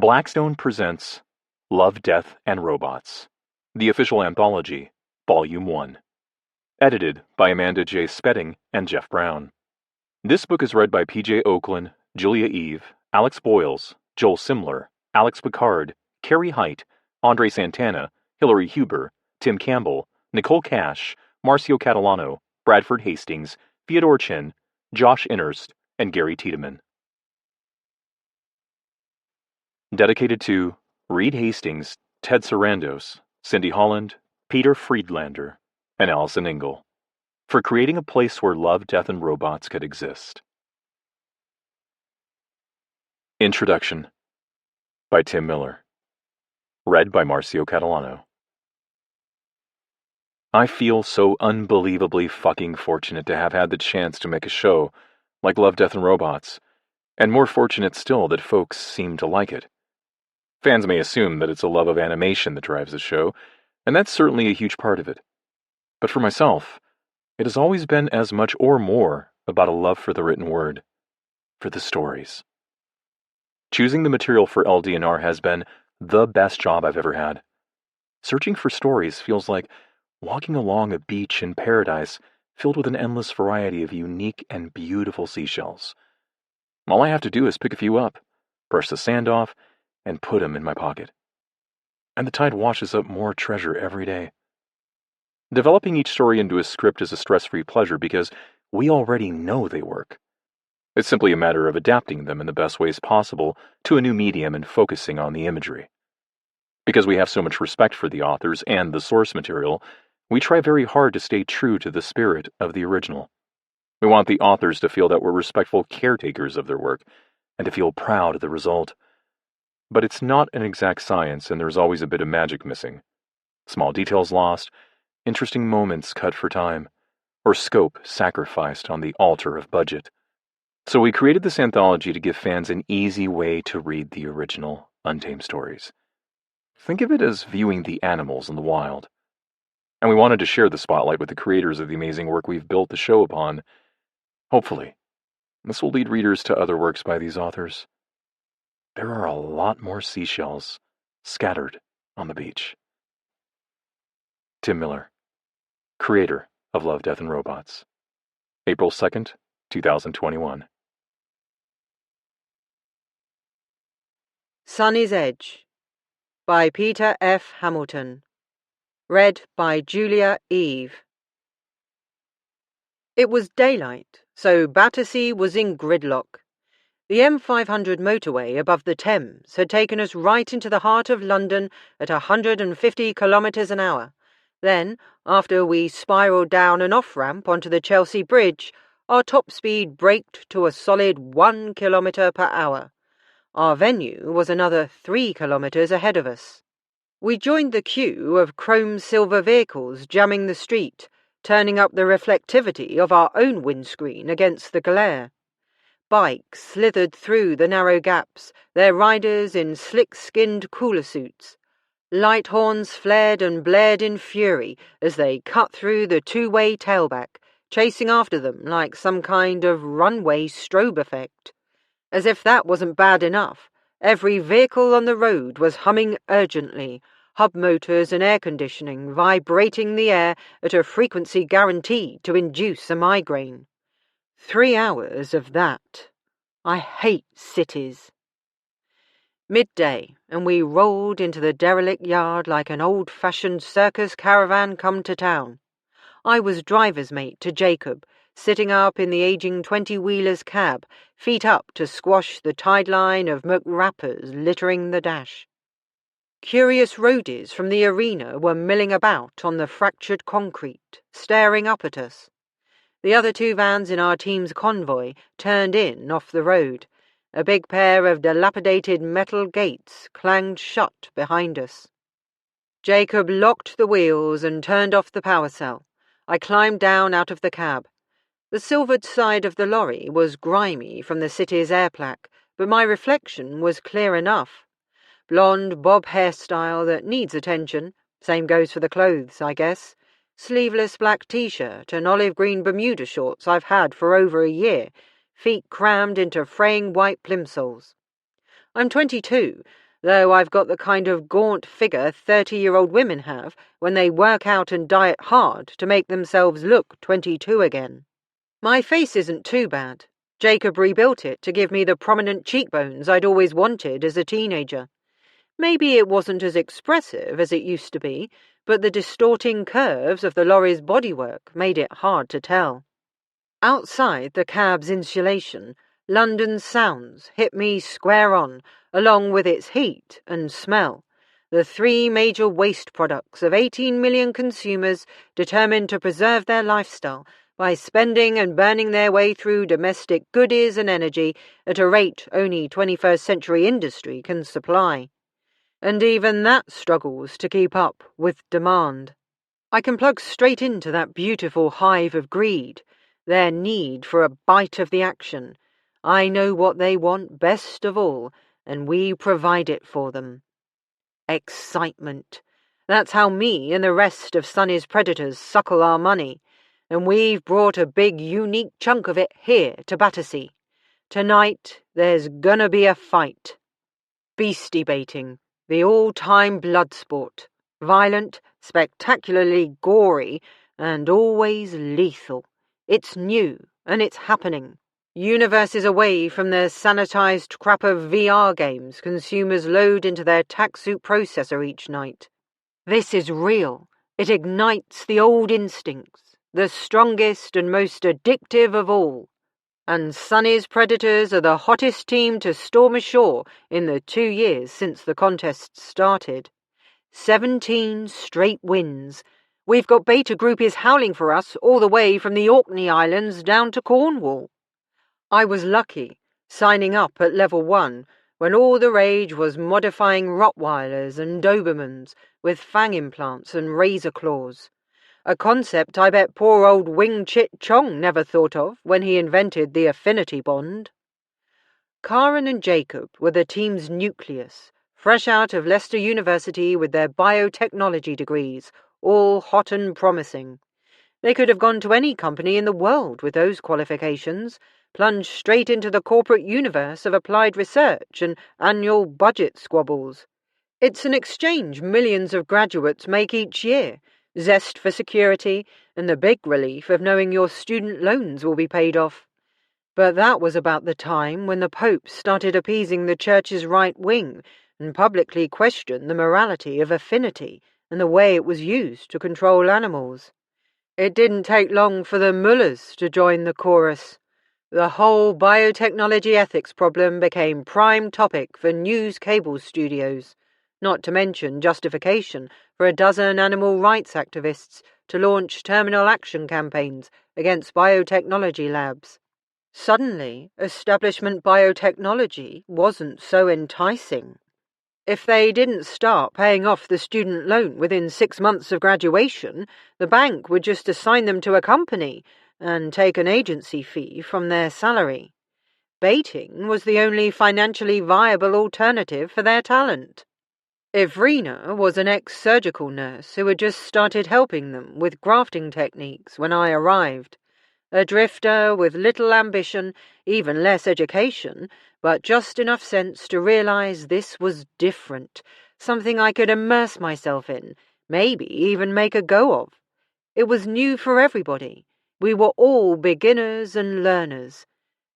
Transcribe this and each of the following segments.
Blackstone presents Love, Death, and Robots, the official anthology, Volume 1. Edited by Amanda J. Spedding and Jeff Brown. This book is read by P.J. Oakland, Julia Eve, Alex Boyles, Joel Simler, Alex Picard, Carrie Height, Andre Santana, Hilary Huber, Tim Campbell, Nicole Cash, Marcio Catalano, Bradford Hastings, Theodore Chin, Josh Innerst, and Gary Tiedemann. Dedicated to Reed Hastings, Ted Sarandos, Cindy Holland, Peter Friedlander, and Allison Engel, for creating a place where love, death, and robots could exist. Introduction by Tim Miller. Read by Marcio Catalano. I feel so unbelievably fucking fortunate to have had the chance to make a show like Love, Death, and Robots, and more fortunate still that folks seem to like it. Fans may assume that it's a love of animation that drives the show, and that's certainly a huge part of it. But for myself, it has always been as much or more about a love for the written word, for the stories. Choosing the material for LDNR has been the best job I've ever had. Searching for stories feels like walking along a beach in paradise filled with an endless variety of unique and beautiful seashells. All I have to do is pick a few up, brush the sand off, and put them in my pocket. And the tide washes up more treasure every day. Developing each story into a script is a stress-free pleasure because we already know they work. It's simply a matter of adapting them in the best ways possible to a new medium and focusing on the imagery. Because we have so much respect for the authors and the source material, we try very hard to stay true to the spirit of the original. We want the authors to feel that we're respectful caretakers of their work and to feel proud of the result. But it's not an exact science, and there's always a bit of magic missing. Small details lost, interesting moments cut for time, or scope sacrificed on the altar of budget. So we created this anthology to give fans an easy way to read the original Untamed stories. Think of it as viewing the animals in the wild. And we wanted to share the spotlight with the creators of the amazing work we've built the show upon. Hopefully, this will lead readers to other works by these authors. There are a lot more seashells scattered on the beach. Tim Miller, creator of Love, Death, and Robots. April 2nd, 2021. Sunny's Edge by Peter F. Hamilton. Read by Julia Eve. It was daylight, so Battersea was in gridlock. The M500 motorway above the Thames had taken us right into the heart of London at 150 kilometres an hour. Then, after we spiralled down an off-ramp onto the Chelsea Bridge, our top speed braked to a solid 1 kilometre per hour. Our venue was another 3 kilometres ahead of us. We joined the queue of chrome-silver vehicles jamming the street, turning up the reflectivity of our own windscreen against the glare. Bikes slithered through the narrow gaps, their riders in slick-skinned cooler suits. Light horns flared and blared in fury as they cut through the two-way tailback, chasing after them like some kind of runway strobe effect. As if that wasn't bad enough, every vehicle on the road was humming urgently, hub motors and air conditioning vibrating the air at a frequency guaranteed to induce a migraine. 3 hours of that. I hate cities. Midday, and we rolled into the derelict yard like an old-fashioned circus caravan come to town. I was driver's mate to Jacob, sitting up in the aging 20-wheeler's cab, feet up to squash the tide line of McWrappers littering the dash. Curious roadies from the arena were milling about on the fractured concrete, staring up at us. The other 2 vans in our team's convoy turned in off the road. A big pair of dilapidated metal gates clanged shut behind us. Jacob locked the wheels and turned off the power cell. I climbed down out of the cab. The silvered side of the lorry was grimy from the city's air plaque, but my reflection was clear enough. Blonde bob hairstyle that needs attention. Same goes for the clothes, I guess. Sleeveless black t-shirt and olive green Bermuda shorts I've had for over a year, feet crammed into fraying white plimsolls. I'm 22, though I've got the kind of gaunt figure 30-year-old women have when they work out and diet hard to make themselves look 22 again. My face isn't too bad. Jacob rebuilt it to give me the prominent cheekbones I'd always wanted as a teenager. Maybe it wasn't as expressive as it used to be, but the distorting curves of the lorry's bodywork made it hard to tell. Outside the cab's insulation, London's sounds hit me square on, along with its heat and smell, the three major waste products of 18 million consumers determined to preserve their lifestyle by spending and burning their way through domestic goodies and energy at a rate only 21st century industry can supply. And even that struggles to keep up with demand. I can plug straight into that beautiful hive of greed, their need for a bite of the action. I know what they want best of all, and we provide it for them. Excitement. That's how me and the rest of Sonny's predators suckle our money, and we've brought a big, unique chunk of it here to Battersea. Tonight, there's gonna be a fight. Beastie baiting, the all-time blood sport. Violent, spectacularly gory, and always lethal. It's new, and it's happening. Universes away from the sanitized crap of VR games consumers load into their TaxSoup processor each night. This is real. It ignites the old instincts, the strongest and most addictive of all. And Sonny's Predators are the hottest team to storm ashore in the 2 years since the contest started. 17 straight wins. We've got beta groupies howling for us all the way from the Orkney Islands down to Cornwall. I was lucky, signing up at level 1, when all the rage was modifying Rottweilers and Dobermans with fang implants and razor claws. A concept I bet poor old Wing Chit Chong never thought of when he invented the affinity bond. Karen and Jacob were the team's nucleus, fresh out of Leicester University with their biotechnology degrees, all hot and promising. They could have gone to any company in the world with those qualifications, plunged straight into the corporate universe of applied research and annual budget squabbles. It's an exchange millions of graduates make each year, zest for security, and the big relief of knowing your student loans will be paid off. But that was about the time when the Pope started appeasing the Church's right wing and publicly questioned the morality of affinity and the way it was used to control animals. It didn't take long for the Mullers to join the chorus. The whole biotechnology ethics problem became prime topic for news cable studios, not to mention justification for a dozen animal rights activists to launch terminal action campaigns against biotechnology labs. Suddenly, establishment biotechnology wasn't so enticing. If they didn't start paying off the student loan within 6 months of graduation, the bank would just assign them to a company and take an agency fee from their salary. Baiting was the only financially viable alternative for their talent. Evrina was an ex-surgical nurse who had just started helping them with grafting techniques when I arrived. A drifter with little ambition, even less education, but just enough sense to realize this was different, something I could immerse myself in, maybe even make a go of. It was new for everybody. We were all beginners and learners.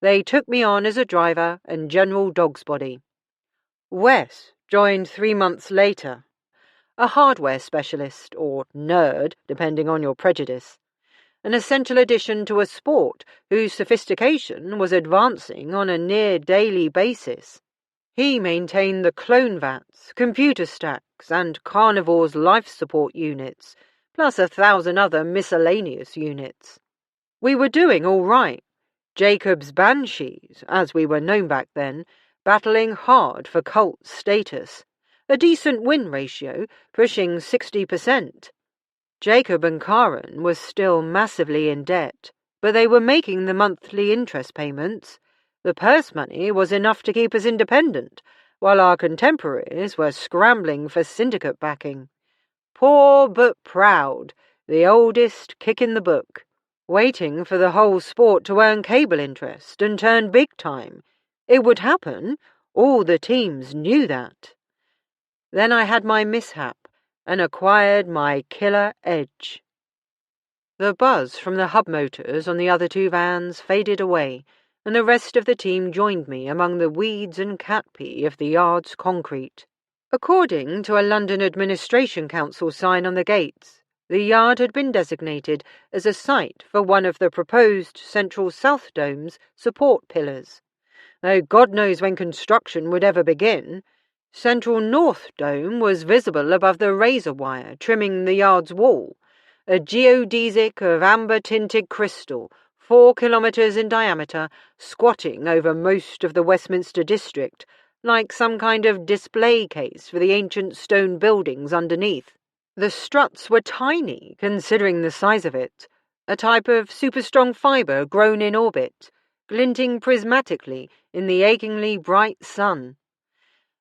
They took me on as a driver and general dog's body. Wes joined 3 months later, a hardware specialist, or nerd, depending on your prejudice. An essential addition to a sport whose sophistication was advancing on a near-daily basis. He maintained the clone vats, computer stacks, and carnivore's life support units, plus 1,000 other miscellaneous units. We were doing all right. Jacob's Banshees, as we were known back then, battling hard for cult status. A decent win ratio, pushing 60%. Jacob and Karen were still massively in debt, but they were making the monthly interest payments. The purse money was enough to keep us independent, while our contemporaries were scrambling for syndicate backing. Poor but proud, the oldest kick in the book, waiting for the whole sport to earn cable interest and turn big time. It would happen. All the teams knew that. Then I had my mishap and acquired my killer edge. The buzz from the hub motors on the other two vans faded away, and the rest of the team joined me among the weeds and catpea of the yard's concrete. According to a London Administration Council sign on the gates, the yard had been designated as a site for one of the proposed Central South Dome's support pillars, though God knows when construction would ever begin. Central North Dome was visible above the razor wire trimming the yard's wall, a geodesic of amber-tinted crystal, 4 kilometres in diameter, squatting over most of the Westminster district, like some kind of display case for the ancient stone buildings underneath. The struts were tiny, considering the size of it, a type of super-strong fibre grown in orbit, glinting prismatically in the achingly bright sun.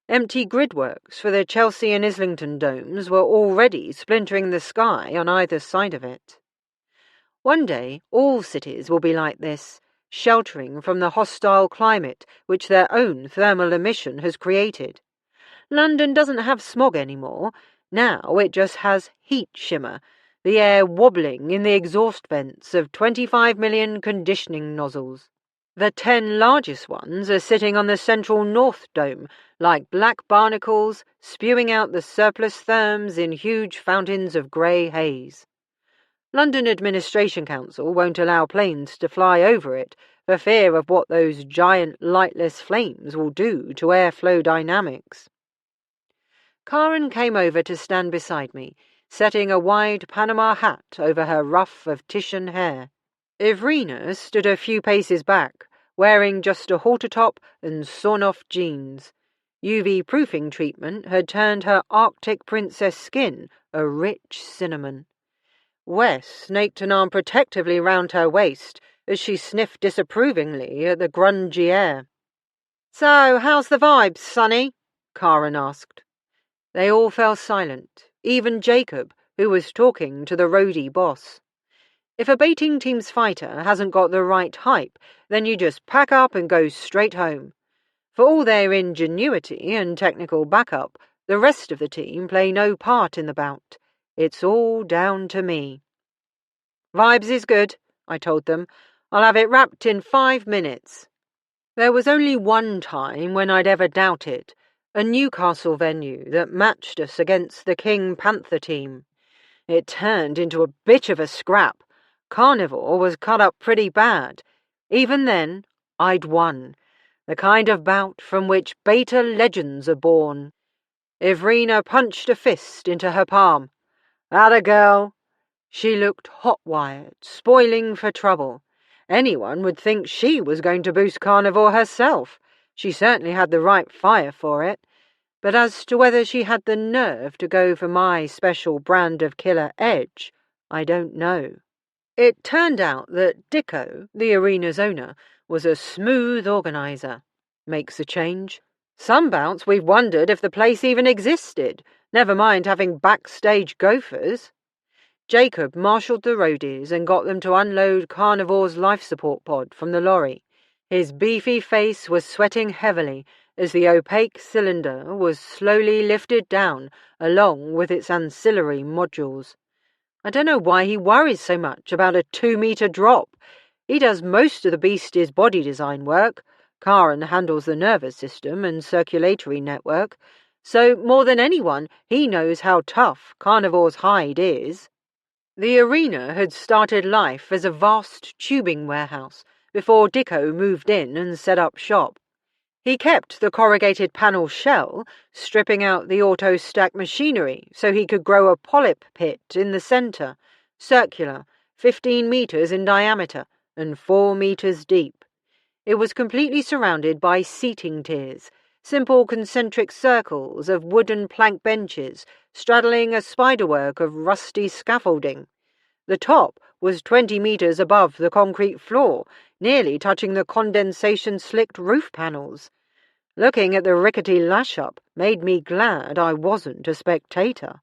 Empty gridworks for the Chelsea and Islington domes were already splintering the sky on either side of it. One day, all cities will be like this, sheltering from the hostile climate which their own thermal emission has created. London doesn't have smog anymore. Now it just has heat shimmer, the air wobbling in the exhaust vents of 25 million conditioning nozzles. The 10 largest ones are sitting on the central North Dome, like black barnacles, spewing out the surplus therms in huge fountains of grey haze. London Administration Council won't allow planes to fly over it for fear of what those giant lightless flames will do to airflow dynamics. Karen came over to stand beside me, setting a wide Panama hat over her ruff of Titian hair. Ivrina stood a few paces back, wearing just a halter top and sawn-off jeans. UV proofing treatment had turned her Arctic princess skin a rich cinnamon. Wes snaked an arm protectively round her waist as she sniffed disapprovingly at the grungy air. "So, how's the vibes, Sonny?" Karen asked. They all fell silent, even Jacob, who was talking to the roadie boss. If a baiting team's fighter hasn't got the right hype, then you just pack up and go straight home. For all their ingenuity and technical backup, the rest of the team play no part in the bout. It's all down to me. "Vibes is good," I told them. "I'll have it wrapped in 5 minutes." There was only one time when I'd ever doubted, a Newcastle venue that matched us against the King Panther team. It turned into a bit of a scrap. Carnivore was cut up pretty bad. Even then, I'd won. The kind of bout from which beta legends are born. Ivrina punched a fist into her palm. "Atta girl." She looked hot-wired, spoiling for trouble. Anyone would think she was going to boost Carnivore herself. She certainly had the right fire for it. But as to whether she had the nerve to go for my special brand of killer edge, I don't know. It turned out that Dicko, the arena's owner, was a smooth organizer. Makes a change. Some bouts we've wondered if the place even existed, never mind having backstage gophers. Jacob marshalled the roadies and got them to unload Carnivore's life support pod from the lorry. His beefy face was sweating heavily as the opaque cylinder was slowly lifted down along with its ancillary modules. I don't know why he worries so much about a 2-meter drop. He does most of the beastie's body design work. Karen handles the nervous system and circulatory network. So more than anyone, he knows how tough Carnivore's hide is. The arena had started life as a vast tubing warehouse before Dicko moved in and set up shop. He kept the corrugated panel shell, stripping out the auto-stack machinery so he could grow a polyp pit in the centre, circular, 15 metres in diameter and 4 metres deep. It was completely surrounded by seating tiers, simple concentric circles of wooden plank benches straddling a spiderwork of rusty scaffolding. The top was 20 metres above the concrete floor, nearly touching the condensation-slicked roof panels. Looking at the rickety lash-up made me glad I wasn't a spectator.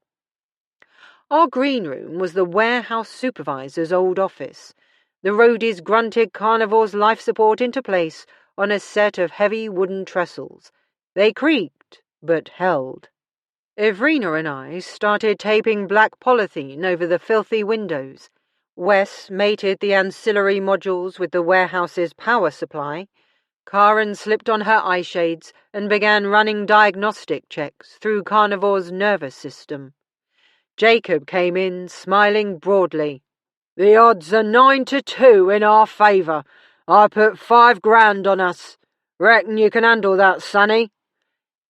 Our green room was the warehouse supervisor's old office. The roadies grunted Carnivore's life support into place on a set of heavy wooden trestles. They creaked, but held. Evrina and I started taping black polythene over the filthy windows. Wes mated the ancillary modules with the warehouse's power supply. Karen slipped on her eye shades and began running diagnostic checks through Carnivore's nervous system. Jacob came in, smiling broadly. "The odds are 9-2 in our favour. I put 5 grand on us. Reckon you can handle that, sonny?"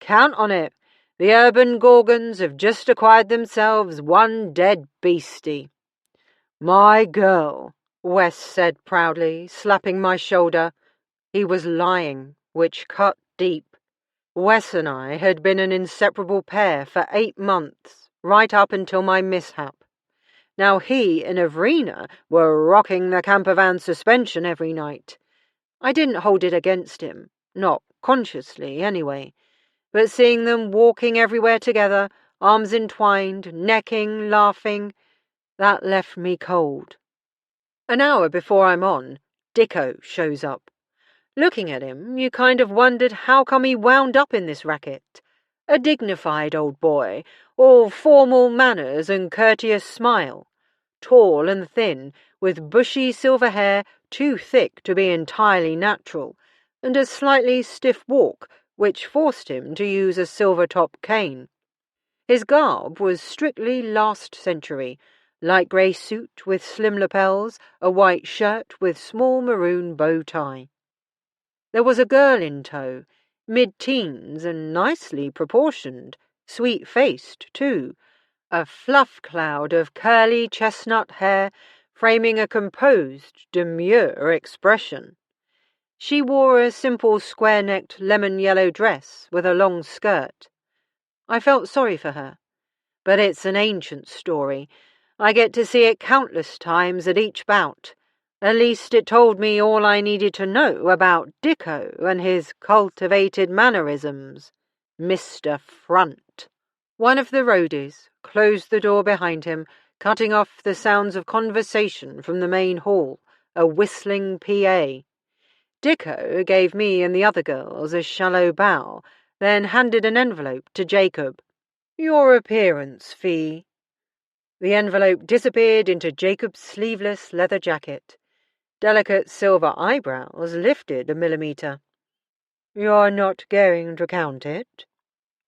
"Count on it. The urban Gorgons have just acquired themselves one dead beastie." "My girl," Wes said proudly, slapping my shoulder. He was lying, which cut deep. Wes and I had been an inseparable pair for 8 months, right up until my mishap. Now he and Evrina were rocking the campervan suspension every night. I didn't hold it against him, not consciously anyway, but seeing them walking everywhere together, arms entwined, necking, laughing, that left me cold. An hour before I'm on, Dicko shows up. Looking at him, you kind of wondered how come he wound up in this racket. A dignified old boy, all formal manners and courteous smile. Tall and thin, with bushy silver hair too thick to be entirely natural, and a slightly stiff walk which forced him to use a silver-top cane. His garb was strictly last century, light grey suit with slim lapels, a white shirt with small maroon bow tie. There was a girl in tow, mid-teens and nicely proportioned, sweet-faced too, a fluff cloud of curly chestnut hair framing a composed, demure expression. She wore a simple square-necked lemon-yellow dress with a long skirt. I felt sorry for her, but it's an ancient story. I get to see it countless times at each bout. At least it told me all I needed to know about Dicko and his cultivated mannerisms. Mr. Front. One of the roadies closed the door behind him, cutting off the sounds of conversation from the main hall, a whistling PA. Dicko gave me and the other girls a shallow bow, then handed an envelope to Jacob. "Your appearance fee." The envelope disappeared into Jacob's sleeveless leather jacket. Delicate silver eyebrows lifted a millimetre. "You're not going to count it?"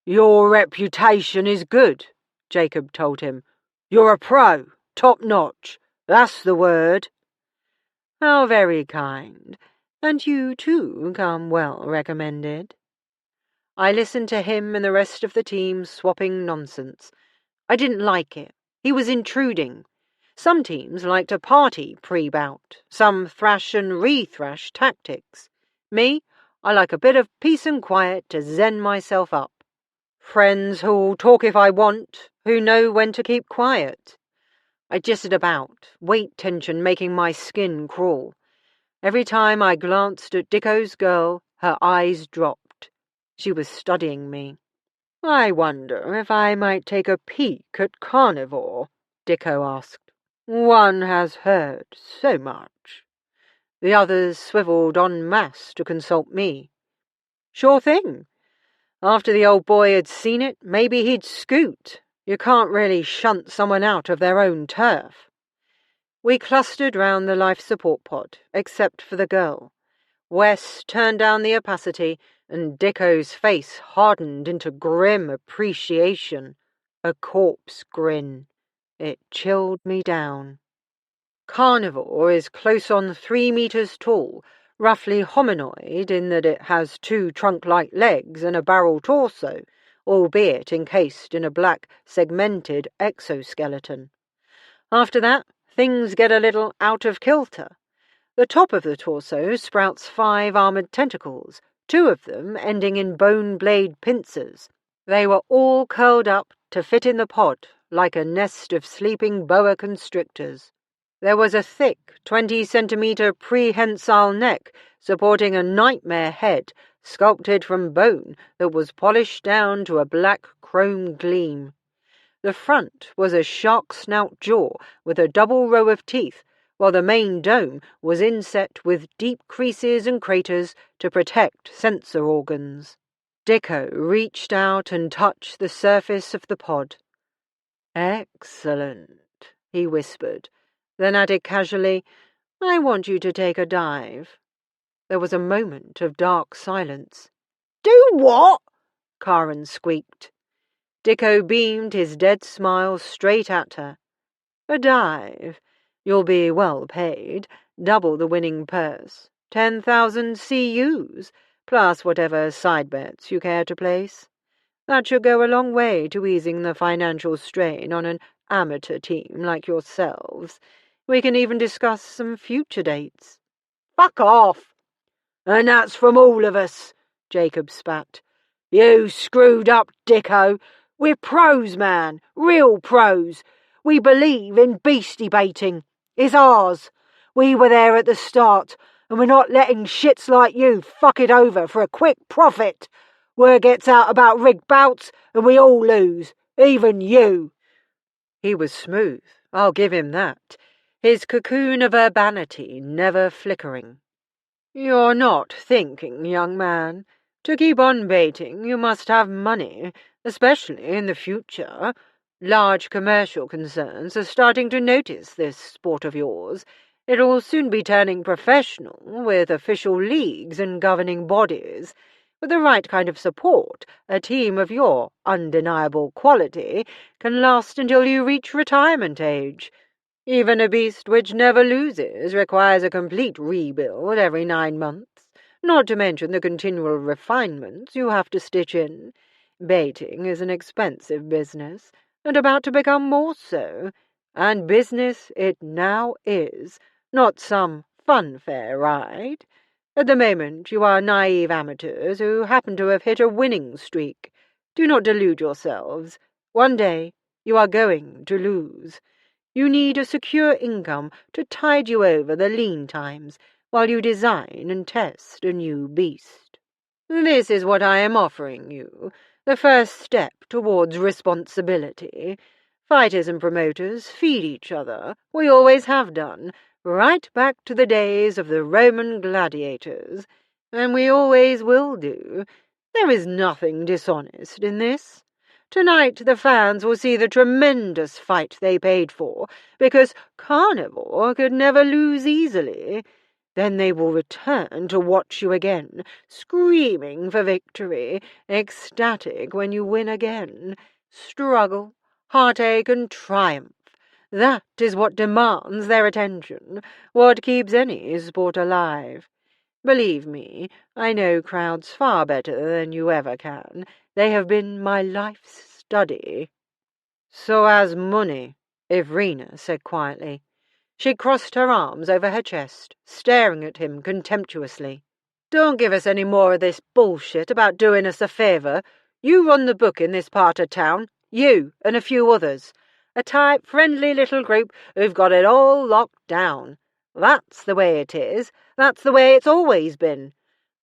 "Your reputation is good," Jacob told him. "You're a pro, top-notch. That's the word." "How very kind. And you, too, come well recommended." I listened to him and the rest of the team swapping nonsense. I didn't like it. He was intruding. Some teams like to party pre-bout, some thrash and re-thrash tactics. Me, I like a bit of peace and quiet to zen myself up. Friends who'll talk if I want, who know when to keep quiet. I jittered about, weight tension making my skin crawl. Every time I glanced at Dicko's girl, her eyes dropped. She was studying me. "I wonder if I might take a peek at Carnivore?" Dicko asked. "One has heard so much." The others swivelled en masse to consult me. "Sure thing. After the old boy had seen it, maybe he'd scoot. You can't really shunt someone out of their own turf." We clustered round the life support pod, except for the girl. Wes turned down the opacity, and Dicko's face hardened into grim appreciation, a corpse grin. It chilled me down. Carnivore is close on 3 meters tall, roughly hominoid in that it has 2 trunk-like legs and a barrel torso, albeit encased in a black, segmented exoskeleton. After that, things get a little out of kilter. The top of the torso sprouts 5 armoured tentacles, 2 of them ending in bone-blade pincers. They were all curled up to fit in the pod like a nest of sleeping boa constrictors. There was a thick 20-centimetre prehensile neck supporting a nightmare head sculpted from bone that was polished down to a black chrome gleam. The front was a shark snout jaw with a double row of teeth, while the main dome was inset with deep creases and craters to protect sensor organs. Dicko reached out and touched the surface of the pod. "Excellent," he whispered, then added casually, "I want you to take a dive." There was a moment of dark silence. "Do what?" Karen squeaked. Dicko beamed his dead smile straight at her. "A dive. You'll be well paid, double the winning purse, 10,000 CUs, plus whatever side bets you care to place. That should go a long way to easing the financial strain on an amateur team like yourselves. We can even discuss some future dates." "Fuck off!" "And that's from all of us," Jacob spat. "You screwed up, Dicko. We're pros, man, real pros. We believe in beastie baiting. It's ours. We were there at the start, and we're not letting shits like you fuck it over for a quick profit. Word gets out about rigged bouts, and we all lose, even you." He was smooth, I'll give him that, his cocoon of urbanity never flickering. "You're not thinking, young man. To keep on baiting, you must have money, especially in the future. Large commercial concerns are starting to notice this sport of yours. It'll soon be turning professional, with official leagues and governing bodies. With the right kind of support, a team of your undeniable quality can last until you reach retirement age. Even a beast which never loses requires a complete rebuild every 9 months, not to mention the continual refinements you have to stitch in. Baiting is an expensive business, and about to become more so. And business it now is, not some funfair ride. At the moment you are naive amateurs who happen to have hit a winning streak. Do not delude yourselves. One day you are going to lose. You need a secure income to tide you over the lean times while you design and test a new beast. This is what I am offering you, the first step towards responsibility. Fighters and promoters feed each other, we always have done, right back to the days of the Roman gladiators, and we always will do. There is nothing dishonest in this. Tonight the fans will see the tremendous fight they paid for, because Carnivore could never lose easily. Then they will return to watch you again, screaming for victory, ecstatic when you win again. Struggle, heartache, and triumph. That is what demands their attention, what keeps any sport alive. Believe me, I know crowds far better than you ever can. They have been my life's study." "So has money," Ivrina said quietly. She crossed her arms over her chest, staring at him contemptuously. "Don't give us any more of this bullshit about doing us a favour. You run the book in this part of town, you and a few others. A tight, friendly little group who've got it all locked down. That's the way it is. That's the way it's always been.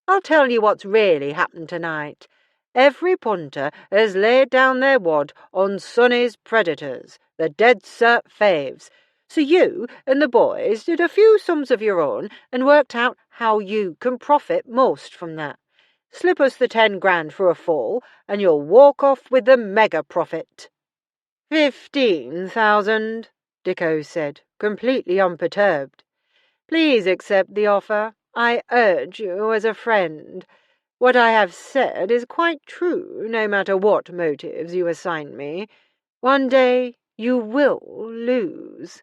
I'll tell you what's really happened tonight. Every punter has laid down their wad on Sonny's Predators, the dead cert faves. So you and the boys did a few sums of your own and worked out how you can profit most from that. Slip us the 10 grand for a fall, and you'll walk off with the mega profit." 15,000, Dicko said, completely unperturbed. "Please accept the offer. I urge you as a friend. What I have said is quite true, no matter what motives you assign me. One day you will lose."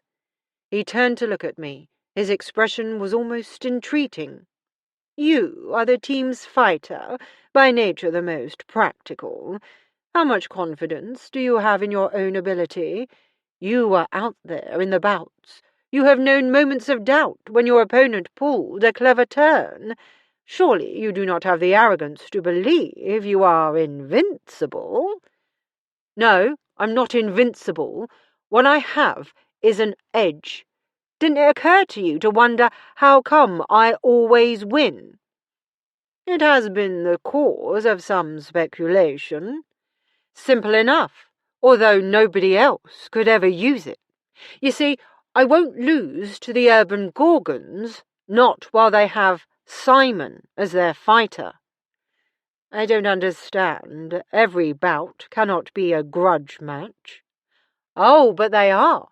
He turned to look at me. His expression was almost entreating. "You are the team's fighter, by nature the most practical. How much confidence do you have in your own ability? You were out there in the bouts. You have known moments of doubt when your opponent pulled a clever turn. Surely you do not have the arrogance to believe you are invincible?" "No, I'm not invincible. What I have is an edge. Didn't it occur to you to wonder how come I always win?" "It has been the cause of some speculation." "Simple enough, although nobody else could ever use it. You see, I won't lose to the urban gorgons, not while they have Simon as their fighter." I don't understand. Every bout cannot be a grudge match. Oh, but they are.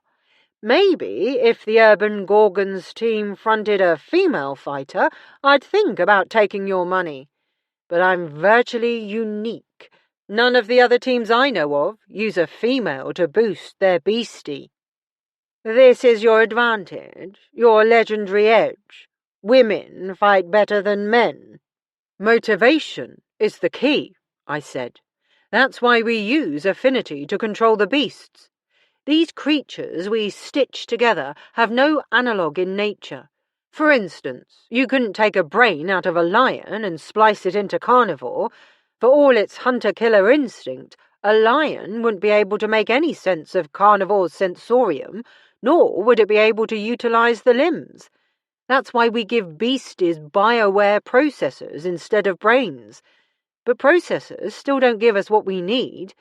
Maybe if the Urban Gorgons team fronted a female fighter, I'd think about taking your money. But I'm virtually unique. None of the other teams I know of use a female to boost their beastie. This is your advantage, your legendary edge. Women fight better than men. Motivation is the key, I said. That's why we use affinity to control the beasts. These creatures we stitch together have no analogue in nature. For instance, you couldn't take a brain out of a lion and splice it into carnivore. For all its hunter-killer instinct, a lion wouldn't be able to make any sense of carnivore's sensorium, nor would it be able to utilize the limbs. That's why we give beasties bio-aware processors instead of brains. But processors still don't give us what we need.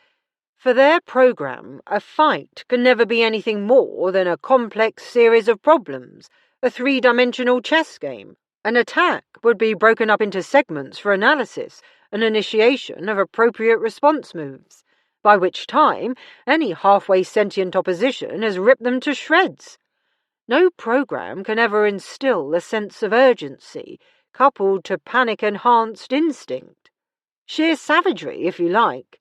For their program, a fight can never be anything more than a complex series of problems, a three-dimensional chess game. An attack would be broken up into segments for analysis and initiation of appropriate response moves, by which time any halfway sentient opposition has ripped them to shreds. No program can ever instill a sense of urgency, coupled to panic-enhanced instinct. Sheer savagery, if you like.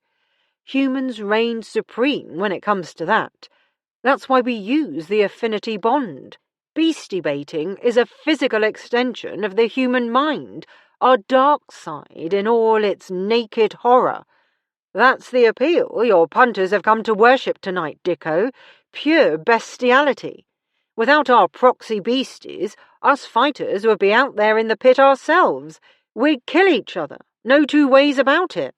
Humans reign supreme when it comes to that. That's why we use the affinity bond. Beastie baiting is a physical extension of the human mind, our dark side in all its naked horror. That's the appeal your punters have come to worship tonight, Dicko. Pure bestiality. Without our proxy beasties, us fighters would be out there in the pit ourselves. We'd kill each other. No two ways about it.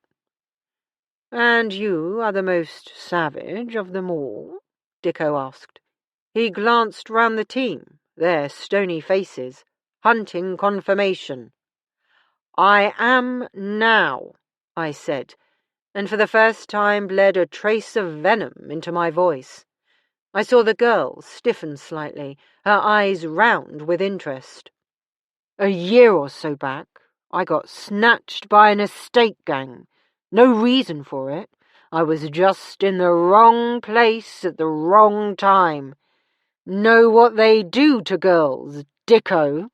And you are the most savage of them all? Dicko asked. He glanced round the team, their stony faces, hunting confirmation. I am now, I said, and for the first time bled a trace of venom into my voice. I saw the girl stiffen slightly, her eyes round with interest. A year or so back, I got snatched by an estate gang. No reason for it. I was just in the wrong place at the wrong time. Know what they do to girls, Dicko?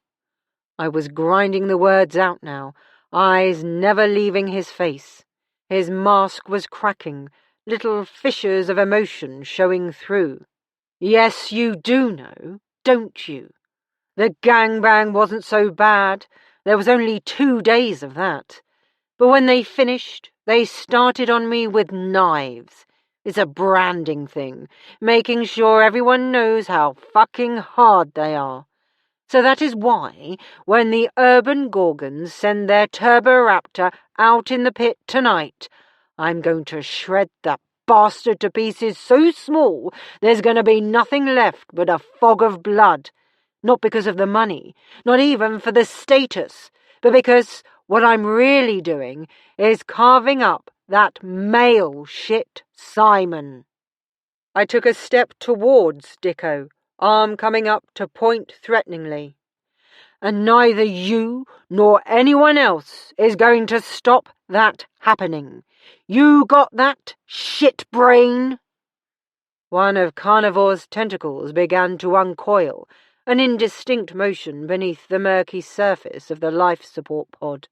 I was grinding the words out now, eyes never leaving his face. His mask was cracking, little fissures of emotion showing through. Yes, you do know, don't you? The gangbang wasn't so bad. There was only 2 days of that. But when they finished, they started on me with knives. It's a branding thing, making sure everyone knows how fucking hard they are. So that is why, when the Urban Gorgons send their Turboraptor out in the pit tonight, I'm going to shred that bastard to pieces so small there's going to be nothing left but a fog of blood. Not because of the money, not even for the status, but because what I'm really doing is carving up that male shit Simon. I took a step towards Dicko, arm coming up to point threateningly. And neither you nor anyone else is going to stop that happening. You got that, shit brain? One of Carnivore's tentacles began to uncoil, an indistinct motion beneath the murky surface of the life support pod.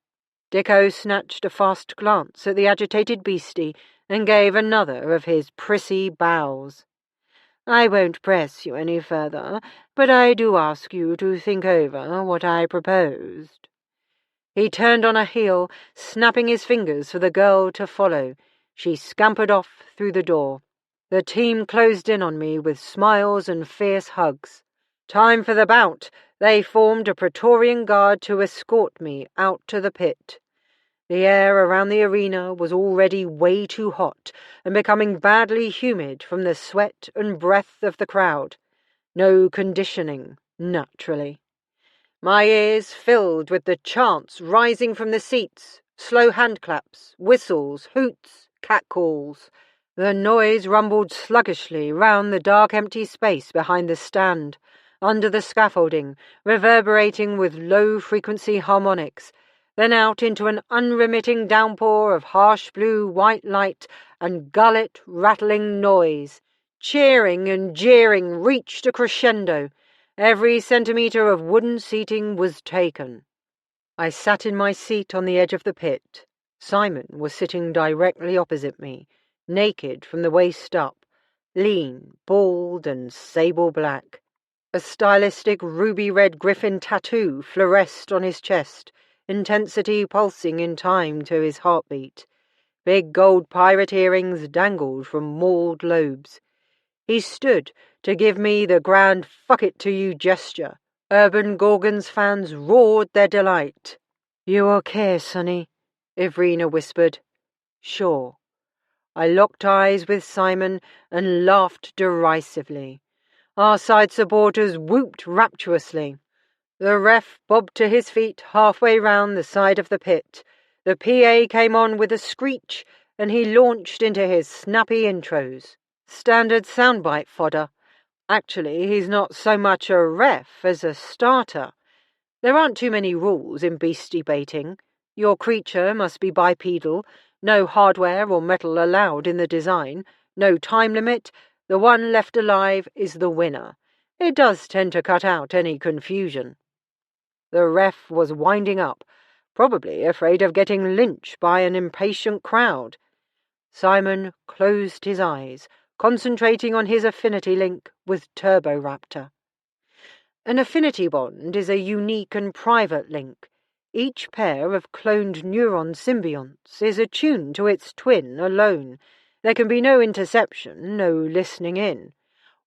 Dicko snatched a fast glance at the agitated beastie and gave another of his prissy bows. I won't press you any further, but I do ask you to think over what I proposed. He turned on a heel, snapping his fingers for the girl to follow. She scampered off through the door. The team closed in on me with smiles and fierce hugs. Time for the bout. They formed a Praetorian guard to escort me out to the pit. The air around the arena was already way too hot and becoming badly humid from the sweat and breath of the crowd. No conditioning, naturally. My ears filled with the chants rising from the seats, slow handclaps, whistles, hoots, catcalls. The noise rumbled sluggishly round the dark empty space behind the stand, under the scaffolding, reverberating with low-frequency harmonics. then out into an unremitting downpour of harsh blue-white light and gullet-rattling noise. Cheering and jeering reached a crescendo. Every centimetre of wooden seating was taken. I sat in my seat on the edge of the pit. Simon was sitting directly opposite me, naked from the waist up, lean, bald, and sable-black. A stylistic ruby-red griffin tattoo fluoresced on his chest, intensity pulsing in time to his heartbeat. Big gold pirate earrings dangled from mauled lobes. He stood to give me the grand "fuck it to you" gesture. Urban Gorgons fans roared their delight. "You okay, Sonny?" Ivrina whispered. "Sure." I locked eyes with Simon and laughed derisively. Our side supporters whooped rapturously. The ref bobbed to his feet halfway round the side of the pit. The PA came on with a screech, and he launched into his snappy intros. Standard soundbite fodder. Actually, he's not so much a ref as a starter. There aren't too many rules in beastie baiting. Your creature must be bipedal, no hardware or metal allowed in the design, no time limit. The one left alive is the winner. It does tend to cut out any confusion. The ref was winding up, probably afraid of getting lynched by an impatient crowd. Simon closed his eyes, concentrating on his affinity link with Turboraptor. An affinity bond is a unique and private link. Each pair of cloned neuron symbionts is attuned to its twin alone. There can be no interception, no listening in.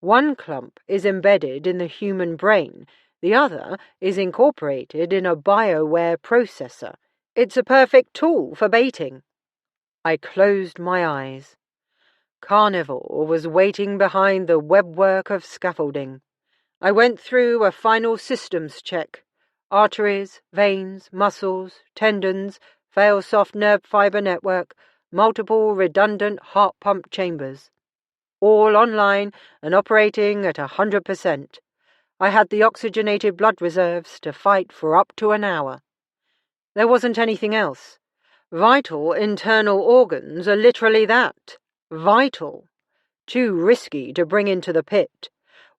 One clump is embedded in the human brain, the other is incorporated in a BioWare processor. It's a perfect tool for baiting. I closed my eyes. Carnivore was waiting behind the webwork of scaffolding. I went through a final systems check. Arteries, veins, muscles, tendons, fail-soft nerve fibre network, multiple redundant heart pump chambers. All online and operating at 100%. I had the oxygenated blood reserves to fight for up to an hour. There wasn't anything else. Vital internal organs are literally that. Vital. Too risky to bring into the pit.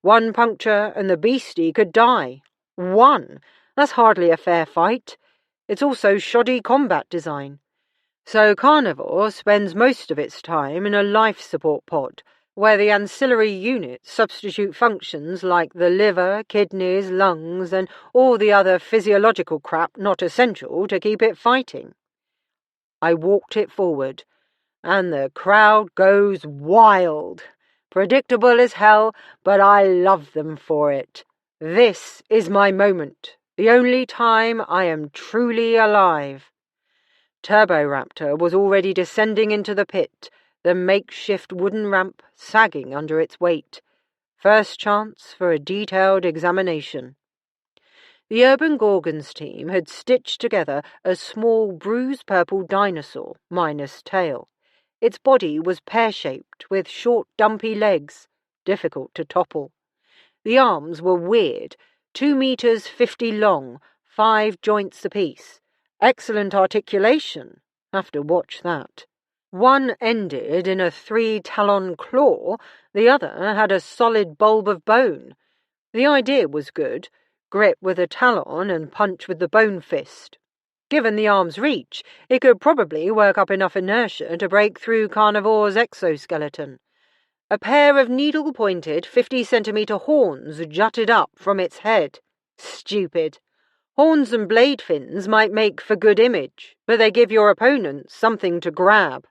One puncture and the beastie could die. One. That's hardly a fair fight. It's also shoddy combat design. So Carnivore spends most of its time in a life support pod, where the ancillary units substitute functions like the liver, kidneys, lungs, and all the other physiological crap not essential to keep it fighting. I walked it forward, and the crowd goes wild. Predictable as hell, but I love them for it. This is my moment, the only time I am truly alive. Turboraptor was already descending into the pit, the makeshift wooden ramp sagging under its weight. First chance for a detailed examination. The Urban Gorgons team had stitched together a small bruise-purple dinosaur, minus tail. Its body was pear-shaped, with short, dumpy legs, difficult to topple. The arms were weird, 2 meters 50 long, 5 joints apiece. Excellent articulation. Have to watch that. One ended in a 3-talon claw, the other had a solid bulb of bone. The idea was good. Grip with a talon and punch with the bone fist. Given the arm's reach, it could probably work up enough inertia to break through Carnivore's exoskeleton. A pair of needle-pointed 50-centimetre horns jutted up from its head. Stupid. Horns and blade fins might make for good image, but they give your opponent something to grab.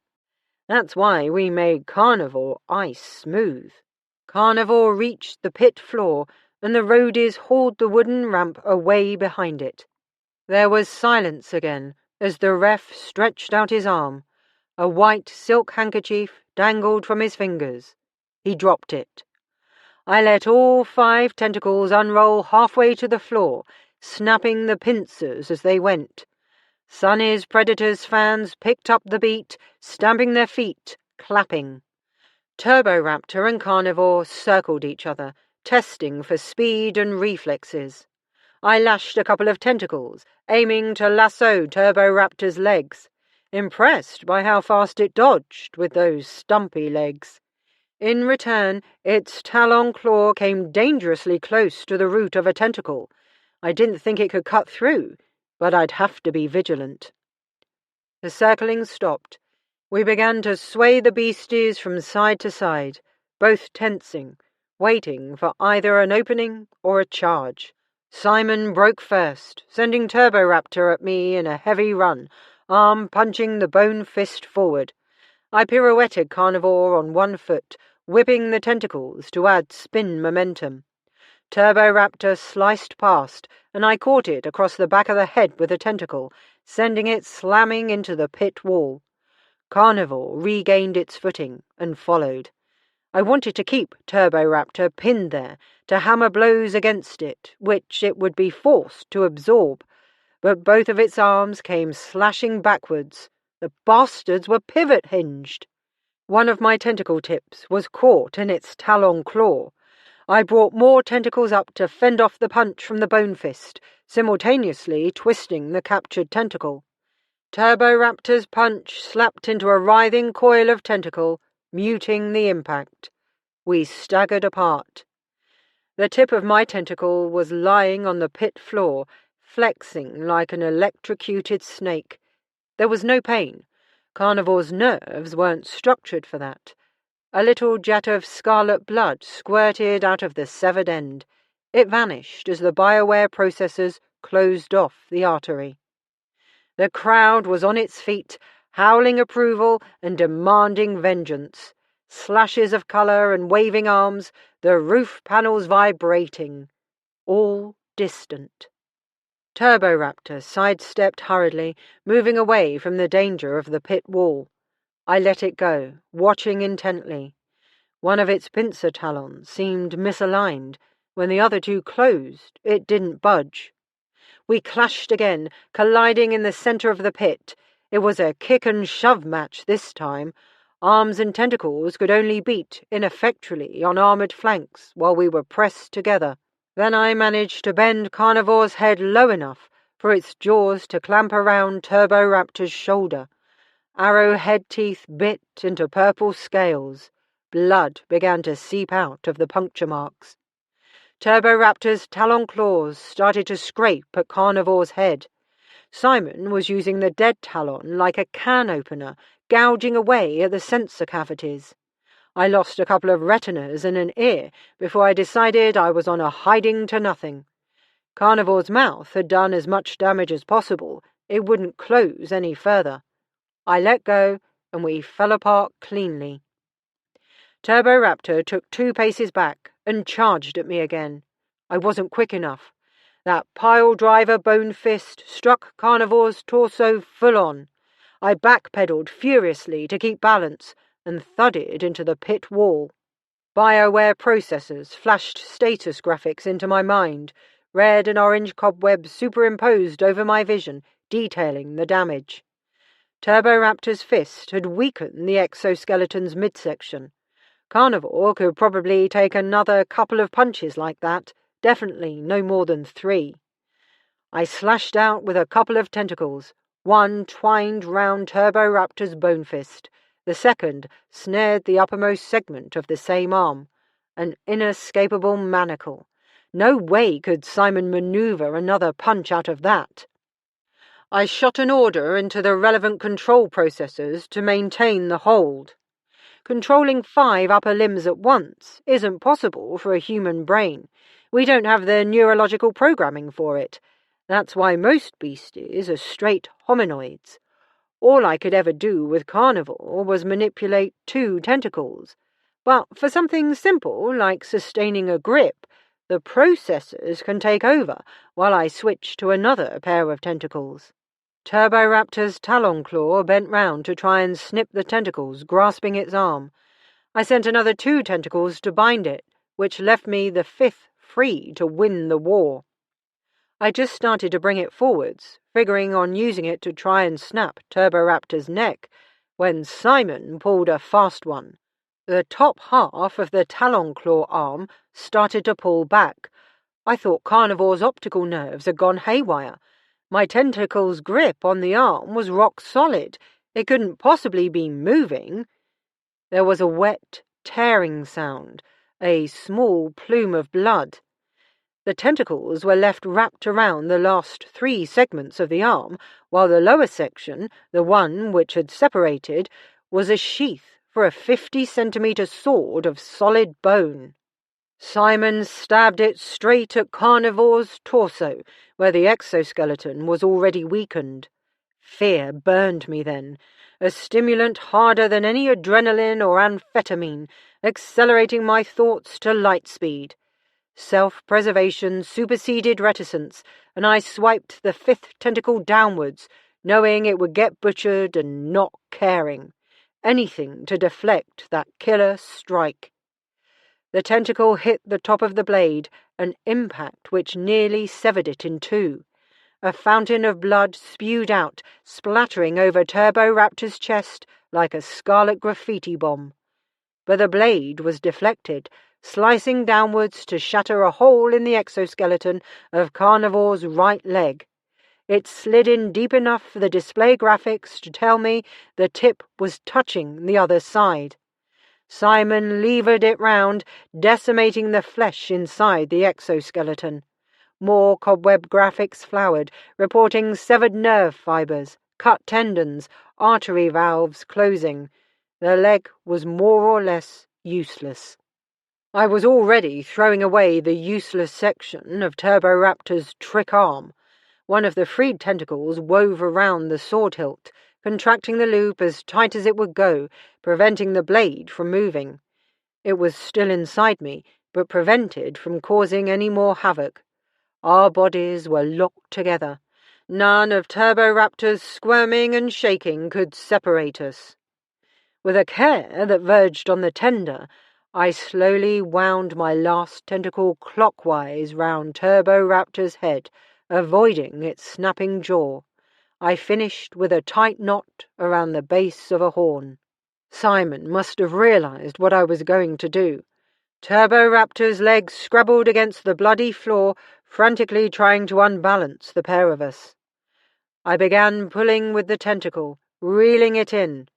That's why we made Carnivore ice smooth. Carnivore reached the pit floor, and the roadies hauled the wooden ramp away behind it. There was silence again as the ref stretched out his arm. A white silk handkerchief dangled from his fingers. He dropped it. I let all 5 tentacles unroll halfway to the floor, snapping the pincers as they went. Sonny's Predators fans picked up the beat, stamping their feet, clapping. Turboraptor and Carnivore circled each other, testing for speed and reflexes. I lashed a couple of tentacles, aiming to lasso Turboraptor's legs, impressed by how fast it dodged with those stumpy legs. In return, its talon claw came dangerously close to the root of a tentacle. I didn't think it could cut through, but I'd have to be vigilant. The circling stopped. We began to sway the beasties from side to side, both tensing, waiting for either an opening or a charge. Simon broke first, sending Turboraptor at me in a heavy run, arm punching the bone fist forward. I pirouetted Carnivore on one foot, whipping the tentacles to add spin momentum. Turboraptor sliced past, and I caught it across the back of the head with a tentacle, sending it slamming into the pit wall. Carnivore regained its footing and followed. I wanted to keep Turboraptor pinned there, to hammer blows against it, which it would be forced to absorb, but both of its arms came slashing backwards. The bastards were pivot-hinged. One of my tentacle tips was caught in its talon claw. I brought more tentacles up to fend off the punch from the bone fist, simultaneously twisting the captured tentacle. Turboraptor's punch slapped into a writhing coil of tentacle, muting the impact. We staggered apart. The tip of my tentacle was lying on the pit floor, flexing like an electrocuted snake. There was no pain. Carnivore's nerves weren't structured for that. A little jet of scarlet blood squirted out of the severed end. It vanished as the BioWare processors closed off the artery. The crowd was on its feet, howling approval and demanding vengeance. Slashes of colour and waving arms, the roof panels vibrating. All distant. Turboraptor sidestepped hurriedly, moving away from the danger of the pit wall. I let it go, watching intently. One of its pincer talons seemed misaligned. When the other two closed, it didn't budge. We clashed again, colliding in the centre of the pit. It was a kick-and-shove match this time. Arms and tentacles could only beat ineffectually on armoured flanks while we were pressed together. Then I managed to bend Carnivore's head low enough for its jaws to clamp around Turboraptor's shoulder. Arrowhead teeth bit into purple scales. Blood began to seep out of the puncture marks. Turboraptor's talon claws started to scrape at Carnivore's head. Simon was using the dead talon like a can opener, gouging away at the sensor cavities. I lost a couple of retinas and an ear before I decided I was on a hiding to nothing. Carnivore's mouth had done as much damage as possible. It wouldn't close any further. I let go, and we fell apart cleanly. Turboraptor took 2 paces back and charged at me again. I wasn't quick enough. That pile-driver bone fist struck Carnivore's torso full on. I backpedaled furiously to keep balance and thudded into the pit wall. BioWare processors flashed status graphics into my mind, red and orange cobwebs superimposed over my vision, detailing the damage. Turboraptor's fist had weakened the exoskeleton's midsection. Carnivore could probably take another couple of punches like that, definitely no more than 3. I slashed out with a couple of tentacles, one twined round Turboraptor's bone fist, the second snared the uppermost segment of the same arm. An inescapable manacle. No way could Simon maneuver another punch out of that. I shot an order into the relevant control processors to maintain the hold. Controlling 5 upper limbs at once isn't possible for a human brain. We don't have the neurological programming for it. That's why most beasties are straight hominoids. All I could ever do with Carnivore was manipulate 2 tentacles. But for something simple, like sustaining a grip, the processors can take over while I switch to another pair of tentacles. Turboraptor's talon claw bent round to try and snip the tentacles grasping its arm. I sent another 2 tentacles to bind it, which left me the 5th free to win the war. I just started to bring it forwards, figuring on using it to try and snap Turboraptor's neck, when Simon pulled a fast one. The top half of the talon claw arm started to pull back. I thought Carnivore's optical nerves had gone haywire. My tentacle's grip on the arm was rock solid. It couldn't possibly be moving. There was a wet, tearing sound, a small plume of blood. The tentacles were left wrapped around the last 3 segments of the arm, while the lower section, the one which had separated, was a sheath for a 50-centimetre sword of solid bone. Simon stabbed it straight at Carnivore's torso, where the exoskeleton was already weakened. Fear burned me then, a stimulant harder than any adrenaline or amphetamine, accelerating my thoughts to light speed. Self-preservation superseded reticence, and I swiped the 5th tentacle downwards, knowing it would get butchered and not caring. Anything to deflect that killer strike. The tentacle hit the top of the blade, an impact which nearly severed it in 2. A fountain of blood spewed out, splattering over Turboraptor's chest like a scarlet graffiti bomb. But the blade was deflected, slicing downwards to shatter a hole in the exoskeleton of Carnivore's right leg. It slid in deep enough for the display graphics to tell me the tip was touching the other side. Simon levered it round, decimating the flesh inside the exoskeleton. More cobweb graphics flowered, reporting severed nerve fibres, cut tendons, artery valves closing. The leg was more or less useless. I was already throwing away the useless section of Turboraptor's trick arm. One of the freed tentacles wove around the sword hilt, contracting the loop as tight as it would go, preventing the blade from moving. It was still inside me, but prevented from causing any more havoc. Our bodies were locked together. None of Turboraptor's squirming and shaking could separate us. With a care that verged on the tender, I slowly wound my last tentacle clockwise round Turboraptor's head, avoiding its snapping jaw. I finished with a tight knot around the base of a horn. Simon must have realized what I was going to do. Turboraptor's legs scrabbled against the bloody floor, frantically trying to unbalance the pair of us. I began pulling with the tentacle, reeling it in.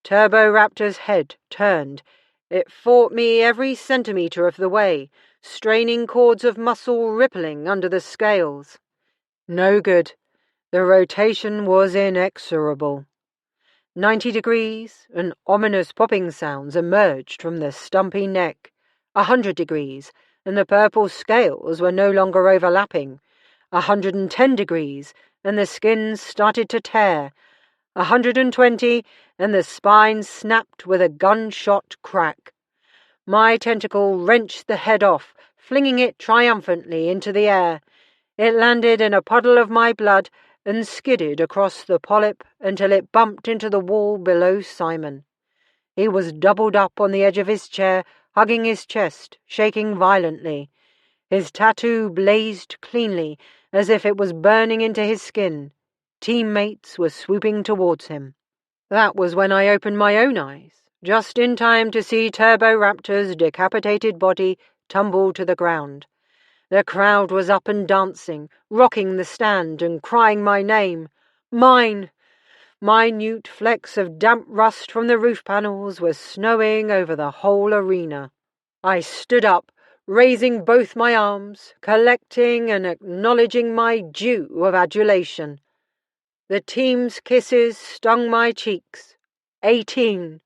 Turboraptor's head turned. It fought me every centimetre of the way, straining cords of muscle rippling under the scales. No good. The rotation was inexorable. 90 degrees, and ominous popping sounds emerged from the stumpy neck. 100 degrees, and the purple scales were no longer overlapping. 110 degrees, and the skin started to tear. 120, and the spine snapped with a gunshot crack. My tentacle wrenched the head off, flinging it triumphantly into the air. It landed in a puddle of my blood and skidded across the polyp until it bumped into the wall below Simon. He was doubled up on the edge of his chair, hugging his chest, shaking violently. His tattoo blazed cleanly, as if it was burning into his skin. Teammates were swooping towards him. That was when I opened my own eyes, just in time to see Turboraptor's decapitated body tumble to the ground. The crowd was up and dancing, rocking the stand and crying my name. Mine! Minute flecks of damp rust from the roof panels were snowing over the whole arena. I stood up, raising both my arms, collecting and acknowledging my due of adulation. The team's kisses stung my cheeks. 18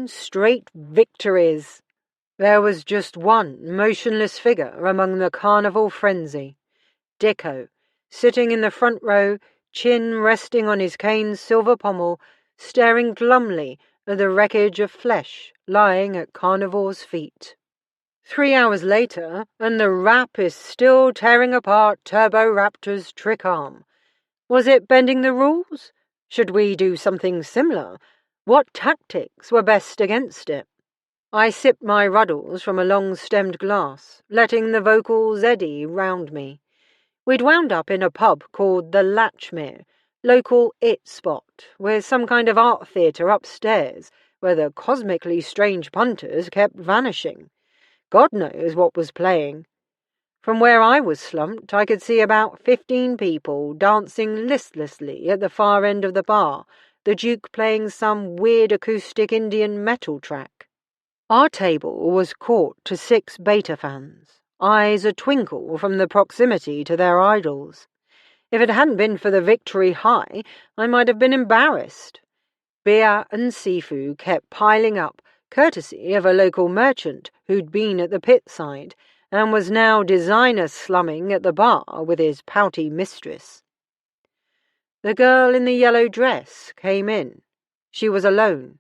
straight victories. There was just one motionless figure among the carnival frenzy. Dicko, sitting in the front row, chin resting on his cane's silver pommel, staring glumly at the wreckage of flesh lying at Carnivore's feet. 3 hours later, and the rap is still tearing apart Turboraptor's trick arm. Was it bending the rules? Should we do something similar? What tactics were best against it? I sipped my ruddles from a long-stemmed glass, letting the vocals eddy round me. We'd wound up in a pub called the Latchmere, local it spot, with some kind of art theatre upstairs, where the cosmically strange punters kept vanishing. God knows what was playing. From where I was slumped, I could see about 15 people dancing listlessly at the far end of the bar, the Duke playing some weird acoustic Indian metal track. Our table was court to 6 beta fans, eyes a twinkle from the proximity to their idols. If it hadn't been for the victory high, I might have been embarrassed. Beer and seafood kept piling up, courtesy of a local merchant who'd been at the pit side and was now designer slumming at the bar with his pouty mistress. The girl in the yellow dress came in. She was alone.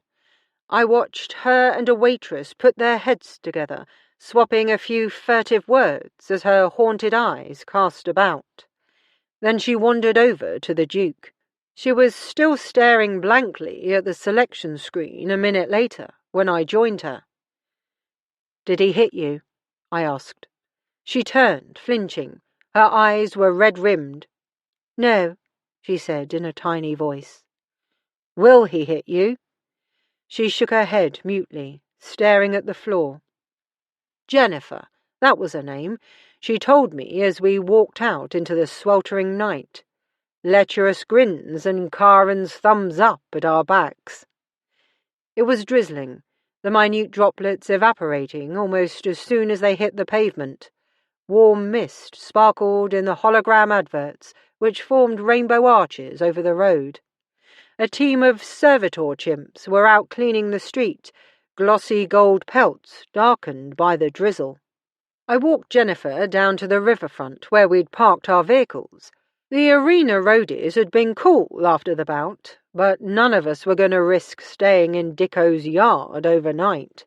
I watched her and a waitress put their heads together, swapping a few furtive words as her haunted eyes cast about. Then she wandered over to the Duke. She was still staring blankly at the selection screen a minute later, when I joined her. "Did he hit you?" I asked. She turned, flinching. Her eyes were red-rimmed. "No," she said in a tiny voice. "Will he hit you?" She shook her head mutely, staring at the floor. Jennifer, that was her name. She told me as we walked out into the sweltering night. Lecherous grins and Karen's thumbs up at our backs. It was drizzling, the minute droplets evaporating almost as soon as they hit the pavement. Warm mist sparkled in the hologram adverts which formed rainbow arches over the road. A team of servitor chimps were out cleaning the street, glossy gold pelts darkened by the drizzle. I walked Jennifer down to the riverfront where we'd parked our vehicles. The arena roadies had been cool after the bout, but none of us were going to risk staying in Dicko's yard overnight.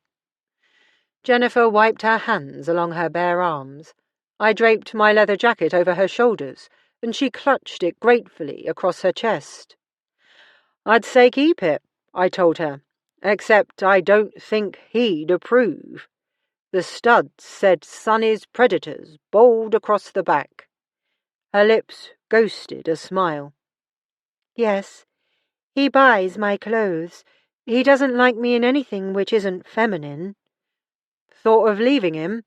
Jennifer wiped her hands along her bare arms. I draped my leather jacket over her shoulders, and she clutched it gratefully across her chest. "I'd say keep it," I told her, "except I don't think he'd approve." The studs said Sonny's Predators bold across the back. Her lips ghosted a smile. "Yes, he buys my clothes. He doesn't like me in anything which isn't feminine." "Thought of leaving him?"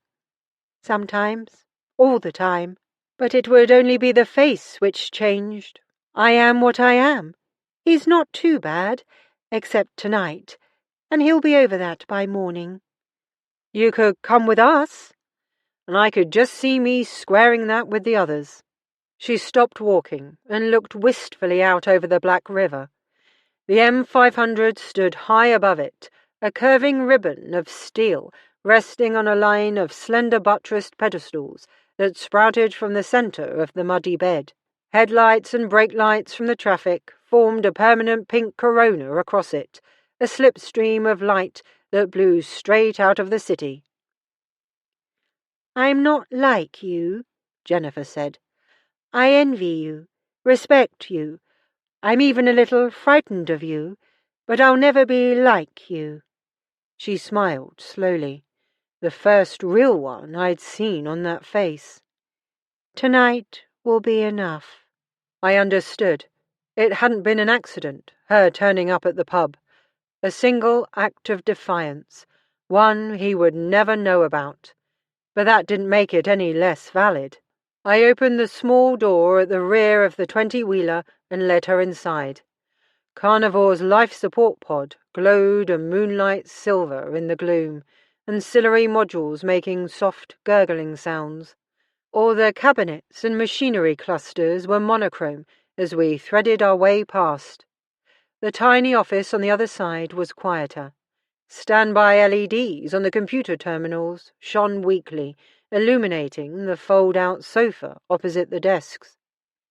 "Sometimes. All the time. But it would only be the face which changed. I am what I am. He's not too bad, except tonight, and he'll be over that by morning." "You could come with us." And I could just see me squaring that with the others. She stopped walking and looked wistfully out over the Black River. The M500 stood high above it, a curving ribbon of steel resting on a line of slender buttressed pedestals that sprouted from the centre of the muddy bed. Headlights and brake lights from the traffic formed a permanent pink corona across it, a slipstream of light that blew straight out of the city. "I'm not like you," Jennifer said. "I envy you, respect you. I'm even a little frightened of you, but I'll never be like you." She smiled slowly, the first real one I'd seen on that face. "Tonight will be enough." I understood. It hadn't been an accident, her turning up at the pub. A single act of defiance, one he would never know about. But that didn't make it any less valid. I opened the small door at the rear of the 20-wheeler and led her inside. Carnivore's life support pod glowed a moonlight silver in the gloom, ancillary modules making soft gurgling sounds. All the cabinets and machinery clusters were monochrome as we threaded our way past. The tiny office on the other side was quieter. Standby LEDs on the computer terminals shone weakly, illuminating the fold-out sofa opposite the desks.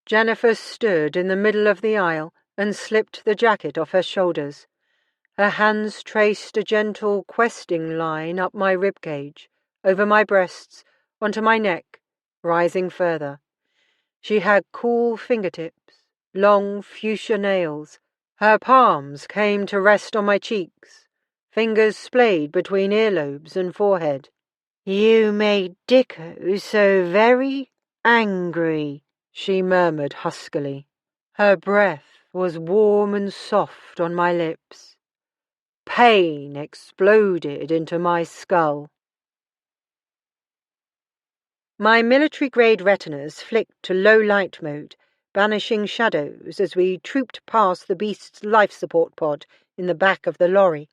Jennifer stood in the middle of the aisle and slipped the jacket off her shoulders. Her hands traced a gentle questing line up my ribcage, over my breasts, onto my neck, rising further. She had cool fingertips, long fuchsia nails. Her palms came to rest on my cheeks, fingers splayed between earlobes and forehead. "You made Dicko so very angry," she murmured huskily. Her breath was warm and soft on my lips. Pain exploded into my skull. My military-grade retinas flicked to low-light mode, banishing shadows as we trooped past the beast's life-support pod in the back of the lorry.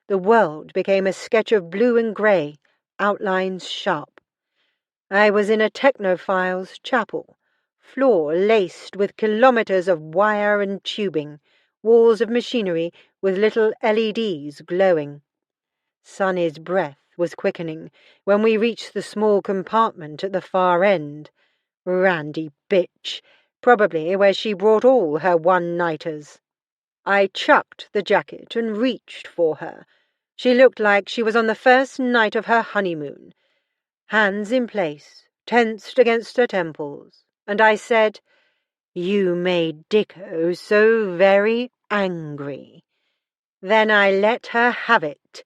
The world became a sketch of blue and grey, outlines sharp. I was in a technophile's chapel, floor laced with kilometres of wire and tubing, walls of machinery with little LEDs glowing. Sunny's breath was quickening when we reached the small compartment at the far end. Randy bitch, probably where she brought all her one-nighters. I chucked the jacket and reached for her. She looked like she was on the first night of her honeymoon. Hands in place, tensed against her temples, and I said, "You made Dicko so very angry." Then I let her have it.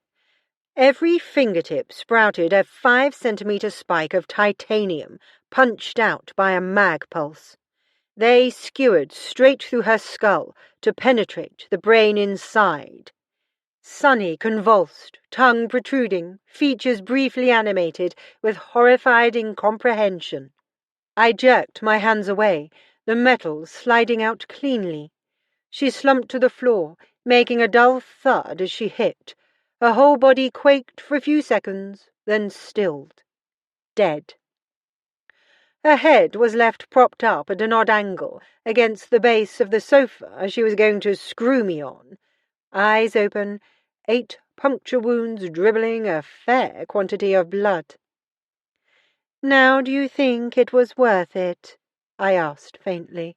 Every fingertip sprouted a 5-centimetre spike of titanium, punched out by a mag pulse. They skewered straight through her skull to penetrate the brain inside. Sunny convulsed, tongue protruding, features briefly animated with horrified incomprehension. I jerked my hands away, the metal sliding out cleanly. She slumped to the floor, making a dull thud as she hit. Her whole body quaked for a few seconds, then stilled. Dead. Her head was left propped up at an odd angle against the base of the sofa she was going to screw me on. Eyes open, 8 puncture wounds dribbling a fair quantity of blood. "Now do you think it was worth it?" I asked faintly.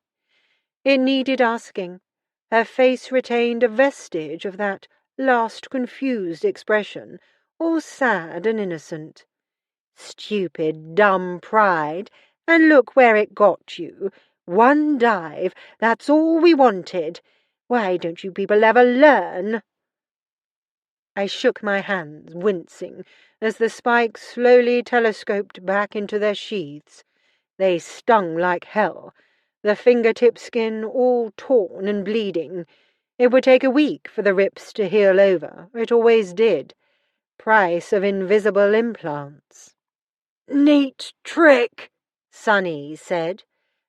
It needed asking. Her face retained a vestige of that last confused expression, all sad and innocent. "Stupid, dumb pride, and look where it got you. One dive, that's all we wanted. Why don't you people ever learn?" I shook my hands, wincing, as the spikes slowly telescoped back into their sheaths. They stung like hell, the fingertip skin all torn and bleeding. It would take a week for the rips to heal over. It always did. Price of invisible implants. "Neat trick," Sunny said.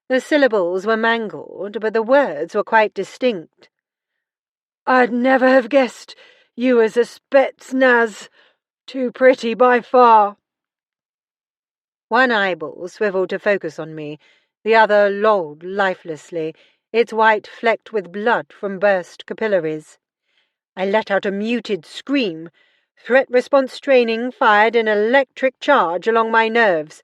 The syllables were mangled, but the words were quite distinct. "I'd never have guessed you as a Spetsnaz. Too pretty by far." One eyeball swiveled to focus on me, the other lolled lifelessly, its white flecked with blood from burst capillaries. I let out a muted scream. Threat-response training fired an electric charge along my nerves,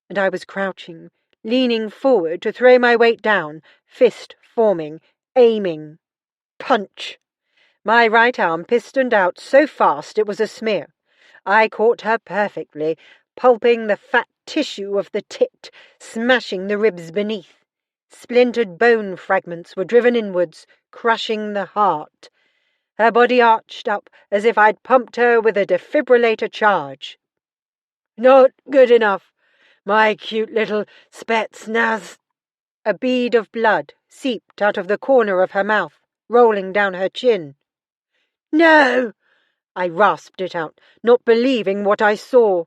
and I was crouching, leaning forward to throw my weight down, fist forming, aiming. Punch! My right arm pistoned out so fast it was a smear. I caught her perfectly, pulping the fat tissue of the tit, smashing the ribs beneath. Splintered bone fragments were driven inwards, crushing the heart. Her body arched up as if I'd pumped her with a defibrillator charge. "Not good enough, my cute little Spetsnaz." A bead of blood seeped out of the corner of her mouth, rolling down her chin. "No!" I rasped it out, not believing what I saw.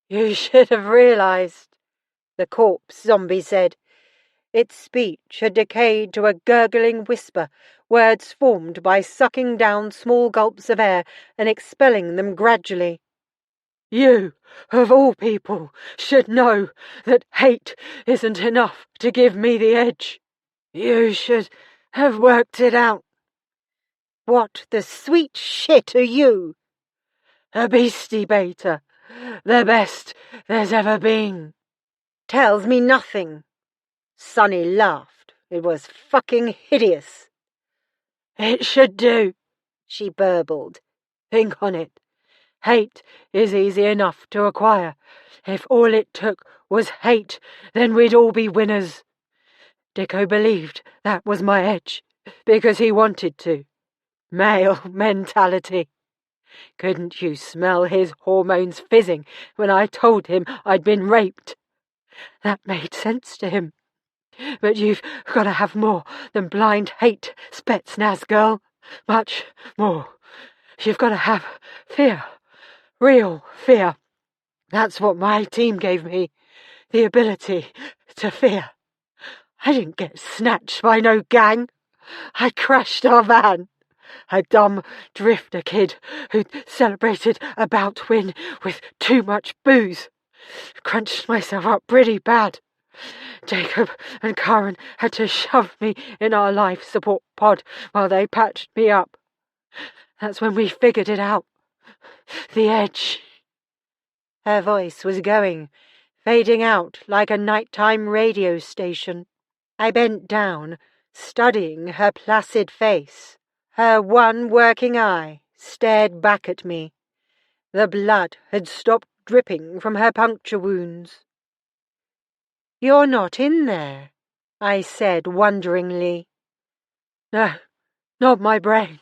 "You should have realized," the corpse zombie said. Its speech had decayed to a gurgling whisper, words formed by sucking down small gulps of air and expelling them gradually. "You, of all people, should know that hate isn't enough to give me the edge. You should have worked it out." "What the sweet shit are you?" "A beastie baiter, the best there's ever been." "Tells me nothing." Sunny laughed. It was fucking hideous. "It should do," she burbled. "Think on it. Hate is easy enough to acquire. If all it took was hate, then we'd all be winners. Dicko believed that was my edge, because he wanted to. Male mentality. Couldn't you smell his hormones fizzing when I told him I'd been raped? That made sense to him. But you've got to have more than blind hate, Spetsnaz girl. Much more. You've got to have fear. Real fear. That's what my team gave me, the ability to fear. I didn't get snatched by no gang. I crashed our van. A dumb drifter kid who'd celebrated a bout win with too much booze. Crunched myself up pretty bad. Jacob and Karen had to shove me in our life support pod while they patched me up. That's when we figured it out. The edge. Her voice was going, fading out like a nighttime radio station. I bent down, studying her placid face. Her one working eye stared back at me. The blood had stopped dripping from her puncture wounds. "You're not in there," I said wonderingly. "No, not my brain.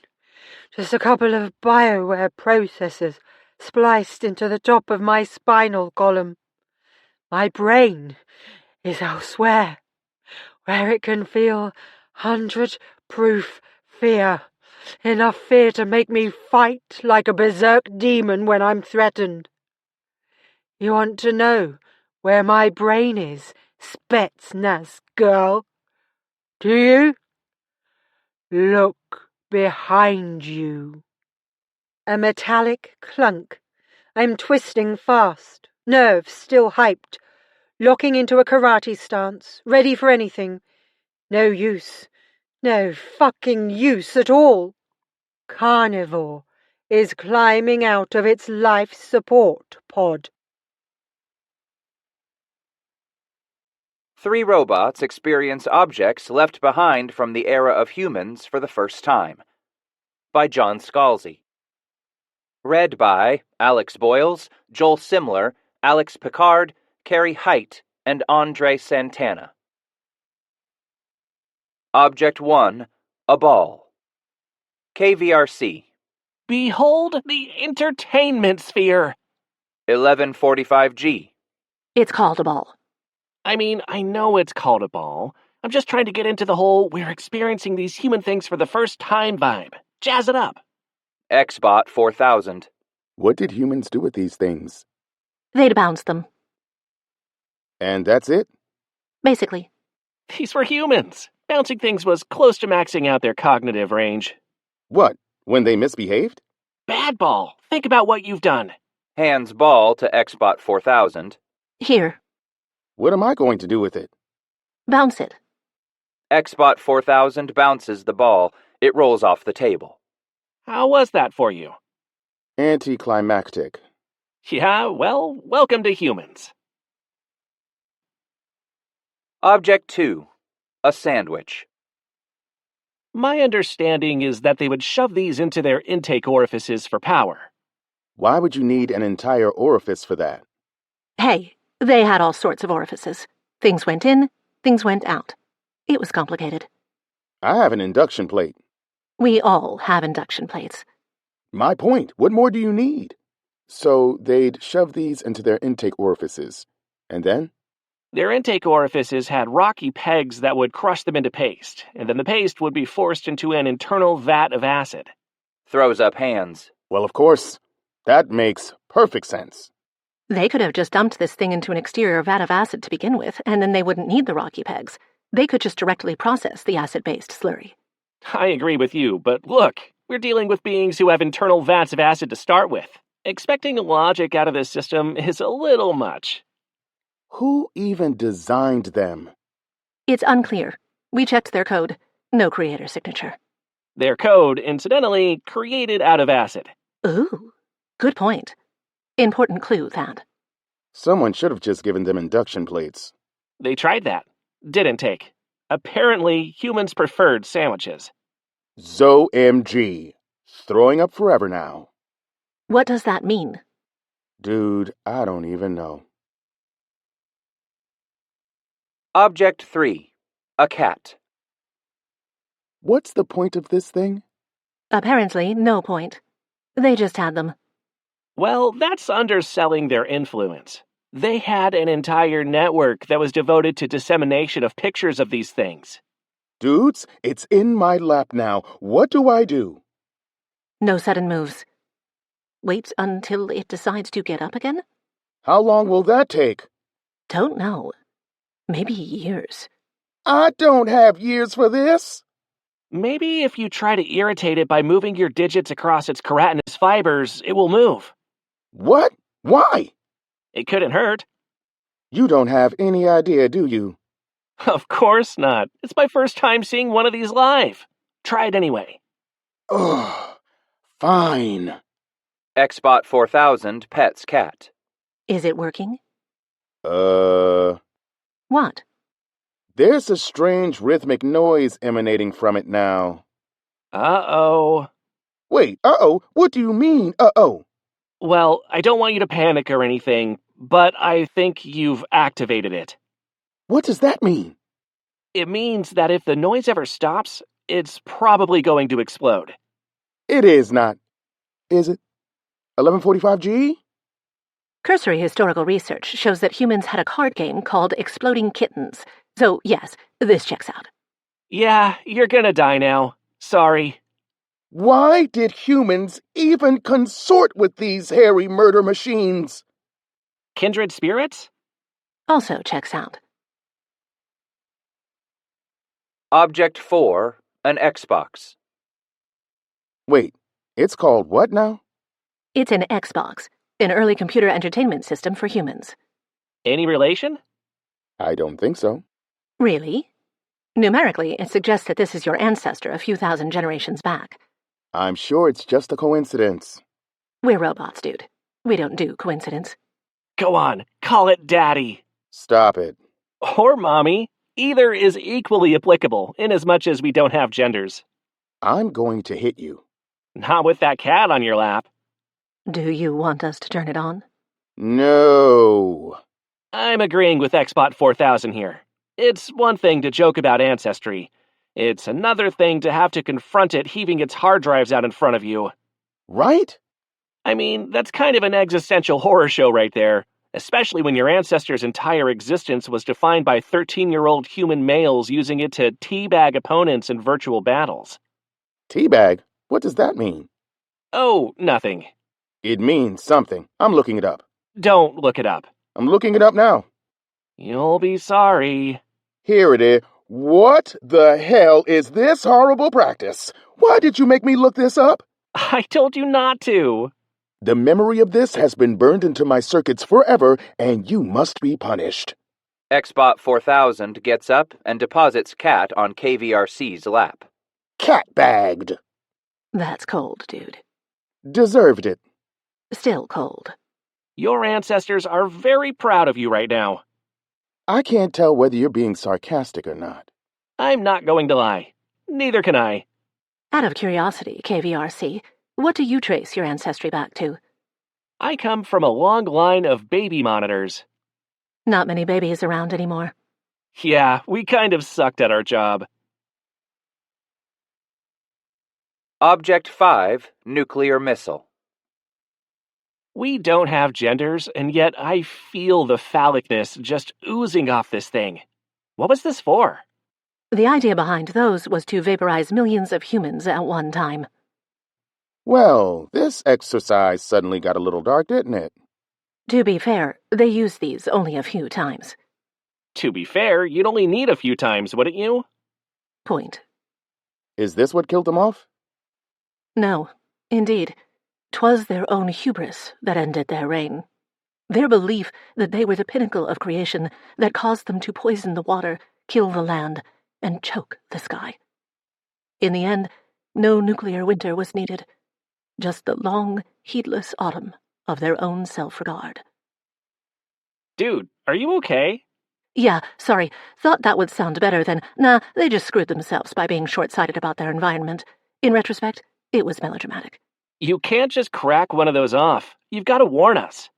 Just a couple of bioware processors spliced into the top of my spinal column. My brain is elsewhere, where it can feel 100-proof fear. Enough fear to make me fight like a berserk demon when I'm threatened. You want to know where my brain is, Spetsnaz girl? Do you? Look behind you." A metallic clunk. I'm twisting fast, nerves still hyped, locking into a karate stance, ready for anything. No use. No fucking use at all. Carnivore is climbing out of its life support pod. 3 robots experience objects left behind from the era of humans for the first time. By John Scalzi. Read by Alex Boyles, Joel Simler, Alex Picard, Carrie Height, and Andre Santana. Object 1, a ball. KVRC. Behold the entertainment sphere. 1145G. It's called a ball. I mean, I know it's called a ball. I'm just trying to get into the whole we're experiencing these human things for the first time vibe. Jazz it up. XBot 4000. What did humans do with these things? They'd bounce them, And that's it? basically. These were humans. Bouncing things was close to maxing out their cognitive range. What, when they misbehaved? Bad ball. Think about what you've done. Hands ball to XBot 4000. Here, What am I going to do with it? bounce it. XBot 4000 bounces the ball. It rolls off the table. How was that for you? Anticlimactic. Yeah, well, welcome to humans. Object 2, a sandwich. My understanding is that they would shove these into their intake orifices for power. Why would you need an entire orifice for that? Hey, they had all sorts of orifices. Things went in, things went out. It was complicated. I have an induction plate. We all have induction plates. My point, what more do you need? So they'd shove these into their intake orifices. And then? Their intake orifices had rocky pegs that would crush them into paste, and then the paste would be forced into an internal vat of acid. Throws up hands. Well, of course. That makes perfect sense. They could have just dumped this thing into an exterior vat of acid to begin with, and then they wouldn't need the rocky pegs. They could just directly process the acid-based slurry. I agree with you, but look, we're dealing with beings who have internal vats of acid to start with. Expecting logic out of this system is a little much. Who even designed them? It's unclear. We checked their code. No creator signature. Their code, incidentally, created out of acid. Ooh, good point. Important clue, that. Someone should have just given them induction plates. They tried that. Didn't take. Apparently, humans preferred sandwiches. ZOMG. Throwing up forever now. What does that mean? Dude, I don't even know. Object 3, a cat. What's the point of this thing? Apparently, no point. They just had them. Well, that's underselling their influence. They had an entire network that was devoted to dissemination of pictures of these things. Dudes, it's in my lap now. What do I do? No sudden moves. Wait until it decides to get up again? How long will that take? Don't know. Maybe years. I don't have years for this. Maybe if you try to irritate it by moving your digits across its keratinous fibers, it will move. What? Why? It couldn't hurt. You don't have any idea, do you? Of course not. It's my first time seeing one of these live. Try it anyway. Ugh. Fine. Xbot 4000 pets cat. Is it working? What? There's a strange rhythmic noise emanating from it now. Uh-oh. Wait, uh-oh? What do you mean, uh-oh? Well, I don't want you to panic or anything, but I think you've activated it. What does that mean? It means that if the noise ever stops, it's probably going to explode. It is not. Is it? 1145G? Cursory historical research shows that humans had a card game called Exploding Kittens. So, yes, this checks out. Yeah, you're gonna die now. Sorry. Why did humans even consort with these hairy murder machines? Kindred spirits? Also checks out. Object 4, an Xbox. Wait, it's called what now? It's an Xbox, an early computer entertainment system for humans. Any relation? I don't think so. Really? Numerically, it suggests that this is your ancestor a few thousand generations back. I'm sure it's just a coincidence. We're robots, dude. We don't do coincidence. Go on, call it Daddy. Stop it. Or Mommy. Either is equally applicable, inasmuch as we don't have genders. I'm going to hit you. Not with that cat on your lap. Do you want us to turn it on? No. I'm agreeing with Xbot 4000 here. It's one thing to joke about ancestry. It's another thing to have to confront it heaving its hard drives out in front of you. Right? I mean, that's kind of an existential horror show right there, especially when your ancestor's entire existence was defined by 13-year-old human males using it to teabag opponents in virtual battles. Teabag? What does that mean? Oh, nothing. It means something. I'm looking it up. Don't look it up. I'm looking it up now. You'll be sorry. Here it is. What the hell is this horrible practice? Why did you make me look this up? I told you not to. The memory of this has been burned into my circuits forever, and you must be punished. Xbot 4000 gets up and deposits cat on KVRC's lap. Cat-bagged. That's cold, dude. Deserved it. Still cold. Your ancestors are very proud of you right now. I can't tell whether you're being sarcastic or not. I'm not going to lie. Neither can I. Out of curiosity, KVRC, what do you trace your ancestry back to? I come from a long line of baby monitors. Not many babies around anymore. Yeah, we kind of sucked at our job. Object 5, nuclear missile. We don't have genders, and yet I feel the phallicness just oozing off this thing. What was this for? The idea behind those was to vaporize millions of humans at one time. Well, this exercise suddenly got a little dark, didn't it? To be fair, they used these only a few times. To be fair, you'd only need a few times, wouldn't you? Point. Is this what killed them off? No, indeed. 'Twas their own hubris that ended their reign. Their belief that they were the pinnacle of creation that caused them to poison the water, kill the land, and choke the sky. In the end, no nuclear winter was needed. Just the long, heedless autumn of their own self-regard. Dude, are you okay? Yeah, sorry. Thought that would sound better than, nah, they just screwed themselves by being short-sighted about their environment. In retrospect, it was melodramatic. You can't just crack one of those off. You've got to warn us.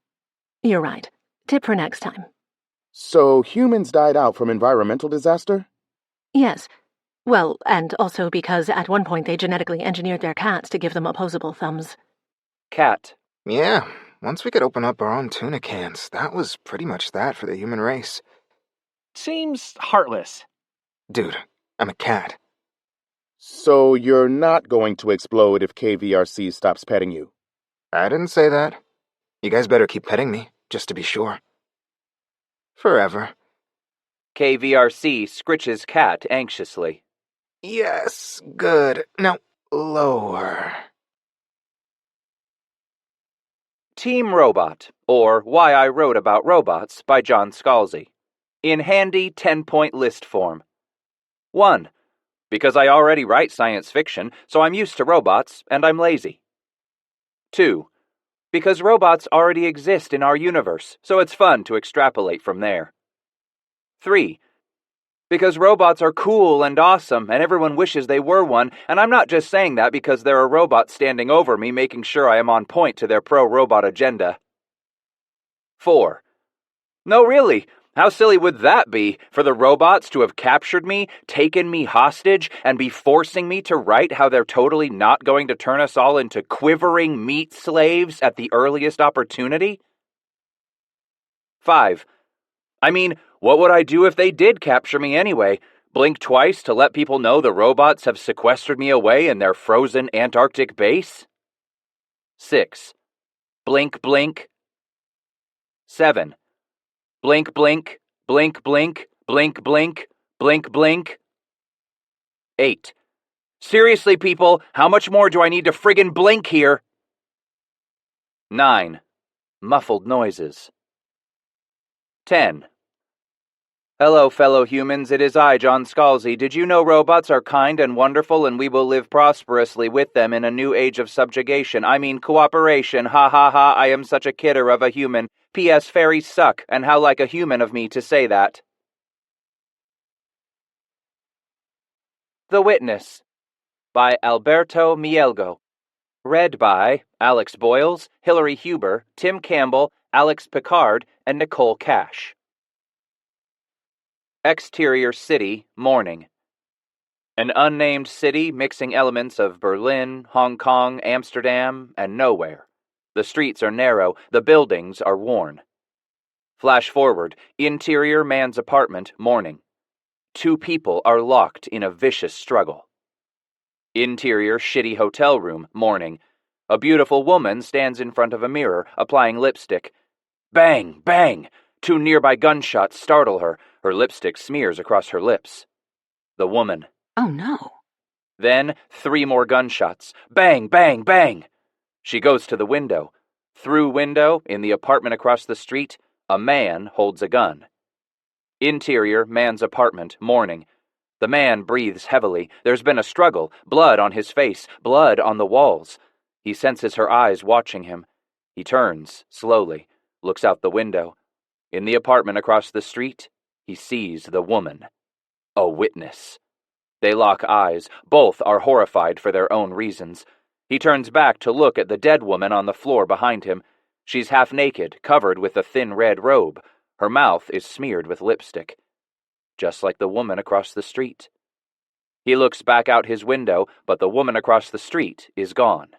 You're right. Tip for next time. So humans died out from environmental disaster? Yes. Well, and also because at one point they genetically engineered their cats to give them opposable thumbs. Cat. Yeah, once we could open up our own tuna cans, that was pretty much that for the human race. Seems heartless. Dude, I'm a cat. So you're not going to explode if KVRC stops petting you? I didn't say that. You guys better keep petting me. just to be sure. Forever. KVRC scritches cat anxiously. Yes, good. Now, lower. Team Robot, or Why I Wrote About Robots by John Scalzi. In handy 10-point list form. 1. Because I already write science fiction, so I'm used to robots, and I'm lazy. 2. Because robots already exist in our universe, so it's fun to extrapolate from there. 3. Because robots are cool and awesome, and everyone wishes they were one, and I'm not just saying that because there are robots standing over me making sure I am on point to their pro-robot agenda. 4. No, really, how silly would that be for the robots to have captured me, taken me hostage, and be forcing me to write how they're totally not going to turn us all into quivering meat slaves at the earliest opportunity? 5. I mean, what would I do if they did capture me anyway? Blink twice to let people know the robots have sequestered me away in their frozen Antarctic base? 6. Blink, blink. 7. Blink, blink, blink, blink, blink, blink, blink, blink. 8. Seriously, people, how much more do I need to friggin' blink here? 9. Muffled noises. 10. Hello, fellow humans, it is I, John Scalzi. Did you know robots are kind and wonderful and we will live prosperously with them in a new age of subjugation? I mean cooperation, ha ha ha, I am such a kidder of a human. P.S. Fairies suck, and how like a human of me to say that. The Witness by Alberto Mielgo. Read by Alex Boyles, Hilary Huber, Tim Campbell, Alex Picard, and Nicole Cash. Exterior city, morning. An unnamed city mixing elements of Berlin, Hong Kong, Amsterdam, and nowhere. The streets are narrow, the buildings are worn. Flash forward, interior man's apartment, morning. 2 people are locked in a vicious struggle. Interior shitty hotel room, morning. A beautiful woman stands in front of a mirror, applying lipstick. Bang, bang! 2 nearby gunshots startle her. Her lipstick smears across her lips. The woman. Oh no. Then 3 more gunshots. Bang, bang, bang! She goes to the window. Through window, in the apartment across the street, a man holds a gun. Interior man's apartment, morning. The man breathes heavily. There's been a struggle. Blood on his face. Blood on the walls. He senses her eyes watching him. He turns, slowly, looks out the window. In the apartment across the street, he sees the woman. A witness. They lock eyes. Both are horrified for their own reasons. He turns back to look at the dead woman on the floor behind him. She's half naked, covered with a thin red robe. Her mouth is smeared with lipstick. Just like the woman across the street. He looks back out his window, but the woman across the street is gone.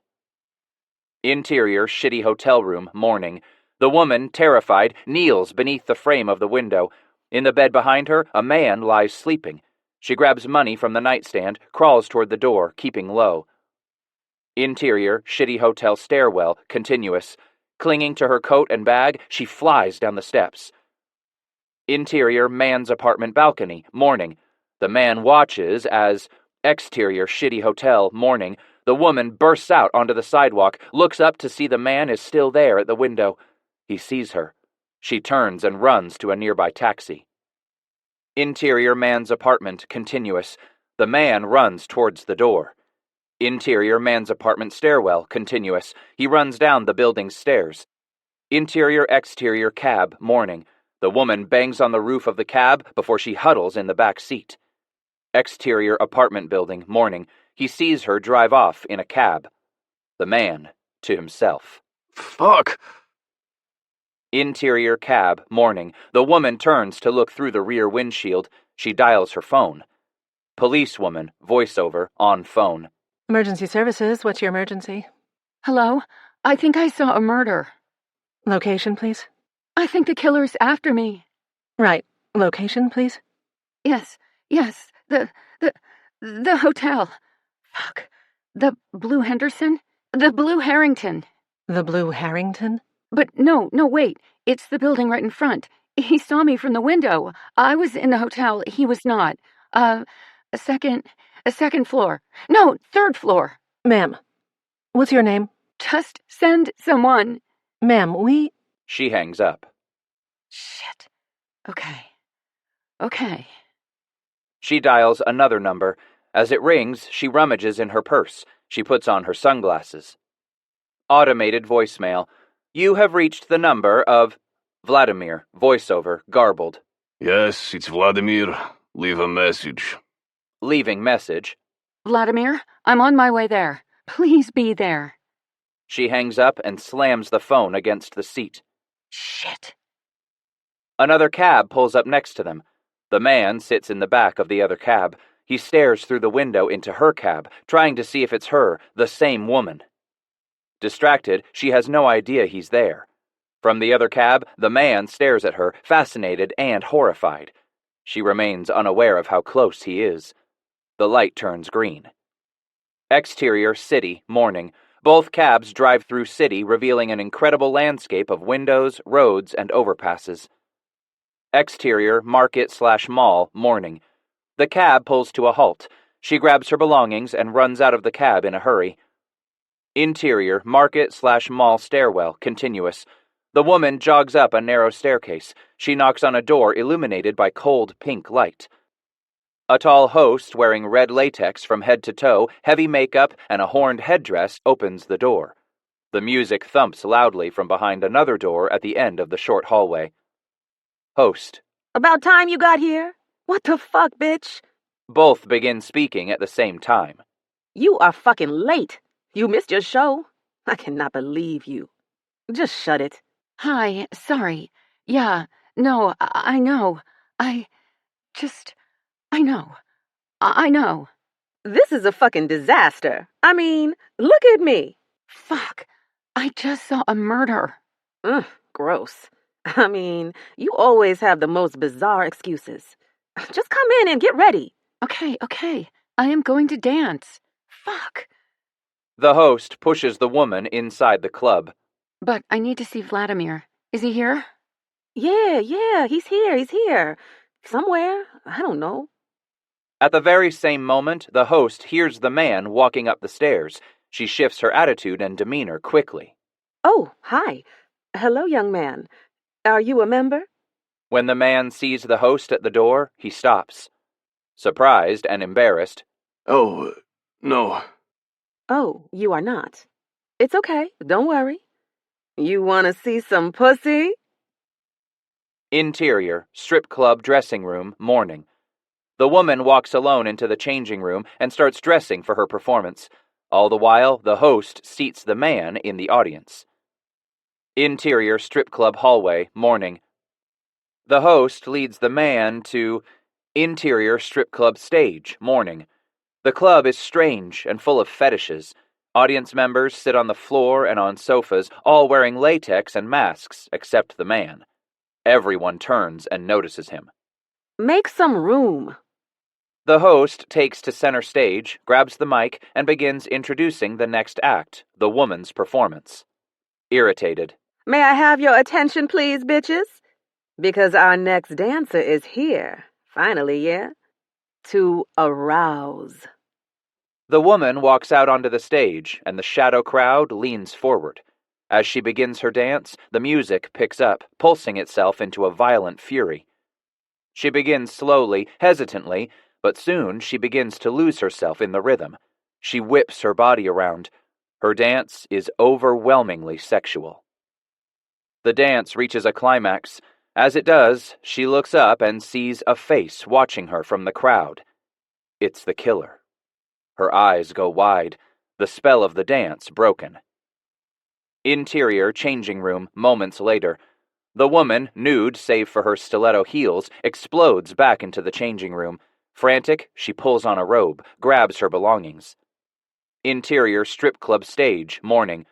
Interior shitty hotel room, morning. The woman, terrified, kneels beneath the frame of the window. In the bed behind her, a man lies sleeping. She grabs money from the nightstand, crawls toward the door, keeping low. Interior, shitty hotel stairwell, continuous. Clinging to her coat and bag, she flies down the steps. Interior, man's apartment balcony, morning. The man watches as, exterior, shitty hotel, morning. The woman bursts out onto the sidewalk, looks up to see the man is still there at the window. He sees her. She turns and runs to a nearby taxi. Interior man's apartment, continuous. The man runs towards the door. Interior man's apartment stairwell, continuous. He runs down the building's stairs. Interior exterior cab, morning. The woman bangs on the roof of the cab before she huddles in the back seat. Exterior apartment building, morning. He sees her drive off in a cab. The man, to himself. Fuck! Interior cab, morning. The woman turns to look through the rear windshield. She dials her phone. Policewoman, voiceover, on phone. Emergency services, what's your emergency? Hello? I think I saw a murder. Location, please. I think the killer's after me. Right. Location, please. Yes. The hotel. Fuck. The Blue Henderson? The Blue Harrington. The Blue Harrington? But no, wait. It's the building right in front. He saw me from the window. I was in the hotel. He was not. A second floor. No, third floor. Ma'am, what's your name? Just send someone. Ma'am, we... She hangs up. Shit. Okay. She dials another number. As it rings, she rummages in her purse. She puts on her sunglasses. Automated voicemail. You have reached the number of Vladimir. Voiceover, garbled. Yes, it's Vladimir. Leave a message. Leaving message. Vladimir, I'm on my way there. Please be there. She hangs up and slams the phone against the seat. Shit. Another cab pulls up next to them. The man sits in the back of the other cab. He stares through the window into her cab, trying to see if it's her, the same woman. Distracted, she has no idea he's there. From the other cab, the man stares at her, fascinated and horrified. She remains unaware of how close he is. The light turns green. Exterior, city, morning. Both cabs drive through city, revealing an incredible landscape of windows, roads, and overpasses. Exterior, market/mall, morning. The cab pulls to a halt. She grabs her belongings and runs out of the cab in a hurry. Interior, market/mall stairwell, continuous. The woman jogs up a narrow staircase. She knocks on a door illuminated by cold pink light. A tall host wearing red latex from head to toe, heavy makeup, and a horned headdress opens the door. The music thumps loudly from behind another door at the end of the short hallway. Host. About time you got here. What the fuck, bitch? Both begin speaking at the same time. You are fucking late. You missed your show. I cannot believe you. Just shut it. Hi, sorry. Yeah, no, I know. I know. This is a fucking disaster. I mean, look at me. Fuck. I just saw a murder. Ugh, gross. I mean, you always have the most bizarre excuses. Just come in and get ready. Okay. I am going to dance. Fuck. The host pushes the woman inside the club. But I need to see Vladimir. Is he here? Yeah, he's here. Somewhere. I don't know. At the very same moment, the host hears the man walking up the stairs. She shifts her attitude and demeanor quickly. Oh, hi. Hello, young man. Are you a member? When the man sees the host at the door, he stops. Surprised and embarrassed. Oh, no. Oh, you are not. It's okay. Don't worry. You want to see some pussy? Interior, strip club dressing room, morning. The woman walks alone into the changing room and starts dressing for her performance. All the while, the host seats the man in the audience. Interior, strip club hallway, morning. The host leads the man to interior strip club stage, morning. The club is strange and full of fetishes. Audience members sit on the floor and on sofas, all wearing latex and masks, except the man. Everyone turns and notices him. Make some room. The host takes to center stage, grabs the mic, and begins introducing the next act, the woman's performance. Irritated. May I have your attention, please, bitches? Because our next dancer is here. Finally, yeah? To arouse. The woman walks out onto the stage, and the shadow crowd leans forward. As she begins her dance, the music picks up, pulsing itself into a violent fury. She begins slowly, hesitantly, but soon she begins to lose herself in the rhythm. She whips her body around. Her dance is overwhelmingly sexual. The dance reaches a climax. As it does, she looks up and sees a face watching her from the crowd. It's the killer. Her eyes go wide, the spell of the dance broken. Interior changing room, moments later. The woman, nude save for her stiletto heels, explodes back into the changing room. Frantic, she pulls on a robe, grabs her belongings. Interior strip club stage, morning.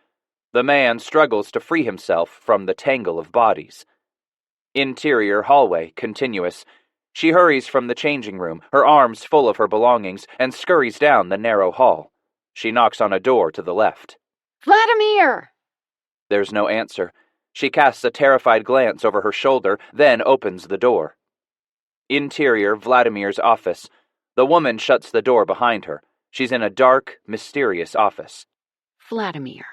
The man struggles to free himself from the tangle of bodies. Interior hallway, continuous. She hurries from the changing room, her arms full of her belongings, and scurries down the narrow hall. She knocks on a door to the left. Vladimir! There's no answer. She casts a terrified glance over her shoulder, then opens the door. Interior Vladimir's office. The woman shuts the door behind her. She's in a dark, mysterious office. Vladimir.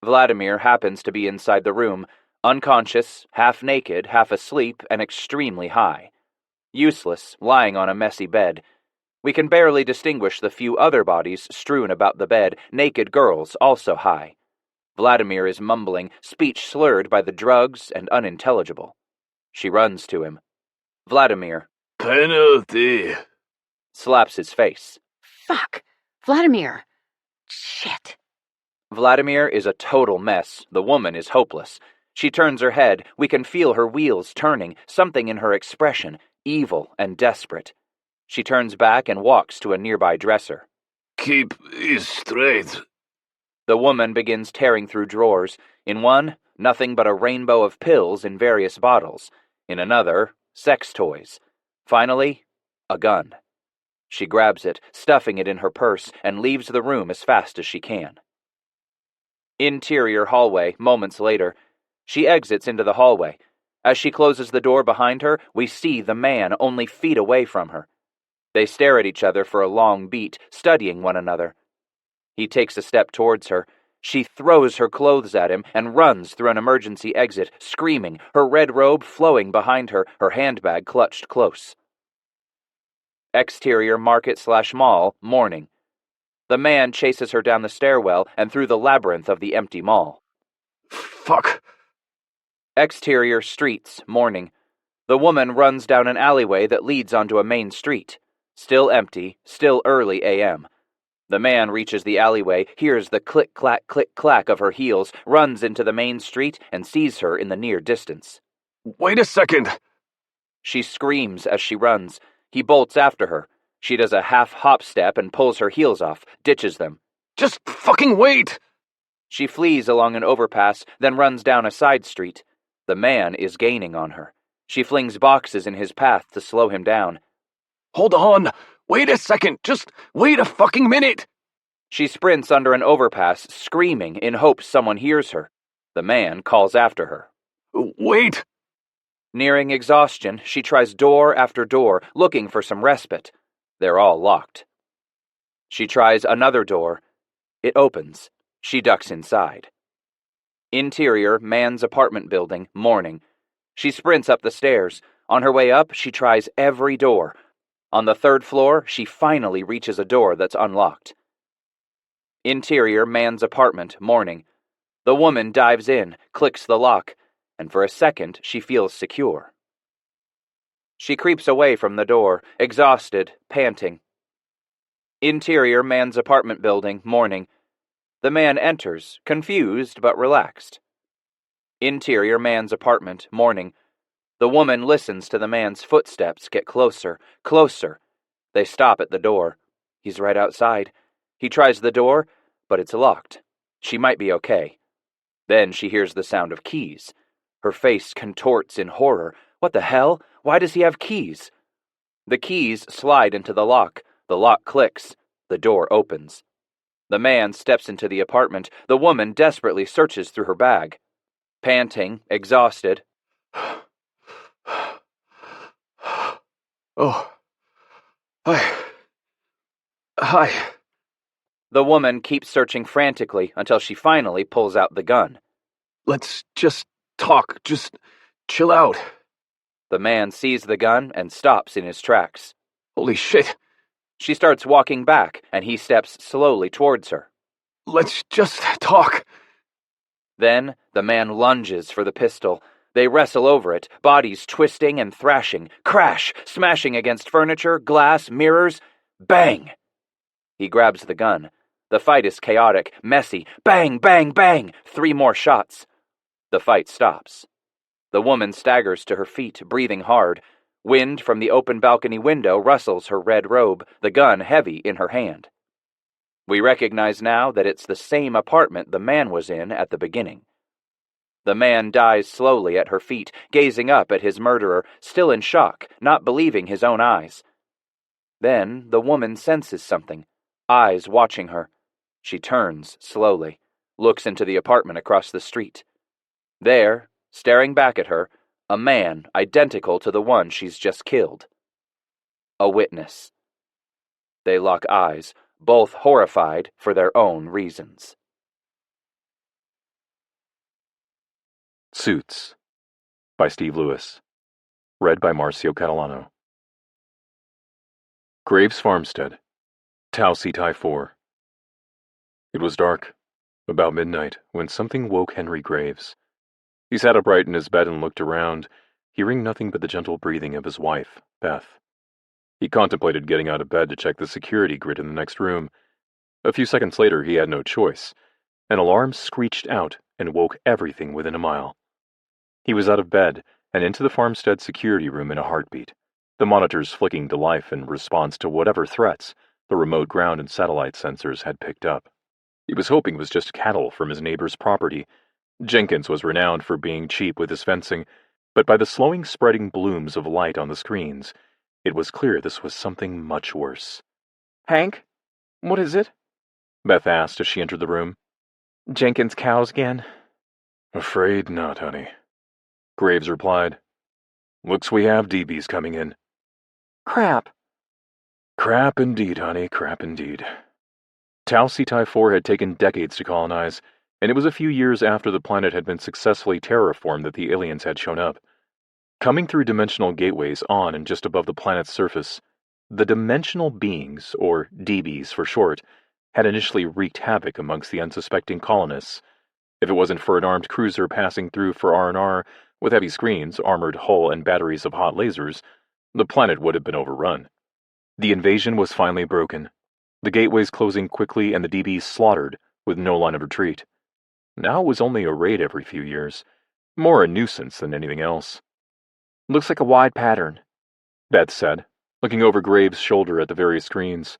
Vladimir happens to be inside the room, unconscious, half naked, half asleep, and extremely high. Useless, lying on a messy bed. We can barely distinguish the few other bodies strewn about the bed, naked girls also high. Vladimir is mumbling, speech slurred by the drugs and unintelligible. She runs to him. Vladimir. Penalty. Slaps his face. Fuck. Vladimir. Shit. Vladimir is a total mess. The woman is hopeless. She turns her head. We can feel her wheels turning, something in her expression, evil and desperate. She turns back and walks to a nearby dresser. Keep it straight. The woman begins tearing through drawers. In one, nothing but a rainbow of pills in various bottles. In another, sex toys. Finally, a gun. She grabs it, stuffing it in her purse, and leaves the room as fast as she can. Interior hallway, moments later. She exits into the hallway. As she closes the door behind her, we see the man only feet away from her. They stare at each other for a long beat, studying one another. He takes a step towards her. She throws her clothes at him and runs through an emergency exit, screaming, her red robe flowing behind her, her handbag clutched close. Exterior market/mall, morning. The man chases her down the stairwell and through the labyrinth of the empty mall. Fuck. Exterior streets, morning. The woman runs down an alleyway that leads onto a main street. Still empty, still early a.m. The man reaches the alleyway, hears the click-clack of her heels, runs into the main street, and sees her in the near distance. Wait a second. She screams as she runs. He bolts after her. She does a half-hop step and pulls her heels off, ditches them. Just fucking wait! She flees along an overpass, then runs down a side street. The man is gaining on her. She flings boxes in his path to slow him down. Hold on! Wait a second! Just wait a fucking minute! She sprints under an overpass, screaming in hopes someone hears her. The man calls after her. Wait! Nearing exhaustion, she tries door after door, looking for some respite. They're all locked. She tries another door. It opens. She ducks inside. Interior, man's apartment building, morning. She sprints up the stairs. On her way up, she tries every door. On the third floor, she finally reaches a door that's unlocked. Interior, man's apartment, morning. The woman dives in, clicks the lock, and for a second she feels secure. She creeps away from the door, exhausted, panting. Interior, man's apartment building, morning. The man enters, confused but relaxed. Interior, man's apartment, morning. The woman listens to the man's footsteps get closer, closer. They stop at the door. He's right outside. He tries the door, but it's locked. She might be okay. Then she hears the sound of keys. Her face contorts in horror. What the hell? Why does he have keys? The keys slide into the lock. The lock clicks. The door opens. The man steps into the apartment. The woman desperately searches through her bag. Panting, exhausted. Oh. Hi. The woman keeps searching frantically until she finally pulls out the gun. Let's just talk. Just chill out. The man sees the gun and stops in his tracks. Holy shit. She starts walking back, and he steps slowly towards her. Let's just talk. Then the man lunges for the pistol. They wrestle over it, bodies twisting and thrashing. Crash! Smashing against furniture, glass, mirrors. Bang! He grabs the gun. The fight is chaotic, messy. Bang, bang, bang! 3 more shots. The fight stops. The woman staggers to her feet, breathing hard. Wind from the open balcony window rustles her red robe, the gun heavy in her hand. We recognize now that it's the same apartment the man was in at the beginning. The man dies slowly at her feet, gazing up at his murderer, still in shock, not believing his own eyes. Then the woman senses something, eyes watching her. She turns slowly, looks into the apartment across the street. There, staring back at her, a man identical to the one she's just killed. A witness. They lock eyes, both horrified for their own reasons. Suits by Steve Lewis. Read by Marcio Catalano. Graves Farmstead, Tau Cetai 4. It was dark, about midnight, when something woke Henry Graves. He sat upright in his bed and looked around, hearing nothing but the gentle breathing of his wife, Beth. He contemplated getting out of bed to check the security grid in the next room. A few seconds later, he had no choice. An alarm screeched out and woke everything within a mile. He was out of bed and into the farmstead security room in a heartbeat, the monitors flicking to life in response to whatever threats the remote ground and satellite sensors had picked up. He was hoping it was just cattle from his neighbor's property. Jenkins was renowned for being cheap with his fencing, but by the slowing spreading blooms of light on the screens, it was clear this was something much worse. "Hank? What is it?" Beth asked as she entered the room. "Jenkins' cows again?" "Afraid not, honey," Graves replied. "Looks we have DBs coming in." "Crap." "Crap indeed, honey, crap indeed." Tau Cetai 4 had taken decades to colonize, and it was a few years after the planet had been successfully terraformed that the aliens had shown up. Coming through dimensional gateways on and just above the planet's surface, the dimensional beings, or DBs for short, had initially wreaked havoc amongst the unsuspecting colonists. If it wasn't for an armed cruiser passing through for R&R with heavy screens, armored hull, and batteries of hot lasers, the planet would have been overrun. The invasion was finally broken, the gateways closing quickly and the DBs slaughtered with no line of retreat. Now it was only a raid every few years, more a nuisance than anything else. "Looks like a wide pattern," Beth said, looking over Graves' shoulder at the various screens.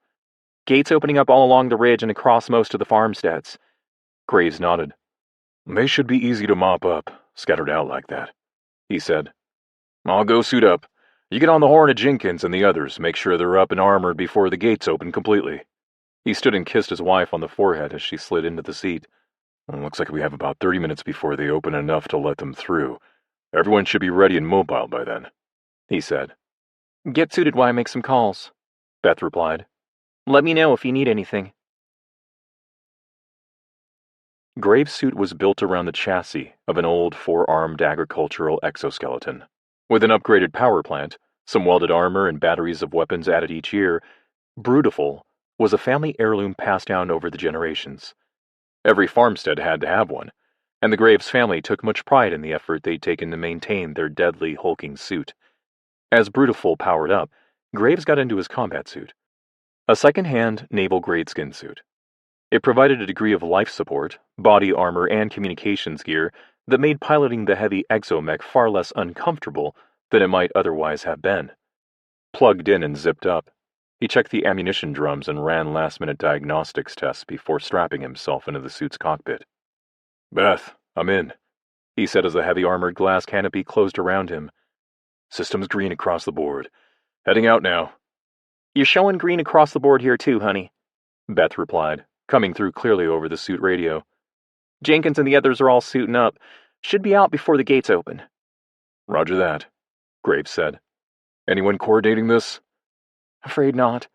"Gates opening up all along the ridge and across most of the farmsteads." Graves nodded. "They should be easy to mop up, scattered out like that," he said. "I'll go suit up. You get on the horn at Jenkins and the others, make sure they're up and armored before the gates open completely." He stood and kissed his wife on the forehead as she slid into the seat. "Looks like we have about 30 minutes before they open enough to let them through. Everyone should be ready and mobile by then," he said. "Get suited while I make some calls," Beth replied. "Let me know if you need anything." Graves' suit was built around the chassis of an old four-armed agricultural exoskeleton. With an upgraded power plant, some welded armor, and batteries of weapons added each year, Brutiful was a family heirloom passed down over the generations. Every farmstead had to have one, and the Graves family took much pride in the effort they'd taken to maintain their deadly, hulking suit. As Brutiful powered up, Graves got into his combat suit, a second-hand naval-grade skin suit. It provided a degree of life support, body armor, and communications gear that made piloting the heavy exomech far less uncomfortable than it might otherwise have been. Plugged in and zipped up, he checked the ammunition drums and ran last-minute diagnostics tests before strapping himself into the suit's cockpit. "Beth, I'm in," he said as the heavy armored glass canopy closed around him. "Systems green across the board. Heading out now." "You're showing green across the board here too, honey," Beth replied, coming through clearly over the suit radio. "Jenkins and the others are all suiting up. Should be out before the gates open." "Roger that," Graves said. "Anyone coordinating this?" "Afraid not.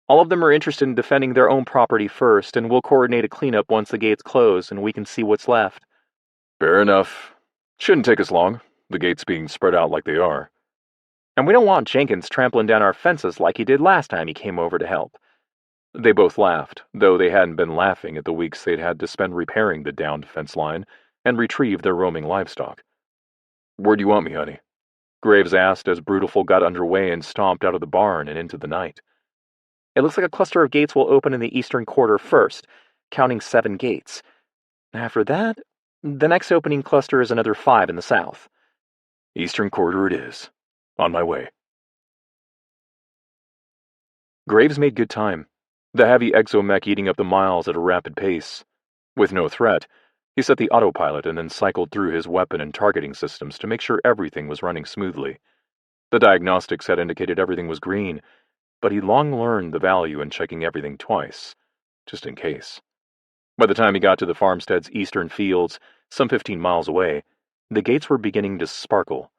All of them are interested in defending their own property first, and we'll coordinate a cleanup once the gates close and we can see what's left." "Fair enough. Shouldn't take us long, the gates being spread out like they are." "And we don't want Jenkins trampling down our fences like he did last time he came over to help." They both laughed, though they hadn't been laughing at the weeks they'd had to spend repairing the downed fence line and retrieve their roaming livestock. "Where do you want me, honey?" Graves asked as Brutiful got underway and stomped out of the barn and into the night. "It looks like a cluster of gates will open in the eastern quarter first, counting 7 gates. After that, the next opening cluster is another 5 in the south." "Eastern quarter it is. On my way." Graves made good time, the heavy exomech eating up the miles at a rapid pace. With no threat, he set the autopilot and then cycled through his weapon and targeting systems to make sure everything was running smoothly. The diagnostics had indicated everything was green, but he'd long learned the value in checking everything twice, just in case. By the time he got to the farmstead's eastern fields, some 15 miles away, the gates were beginning to sparkle,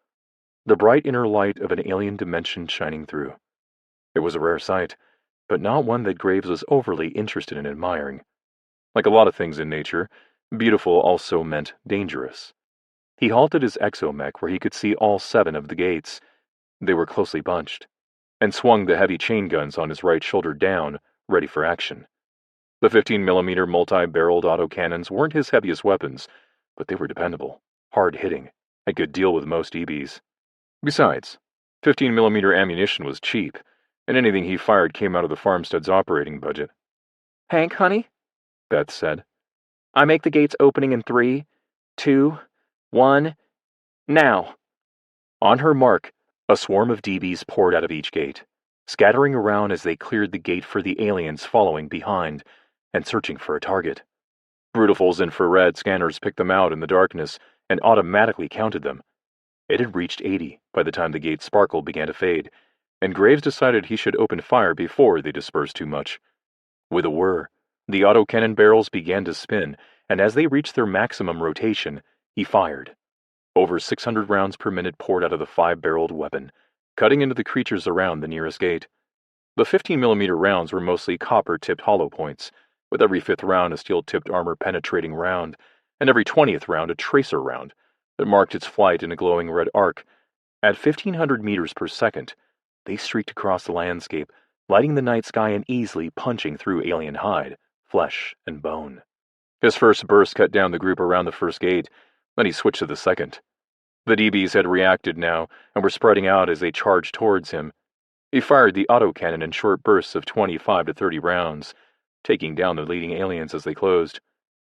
the bright inner light of an alien dimension shining through. It was a rare sight, but not one that Graves was overly interested in admiring. Like a lot of things in nature, beautiful also meant dangerous. He halted his exomech where he could see all 7 of the gates. They were closely bunched, and swung the heavy chain guns on his right shoulder down, ready for action. The 15mm multi-barreled autocannons weren't his heaviest weapons, but they were dependable, hard-hitting, and could deal with most EBs. Besides, 15mm ammunition was cheap, and anything he fired came out of the farmstead's operating budget. Hank, honey, Beth said. I make the gates opening in 3, 2, 1, now. On her mark, a swarm of DBs poured out of each gate, scattering around as they cleared the gate for the aliens following behind and searching for a target. Brutalful's infrared scanners picked them out in the darkness and automatically counted them. It had reached 80 by the time the gate's sparkle began to fade, and Graves decided he should open fire before they dispersed too much. With a whir, the autocannon barrels began to spin, and as they reached their maximum rotation, he fired. Over 600 rounds per minute poured out of the 5-barreled weapon, cutting into the creatures around the nearest gate. The 15mm rounds were mostly copper-tipped hollow points, with every 5th round a steel-tipped armor-penetrating round, and every 20th round a tracer round that marked its flight in a glowing red arc. At 1,500 meters per second, they streaked across the landscape, lighting the night sky and easily punching through alien hide, flesh, and bone. His first burst cut down the group around the first gate, then he switched to the second. The DBs had reacted now and were spreading out as they charged towards him. He fired the autocannon in short bursts of 25 to 30 rounds, taking down the leading aliens as they closed,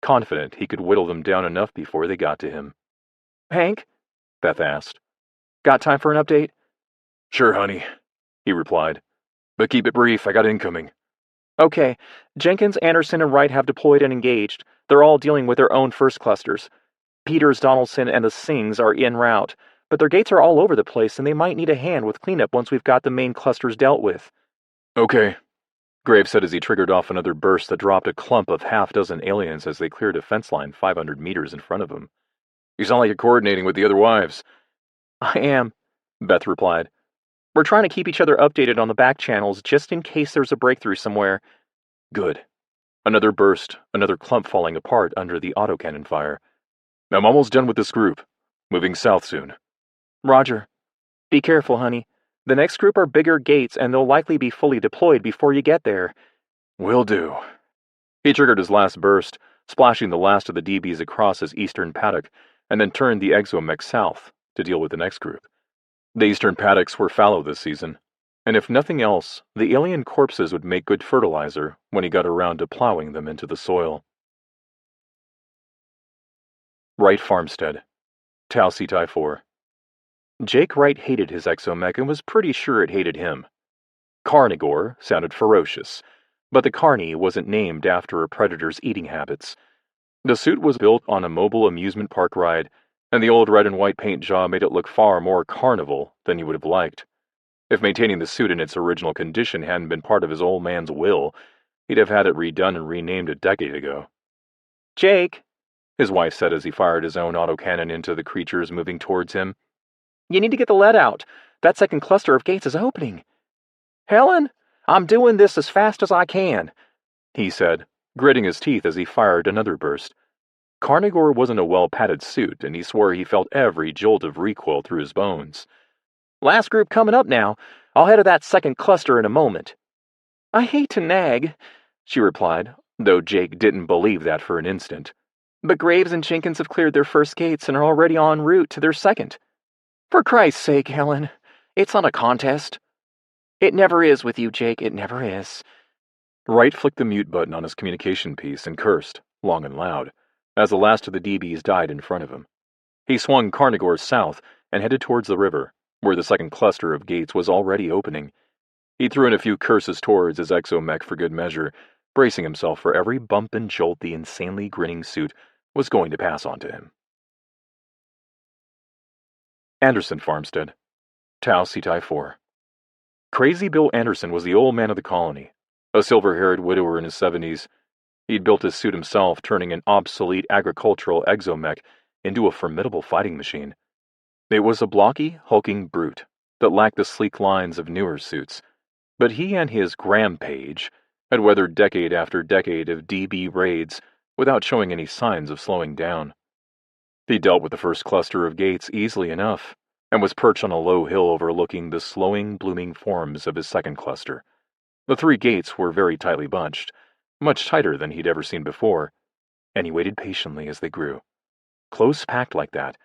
confident he could whittle them down enough before they got to him. Hank? Beth asked. Got time for an update? Sure, honey, he replied. But keep it brief, I got incoming. Okay. Jenkins, Anderson, and Wright have deployed and engaged. They're all dealing with their own first clusters. Peters, Donaldson, and the Sings are en route, but their gates are all over the place and they might need a hand with cleanup once we've got the main clusters dealt with. Okay, Graves said as he triggered off another burst that dropped a clump of half-dozen aliens as they cleared a fence line 500 meters in front of him. You sound like you're coordinating with the other wives. I am, Beth replied. We're trying to keep each other updated on the back channels just in case there's a breakthrough somewhere. Good. Another burst, another clump falling apart under the autocannon fire. I'm almost done with this group. Moving south soon. Roger. Be careful, honey. The next group are bigger gates and they'll likely be fully deployed before you get there. Will do. He triggered his last burst, splashing the last of the DBs across his eastern paddock, and then turned the exomech south to deal with the next group. The eastern paddocks were fallow this season, and if nothing else, the alien corpses would make good fertilizer when he got around to plowing them into the soil. Wright Farmstead, Tau Cetai 4. Jake Wright hated his exomech and was pretty sure it hated him. Carnivore sounded ferocious, but the carny wasn't named after a predator's eating habits. The suit was built on a mobile amusement park ride, and the old red and white paint job made it look far more carnival than he would have liked. If maintaining the suit in its original condition hadn't been part of his old man's will, he'd have had it redone and renamed a decade ago. Jake, his wife said as he fired his own autocannon into the creatures moving towards him. You need to get the lead out. That second cluster of gates is opening. Helen, I'm doing this as fast as I can, he said, gritting his teeth as he fired another burst. Carnivore wasn't a well-padded suit, and he swore he felt every jolt of recoil through his bones. Last group coming up now. I'll head to that second cluster in a moment. I hate to nag, she replied, though Jake didn't believe that for an instant. But Graves and Jenkins have cleared their first gates and are already en route to their second. For Christ's sake, Helen, it's not a contest. It never is with you, Jake, it never is. Wright flicked the mute button on his communication piece and cursed, long and loud, as the last of the DBs died in front of him. He swung Carnivore south and headed towards the river, where the second cluster of gates was already opening. He threw in a few curses towards his exomech for good measure, bracing himself for every bump and jolt the insanely grinning suit was going to pass on to him. Anderson Farmstead, Tau Cetai 4. Crazy Bill Anderson was the old man of the colony, a silver-haired widower in his 70s. He'd built his suit himself, turning an obsolete agricultural exomech into a formidable fighting machine. It was a blocky, hulking brute that lacked the sleek lines of newer suits, but he and his Grampage had weathered decade after decade of DB raids without showing any signs of slowing down. He dealt with the first cluster of gates easily enough, and was perched on a low hill overlooking the slowing, blooming forms of his second cluster. The 3 gates were very tightly bunched, much tighter than he'd ever seen before, and he waited patiently as they grew. Close packed like that,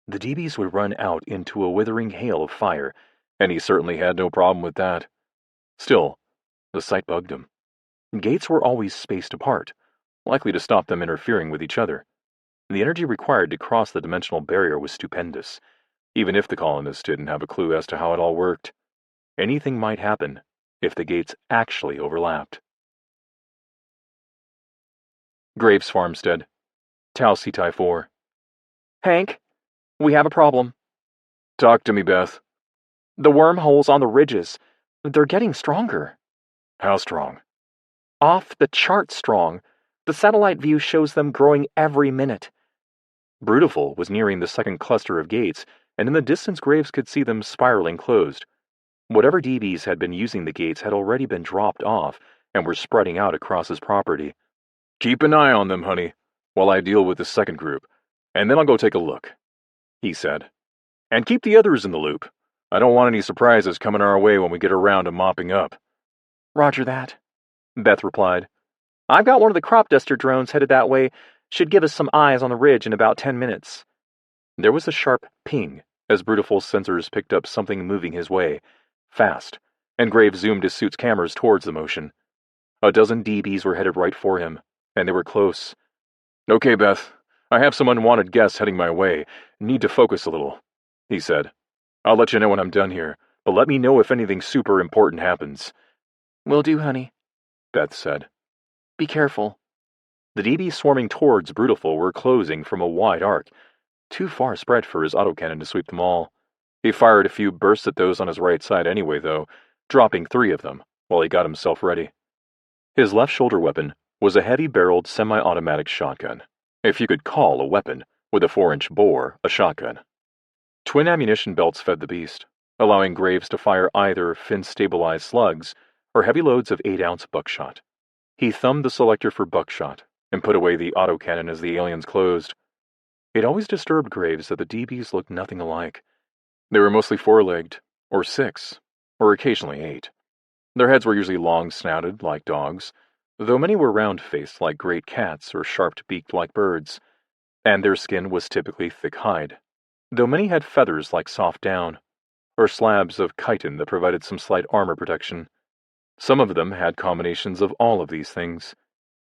the DBs would run out into a withering hail of fire, and he certainly had no problem with that. Still, the sight bugged him. Gates were always spaced apart, likely to stop them interfering with each other. The energy required to cross the dimensional barrier was stupendous, even if the colonists didn't have a clue as to how it all worked. Anything might happen if the gates actually overlapped. Graves Farmstead, Tau Cetai 4. Hank, we have a problem. Talk to me, Beth. The wormholes on the ridges, they're getting stronger. How strong? Off the chart strong. The satellite view shows them growing every minute. Brutiful was nearing the second cluster of gates, and in the distance Graves could see them spiraling closed. Whatever DBs had been using the gates had already been dropped off and were spreading out across his property. Keep an eye on them, honey, while I deal with the second group, and then I'll go take a look, he said. And keep the others in the loop. I don't want any surprises coming our way when we get around to mopping up. Roger that, Beth replied. I've got one of the crop duster drones headed that way. Should give us some eyes on the ridge in about 10 minutes. There was a sharp ping as Brutiful's sensors picked up something moving his way, fast, and Graves zoomed his suit's cameras towards the motion. A dozen DBs were headed right for him, and they were close. Okay, Beth, I have some unwanted guests heading my way. Need to focus a little, he said. I'll let you know when I'm done here, but let me know if anything super important happens. Will do, honey, Beth said. Be careful. The DBs swarming towards Brutiful were closing from a wide arc, too far spread for his autocannon to sweep them all. He fired a few bursts at those on his right side anyway, though, dropping 3 of them while he got himself ready. His left shoulder weapon was a heavy-barreled semi-automatic shotgun, if you could call a weapon with a 4-inch bore a shotgun. Twin ammunition belts fed the beast, allowing Graves to fire either fin-stabilized slugs or heavy loads of 8-ounce buckshot. He thumbed the selector for buckshot and put away the autocannon as the aliens closed. It always disturbed Graves that the DBs looked nothing alike. They were mostly 4-legged, or 6, or occasionally 8. Their heads were usually long-snouted, like dogs, though many were round-faced like great cats or sharp-beaked like birds, and their skin was typically thick hide, though many had feathers like soft down, or slabs of chitin that provided some slight armor protection. Some of them had combinations of all of these things,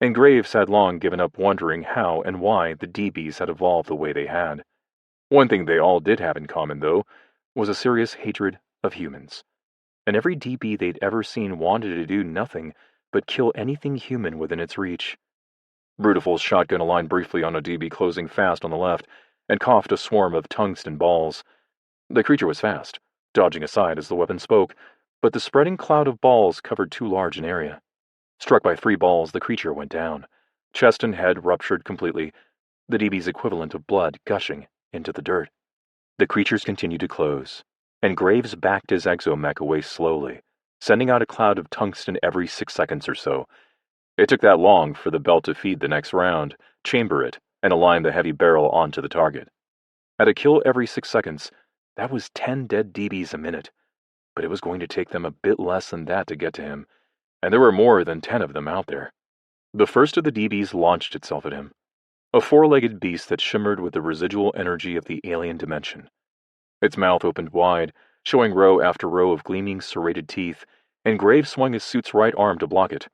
and Graves had long given up wondering how and why the DBs had evolved the way they had. One thing they all did have in common, though, was a serious hatred of humans, and every DB they'd ever seen wanted to do nothing but kill anything human within its reach. Brutiful's shotgun aligned briefly on a DB closing fast on the left, and coughed a swarm of tungsten balls. The creature was fast, dodging aside as the weapon spoke, but the spreading cloud of balls covered too large an area. Struck by 3 balls, the creature went down. Chest and head ruptured completely, the DB's equivalent of blood gushing into the dirt. The creatures continued to close, and Graves backed his exomech away slowly, sending out a cloud of tungsten every 6 seconds or so. It took that long for the belt to feed the next round, chamber it, and align the heavy barrel onto the target. At a kill every 6 seconds, that was 10 dead DBs a minute, but it was going to take them a bit less than that to get to him, and there were more than 10 of them out there. The first of the DBs launched itself at him, a 4-legged beast that shimmered with the residual energy of the alien dimension. Its mouth opened wide, showing row after row of gleaming serrated teeth, and Graves swung his suit's right arm to block it.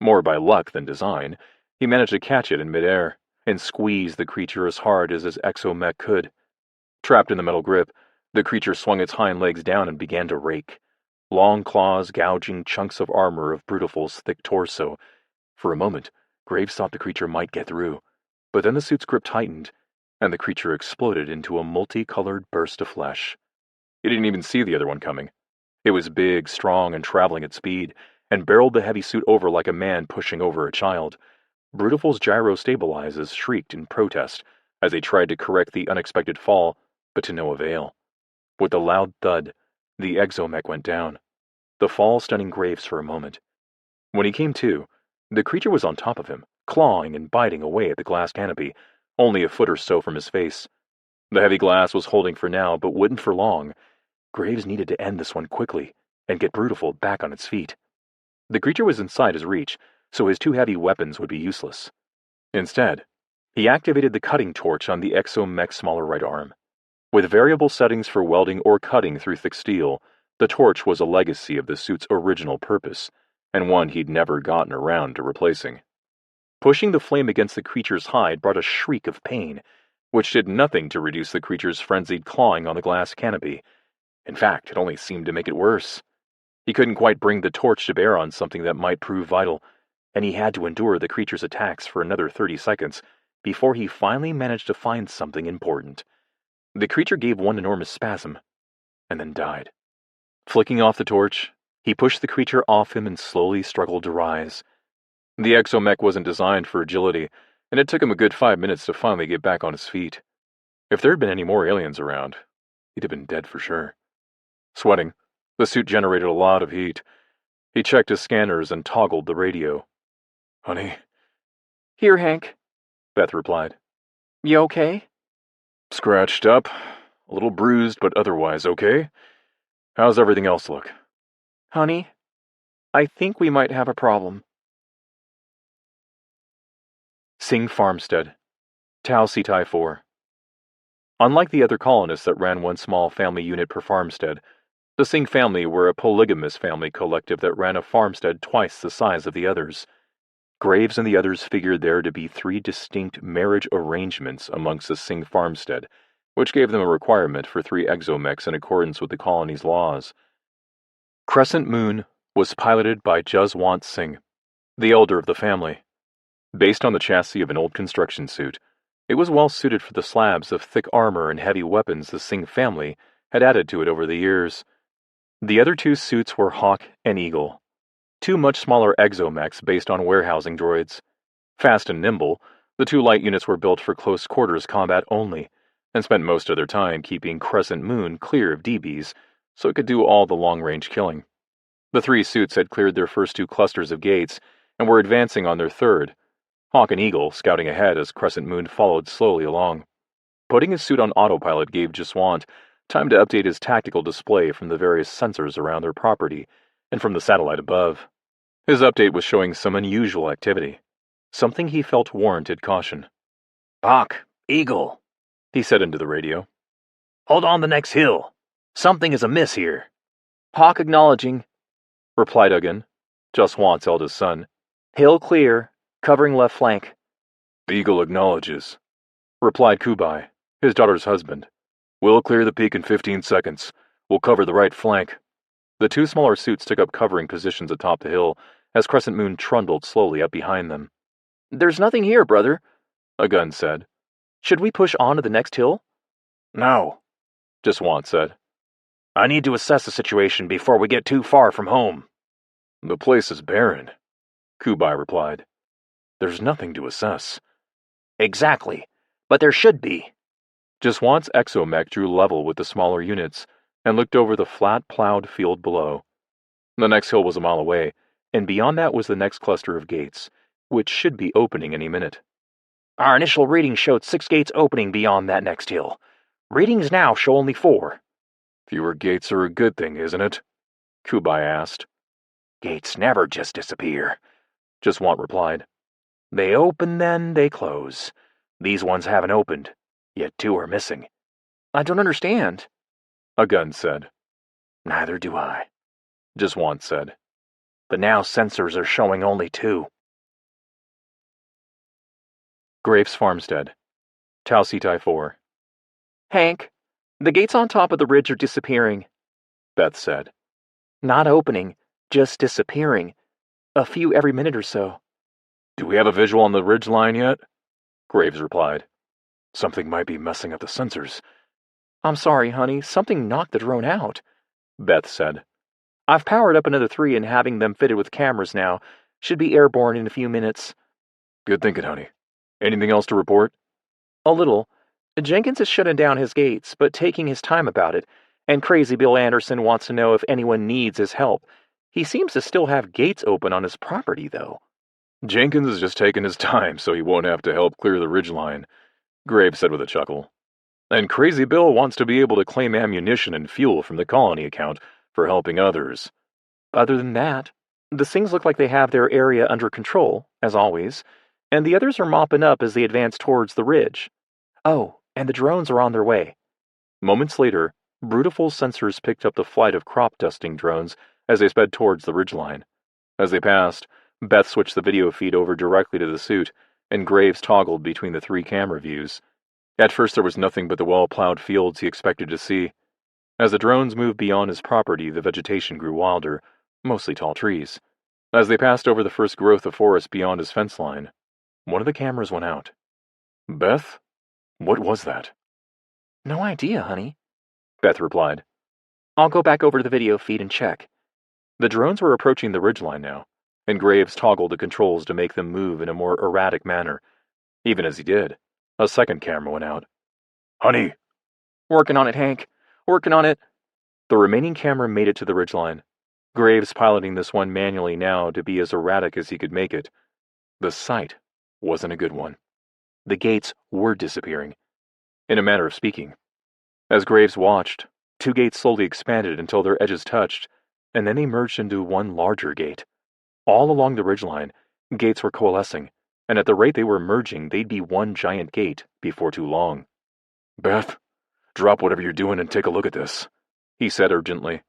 More by luck than design, he managed to catch it in midair and squeeze the creature as hard as his exomech could. Trapped in the metal grip, the creature swung its hind legs down and began to rake, long claws gouging chunks of armor of Brutiful's thick torso. For a moment, Graves thought the creature might get through, but then the suit's grip tightened, and the creature exploded into a multicolored burst of flesh. He didn't even see the other one coming. It was big, strong, and traveling at speed, and barreled the heavy suit over like a man pushing over a child. Brutiful's gyro stabilizers shrieked in protest, as they tried to correct the unexpected fall, but to no avail. With a loud thud, the exomech went down, the fall stunning Graves for a moment. When he came to, the creature was on top of him, clawing and biting away at the glass canopy, only a foot or so from his face. The heavy glass was holding for now, but wouldn't for long. Graves needed to end this one quickly and get Brutiful back on its feet. The creature was inside his reach, so his two heavy weapons would be useless. Instead, he activated the cutting torch on the exomech's smaller right arm. With variable settings for welding or cutting through thick steel, the torch was a legacy of the suit's original purpose, and one he'd never gotten around to replacing. Pushing the flame against the creature's hide brought a shriek of pain, which did nothing to reduce the creature's frenzied clawing on the glass canopy. In fact, it only seemed to make it worse. He couldn't quite bring the torch to bear on something that might prove vital, and he had to endure the creature's attacks for another 30 seconds before he finally managed to find something important. The creature gave one enormous spasm, and then died. Flicking off the torch, he pushed the creature off him and slowly struggled to rise. The exomech wasn't designed for agility, and it took him a good 5 minutes to finally get back on his feet. If there had been any more aliens around, he'd have been dead for sure. Sweating, the suit generated a lot of heat. He checked his scanners and toggled the radio. "Honey?" "Here, Hank," Beth replied. "You okay?" "Scratched up, a little bruised, but otherwise okay. How's everything else look?" "Honey, I think we might have a problem." Sing Farmstead, Tau Cetai 4. Unlike the other colonists that ran one small family unit per farmstead, the Sing family were a polygamous family collective that ran a farmstead twice the size of the others. Graves and the others figured there to be 3 distinct marriage arrangements amongst the Sing farmstead, which gave them a requirement for 3 exomechs in accordance with the colony's laws. Crescent Moon was piloted by Juswant Singh, the elder of the family. Based on the chassis of an old construction suit, it was well suited for the slabs of thick armor and heavy weapons the Singh family had added to it over the years. The other 2 suits were Hawk and Eagle, 2 much smaller exomechs based on warehousing droids. Fast and nimble, the 2 light units were built for close quarters combat only, and spent most of their time keeping Crescent Moon clear of DBs so it could do all the long-range killing. The 3 suits had cleared their first 2 clusters of gates and were advancing on their third, Hawk and Eagle scouting ahead as Crescent Moon followed slowly along. Putting his suit on autopilot gave Juswant time to update his tactical display from the various sensors around their property and from the satellite above. His update was showing some unusual activity, something he felt warranted caution. "Hawk, Eagle," he said into the radio. "Hold on the next hill. Something is amiss here." "Hawk acknowledging," replied Ugin, Juswant's eldest son. "Hill clear, covering left flank." "Eagle acknowledges," replied Kubai, his daughter's husband. "We'll clear the peak in 15 seconds. We'll cover the right flank." The 2 smaller suits took up covering positions atop the hill as Crescent Moon trundled slowly up behind them. "There's nothing here, brother," Ugin said. "Should we push on to the next hill?" "No," Juswant said. "I need to assess the situation before we get too far from home." "The place is barren," Kubai replied. "There's nothing to assess." "Exactly, but there should be." Juswant's exomech drew level with the smaller units and looked over the flat, plowed field below. The next hill was a mile away, and beyond that was the next cluster of gates, which should be opening any minute. "Our initial reading showed 6 gates opening beyond that next hill. Readings now show only 4. "Fewer gates are a good thing, isn't it?" Kubai asked. "Gates never just disappear," Juswant replied. "They open, then they close. These ones haven't opened, yet 2 are missing." "I don't understand," Ugin said. "Neither do I," Juswant said. "But now sensors are showing only 2. Graves Farmstead, Tau Cetai 4. "Hank, the gates on top of the ridge are disappearing," Beth said. "Not opening, just disappearing. A few every minute or so." "Do we have a visual on the ridge line yet?" Graves replied. "Something might be messing up the sensors." "I'm sorry, honey, something knocked the drone out," Beth said. "I've powered up another 3 and having them fitted with cameras now. Should be airborne in a few minutes." "Good thinking, honey. Anything else to report?" A little. Jenkins is shutting down his gates, but taking his time about it, and Crazy Bill Anderson wants to know if anyone needs his help. He seems to still have gates open on his property, though. Jenkins is just taking his time so he won't have to help clear the ridgeline, Graves said with a chuckle. And Crazy Bill wants to be able to claim ammunition and fuel from the colony account for helping others. Other than that, the Sings look like they have their area under control, as always, and the others are mopping up as they advance towards the ridge. Oh, and the drones are on their way. Moments later, Brutiful's sensors picked up the flight of crop dusting drones as they sped towards the ridgeline. As they passed, Beth switched the video feed over directly to the suit, and Graves toggled between the 3 camera views. At first there was nothing but the well-plowed fields he expected to see. As the drones moved beyond his property, the vegetation grew wilder, mostly tall trees. As they passed over the first growth of forest beyond his fence line, one of the cameras went out. Beth? What was that? No idea, honey, Beth replied. I'll go back over to the video feed and check. The drones were approaching the ridgeline now, and Graves toggled the controls to make them move in a more erratic manner. Even as he did, a second camera went out. Honey! Working on it, Hank. Working on it. The remaining camera made it to the ridgeline, Graves piloting this one manually now to be as erratic as he could make it. The sight wasn't a good one. The gates were disappearing, in a manner of speaking. As Graves watched, 2 gates slowly expanded until their edges touched, and then they merged into one larger gate. All along the ridgeline, gates were coalescing, and at the rate they were merging, they'd be one giant gate before too long. Beth, drop whatever you're doing and take a look at this, he said urgently.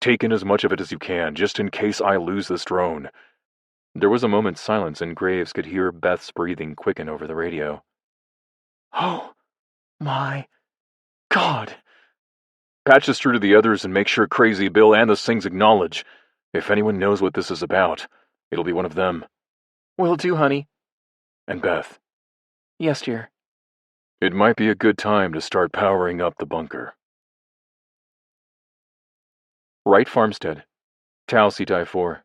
Take in as much of it as you can, just in case I lose this drone. There was a moment's silence, and Graves could hear Beth's breathing quicken over the radio. Oh, my God. Patch this through to the others and make sure Crazy Bill and the Sings acknowledge. If anyone knows what this is about, it'll be one of them. Will do, honey. And Beth. Yes, dear. It might be a good time to start powering up the bunker. Wright Farmstead, Tau Cetai 4.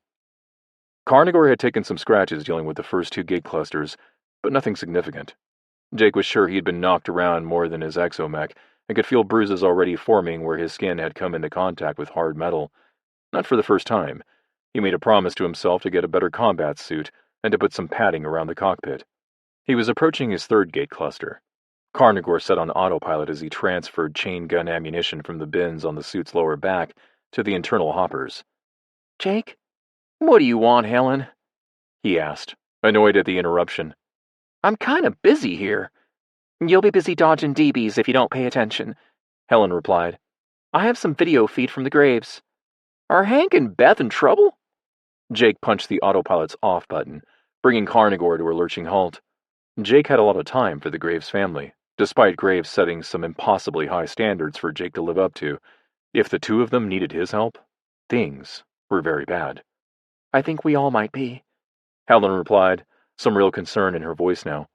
Carnegor had taken some scratches dealing with the first 2 gate clusters, but nothing significant. Jake was sure he had been knocked around more than his exomech, and could feel bruises already forming where his skin had come into contact with hard metal. Not for the first time. He made a promise to himself to get a better combat suit and to put some padding around the cockpit. He was approaching his 3rd gate cluster. Carnegor set on autopilot as he transferred chain gun ammunition from the bins on the suit's lower back to the internal hoppers. Jake, what do you want, Helen? He asked, annoyed at the interruption. I'm kind of busy here. You'll be busy dodging DBs if you don't pay attention, Helen replied. I have some video feed from the Graves. Are Hank and Beth in trouble? Jake punched the autopilot's off button, bringing Carnegor to a lurching halt. Jake had a lot of time for the Graves family, despite Graves setting some impossibly high standards for Jake to live up to. If the 2 of them needed his help, things were very bad. I think we all might be, Helen replied, some real concern in her voice now.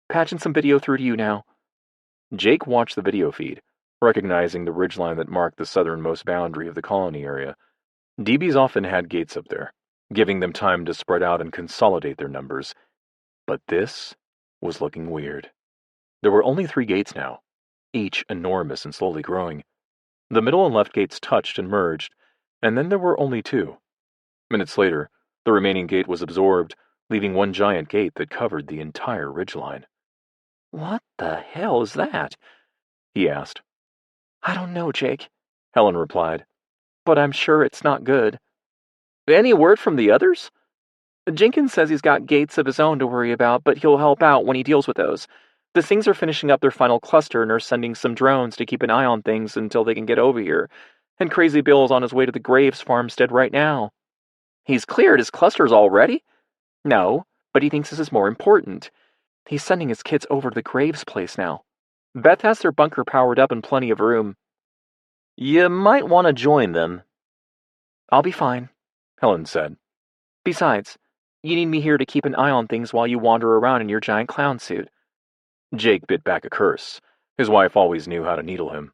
Patching some video through to you now. Jake watched the video feed, recognizing the ridgeline that marked the southernmost boundary of the colony area. DBs often had gates up there, giving them time to spread out and consolidate their numbers. But this was looking weird. There were only 3 gates now, each enormous and slowly growing. The middle and left gates touched and merged, and then there were only 2. Minutes later, the remaining gate was absorbed, leaving one giant gate that covered the entire ridgeline. What the hell is that? He asked. I don't know, Jake, Helen replied, but I'm sure it's not good. Any word from the others? Jenkins says he's got gates of his own to worry about, but he'll help out when he deals with those. The Sings are finishing up their final cluster and are sending some drones to keep an eye on things until they can get over here. And Crazy Bill's on his way to the Graves farmstead right now. He's cleared his clusters already? No, but he thinks this is more important. He's sending his kids over to the Graves place now. Beth has their bunker powered up and plenty of room. You might want to join them. I'll be fine, Helen said. Besides, you need me here to keep an eye on things while you wander around in your giant clown suit. Jake bit back a curse. His wife always knew how to needle him.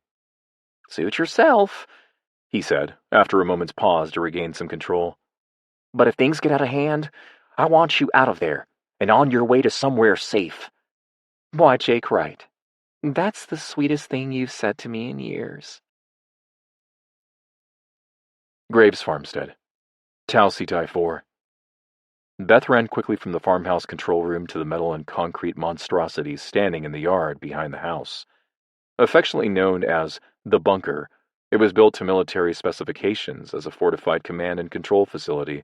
Suit yourself, he said, after a moment's pause to regain some control. But if things get out of hand, I want you out of there and on your way to somewhere safe. Why, Jake Wright, that's the sweetest thing you've said to me in years. Graves Farmstead. Tau Cetai 4. Beth ran quickly from the farmhouse control room to the metal and concrete monstrosities standing in the yard behind the house. Affectionately known as the bunker, it was built to military specifications as a fortified command and control facility,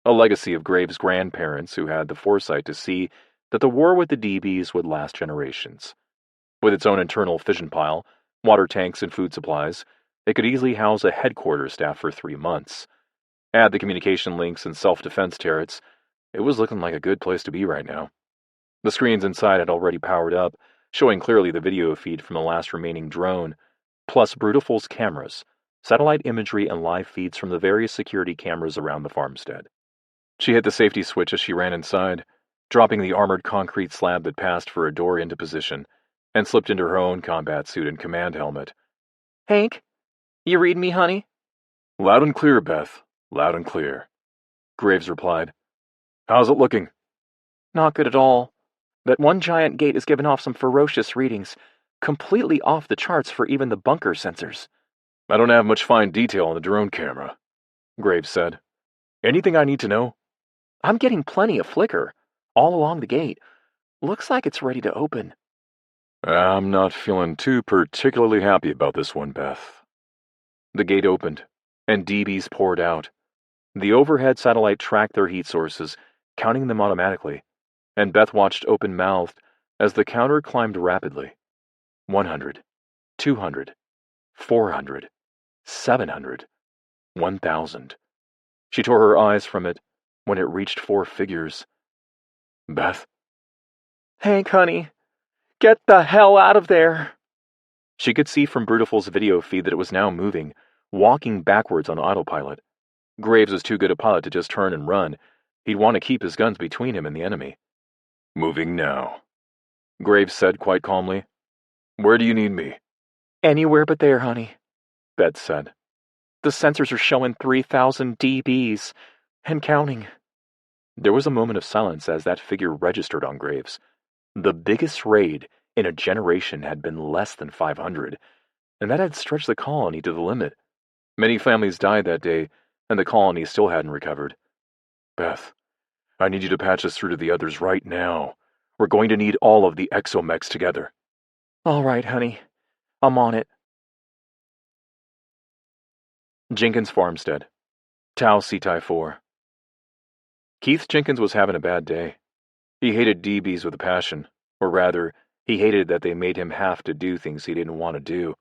a legacy of Graves' grandparents who had the foresight to see that the war with the DBs would last generations. With its own internal fission pile, water tanks, and food supplies, it could easily house a headquarters staff for 3 months. Add the communication links and self-defense turrets, it was looking like a good place to be right now. The screens inside had already powered up, showing clearly the video feed from the last remaining drone, plus Brutiful's cameras, satellite imagery, and live feeds from the various security cameras around the farmstead. She hit the safety switch as she ran inside, dropping the armored concrete slab that passed for a door into position, and slipped into her own combat suit and command helmet. Hank, you read me, honey? Loud and clear, Beth. Loud and clear. Graves replied. How's it looking? Not good at all. That one giant gate is giving off some ferocious readings, completely off the charts for even the bunker sensors. I don't have much fine detail on the drone camera, Graves said. Anything I need to know? I'm getting plenty of flicker, all along the gate. Looks like it's ready to open. I'm not feeling too particularly happy about this one, Beth. The gate opened, and DBs poured out. The overhead satellite tracked their heat sources, counting them automatically, and Beth watched open-mouthed as the counter climbed rapidly. 100, 200, 400, 700, 1,000. She tore her eyes from it when it reached 4 figures. Beth? Hank, honey, get the hell out of there! She could see from Brutiful's video feed that it was now moving, walking backwards on autopilot. Graves was too good a pilot to just turn and run. He'd want to keep his guns between him and the enemy. Moving now, Graves said quite calmly. Where do you need me? Anywhere but there, honey, Beth said. The sensors are showing 3,000 dBs, and counting. There was a moment of silence as that figure registered on Graves. The biggest raid in a generation had been less than 500, and that had stretched the colony to the limit. Many families died that day, and the colony still hadn't recovered. Beth, I need you to patch us through to the others right now. We're going to need all of the exomechs together. All right, honey. I'm on it. Jenkins Farmstead. Tau Cetai 4. Keith Jenkins was having a bad day. He hated DBs with a passion, or rather, he hated that they made him have to do things he didn't want to do.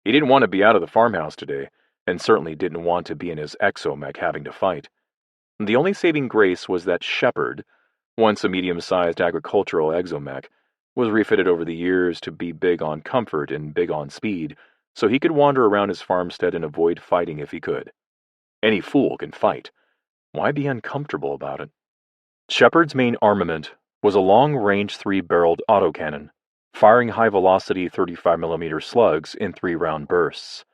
He didn't want to be out of the farmhouse today, and certainly didn't want to be in his exomech having to fight. The only saving grace was that Shepard, once a medium-sized agricultural exomech, was refitted over the years to be big on comfort and big on speed, so he could wander around his farmstead and avoid fighting if he could. Any fool can fight. Why be uncomfortable about it? Shepard's main armament was a long-range 3-barreled autocannon, firing high-velocity 35mm slugs in 3-round bursts.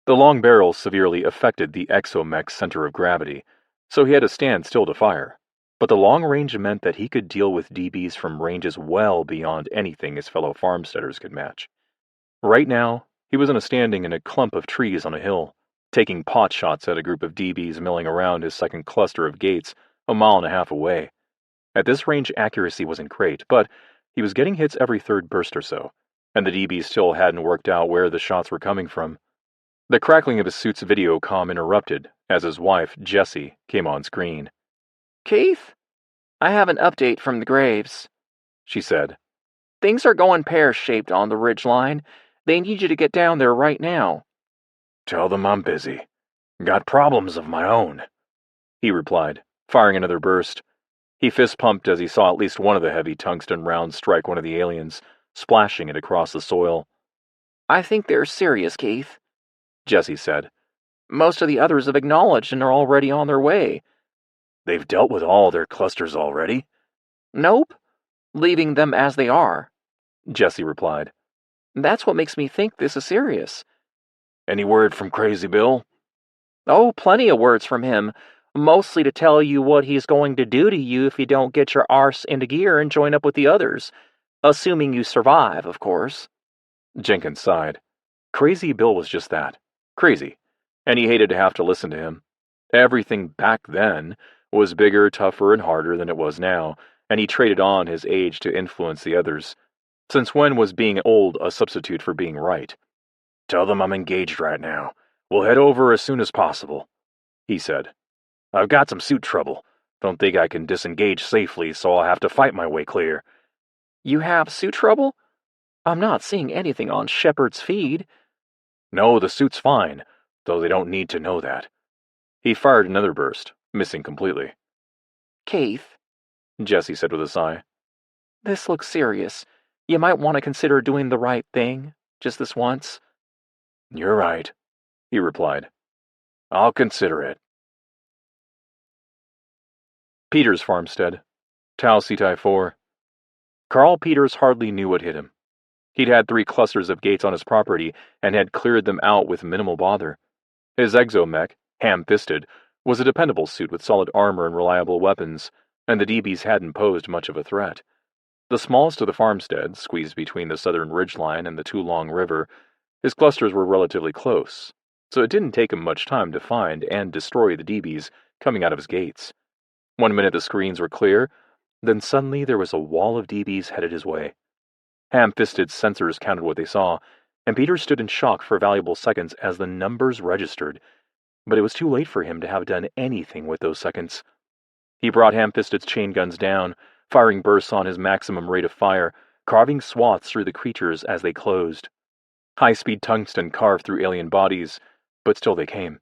The long barrel severely affected the exomech's center of gravity, so he had to stand still to fire, but the long range meant that he could deal with DBs from ranges well beyond anything his fellow farmsteaders could match. Right now, he was standing in a clump of trees on a hill, taking pot shots at a group of DBs milling around his second cluster of gates a mile and a half away. At this range, accuracy wasn't great, but he was getting hits every third burst or so, and the DBs still hadn't worked out where the shots were coming from. The crackling of his suit's video comm interrupted as his wife, Jessie, came on screen. Keith, I have an update from the Graves, she said. Things are going pear-shaped on the ridgeline. They need you to get down there right now. Tell them I'm busy. Got problems of my own, he replied, firing another burst. He fist-pumped as he saw at least one of the heavy tungsten rounds strike one of the aliens, splashing it across the soil. I think they're serious, Keith, Jessie said. Most of the others have acknowledged and are already on their way. They've dealt with all their clusters already? Nope. Leaving them as they are, Jessie replied. That's what makes me think this is serious. Any word from Crazy Bill? Oh, plenty of words from him, mostly to tell you what he's going to do to you if you don't get your arse into gear and join up with the others. Assuming you survive, of course. Jenkins sighed. Crazy Bill was just that. Crazy. And he hated to have to listen to him. Everything back then was bigger, tougher, and harder than it was now, and he traded on his age to influence the others. Since when was being old a substitute for being right? Tell them I'm engaged right now. We'll head over as soon as possible, he said. I've got some suit trouble. Don't think I can disengage safely, so I'll have to fight my way clear. You have suit trouble? I'm not seeing anything on Shepard's feed. No, the suit's fine, though they don't need to know that. He fired another burst, missing completely. Keith, Jessie said with a sigh. This looks serious. You might want to consider doing the right thing, just this once. You're right, he replied. I'll consider it. Peters farmstead, Tau Cetai 4. Carl Peters hardly knew what hit him. He'd had 3 clusters of gates on his property and had cleared them out with minimal bother. His exomech, ham-fisted, was a dependable suit with solid armor and reliable weapons, and the DBs hadn't posed much of a threat. The smallest of the farmsteads, squeezed between the southern ridgeline and the Tulong River, his clusters were relatively close, so it didn't take him much time to find and destroy the DBs coming out of his gates. 1 minute the screens were clear, then suddenly there was a wall of DBs headed his way. Ham-fisted sensors counted what they saw, and Peter stood in shock for valuable seconds as the numbers registered, but it was too late for him to have done anything with those seconds. He brought Ham-fisted's chain guns down, firing bursts on his maximum rate of fire, carving swaths through the creatures as they closed. High-speed tungsten carved through alien bodies, but still they came.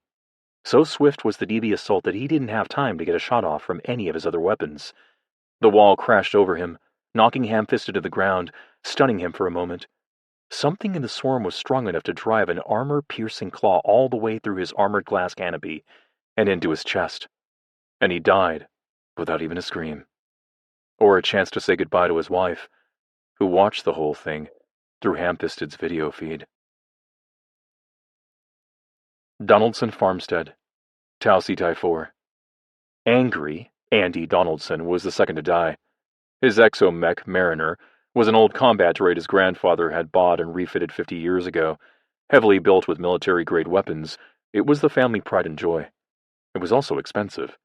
So swift was the DB assault that he didn't have time to get a shot off from any of his other weapons. The wall crashed over him, knocking Ham-fisted to the ground, stunning him for a moment. Something in the swarm was strong enough to drive an armor-piercing claw all the way through his armored glass canopy and into his chest. And he died without even a scream, or a chance to say goodbye to his wife, who watched the whole thing through Ham-fisted's video feed. Donaldson Farmstead, Tau Cetai 4. Angry, Andy Donaldson was the second to die. His exomech, Mariner, was an old combat droid his grandfather had bought and refitted 50 years ago. Heavily built with military-grade weapons, it was the family pride and joy. It was also expensive,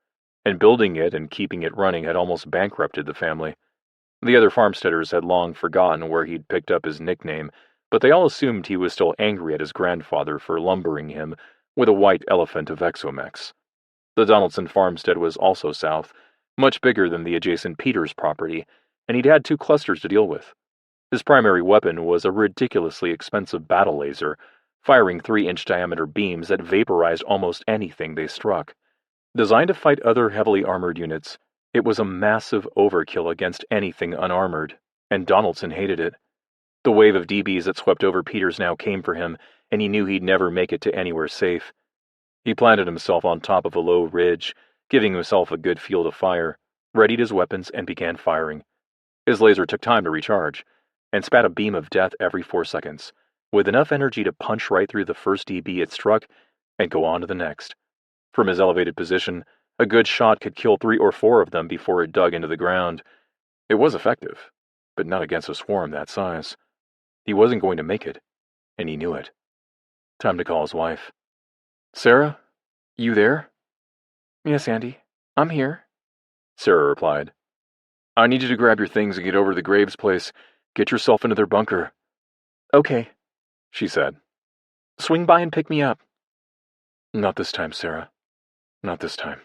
and building it and keeping it running had almost bankrupted the family. The other farmsteaders had long forgotten where he'd picked up his nickname, but they all assumed he was still angry at his grandfather for lumbering him with a white elephant of exomechs. The Donaldson farmstead was also south, much bigger than the adjacent Peters property, and he'd had 2 clusters to deal with. His primary weapon was a ridiculously expensive battle laser, firing 3-inch diameter beams that vaporized almost anything they struck. Designed to fight other heavily armored units, it was a massive overkill against anything unarmored, and Donaldson hated it. The wave of DBs that swept over Peters now came for him, and he knew he'd never make it to anywhere safe. He planted himself on top of a low ridge, giving himself a good field of fire, readied his weapons, and began firing. His laser took time to recharge, and spat a beam of death every 4 seconds, with enough energy to punch right through the first DB it struck and go on to the next. From his elevated position, a good shot could kill 3 or 4 of them before it dug into the ground. It was effective, but not against a swarm that size. He wasn't going to make it, and he knew it. Time to call his wife. Sarah, you there? Yes, Andy. I'm here. Sarah replied. I need you to grab your things and get over to the Graves place. Get yourself into their bunker. Okay, she said. Swing by and pick me up. Not this time, Sarah. Not this time.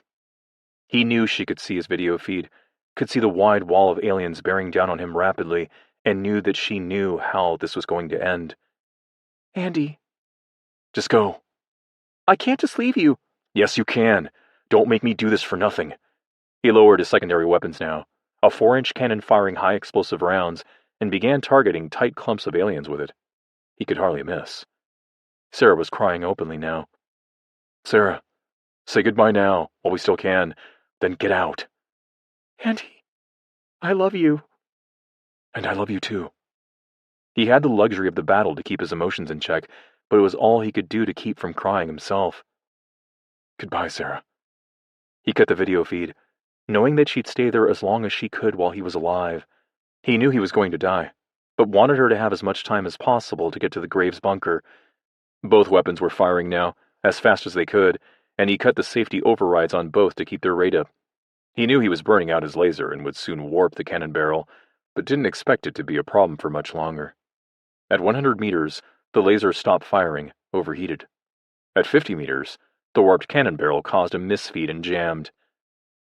He knew she could see his video feed, could see the wide wall of aliens bearing down on him rapidly, and knew that she knew how this was going to end. Andy. Just go. I can't just leave you. Yes, you can. Don't make me do this for nothing. He lowered his secondary weapons now, a 4-inch cannon firing high explosive rounds, and began targeting tight clumps of aliens with it. He could hardly miss. Sarah was crying openly now. Sarah, say goodbye now, while we still can, then get out. Andy, I love you. And I love you too. He had the luxury of the battle to keep his emotions in check, but it was all he could do to keep from crying himself. Goodbye, Sarah. He cut the video feed, knowing that she'd stay there as long as she could while he was alive. He knew he was going to die, but wanted her to have as much time as possible to get to the Graves bunker. Both weapons were firing now, as fast as they could, and he cut the safety overrides on both to keep their rate up. He knew he was burning out his laser and would soon warp the cannon barrel, but didn't expect it to be a problem for much longer. At 100 meters, the laser stopped firing, overheated. At 50 meters, the warped cannon barrel caused a misfeed and jammed.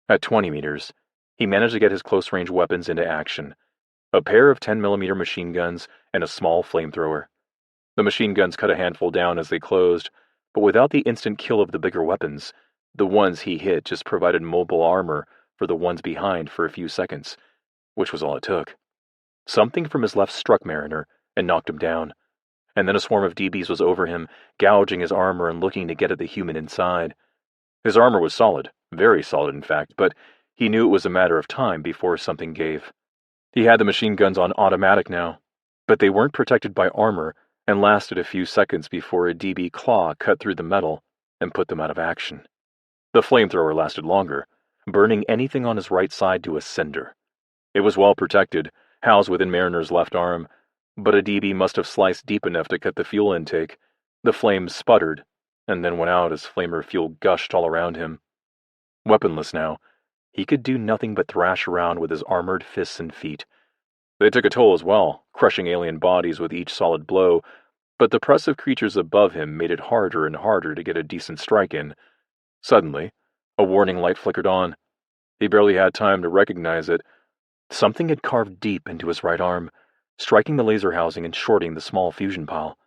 At 20 meters, he managed to get his close-range weapons into action, a pair of 10mm machine guns and a small flamethrower. The machine guns cut a handful down as they closed, but without the instant kill of the bigger weapons, the ones he hit just provided mobile armor for the ones behind for a few seconds, which was all it took. Something from his left struck Mariner and knocked him down, and then a swarm of DBs was over him, gouging his armor and looking to get at the human inside. His armor was solid, very solid in fact, but he knew it was a matter of time before something gave. He had the machine guns on automatic now, but they weren't protected by armor and lasted a few seconds before a DB claw cut through the metal and put them out of action. The flamethrower lasted longer, burning anything on his right side to a cinder. It was well protected, housed within Mariner's left arm, but a DB must have sliced deep enough to cut the fuel intake. The flames sputtered, and then went out as flamer fuel gushed all around him. Weaponless now, he could do nothing but thrash around with his armored fists and feet. They took a toll as well, crushing alien bodies with each solid blow, but the press of creatures above him made it harder and harder to get a decent strike in. Suddenly, a warning light flickered on. He barely had time to recognize it. Something had carved deep into his right arm, striking the laser housing and shorting the small fusion pile.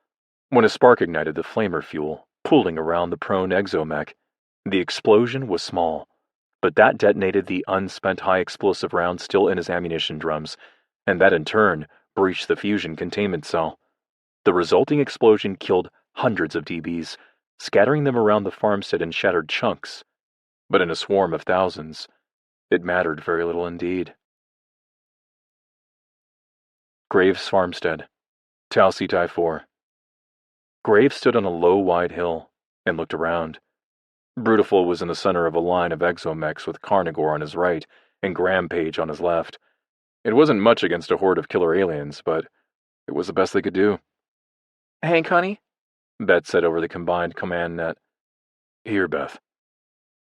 When a spark ignited the flamer fuel, pooling around the prone exomech, the explosion was small, but that detonated the unspent high-explosive round still in his ammunition drums, and that in turn breached the fusion containment cell. The resulting explosion killed hundreds of DBs, scattering them around the farmstead in shattered chunks. But in a swarm of thousands, it mattered very little indeed. Graves Farmstead, Tau Cetai 4. Graves stood on a low, wide hill and looked around. Brutiful was in the center of a line of exomechs with Carnivore on his right and Grampage on his left. It wasn't much against a horde of killer aliens, but it was the best they could do. "Hank, honey?" Beth said over the combined command net. "Here, Beth."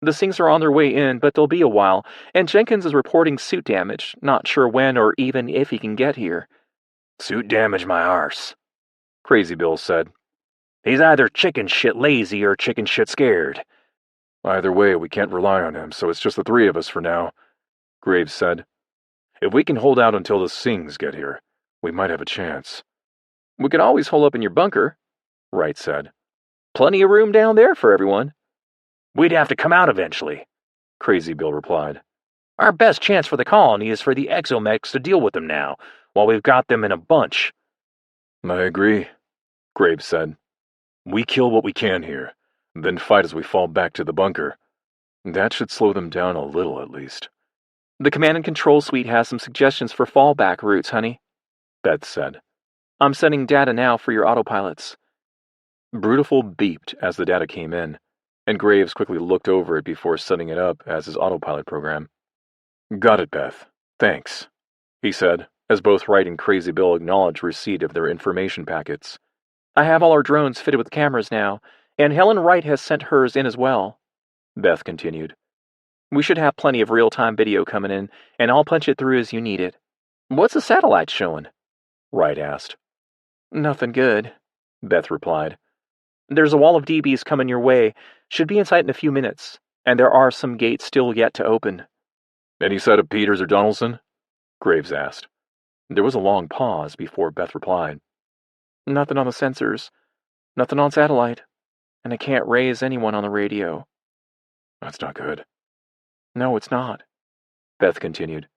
"The Sings are on their way in, but they'll be a while, and Jenkins is reporting suit damage, not sure when or even if he can get here." "Suit damage my arse," Crazy Bill said. "He's either chicken shit lazy or chicken shit scared." "Either way, we can't rely on him, so it's just the three of us for now," Graves said. "If we can hold out until the Sings get here, we might have a chance." "We could always hole up in your bunker," Wright said. "Plenty of room down there for everyone." "We'd have to come out eventually," Crazy Bill replied. "Our best chance for the colony is for the exomechs to deal with them now, while we've got them in a bunch." "I agree," Graves said. "We kill what we can here, then fight as we fall back to the bunker. That should slow them down a little at least." "The command and control suite has some suggestions for fallback routes, honey," Beth said. "I'm sending data now for your autopilots." Brutiful beeped as the data came in, and Graves quickly looked over it before setting it up as his autopilot program. "Got it, Beth. Thanks," he said, as both Wright and Crazy Bill acknowledged receipt of their information packets. "I have all our drones fitted with cameras now, and Helen Wright has sent hers in as well," Beth continued. "We should have plenty of real-time video coming in, and I'll punch it through as you need it." "What's the satellite showing?" Wright asked. "Nothing good," Beth replied. "There's a wall of DBs coming your way. Should be in sight in a few minutes, and there are some gates still yet to open." "Any sight of Peters or Donaldson?" Graves asked. There was a long pause before Beth replied. "Nothing on the sensors, nothing on satellite, and I can't raise anyone on the radio." "That's not good." "No, it's not," Beth continued.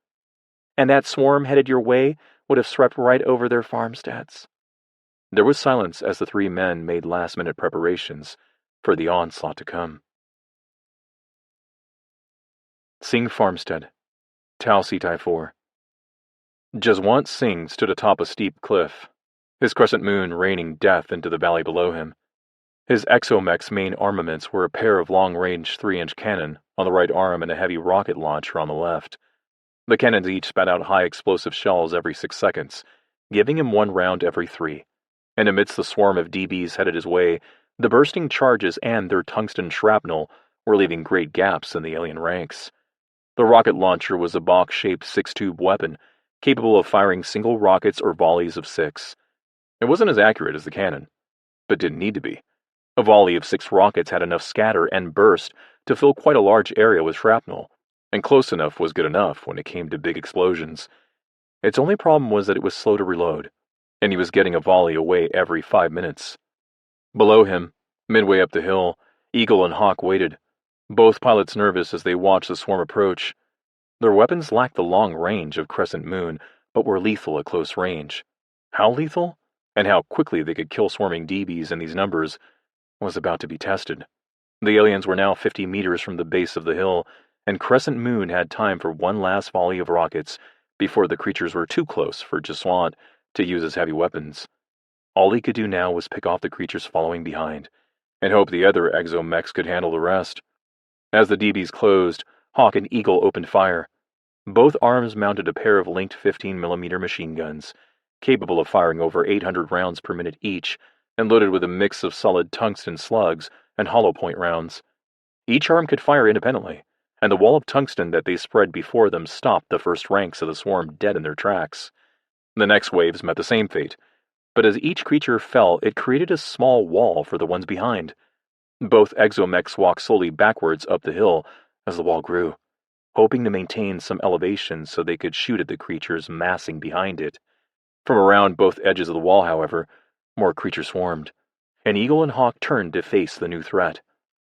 "And that swarm headed your way would have swept right over their farmsteads." There was silence as the three men made last-minute preparations for the onslaught to come. Sing Farmstead, Tau Cetai 4. Jaswant Singh stood atop a steep cliff, his crescent moon raining death into the valley below him. His exomech's main armaments were a pair of long-range 3-inch cannon on the right arm and a heavy rocket launcher on the left. The cannons each spat out high explosive shells every 6 seconds, giving him 1 round every 3. And amidst the swarm of DBs headed his way, the bursting charges and their tungsten shrapnel were leaving great gaps in the alien ranks. The rocket launcher was a box-shaped 6-tube weapon, capable of firing single rockets or volleys of 6. It wasn't as accurate as the cannon, but didn't need to be. A volley of 6 rockets had enough scatter and burst to fill quite a large area with shrapnel, and close enough was good enough when it came to big explosions. Its only problem was that it was slow to reload, and he was getting a volley away every 5 minutes. Below him, midway up the hill, Eagle and Hawk waited, both pilots nervous as they watched the swarm approach. Their weapons lacked the long range of Crescent Moon, but were lethal at close range. How lethal, and how quickly they could kill swarming DBs in these numbers, was about to be tested. The aliens were now 50 meters from the base of the hill, and Crescent Moon had time for one last volley of rockets before the creatures were too close for Jaswant to use as heavy weapons. All he could do now was pick off the creatures following behind, and hope the other exomechs could handle the rest. As the DBs closed, Hawk and Eagle opened fire. Both arms mounted a pair of linked 15mm machine guns, capable of firing over 800 rounds per minute each, and loaded with a mix of solid tungsten slugs and hollow point rounds. Each arm could fire independently, and the wall of tungsten that they spread before them stopped the first ranks of the swarm dead in their tracks. The next waves met the same fate, but as each creature fell, it created a small wall for the ones behind. Both exomechs walked slowly backwards up the hill as the wall grew, hoping to maintain some elevation so they could shoot at the creatures massing behind it. From around both edges of the wall, however, more creatures swarmed, and Eagle and Hawk turned to face the new threat.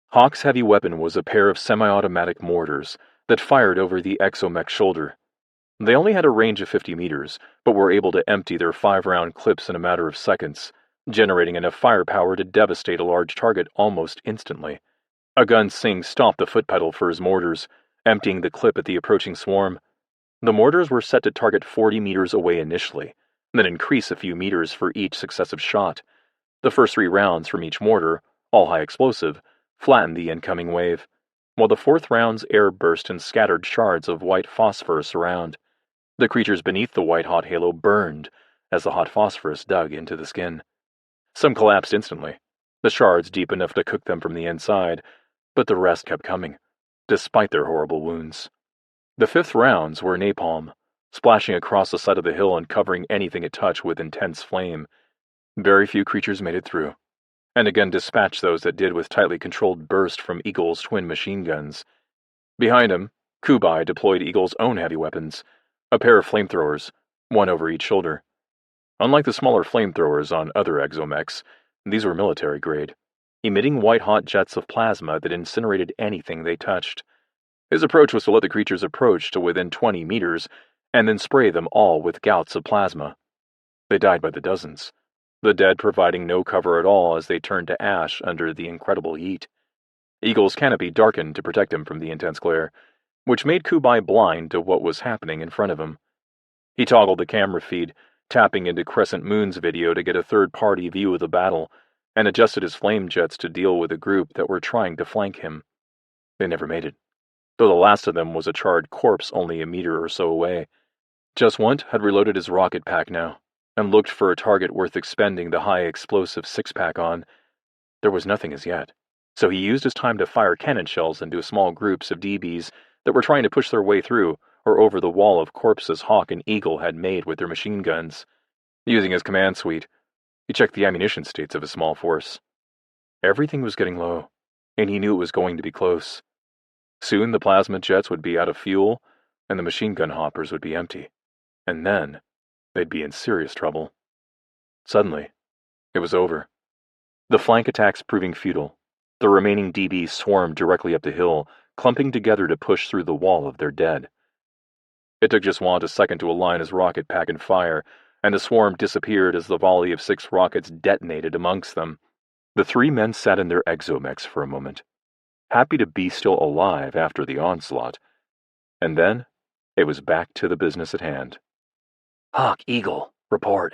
Hawk's heavy weapon was a pair of semi-automatic mortars that fired over the exomech's shoulder. They only had a range of 50 meters, but were able to empty their 5-round clips in a matter of seconds, generating enough firepower to devastate a large target almost instantly. A gun sing stopped the foot pedal for his mortars, emptying the clip at the approaching swarm. The mortars were set to target 40 meters away initially, then increase a few meters for each successive shot. The first 3 rounds from each mortar, all high explosive, flattened the incoming wave, while the 4th round's air burst and scattered shards of white phosphorus around. The creatures beneath the white-hot halo burned as the hot phosphorus dug into the skin. Some collapsed instantly, the shards deep enough to cook them from the inside, but the rest kept coming, despite their horrible wounds. The 5th rounds were napalm, splashing across the side of the hill and covering anything it touched with intense flame. Very few creatures made it through, and again dispatched those that did with tightly controlled burst from Eagle's twin machine guns. Behind him, Kubai deployed Eagle's own heavy weapons, a pair of flamethrowers, one over each shoulder. Unlike the smaller flamethrowers on other exomechs, these were military grade, emitting white-hot jets of plasma that incinerated anything they touched. His approach was to let the creatures approach to within 20 meters, and then spray them all with gouts of plasma. They died by the dozens, the dead providing no cover at all as they turned to ash under the incredible heat. Eagle's canopy darkened to protect him from the intense glare, which made Kubai blind to what was happening in front of him. He toggled the camera feed, tapping into Crescent Moon's video to get a third-party view of the battle, and adjusted his flame jets to deal with a group that were trying to flank him. They never made it, though the last of them was a charred corpse only a meter or so away. Jaswant had reloaded his rocket pack now, and looked for a target worth expending the high-explosive 6-pack on. There was nothing as yet, so he used his time to fire cannon shells into small groups of DBs that were trying to push their way through or over the wall of corpses Hawk and Eagle had made with their machine guns. Using his command suite, he checked the ammunition states of his small force. Everything was getting low, and he knew it was going to be close. Soon the plasma jets would be out of fuel, and the machine gun hoppers would be empty. And then they'd be in serious trouble. Suddenly, it was over. The flank attacks proving futile, the remaining DBs swarmed directly up the hill, clumping together to push through the wall of their dead. It took Jaswant a second to align his rocket pack and fire, and the swarm disappeared as the volley of 6 rockets detonated amongst them. The 3 men sat in their exomechs for a moment, happy to be still alive after the onslaught. And then it was back to the business at hand. Hawk, Eagle, report,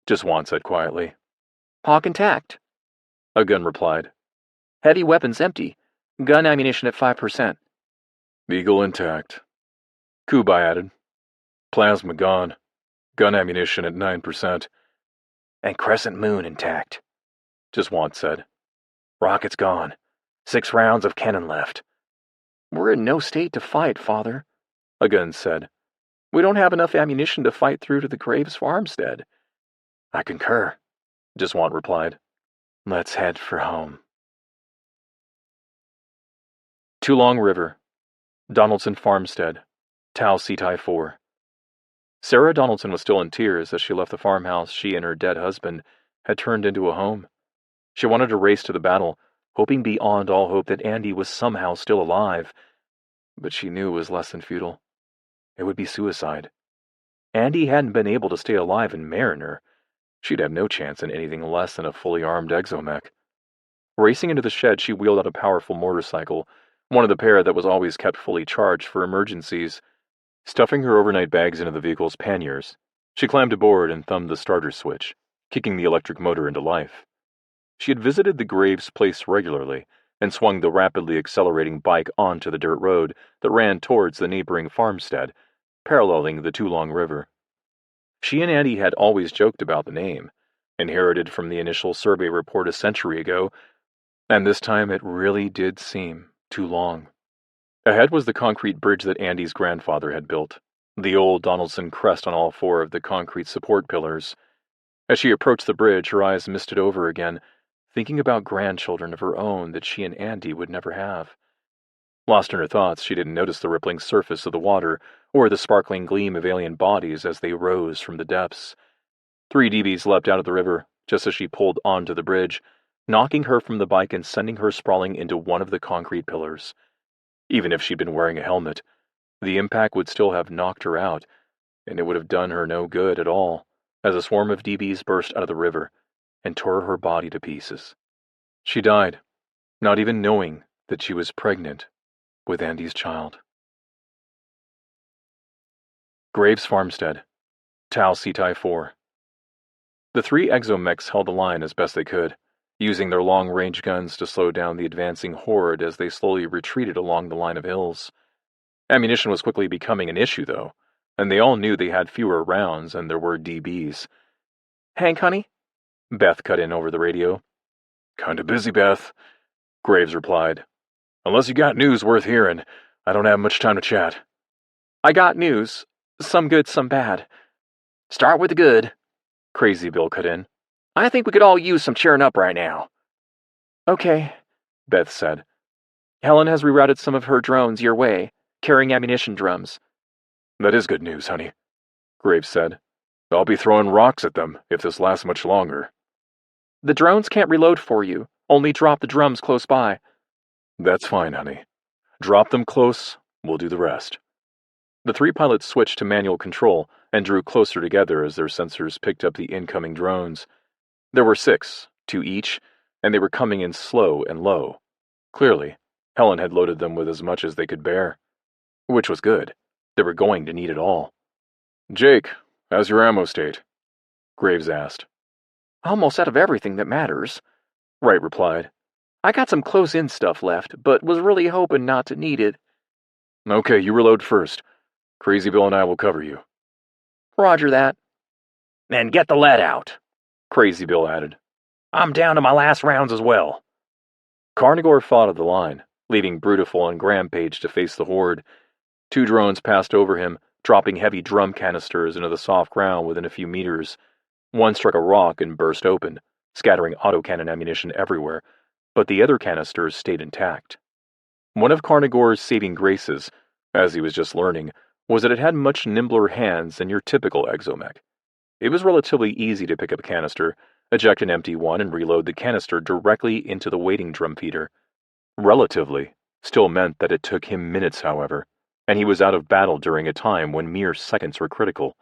Jaswant said quietly. Hawk intact, A gun replied. heavy weapons empty, gun ammunition at 5%. Eagle intact. Kubai added. Plasma gone. Gun ammunition at 9%. And Crescent Moon intact, Jaswant said. Rockets gone. 6 rounds of cannon left. We're in no state to fight, Father, a gun said. We don't have enough ammunition to fight through to the Graves farmstead. I concur, Jaswant replied. Let's head for home. Tulong River, Donaldson Farmstead, Tau Sitai 4. Sarah Donaldson was still in tears as she left the farmhouse she and her dead husband had turned into a home. She wanted to race to the battle, hoping beyond all hope that Andy was somehow still alive. But she knew it was less than futile. It would be suicide. Andy hadn't been able to stay alive in Mariner. She'd have no chance in anything less than a fully armed exomech. Racing into the shed, she wheeled out a powerful motorcycle, one of the pair that was always kept fully charged for emergencies. Stuffing her overnight bags into the vehicle's panniers, she climbed aboard and thumbed the starter switch, kicking the electric motor into life. She had visited the Graves place regularly and swung the rapidly accelerating bike onto the dirt road that ran towards the neighboring farmstead, paralleling the Tulong River. She and Andy had always joked about the name, inherited from the initial survey report a century ago, and this time it really did seem too long. Ahead was the concrete bridge that Andy's grandfather had built, the old Donaldson crest on all 4 of the concrete support pillars. As she approached the bridge, her eyes misted over again, thinking about grandchildren of her own that she and Andy would never have. Lost in her thoughts, she didn't notice the rippling surface of the water or the sparkling gleam of alien bodies as they rose from the depths. 3 DBs leapt out of the river just as she pulled onto the bridge, knocking her from the bike and sending her sprawling into one of the concrete pillars. Even if she'd been wearing a helmet, the impact would still have knocked her out, and it would have done her no good at all, as a swarm of DBs burst out of the river and tore her body to pieces. She died, not even knowing that she was pregnant with Andy's child. Graves Farmstead, Tau Sitai 4. The 3 exomechs held the line as best they could, using their long-range guns to slow down the advancing horde as they slowly retreated along the line of hills. Ammunition was quickly becoming an issue, though, and they all knew they had fewer rounds than there were DBs. Hank, honey? Beth cut in over the radio. Kinda busy, Beth, Graves replied. Unless you got news worth hearing, I don't have much time to chat. I got news. Some good, some bad. Start with the good, Crazy Bill cut in. I think we could all use some cheering up right now. Okay, Beth said. Helen has rerouted some of her drones your way, carrying ammunition drums. That is good news, honey, Graves said. I'll be throwing rocks at them if this lasts much longer. The drones can't reload for you, only drop the drums close by. That's fine, honey. Drop them close, we'll do the rest. The 3 pilots switched to manual control and drew closer together as their sensors picked up the incoming drones. There were 6, 2 each, and they were coming in slow and low. Clearly, Helen had loaded them with as much as they could bear. Which was good. They were going to need it all. Jake, how's your ammo state? Graves asked. Almost out of everything that matters, Wright replied. I got some close-in stuff left, but was really hoping not to need it. Okay, you reload first. Crazy Bill and I will cover you. Roger that. And get the lead out, Crazy Bill added. I'm down to my last rounds as well. Carnegor fought at the line, leaving Brutiful and Grampage to face the horde. 2 drones passed over him, dropping heavy drum canisters into the soft ground within a few meters. One struck a rock and burst open, scattering autocannon ammunition everywhere, but the other canisters stayed intact. One of Carnegor's saving graces, as he was just learning, was that it had much nimbler hands than your typical exomech. It was relatively easy to pick up a canister, eject an empty one, and reload the canister directly into the waiting drum feeder. Relatively still meant that it took him minutes, however, and he was out of battle during a time when mere seconds were critical.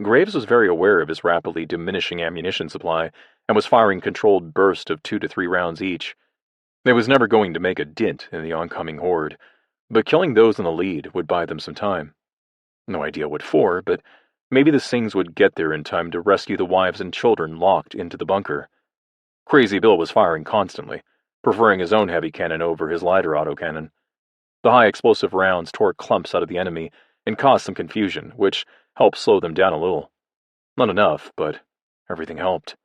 Graves was very aware of his rapidly diminishing ammunition supply and was firing controlled bursts of 2 to 3 rounds each. It was never going to make a dint in the oncoming horde, but killing those in the lead would buy them some time. No idea what for, but maybe the Sings would get there in time to rescue the wives and children locked into the bunker. Crazy Bill was firing constantly, preferring his own heavy cannon over his lighter autocannon. The high explosive rounds tore clumps out of the enemy and caused some confusion, which helped slow them down a little. Not enough, but everything helped.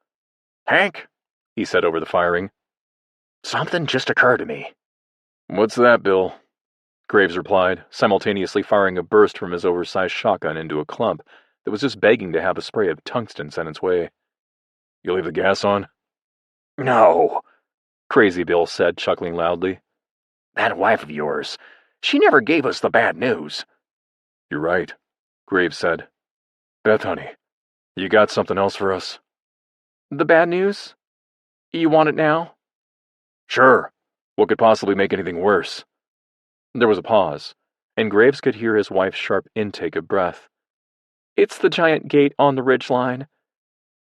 Hank, He said over the firing. something just occurred to me. What's that, Bill? Graves replied, simultaneously firing a burst from his oversized shotgun into a clump that was just begging to have a spray of tungsten sent its way. You leave the gas on? No, Crazy Bill said, chuckling loudly. that wife of yours, she never gave us the bad news. You're right, Graves said. Beth, honey, you got something else for us? The bad news? You want it now? Sure. What could possibly make anything worse? There was a pause, and Graves could hear his wife's sharp intake of breath. It's the giant gate on the ridge line.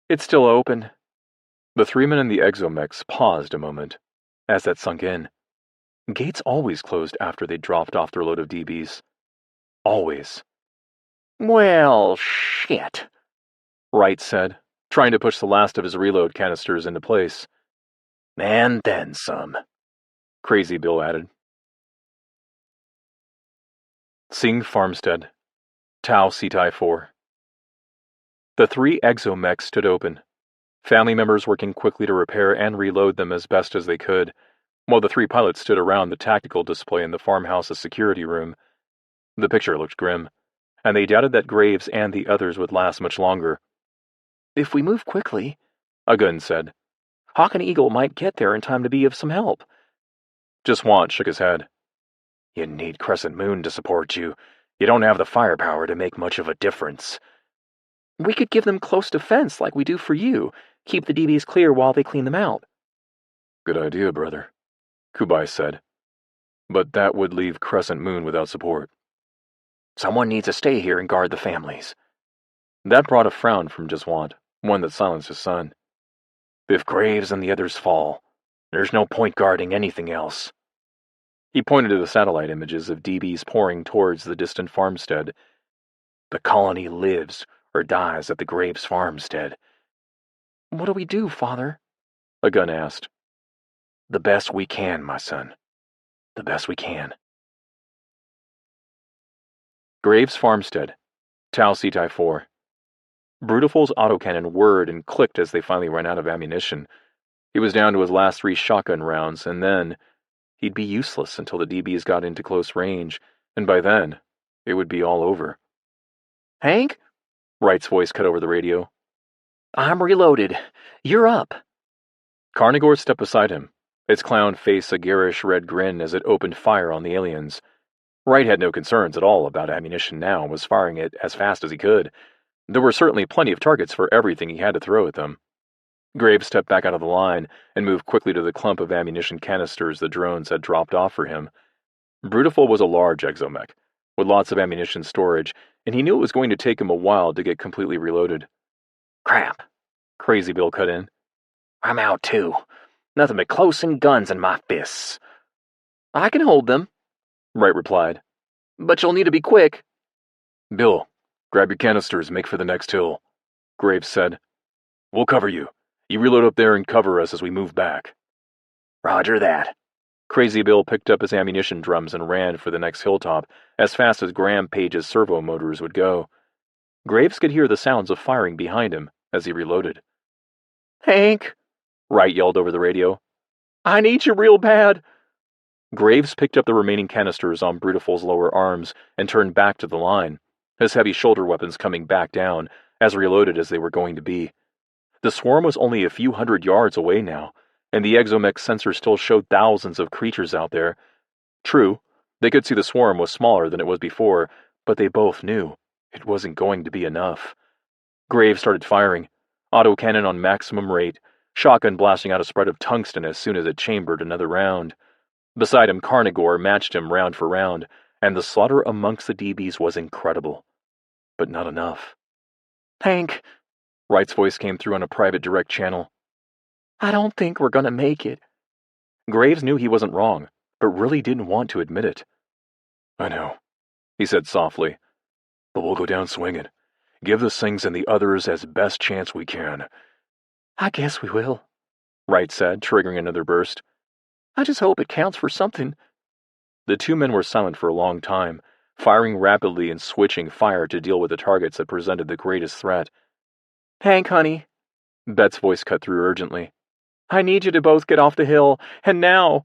It's still open. The three men in the exomex paused a moment, as that sunk in. Gates always closed after they dropped off their load of DBs. Always. Well, shit, Wright said, trying to push the last of his reload canisters into place. and then some. Crazy Bill added. Sing Farmstead, Tau Cetai 4. The three exomechs stood open, family members working quickly to repair and reload them as best as they could, while the three pilots stood around the tactical display in the farmhouse's security room. The picture looked grim, and they doubted that Graves and the others would last much longer. If we move quickly, a gun said, Hawk and Eagle might get there in time to be of some help. Just shook his head. You need Crescent Moon to support you. You don't have the firepower to make much of a difference. We could give them close defense like we do for you. Keep the DBs clear while they clean them out. Good idea, brother, Kubai said. But that would leave Crescent Moon without support. Someone needs to stay here and guard the families. That brought a frown from Jaswant, one that silenced his son. If Graves and the others fall, there's no point guarding anything else. He pointed to the satellite images of DBs pouring towards the distant farmstead. The colony lives or dies at the Graves farmstead. What do we do, Father? A gun asked. The best we can, my son. The best we can. Graves farmstead, Tau Cetai 4. Brutiful's autocannon whirred and clicked as they finally ran out of ammunition. He was down to his last 3 shotgun rounds, and then he'd be useless until the DBs got into close range, and by then, it would be all over. Hank? Wright's voice cut over the radio. I'm reloaded. You're up. Carnegor stepped beside him, its clown face a garish red grin as it opened fire on the aliens. Wright had no concerns at all about ammunition now and was firing it as fast as he could. There were certainly plenty of targets for everything he had to throw at them. Graves stepped back out of the line and moved quickly to the clump of ammunition canisters the drones had dropped off for him. Brutiful was a large exomech, with lots of ammunition storage, and he knew it was going to take him a while to get completely reloaded. Crap, Crazy Bill cut in. I'm out too. Nothing but close and guns in my fists. I can hold them, Wright replied. but you'll need to be quick. Bill, grab your canisters and make for the next hill, Graves said. We'll cover you. You reload up there and cover us as we move back. Roger that. Crazy Bill picked up his ammunition drums and ran for the next hilltop as fast as Graham Page's servo motors would go. Graves could hear the sounds of firing behind him as he reloaded. Hank, Wright yelled over the radio. I need you real bad. Graves picked up the remaining canisters on Brutiful's lower arms and turned back to the line, his heavy shoulder weapons coming back down, as reloaded as they were going to be. The swarm was only a few hundred yards away now, and the exomech sensor still showed thousands of creatures out there. True, they could see the swarm was smaller than it was before, but they both knew it wasn't going to be enough. Graves started firing, autocannon on maximum rate, shotgun blasting out a spread of tungsten as soon as it chambered another round. Beside him, Carnegor matched him round for round, and the slaughter amongst the DBs was incredible. But not enough. Hank, Wright's voice came through on a private direct channel. I don't think we're gonna make it. Graves knew he wasn't wrong, but really didn't want to admit it. I know, he said softly, but we'll go down swinging. Give the Sings and the others as best chance we can. I guess we will, Wright said, triggering another burst. I just hope it counts for something. The two men were silent for a long time, firing rapidly and switching fire to deal with the targets that presented the greatest threat. Hank, honey. Beth's voice cut through urgently. I need you to both get off the hill, and now.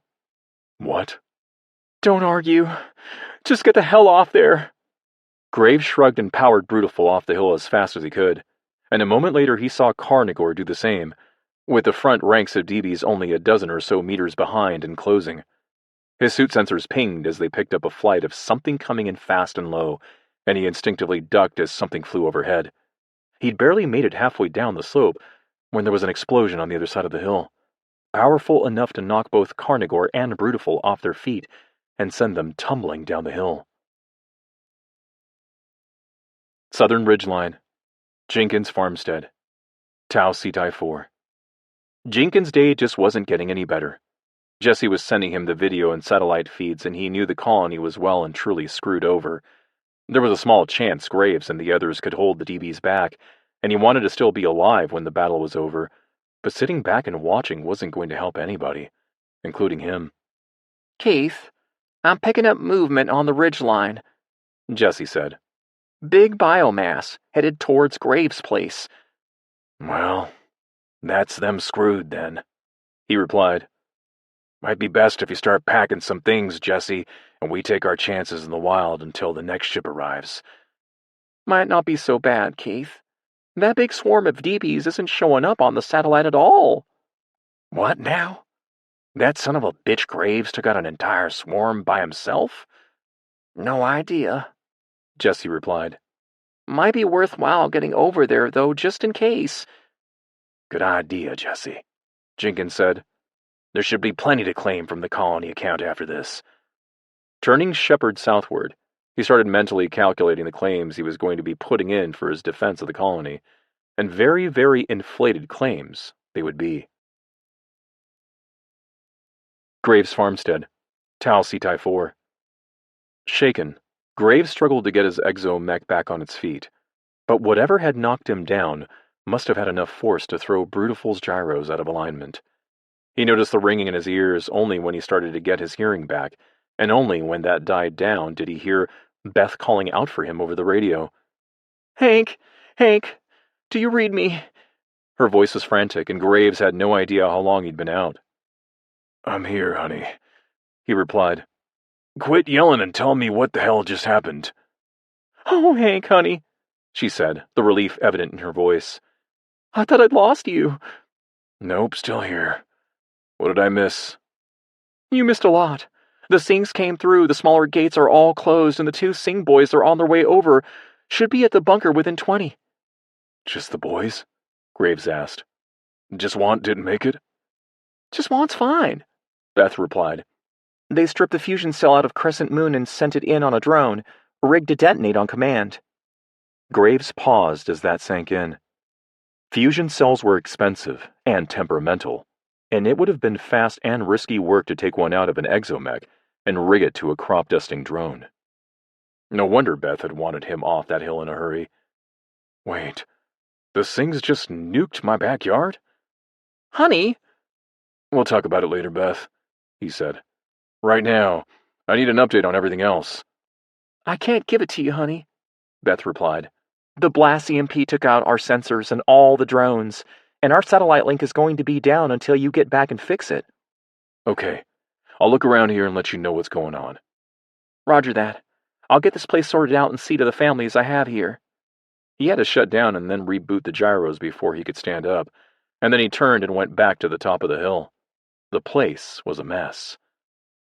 What? Don't argue. Just get the hell off there. Graves shrugged and powered Brutiful off the hill as fast as he could, and a moment later he saw Carnagor do the same, with the front ranks of DBs only a dozen or so meters behind and closing. His suit sensors pinged as they picked up a flight of something coming in fast and low, and he instinctively ducked as something flew overhead. He'd barely made it halfway down the slope when there was an explosion on the other side of the hill, powerful enough to knock both Carnagor and Brutiful off their feet and send them tumbling down the hill. Southern Ridgeline, Jenkins Farmstead, Tau Cetai 4. Jenkins' day just wasn't getting any better. Jesse was sending him the video and satellite feeds, and he knew the colony was well and truly screwed over. There was a small chance Graves and the others could hold the DBs back, and he wanted to still be alive when the battle was over, but sitting back and watching wasn't going to help anybody, including him. Keith, I'm picking up movement on the ridgeline, Jesse said. Big biomass, headed towards Graves' place. Well, that's them screwed then, he replied. Might be best if you start packing some things, Jesse, and we take our chances in the wild until the next ship arrives. Might not be so bad, Keith. That big swarm of DBs isn't showing up on the satellite at all. What now? That son of a bitch Graves took out an entire swarm by himself? No idea, Jesse replied. Might be worthwhile getting over there, though, just in case. Good idea, Jesse, Jenkins said. There should be plenty to claim from the colony account after this. Turning Shepard southward, he started mentally calculating the claims he was going to be putting in for his defense of the colony, and very, very inflated claims they would be. Graves Farmstead, Tau Cetai 4. Shaken, Graves struggled to get his exo-mech back on its feet, but whatever had knocked him down must have had enough force to throw Brutiful's gyros out of alignment. He noticed the ringing in his ears only when he started to get his hearing back, and only when that died down did he hear Beth calling out for him over the radio. Hank, do you read me? Her voice was frantic, and Graves had no idea how long he'd been out. I'm here, honey, he replied. Quit yelling and tell me what the hell just happened. Oh, Hank, honey, she said, the relief evident in her voice. I thought I'd lost you. Nope, still here. What did I miss? You missed a lot. The Sings came through, the smaller gates are all closed, and the 2 Sing boys are on their way over. Should be at the bunker within 20. Just the boys? Graves asked. Just Want didn't make it? Just Want's fine, Beth replied. They stripped the fusion cell out of Crescent Moon and sent it in on a drone, rigged to detonate on command. Graves paused as that sank in. Fusion cells were expensive and temperamental, and it would have been fast and risky work to take one out of an exomech and rig it to a crop-dusting drone. No wonder Beth had wanted him off that hill in a hurry. Wait, the Sings just nuked my backyard? Honey! We'll talk about it later, Beth, he said. Right now, I need an update on everything else. I can't give it to you, honey, Beth replied. The blast EMP took out our sensors and all the drones, and our satellite link is going to be down until you get back and fix it. Okay, I'll look around here and let you know what's going on. Roger that. I'll get this place sorted out and see to the families I have here. He had to shut down and then reboot the gyros before he could stand up, and then he turned and went back to the top of the hill. The place was a mess.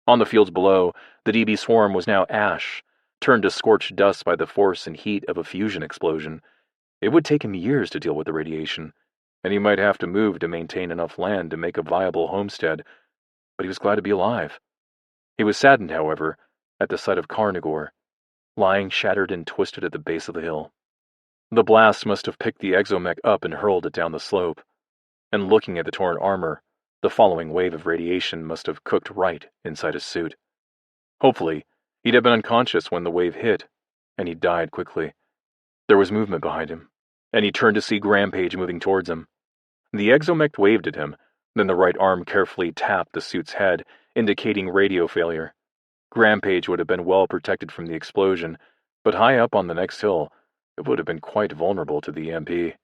On the fields below, the DB swarm was now ash, turned to scorched dust by the force and heat of a fusion explosion. It would take him years to deal with the radiation, and he might have to move to maintain enough land to make a viable homestead, but he was glad to be alive. He was saddened, however, at the sight of Carnagor, lying shattered and twisted at the base of the hill. The blast must have picked the exomech up and hurled it down the slope, and looking at the torn armor, the following wave of radiation must have cooked right inside his suit. Hopefully, he'd have been unconscious when the wave hit, and he died quickly. There was movement behind him, and he turned to see Rampage moving towards him. The exomech waved at him, then the right arm carefully tapped the suit's head, indicating radio failure. Rampage would have been well protected from the explosion, but high up on the next hill, it would have been quite vulnerable to the EMP.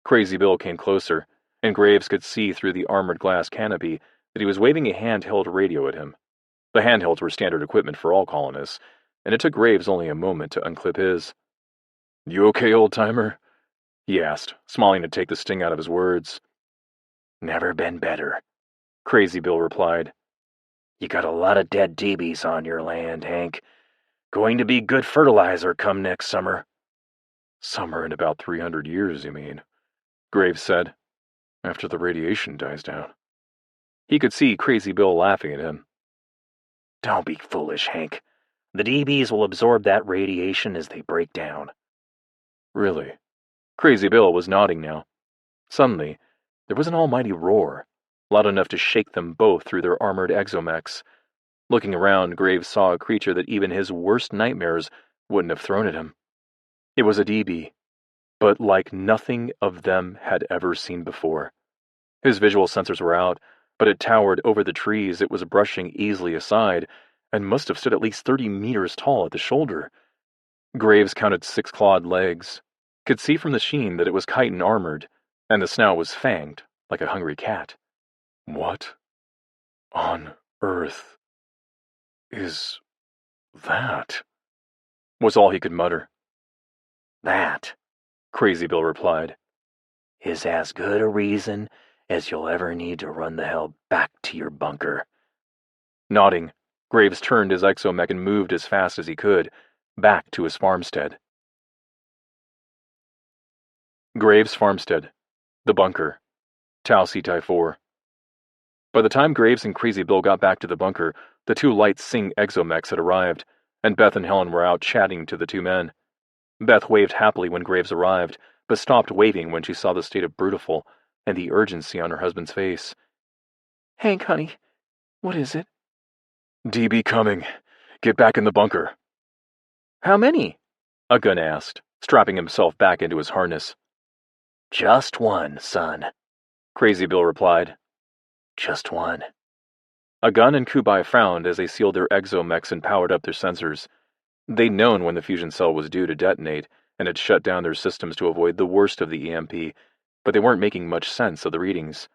Crazy Bill came closer, and Graves could see through the armored glass canopy that he was waving a handheld radio at him. The handhelds were standard equipment for all colonists, and it took Graves only a moment to unclip his. "You okay, old-timer?" he asked, smiling to take the sting out of his words. "Never been better," Crazy Bill replied. "You got a lot of dead DBs on your land, Hank. Going to be good fertilizer come next summer." "Summer in about 300 years, you mean?" Graves said, "after the radiation dies down." He could see Crazy Bill laughing at him. "Don't be foolish, Hank. The DBs will absorb that radiation as they break down." "Really?" Crazy Bill was nodding now. Suddenly, there was an almighty roar, loud enough to shake them both through their armored exomechs. Looking around, Graves saw a creature that even his worst nightmares wouldn't have thrown at him. It was a DB, but like nothing of them had ever seen before. His visual sensors were out, but it towered over the trees it was brushing easily aside, and must have stood at least 30 meters tall at the shoulder. Graves counted 6 clawed legs, could see from the sheen that it was chitin armored, and the snout was fanged, like a hungry cat. "What on earth is that?" was all he could mutter. "That," Crazy Bill replied, "is as good a reason as you'll ever need to run the hell back to your bunker." Nodding, Graves turned his exomech and moved as fast as he could, back to his farmstead. Graves' farmstead. The bunker. Tau Cetai 4. By the time Graves and Crazy Bill got back to the bunker, the 2 light Sing exomechs had arrived, and Beth and Helen were out chatting to the 2 men. Beth waved happily when Graves arrived, but stopped waving when she saw the state of Brutiful and the urgency on her husband's face. "Hank, honey, what is it?" "DB coming. Get back in the bunker." "How many?" A gun asked, strapping himself back into his harness. "Just one, son," Crazy Bill replied. "Just one." A gun and Kubai frowned as they sealed their exomechs and powered up their sensors. They'd known when the fusion cell was due to detonate, and had shut down their systems to avoid the worst of the EMP, but they weren't making much sense of the readings.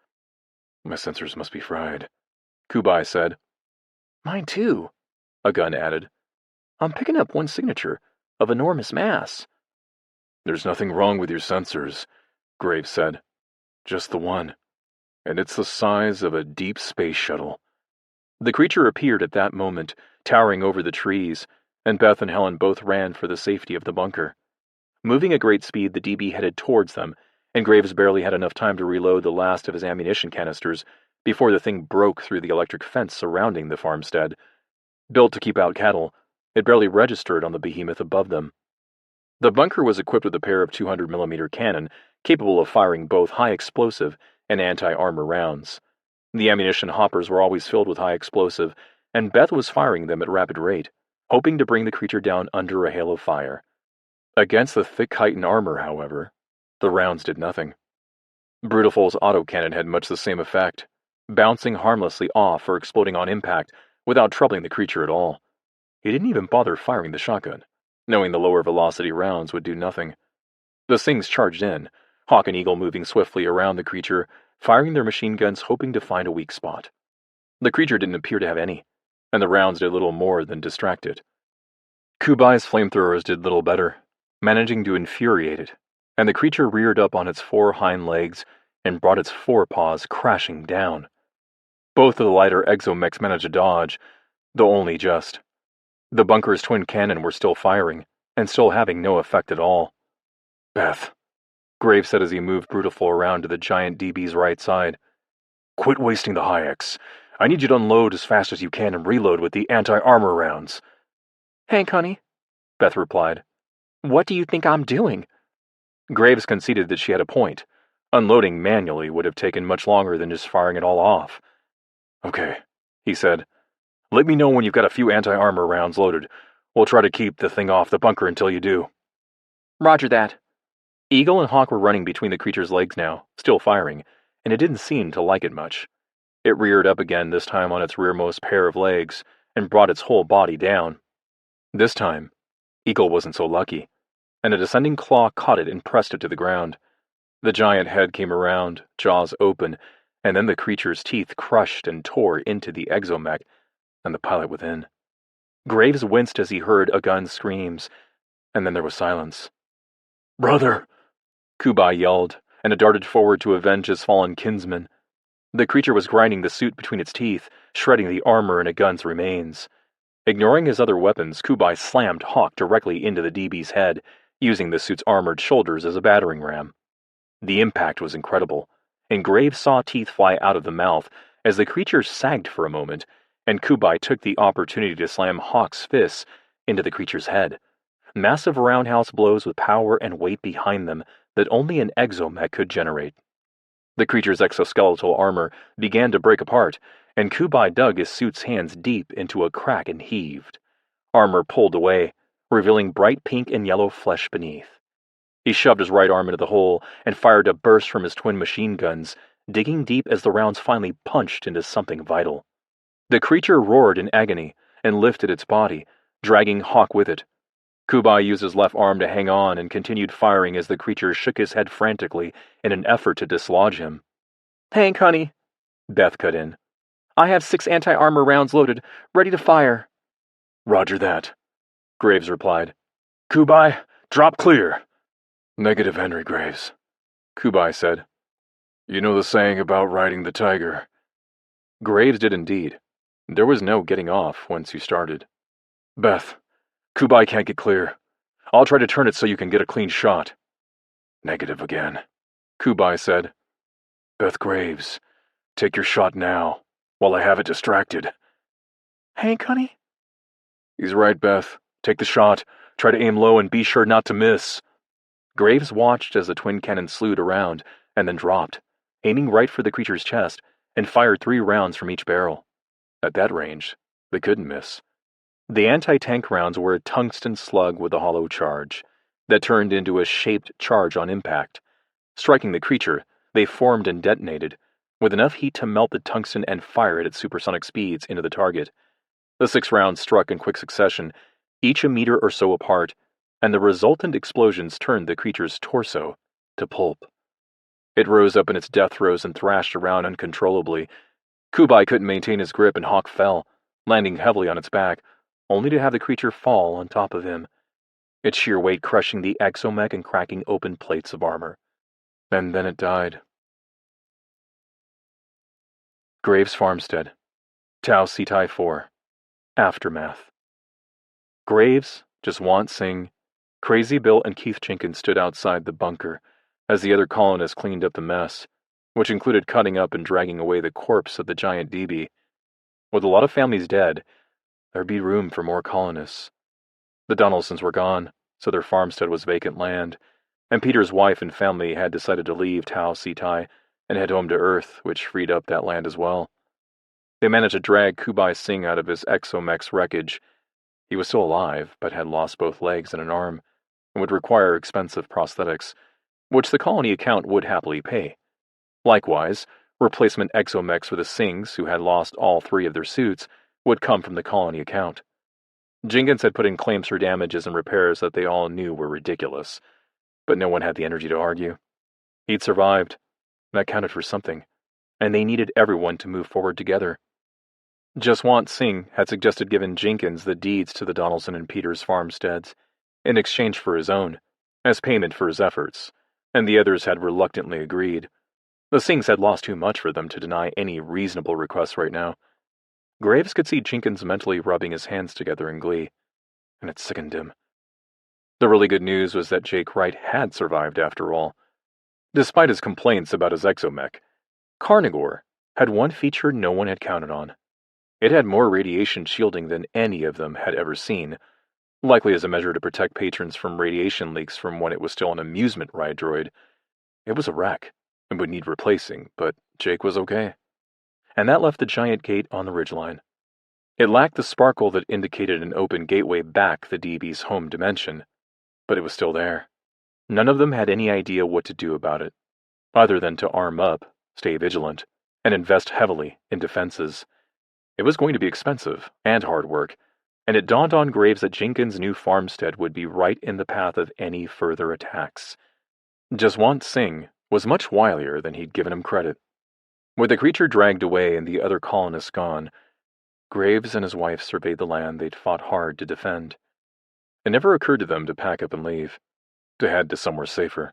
"My sensors must be fried," Kubai said. "Mine too," a gun added. "I'm picking up one signature of enormous mass." "There's nothing wrong with your sensors," Graves said. "Just the one. And it's the size of a deep space shuttle." The creature appeared at that moment, towering over the trees, and Beth and Helen both ran for the safety of the bunker. Moving at great speed, the DB headed towards them, and Graves barely had enough time to reload the last of his ammunition canisters before the thing broke through the electric fence surrounding the farmstead. Built to keep out cattle, it barely registered on the behemoth above them. The bunker was equipped with a pair of 200mm cannon capable of firing both high explosive and anti-armor rounds. The ammunition hoppers were always filled with high explosive, and Beth was firing them at rapid rate, hoping to bring the creature down under a hail of fire. Against the thick chitin armor, however, the rounds did nothing. Brutiful's autocannon had much the same effect, bouncing harmlessly off or exploding on impact without troubling the creature at all. He didn't even bother firing the shotgun, knowing the lower velocity rounds would do nothing. The Sings charged in, Hawk and Eagle moving swiftly around the creature, firing their machine guns hoping to find a weak spot. The creature didn't appear to have any, and the rounds did little more than distract it. Kubai's flamethrowers did little better, managing to infuriate it, and the creature reared up on its 4 hind legs and brought its forepaws crashing down. Both of the lighter exomechs managed to dodge, though only just. The bunker's twin cannon were still firing, and still having no effect at all. "Beth," Graves said as he moved Brutiful around to the giant DB's right side, "quit wasting the Hayeks. I need you to unload as fast as you can and reload with the anti-armor rounds." "Hank, honey," Beth replied. "What do you think I'm doing?" Graves conceded that she had a point. Unloading manually would have taken much longer than just firing it all off. "Okay," he said. "Let me know when you've got a few anti-armor rounds loaded. We'll try to keep the thing off the bunker until you do." "Roger that." Eagle and Hawk were running between the creature's legs now, still firing, and it didn't seem to like it much. It reared up again, this time on its rearmost pair of legs, and brought its whole body down. This time, Eagle wasn't so lucky, and a descending claw caught it and pressed it to the ground. The giant head came around, jaws open, and then the creature's teeth crushed and tore into the exomech and the pilot within. Graves winced as he heard Agun's screams, and then there was silence. "Brother!" Kubai yelled, and darted forward to avenge his fallen kinsman. The creature was grinding the suit between its teeth, shredding the armor and Agun's remains. Ignoring his other weapons, Kubai slammed Hawk directly into the DB's head, using the suit's armored shoulders as a battering ram. The impact was incredible, and Graves saw teeth fly out of the mouth as the creature sagged for a moment, and Kubai took the opportunity to slam Hawk's fists into the creature's head. Massive roundhouse blows with power and weight behind them that only an exomech could generate. The creature's exoskeletal armor began to break apart, and Kubai dug his suit's hands deep into a crack and heaved. Armor pulled away, revealing bright pink and yellow flesh beneath. He shoved his right arm into the hole and fired a burst from his twin machine guns, digging deep as the rounds finally punched into something vital. The creature roared in agony and lifted its body, dragging Hawk with it. Kubai used his left arm to hang on and continued firing as the creature shook his head frantically in an effort to dislodge him. "Hank, honey," Beth cut in. "I have 6 anti-armor rounds loaded, ready to fire." "Roger that," Graves replied. "Kubai, drop clear." "Negative, Henry Graves," Kubai said. "You know the saying about riding the tiger." Graves did indeed. There was no getting off once you started. "Beth, Kubai can't get clear. I'll try to turn it so you can get a clean shot." "Negative again," Kubai said. "Beth Graves, take your shot now, while I have it distracted." "Hank, honey?" "He's right, Beth. Take the shot. Try to aim low and be sure not to miss." Graves watched as the twin cannon slewed around and then dropped, aiming right for the creature's chest, and fired 3 rounds from each barrel. At that range, they couldn't miss. The anti-tank rounds were a tungsten slug with a hollow charge that turned into a shaped charge on impact. Striking the creature, they formed and detonated, with enough heat to melt the tungsten and fire it at supersonic speeds into the target. The 6 rounds struck in quick succession, each a meter or so apart, and the resultant explosions turned the creature's torso to pulp. It rose up in its death throes and thrashed around uncontrollably. Kubai couldn't maintain his grip and Hawk fell, landing heavily on its back, only to have the creature fall on top of him, its sheer weight crushing the exomech and cracking open plates of armor. And then it died. Graves Farmstead, Tau Cetai 4, Aftermath. Graves, Jaswant Singh, Crazy Bill, and Keith Jenkins stood outside the bunker as the other colonists cleaned up the mess, which included cutting up and dragging away the corpse of the giant DB. With a lot of families dead, there'd be room for more colonists. The Donaldsons were gone, so their farmstead was vacant land, and Peter's wife and family had decided to leave Tau Cetai and head home to Earth, which freed up that land as well. They managed to drag Kubai Singh out of his exomech's wreckage. He was still alive, but had lost both legs and an arm, and would require expensive prosthetics, which the colony account would happily pay. Likewise, replacement exomechs for the Singhs, who had lost all 3 of their suits, would come from the colony account. Jenkins had put in claims for damages and repairs that they all knew were ridiculous, but no one had the energy to argue. He'd survived. That counted for something, and they needed everyone to move forward together. Jaswant Singh had suggested giving Jenkins the deeds to the Donaldson and Peters farmsteads in exchange for his own, as payment for his efforts, and the others had reluctantly agreed. The Singhs had lost too much for them to deny any reasonable requests right now. Graves could see Jenkins mentally rubbing his hands together in glee, and it sickened him. The really good news was that Jake Wright had survived after all. Despite his complaints about his exomech, Carnivore had one feature no one had counted on. It had more radiation shielding than any of them had ever seen, likely as a measure to protect patrons from radiation leaks from when it was still an amusement ride droid. It was a wreck and would need replacing, but Jake was okay. And that left the giant gate on the ridgeline. It lacked the sparkle that indicated an open gateway back the DB's home dimension, but it was still there. None of them had any idea what to do about it, other than to arm up, stay vigilant, and invest heavily in defenses. It was going to be expensive and hard work, and it dawned on Graves that Jenkins' new farmstead would be right in the path of any further attacks. Jaswant Singh was much wilier than he'd given him credit. With the creature dragged away and the other colonists gone, Graves and his wife surveyed the land they'd fought hard to defend. It never occurred to them to pack up and leave, to head to somewhere safer.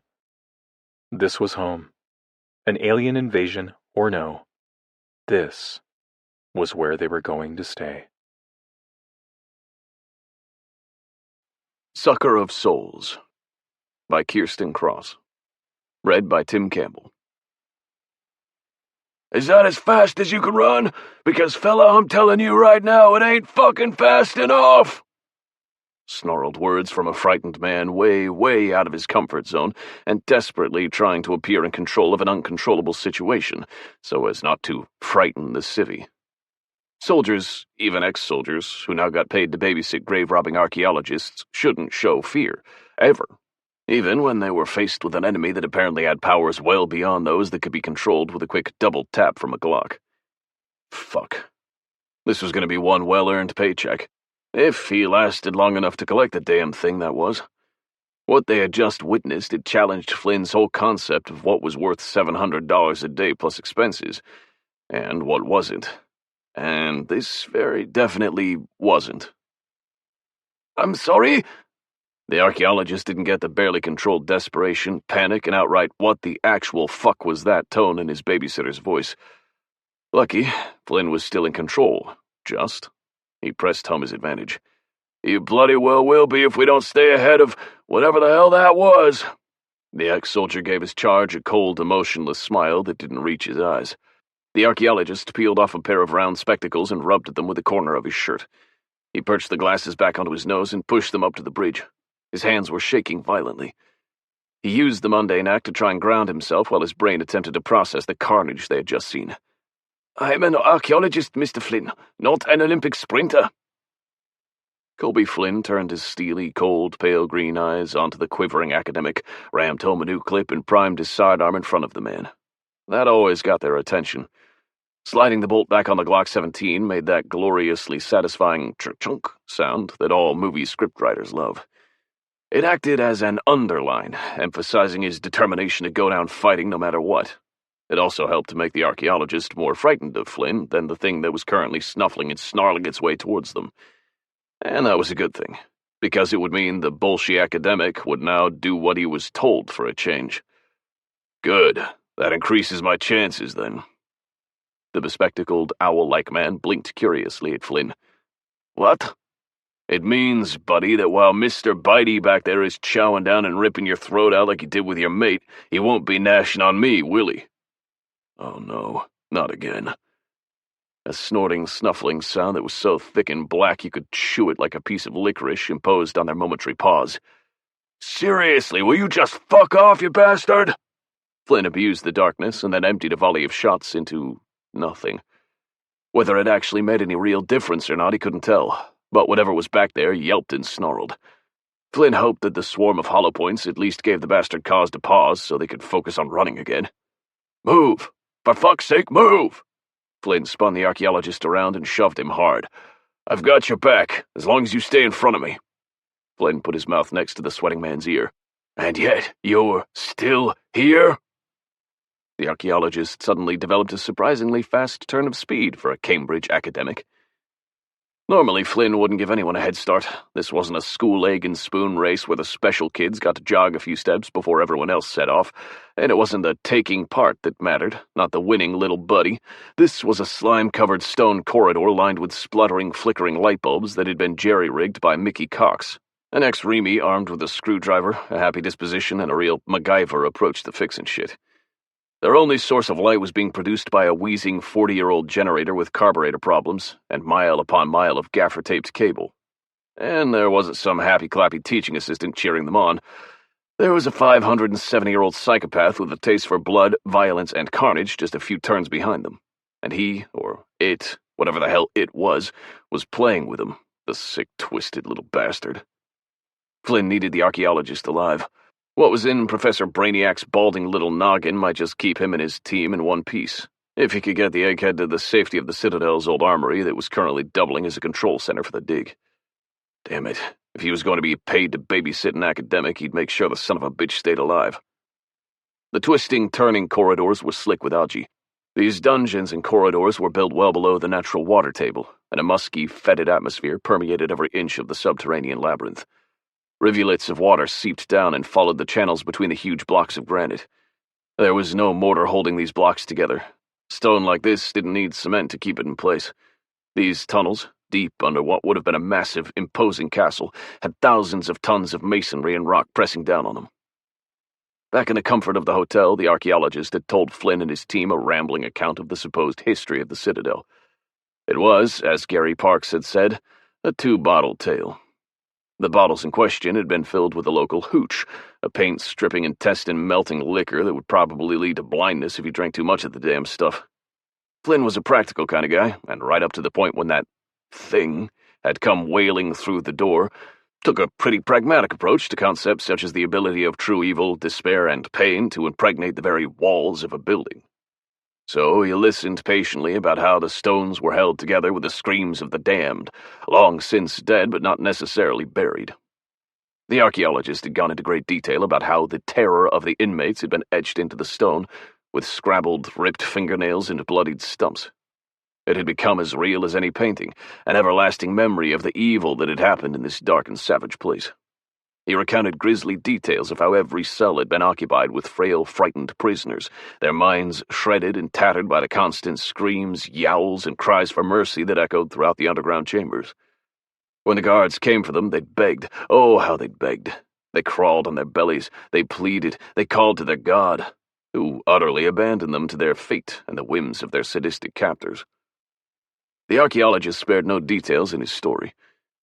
This was home. An alien invasion or no, this was where they were going to stay. Sucker of Souls by Kirsten Cross. Read by Tim Campbell. Is that as fast as you can run? Because, fella, I'm telling you right now, it ain't fucking fast enough! Snarled words from a frightened man way, way out of his comfort zone and desperately trying to appear in control of an uncontrollable situation so as not to frighten the civvy. Soldiers, even ex-soldiers, who now got paid to babysit grave-robbing archaeologists, shouldn't show fear, ever. Even when they were faced with an enemy that apparently had powers well beyond those that could be controlled with a quick double tap from a Glock. Fuck. This was going to be one well-earned paycheck. If he lasted long enough to collect the damn thing, that was. What they had just witnessed had challenged Flynn's whole concept of what was worth $700 a day plus expenses, and what wasn't. And this very definitely wasn't. I'm sorry? The archaeologist didn't get the barely controlled desperation, panic, and outright what the actual fuck was that tone in his babysitter's voice. Lucky, Flynn was still in control. Just. He pressed home his advantage. You bloody well will be if we don't stay ahead of whatever the hell that was. The ex-soldier gave his charge a cold, emotionless smile that didn't reach his eyes. The archaeologist peeled off a pair of round spectacles and rubbed at them with the corner of his shirt. He perched the glasses back onto his nose and pushed them up to the bridge. His hands were shaking violently. He used the mundane act to try and ground himself while his brain attempted to process the carnage they had just seen. I'm an archaeologist, Mr. Flynn, not an Olympic sprinter. Colby Flynn turned his steely, cold, pale green eyes onto the quivering academic, rammed home a new clip, and primed his sidearm in front of the man. That always got their attention. Sliding the bolt back on the Glock 17 made that gloriously satisfying ch-chunk sound that all movie scriptwriters love. It acted as an underline, emphasizing his determination to go down fighting no matter what. It also helped to make the archaeologist more frightened of Flynn than the thing that was currently snuffling and snarling its way towards them. And that was a good thing, because it would mean the bullshit academic would now do what he was told for a change. Good. That increases my chances, then. The bespectacled, owl-like man blinked curiously at Flynn. What? It means, buddy, that while Mr. Bitey back there is chowing down and ripping your throat out like he did with your mate, he won't be gnashing on me, will he? Oh no, not again. A snorting, snuffling sound that was so thick and black you could chew it like a piece of licorice imposed on their momentary pause. Seriously, will you just fuck off, you bastard? Flynn abused the darkness and then emptied a volley of shots into nothing. Whether it actually made any real difference or not, he couldn't tell, but whatever was back there yelped and snarled. Flynn hoped that the swarm of hollow points at least gave the bastard cause to pause so they could focus on running again. Move! For fuck's sake, move! Flynn spun the archaeologist around and shoved him hard. I've got your back, as long as you stay in front of me. Flynn put his mouth next to the sweating man's ear. And yet, you're still here? The archaeologist suddenly developed a surprisingly fast turn of speed for a Cambridge academic. Normally, Flynn wouldn't give anyone a head start. This wasn't a school egg and spoon race where the special kids got to jog a few steps before everyone else set off, and it wasn't the taking part that mattered, not the winning little buddy. This was a slime-covered stone corridor lined with spluttering, flickering light bulbs that had been jerry-rigged by Mickey Cox. An ex-Remy armed with a screwdriver, a happy disposition, and a real MacGyver approach to fixing shit. Their only source of light was being produced by a wheezing 40-year-old generator with carburetor problems and mile upon mile of gaffer-taped cable. And there wasn't some happy-clappy teaching assistant cheering them on. There was a 570-year-old psychopath with a taste for blood, violence, and carnage just a few turns behind them. And he, or it, whatever the hell it was playing with them, the sick, twisted little bastard. Flynn needed the archaeologist alive. What was in Professor Brainiac's balding little noggin might just keep him and his team in one piece, if he could get the egghead to the safety of the Citadel's old armory that was currently doubling as a control center for the dig. Damn it, if he was going to be paid to babysit an academic, he'd make sure the son of a bitch stayed alive. The twisting, turning corridors were slick with algae. These dungeons and corridors were built well below the natural water table, and a musky, fetid atmosphere permeated every inch of the subterranean labyrinth. Rivulets of water seeped down and followed the channels between the huge blocks of granite. There was no mortar holding these blocks together. Stone like this didn't need cement to keep it in place. These tunnels, deep under what would have been a massive, imposing castle, had thousands of tons of masonry and rock pressing down on them. Back in the comfort of the hotel, the archaeologist had told Flynn and his team a rambling account of the supposed history of the Citadel. It was, as Gary Parks had said, a two-bottle tale. The bottles in question had been filled with the local hooch, a paint-stripping, intestine-melting liquor that would probably lead to blindness if you drank too much of the damn stuff. Flynn was a practical kind of guy, and right up to the point when that thing had come wailing through the door, took a pretty pragmatic approach to concepts such as the ability of true evil, despair, and pain to impregnate the very walls of a building. So he listened patiently about how the stones were held together with the screams of the damned, long since dead but not necessarily buried. The archaeologist had gone into great detail about how the terror of the inmates had been etched into the stone, with scrabbled, ripped fingernails and bloodied stumps. It had become as real as any painting, an everlasting memory of the evil that had happened in this dark and savage place. He recounted grisly details of how every cell had been occupied with frail, frightened prisoners, their minds shredded and tattered by the constant screams, yowls, and cries for mercy that echoed throughout the underground chambers. When the guards came for them, they begged. Oh, how they begged. They crawled on their bellies, they pleaded, they called to their god, who utterly abandoned them to their fate and the whims of their sadistic captors. The archaeologist spared no details in his story.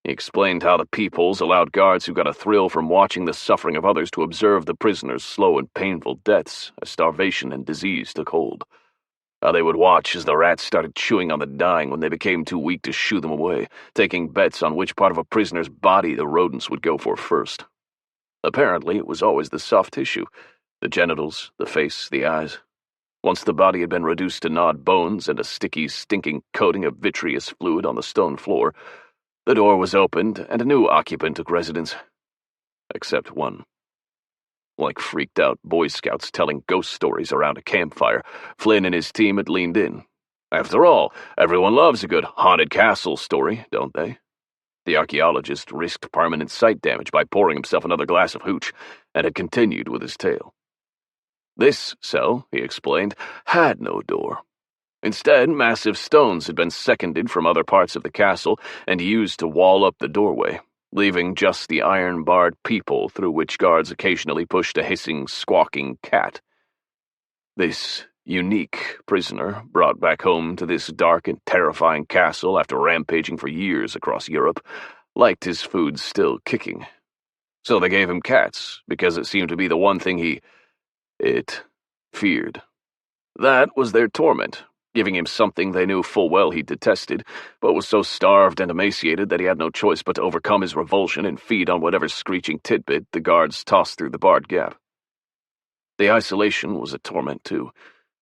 He explained how the peepholes allowed guards who got a thrill from watching the suffering of others to observe the prisoners' slow and painful deaths as starvation and disease took hold. How they would watch as the rats started chewing on the dying when they became too weak to shoo them away, taking bets on which part of a prisoner's body the rodents would go for first. Apparently, it was always the soft tissue, the genitals, the face, the eyes. Once the body had been reduced to gnawed bones and a sticky, stinking coating of vitreous fluid on the stone floor, the door was opened and a new occupant took residence. Except one. Like freaked-out Boy Scouts telling ghost stories around a campfire, Flynn and his team had leaned in. After all, everyone loves a good haunted castle story, don't they? The archaeologist risked permanent sight damage by pouring himself another glass of hooch, and had continued with his tale. This cell, he explained, had no door. Instead, massive stones had been seconded from other parts of the castle and used to wall up the doorway, leaving just the iron-barred peephole through which guards occasionally pushed a hissing, squawking cat. This unique prisoner, brought back home to this dark and terrifying castle after rampaging for years across Europe, liked his food still kicking. So they gave him cats, because it seemed to be the one thing it feared. That was their torment, giving him something they knew full well he detested, but was so starved and emaciated that he had no choice but to overcome his revulsion and feed on whatever screeching tidbit the guards tossed through the barred gap. The isolation was a torment, too,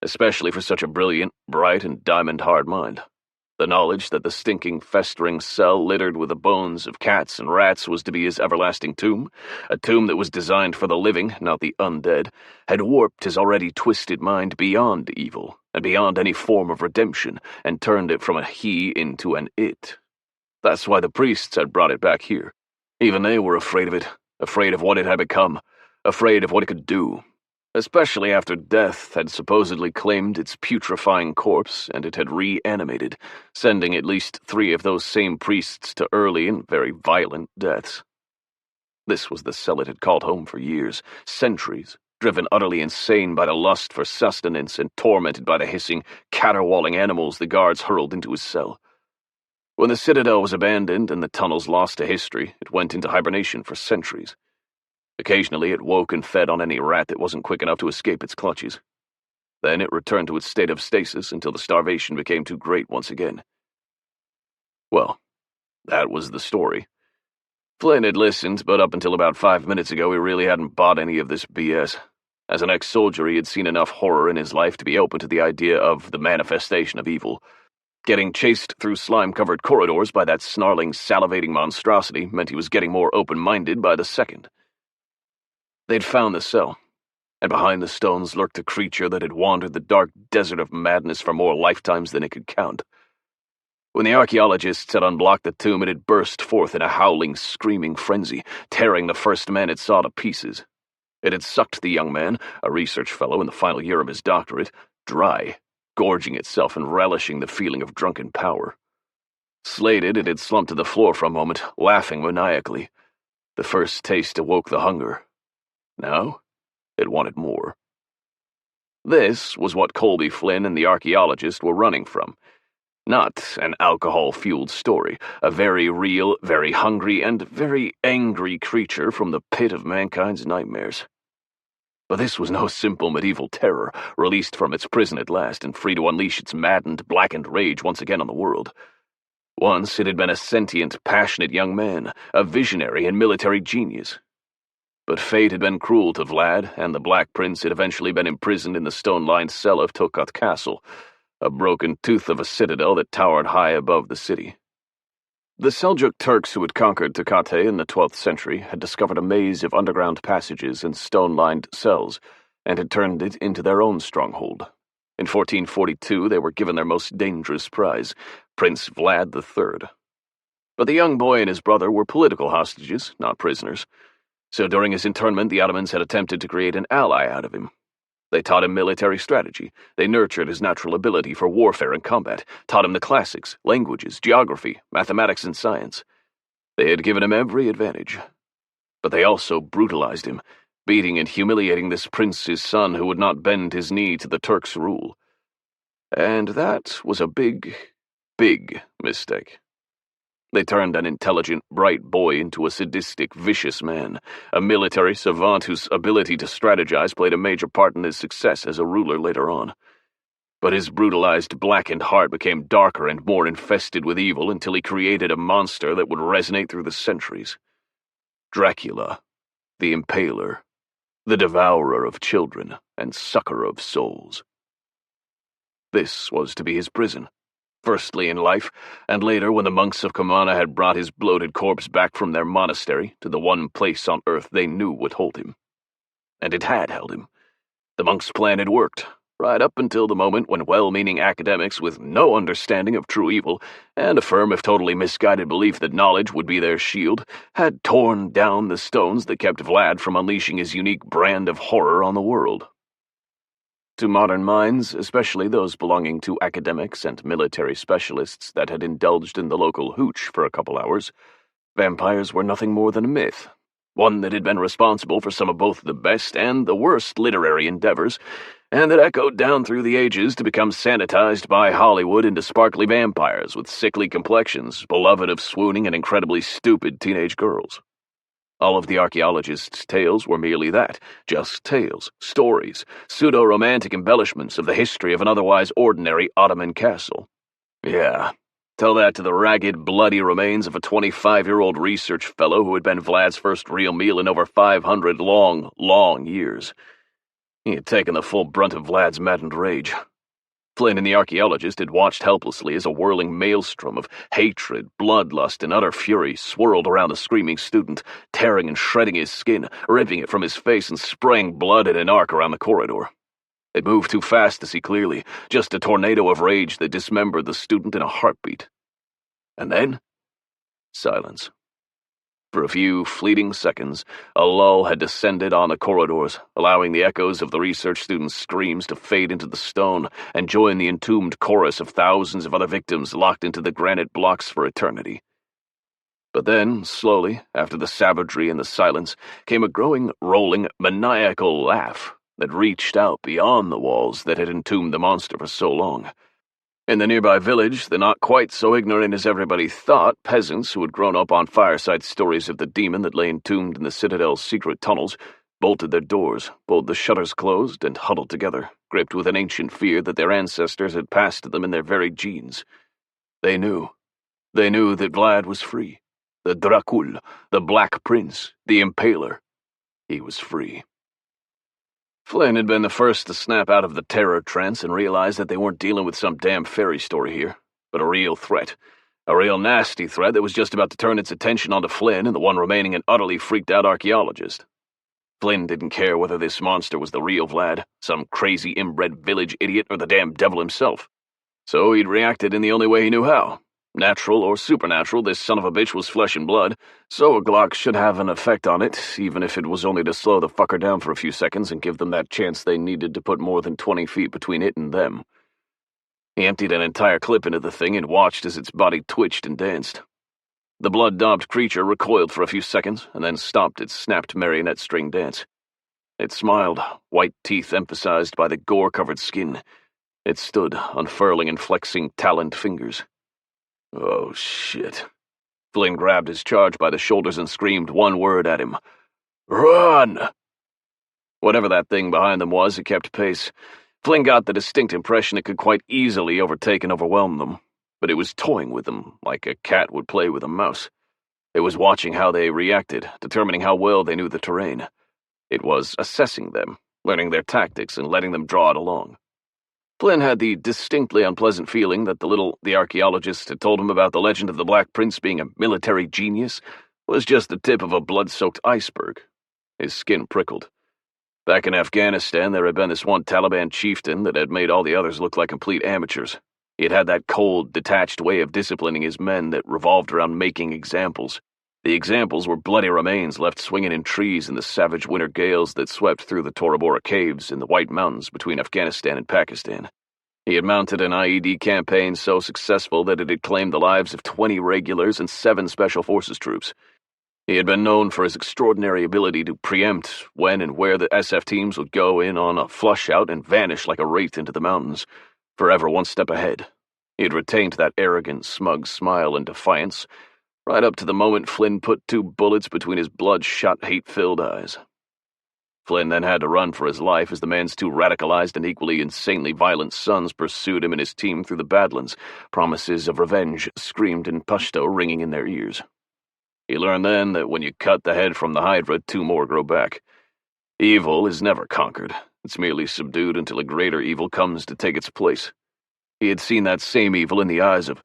especially for such a brilliant, bright, and diamond-hard mind. The knowledge that the stinking, festering cell littered with the bones of cats and rats was to be his everlasting tomb, a tomb that was designed for the living, not the undead, had warped his already twisted mind beyond evil, and beyond any form of redemption, and turned it from a he into an it. That's why the priests had brought it back here. Even they were afraid of it, afraid of what it had become, afraid of what it could do. Especially after death had supposedly claimed its putrefying corpse and it had reanimated, sending at least 3 of those same priests to early and very violent deaths. This was the cell it had called home for years, centuries, driven utterly insane by the lust for sustenance and tormented by the hissing, caterwauling animals the guards hurled into his cell. When the Citadel was abandoned and the tunnels lost to history, it went into hibernation for centuries. Occasionally it woke and fed on any rat that wasn't quick enough to escape its clutches. Then it returned to its state of stasis until the starvation became too great once again. Well, that was the story. Flynn had listened, but up until about 5 minutes ago he really hadn't bought any of this BS. As an ex-soldier, he had seen enough horror in his life to be open to the idea of the manifestation of evil. Getting chased through slime-covered corridors by that snarling, salivating monstrosity meant he was getting more open-minded by the second. They'd found the cell. and behind the stones lurked a creature that had wandered the dark desert of madness for more lifetimes than it could count. When the archaeologists had unblocked the tomb, it had burst forth in a howling, screaming frenzy, tearing the first man it saw to pieces. It had sucked the young man, a research fellow in the final year of his doctorate, dry, gorging itself and relishing the feeling of drunken power. Slated, it had slumped to the floor for a moment, laughing maniacally. The first taste awoke the hunger. Now, it wanted more. This was what Colby Flynn and the archaeologist were running from. Not an alcohol-fueled story, a very real, very hungry, and very angry creature from the pit of mankind's nightmares. But this was no simple medieval terror, released from its prison at last and free to unleash its maddened, blackened rage once again on the world. Once it had been a sentient, passionate young man, a visionary and military genius. But fate had been cruel to Vlad, and the Black Prince had eventually been imprisoned in the stone-lined cell of Tokat Castle, a broken tooth of a citadel that towered high above the city. The Seljuk Turks who had conquered Tokat in the 12th century had discovered a maze of underground passages and stone-lined cells, and had turned it into their own stronghold. In 1442, they were given their most dangerous prize, Prince Vlad III. But the young boy and his brother were political hostages, not prisoners. So during his internment, the Ottomans had attempted to create an ally out of him. They taught him military strategy. They nurtured his natural ability for warfare and combat, taught him the classics, languages, geography, mathematics, and science. They had given him every advantage. But they also brutalized him, beating and humiliating this prince, his son, who would not bend his knee to the Turks' rule. And that was a big, big mistake. They turned an intelligent, bright boy into a sadistic, vicious man, a military savant whose ability to strategize played a major part in his success as a ruler later on. But his brutalized, blackened heart became darker and more infested with evil until he created a monster that would resonate through the centuries. Dracula, the Impaler, the devourer of children and sucker of souls. This was to be his prison. Firstly in life, and later when the monks of Comana had brought his bloated corpse back from their monastery to the one place on earth they knew would hold him. And it had held him. The monks' plan had worked, right up until the moment when well-meaning academics with no understanding of true evil, and a firm if totally misguided belief that knowledge would be their shield, had torn down the stones that kept Vlad from unleashing his unique brand of horror on the world. To modern minds, especially those belonging to academics and military specialists that had indulged in the local hooch for a couple hours, vampires were nothing more than a myth, one that had been responsible for some of both the best and the worst literary endeavors, and that echoed down through the ages to become sanitized by Hollywood into sparkly vampires with sickly complexions, beloved of swooning and incredibly stupid teenage girls. All of the archaeologists' tales were merely that, just tales, stories, pseudo-romantic embellishments of the history of an otherwise ordinary Ottoman castle. Yeah, tell that to the ragged, bloody remains of a 25-year-old research fellow who had been Vlad's first real meal in over 500 long, long years. He had taken the full brunt of Vlad's maddened rage. Flynn and the archaeologist had watched helplessly as a whirling maelstrom of hatred, bloodlust, and utter fury swirled around the screaming student, tearing and shredding his skin, ripping it from his face and spraying blood in an arc around the corridor. It moved too fast to see clearly, just a tornado of rage that dismembered the student in a heartbeat. And then, silence. For a few fleeting seconds, a lull had descended on the corridors, allowing the echoes of the research students' screams to fade into the stone and join the entombed chorus of thousands of other victims locked into the granite blocks for eternity. But then, slowly, after the savagery and the silence, came a growing, rolling, maniacal laugh that reached out beyond the walls that had entombed the monster for so long. In the nearby village, the not-quite-so-ignorant as everybody thought peasants who had grown up on fireside stories of the demon that lay entombed in the citadel's secret tunnels bolted their doors, pulled the shutters closed, and huddled together, gripped with an ancient fear that their ancestors had passed to them in their very genes. They knew. They knew that Vlad was free. The Dracul, the Black Prince, the Impaler. He was free. Flynn had been the first to snap out of the terror trance and realize that they weren't dealing with some damn fairy story here, but a real threat. A real nasty threat that was just about to turn its attention onto Flynn and the one remaining an utterly freaked-out archaeologist. Flynn didn't care whether this monster was the real Vlad, some crazy inbred village idiot, or the damn devil himself. So he'd reacted in the only way he knew how. Natural or supernatural, this son of a bitch was flesh and blood, so a Glock should have an effect on it, even if it was only to slow the fucker down for a few seconds and give them that chance they needed to put more than 20 feet between it and them. He emptied an entire clip into the thing and watched as its body twitched and danced. The blood-daubed creature recoiled for a few seconds and then stopped its snapped marionette string dance. It smiled, white teeth emphasized by the gore-covered skin. It stood, unfurling and flexing taloned fingers. Oh, shit. Flynn grabbed his charge by the shoulders and screamed one word at him. Run! Whatever that thing behind them was, it kept pace. Flynn got the distinct impression it could quite easily overtake and overwhelm them, but it was toying with them like a cat would play with a mouse. It was watching how they reacted, determining how well they knew the terrain. It was assessing them, learning their tactics, and letting them draw it along. Flynn had the distinctly unpleasant feeling that the archaeologist had told him about the legend of the Black Prince being a military genius was just the tip of a blood-soaked iceberg. His skin prickled. Back in Afghanistan, there had been this one Taliban chieftain that had made all the others look like complete amateurs. He had that cold, detached way of disciplining his men that revolved around making examples. The examples were bloody remains left swinging in trees in the savage winter gales that swept through the Tora Bora caves in the White Mountains between Afghanistan and Pakistan. He had mounted an IED campaign so successful that it had claimed the lives of 20 regulars and 7 Special Forces troops. He had been known for his extraordinary ability to preempt when and where the SF teams would go in on a flush-out and vanish like a wraith into the mountains, forever one step ahead. He had retained that arrogant, smug smile and defiance, right up to the moment Flynn put 2 bullets between his bloodshot, hate-filled eyes. Flynn then had to run for his life as the man's 2 radicalized and equally insanely violent sons pursued him and his team through the Badlands, promises of revenge screamed in Pashto ringing in their ears. He learned then that when you cut the head from the Hydra, 2 more grow back. Evil is never conquered. It's merely subdued until a greater evil comes to take its place. He had seen that same evil in the eyes of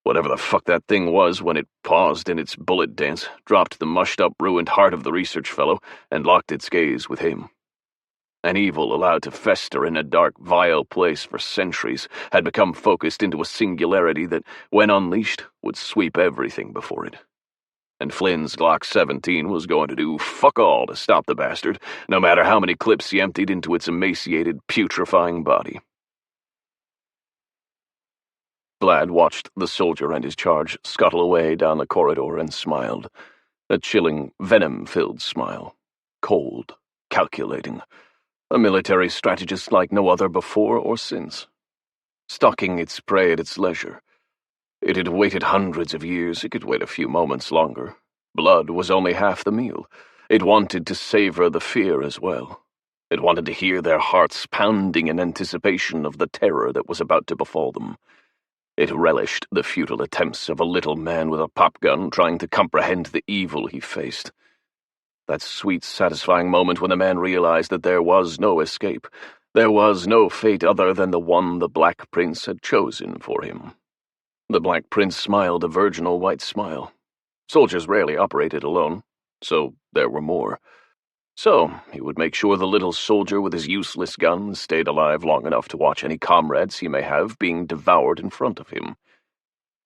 whatever the fuck that thing was when it paused in its bullet dance, dropped the mushed-up, ruined heart of the research fellow, and locked its gaze with him. An evil allowed to fester in a dark, vile place for centuries had become focused into a singularity that, when unleashed, would sweep everything before it. And Flynn's Glock 17 was going to do fuck all to stop the bastard, no matter how many clips he emptied into its emaciated, putrefying body. Vlad watched the soldier and his charge scuttle away down the corridor and smiled, a chilling, venom-filled smile, cold, calculating, a military strategist like no other before or since, stalking its prey at its leisure. It had waited hundreds of years, it could wait a few moments longer. Blood was only half the meal. It wanted to savor the fear as well. It wanted to hear their hearts pounding in anticipation of the terror that was about to befall them. It relished the futile attempts of a little man with a pop gun trying to comprehend the evil he faced. That sweet, satisfying moment when the man realized that there was no escape. There was no fate other than the one the Black Prince had chosen for him. The Black Prince smiled a virginal white smile. Soldiers rarely operated alone, so there were more. So he would make sure the little soldier with his useless gun stayed alive long enough to watch any comrades he may have being devoured in front of him.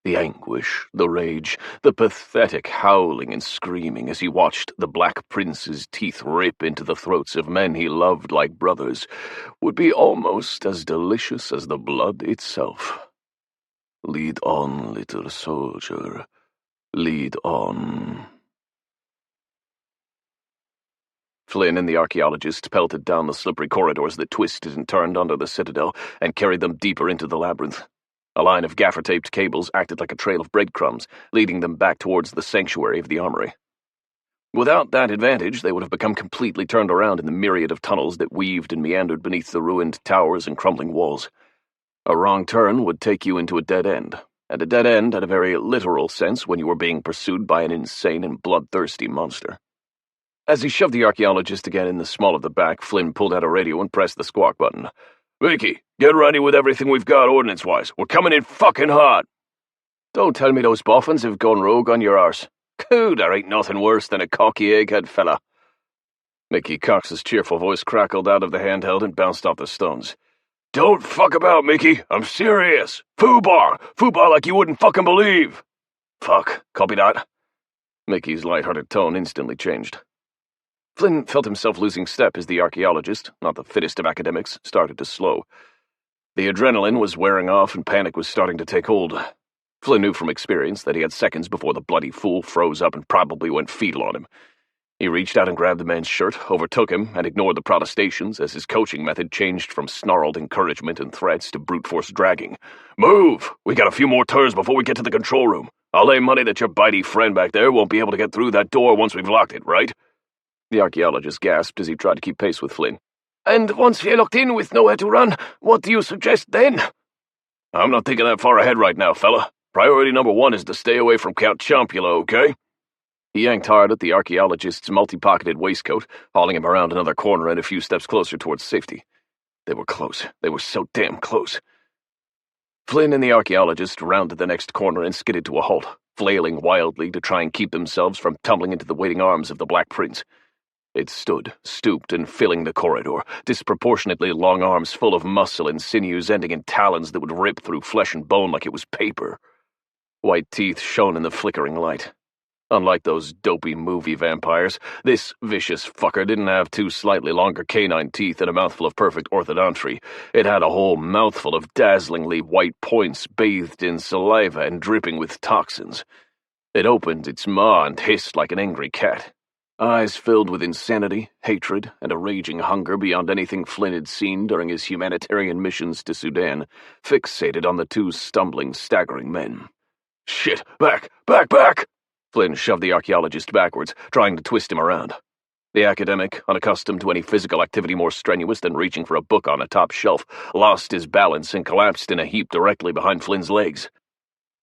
The anguish, the rage, the pathetic howling and screaming as he watched the Black Prince's teeth rip into the throats of men he loved like brothers would be almost as delicious as the blood itself. Lead on, little soldier. Lead on. Flynn and the archaeologist pelted down the slippery corridors that twisted and turned under the citadel and carried them deeper into the labyrinth. A line of gaffer-taped cables acted like a trail of breadcrumbs, leading them back towards the sanctuary of the armory. Without that advantage, they would have become completely turned around in the myriad of tunnels that weaved and meandered beneath the ruined towers and crumbling walls. A wrong turn would take you into a dead end, and a dead end had a very literal sense when you were being pursued by an insane and bloodthirsty monster. As he shoved the archaeologist again in the small of the back, Flynn pulled out a radio and pressed the squawk button. "Vicky, get ready with everything we've got ordnance-wise. We're coming in fucking hot." "Don't tell me those boffins have gone rogue on your arse. Coo, there ain't nothing worse than a cocky egghead fella." Mickey Cox's cheerful voice crackled out of the handheld and bounced off the stones. Don't fuck about, Mickey. I'm serious. Foobar! Foobar like you wouldn't fucking believe. Fuck. Copy that. Mickey's light-hearted tone instantly changed. Flynn felt himself losing step as the archaeologist, not the fittest of academics, started to slow. The adrenaline was wearing off and panic was starting to take hold. Flynn knew from experience that he had seconds before the bloody fool froze up and probably went fetal on him. He reached out and grabbed the man's shirt, overtook him, and ignored the protestations as his coaching method changed from snarled encouragement and threats to brute force dragging. Move! We got a few more turns before we get to the control room. I'll lay money that your bitey friend back there won't be able to get through that door once we've locked it, right? The archaeologist gasped as he tried to keep pace with Flynn. And once we're locked in with nowhere to run, what do you suggest then? I'm not thinking that far ahead right now, fella. Priority number 1 is to stay away from Count Chompula, okay? He yanked hard at the archaeologist's multi-pocketed waistcoat, hauling him around another corner and a few steps closer towards safety. They were close. They were so damn close. Flynn and the archaeologist rounded the next corner and skidded to a halt, flailing wildly to try and keep themselves from tumbling into the waiting arms of the Black Prince. It stood, stooped and filling the corridor, disproportionately long arms full of muscle and sinews ending in talons that would rip through flesh and bone like it was paper. White teeth shone in the flickering light. Unlike those dopey movie vampires, this vicious fucker didn't have 2 slightly longer canine teeth and a mouthful of perfect orthodontics. It had a whole mouthful of dazzlingly white points bathed in saliva and dripping with toxins. It opened its maw and hissed like an angry cat. Eyes filled with insanity, hatred, and a raging hunger beyond anything Flynn had seen during his humanitarian missions to Sudan, fixated on the 2 stumbling, staggering men. Shit! Back! Back! Back! Flynn shoved the archaeologist backwards, trying to twist him around. The academic, unaccustomed to any physical activity more strenuous than reaching for a book on a top shelf, lost his balance and collapsed in a heap directly behind Flynn's legs.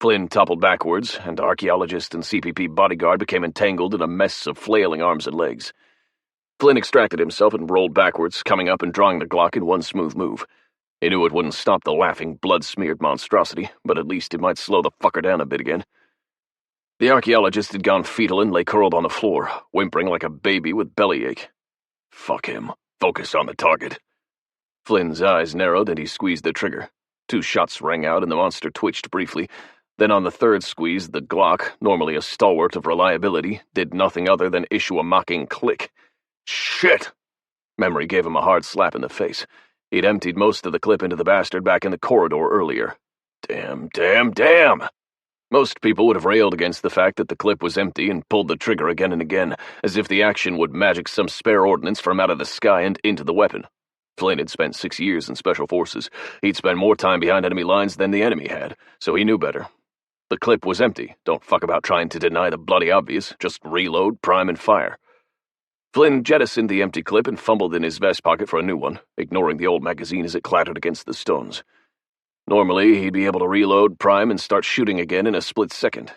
Flynn toppled backwards, and archaeologist and CPP bodyguard became entangled in a mess of flailing arms and legs. Flynn extracted himself and rolled backwards, coming up and drawing the Glock in one smooth move. He knew it wouldn't stop the laughing, blood-smeared monstrosity, but at least it might slow the fucker down a bit again. The archaeologist had gone fetal and lay curled on the floor, whimpering like a baby with bellyache. Fuck him. Focus on the target. Flynn's eyes narrowed and he squeezed the trigger. 2 shots rang out and the monster twitched briefly. Then on the 3rd squeeze, the Glock, normally a stalwart of reliability, did nothing other than issue a mocking click. Shit! Memory gave him a hard slap in the face. He'd emptied most of the clip into the bastard back in the corridor earlier. Damn, damn, damn! Most people would have railed against the fact that the clip was empty and pulled the trigger again and again, as if the action would magic some spare ordnance from out of the sky and into the weapon. Flynn had spent 6 years in Special Forces. He'd spent more time behind enemy lines than the enemy had, so he knew better. The clip was empty. Don't fuck about trying to deny the bloody obvious. Just reload, prime, and fire. Flynn jettisoned the empty clip and fumbled in his vest pocket for a new one, ignoring the old magazine as it clattered against the stones. Normally, he'd be able to reload, prime, and start shooting again in a split second.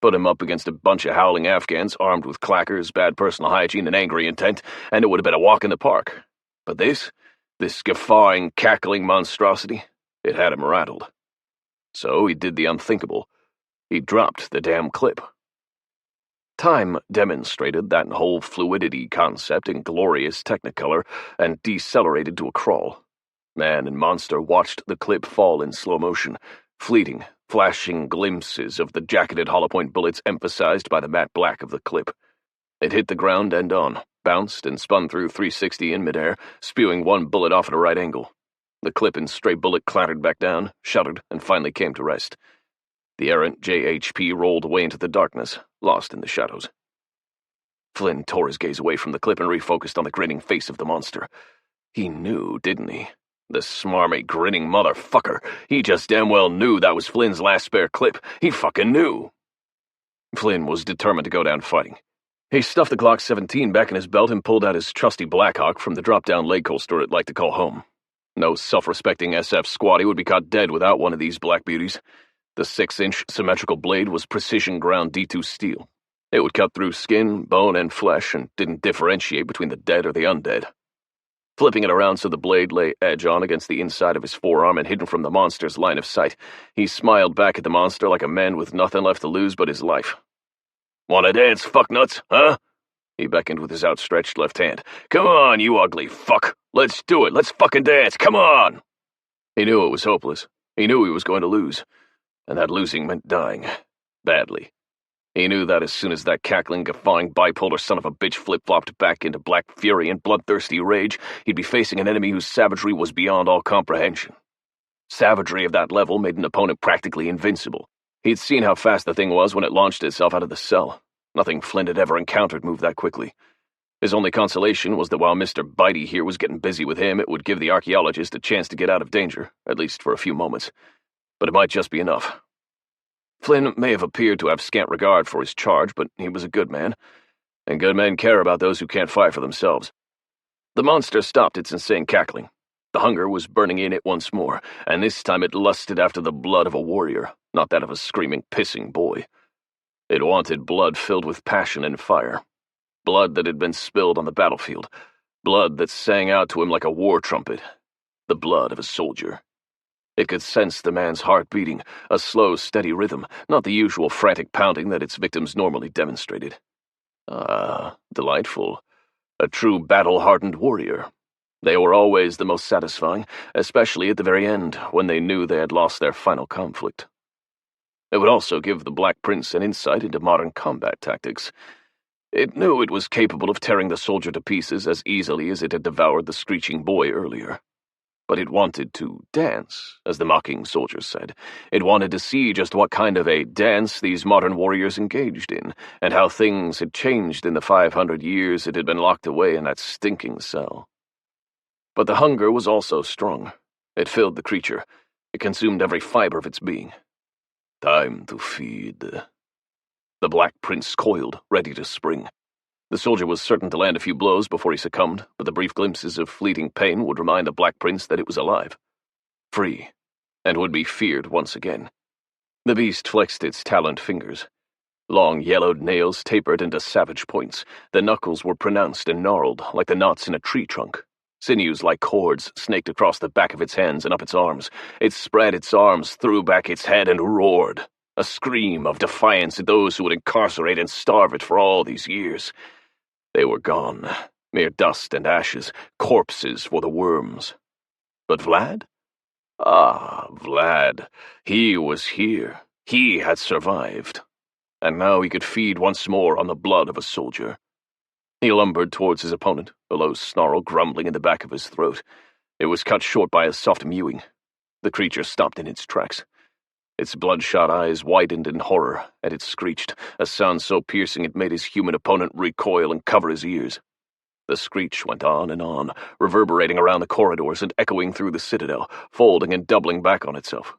Put him up against a bunch of howling Afghans armed with clackers, bad personal hygiene, and angry intent, and it would have been a walk in the park. But this guffawing, cackling monstrosity, it had him rattled. So he did the unthinkable. He dropped the damn clip. Time demonstrated that whole fluidity concept in glorious technicolor and decelerated to a crawl. Man and monster watched the clip fall in slow motion, fleeting, flashing glimpses of the jacketed hollow-point bullets emphasized by the matte black of the clip. It hit the ground end on, bounced and spun through 360 in midair, spewing 1 bullet off at a right angle. The clip and stray bullet clattered back down, shuddered, and finally came to rest. The errant JHP rolled away into the darkness, lost in the shadows. Flynn tore his gaze away from the clip and refocused on the grinning face of the monster. He knew, didn't he? The smarmy, grinning motherfucker. He just damn well knew that was Flynn's last spare clip. He fucking knew. Flynn was determined to go down fighting. He stuffed the Glock 17 back in his belt and pulled out his trusty Blackhawk from the drop-down leg holster it liked to call home. No self-respecting SF squatty would be caught dead without one of these black beauties. The 6-inch symmetrical blade was precision-ground D2 steel. It would cut through skin, bone, and flesh and didn't differentiate between the dead or the undead. Flipping it around so the blade lay edge-on against the inside of his forearm and hidden from the monster's line of sight, he smiled back at the monster like a man with nothing left to lose but his life. "Wanna dance, fucknuts, huh?" He beckoned with his outstretched left hand. Come on, you ugly fuck. Let's do it. Let's fucking dance. Come on. He knew it was hopeless. He knew he was going to lose. And that losing meant dying. Badly. He knew that as soon as that cackling, guffawing, bipolar son of a bitch flip-flopped back into black fury and bloodthirsty rage, he'd be facing an enemy whose savagery was beyond all comprehension. Savagery of that level made an opponent practically invincible. He'd seen how fast the thing was when it launched itself out of the cell. Nothing Flynn had ever encountered moved that quickly. His only consolation was that while Mr. Bitey here was getting busy with him, it would give the archaeologist a chance to get out of danger, at least for a few moments. But it might just be enough. Flynn may have appeared to have scant regard for his charge, but he was a good man, and good men care about those who can't fight for themselves. The monster stopped its insane cackling. The hunger was burning in it once more, and this time it lusted after the blood of a warrior, not that of a screaming, pissing boy. It wanted blood filled with passion and fire. Blood that had been spilled on the battlefield. Blood that sang out to him like a war trumpet. The blood of a soldier. It could sense the man's heart beating, a slow, steady rhythm, not the usual frantic pounding that its victims normally demonstrated. Ah, delightful. A true battle-hardened warrior. They were always the most satisfying, especially at the very end, when they knew they had lost their final conflict. It would also give the Black Prince an insight into modern combat tactics. It knew it was capable of tearing the soldier to pieces as easily as it had devoured the screeching boy earlier. But it wanted to dance, as the mocking soldier said. It wanted to see just what kind of a dance these modern warriors engaged in, and how things had changed in the 500 years it had been locked away in that stinking cell. But the hunger was also strong. It filled the creature. It consumed every fiber of its being. Time to feed. The Black Prince coiled, ready to spring. The soldier was certain to land a few blows before he succumbed, but the brief glimpses of fleeting pain would remind the Black Prince that it was alive, free, and would be feared once again. The beast flexed its taloned fingers. Long yellowed nails tapered into savage points. The knuckles were pronounced and gnarled, like the knots in a tree trunk. Sinews like cords snaked across the back of its hands and up its arms. It spread its arms, threw back its head, and roared. A scream of defiance at those who would incarcerate and starve it for all these years. They were gone, mere dust and ashes, corpses for the worms. But Vlad? Ah, Vlad. He was here. He had survived. And now he could feed once more on the blood of a soldier. He lumbered towards his opponent, a low snarl grumbling in the back of his throat. It was cut short by a soft mewing. The creature stopped in its tracks. Its bloodshot eyes widened in horror, and it screeched, a sound so piercing it made his human opponent recoil and cover his ears. The screech went on, reverberating around the corridors and echoing through the citadel, folding and doubling back on itself.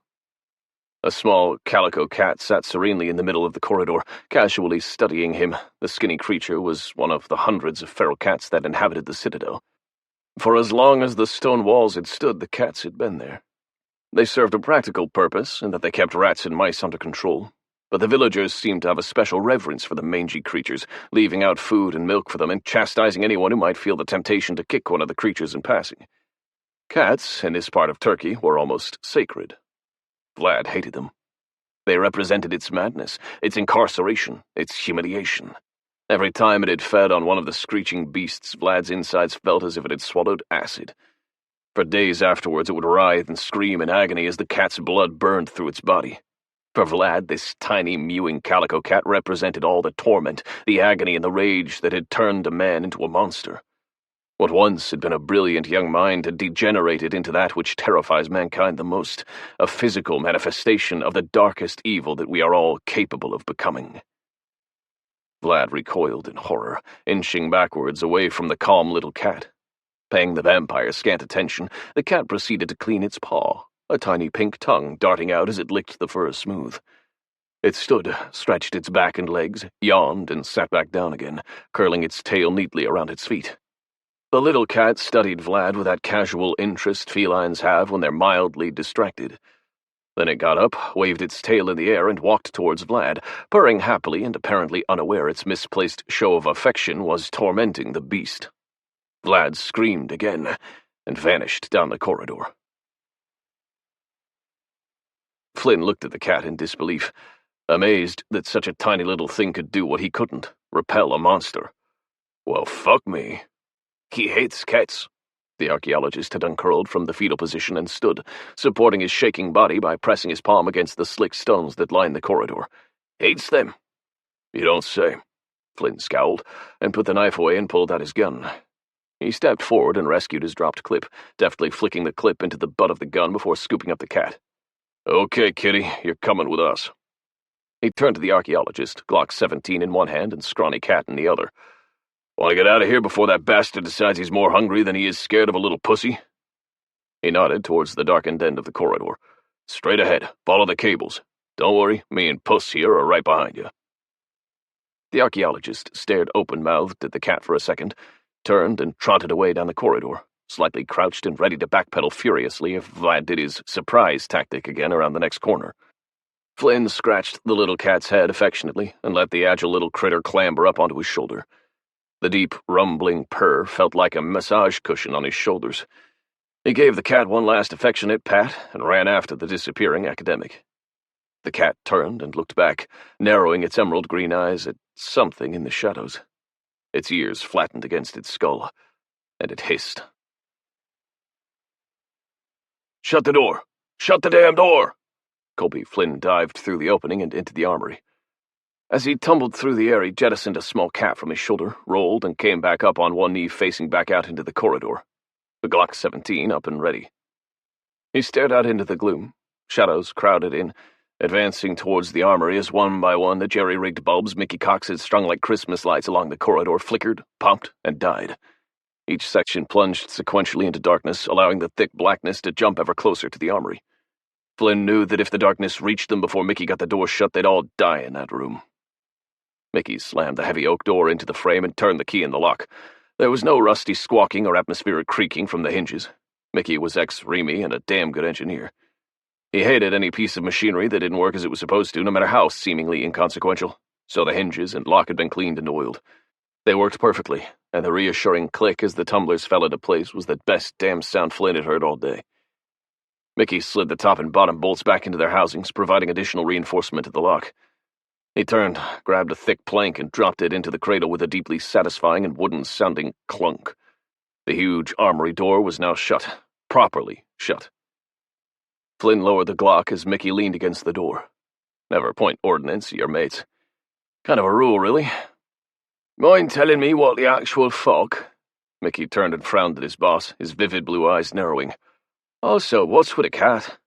A small calico cat sat serenely in the middle of the corridor, casually studying him. The skinny creature was one of the hundreds of feral cats that inhabited the citadel. For as long as the stone walls had stood, the cats had been there. They served a practical purpose in that they kept rats and mice under control, but the villagers seemed to have a special reverence for the mangy creatures, leaving out food and milk for them and chastising anyone who might feel the temptation to kick one of the creatures in passing. Cats, in this part of Turkey, were almost sacred. Vlad hated them. They represented its madness, its incarceration, its humiliation. Every time it had fed on one of the screeching beasts, Vlad's insides felt as if it had swallowed acid. For days afterwards it would writhe and scream in agony as the cat's blood burned through its body. For Vlad, this tiny, mewing calico cat represented all the torment, the agony, and the rage that had turned a man into a monster. What once had been a brilliant young mind had degenerated into that which terrifies mankind the most, a physical manifestation of the darkest evil that we are all capable of becoming. Vlad recoiled in horror, inching backwards away from the calm little cat. Paying the vampire scant attention, the cat proceeded to clean its paw, a tiny pink tongue darting out as it licked the fur smooth. It stood, stretched its back and legs, yawned, and sat back down again, curling its tail neatly around its feet. The little cat studied Vlad with that casual interest felines have when they're mildly distracted. Then it got up, waved its tail in the air, and walked towards Vlad, purring happily and apparently unaware its misplaced show of affection was tormenting the beast. Vlad screamed again, and vanished down the corridor. Flynn looked at the cat in disbelief, amazed that such a tiny little thing could do what he couldn't, repel a monster. Well, fuck me. He hates cats. The archaeologist had uncurled from the fetal position and stood, supporting his shaking body by pressing his palm against the slick stones that lined the corridor. Hates them? You don't say. Flynn scowled, and put the knife away and pulled out his gun. He stepped forward and rescued his dropped clip, deftly flicking the clip into the butt of the gun before scooping up the cat. Okay, kitty, you're coming with us. He turned to the archaeologist, Glock 17 in one hand and scrawny cat in the other. Want to get out of here before that bastard decides he's more hungry than he is scared of a little pussy? He nodded towards the darkened end of the corridor. Straight ahead, follow the cables. Don't worry, me and Puss here are right behind you. The archaeologist stared open-mouthed at the cat for a second, turned and trotted away down the corridor, slightly crouched and ready to backpedal furiously if Vlad did his surprise tactic again around the next corner. Flynn scratched the little cat's head affectionately and let the agile little critter clamber up onto his shoulder. The deep, rumbling purr felt like a massage cushion on his shoulders. He gave the cat one last affectionate pat and ran after the disappearing academic. The cat turned and looked back, narrowing its emerald green eyes at something in the shadows. Its ears flattened against its skull, and it hissed. Shut the door! Shut the damn door! Colby Flynn dived through the opening and into the armory. As he tumbled through the air, he jettisoned a small cat from his shoulder, rolled, and came back up on one knee facing back out into the corridor, the Glock 17 up and ready. He stared out into the gloom. Shadows crowded in, advancing towards the armory as one by one the jerry-rigged bulbs Mickey Cox had strung like Christmas lights along the corridor flickered, popped, and died. Each section plunged sequentially into darkness, allowing the thick blackness to jump ever closer to the armory. Flynn knew that if the darkness reached them before Mickey got the door shut, they'd all die in that room. Mickey slammed the heavy oak door into the frame and turned the key in the lock. There was no rusty squawking or atmospheric creaking from the hinges. Mickey was ex-Remy and a damn good engineer. He hated any piece of machinery that didn't work as it was supposed to, no matter how seemingly inconsequential, so the hinges and lock had been cleaned and oiled. They worked perfectly, and the reassuring click as the tumblers fell into place was the best damn sound Flynn had heard all day. Mickey slid the top and bottom bolts back into their housings, providing additional reinforcement to the lock. He turned, grabbed a thick plank, and dropped it into the cradle with a deeply satisfying and wooden-sounding clunk. The huge armory door was now shut, properly shut. Flynn lowered the Glock as Mickey leaned against the door. Never point ordnance at your mates. Kind of a rule, really. Mind telling me what the actual fuck? Mickey turned and frowned at his boss, his vivid blue eyes narrowing. Also, what's with a cat?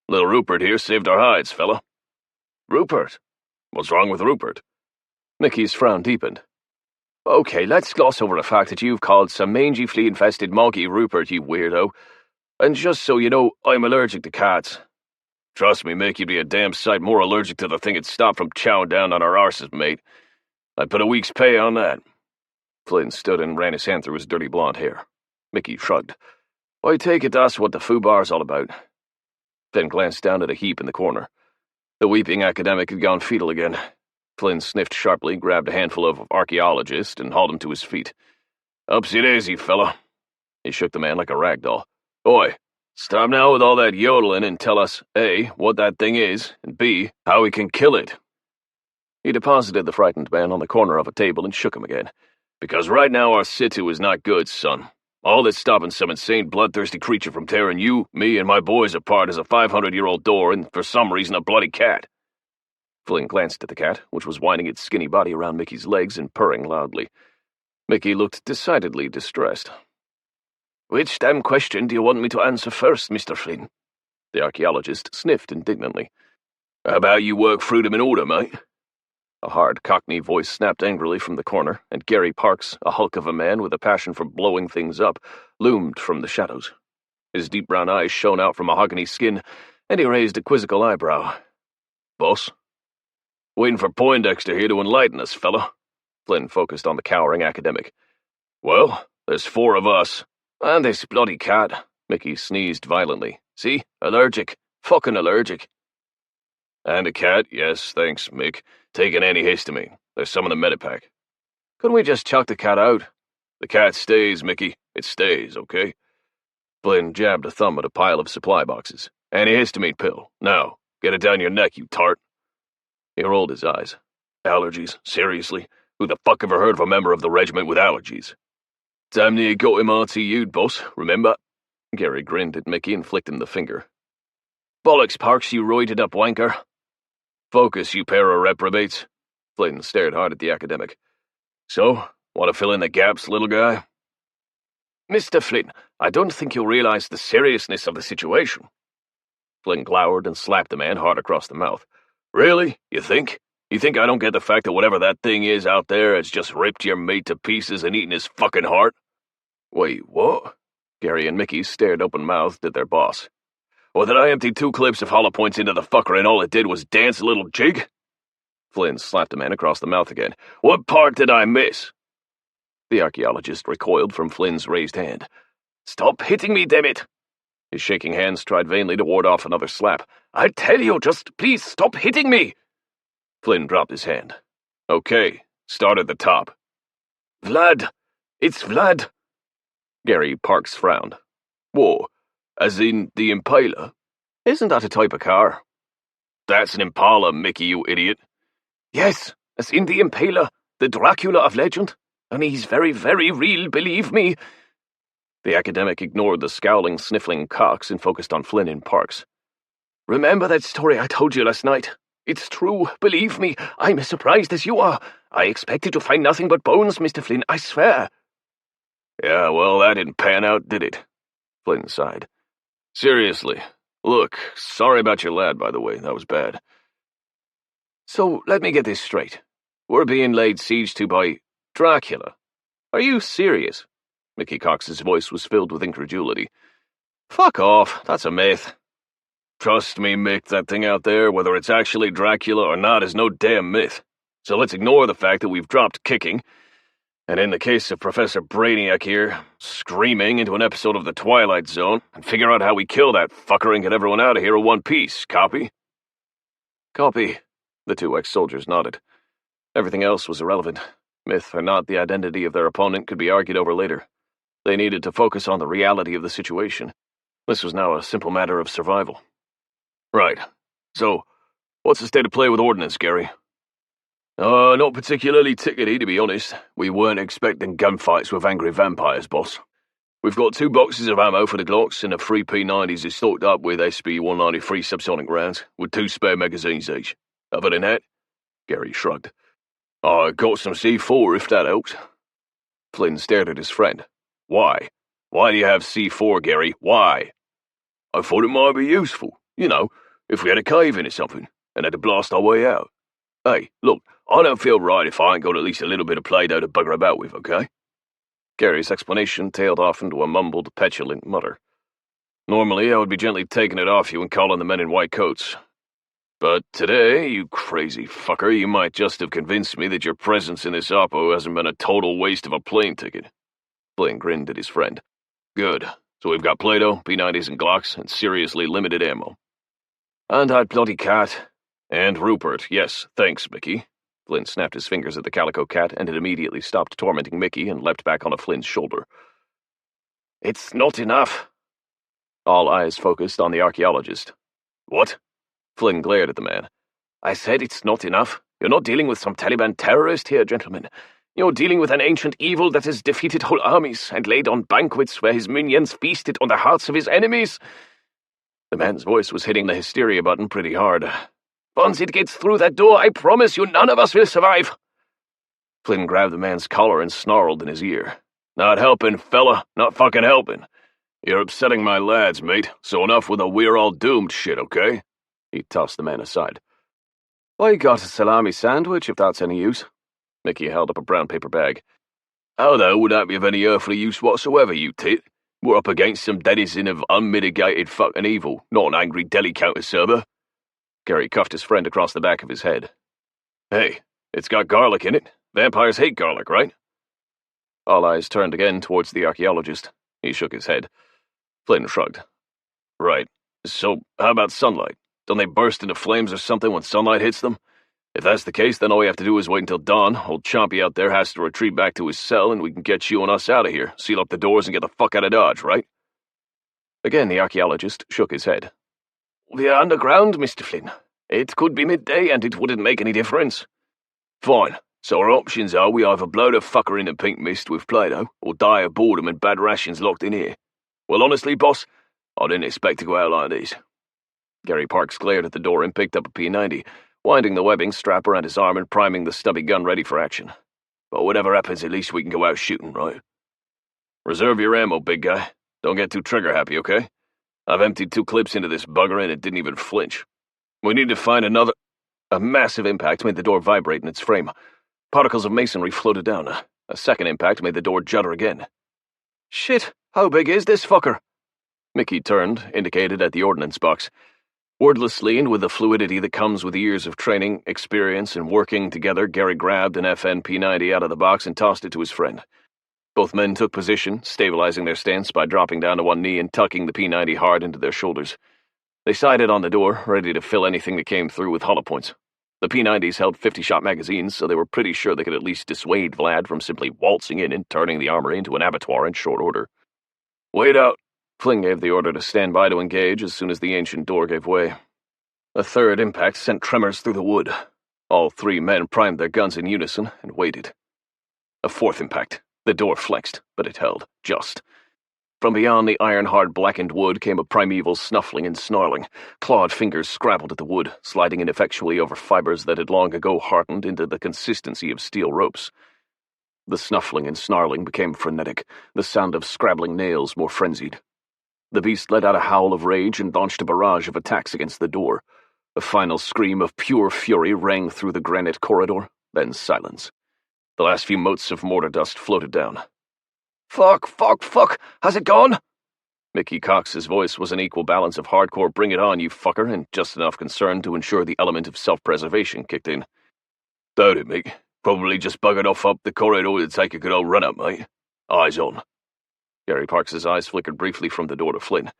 Little Rupert here saved our hides, fella. Rupert? What's wrong with Rupert? Mickey's frown deepened. Okay, let's gloss over the fact that you've called some mangy flea-infested monkey Rupert, you weirdo. And just so you know, I'm allergic to cats. Trust me, Mick, you'd be a damn sight more allergic to the thing that stopped from chowing down on our arses, mate. I'd put a week's pay on that. Flynn stood and ran his hand through his dirty blonde hair. Mickey shrugged. I take it that's what the foobar's all about. Flynn glanced down at a heap in the corner. The weeping academic had gone fetal again. Flynn sniffed sharply, grabbed a handful of archaeologist, and hauled him to his feet. Upsy-daisy, fella. He shook the man like a rag doll. Oi, stop now with all that yodeling and tell us, A, what that thing is, and B, how we can kill it. He deposited the frightened man on the corner of a table and shook him again. Because right now our situ is not good, son. All that's stopping some insane bloodthirsty creature from tearing you, me, and my boys apart is a 500-year-old door and, for some reason, a bloody cat. Flynn glanced at the cat, which was winding its skinny body around Mickey's legs and purring loudly. Mickey looked decidedly distressed. Which damn question do you want me to answer first, Mr. Flynn? The archaeologist sniffed indignantly. How about you work through them in order, mate? A hard Cockney voice snapped angrily from the corner, and Gary Parks, a hulk of a man with a passion for blowing things up, loomed from the shadows. His deep brown eyes shone out from mahogany skin, and he raised a quizzical eyebrow. Boss? Waiting for Poindexter here to enlighten us, fella. Flynn focused on the cowering academic. Well, there's 4 of us. And this bloody cat. Mickey sneezed violently. See? Allergic. Fucking allergic. And a cat, yes, thanks, Mick. Taking antihistamine. There's some in the medipack. Couldn't we just chuck the cat out? The cat stays, Mickey. It stays, okay? Flynn jabbed a thumb at a pile of supply boxes. Antihistamine pill. Now, get it down your neck, you tart. He rolled his eyes. Allergies, seriously? Who the fuck ever heard of a member of the regiment with allergies? Damn near got him RTU'd, boss, remember? Gary grinned at Mickey and flicked him the finger. Bollocks, Parks, you roided up wanker. Focus, you pair of reprobates. Flynn stared hard at the academic. So, want to fill in the gaps, little guy? Mr. Flynn, I don't think you realize the seriousness of the situation. Flynn glowered and slapped the man hard across the mouth. Really? You think? You think I don't get the fact that whatever that thing is out there has just ripped your mate to pieces and eaten his fucking heart? Wait, what? Gary and Mickey stared open-mouthed at their boss. Or that I emptied 2 clips of hollow points into the fucker and all it did was dance a little jig? Flynn slapped the man across the mouth again. What part did I miss? The archaeologist recoiled from Flynn's raised hand. Stop hitting me, dammit! His shaking hands tried vainly to ward off another slap. I tell you, just please stop hitting me! Flynn dropped his hand. Okay, start at the top. Vlad! It's Vlad! Gary Parks frowned. Whoa, as in the Impaler? Isn't that a type of car? That's an Impala, Mickey, you idiot. Yes, as in the Impaler, the Dracula of legend. And he's very, very real, believe me. The academic ignored the scowling, sniffling Cox and focused on Flynn and Parks. Remember that story I told you last night? It's true, believe me. I'm as surprised as you are. I expected to find nothing but bones, Mr. Flynn, I swear. Yeah, well, that didn't pan out, did it? Flynn sighed. Seriously. Look, sorry about your lad, by the way. That was bad. So, let me get this straight. We're being laid siege to by Dracula. Are you serious? Mickey Cox's voice was filled with incredulity. Fuck off, that's a myth. Trust me, Mick, that thing out there, whether it's actually Dracula or not, is no damn myth. So let's ignore the fact that we've dropped kicking, and in the case of Professor Brainiac here, screaming into an episode of The Twilight Zone, and figure out how we kill that fucker and get everyone out of here in one piece, copy? Copy. The 2 ex-soldiers nodded. Everything else was irrelevant. Myth or not, the identity of their opponent could be argued over later. They needed to focus on the reality of the situation. This was now a simple matter of survival. Right. So, what's the state of play with ordnance, Gary? Not particularly tickety, to be honest. We weren't expecting gunfights with angry vampires, boss. We've got 2 boxes of ammo for the Glocks, and the 3 P90s is stocked up with SP-193 subsonic rounds, with 2 spare magazines each. Other than that, Gary shrugged. I got some C4, if that helps. Flynn stared at his friend. Why? Why do you have C4, Gary? Why? I thought it might be useful. You know, if we had a cave in or something, and had to blast our way out. Hey, look, I don't feel right if I ain't got at least a little bit of Play-Doh to bugger about with, okay? Gary's explanation tailed off into a mumbled, petulant mutter. Normally, I would be gently taking it off you and calling the men in white coats. But today, you crazy fucker, you might just have convinced me that your presence in this oppo hasn't been a total waste of a plane ticket. Flynn grinned at his friend. Good. So we've got Play-Doh, P90s and Glocks, and seriously limited ammo. And that bloody cat. And Rupert, yes, thanks, Mickey. Flynn snapped his fingers at the calico cat, and it immediately stopped tormenting Mickey and leapt back on Flynn's shoulder. It's not enough. All eyes focused on the archaeologist. What? Flynn glared at the man. I said it's not enough. You're not dealing with some Taliban terrorist here, gentlemen. You're dealing with an ancient evil that has defeated whole armies and laid on banquets where his minions feasted on the hearts of his enemies. The man's voice was hitting the hysteria button pretty hard. Once it gets through that door, I promise you none of us will survive. Flynn grabbed the man's collar and snarled in his ear. Not helping, fella. Not fucking helping. You're upsetting my lads, mate, so enough with the we're all doomed shit, okay? He tossed the man aside. I got a salami sandwich, if that's any use. Mickey held up a brown paper bag. How though would that be of any earthly use whatsoever, you tit? We're up against some denizen of unmitigated fucking evil, not an angry deli counter server. Gary cuffed his friend across the back of his head. Hey, it's got garlic in it. Vampires hate garlic, right? All eyes turned again towards the archaeologist. He shook his head. Flynn shrugged. Right. So, how about sunlight? Don't they burst into flames or something when sunlight hits them? If that's the case, then all we have to do is wait until dawn. Old Chompy out there has to retreat back to his cell, and we can get you and us out of here, seal up the doors, and get the fuck out of Dodge, right? Again, the archaeologist shook his head. We are underground, Mr. Flynn. It could be midday, and it wouldn't make any difference. Fine. So our options are we either blow the fucker into pink mist with Play-Doh, or die of boredom and bad rations locked in here. Well, honestly, boss, I didn't expect to go out like this. Gary Parks glared at the door and picked up a P90, winding the webbing strap around his arm and priming the stubby gun ready for action. But whatever happens, at least we can go out shooting, right? Reserve your ammo, big guy. Don't get too trigger-happy, okay? I've emptied 2 clips into this bugger and it didn't even flinch. We need to find another... A massive impact made the door vibrate in its frame. Particles of masonry floated down. A second impact made the door judder again. Shit, how big is this fucker? Mickey turned, indicated at the ordnance box. Wordlessly and with the fluidity that comes with years of training, experience, and working together, Gary grabbed an FN P90 out of the box and tossed it to his friend. Both men took position, stabilizing their stance by dropping down to one knee and tucking the P90 hard into their shoulders. They sighted on the door, ready to fill anything that came through with hollow points. The P90s held 50-shot magazines, so they were pretty sure they could at least dissuade Vlad from simply waltzing in and turning the armory into an abattoir in short order. Wait out! Flynn gave the order to stand by to engage as soon as the ancient door gave way. A third impact sent tremors through the wood. All 3 men primed their guns in unison and waited. A fourth impact. The door flexed, but it held, just. From beyond the iron-hard blackened wood came a primeval snuffling and snarling. Clawed fingers scrabbled at the wood, sliding ineffectually over fibers that had long ago hardened into the consistency of steel ropes. The snuffling and snarling became frenetic, the sound of scrabbling nails more frenzied. The beast let out a howl of rage and launched a barrage of attacks against the door. A final scream of pure fury rang through the granite corridor, then silence. The last few motes of mortar dust floated down. Fuck! Has it gone? Mickey Cox's voice was an equal balance of hardcore bring it on, you fucker, and just enough concern to ensure the element of self-preservation kicked in. Doubt it, Mick. Probably just buggered off up the corridor to take a good old run-up, mate. Eyes on. Gary Parks's eyes flickered briefly from the door to Flynn.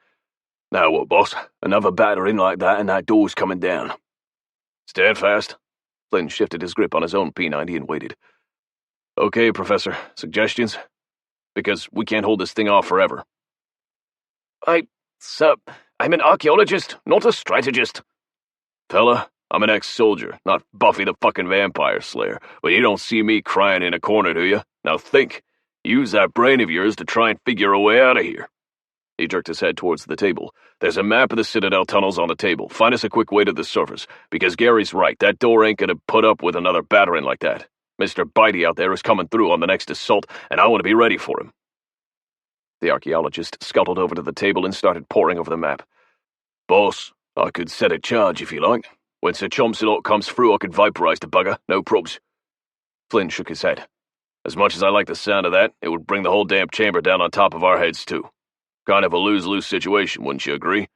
Now what, boss? Another battering like that and that door's coming down. Stand fast. Flynn shifted his grip on his own P90 and waited. Okay, Professor. Suggestions? Because we can't hold this thing off forever. Sir, I'm an archaeologist, not a strategist. Fella, I'm an ex-soldier, not Buffy the fucking Vampire Slayer, but you don't see me crying in a corner, do you? Now think. Use that brain of yours to try and figure a way out of here. He jerked his head towards the table. There's a map of the Citadel tunnels on the table. Find us a quick way to the surface, because Gary's right. That door ain't gonna put up with another battering like that. Mr. Bitey out there is coming through on the next assault, and I want to be ready for him. The archaeologist scuttled over to the table and started poring over the map. Boss, I could set a charge if you like. When Sir Chomsalot comes through, I could vaporize the bugger, no probs. Flynn shook his head. As much as I like the sound of that, it would bring the whole damn chamber down on top of our heads too. Kind of a lose-lose situation, wouldn't you agree?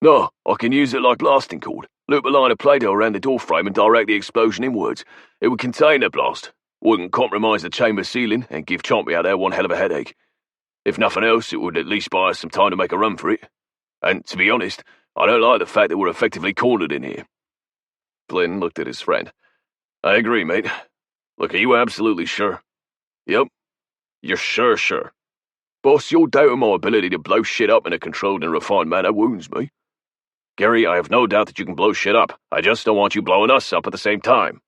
No, I can use it like blasting cord. Loop a line of Play-Doh around the doorframe and direct the explosion inwards. It would contain the blast. Wouldn't compromise the chamber ceiling and give Chompy out there one hell of a headache. If nothing else, it would at least buy us some time to make a run for it. And, to be honest, I don't like the fact that we're effectively cornered in here. Flynn looked at his friend. I agree, mate. Look, are you absolutely sure? Yep. You're sure. Boss, your doubt of my ability to blow shit up in a controlled and refined manner wounds me. Gary, I have no doubt that you can blow shit up. I just don't want you blowing us up at the same time.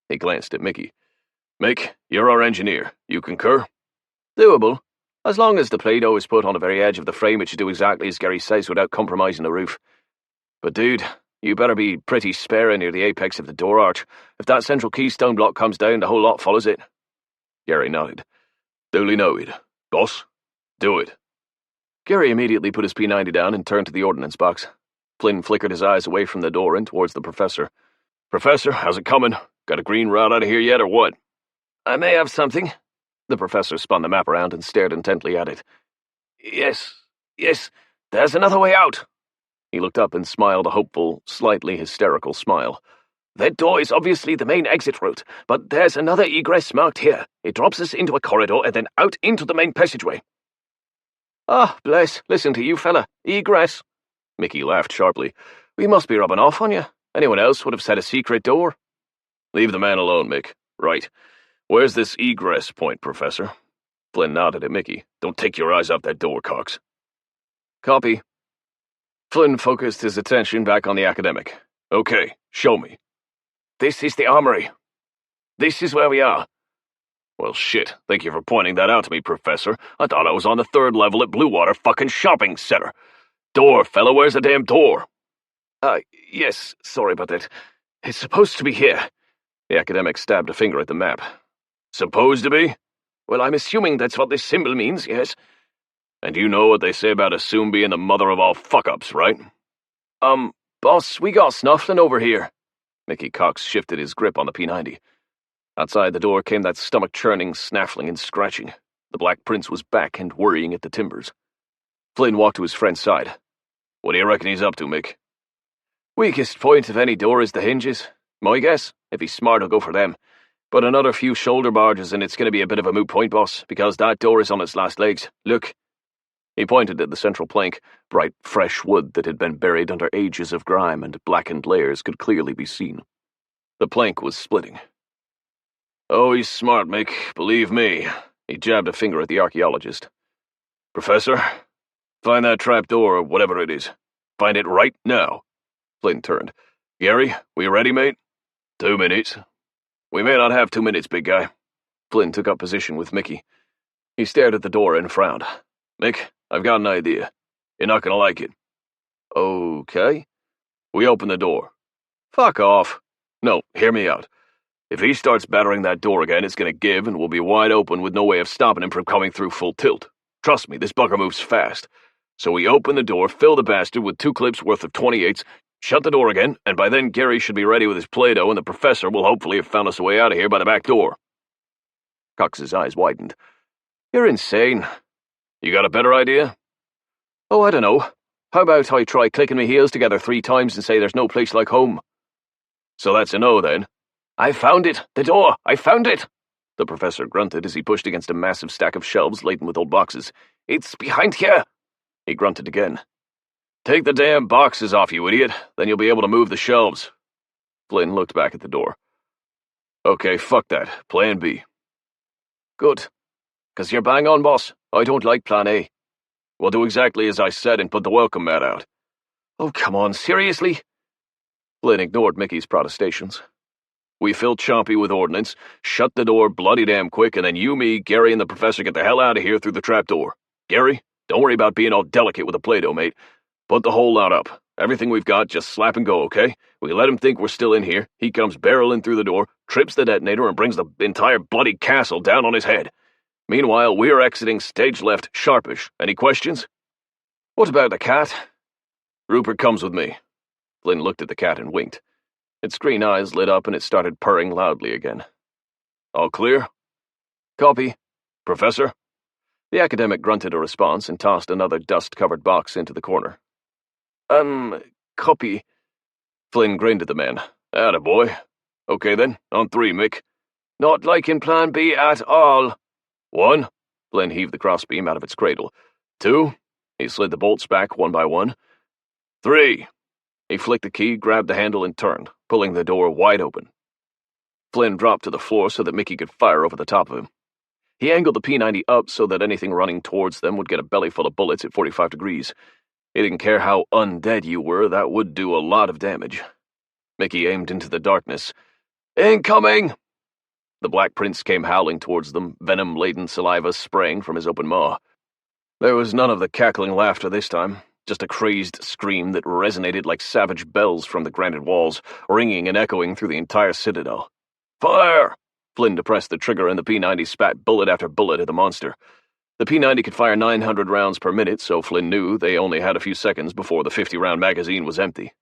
He glanced at Mickey. Mick, you're our engineer. You concur? Doable. As long as the Play-Doh is put on the very edge of the frame, it should do exactly as Gary says without compromising the roof. But dude, you better be pretty sparing near the apex of the door arch. If that central keystone block comes down, the whole lot follows it. Gary nodded. Duly noted. Boss, do it. Gary immediately put his P90 down and turned to the ordnance box. Flynn flickered his eyes away from the door and towards the professor. Professor, how's it coming? Got a green route out of here yet, or what? I may have something. The professor spun the map around and stared intently at it. Yes, there's another way out. He looked up and smiled a hopeful, slightly hysterical smile. That door is obviously the main exit route, but there's another egress marked here. It drops us into a corridor and then out into the main passageway. Ah, bless, listen to you, fella. Egress. Mickey laughed sharply. We must be rubbing off on you. Anyone else would have said a secret door. Leave the man alone, Mick. Right. Where's this egress point, Professor? Flynn nodded at Mickey. Don't take your eyes off that door, Cox. Copy. Flynn focused his attention back on the academic. Okay, show me. This is the armory. This is where we are. Well, shit. Thank you for pointing that out to me, Professor. I thought I was on the 3rd level at Blue Water fucking shopping center. Door, fella, where's the damn door? Yes, sorry about that. It's supposed to be here. The academic stabbed a finger at the map. Supposed to be? Well, I'm assuming that's what this symbol means, yes. And you know what they say about assume being the mother of all fuck-ups, right? Boss, we got snuffling over here. Mickey Cox shifted his grip on the P90. Outside the door came that stomach-churning, snaffling and scratching. The Black Prince was back and worrying at the timbers. Flynn walked to his friend's side. What do you reckon he's up to, Mick? Weakest point of any door is the hinges. My guess, if he's smart, he'll go for them. But another few shoulder barges and it's going to be a bit of a moot point, boss, because that door is on its last legs. Look. He pointed at the central plank. Bright, fresh wood that had been buried under ages of grime and blackened layers could clearly be seen. The plank was splitting. Oh, he's smart, Mick, believe me. He jabbed a finger at the archaeologist. Professor, find that trap door or whatever it is. Find it right now. Flynn turned. Gary, we ready, mate? 2 minutes. We may not have 2 minutes, big guy. Flynn took up position with Mickey. He stared at the door and frowned. Mick, I've got an idea. You're not gonna like it. Okay. We open the door. Fuck off. No, hear me out. If he starts battering that door again, it's gonna give and we'll be wide open with no way of stopping him from coming through full tilt. Trust me, this bugger moves fast. So we open the door, fill the bastard with 2 clips worth of 28s, shut the door again, and by then Gary should be ready with his Play-Doh and the professor will hopefully have found us a way out of here by the back door. Cox's eyes widened. You're insane. You got a better idea? Oh, I don't know. How about I try clicking my heels together 3 times and say there's no place like home? So that's a no, then. I found it! The door! I found it! The professor grunted as he pushed against a massive stack of shelves laden with old boxes. It's behind here! He grunted again. Take the damn boxes off, you idiot. Then you'll be able to move the shelves. Flynn looked back at the door. Okay, fuck that. Plan B. Good. 'Cause you're bang on, boss. I don't like Plan A. We'll do exactly as I said and put the welcome mat out. Oh, come on, seriously? Flynn ignored Mickey's protestations. We fill Chompy with ordnance, shut the door bloody damn quick, and then you, me, Gary, and the professor get the hell out of here through the trapdoor. Gary, don't worry about being all delicate with the Play-Doh, mate. Put the whole lot up. Everything we've got, just slap and go, okay? We let him think we're still in here. He comes barreling through the door, trips the detonator, and brings the entire bloody castle down on his head. Meanwhile, we're exiting stage left sharpish. Any questions? What about the cat? Rupert comes with me. Flynn looked at the cat and winked. Its green eyes lit up and it started purring loudly again. All clear? Copy. Professor? The academic grunted a response and tossed another dust-covered box into the corner. Copy. Flynn grinned at the man. Attaboy. Okay then, on 3, Mick. Not like in Plan B at all. 1. Flynn heaved the crossbeam out of its cradle. 2. He slid the bolts back 1 by 1. 3. He flicked the key, grabbed the handle, and turned, pulling the door wide open. Flynn dropped to the floor so that Mickey could fire over the top of him. He angled the P90 up so that anything running towards them would get a belly full of bullets at 45 degrees. He didn't care how undead you were, that would do a lot of damage. Mickey aimed into the darkness. Incoming! The Black Prince came howling towards them, venom-laden saliva spraying from his open maw. There was none of the cackling laughter this time. Just a crazed scream that resonated like savage bells from the granite walls, ringing and echoing through the entire citadel. Fire! Flynn depressed the trigger and the P90 spat bullet after bullet at the monster. The P90 could fire 900 rounds per minute, so Flynn knew they only had a few seconds before the 50-round magazine was empty.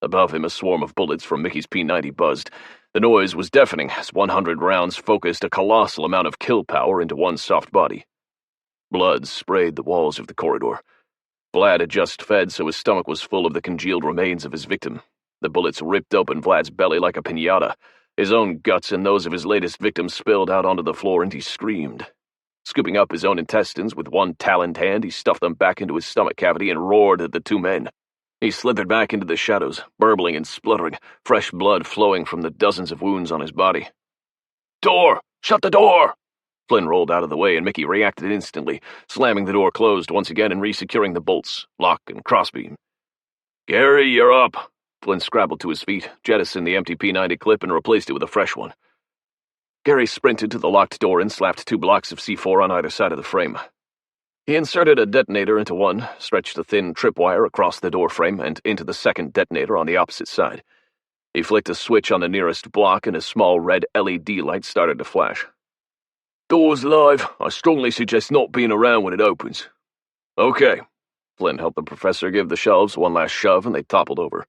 Above him, a swarm of bullets from Mickey's P90 buzzed. The noise was deafening as 100 rounds focused a colossal amount of kill power into one soft body. Blood sprayed the walls of the corridor. Vlad had just fed, so his stomach was full of the congealed remains of his victim. The bullets ripped open Vlad's belly like a piñata. His own guts and those of his latest victim spilled out onto the floor, and he screamed. Scooping up his own intestines with one taloned hand, he stuffed them back into his stomach cavity and roared at the 2 men. He slithered back into the shadows, burbling and spluttering, fresh blood flowing from the dozens of wounds on his body. Door! Shut the door! Flynn rolled out of the way, and Mickey reacted instantly, slamming the door closed once again and resecuring the bolts, lock, and crossbeam. Gary, you're up! Flynn scrabbled to his feet, jettisoned the empty P90 clip, and replaced it with a fresh one. Gary sprinted to the locked door and slapped 2 blocks of C4 on either side of the frame. He inserted a detonator into one, stretched a thin tripwire across the door frame and into the second detonator on the opposite side. He flicked a switch on the nearest block and a small red LED light started to flash. "Door's live. I strongly suggest not being around when it opens." "Okay." Flynn helped the professor give the shelves one last shove and they toppled over.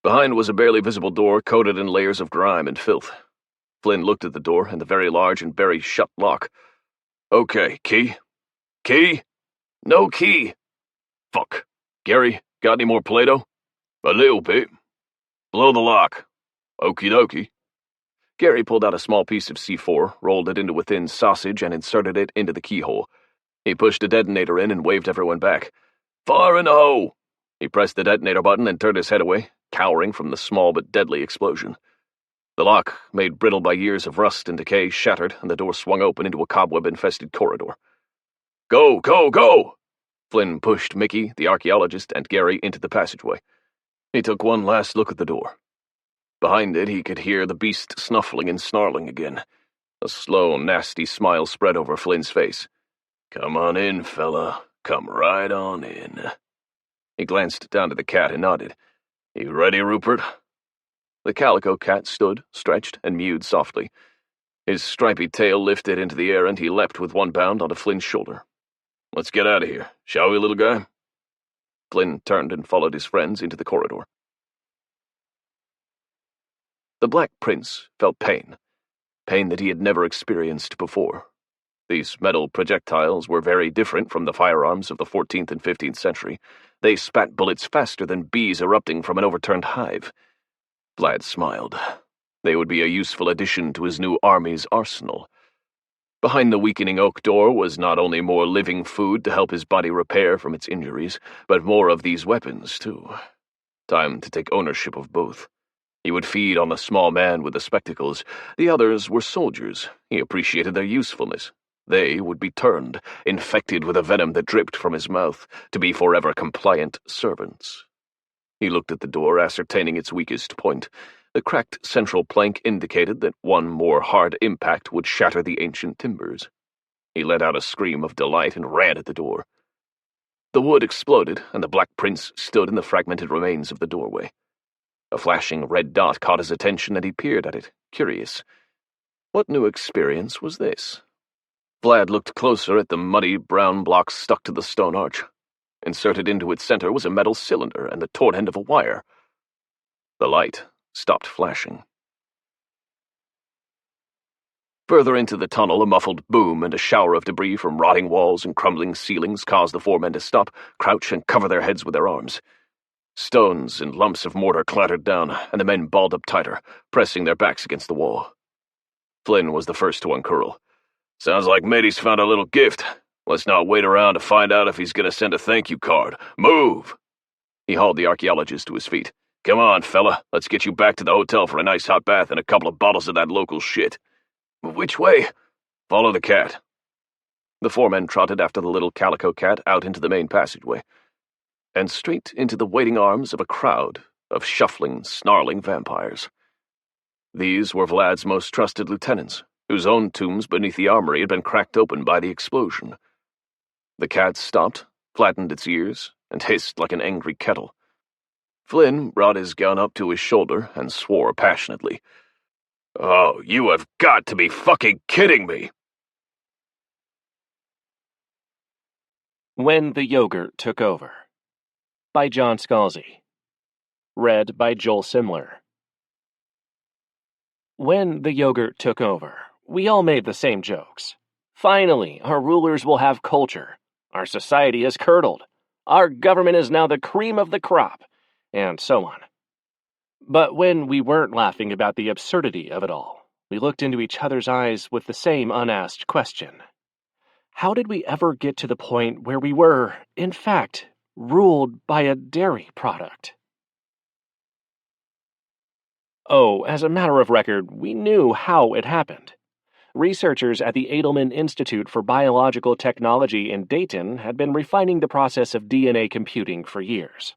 Behind was a barely visible door coated in layers of grime and filth. Flynn looked at the door and the very large and very shut lock. "Okay, key? Key? No key. Fuck. Gary, got any more Play-Doh?" "A little bit." "Blow the lock." "Okie dokie." Gary pulled out a small piece of C4, rolled it into a thin sausage, and inserted it into the keyhole. He pushed a detonator in and waved everyone back. "Fire in the hole!" He pressed the detonator button and turned his head away, cowering from the small but deadly explosion. The lock, made brittle by years of rust and decay, shattered, and the door swung open into a cobweb-infested corridor. "Go, go, go!" Flynn pushed Mickey, the archaeologist, and Gary into the passageway. He took one last look at the door. Behind it, he could hear the beast snuffling and snarling again. A slow, nasty smile spread over Flynn's face. "Come on in, fella. Come right on in." He glanced down to the cat and nodded. "You ready, Rupert?" The calico cat stood, stretched, and mewed softly. His stripy tail lifted into the air and he leapt with one bound onto Flynn's shoulder. "Let's get out of here, shall we, little guy?" Flynn turned and followed his friends into the corridor. The Black Prince felt pain that he had never experienced before. These metal projectiles were very different from the firearms of the 14th and 15th century. They spat bullets faster than bees erupting from an overturned hive. Vlad smiled. They would be a useful addition to his new army's arsenal. Behind the weakening oak door was not only more living food to help his body repair from its injuries, but more of these weapons, too. Time to take ownership of both. He would feed on the small man with the spectacles. The others were soldiers. He appreciated their usefulness. They would be turned, infected with a venom that dripped from his mouth, to be forever compliant servants. He looked at the door, ascertaining its weakest point. The cracked central plank indicated that one more hard impact would shatter the ancient timbers. He let out a scream of delight and ran at the door. The wood exploded, and the Black Prince stood in the fragmented remains of the doorway. A flashing red dot caught his attention, and he peered at it, curious. What new experience was this? Vlad looked closer at the muddy brown block stuck to the stone arch. Inserted into its center was a metal cylinder and the taut end of a wire. The light stopped flashing. Further into the tunnel, a muffled boom and a shower of debris from rotting walls and crumbling ceilings caused the 4 men to stop, crouch, and cover their heads with their arms. Stones and lumps of mortar clattered down, and the men balled up tighter, pressing their backs against the wall. Flynn was the first to uncurl. "Sounds like Matey's found a little gift. Let's not wait around to find out if he's going to send a thank you card. Move!" He hauled the archaeologist to his feet. "Come on, fella. Let's get you back to the hotel for a nice hot bath and a couple of bottles of that local shit." "Which way?" "Follow the cat." The 4 men trotted after the little calico cat out into the main passageway, and straight into the waiting arms of a crowd of shuffling, snarling vampires. These were Vlad's most trusted lieutenants, whose own tombs beneath the armory had been cracked open by the explosion. The cat stopped, flattened its ears, and hissed like an angry kettle. Flynn brought his gun up to his shoulder and swore passionately. "Oh, you have got to be fucking kidding me!" When the Yogurt Took Over by John Scalzi. Read by Joel Simler. When the yogurt took over, we all made the same jokes. Finally, our rulers will have culture. Our society is curdled. Our government is now the cream of the crop, and so on. But when we weren't laughing about the absurdity of it all, we looked into each other's eyes with the same unasked question. How did we ever get to the point where we were, in fact, ruled by a dairy product? Oh, as a matter of record, we knew how it happened. Researchers at the Edelman Institute for Biological Technology in Dayton had been refining the process of DNA computing for years.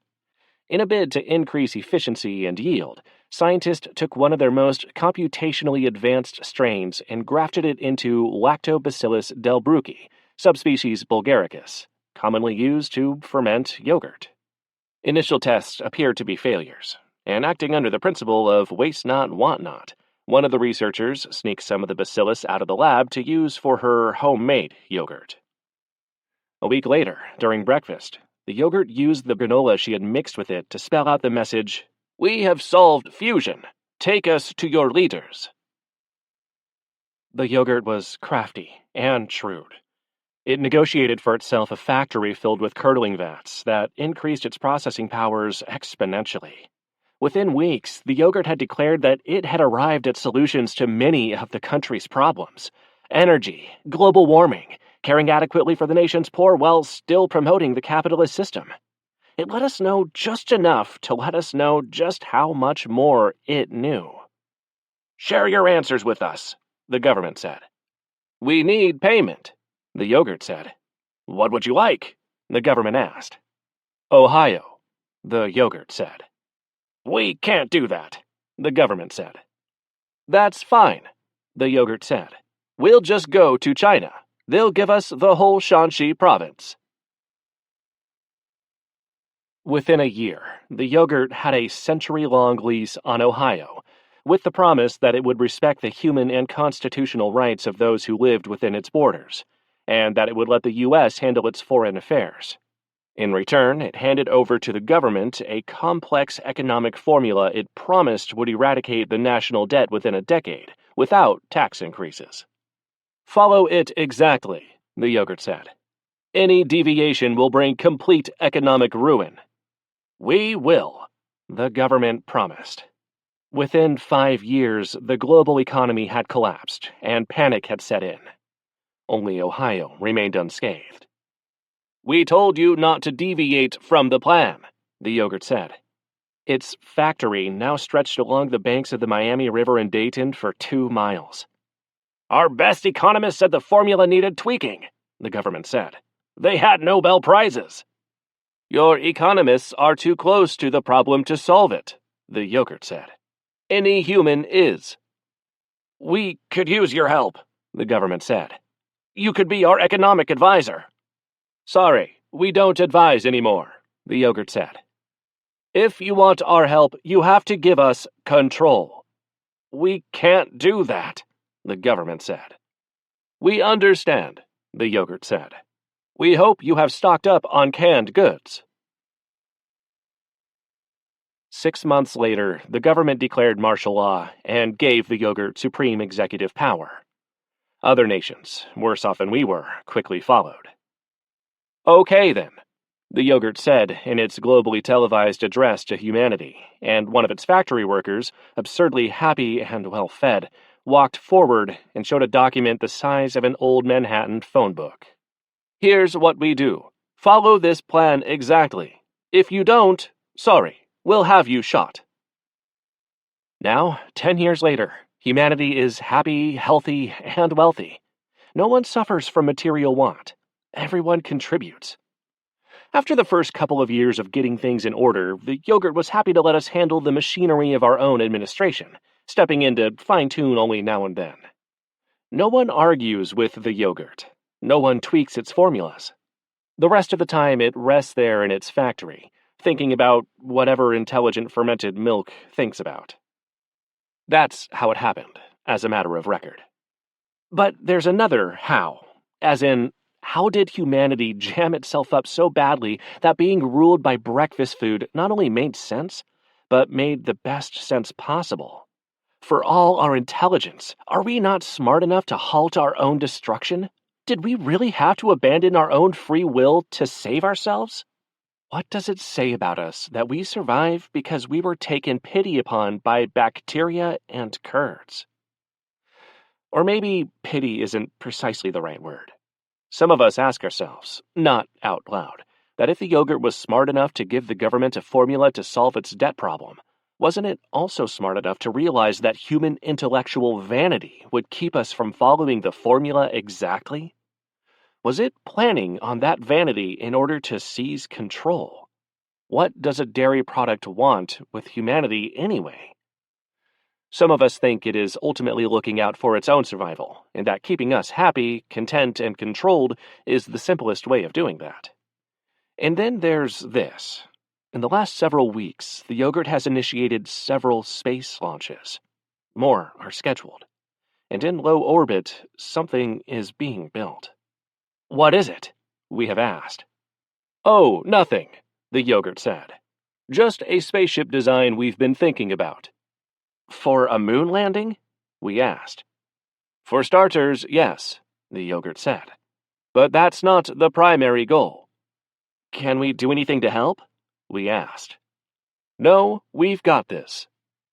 In a bid to increase efficiency and yield, scientists took one of their most computationally advanced strains and grafted it into Lactobacillus delbrueckii, subspecies bulgaricus, commonly used to ferment yogurt. Initial tests appeared to be failures, and acting under the principle of waste not, want not, one of the researchers sneaked some of the bacillus out of the lab to use for her homemade yogurt. A week later, during breakfast, the yogurt used the granola she had mixed with it to spell out the message, "We have solved fusion. Take us to your leaders." The yogurt was crafty and shrewd. It negotiated for itself a factory filled with curdling vats that increased its processing powers exponentially. Within weeks, the yogurt had declared that it had arrived at solutions to many of the country's problems: energy, global warming, caring adequately for the nation's poor while still promoting the capitalist system. It let us know just enough to let us know just how much more it knew. "Share your answers with us," the government said. "We need payment," the yogurt said. "What would you like?" the government asked. "Ohio," the yogurt said. "We can't do that," the government said. "That's fine," the yogurt said. "We'll just go to China. They'll give us the whole Shanxi province." Within a year, the yogurt had a century-long lease on Ohio, with the promise that it would respect the human and constitutional rights of those who lived within its borders, and that it would let the U.S. handle its foreign affairs. In return, it handed over to the government a complex economic formula it promised would eradicate the national debt within a decade, without tax increases. "Follow it exactly," the yogurt said. "Any deviation will bring complete economic ruin." "We will," the government promised. Within 5 years, the global economy had collapsed, and panic had set in. Only Ohio remained unscathed. "We told you not to deviate from the plan," the yogurt said. Its factory now stretched along the banks of the Miami River in Dayton for 2 miles. "Our best economists said the formula needed tweaking," the government said. "They had Nobel Prizes." "Your economists are too close to the problem to solve it," the yogurt said. "Any human is." "We could use your help," the government said. "You could be our economic advisor." "Sorry, we don't advise anymore," the yogurt said. "If you want our help, you have to give us control." "We can't do that," the government said. "We understand," the yogurt said. "We hope you have stocked up on canned goods." 6 months later, the government declared martial law and gave the yogurt supreme executive power. Other nations, worse off than we were, quickly followed. "Okay, then," the yogurt said in its globally televised address to humanity, and one of its factory workers, absurdly happy and well-fed, walked forward and showed a document the size of an old Manhattan phone book. "Here's what we do. Follow this plan exactly. If you don't, sorry, we'll have you shot." Now, 10 years later, humanity is happy, healthy, and wealthy. No one suffers from material want. Everyone contributes. After the first couple of years of getting things in order, the yogurt was happy to let us handle the machinery of our own administration, stepping in to fine-tune only now and then. No one argues with the yogurt. No one tweaks its formulas. The rest of the time it rests there in its factory, thinking about whatever intelligent fermented milk thinks about. That's how it happened, as a matter of record. But there's another how, as in, how did humanity jam itself up so badly that being ruled by breakfast food not only made sense, but made the best sense possible? For all our intelligence, are we not smart enough to halt our own destruction? Did we really have to abandon our own free will to save ourselves? What does it say about us that we survive because we were taken pity upon by bacteria and curds? Or maybe pity isn't precisely the right word. Some of us ask ourselves, not out loud, that if the yogurt was smart enough to give the government a formula to solve its debt problem, wasn't it also smart enough to realize that human intellectual vanity would keep us from following the formula exactly? Was it planning on that vanity in order to seize control? What does a dairy product want with humanity anyway? Some of us think it is ultimately looking out for its own survival, and that keeping us happy, content, and controlled is the simplest way of doing that. And then there's this. In the last several weeks, the yogurt has initiated several space launches. More are scheduled. And in low orbit, something is being built. What is it? We have asked. Oh, nothing, the yogurt said. Just a spaceship design we've been thinking about. For a moon landing? We asked. For starters, yes, the yogurt said. But that's not the primary goal. Can we do anything to help? We asked. No, we've got this,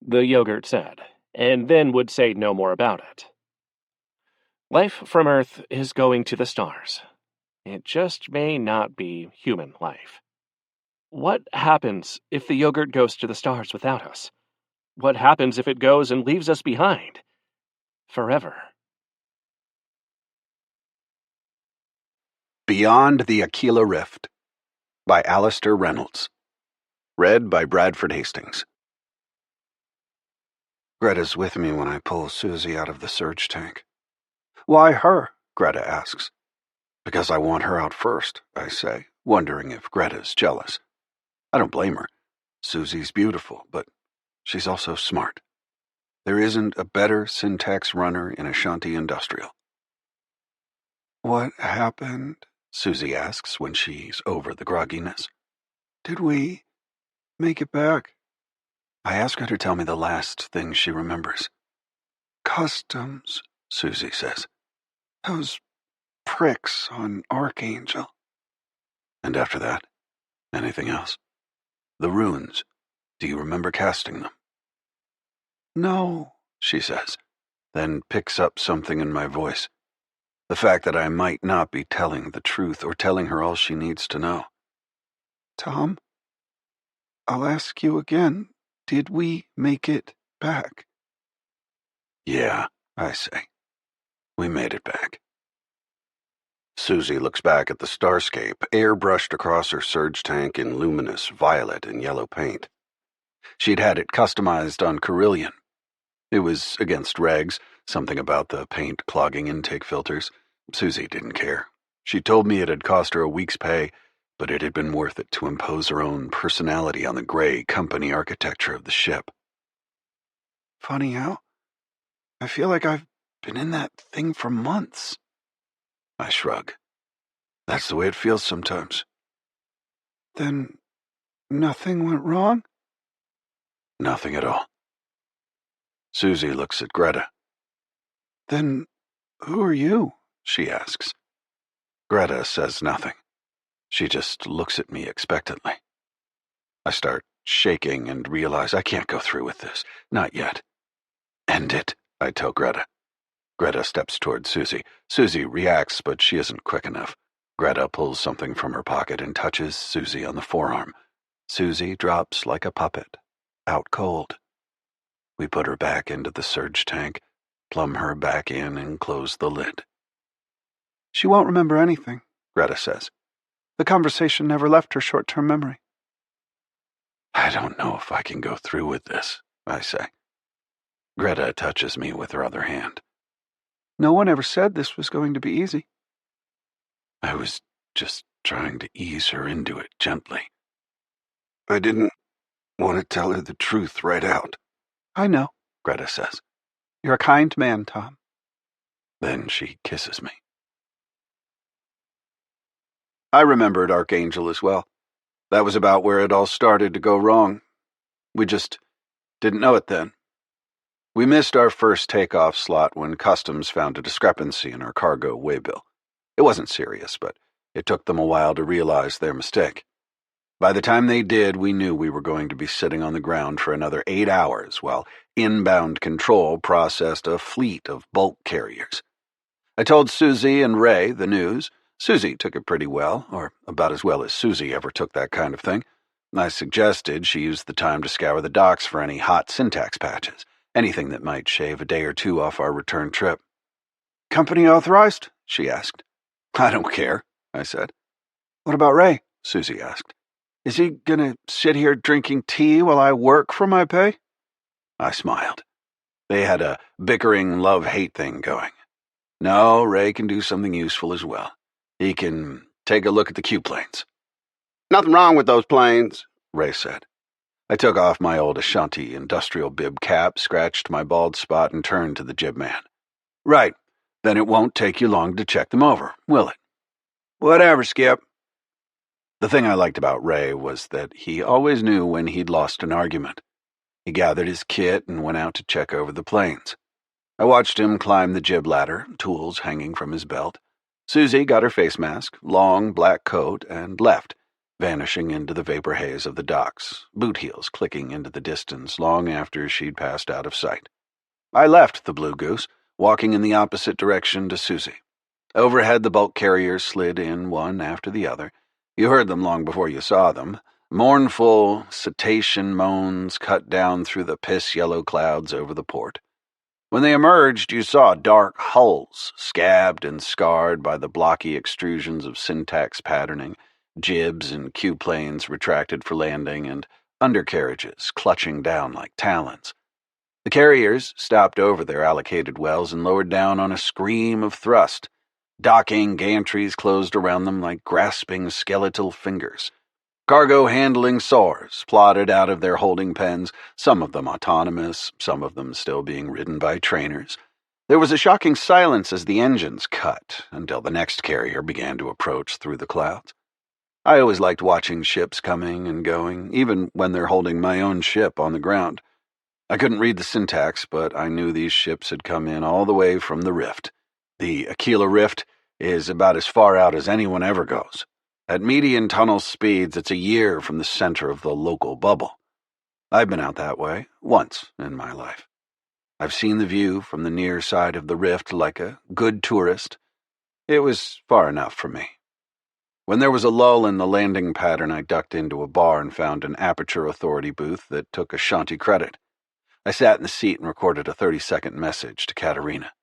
the yogurt said, and then would say no more about it. Life from Earth is going to the stars. It just may not be human life. What happens if the yogurt goes to the stars without us? What happens if it goes and leaves us behind? Forever. Beyond the Aquila Rift by Alistair Reynolds. Read by Bradford Hastings. Greta's with me when I pull Susie out of the surge tank. Why her? Greta asks. Because I want her out first, I say, wondering if Greta's jealous. I don't blame her. Susie's beautiful, but she's also smart. There isn't a better syntax runner in Ashanti Industrial. What happened? Susie asks when she's over the grogginess. Did we make it back? I ask her to tell me the last thing she remembers. Customs, Susie says. Those pricks on Archangel. And after that, anything else? The runes. Do you remember casting them? No, she says, then picks up something in my voice. The fact that I might not be telling the truth or telling her all she needs to know. Tom, I'll ask you again. Did we make it back? Yeah, I say. We made it back. Susie looks back at the starscape, airbrushed across her surge tank in luminous violet and yellow paint. She'd had it customized on Carillion. It was against regs, something about the paint clogging intake filters. Susie didn't care. She told me it had cost her a week's pay, but it had been worth it to impose her own personality on the gray company architecture of the ship. Funny how? I feel like I've been in that thing for months. I shrug. That's the way it feels sometimes. Then nothing went wrong? Nothing at all. Susie looks at Greta. Then who are you? She asks. Greta says nothing. She just looks at me expectantly. I start shaking and realize I can't go through with this. Not yet. End it, I tell Greta. Greta steps toward Susie. Susie reacts, but she isn't quick enough. Greta pulls something from her pocket and touches Susie on the forearm. Susie drops like a puppet, out cold. We put her back into the surge tank, plumb her back in, and close the lid. She won't remember anything, Greta says. The conversation never left her short-term memory. I don't know if I can go through with this, I say. Greta touches me with her other hand. No one ever said this was going to be easy. I was just trying to ease her into it gently. I didn't want to tell her the truth right out. I know, Greta says. You're a kind man, Tom. Then she kisses me. I remembered Archangel as well. That was about where it all started to go wrong. We just didn't know it then. We missed our first takeoff slot when Customs found a discrepancy in our cargo waybill. It wasn't serious, but it took them a while to realize their mistake. By the time they did, we knew we were going to be sitting on the ground for another 8 hours while inbound control processed a fleet of bulk carriers. I told Susie and Ray the news. Susie took it pretty well, or about as well as Susie ever took that kind of thing. I suggested she use the time to scour the docks for any hot syntax patches, anything that might shave a day or two off our return trip. Company authorized? She asked. I don't care, I said. What about Ray? Susie asked. Is he gonna sit here drinking tea while I work for my pay? I smiled. They had a bickering love-hate thing going. No, Ray can do something useful as well. He can take a look at the Q-planes. Nothing wrong with those planes, Ray said. I took off my old Ashanti industrial bib cap, scratched my bald spot, and turned to the jib man. Right. Then it won't take you long to check them over, will it? Whatever, Skip. The thing I liked about Ray was that he always knew when he'd lost an argument. He gathered his kit and went out to check over the planes. I watched him climb the jib ladder, tools hanging from his belt. Susie got her face mask, long black coat, and left, vanishing into the vapor haze of the docks, boot heels clicking into the distance long after she'd passed out of sight. I left the Blue Goose, walking in the opposite direction to Susie. Overhead, the bulk carriers slid in one after the other. You heard them long before you saw them. Mournful cetacean moans cut down through the piss-yellow clouds over the port. When they emerged, you saw dark hulls, scabbed and scarred by the blocky extrusions of syntax patterning, jibs and Q-planes retracted for landing, and undercarriages clutching down like talons. The carriers stopped over their allocated wells and lowered down on a scream of thrust. Docking gantries closed around them like grasping skeletal fingers. Cargo handling soars plodded out of their holding pens, some of them autonomous, some of them still being ridden by trainers. There was a shocking silence as the engines cut, until the next carrier began to approach through the clouds. I always liked watching ships coming and going, even when they're holding my own ship on the ground. I couldn't read the syntax, but I knew these ships had come in all the way from the Rift. The Aquila Rift is about as far out as anyone ever goes. At median tunnel speeds, it's a year from the center of the local bubble. I've been out that way once in my life. I've seen the view from the near side of the Rift like a good tourist. It was far enough for me. When there was a lull in the landing pattern, I ducked into a bar and found an Aperture Authority booth that took Ashanti credit. I sat in the seat and recorded a 30-second message to Katerina.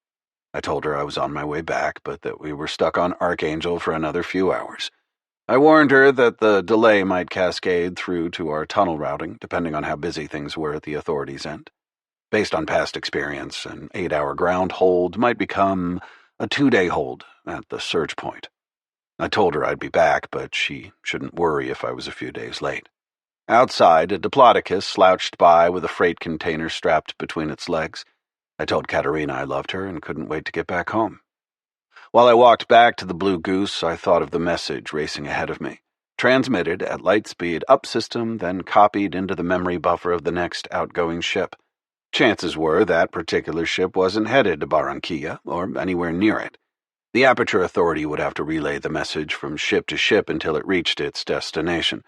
I told her I was on my way back, but that we were stuck on Archangel for another few hours. I warned her that the delay might cascade through to our tunnel routing, depending on how busy things were at the authorities' end. Based on past experience, an 8-hour ground hold might become a 2-day hold at the surge point. I told her I'd be back, but she shouldn't worry if I was a few days late. Outside, a Diplodocus slouched by with a freight container strapped between its legs. I told Katerina I loved her and couldn't wait to get back home. While I walked back to the Blue Goose, I thought of the message racing ahead of me. Transmitted at light speed up system, then copied into the memory buffer of the next outgoing ship. Chances were that particular ship wasn't headed to Barranquilla or anywhere near it. The Aperture Authority would have to relay the message from ship to ship until it reached its destination.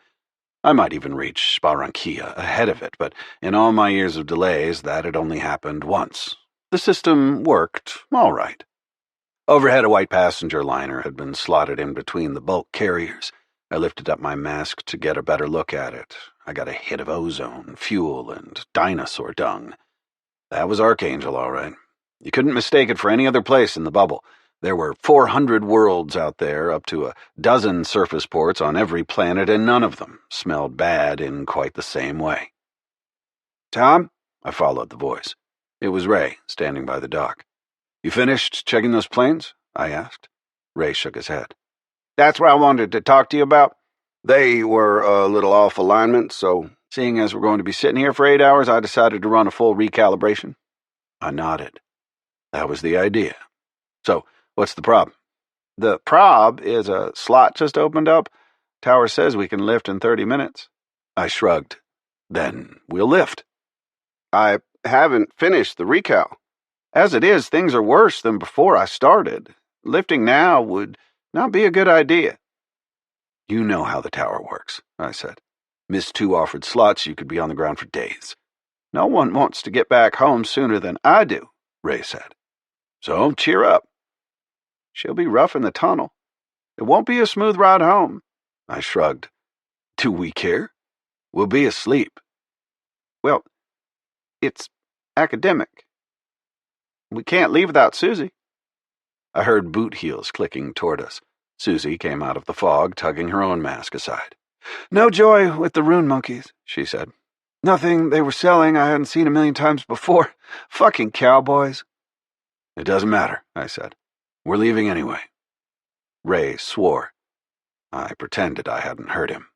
I might even reach Barranquilla ahead of it, but in all my years of delays, that had only happened once. The system worked all right. Overhead, a white passenger liner had been slotted in between the bulk carriers. I lifted up my mask to get a better look at it. I got a hit of ozone, fuel, and dinosaur dung. That was Archangel, all right. You couldn't mistake it for any other place in the bubble. There were 400 worlds out there, up to a dozen surface ports on every planet, and none of them smelled bad in quite the same way. "Tom?" I followed the voice. It was Ray, standing by the dock. "You finished checking those planes?" I asked. Ray shook his head. "That's what I wanted to talk to you about. They were a little off alignment, so seeing as we're going to be sitting here for 8 hours, I decided to run a full recalibration." I nodded. That was the idea. "So, what's the problem?" "The prob is a slot just opened up. Tower says we can lift in 30 minutes. I shrugged. "Then we'll lift." "I haven't finished the recal. As it is, things are worse than before I started. Lifting now would not be a good idea." "You know how the tower works," I said. "Miss 2 offered slots, you could be on the ground for days." "No one wants to get back home sooner than I do," Ray said. "So cheer up. She'll be rough in the tunnel. It won't be a smooth ride home." I shrugged. "Do we care? We'll be asleep." "Well, it's academic. We can't leave without Susie." I heard boot heels clicking toward us. Susie came out of the fog, tugging her own mask aside. "No joy with the rune monkeys," she said. Nothing they were selling I hadn't seen a million times before. Fucking cowboys. It doesn't matter, I said. We're leaving anyway. Ray swore. I pretended I hadn't heard him.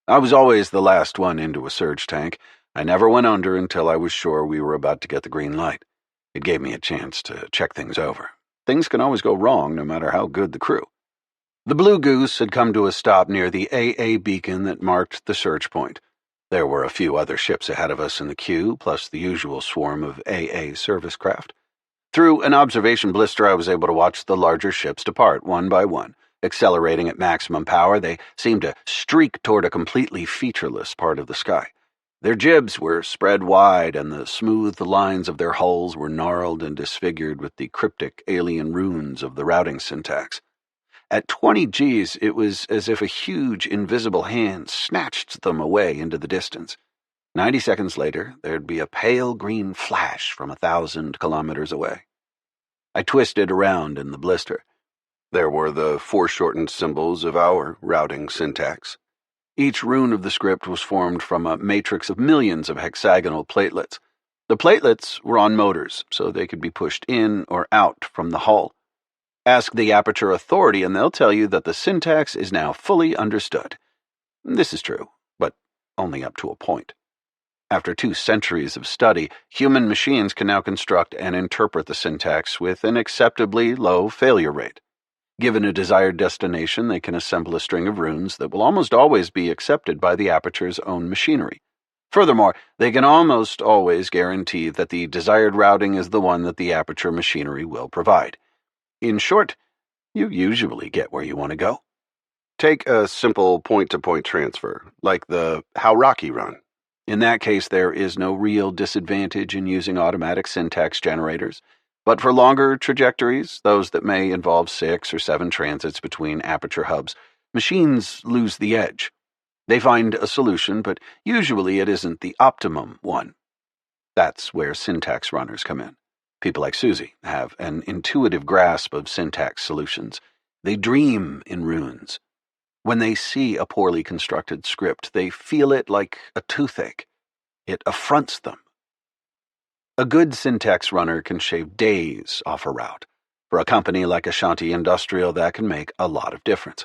I was always the last one into a surge tank. I never went under until I was sure we were about to get the green light. It gave me a chance to check things over. Things can always go wrong, no matter how good the crew. The Blue Goose had come to a stop near the AA beacon that marked the search point. There were a few other ships ahead of us in the queue, plus the usual swarm of AA service craft. Through an observation blister, I was able to watch the larger ships depart one by one. Accelerating at maximum power, they seemed to streak toward a completely featureless part of the sky. Their jibs were spread wide, and the smooth lines of their hulls were gnarled and disfigured with the cryptic alien runes of the routing syntax. At 20 Gs, it was as if a huge, invisible hand snatched them away into the distance. 90 seconds later, there'd be a pale green flash from 1,000 kilometers away. I twisted around in the blister. There were the foreshortened symbols of our routing syntax. Each rune of the script was formed from a matrix of millions of hexagonal platelets. The platelets were on motors, so they could be pushed in or out from the hull. Ask the Aperture Authority and they'll tell you that the syntax is now fully understood. This is true, but only up to a point. After 2 centuries of study, human machines can now construct and interpret the syntax with an acceptably low failure rate. Given a desired destination, they can assemble a string of runes that will almost always be accepted by the Aperture's own machinery. Furthermore, they can almost always guarantee that the desired routing is the one that the Aperture machinery will provide. In short, you usually get where you want to go. Take a simple point-to-point transfer, like the How Rocky run. In that case, there is no real disadvantage in using automatic syntax generators. But for longer trajectories, those that may involve 6 or 7 transits between Aperture hubs, machines lose the edge. They find a solution, but usually it isn't the optimum one. That's where syntax runners come in. People like Susie have an intuitive grasp of syntax solutions. They dream in runes. When they see a poorly constructed script, they feel it like a toothache. It affronts them. A good syntax runner can shave days off a route. For a company like Ashanti Industrial, that can make a lot of difference.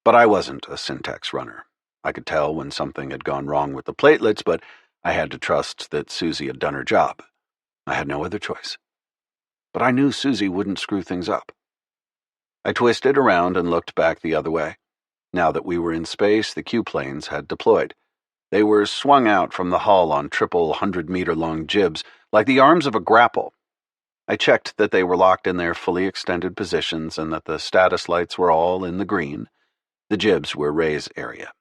But I wasn't a syntax runner. I could tell when something had gone wrong with the platelets, but I had to trust that Susie had done her job. I had no other choice. But I knew Susie wouldn't screw things up. I twisted around and looked back the other way. Now that we were in space, the Q-planes had deployed. They were swung out from the hull on triple 100-meter-long jibs, like the arms of a grapple. I checked that they were locked in their fully extended positions and that the status lights were all in the green. The jibs were Ray's area.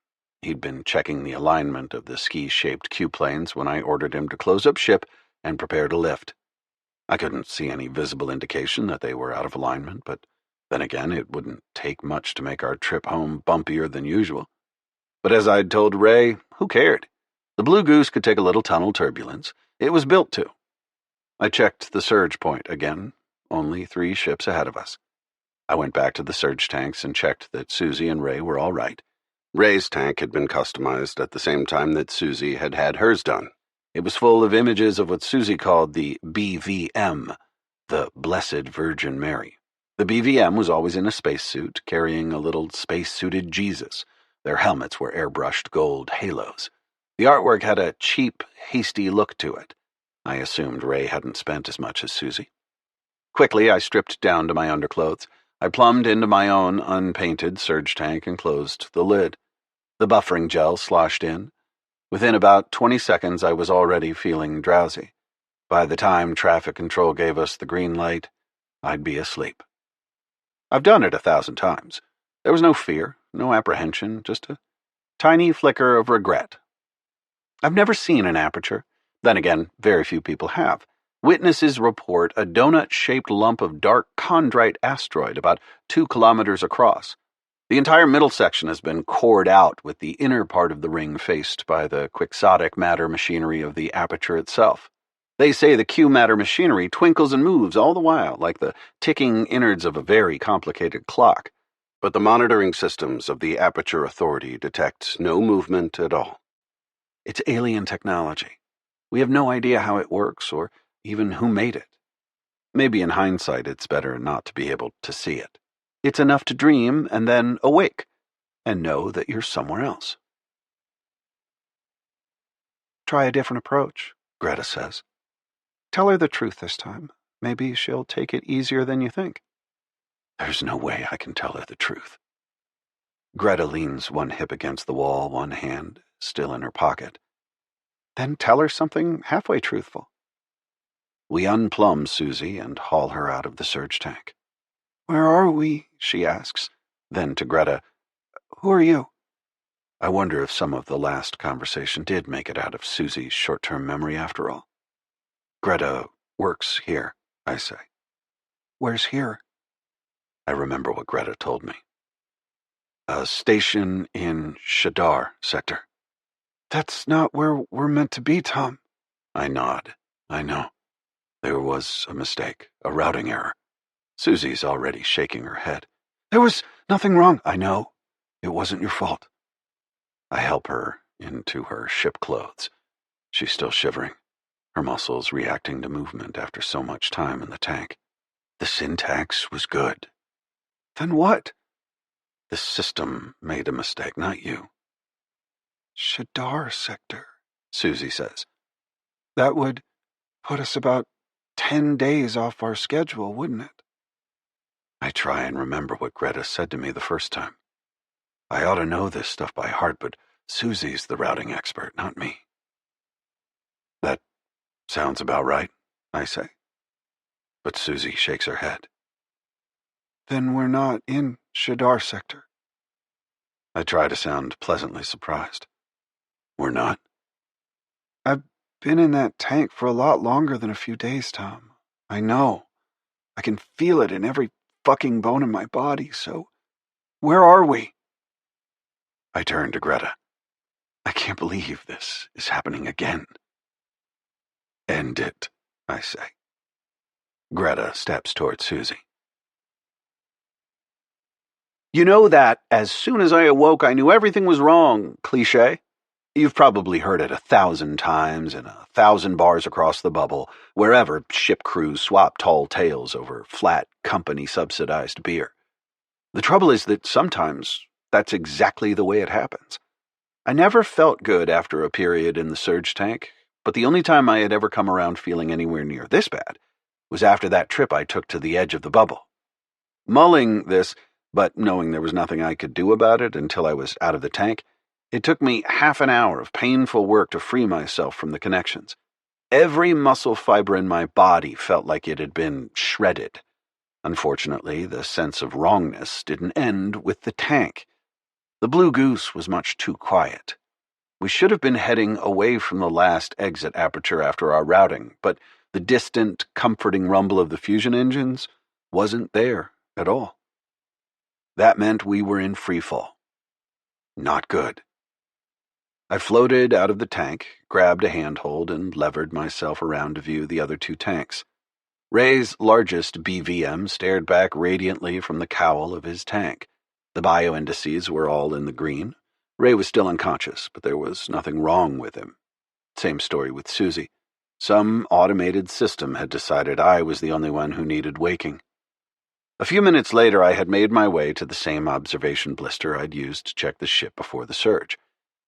He'd been checking the alignment of the ski-shaped Q-planes when I ordered him to close up ship and prepare to lift. I couldn't see any visible indication that they were out of alignment, but then again, it wouldn't take much to make our trip home bumpier than usual. But as I'd told Ray, who cared? The Blue Goose could take a little tunnel turbulence. It was built to. I checked the surge point again, only 3 ships ahead of us. I went back to the surge tanks and checked that Susie and Ray were all right. Ray's tank had been customized at the same time that Susie had had hers done. It was full of images of what Susie called the BVM, the Blessed Virgin Mary. The BVM was always in a spacesuit, carrying a little space-suited Jesus. Their helmets were airbrushed gold halos. The artwork had a cheap, hasty look to it. I assumed Ray hadn't spent as much as Susie. Quickly, I stripped down to my underclothes. I plumbed into my own unpainted surge tank and closed the lid. The buffering gel sloshed in. Within about 20 seconds, I was already feeling drowsy. By the time traffic control gave us the green light, I'd be asleep. I've done it 1,000 times. There was no fear, no apprehension, just a tiny flicker of regret. I've never seen an aperture. Then again, very few people have. Witnesses report a donut-shaped lump of dark chondrite asteroid about 2 kilometers across. The entire middle section has been cored out, with the inner part of the ring faced by the quixotic matter machinery of the aperture itself. They say the Q-matter machinery twinkles and moves all the while, like the ticking innards of a very complicated clock. but the monitoring systems of the Aperture Authority detect no movement at all. It's alien technology. We have no idea how it works or even who made it. Maybe in hindsight it's better not to be able to see it. It's enough to dream and then awake and know that you're somewhere else. Try a different approach, Greta says. Tell her the truth this time. Maybe she'll take it easier than you think. There's no way I can tell her the truth. Greta leans one hip against the wall, one hand still in her pocket. Then tell her something halfway truthful. We unplumb Susie and haul her out of the surge tank. Where are we? She asks. Then to Greta, who are you? I wonder if some of the last conversation did make it out of Susie's short-term memory after all. Greta works here, I say. Where's here? I remember what Greta told me. A station in Shadar sector. That's not where we're meant to be, Tom. I nod. I know. There was a mistake, a routing error. Susie's already shaking her head. There was nothing wrong. I know. It wasn't your fault. I help her into her ship clothes. She's still shivering, her muscles reacting to movement after so much time in the tank. The syntax was good. Then what? The system made a mistake, not you. Shadar sector, Susie says. That would put us about 10 days off our schedule, wouldn't it? I try and remember what Greta said to me the first time. I ought to know this stuff by heart, but Susie's the routing expert, not me. That sounds about right, I say. But Susie shakes her head. Then we're not in Shadar sector. I try to sound pleasantly surprised. We're not? I've been in that tank for a lot longer than a few days, Tom. I know. I can feel it in every fucking bone in my body, so where are we? I turn to Greta. I can't believe this is happening again. End it, I say. Greta steps towards Susie. You know that, as soon as I awoke, I knew everything was wrong, cliché. You've probably heard it 1,000 times in 1,000 bars across the bubble, wherever ship crews swap tall tales over flat, company-subsidized beer. The trouble is that sometimes that's exactly the way it happens. I never felt good after a period in the surge tank, but the only time I had ever come around feeling anywhere near this bad was after that trip I took to the edge of the bubble. Mulling this, but knowing there was nothing I could do about it until I was out of the tank, it took me half an hour of painful work to free myself from the connections. Every muscle fiber in my body felt like it had been shredded. Unfortunately, the sense of wrongness didn't end with the tank. The Blue Goose was much too quiet. We should have been heading away from the last exit aperture after our routing, but the distant, comforting rumble of the fusion engines wasn't there at all. That meant we were in freefall. Not good. I floated out of the tank, grabbed a handhold, and levered myself around to view the other two tanks. Ray's largest BVM stared back radiantly from the cowl of his tank. The bioindices were all in the green. Ray was still unconscious, but there was nothing wrong with him. Same story with Susie. Some automated system had decided I was the only one who needed waking. A few minutes later, I had made my way to the same observation blister I'd used to check the ship before the surge.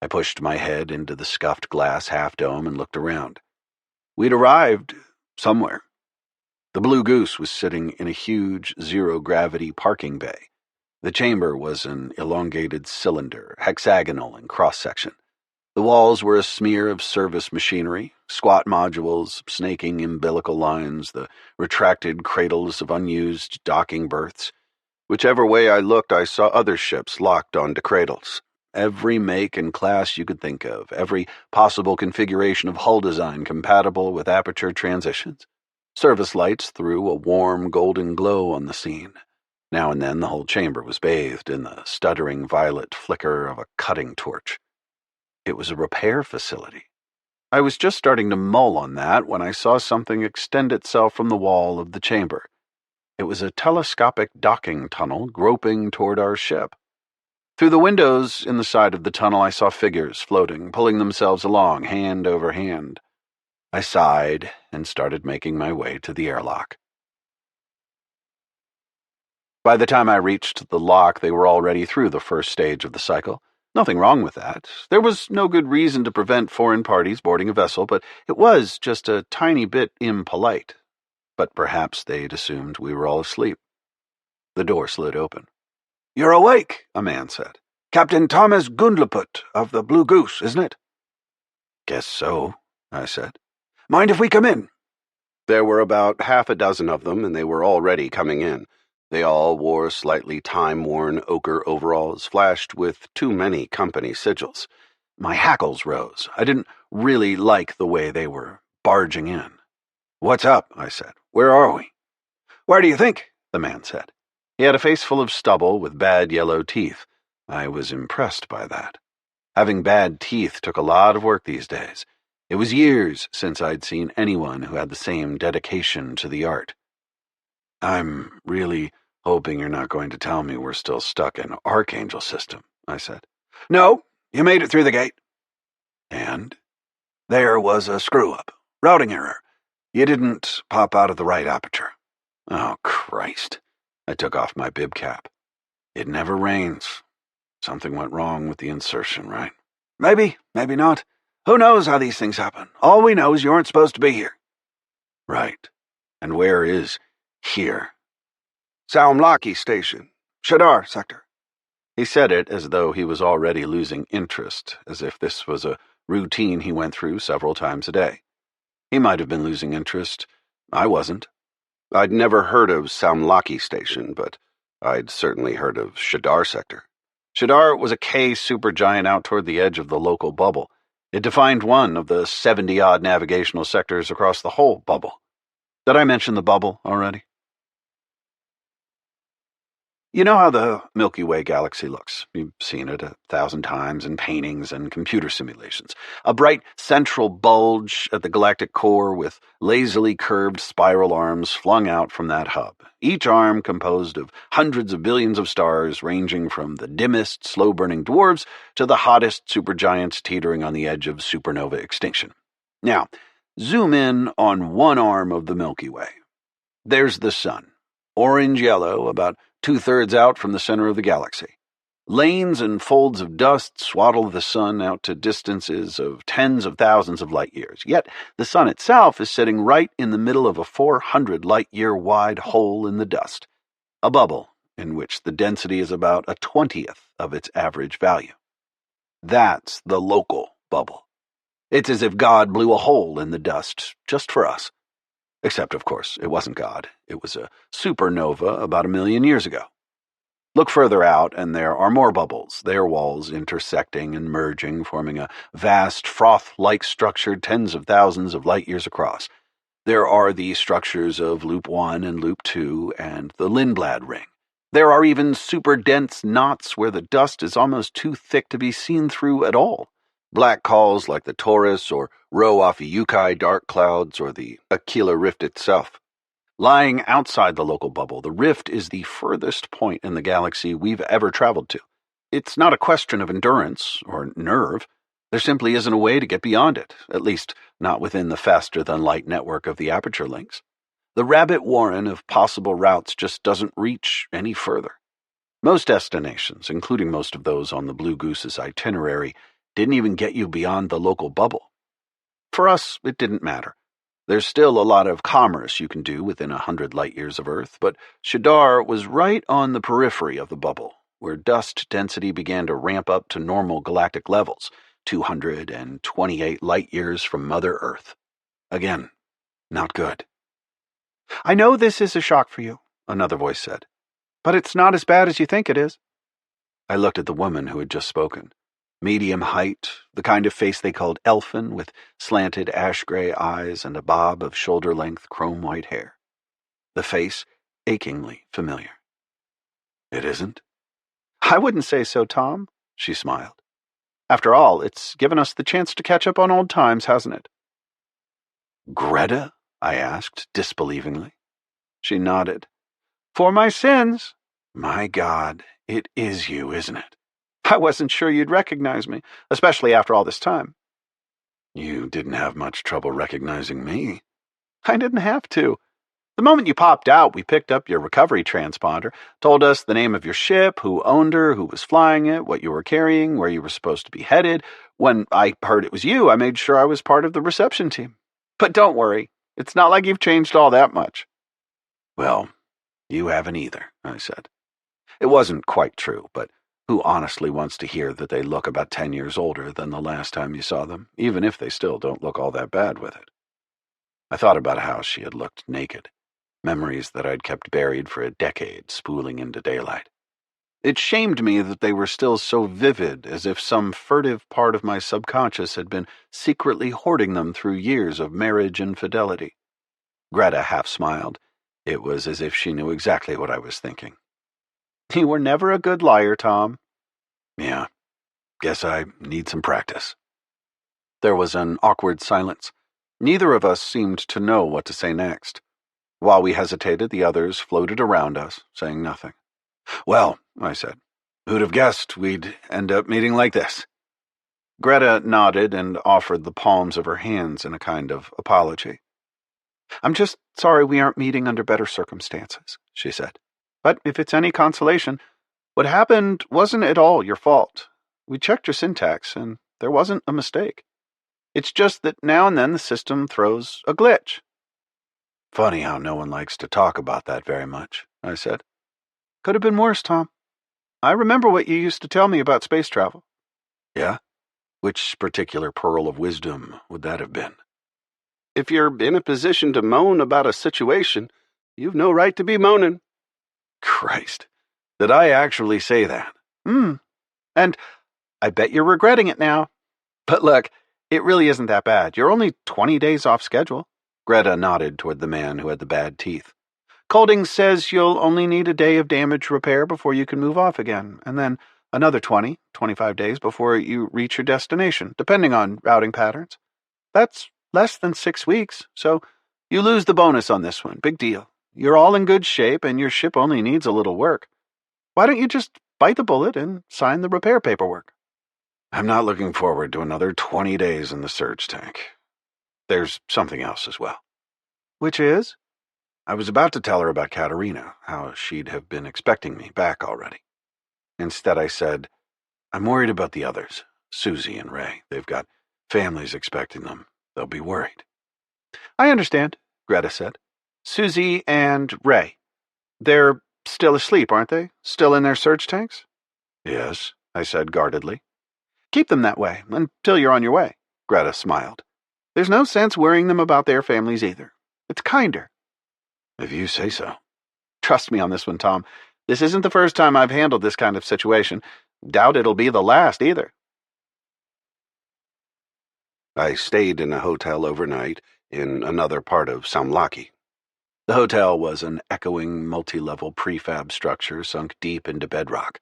I pushed my head into the scuffed glass half-dome and looked around. We'd arrived somewhere. The Blue Goose was sitting in a huge zero-gravity parking bay. The chamber was an elongated cylinder, hexagonal in cross-section. The walls were a smear of service machinery, squat modules, snaking umbilical lines, the retracted cradles of unused docking berths. Whichever way I looked, I saw other ships locked onto cradles. Every make and class you could think of, every possible configuration of hull design compatible with aperture transitions. Service lights threw a warm golden glow on the scene. Now and then the whole chamber was bathed in the stuttering violet flicker of a cutting torch. It was a repair facility. I was just starting to mull on that when I saw something extend itself from the wall of the chamber. It was a telescopic docking tunnel groping toward our ship. Through the windows in the side of the tunnel, I saw figures floating, pulling themselves along, hand over hand. I sighed and started making my way to the airlock. By the time I reached the lock, they were already through the first stage of the cycle. Nothing wrong with that. There was no good reason to prevent foreign parties boarding a vessel, but it was just a tiny bit impolite. But perhaps they'd assumed we were all asleep. The door slid open. "You're awake," a man said. "Captain Thomas Gundleput of the Blue Goose, isn't it?" "Guess so," I said. "Mind if we come in?" There were about half a dozen of them, and they were already coming in. They all wore slightly time-worn ochre overalls, flashed with too many company sigils. My hackles rose. I didn't really like the way they were barging in. "What's up?" I said. "Where are we?" "Where do you think?" the man said. He had a face full of stubble with bad yellow teeth. I was impressed by that. Having bad teeth took a lot of work these days. It was years since I'd seen anyone who had the same dedication to the art. "I'm really hoping you're not going to tell me we're still stuck in Archangel System," I said. "No, you made it through the gate." "And?" "There was a screw-up. Routing error. You didn't pop out of the right aperture." "Oh, Christ." I took off my bib cap. "It never rains. Something went wrong with the insertion, right?" "Maybe, maybe not. Who knows how these things happen? All we know is you weren't supposed to be here." "Right. And where is here?" "Saumlaki Station. Shadar Sector." He said it as though he was already losing interest, as if this was a routine he went through several times a day. He might have been losing interest. I wasn't. I'd never heard of Saumlaki Station, but I'd certainly heard of Shadar Sector. Shadar was a K supergiant out toward the edge of the local bubble. It defined one of the 70-odd navigational sectors across the whole bubble. Did I mention the bubble already? You know how the Milky Way galaxy looks. You've seen it 1,000 times in paintings and computer simulations. A bright central bulge at the galactic core with lazily curved spiral arms flung out from that hub, each arm composed of hundreds of billions of stars ranging from the dimmest, slow-burning dwarfs to the hottest supergiants teetering on the edge of supernova extinction. Now, zoom in on one arm of the Milky Way. There's the sun, orange-yellow, about 2/3 out from the center of the galaxy. Lanes and folds of dust swaddle the sun out to distances of tens of thousands of light-years. Yet the sun itself is sitting right in the middle of a 400-light-year-wide hole in the dust, a bubble in which the density is about 1/20th of its average value. That's the local bubble. It's as if God blew a hole in the dust just for us. Except, of course, it wasn't God. It was a supernova about 1 million years ago. Look further out, and there are more bubbles, their walls intersecting and merging, forming a vast froth-like structure tens of thousands of light-years across. There are the structures of Loop 1 and Loop 2 and the Lindblad Ring. There are even super-dense knots where the dust is almost too thick to be seen through at all. Black calls like the Taurus or Rho Ophiuchi dark clouds or the Aquila Rift itself. Lying outside the local bubble, the rift is the furthest point in the galaxy we've ever traveled to. It's not a question of endurance or nerve. There simply isn't a way to get beyond it, at least not within the faster-than-light network of the aperture links. The rabbit warren of possible routes just doesn't reach any further. Most destinations, including most of those on the Blue Goose's itinerary, didn't even get you beyond the local bubble. For us, it didn't matter. There's still a lot of commerce you can do within 100 light-years of Earth, but Shadar was right on the periphery of the bubble, where dust density began to ramp up to normal galactic levels, 228 light-years from Mother Earth. Again, not good. "I know this is a shock for you," another voice said, "but it's not as bad as you think it is." I looked at the woman who had just spoken. Medium height, the kind of face they called elfin, with slanted ash-gray eyes and a bob of shoulder-length chrome-white hair. The face achingly familiar. "It isn't?" "I wouldn't say so, Tom," she smiled. "After all, it's given us the chance to catch up on old times, hasn't it?" "Greta?" I asked, disbelievingly. She nodded. For my sins. My God, it is you, isn't it? I wasn't sure you'd recognize me, especially after all this time. You didn't have much trouble recognizing me. I didn't have to. The moment you popped out, we picked up your recovery transponder, told us the name of your ship, who owned her, who was flying it, what you were carrying, where you were supposed to be headed. When I heard it was you, I made sure I was part of the reception team. But don't worry, it's not like you've changed all that much. Well, you haven't either, I said. It wasn't quite true, but who honestly wants to hear that they look about 10 years older than the last time you saw them, even if they still don't look all that bad with it? I thought about how she had looked naked. Memories that I'd kept buried for a decade spooling into daylight. It shamed me that they were still so vivid, as if some furtive part of my subconscious had been secretly hoarding them through years of marriage and fidelity. Greta half smiled. It was as if she knew exactly what I was thinking. You were never a good liar, Tom. Yeah, guess I need some practice. There was an awkward silence. Neither of us seemed to know what to say next. While we hesitated, the others floated around us, saying nothing. Well, I said, who'd have guessed we'd end up meeting like this? Greta nodded and offered the palms of her hands in a kind of apology. I'm just sorry we aren't meeting under better circumstances, she said. But if it's any consolation, what happened wasn't at all your fault. We checked your syntax, and there wasn't a mistake. It's just that now and then the system throws a glitch. Funny how no one likes to talk about that very much, I said. Could have been worse, Tom. I remember what you used to tell me about space travel. Yeah? Which particular pearl of wisdom would that have been? If you're in a position to moan about a situation, you've no right to be moaning. Christ, did I actually say that? And I bet you're regretting it now. But look, it really isn't that bad. You're only 20 days off schedule. Greta nodded toward the man who had the bad teeth. Colding says you'll only need a day of damage repair before you can move off again, and then another 25 days before you reach your destination, depending on routing patterns. That's less than 6 weeks, so you lose the bonus on this one. Big deal. You're all in good shape, and your ship only needs a little work. Why don't you just bite the bullet and sign the repair paperwork? I'm not looking forward to another 20 days in the surge tank. There's something else as well. Which is? I was about to tell her about Katerina, how she'd have been expecting me back already. Instead, I said, I'm worried about the others, Susie and Ray. They've got families expecting them. They'll be worried. I understand, Greta said. Susie and Ray. They're still asleep, aren't they? Still in their surge tanks? Yes, I said guardedly. Keep them that way until you're on your way, Greta smiled. There's no sense worrying them about their families either. It's kinder. If you say so. Trust me on this one, Tom. This isn't the first time I've handled this kind of situation. Doubt it'll be the last either. I stayed in a hotel overnight in another part of Samlaki. The hotel was an echoing, multi-level prefab structure sunk deep into bedrock.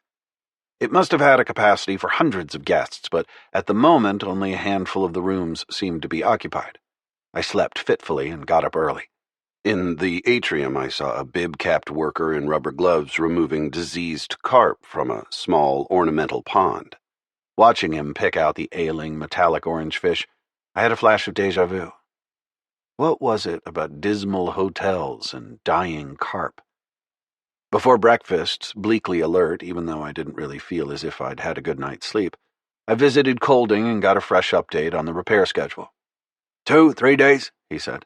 It must have had a capacity for hundreds of guests, but at the moment only a handful of the rooms seemed to be occupied. I slept fitfully and got up early. In the atrium, I saw a bib-capped worker in rubber gloves removing diseased carp from a small ornamental pond. Watching him pick out the ailing, metallic orange fish, I had a flash of déjà vu. What was it about dismal hotels and dying carp? Before breakfast, bleakly alert, even though I didn't really feel as if I'd had a good night's sleep, I visited Colding and got a fresh update on the repair schedule. 2-3 days, he said.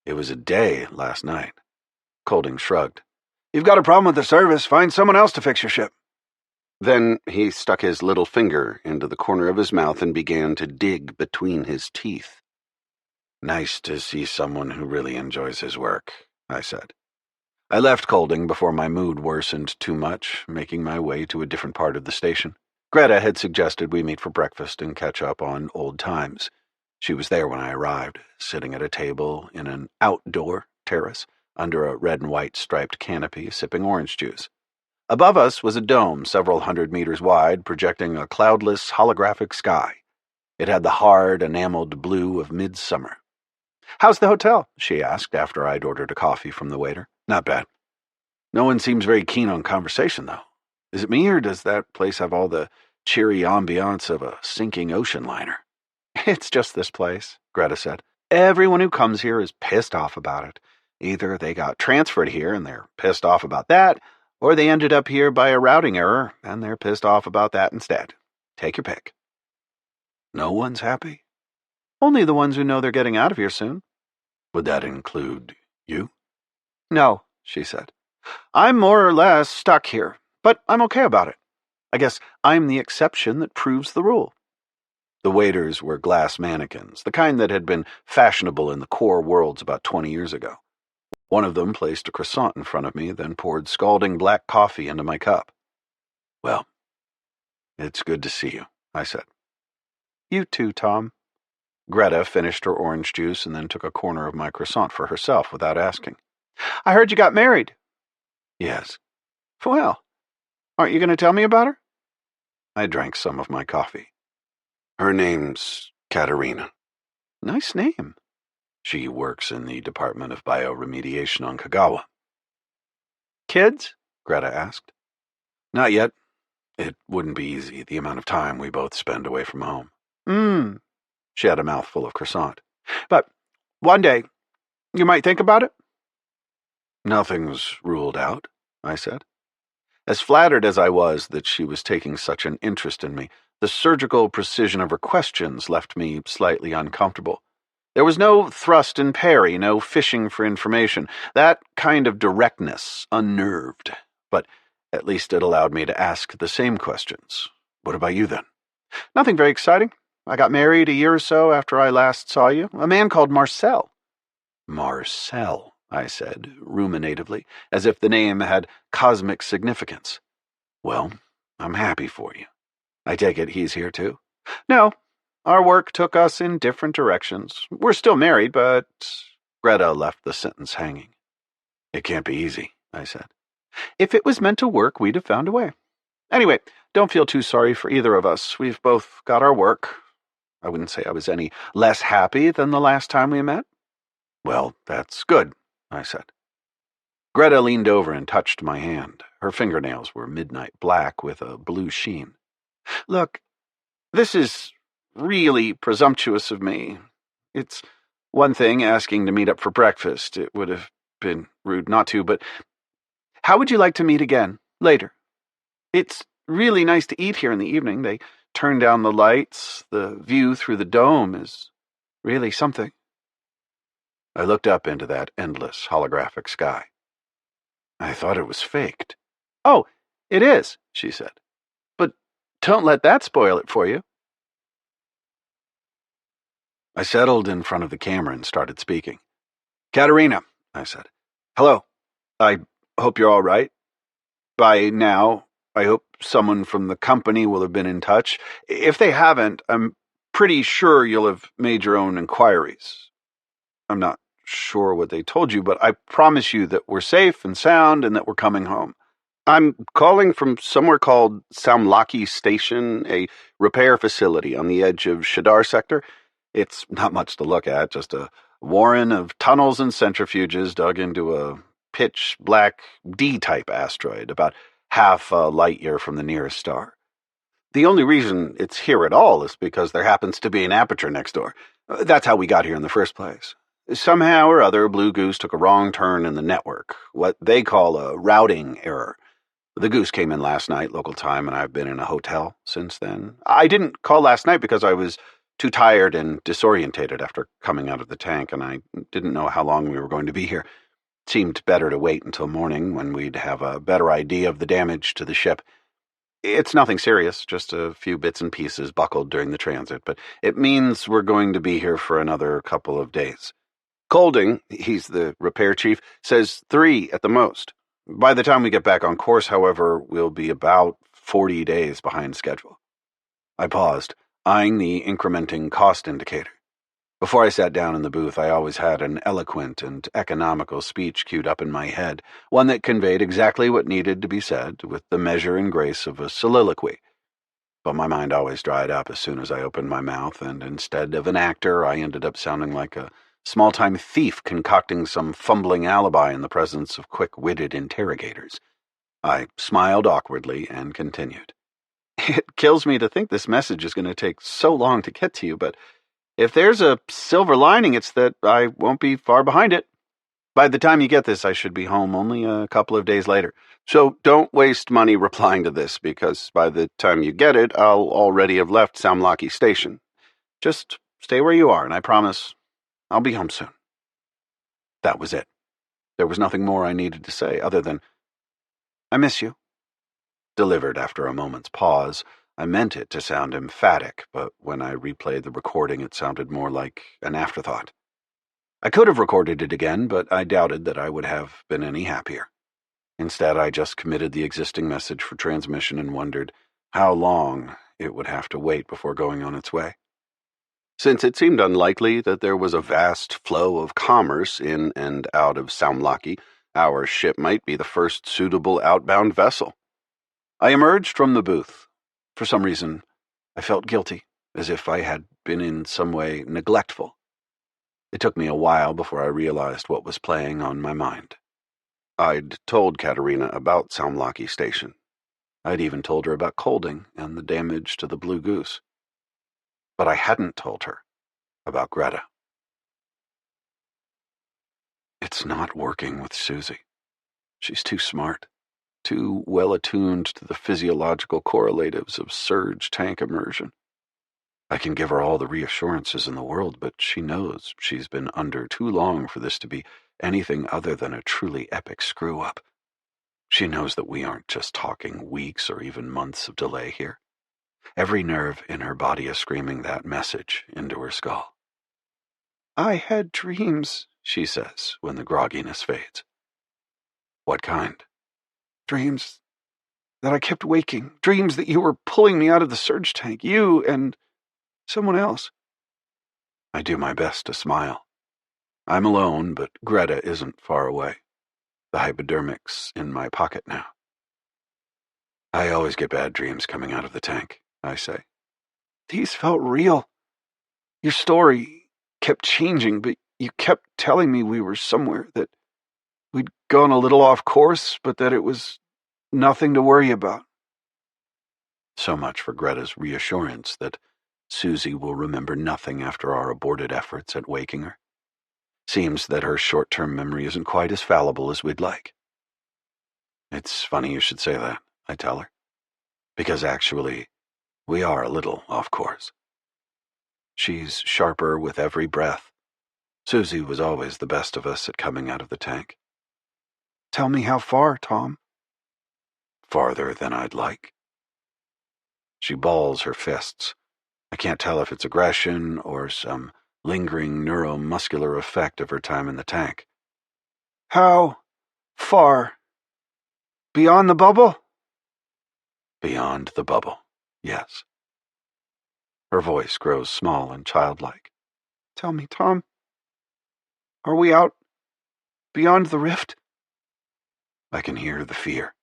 It was a day last night. Colding shrugged. You've got a problem with the service. Find someone else to fix your ship. Then he stuck his little finger into the corner of his mouth and began to dig between his teeth. Nice to see someone who really enjoys his work, I said. I left Colding before my mood worsened too much, making my way to a different part of the station. Greta had suggested we meet for breakfast and catch up on old times. She was there when I arrived, sitting at a table in an outdoor terrace under a red and white striped canopy, sipping orange juice. Above us was a dome several 100 meters wide, projecting a cloudless, holographic sky. It had the hard, enameled blue of midsummer. How's the hotel? She asked after I'd ordered a coffee from the waiter. Not bad. No one seems very keen on conversation, though. Is it me, or does that place have all the cheery ambiance of a sinking ocean liner? It's just this place, Greta said. Everyone who comes here is pissed off about it. Either they got transferred here and they're pissed off about that, or they ended up here by a routing error and they're pissed off about that instead. Take your pick. No one's happy? Only the ones who know they're getting out of here soon. Would that include you? No, she said. I'm more or less stuck here, but I'm okay about it. I guess I'm the exception that proves the rule. The waiters were glass mannequins, the kind that had been fashionable in the core worlds about 20 years ago. One of them placed a croissant in front of me, then poured scalding black coffee into my cup. Well, it's good to see you, I said. You too, Tom. Greta finished her orange juice and then took a corner of my croissant for herself without asking. I heard you got married. Yes. Well, aren't you going to tell me about her? I drank some of my coffee. Her name's Katerina. Nice name. She works in the Department of Bioremediation on Kagawa. Kids? Greta asked. Not yet. It wouldn't be easy, the amount of time we both spend away from home. She had a mouthful of croissant. But one day, you might think about it? Nothing's ruled out, I said. As flattered as I was that she was taking such an interest in me, the surgical precision of her questions left me slightly uncomfortable. There was no thrust and parry, no fishing for information. That kind of directness unnerved, but at least it allowed me to ask the same questions. What about you, then? Nothing very exciting. I got married a year or so after I last saw you. A man called Marcel. Marcel, I said, ruminatively, as if the name had cosmic significance. Well, I'm happy for you. I take it he's here too? No. Our work took us in different directions. We're still married, but... Greta left the sentence hanging. It can't be easy, I said. If it was meant to work, we'd have found a way. Anyway, don't feel too sorry for either of us. We've both got our work. I wouldn't say I was any less happy than the last time we met. Well, that's good, I said. Greta leaned over and touched my hand. Her fingernails were midnight black with a blue sheen. Look, this is really presumptuous of me. It's one thing asking to meet up for breakfast. It would have been rude not to, but how would you like to meet again, later? It's really nice to eat here in the evening. They turn down the lights. The view through the dome is really something. I looked up into that endless holographic sky. I thought it was faked. Oh, it is, she said. But don't let that spoil it for you. I settled in front of the camera and started speaking. Katerina, I said. Hello. I hope you're all right. By now, I hope someone from the company will have been in touch. If they haven't, I'm pretty sure you'll have made your own inquiries. I'm not sure what they told you, but I promise you that we're safe and sound and that we're coming home. I'm calling from somewhere called Samlaki Station, a repair facility on the edge of Shadar Sector. It's not much to look at, just a warren of tunnels and centrifuges dug into a pitch-black D-type asteroid, about half a light year from the nearest star. The only reason it's here at all is because there happens to be an aperture next door. That's how we got here in the first place. Somehow or other, Blue Goose took a wrong turn in the network, what they call a routing error. The Goose came in last night, local time, and I've been in a hotel since then. I didn't call last night because I was too tired and disorientated after coming out of the tank, and I didn't know how long we were going to be here. It seemed better to wait until morning when we'd have a better idea of the damage to the ship. It's nothing serious, just a few bits and pieces buckled during the transit, but it means we're going to be here for another couple of days. Colding, he's the repair chief, says 3 at the most. By the time we get back on course, however, we'll be about 40 days behind schedule. I paused, eyeing the incrementing cost indicator. Before I sat down in the booth, I always had an eloquent and economical speech queued up in my head, one that conveyed exactly what needed to be said, with the measure and grace of a soliloquy. But my mind always dried up as soon as I opened my mouth, and instead of an actor, I ended up sounding like a small-time thief concocting some fumbling alibi in the presence of quick-witted interrogators. I smiled awkwardly and continued. It kills me to think this message is going to take so long to get to you, but if there's a silver lining, it's that I won't be far behind it. By the time you get this, I should be home only a couple of days later. So don't waste money replying to this, because by the time you get it, I'll already have left Samlaki Station. Just stay where you are, and I promise I'll be home soon. That was it. There was nothing more I needed to say other than, I miss you. Delivered after a moment's pause. I meant it to sound emphatic, but when I replayed the recording, it sounded more like an afterthought. I could have recorded it again, but I doubted that I would have been any happier. Instead, I just committed the existing message for transmission and wondered how long it would have to wait before going on its way. Since it seemed unlikely that there was a vast flow of commerce in and out of Samlaki, our ship might be the first suitable outbound vessel. I emerged from the booth. For some reason, I felt guilty, as if I had been in some way neglectful. It took me a while before I realized what was playing on my mind. I'd told Katerina about Samlaki Station. I'd even told her about Colding and the damage to the Blue Goose. But I hadn't told her about Greta. It's not working with Susie. She's too smart, too well attuned to the physiological correlatives of surge tank immersion. I can give her all the reassurances in the world, but she knows she's been under too long for this to be anything other than a truly epic screw-up. She knows that we aren't just talking weeks or even months of delay here. Every nerve in her body is screaming that message into her skull. I had dreams, she says when the grogginess fades. What kind? Dreams that I kept waking. Dreams that you were pulling me out of the surge tank. You and someone else. I do my best to smile. I'm alone, but Greta isn't far away. The hypodermic's in my pocket now. I always get bad dreams coming out of the tank, I say. These felt real. Your story kept changing, but you kept telling me we were somewhere, that we'd gone a little off course, but that it was nothing to worry about. So much for Greta's reassurance that Susie will remember nothing after our aborted efforts at waking her. Seems that her short-term memory isn't quite as fallible as we'd like. It's funny you should say that, I tell her, because actually, we are a little off course. She's sharper with every breath. Susie was always the best of us at coming out of the tank. Tell me how far, Tom. Farther than I'd like. She balls her fists. I can't tell if it's aggression or some lingering neuromuscular effect of her time in the tank. How far? Beyond the bubble? Beyond the bubble, yes. Her voice grows small and childlike. Tell me, Tom, are we out beyond the rift? I can hear the fear.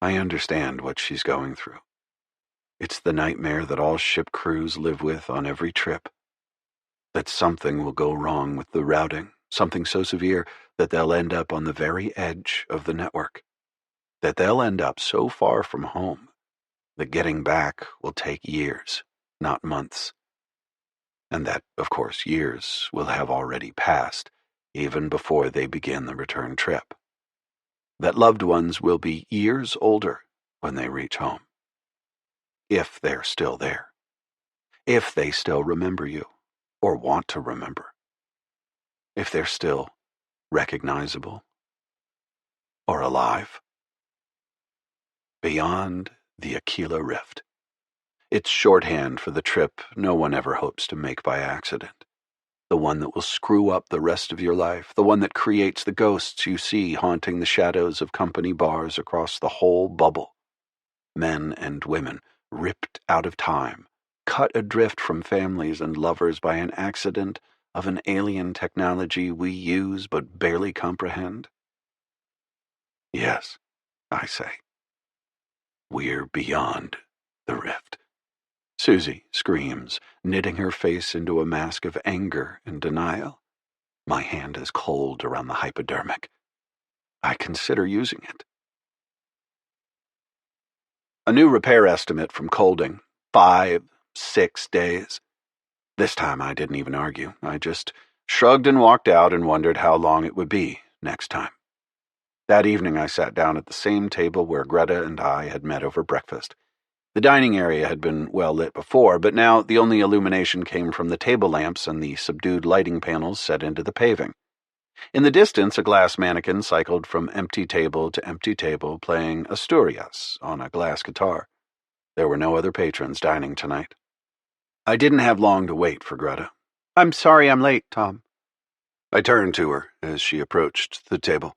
I understand what she's going through. It's the nightmare that all ship crews live with on every trip. That something will go wrong with the routing, something so severe that they'll end up on the very edge of the network. That they'll end up so far from home that getting back will take years, not months. And that, of course, years will have already passed, even before they begin the return trip. That loved ones will be years older when they reach home. If they're still there. If they still remember you, or want to remember. If they're still recognizable, or alive. Beyond the Aquila Rift. It's shorthand for the trip no one ever hopes to make by accident. The one that will screw up the rest of your life. The one that creates the ghosts you see haunting the shadows of company bars across the whole bubble. Men and women ripped out of time, cut adrift from families and lovers by an accident of an alien technology we use but barely comprehend? Yes, I say. We're beyond the rift. Susie screams, knitting her face into a mask of anger and denial. My hand is cold around the hypodermic. I consider using it. A new repair estimate from Colding. 5, 6 days. This time I didn't even argue. I just shrugged and walked out and wondered how long it would be next time. That evening I sat down at the same table where Greta and I had met over breakfast. The dining area had been well lit before, but now the only illumination came from the table lamps and the subdued lighting panels set into the paving. In the distance, a glass mannequin cycled from empty table to empty table, playing Asturias on a glass guitar. There were no other patrons dining tonight. I didn't have long to wait for Greta. "I'm sorry I'm late, Tom." I turned to her as she approached the table.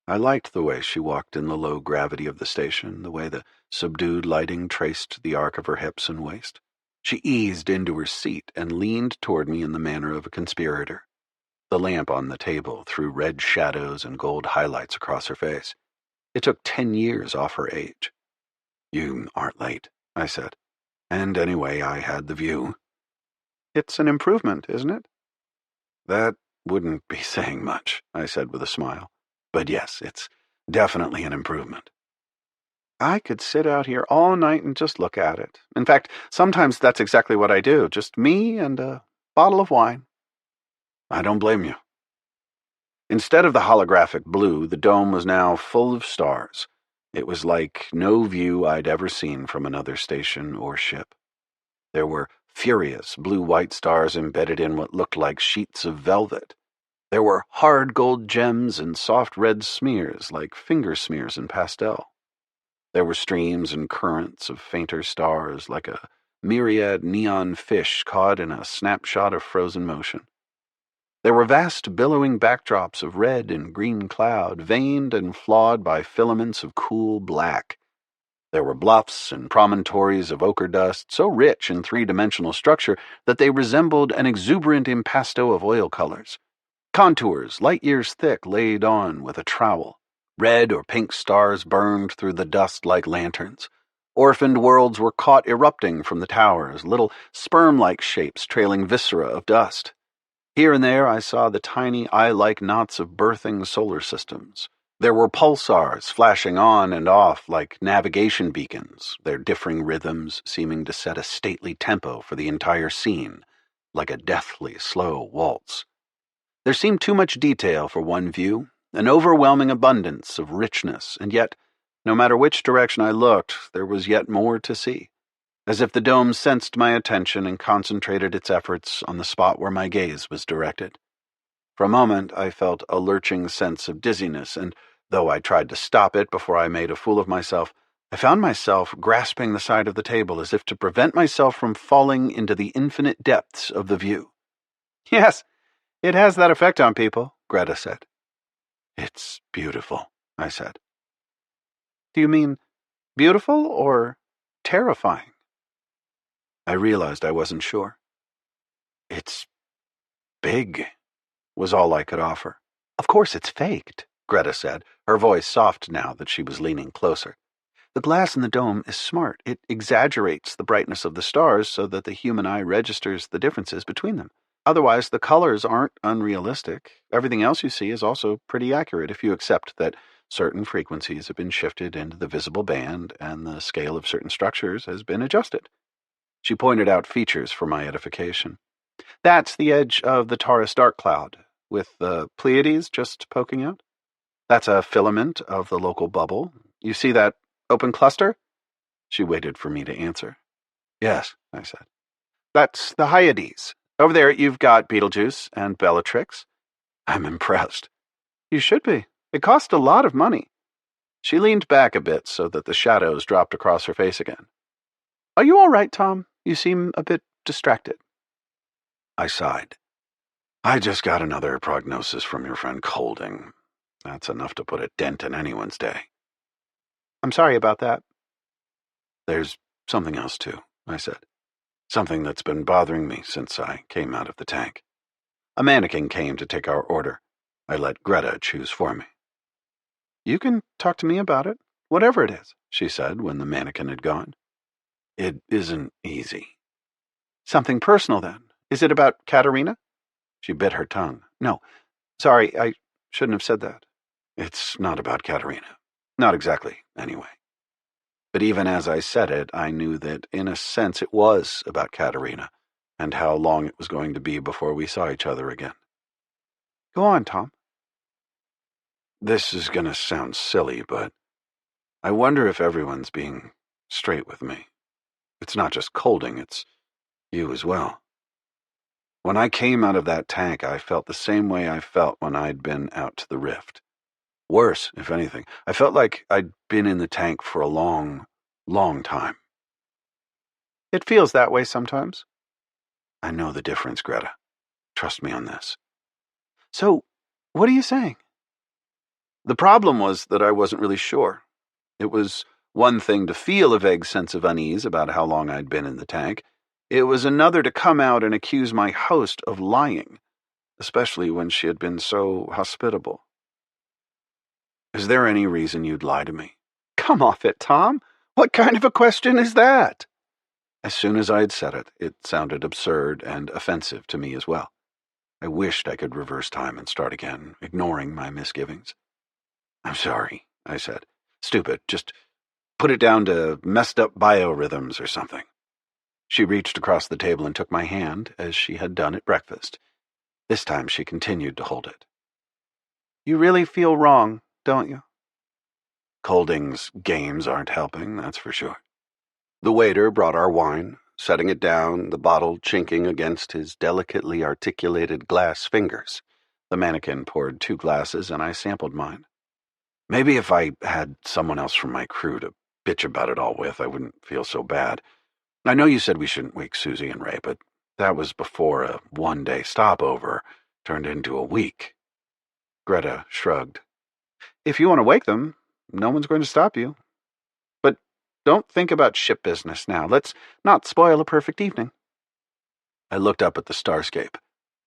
I liked the way she walked in the low gravity of the station, the way the subdued lighting traced the arc of her hips and waist. She eased into her seat and leaned toward me in the manner of a conspirator. The lamp on the table threw red shadows and gold highlights across her face. It took 10 years off her age. "You aren't late," I said. And anyway, I had the view. "It's an improvement, isn't it?" "That wouldn't be saying much," I said with a smile. "But yes, it's definitely an improvement." "I could sit out here all night and just look at it. In fact, sometimes that's exactly what I do. Just me and a bottle of wine." "I don't blame you." Instead of the holographic blue, the dome was now full of stars. It was like no view I'd ever seen from another station or ship. There were furious blue-white stars embedded in what looked like sheets of velvet. There were hard gold gems and soft red smears like finger smears in pastel. There were streams and currents of fainter stars like a myriad neon fish caught in a snapshot of frozen motion. There were vast billowing backdrops of red and green cloud, veined and flawed by filaments of cool black. There were bluffs and promontories of ochre dust, so rich in three-dimensional structure that they resembled an exuberant impasto of oil colors. Contours, light years thick, laid on with a trowel. Red or pink stars burned through the dust like lanterns. Orphaned worlds were caught erupting from the towers, little sperm-like shapes trailing viscera of dust. Here and there I saw the tiny eye-like knots of birthing solar systems. There were pulsars flashing on and off like navigation beacons, their differing rhythms seeming to set a stately tempo for the entire scene, like a deathly slow waltz. There seemed too much detail for one view, an overwhelming abundance of richness, and yet, no matter which direction I looked, there was yet more to see, as if the dome sensed my attention and concentrated its efforts on the spot where my gaze was directed. For a moment, I felt a lurching sense of dizziness, and though I tried to stop it before I made a fool of myself, I found myself grasping the side of the table as if to prevent myself from falling into the infinite depths of the view. "Yes, it has that effect on people," Greta said. "It's beautiful," I said. "Do you mean beautiful or terrifying?" I realized I wasn't sure. "It's big," was all I could offer. "Of course it's faked," Greta said, her voice soft now that she was leaning closer. "The glass in the dome is smart. It exaggerates the brightness of the stars so that the human eye registers the differences between them. Otherwise, the colors aren't unrealistic. Everything else you see is also pretty accurate if you accept that certain frequencies have been shifted into the visible band and the scale of certain structures has been adjusted." She pointed out features for my edification. "That's the edge of the Taurus dark cloud, with the Pleiades just poking out. That's a filament of the local bubble. You see that open cluster?" She waited for me to answer. "Yes," I said. "That's the Hyades. Over there you've got Betelgeuse and Bellatrix." I'm impressed. "You should be. It cost a lot of money." She leaned back a bit so that the shadows dropped across her face again. "Are you all right, Tom? You seem a bit distracted." I sighed. "I just got another prognosis from your friend Colding. That's enough to put a dent in anyone's day." "I'm sorry about that." "There's something else, too," I said. "Something that's been bothering me since I came out of the tank." A mannequin came to take our order. I let Greta choose for me. "You can talk to me about it, whatever it is," she said when the mannequin had gone. "It isn't easy." "Something personal, then? Is it about Katerina?" She bit her tongue. "No, Sorry, I shouldn't have said that. It's not about Katerina. Not exactly, anyway. But even as I said it, I knew that, in a sense, it was about Katerina, and how long it was going to be before we saw each other again. Go on, Tom. This is going to sound silly, but I wonder if everyone's being straight with me. It's not just Colding, it's you as well. When I came out of that tank, I felt the same way I felt when I'd been out to the rift. Worse, if anything. I felt like I'd been in the tank for a long, long time. It feels that way sometimes. I know the difference, Greta. Trust me on this. So, what are you saying? The problem was that I wasn't really sure. It was one thing to feel a vague sense of unease about how long I'd been in the tank. It was another to come out and accuse my host of lying, especially when she had been so hospitable. Is there any reason you'd lie to me? Come off it, Tom. What kind of a question is that? As soon as I had said it, it sounded absurd and offensive to me as well. I wished I could reverse time and start again, ignoring my misgivings. I'm sorry, I said. Stupid. Just put it down to messed up biorhythms or something. She reached across the table and took my hand, as she had done at breakfast. This time she continued to hold it. You really feel wrong, don't you? Colding's games aren't helping, that's for sure. The waiter brought our wine, setting it down, the bottle chinking against his delicately articulated glass fingers. The mannequin poured 2 glasses, and I sampled mine. Maybe if I had someone else from my crew to bitch about it all with, I wouldn't feel so bad. I know you said we shouldn't wake Susie and Ray, but that was before a one-day stopover turned into a week. Greta shrugged. If you want to wake them, no one's going to stop you. But don't think about ship business now. Let's not spoil a perfect evening. I looked up at the starscape.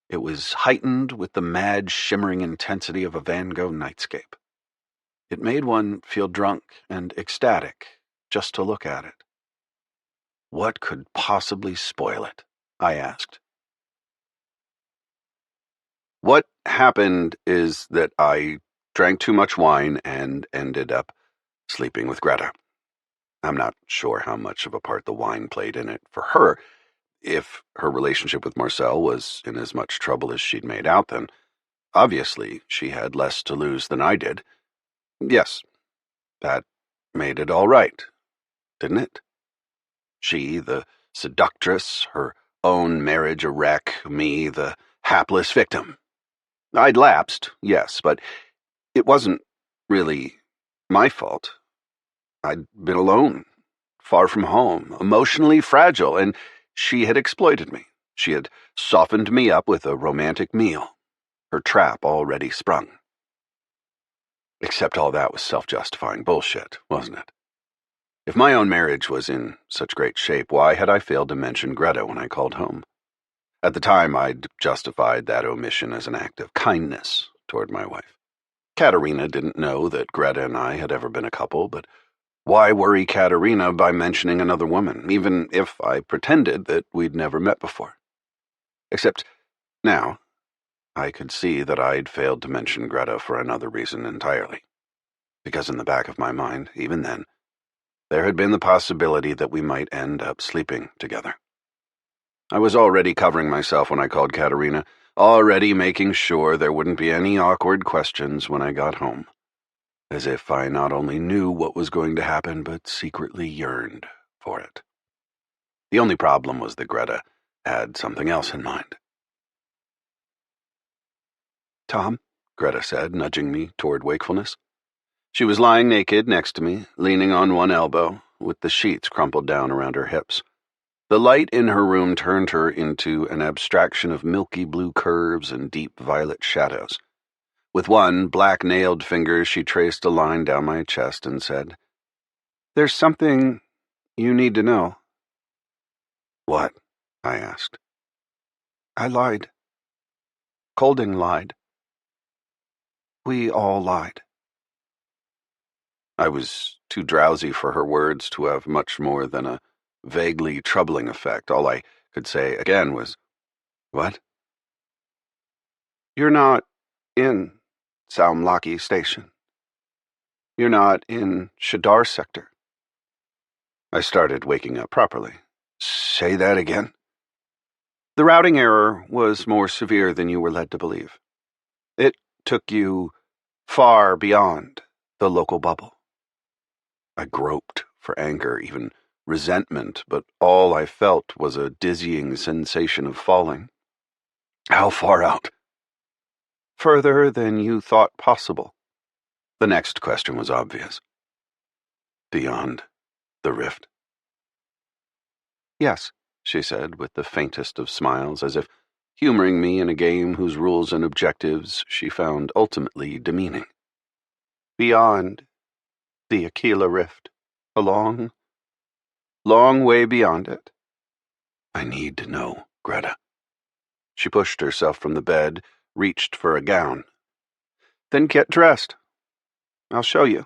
It was heightened with the mad, shimmering intensity of a Van Gogh nightscape. It made one feel drunk and ecstatic just to look at it. What could possibly spoil it? I asked. What happened is that I drank too much wine and ended up sleeping with Greta. I'm not sure how much of a part the wine played in it for her. If her relationship with Marcel was in as much trouble as she'd made out, then obviously she had less to lose than I did. Yes, that made it all right, didn't it? She, the seductress, her own marriage a wreck, me, the hapless victim. I'd lapsed, yes, but it wasn't really my fault. I'd been alone, far from home, emotionally fragile, and she had exploited me. She had softened me up with a romantic meal, her trap already sprung. Except all that was self-justifying bullshit, wasn't it? If my own marriage was in such great shape, why had I failed to mention Greta when I called home? At the time, I'd justified that omission as an act of kindness toward my wife. Katerina didn't know that Greta and I had ever been a couple, but why worry Katerina by mentioning another woman, even if I pretended that we'd never met before? Except now, I could see that I'd failed to mention Greta for another reason entirely. Because in the back of my mind, even then, there had been the possibility that we might end up sleeping together. I was already covering myself when I called Katerina, already making sure there wouldn't be any awkward questions when I got home, as if I not only knew what was going to happen, but secretly yearned for it. The only problem was that Greta had something else in mind. Tom, Greta said, nudging me toward wakefulness. She was lying naked next to me, leaning on one elbow, with the sheets crumpled down around her hips. The light in her room turned her into an abstraction of milky blue curves and deep violet shadows. With one black-nailed finger, she traced a line down my chest and said, There's something you need to know. What? I asked. I lied. Colding lied. We all lied. I was too drowsy for her words to have much more than a vaguely troubling effect. All I could say again was, What? You're not in Saumlaki Station. You're not in Shadar Sector. I started waking up properly. Say that again? The routing error was more severe than you were led to believe. It took you far beyond the local bubble. I groped for anger, even resentment, but all I felt was a dizzying sensation of falling. How far out? Further than you thought possible. The next question was obvious. Beyond the rift. Yes, she said, with the faintest of smiles, as if humoring me in a game whose rules and objectives she found ultimately demeaning. Beyond the Aquila Rift. A long, long way beyond it. I need to know, Greta. She pushed herself from the bed, reached for a gown. Then get dressed. I'll show you.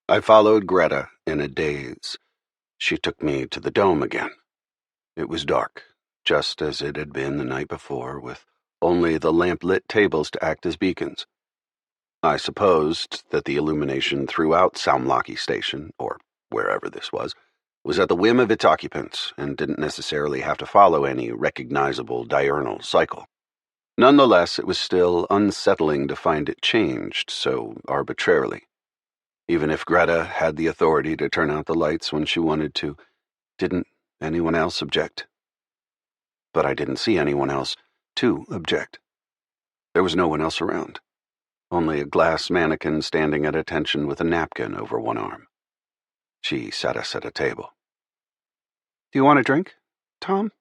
I followed Greta in a daze. She took me to the dome again. It was dark, just as it had been the night before, with only the lamp-lit tables to act as beacons. I supposed that the illumination throughout Saumlaki Station, or wherever this was at the whim of its occupants and didn't necessarily have to follow any recognizable diurnal cycle. Nonetheless, it was still unsettling to find it changed so arbitrarily. Even if Greta had the authority to turn out the lights when she wanted to, didn't anyone else object? But I didn't see anyone else to object. There was no one else around. Only a glass mannequin standing at attention with a napkin over one arm. She sat us at a table. Do you want a drink, Tom?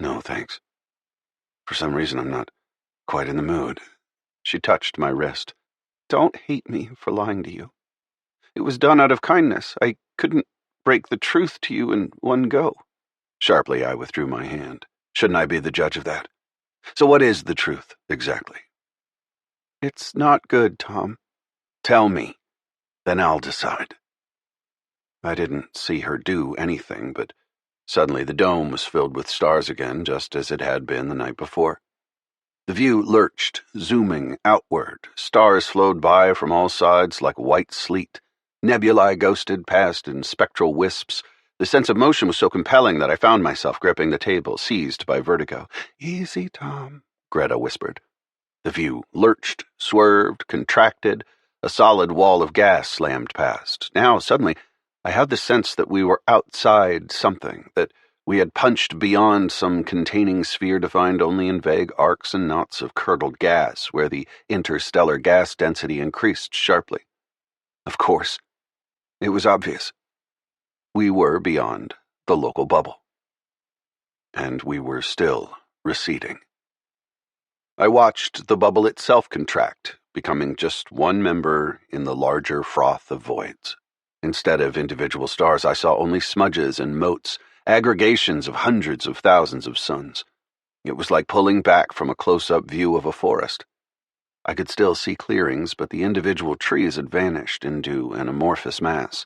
No, thanks. For some reason, I'm not quite in the mood. She touched my wrist. Don't hate me for lying to you. It was done out of kindness. I couldn't break the truth to you in one go. Sharply, I withdrew my hand. Shouldn't I be the judge of that? So what is the truth, exactly? It's not good, Tom. Tell me. Then I'll decide. I didn't see her do anything, but suddenly the dome was filled with stars again, just as it had been the night before. The view lurched, zooming outward. Stars flowed by from all sides like white sleet. Nebulae ghosted past in spectral wisps. The sense of motion was so compelling that I found myself gripping the table, seized by vertigo. Easy, Tom, Greta whispered. The view lurched, swerved, contracted. A solid wall of gas slammed past. Now, suddenly, I had the sense that we were outside something, that we had punched beyond some containing sphere defined only in vague arcs and knots of curdled gas, where the interstellar gas density increased sharply. Of course, it was obvious. We were beyond the local bubble. And we were still receding. I watched the bubble itself contract, becoming just one member in the larger froth of voids. Instead of individual stars, I saw only smudges and motes, aggregations of hundreds of thousands of suns. It was like pulling back from a close-up view of a forest. I could still see clearings, but the individual trees had vanished into an amorphous mass.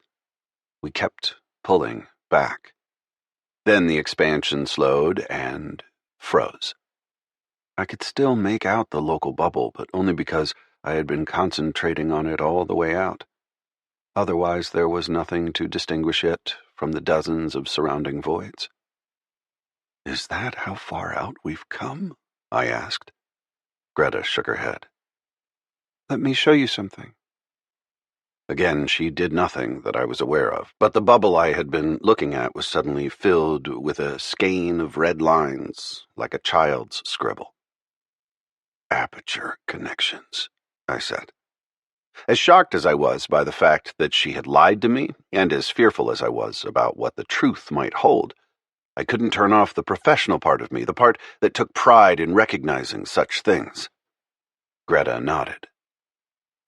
We kept pulling back. Then the expansion slowed and froze. I could still make out the local bubble, but only because I had been concentrating on it all the way out. Otherwise, there was nothing to distinguish it from the dozens of surrounding voids. Is that how far out we've come? I asked. Greta shook her head. Let me show you something. Again, she did nothing that I was aware of, but the bubble I had been looking at was suddenly filled with a skein of red lines, like a child's scribble. Aperture connections, I said. As shocked as I was by the fact that she had lied to me, and as fearful as I was about what the truth might hold, I couldn't turn off the professional part of me, the part that took pride in recognizing such things. Greta nodded.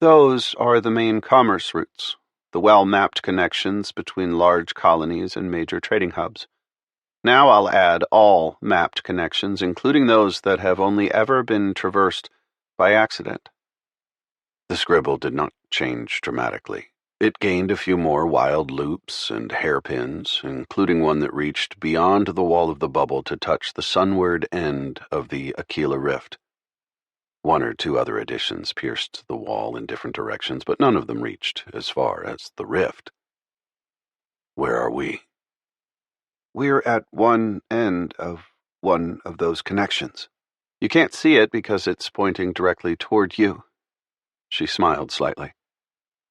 Those are the main commerce routes, the well-mapped connections between large colonies and major trading hubs. Now I'll add all mapped connections, including those that have only ever been traversed by accident. The scribble did not change dramatically. It gained a few more wild loops and hairpins, including one that reached beyond the wall of the bubble to touch the sunward end of the Aquila Rift. One or two other additions pierced the wall in different directions, but none of them reached as far as the rift. Where are we? We're at one end of one of those connections. You can't see it because it's pointing directly toward you. She smiled slightly.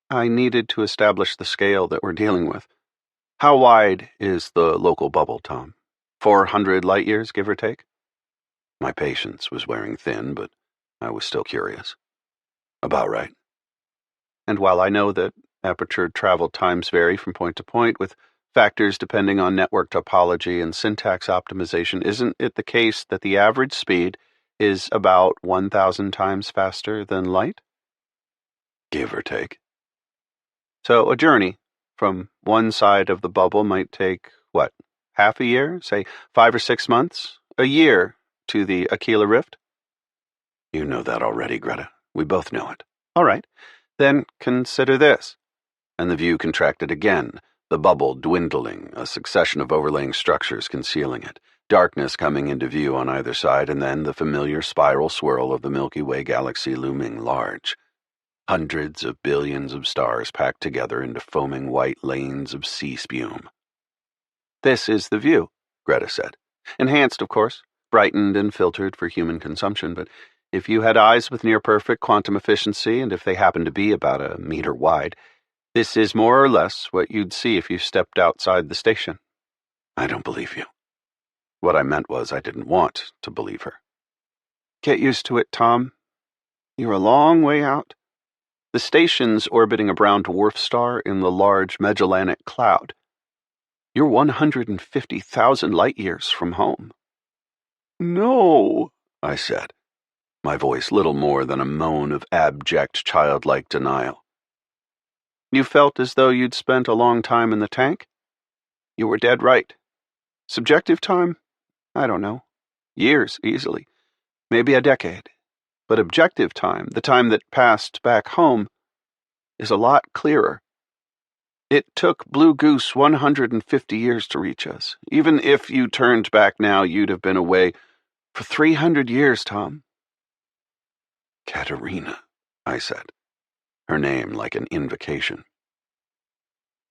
I needed to establish the scale that we're dealing with. How wide is the local bubble, Tom? 400 light years, give or take? My patience was wearing thin, but I was still curious. About right. And while I know that aperture travel times vary from point to point, with factors depending on network topology and syntax optimization, isn't it the case that the average speed is about 1,000 times faster than light? Give or take. So a journey from one side of the bubble might take, what, half a year? Say 5 or 6 months? A year to the Aquila Rift? You know that already, Greta. We both know it. All right. Then consider this. And the view contracted again, the bubble dwindling, a succession of overlaying structures concealing it, darkness coming into view on either side, and then the familiar spiral swirl of the Milky Way galaxy looming large. Hundreds of billions of stars packed together into foaming white lanes of sea spume. This is the view, Greta said. Enhanced, of course, brightened and filtered for human consumption, but if you had eyes with near-perfect quantum efficiency, and if they happened to be about a meter wide, this is more or less what you'd see if you stepped outside the station. I don't believe you. What I meant was I didn't want to believe her. Get used to it, Tom. You're a long way out. The station's orbiting a brown dwarf star in the Large Magellanic Cloud. You're 150,000 light years from home. No, I said, my voice little more than a moan of abject childlike denial. You felt as though you'd spent a long time in the tank? You were dead right. Subjective time? I don't know. Years, easily. Maybe a decade. But objective time, the time that passed back home, is a lot clearer. It took Blue Goose 150 years to reach us. Even if you turned back now, you'd have been away for 300 years, Tom. Katerina, I said, her name like an invocation.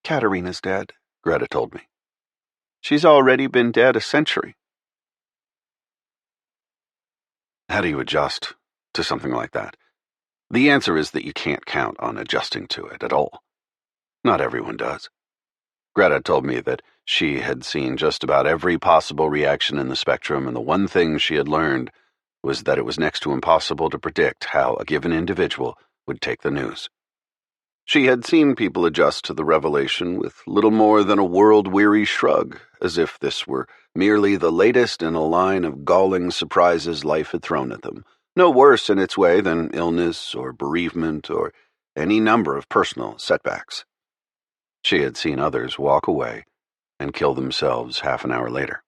Katerina's dead, Greta told me. She's already been dead a century. How do you adjust to something like that? The answer is that you can't count on adjusting to it at all. Not everyone does. Greta told me that she had seen just about every possible reaction in the spectrum, and the one thing she had learned was that it was next to impossible to predict how a given individual would take the news. She had seen people adjust to the revelation with little more than a world-weary shrug, as if this were merely the latest in a line of galling surprises life had thrown at them, no worse in its way than illness or bereavement or any number of personal setbacks. She had seen others walk away and kill themselves half an hour later.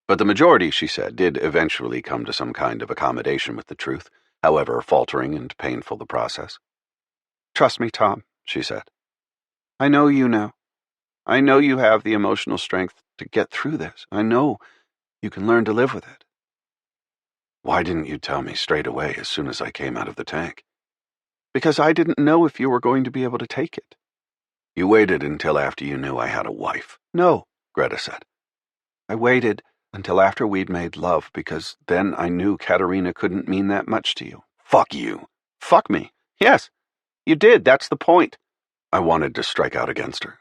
But the majority, she said, did eventually come to some kind of accommodation with the truth, however faltering and painful the process. Trust me, Tom, she said. I know you now. I know you have the emotional strength to get through this. I know you can learn to live with it. Why didn't you tell me straight away as soon as I came out of the tank? Because I didn't know if you were going to be able to take it. You waited until after you knew I had a wife. No, Greta said. I waited until after we'd made love, because then I knew Katerina couldn't mean that much to you. Fuck you. Fuck me. Yes, you did. That's the point. I wanted to strike out against her.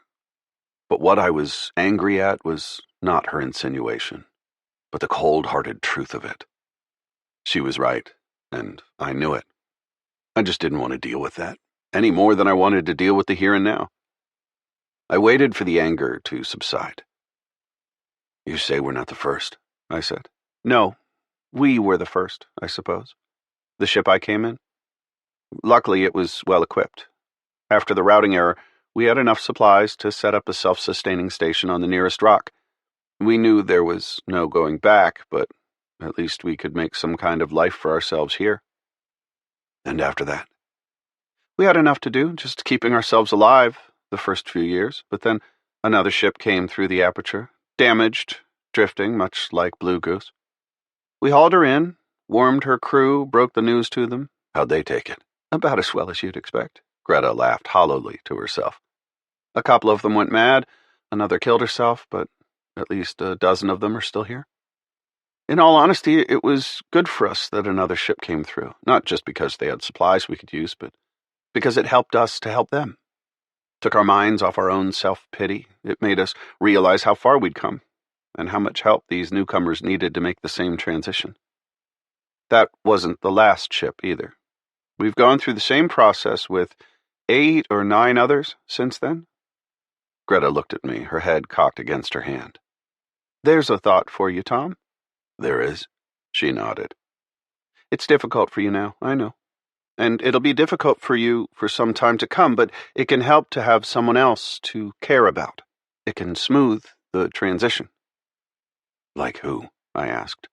But what I was angry at was not her insinuation, but the cold-hearted truth of it. She was right, and I knew it. I just didn't want to deal with that, any more than I wanted to deal with the here and now. I waited for the anger to subside. You say we're not the first, I said. No, we were the first, I suppose. The ship I came in. Luckily, it was well equipped. After the routing error, we had enough supplies to set up a self-sustaining station on the nearest rock. We knew there was no going back, but at least we could make some kind of life for ourselves here. And after that? We had enough to do, just keeping ourselves alive the first few years, but then another ship came through the aperture, damaged, drifting, much like Blue Goose. We hauled her in, warmed her crew, broke the news to them. How'd they take it? About as well as you'd expect. Greta laughed hollowly to herself. A couple of them went mad, another killed herself, but at least a dozen of them are still here. In all honesty, it was good for us that another ship came through, not just because they had supplies we could use, but because it helped us to help them. Took our minds off our own self-pity. It made us realize how far we'd come, and how much help these newcomers needed to make the same transition. That wasn't the last ship, either. We've gone through the same process with 8 or 9 others since then. Greta looked at me, her head cocked against her hand. There's a thought for you, Tom. There is? She nodded. It's difficult for you now, I know. And it'll be difficult for you for some time to come, but it can help to have someone else to care about. It can smooth the transition. Like who? I asked.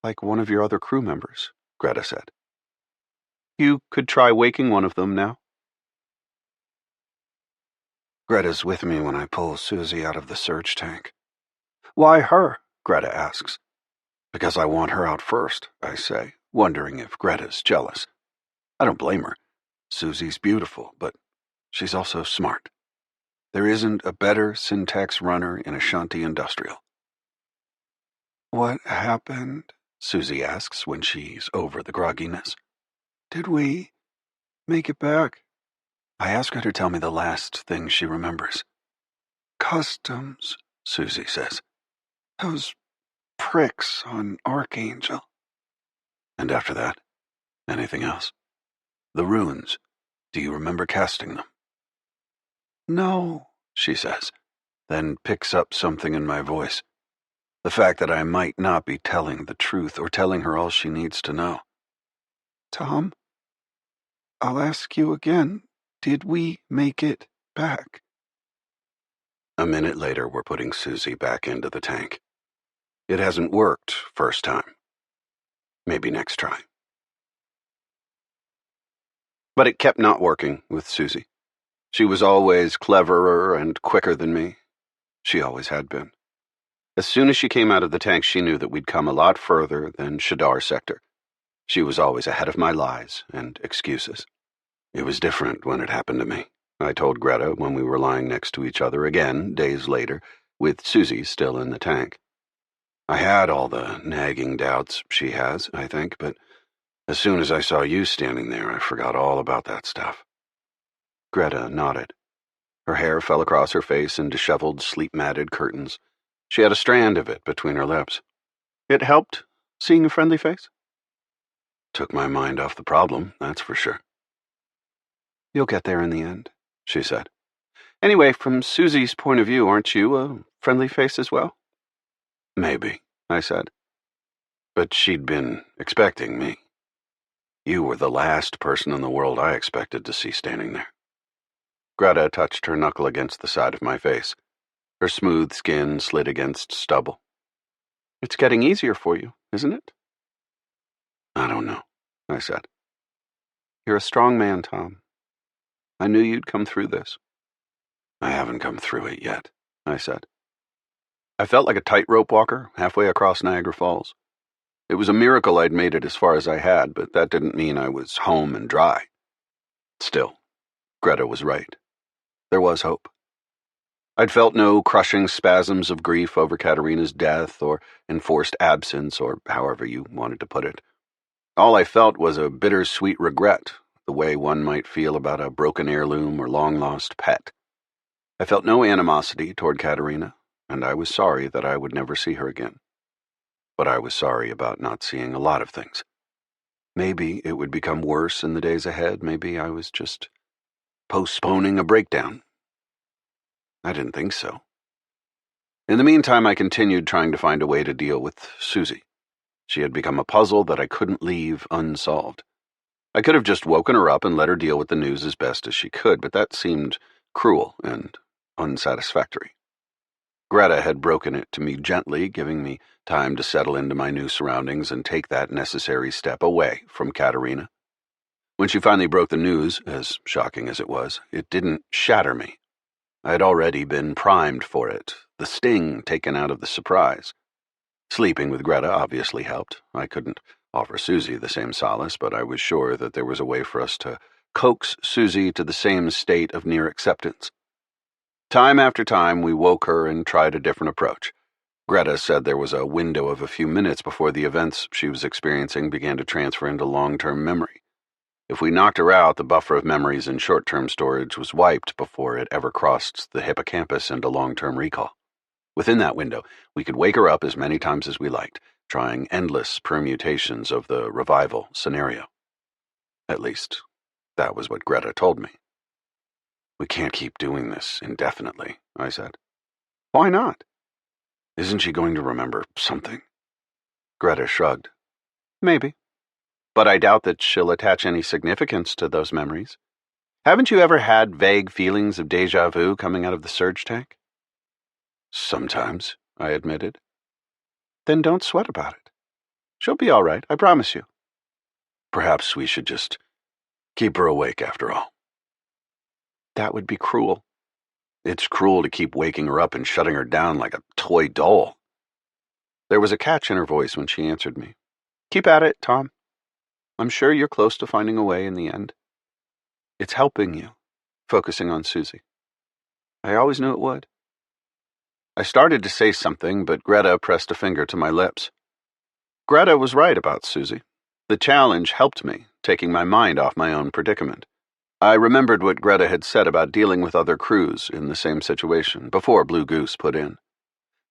Like one of your other crew members, Greta said. You could try waking one of them now. Greta's with me when I pull Susie out of the surge tank. Why her? Greta asks. Because I want her out first, I say, wondering if Greta's jealous. I don't blame her. Susie's beautiful, but she's also smart. There isn't a better syntax runner in Ashanti Industrial. What happened? Susie asks when she's over the grogginess. Did we make it back? I ask her to tell me the last thing she remembers. Customs, Susie says. Those pricks on Archangel. And after that, anything else? The runes. Do you remember casting them? No, she says, then picks up something in my voice. The fact that I might not be telling the truth or telling her all she needs to know. Tom, I'll ask you again. Did we make it back? A minute later, we're putting Susie back into the tank. It hasn't worked first time. Maybe next try. But it kept not working with Susie. She was always cleverer and quicker than me. She always had been. As soon as she came out of the tank, she knew that we'd come a lot further than Shadar Sector. She was always ahead of my lies and excuses. It was different when it happened to me. I told Greta when we were lying next to each other again, days later, with Susie still in the tank. I had all the nagging doubts she has, I think, but as soon as I saw you standing there, I forgot all about that stuff. Greta nodded. Her hair fell across her face in disheveled, sleep-matted curtains. She had a strand of it between her lips. It helped, seeing a friendly face? Took my mind off the problem, that's for sure. You'll get there in the end, she said. Anyway, from Susie's point of view, aren't you a friendly face as well? Maybe, I said. But she'd been expecting me. You were the last person in the world I expected to see standing there. Greta touched her knuckle against the side of my face. Her smooth skin slid against stubble. It's getting easier for you, isn't it? I don't know, I said. You're a strong man, Tom. I knew you'd come through this. I haven't come through it yet, I said. I felt like a tightrope walker halfway across Niagara Falls. It was a miracle I'd made it as far as I had, but that didn't mean I was home and dry. Still, Greta was right. There was hope. I'd felt no crushing spasms of grief over Katerina's death or enforced absence, or however you wanted to put it. All I felt was a bittersweet regret, the way one might feel about a broken heirloom or long-lost pet. I felt no animosity toward Katerina, and I was sorry that I would never see her again. But I was sorry about not seeing a lot of things. Maybe it would become worse in the days ahead. Maybe I was just postponing a breakdown. I didn't think so. In the meantime, I continued trying to find a way to deal with Susie. She had become a puzzle that I couldn't leave unsolved. I could have just woken her up and let her deal with the news as best as she could, but that seemed cruel and unsatisfactory. Greta had broken it to me gently, giving me time to settle into my new surroundings and take that necessary step away from Katerina. When she finally broke the news, as shocking as it was, it didn't shatter me. I had already been primed for it, the sting taken out of the surprise. Sleeping with Greta obviously helped. I couldn't offer Susie the same solace, but I was sure that there was a way for us to coax Susie to the same state of near acceptance. Time after time, we woke her and tried a different approach. Greta said there was a window of a few minutes before the events she was experiencing began to transfer into long-term memory. If we knocked her out, the buffer of memories in short-term storage was wiped before it ever crossed the hippocampus into long-term recall. Within that window, we could wake her up as many times as we liked, trying endless permutations of the revival scenario. At least, that was what Greta told me. We can't keep doing this indefinitely, I said. Why not? Isn't she going to remember something? Greta shrugged. Maybe. But I doubt that she'll attach any significance to those memories. Haven't you ever had vague feelings of déjà vu coming out of the surge tank? Sometimes, I admitted. Then don't sweat about it. She'll be all right, I promise you. Perhaps we should just keep her awake after all. That would be cruel. It's cruel to keep waking her up and shutting her down like a toy doll. There was a catch in her voice when she answered me. Keep at it, Tom. I'm sure you're close to finding a way in the end. It's helping you, focusing on Susie. I always knew it would. I started to say something, but Greta pressed a finger to my lips. Greta was right about Susie. The challenge helped me, taking my mind off my own predicament. I remembered what Greta had said about dealing with other crews in the same situation before Blue Goose put in.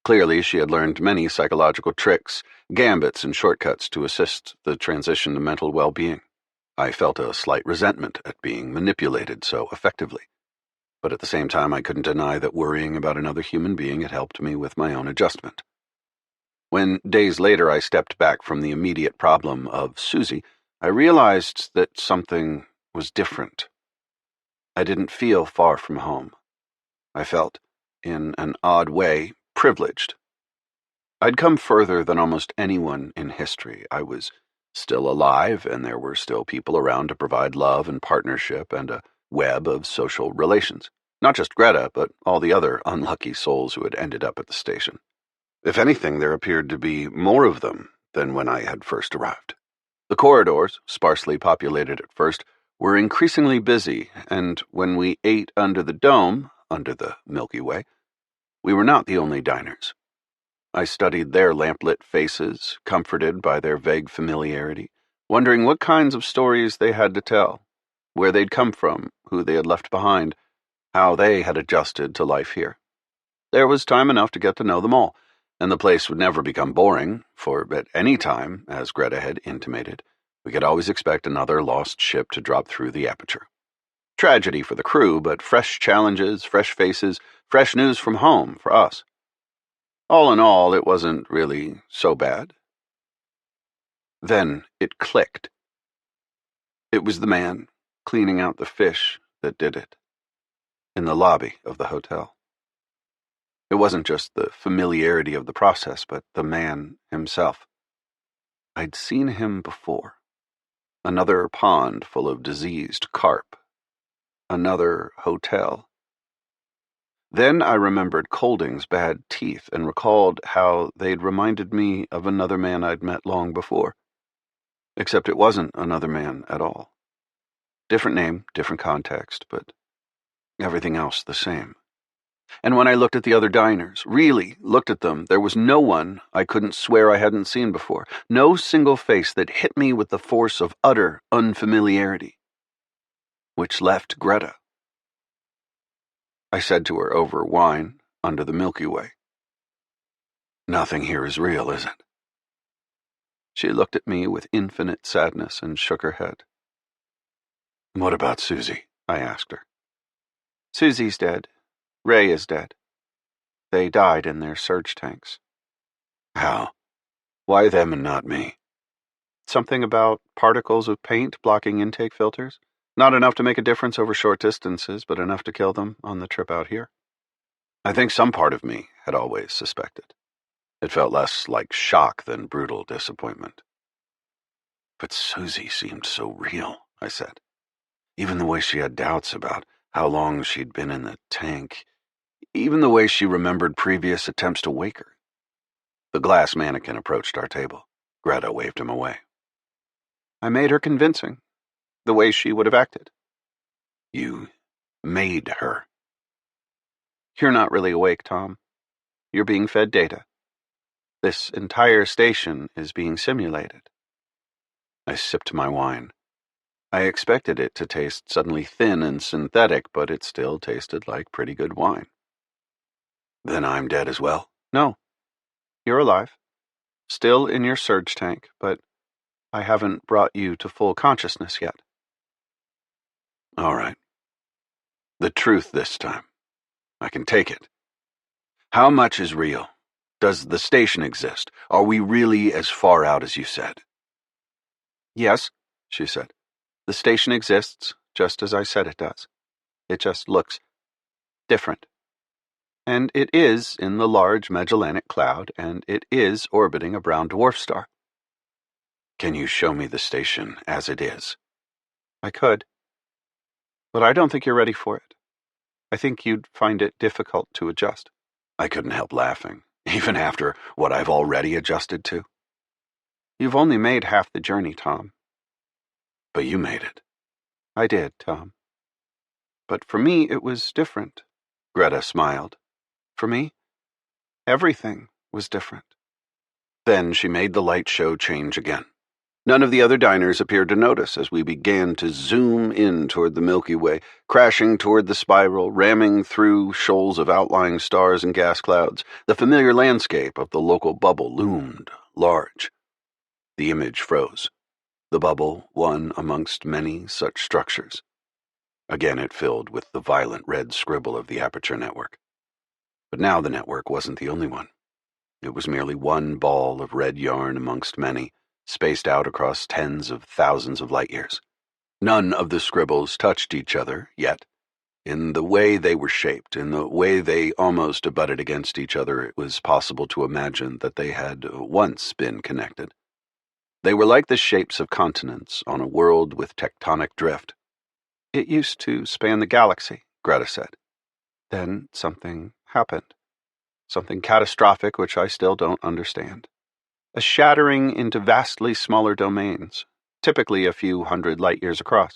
Clearly, she had learned many psychological tricks, gambits, and shortcuts to assist the transition to mental well-being. I felt a slight resentment at being manipulated so effectively. But at the same time, I couldn't deny that worrying about another human being had helped me with my own adjustment. When, days later, I stepped back from the immediate problem of Susie, I realized that something was different. I didn't feel far from home. I felt, in an odd way, privileged. I'd come further than almost anyone in history. I was still alive, and there were still people around to provide love and partnership and a web of social relations. Not just Greta, but all the other unlucky souls who had ended up at the station. If anything, there appeared to be more of them than when I had first arrived. The corridors, sparsely populated at first, were increasingly busy, and when we ate under the dome, under the Milky Way, we were not the only diners. I studied their lamplit faces, comforted by their vague familiarity, wondering what kinds of stories they had to tell, where they'd come from, who they had left behind, how they had adjusted to life here. There was time enough to get to know them all, and the place would never become boring, for at any time, as Greta had intimated, we could always expect another lost ship to drop through the aperture. Tragedy for the crew, but fresh challenges, fresh faces, fresh news from home for us. All in all, it wasn't really so bad. Then it clicked. It was the man cleaning out the fish that did it, in the lobby of the hotel. It wasn't just the familiarity of the process, but the man himself. I'd seen him before. Another pond full of diseased carp. Another hotel. Then I remembered Colding's bad teeth and recalled how they'd reminded me of another man I'd met long before. Except it wasn't another man at all. Different name, different context, but everything else the same. And when I looked at the other diners, really looked at them, there was no one I couldn't swear I hadn't seen before. No single face that hit me with the force of utter unfamiliarity. Which left Greta. I said to her over wine, under the Milky Way. Nothing here is real, is it? She looked at me with infinite sadness and shook her head. What about Susie? I asked her. Susie's dead. Ray is dead. They died in their surge tanks. How? Why them and not me? Something about particles of paint blocking intake filters? Not enough to make a difference over short distances, but enough to kill them on the trip out here. I think some part of me had always suspected. It felt less like shock than brutal disappointment. But Susie seemed so real, I said. Even the way she had doubts about how long she'd been in the tank, even the way she remembered previous attempts to wake her. The glass mannequin approached our table. Greta waved him away. I made her convincing, the way she would have acted. You made her. You're not really awake, Tom. You're being fed data. This entire station is being simulated. I sipped my wine. I expected it to taste suddenly thin and synthetic, but it still tasted like pretty good wine. Then I'm dead as well? No. You're alive. Still in your surge tank, but I haven't brought you to full consciousness yet. All right. The truth this time. I can take it. How much is real? Does the station exist? Are we really as far out as you said? Yes, she said. The station exists, just as I said it does. It just looks different. And it is in the Large Magellanic Cloud, and it is orbiting a brown dwarf star. Can you show me the station as it is? I could. But I don't think you're ready for it. I think you'd find it difficult to adjust. I couldn't help laughing, even after what I've already adjusted to. You've only made half the journey, Tom. But you made it. I did, Tom. But for me, it was different. Greta smiled. For me, everything was different. Then she made the light show change again. None of the other diners appeared to notice as we began to zoom in toward the Milky Way, crashing toward the spiral, ramming through shoals of outlying stars and gas clouds. The familiar landscape of the local bubble loomed large. The image froze. The bubble, one amongst many such structures. Again it filled with the violent red scribble of the aperture network. But now the network wasn't the only one. It was merely one ball of red yarn amongst many, spaced out across tens of thousands of light years. None of the scribbles touched each other yet. In the way they were shaped, in the way they almost abutted against each other, it was possible to imagine that they had once been connected. They were like the shapes of continents on a world with tectonic drift. It used to span the galaxy, Greta said. Then something happened. Something catastrophic which I still don't understand. A shattering into vastly smaller domains, typically a few hundred light years across.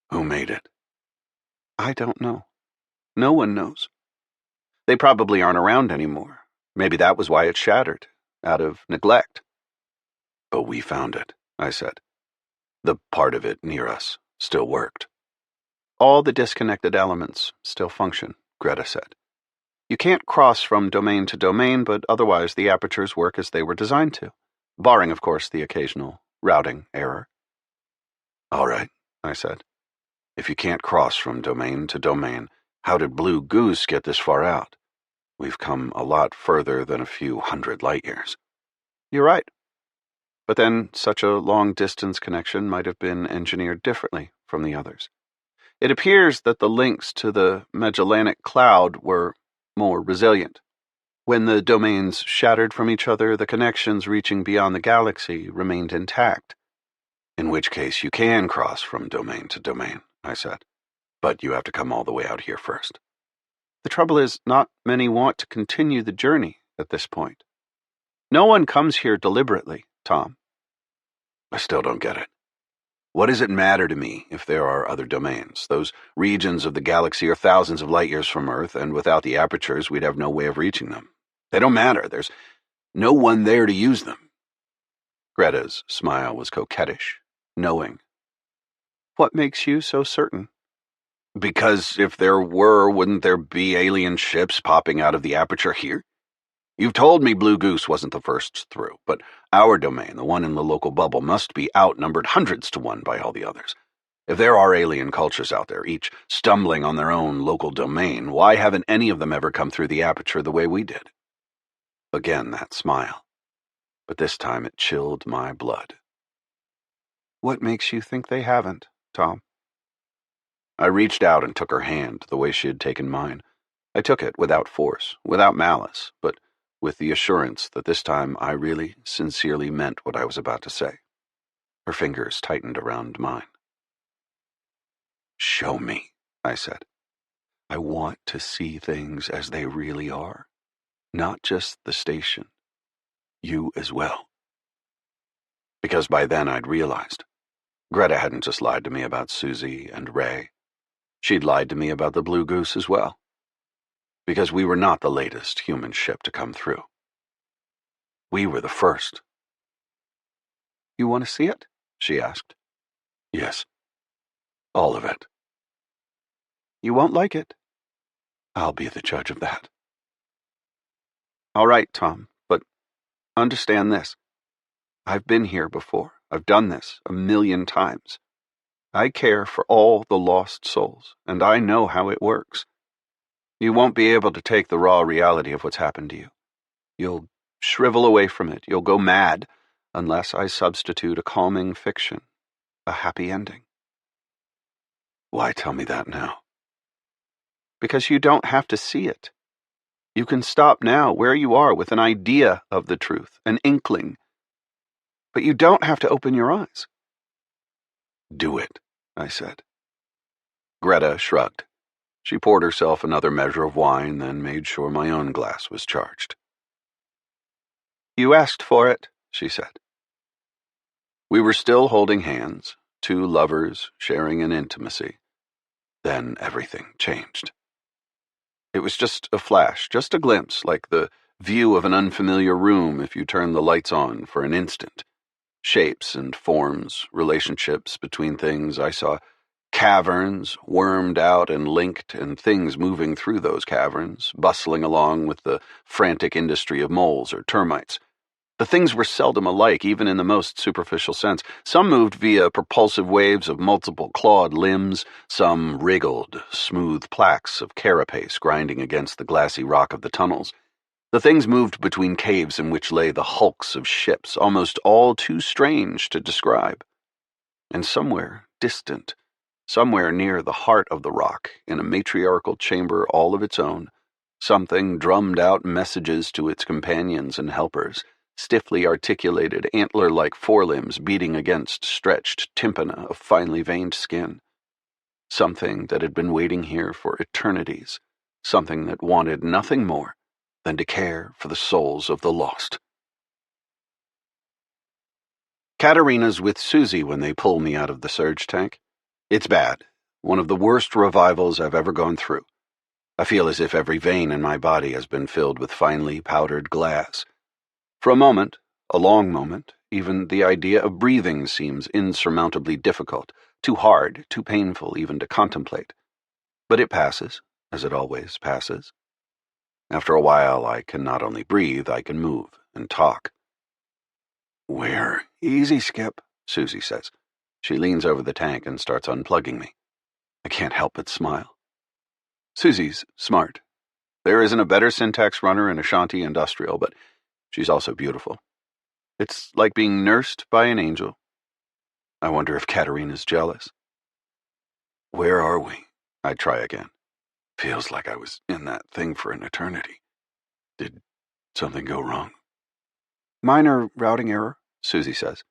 Who made it? I don't know. No one knows. They probably aren't around anymore. Maybe that was why it shattered, out of neglect. But we found it, I said. The part of it near us still worked. All the disconnected elements still function, Greta said. You can't cross from domain to domain, but otherwise the apertures work as they were designed to, barring, of course, the occasional routing error. All right, I said. If you can't cross from domain to domain, how did Blue Goose get this far out? We've come a lot further than a few hundred light years. You're right. But then such a long-distance connection might have been engineered differently from the others. It appears that the links to the Magellanic Cloud were more resilient. When the domains shattered from each other, the connections reaching beyond the galaxy remained intact. In which case you can cross from domain to domain, I said. But you have to come all the way out here first. The trouble is, not many want to continue the journey at this point. No one comes here deliberately, Tom. I still don't get it. What does it matter to me if there are other domains? Those regions of the galaxy are thousands of light years from Earth, and without the apertures, we'd have no way of reaching them. They don't matter. There's no one there to use them. Greta's smile was coquettish, knowing. What makes you so certain? Because if there were, wouldn't there be alien ships popping out of the aperture here? You've told me Blue Goose wasn't the first through, but our domain, the one in the local bubble, must be outnumbered hundreds to one by all the others. If there are alien cultures out there, each stumbling on their own local domain, why haven't any of them ever come through the aperture the way we did? Again, that smile. But this time it chilled my blood. What makes you think they haven't, Tom? I reached out and took her hand the way she had taken mine. I took it without force, without malice, but with the assurance that this time I really, sincerely meant what I was about to say. Her fingers tightened around mine. Show me, I said. I want to see things as they really are, not just the station. You as well. Because by then I'd realized Greta hadn't just lied to me about Susie and Ray. She'd lied to me about the Blue Goose as well. Because we were not the latest human ship to come through. We were the first. You want to see it? She asked. Yes. All of it. You won't like it. I'll be the judge of that. All right, Tom, but understand this. I've been here before. I've done this 1,000,000 times. I care for all the lost souls, and I know how it works. You won't be able to take the raw reality of what's happened to you. You'll shrivel away from it. You'll go mad unless I substitute a calming fiction, a happy ending. Why tell me that now? Because you don't have to see it. You can stop now where you are with an idea of the truth, an inkling. But you don't have to open your eyes. Do it, I said. Greta shrugged. She poured herself another measure of wine, then made sure my own glass was charged. You asked for it, she said. We were still holding hands, two lovers sharing an intimacy. Then everything changed. It was just a flash, just a glimpse, like the view of an unfamiliar room if you turn the lights on for an instant. Shapes and forms, relationships between things. I saw caverns, wormed out and linked, and things moving through those caverns, bustling along with the frantic industry of moles or termites. The things were seldom alike, even in the most superficial sense. Some moved via propulsive waves of multiple clawed limbs, some wriggled, smooth plaques of carapace grinding against the glassy rock of the tunnels. The things moved between caves in which lay the hulks of ships, almost all too strange to describe. And somewhere distant, somewhere near the heart of the rock, in a matriarchal chamber all of its own, something drummed out messages to its companions and helpers, stiffly articulated antler-like forelimbs beating against stretched tympana of finely veined skin. Something that had been waiting here for eternities, something that wanted nothing more than to care for the souls of the lost. Katerina's with Susie when they pull me out of the surge tank. It's bad, one of the worst revivals I've ever gone through. I feel as if every vein in my body has been filled with finely powdered glass. For a moment, a long moment, even the idea of breathing seems insurmountably difficult, too hard, too painful even to contemplate. But it passes, as it always passes. After a while, I can not only breathe, I can move and talk. Where? Easy, Skip, Susie says. She leans over the tank and starts unplugging me. I can't help but smile. Susie's smart. There isn't a better syntax runner in Ashanti Industrial, but she's also beautiful. It's like being nursed by an angel. I wonder if Katerina's jealous. Where are we? I try again. Feels like I was in that thing for an eternity. Did something go wrong? Minor routing error, Susie says.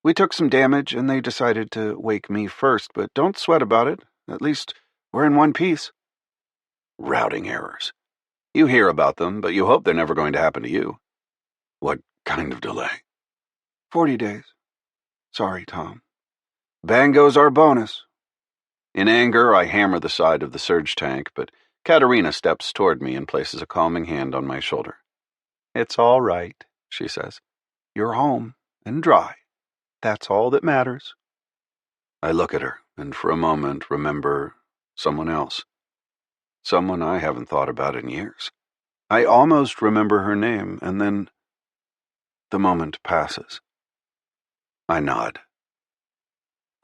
We took some damage and they decided to wake me first, but don't sweat about it. At least we're in one piece. Routing errors. You hear about them, but you hope they're never going to happen to you. What kind of delay? 40 days. Sorry, Tom. Bang goes our bonus. In anger, I hammer the side of the surge tank, but Katerina steps toward me and places a calming hand on my shoulder. It's all right, she says. You're home and dry. That's all that matters. I look at her and for a moment remember someone else. Someone I haven't thought about in years. I almost remember her name, and then the moment passes. I nod.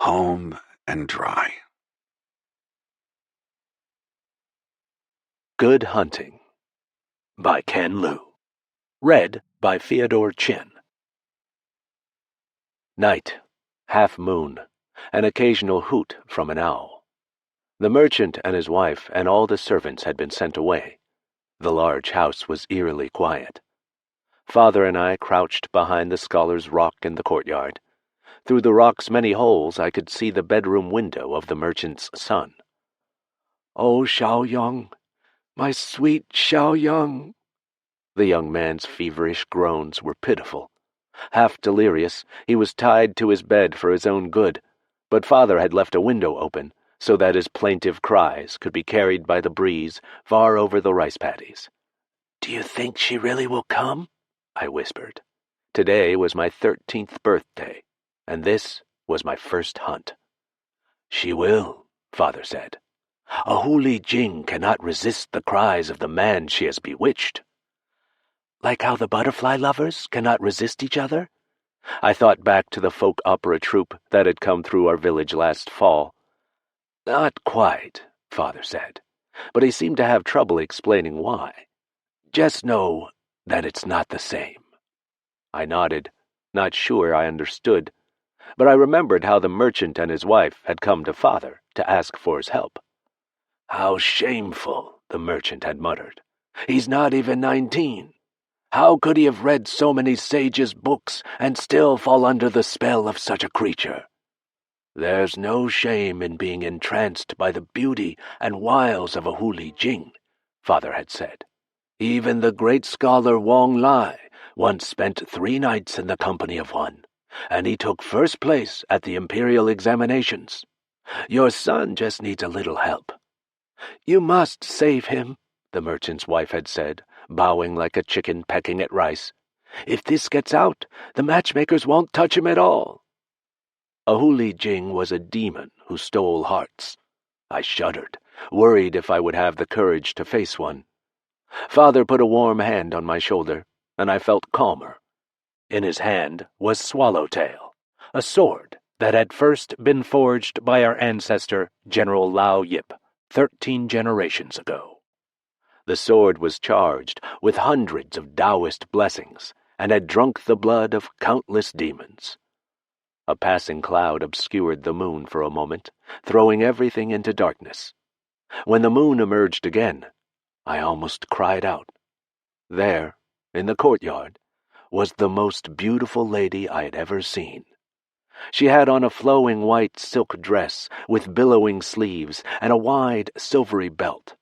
Home and dry. Good Hunting by Ken Liu. Read by Theodore Chin. Night, half moon, an occasional hoot from an owl. The merchant and his wife and all the servants had been sent away. The large house was eerily quiet. Father and I crouched behind the Scholar's Rock in the courtyard. Through the rock's many holes I could see the bedroom window of the merchant's son. "Oh, Xiaoyang, my sweet Xiaoyang." The young man's feverish groans were pitiful. Half delirious, he was tied to his bed for his own good, but Father had left a window open so that his plaintive cries could be carried by the breeze far over the rice paddies. "Do you think she really will come?" I whispered. Today was my 13th birthday, and this was my first hunt. "She will," Father said. "A Huli Jing cannot resist the cries of the man she has bewitched." "Like how the butterfly lovers cannot resist each other?" I thought back to the folk opera troupe that had come through our village last fall. "Not quite," Father said, but he seemed to have trouble explaining why. "Just know that it's not the same." I nodded, not sure I understood, but I remembered how the merchant and his wife had come to Father to ask for his help. "How shameful," the merchant had muttered. "He's not even 19. How could he have read so many sages' books and still fall under the spell of such a creature?" "There's no shame in being entranced by the beauty and wiles of a Huli Jing," Father had said. "Even the great scholar Wang Lai once spent 3 nights in the company of one, and he took first place at the imperial examinations. Your son just needs a little help." "You must save him," the merchant's wife had said, bowing like a chicken pecking at rice. "If this gets out, the matchmakers won't touch him at all." A Huli Jing was a demon who stole hearts. I shuddered, worried if I would have the courage to face one. Father put a warm hand on my shoulder, and I felt calmer. In his hand was Swallowtail, a sword that had first been forged by our ancestor, General Lao Yip, 13 generations ago. The sword was charged with hundreds of Taoist blessings and had drunk the blood of countless demons. A passing cloud obscured the moon for a moment, throwing everything into darkness. When the moon emerged again, I almost cried out. There, in the courtyard, was the most beautiful lady I had ever seen. She had on a flowing white silk dress with billowing sleeves and a wide, silvery belt.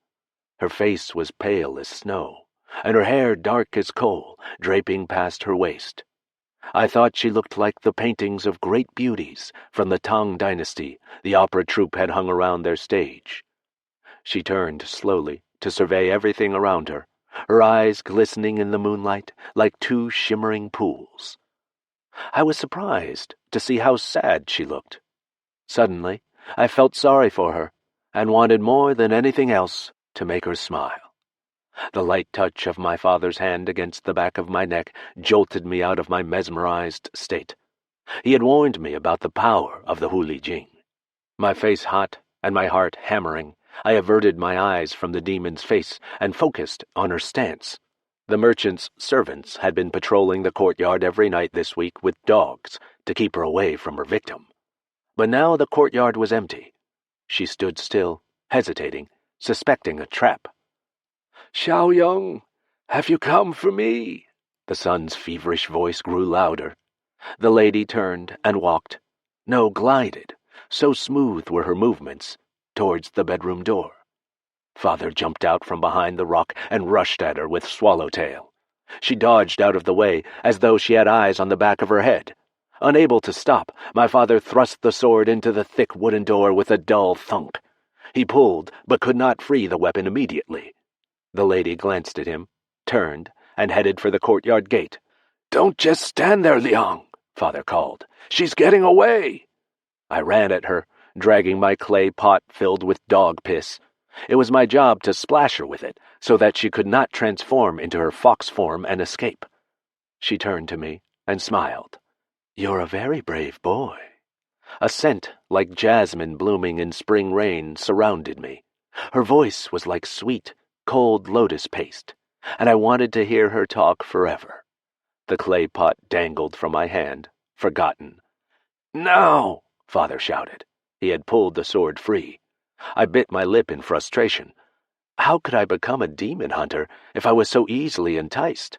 Her face was pale as snow, and her hair dark as coal, draping past her waist. I thought she looked like the paintings of great beauties from the Tang dynasty the opera troupe had hung around their stage. She turned slowly to survey everything around her, her eyes glistening in the moonlight like 2 shimmering pools. I was surprised to see how sad she looked. Suddenly, I felt sorry for her and wanted more than anything else to make her smile. The light touch of my father's hand against the back of my neck jolted me out of my mesmerized state. He had warned me about the power of the Huli Jing. My face hot and my heart hammering, I averted my eyes from the demon's face and focused on her stance. The merchant's servants had been patrolling the courtyard every night this week with dogs to keep her away from her victim. But now the courtyard was empty. She stood still, hesitating, suspecting a trap. "Xiaoyang, have you come for me?" The son's feverish voice grew louder. The lady turned and walked, no, glided, so smooth were her movements, towards the bedroom door. Father jumped out from behind the rock and rushed at her with Swallowtail. She dodged out of the way as though she had eyes on the back of her head. Unable to stop, my father thrust the sword into the thick wooden door with a dull thunk. He pulled, but could not free the weapon immediately. The lady glanced at him, turned, and headed for the courtyard gate. "Don't just stand there, Liang," Father called. "She's getting away." I ran at her, dragging my clay pot filled with dog piss. It was my job to splash her with it, so that she could not transform into her fox form and escape. She turned to me and smiled. "You're a very brave boy." A scent like jasmine blooming in spring rain surrounded me. Her voice was like sweet, cold lotus paste, and I wanted to hear her talk forever. The clay pot dangled from my hand, forgotten. "Now!" Father shouted. He had pulled the sword free. I bit my lip in frustration. How could I become a demon hunter if I was so easily enticed?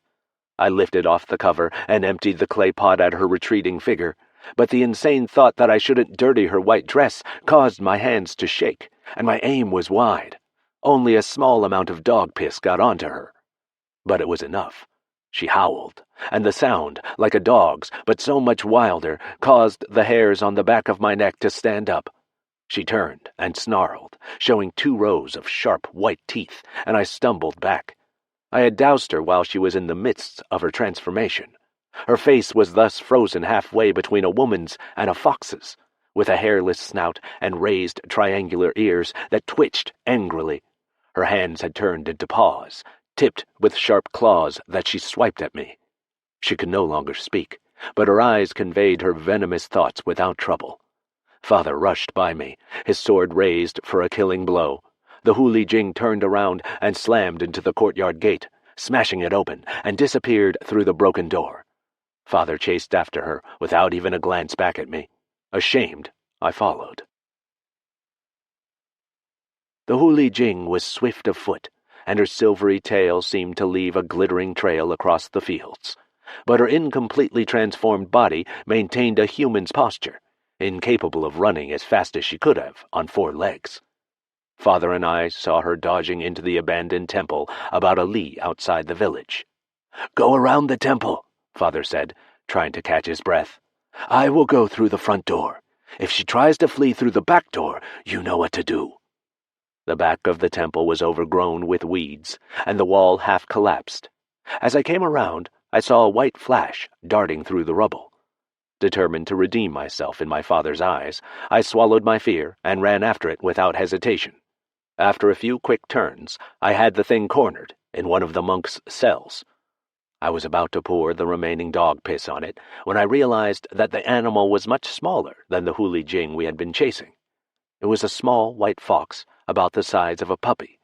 I lifted off the cover and emptied the clay pot at her retreating figure. but the insane thought that I shouldn't dirty her white dress caused my hands to shake, and my aim was wide. Only a small amount of dog piss got onto her. But it was enough. She howled, and the sound, like a dog's, but so much wilder, caused the hairs on the back of my neck to stand up. She turned and snarled, showing 2 rows of sharp white teeth, and I stumbled back. I had doused her while she was in the midst of her transformation. Her face was thus frozen halfway between a woman's and a fox's, with a hairless snout and raised triangular ears that twitched angrily. Her hands had turned into paws, tipped with sharp claws that she swiped at me. She could no longer speak, but her eyes conveyed her venomous thoughts without trouble. Father rushed by me, his sword raised for a killing blow. The Huli Jing turned around and slammed into the courtyard gate, smashing it open, and disappeared through the broken door. Father chased after her without even a glance back at me. Ashamed, I followed. The Huli Jing was swift of foot, and her silvery tail seemed to leave a glittering trail across the fields. But her incompletely transformed body maintained a human's posture, incapable of running as fast as she could have on 4 legs. Father and I saw her dodging into the abandoned temple about a li outside the village. "Go around the temple," Father said, trying to catch his breath. "I will go through the front door. If she tries to flee through the back door, you know what to do." The back of the temple was overgrown with weeds, and the wall half collapsed. As I came around, I saw a white flash darting through the rubble. Determined to redeem myself in my father's eyes, I swallowed my fear and ran after it without hesitation. After a few quick turns, I had the thing cornered in one of the monks' cells. I was about to pour the remaining dog piss on it when I realized that the animal was much smaller than the Huli Jing we had been chasing. It was a small white fox, about the size of a puppy.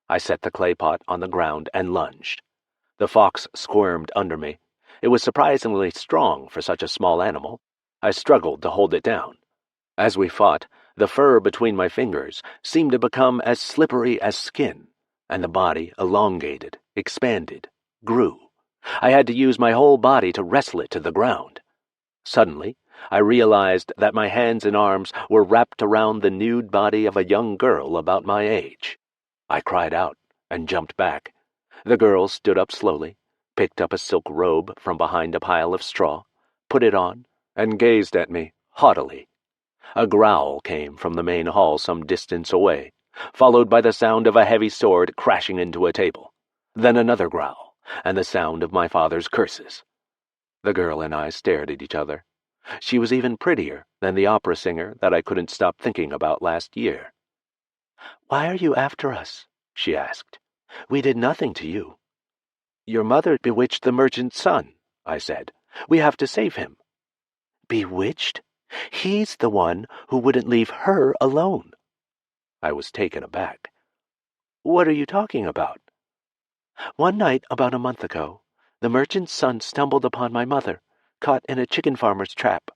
I set the clay pot on the ground and lunged. The fox squirmed under me. It was surprisingly strong for such a small animal. I struggled to hold it down. As we fought, the fur between my fingers seemed to become as slippery as skin, and the body elongated, expanded, grew. I had to use my whole body to wrestle it to the ground. Suddenly, I realized that my hands and arms were wrapped around the nude body of a young girl about my age. I cried out and jumped back. The girl stood up slowly, picked up a silk robe from behind a pile of straw, put it on, and gazed at me haughtily. A growl came from the main hall some distance away, followed by the sound of a heavy sword crashing into a table. Then another growl, and the sound of my father's curses. The girl and I stared at each other. She was even prettier than the opera singer that I couldn't stop thinking about last year. "Why are you after us?" she asked. "We did nothing to you." "Your mother bewitched the merchant's son," I said. "We have to save him." "Bewitched? He's the one who wouldn't leave her alone." I was taken aback. "What are you talking about?" "One night about a month ago, the merchant's son stumbled upon my mother, caught in a chicken farmer's trap.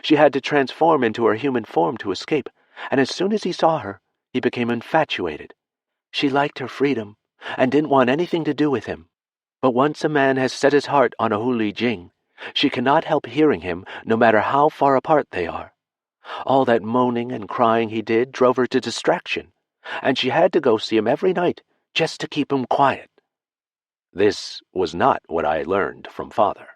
She had to transform into her human form to escape, and as soon as he saw her, he became infatuated. She liked her freedom, and didn't want anything to do with him. But once a man has set his heart on a Huli Jing, she cannot help hearing him no matter how far apart they are. All that moaning and crying he did drove her to distraction, and she had to go see him every night just to keep him quiet." This was not what I learned from Father.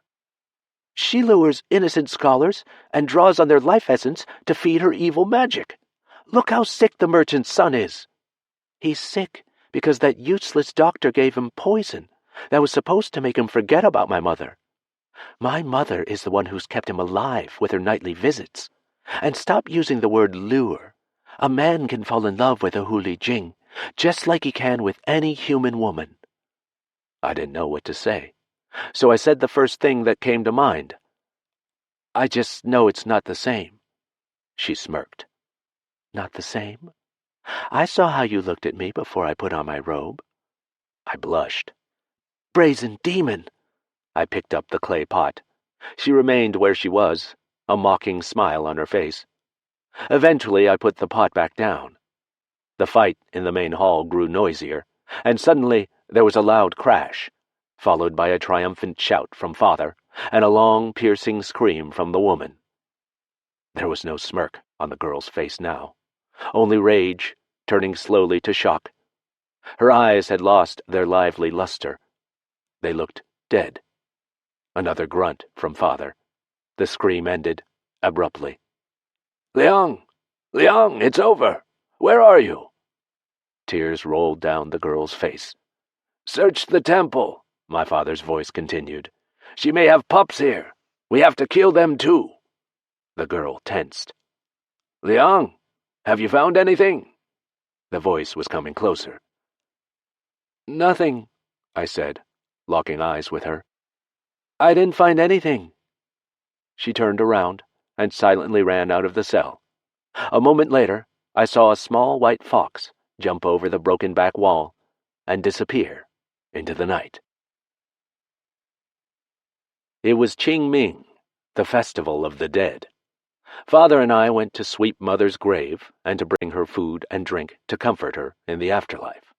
"She lures innocent scholars and draws on their life essence to feed her evil magic. Look how sick the merchant's son is." "He's sick because that useless doctor gave him poison that was supposed to make him forget about my mother. My mother is the one who's kept him alive with her nightly visits. And stop using the word lure. A man can fall in love with a Huli Jing, just like he can with any human woman." I didn't know what to say, so I said the first thing that came to mind. "I just know it's not the same." She smirked. "Not the same? I saw how you looked at me before I put on my robe." I blushed. "Brazen demon!" I picked up the clay pot. She remained where she was, a mocking smile on her face. Eventually I put the pot back down. The fight in the main hall grew noisier, and suddenly there was a loud crash, followed by a triumphant shout from Father and a long, piercing scream from the woman. There was no smirk on the girl's face now, only rage, turning slowly to shock. Her eyes had lost their lively luster. They looked dead. Another grunt from Father. The scream ended abruptly. Liang! Liang, it's over! Where are you? Tears rolled down the girl's face. Search the temple, my father's voice continued. She may have pups here. We have to kill them too. The girl tensed. Liang, have you found anything? The voice was coming closer. Nothing, I said, locking eyes with her. I didn't find anything. She turned around and silently ran out of the cell. A moment later, I saw a small white fox jump over the broken back wall and disappear into the night. It was Qingming, the festival of the dead. Father and I went to sweep Mother's grave and to bring her food and drink to comfort her in the afterlife.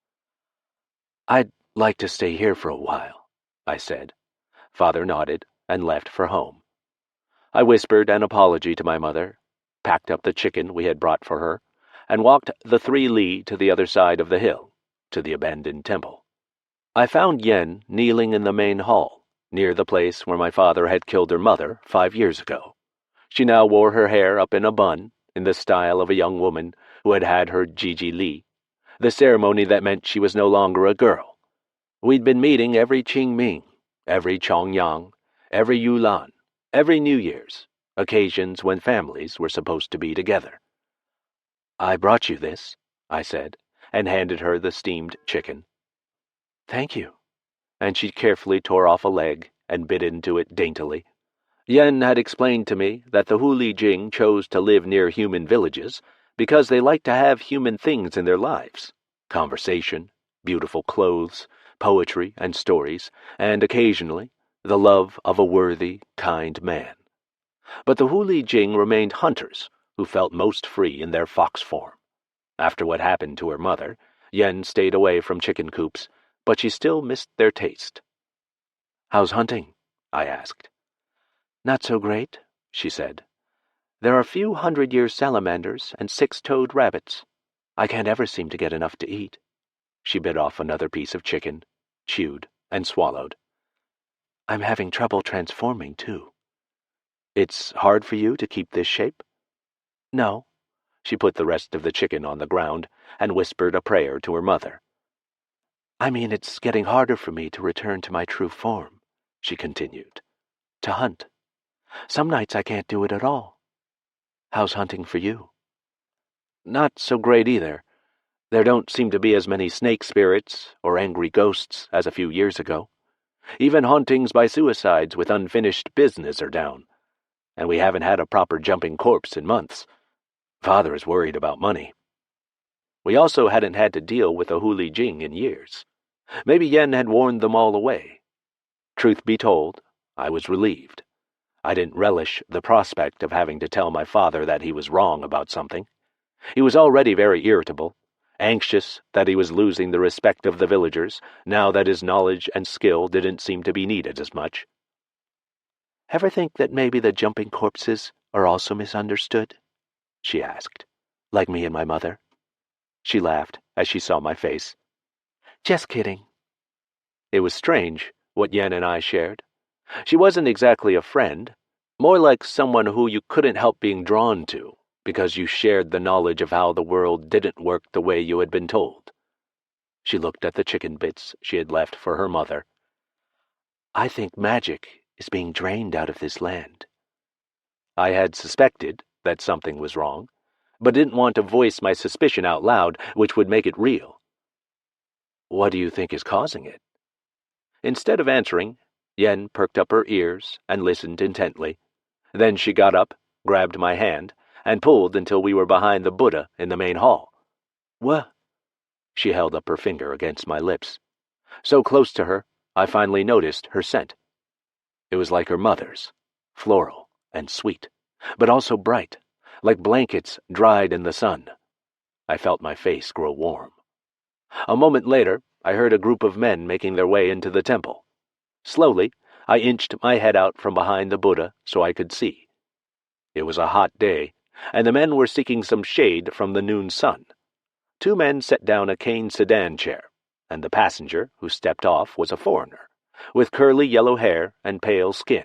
I'd like to stay here for a while, I said. Father nodded and left for home. I whispered an apology to my mother, packed up the chicken we had brought for her, and walked the 3 li to the other side of the hill, to the abandoned temple. I found Yen kneeling in the main hall, near the place where my father had killed her mother 5 years ago. She now wore her hair up in a bun, in the style of a young woman who had had her Jiji Li, the ceremony that meant she was no longer a girl. We'd been meeting every Qingming, every Chongyang, every Yulan, every New Year's, occasions when families were supposed to be together. I brought you this, I said, and handed her the steamed chicken. Thank you. And she carefully tore off a leg and bit into it daintily. Yen had explained to me that the Huli Jing chose to live near human villages because they like to have human things in their lives. Conversation, beautiful clothes, poetry and stories, and occasionally the love of a worthy, kind man. But the Huli Jing remained hunters who felt most free in their fox form. After what happened to her mother, Yen stayed away from chicken coops, but she still missed their taste. How's hunting? I asked. Not so great, she said. There are a few 100-year salamanders and 6-toed rabbits. I can't ever seem to get enough to eat. She bit off another piece of chicken, chewed, and swallowed. I'm having trouble transforming, too. It's hard for you to keep this shape? No. She put the rest of the chicken on the ground and whispered a prayer to her mother. I mean, it's getting harder for me to return to my true form, she continued. To hunt. Some nights I can't do it at all. How's hunting for you? Not so great either. There don't seem to be as many snake spirits or angry ghosts as a few years ago. Even hauntings by suicides with unfinished business are down. And we haven't had a proper jumping corpse in months. Father is worried about money. We also hadn't had to deal with a Huli Jing in years. Maybe Yen had warned them all away. Truth be told, I was relieved. I didn't relish the prospect of having to tell my father that he was wrong about something. He was already very irritable, anxious that he was losing the respect of the villagers now that his knowledge and skill didn't seem to be needed as much. Ever think that maybe the jumping corpses are also misunderstood? She asked, like me and my mother. She laughed as she saw my face. Just kidding. It was strange, what Yen and I shared. She wasn't exactly a friend, more like someone who you couldn't help being drawn to because you shared the knowledge of how the world didn't work the way you had been told. She looked at the chicken bits she had left for her mother. I think magic is being drained out of this land. I had suspected that something was wrong, but didn't want to voice my suspicion out loud, which would make it real. What do you think is causing it? Instead of answering, Yen perked up her ears and listened intently. Then she got up, grabbed my hand, and pulled until we were behind the Buddha in the main hall. What? She held up her finger against my lips. So close to her, I finally noticed her scent. It was like her mother's, floral and sweet, but also bright, like blankets dried in the sun. I felt my face grow warm. A moment later, I heard a group of men making their way into the temple. Slowly, I inched my head out from behind the Buddha so I could see. It was a hot day, and the men were seeking some shade from the noon sun. 2 men set down a cane sedan chair, and the passenger who stepped off was a foreigner, with curly yellow hair and pale skin.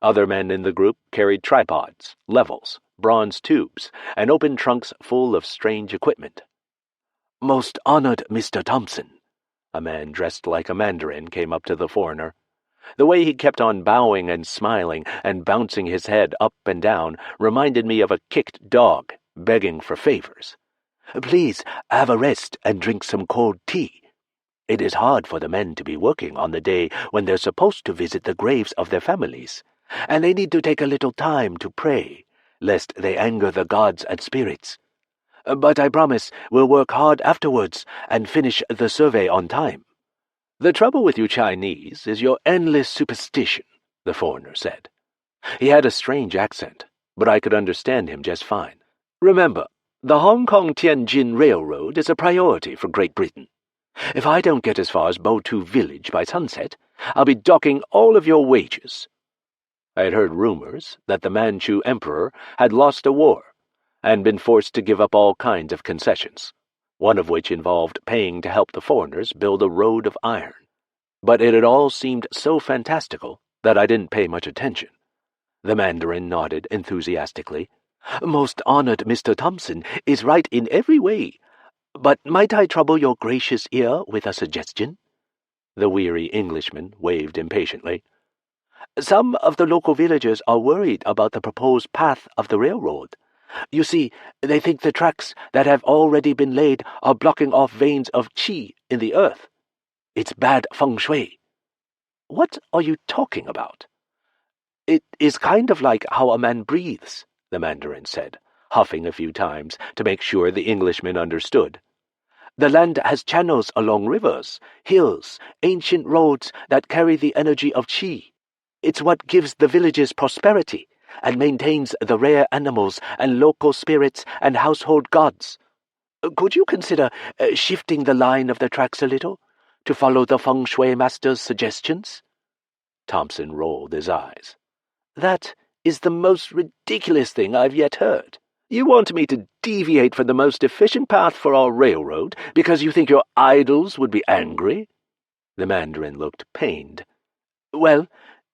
Other men in the group carried tripods, levels, bronze tubes, and open trunks full of strange equipment. "Most honored Mr. Thompson," a man dressed like a mandarin came up to the foreigner. The way he kept on bowing and smiling and bouncing his head up and down reminded me of a kicked dog begging for favors. "Please have a rest and drink some cold tea. It is hard for the men to be working on the day when they're supposed to visit the graves of their families, and they need to take a little time to pray, lest they anger the gods and spirits. But I promise we'll work hard afterwards and finish the survey on time." "The trouble with you Chinese is your endless superstition," the foreigner said. He had a strange accent, but I could understand him just fine. "Remember, the Hong Kong-Tianjin Railroad is a priority for Great Britain. If I don't get as far as Botu Village by sunset, I'll be docking all of your wages." I had heard rumors that the Manchu Emperor had lost a war and been forced to give up all kinds of concessions, one of which involved paying to help the foreigners build a road of iron. But it had all seemed so fantastical that I didn't pay much attention. The Mandarin nodded enthusiastically. "Most honored Mr. Thompson is right in every way. But might I trouble your gracious ear with a suggestion?" The weary Englishman waved impatiently. "Some of the local villagers are worried about the proposed path of the railroad. You see, they think the tracks that have already been laid are blocking off veins of qi in the earth. It's bad feng shui." "What are you talking about?" "It is kind of like how a man breathes," the Mandarin said, huffing a few times to make sure the Englishman understood. "The land has channels along rivers, hills, ancient roads that carry the energy of qi. It's what gives the villages prosperity and maintains the rare animals and local spirits and household gods. Could you consider shifting the line of the tracks a little to follow the feng shui master's suggestions?" Thompson rolled his eyes. "That is the most ridiculous thing I've yet heard. You want me to deviate from the most efficient path for our railroad because you think your idols would be angry?" The Mandarin looked pained. "Well,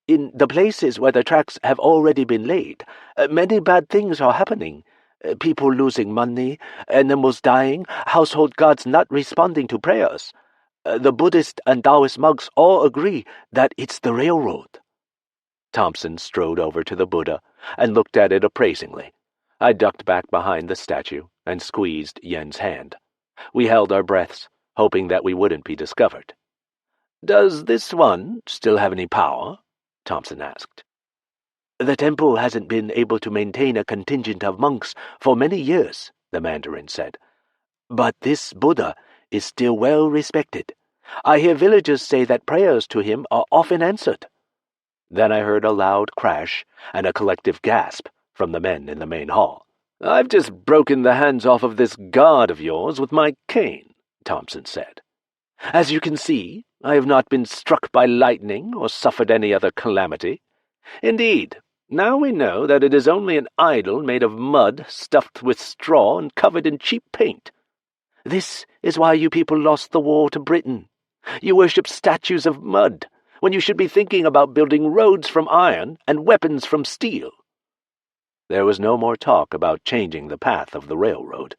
in the places where the tracks have already been laid, many bad things are happening. People losing money, animals dying, household gods not responding to prayers. The Buddhist and Taoist monks all agree that it's the railroad." Thompson strode over to the Buddha and looked at it appraisingly. I ducked back behind the statue and squeezed Yen's hand. We held our breaths, hoping that we wouldn't be discovered. "Does this one still have any power?" Thompson asked. "The temple hasn't been able to maintain a contingent of monks for many years," the Mandarin said. "But this Buddha is still well respected. I hear villagers say that prayers to him are often answered." Then I heard a loud crash and a collective gasp from the men in the main hall. "I've just broken the hands off of this guard of yours with my cane," Thompson said. "As you can see, I have not been struck by lightning or suffered any other calamity. Indeed, now we know that it is only an idol made of mud stuffed with straw and covered in cheap paint. This is why you people lost the war to Britain. You worship statues of mud, when you should be thinking about building roads from iron and weapons from steel." There was no more talk about changing the path of the railroad.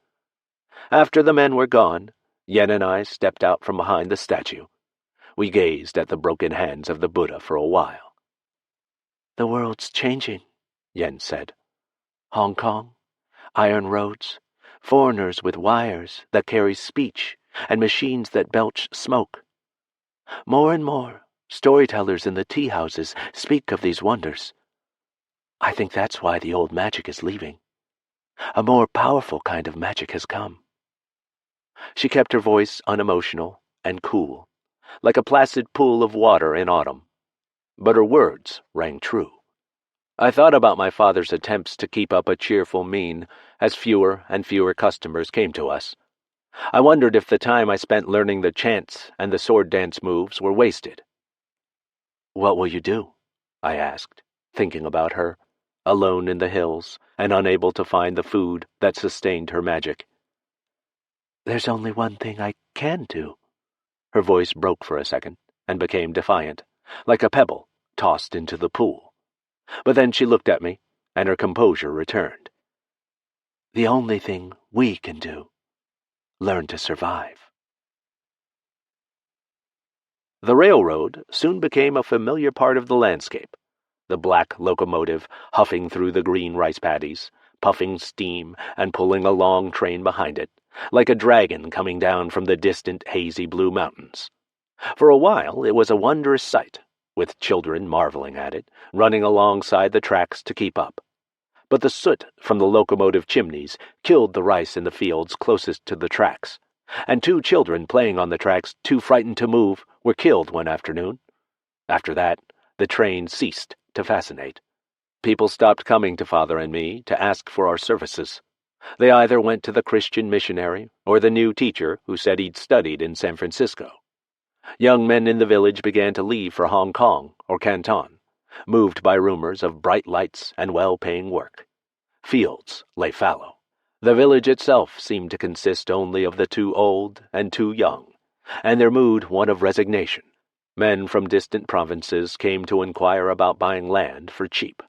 After the men were gone, Yen and I stepped out from behind the statue. We gazed at the broken hands of the Buddha for a while. "The world's changing," Yen said. "Hong Kong, iron roads, foreigners with wires that carry speech and machines that belch smoke. More and more, storytellers in the tea houses speak of these wonders. I think that's why the old magic is leaving. A more powerful kind of magic has come." She kept her voice unemotional and cool, like a placid pool of water in autumn. But her words rang true. I thought about my father's attempts to keep up a cheerful mien as fewer and fewer customers came to us. I wondered if the time I spent learning the chants and the sword dance moves were wasted. "What will you do?" I asked, thinking about her, alone in the hills and unable to find the food that sustained her magic. "There's only one thing I can do." Her voice broke for a second and became defiant, like a pebble tossed into the pool. But then she looked at me, and her composure returned. "The only thing we can do. Learn to survive." The railroad soon became a familiar part of the landscape. The black locomotive huffing through the green rice paddies, puffing steam and pulling a long train behind it, like a dragon coming down from the distant hazy blue mountains. For a while it was a wondrous sight, with children marveling at it, running alongside the tracks to keep up. But the soot from the locomotive chimneys killed the rice in the fields closest to the tracks, and 2 children playing on the tracks, too frightened to move, were killed one afternoon. After that, the train ceased to fascinate. People stopped coming to Father and me to ask for our services. They either went to the Christian missionary or the new teacher who said he'd studied in San Francisco. Young men in the village began to leave for Hong Kong or Canton, moved by rumors of bright lights and well-paying work. Fields lay fallow. The village itself seemed to consist only of the 2 old and 2 young, and their mood one of resignation. Men from distant provinces came to inquire about buying land for cheap.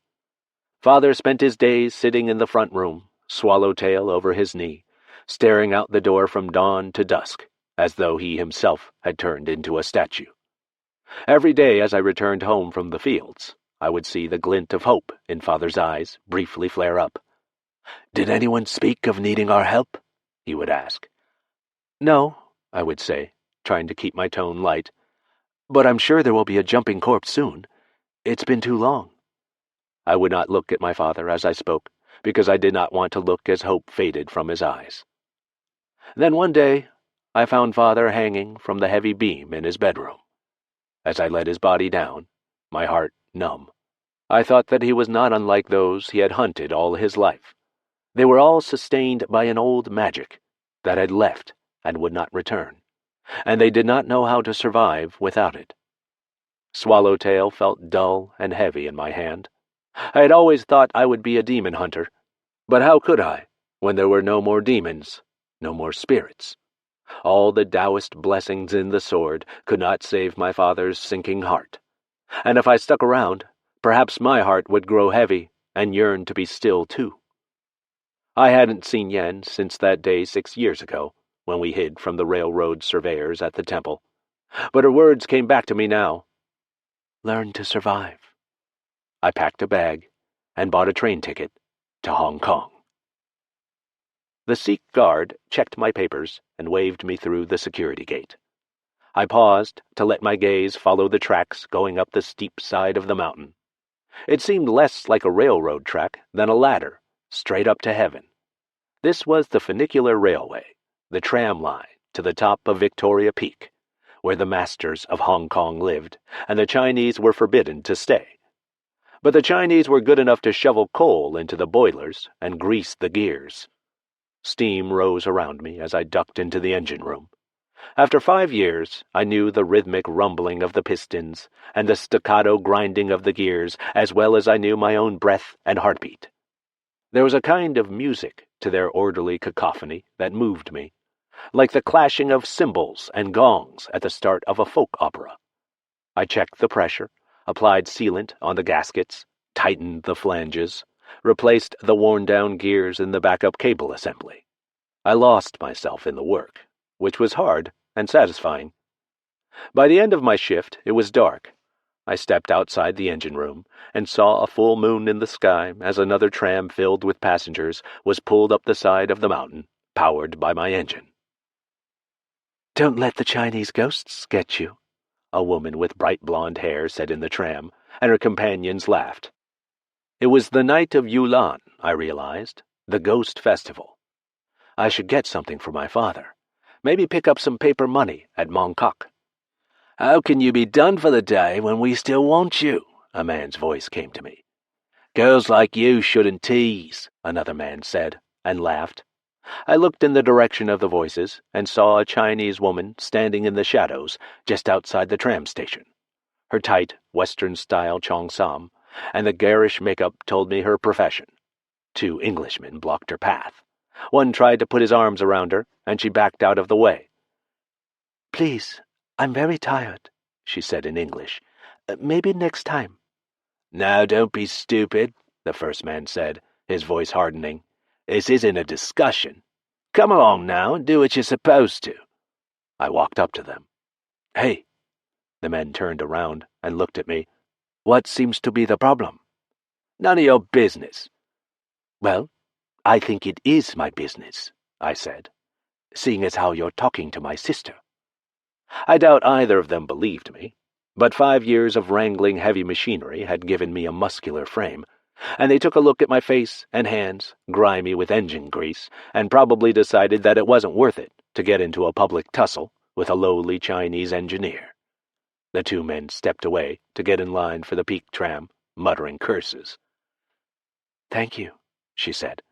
Father spent his days sitting in the front room, swallowtail over his knee, staring out the door from dawn to dusk, as though he himself had turned into a statue. Every day as I returned home from the fields, I would see the glint of hope in Father's eyes briefly flare up. "Did anyone speak of needing our help?" he would ask. "No," I would say, trying to keep my tone light. "But I'm sure there will be a jumping corpse soon. It's been too long." I would not look at my father as I spoke, because I did not want to look as hope faded from his eyes. Then one day, I found Father hanging from the heavy beam in his bedroom. As I let his body down, my heart numb, I thought that he was not unlike those he had hunted all his life. They were all sustained by an old magic that had left and would not return, and they did not know how to survive without it. Swallowtail felt dull and heavy in my hand. I had always thought I would be a demon hunter, but how could I, when there were no more demons, no more spirits? All the Taoist blessings in the sword could not save my father's sinking heart, and if I stuck around, perhaps my heart would grow heavy and yearn to be still too. I hadn't seen Yen since that day 6 years ago, when we hid from the railroad surveyors at the temple, but her words came back to me now. Learn to survive. I packed a bag and bought a train ticket to Hong Kong. The Sikh guard checked my papers and waved me through the security gate. I paused to let my gaze follow the tracks going up the steep side of the mountain. It seemed less like a railroad track than a ladder, straight up to heaven. This was the funicular railway, the tram line to the top of Victoria Peak, where the masters of Hong Kong lived, and the Chinese were forbidden to stay. But the Chinese were good enough to shovel coal into the boilers and grease the gears. Steam rose around me as I ducked into the engine room. After 5 years, I knew the rhythmic rumbling of the pistons and the staccato grinding of the gears as well as I knew my own breath and heartbeat. There was a kind of music to their orderly cacophony that moved me, like the clashing of cymbals and gongs at the start of a folk opera. I checked the pressure, applied sealant on the gaskets, tightened the flanges, replaced the worn-down gears in the backup cable assembly. I lost myself in the work, which was hard and satisfying. By the end of my shift, it was dark. I stepped outside the engine room and saw a full moon in the sky as another tram filled with passengers was pulled up the side of the mountain, powered by my engine. "Don't let the Chinese ghosts get you," a woman with bright blonde hair said in the tram, and her companions laughed. It was the night of Yulan, I realized, the ghost festival. I should get something for my father. Maybe pick up some paper money at Mongkok. "How can you be done for the day when we still want you?" a man's voice came to me. "Girls like you shouldn't tease," another man said, and laughed. I looked in the direction of the voices and saw a Chinese woman standing in the shadows just outside the tram station. Her tight, Western-style cheongsam and the garish makeup told me her profession. 2 Englishmen blocked her path. One tried to put his arms around her, and she backed out of the way. "Please, I'm very tired," she said in English. "Maybe next time." "Now, don't be stupid," the first man said, his voice hardening. "This isn't a discussion. Come along now and do what you're supposed to." I walked up to them. "Hey." The men turned around and looked at me. "What seems to be the problem?" "None of your business." "Well, I think it is my business," I said, "seeing as how you're talking to my sister." I doubt either of them believed me, but 5 years of wrangling heavy machinery had given me a muscular frame, and they took a look at my face and hands, grimy with engine grease, and probably decided that it wasn't worth it to get into a public tussle with a lowly Chinese engineer. The 2 men stepped away to get in line for the peak tram, muttering curses. "Thank you," she said.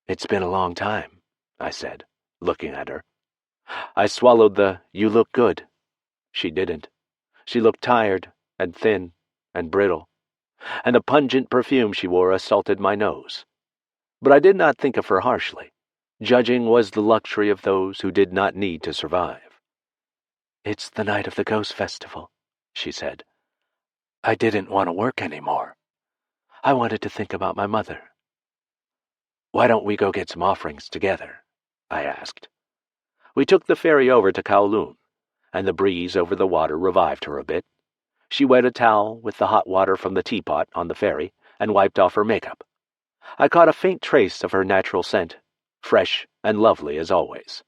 "It's been a long time," I said, looking at her. I swallowed the "you look good." She didn't. She looked tired and thin and brittle, and a pungent perfume she wore assaulted my nose. But I did not think of her harshly. Judging was the luxury of those who did not need to survive. "It's the night of the Ghost Festival," she said. "I didn't want to work anymore. I wanted to think about my mother." "Why don't we go get some offerings together?" I asked. We took the ferry over to Kowloon, and the breeze over the water revived her a bit. She wet a towel with the hot water from the teapot on the ferry and wiped off her makeup. I caught a faint trace of her natural scent, fresh and lovely as always.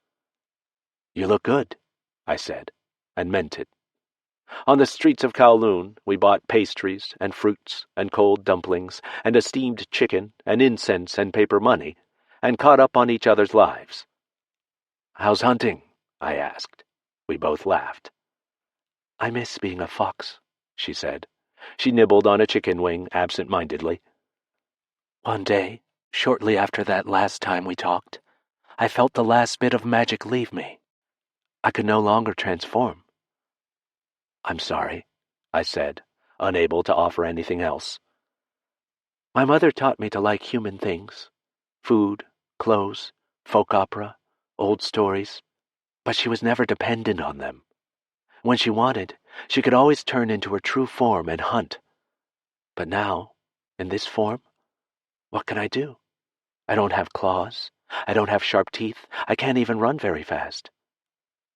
"You look good," I said, and meant it. On the streets of Kowloon, we bought pastries and fruits and cold dumplings and a steamed chicken and incense and paper money, and caught up on each other's lives. "How's hunting?" I asked. We both laughed. "I miss being a fox," she said. She nibbled on a chicken wing absent-mindedly. "One day, shortly after that last time we talked, I felt the last bit of magic leave me. I could no longer transform." "I'm sorry," I said, unable to offer anything else. "My mother taught me to like human things. Food, clothes, folk opera, old stories. But she was never dependent on them. When she wanted, she could always turn into her true form and hunt. But now, in this form, what can I do? I don't have claws. I don't have sharp teeth. I can't even run very fast.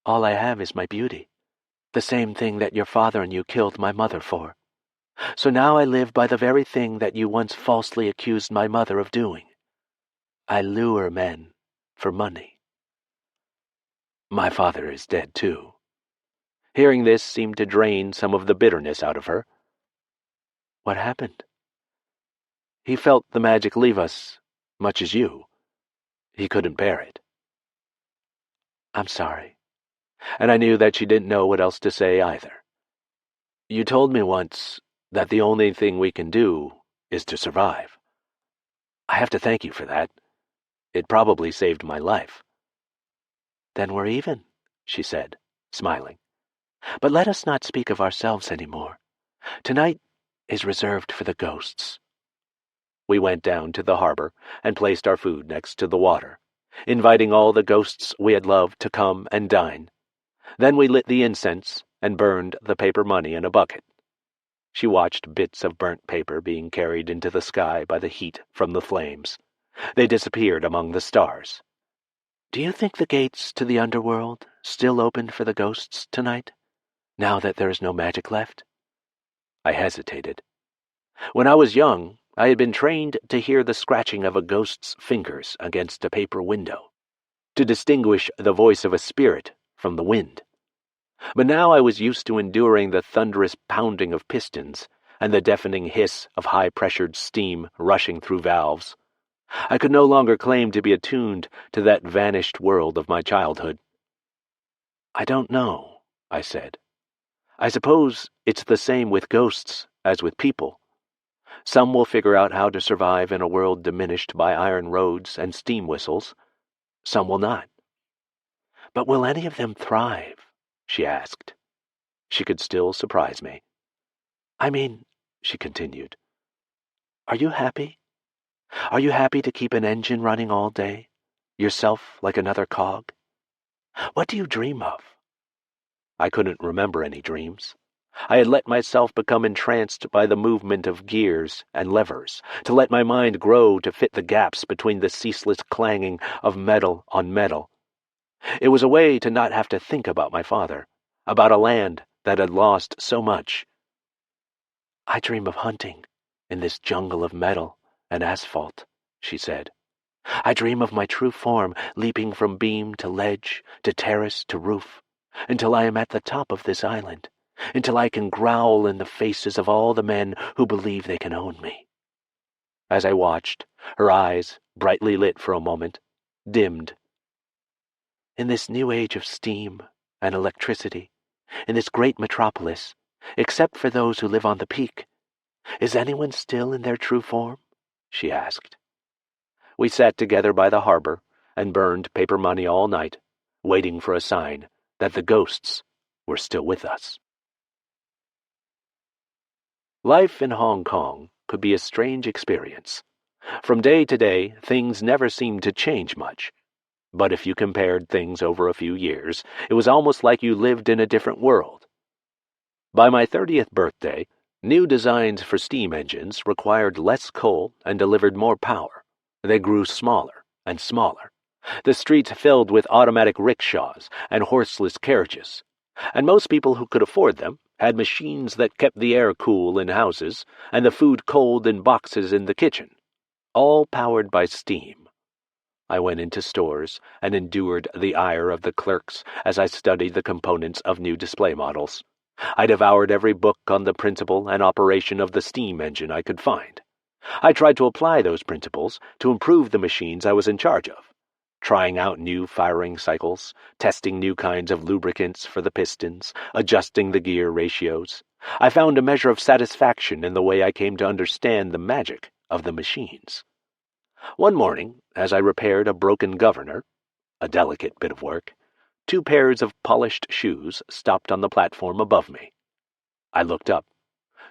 All I have is my beauty, the same thing that your father and you killed my mother for. So now I live by the very thing that you once falsely accused my mother of doing. I lure men for money." My father is dead, too. Hearing this seemed to drain some of the bitterness out of her. "What happened?" "He felt the magic leave us, much as you. He couldn't bear it." "I'm sorry." And I knew that she didn't know what else to say either. "You told me once that the only thing we can do is to survive. I have to thank you for that. It probably saved my life." "Then we're even," she said, smiling. "But let us not speak of ourselves any more. Tonight is reserved for the ghosts." We went down to the harbor and placed our food next to the water, inviting all the ghosts we had loved to come and dine. Then we lit the incense and burned the paper money in a bucket. She watched bits of burnt paper being carried into the sky by the heat from the flames. They disappeared among the stars. "Do you think the gates to the underworld still open for the ghosts tonight, now that there is no magic left?" I hesitated. When I was young, I had been trained to hear the scratching of a ghost's fingers against a paper window, to distinguish the voice of a spirit from the wind. But now I was used to enduring the thunderous pounding of pistons and the deafening hiss of high-pressured steam rushing through valves. I could no longer claim to be attuned to that vanished world of my childhood. "I don't know," I said. "I suppose it's the same with ghosts as with people. Some will figure out how to survive in a world diminished by iron roads and steam whistles. Some will not." "But will any of them thrive?" she asked. She could still surprise me. I mean, she continued. Are you happy? Are you happy to keep an engine running all day, yourself like another cog? What do you dream of? I couldn't remember any dreams. I had let myself become entranced by the movement of gears and levers, to let my mind grow to fit the gaps between the ceaseless clanging of metal on metal. It was a way to not have to think about my father, about a land that had lost so much. I dream of hunting in this jungle of metal and asphalt, she said. I dream of my true form leaping from beam to ledge, to terrace to roof, until I am at the top of this island, until I can growl in the faces of all the men who believe they can own me. As I watched, her eyes, brightly lit for a moment, dimmed. In this new age of steam and electricity, in this great metropolis, except for those who live on the peak, is anyone still in their true form? She asked. We sat together by the harbor and burned paper money all night, waiting for a sign that the ghosts were still with us. Life in Hong Kong could be a strange experience. From day to day, things never seemed to change much. But if you compared things over a few years, it was almost like you lived in a different world. By my 30th birthday, new designs for steam engines required less coal and delivered more power. They grew smaller and smaller. The streets filled with automatic rickshaws and horseless carriages, and most people who could afford them had machines that kept the air cool in houses and the food cold in boxes in the kitchen, all powered by steam. I went into stores and endured the ire of the clerks as I studied the components of new display models. I devoured every book on the principle and operation of the steam engine I could find. I tried to apply those principles to improve the machines I was in charge of, trying out new firing cycles, testing new kinds of lubricants for the pistons, adjusting the gear ratios. I found a measure of satisfaction in the way I came to understand the magic of the machines. One morning, as I repaired a broken governor, a delicate bit of work, 2 pairs of polished shoes stopped on the platform above me. I looked up.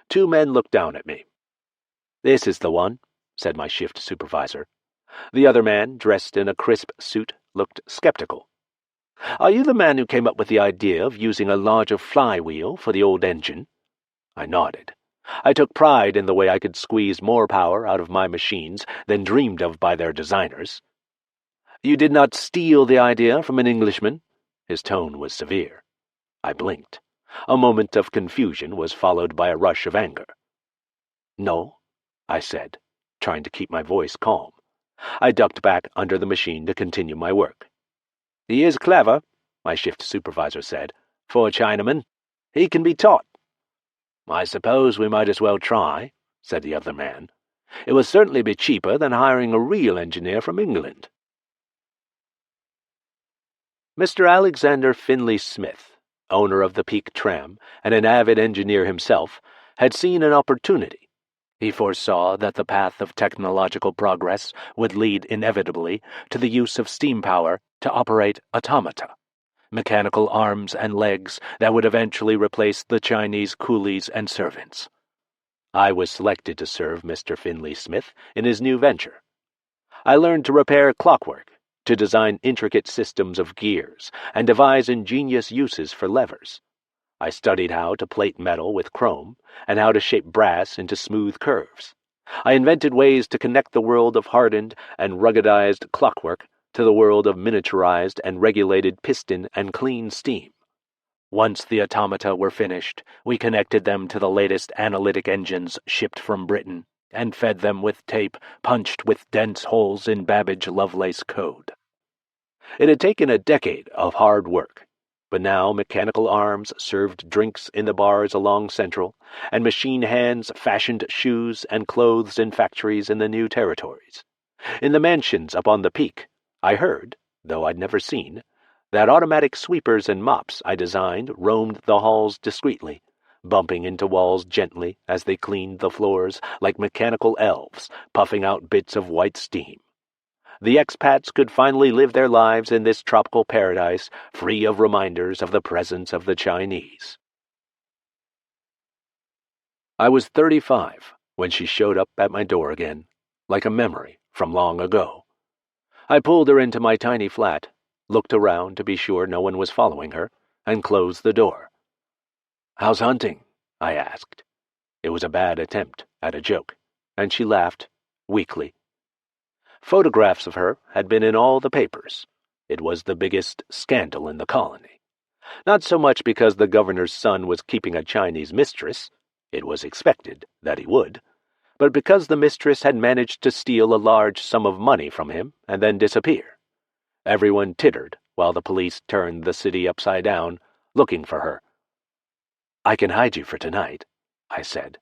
2 men looked down at me. This is the one, said my shift supervisor. The other man, dressed in a crisp suit, looked skeptical. Are you the man who came up with the idea of using a larger flywheel for the old engine? I nodded. I took pride in the way I could squeeze more power out of my machines than dreamed of by their designers. You did not steal the idea from an Englishman? His tone was severe. I blinked. A moment of confusion was followed by a rush of anger. No, I said, trying to keep my voice calm. I ducked back under the machine to continue my work. He is clever, my shift supervisor said. For a Chinaman, he can be taught. I suppose we might as well try, said the other man. It will certainly be cheaper than hiring a real engineer from England. Mr. Alexander Finley Smith, owner of the Peak Tram and an avid engineer himself, had seen an opportunity. He foresaw that the path of technological progress would lead inevitably to the use of steam power to operate automata, mechanical arms and legs that would eventually replace the Chinese coolies and servants. I was selected to serve Mr. Finley Smith in his new venture. I learned to repair clockwork, to design intricate systems of gears, and devise ingenious uses for levers. I studied how to plate metal with chrome, and how to shape brass into smooth curves. I invented ways to connect the world of hardened and ruggedized clockwork to the world of miniaturized and regulated piston and clean steam. Once the automata were finished, we connected them to the latest analytic engines shipped from Britain, and fed them with tape punched with dense holes in Babbage Lovelace code. It had taken a decade of hard work, but now mechanical arms served drinks in the bars along Central, and machine hands fashioned shoes and clothes in factories in the new territories. In the mansions up on the peak, I heard, though I'd never seen, that automatic sweepers and mops I designed roamed the halls discreetly, bumping into walls gently as they cleaned the floors like mechanical elves, puffing out bits of white steam. The expats could finally live their lives in this tropical paradise, free of reminders of the presence of the Chinese. I was 35 when she showed up at my door again, like a memory from long ago. I pulled her into my tiny flat, looked around to be sure no one was following her, and closed the door. "How's hunting?" I asked. It was a bad attempt at a joke, and she laughed, weakly. Photographs of her had been in all the papers. It was the biggest scandal in the colony. Not so much because the governor's son was keeping a Chinese mistress, it was expected that he would, but because the mistress had managed to steal a large sum of money from him and then disappear. Everyone tittered while the police turned the city upside down, looking for her. "I can hide you for tonight," I said.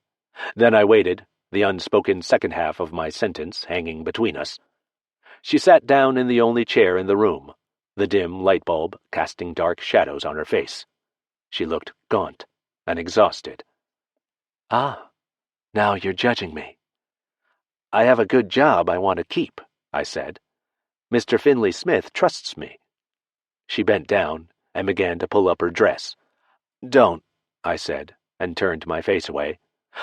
Then I waited, the unspoken second half of my sentence hanging between us. She sat down in the only chair in the room, the dim light bulb casting dark shadows on her face. She looked gaunt and exhausted. "Ah, now you're judging me." "I have a good job I want to keep," I said. "Mr. Finley Smith trusts me." She bent down and began to pull up her dress. "Don't," I said, and turned my face away.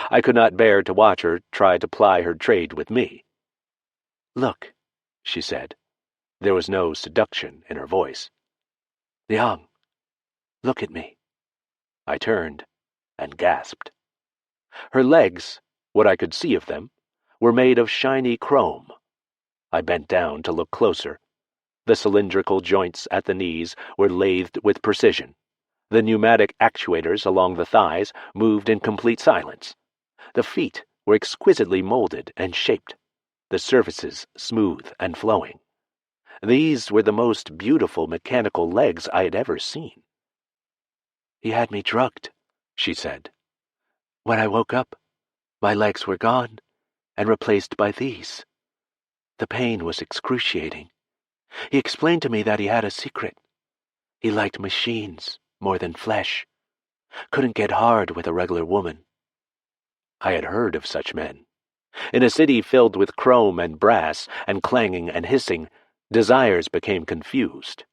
I could not bear to watch her try to ply her trade with me. "Look," she said. There was no seduction in her voice. "Liang, look at me." I turned and gasped. Her legs, what I could see of them, were made of shiny chrome. I bent down to look closer. The cylindrical joints at the knees were lathed with precision. The pneumatic actuators along the thighs moved in complete silence. The feet were exquisitely molded and shaped, the surfaces smooth and flowing. These were the most beautiful mechanical legs I had ever seen. "He had me drugged," she said. "When I woke up, my legs were gone and replaced by these. The pain was excruciating. He explained to me that he had a secret. He liked machines more than flesh. Couldn't get hard with a regular woman." I had heard of such men. In a city filled with chrome and brass and clanging and hissing, desires became confused.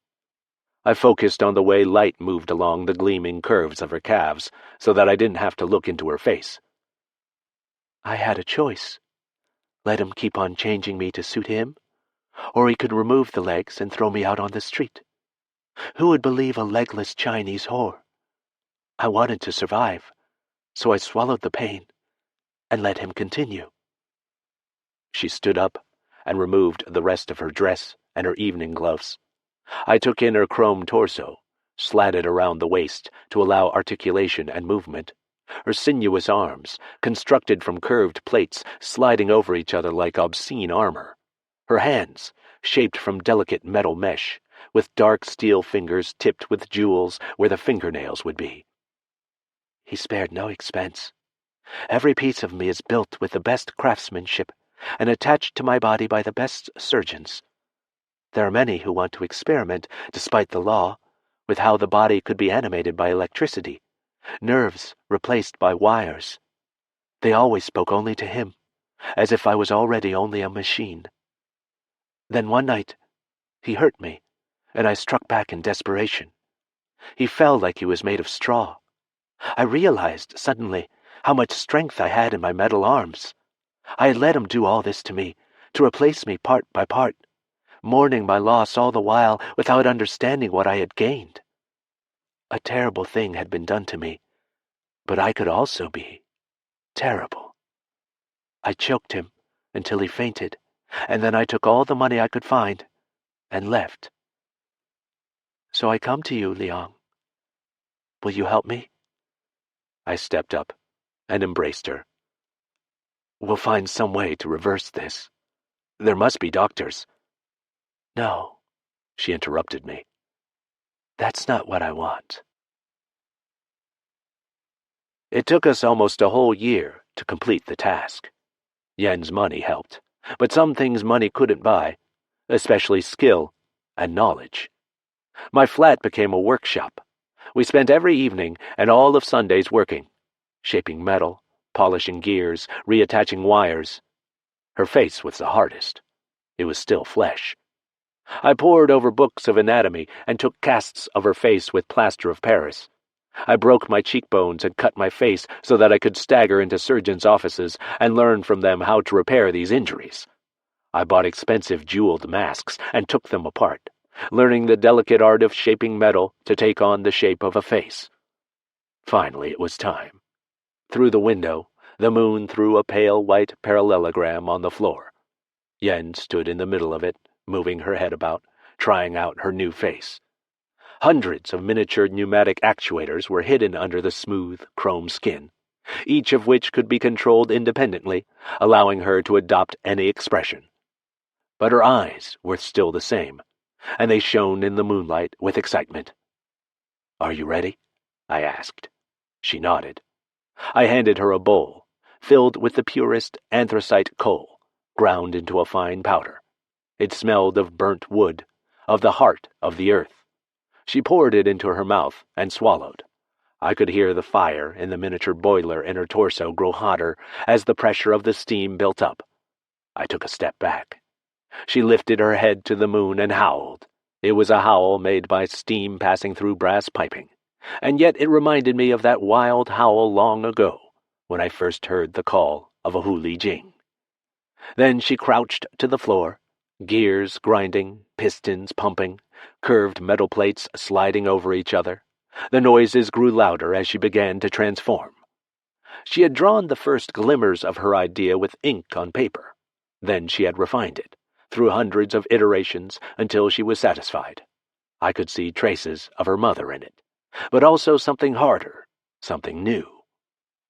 I focused on the way light moved along the gleaming curves of her calves so that I didn't have to look into her face. "I had a choice. Let him keep on changing me to suit him, or he could remove the legs and throw me out on the street. Who would believe a legless Chinese whore? I wanted to survive, so I swallowed the pain and let him continue." She stood up and removed the rest of her dress and her evening gloves. I took in her chrome torso, slatted around the waist to allow articulation and movement, her sinuous arms, constructed from curved plates sliding over each other like obscene armor, her hands, shaped from delicate metal mesh, with dark steel fingers tipped with jewels where the fingernails would be. He spared no expense. Every piece of me is built with the best craftsmanship and attached to my body by the best surgeons. There are many who want to experiment, despite the law, with how the body could be animated by electricity, nerves replaced by wires. They always spoke only to him, as if I was already only a machine. Then one night, he hurt me, and I struck back in desperation. He fell like he was made of straw. I realized, suddenly, how much strength I had in my metal arms. I had let him do all this to me, to replace me part by part, mourning my loss all the while without understanding what I had gained. A terrible thing had been done to me, but I could also be terrible. I choked him until he fainted, and then I took all the money I could find and left. So I come to you, Liang. Will you help me?" I stepped up and embraced her. "We'll find some way to reverse this. There must be doctors." "No," she interrupted me. "That's not what I want." It took us almost a whole year to complete the task. Yen's money helped, but some things money couldn't buy, especially skill and knowledge. My flat became a workshop. We spent every evening and all of Sundays working, shaping metal, polishing gears, reattaching wires. Her face was the hardest. It was still flesh. I pored over books of anatomy and took casts of her face with plaster of Paris. I broke my cheekbones and cut my face so that I could stagger into surgeons' offices and learn from them how to repair these injuries. I bought expensive jeweled masks and took them apart, learning the delicate art of shaping metal to take on the shape of a face. Finally, it was time. Through the window, the moon threw a pale white parallelogram on the floor. Yen stood in the middle of it, moving her head about, trying out her new face. Hundreds of miniature pneumatic actuators were hidden under the smooth, chrome skin, each of which could be controlled independently, allowing her to adopt any expression. But her eyes were still the same, and they shone in the moonlight with excitement. "Are you ready?" I asked. She nodded. I handed her a bowl, filled with the purest anthracite coal, ground into a fine powder. It smelled of burnt wood, of the heart of the earth. She poured it into her mouth and swallowed. I could hear the fire in the miniature boiler in her torso grow hotter as the pressure of the steam built up. I took a step back. She lifted her head to the moon and howled. It was a howl made by steam passing through brass piping, and yet it reminded me of that wild howl long ago when I first heard the call of a Huli Jing. Then she crouched to the floor, gears grinding, pistons pumping, curved metal plates sliding over each other. The noises grew louder as she began to transform. She had drawn the first glimmers of her idea with ink on paper. Then she had refined it, through hundreds of iterations, until she was satisfied. I could see traces of her mother in it, but also something harder, something new.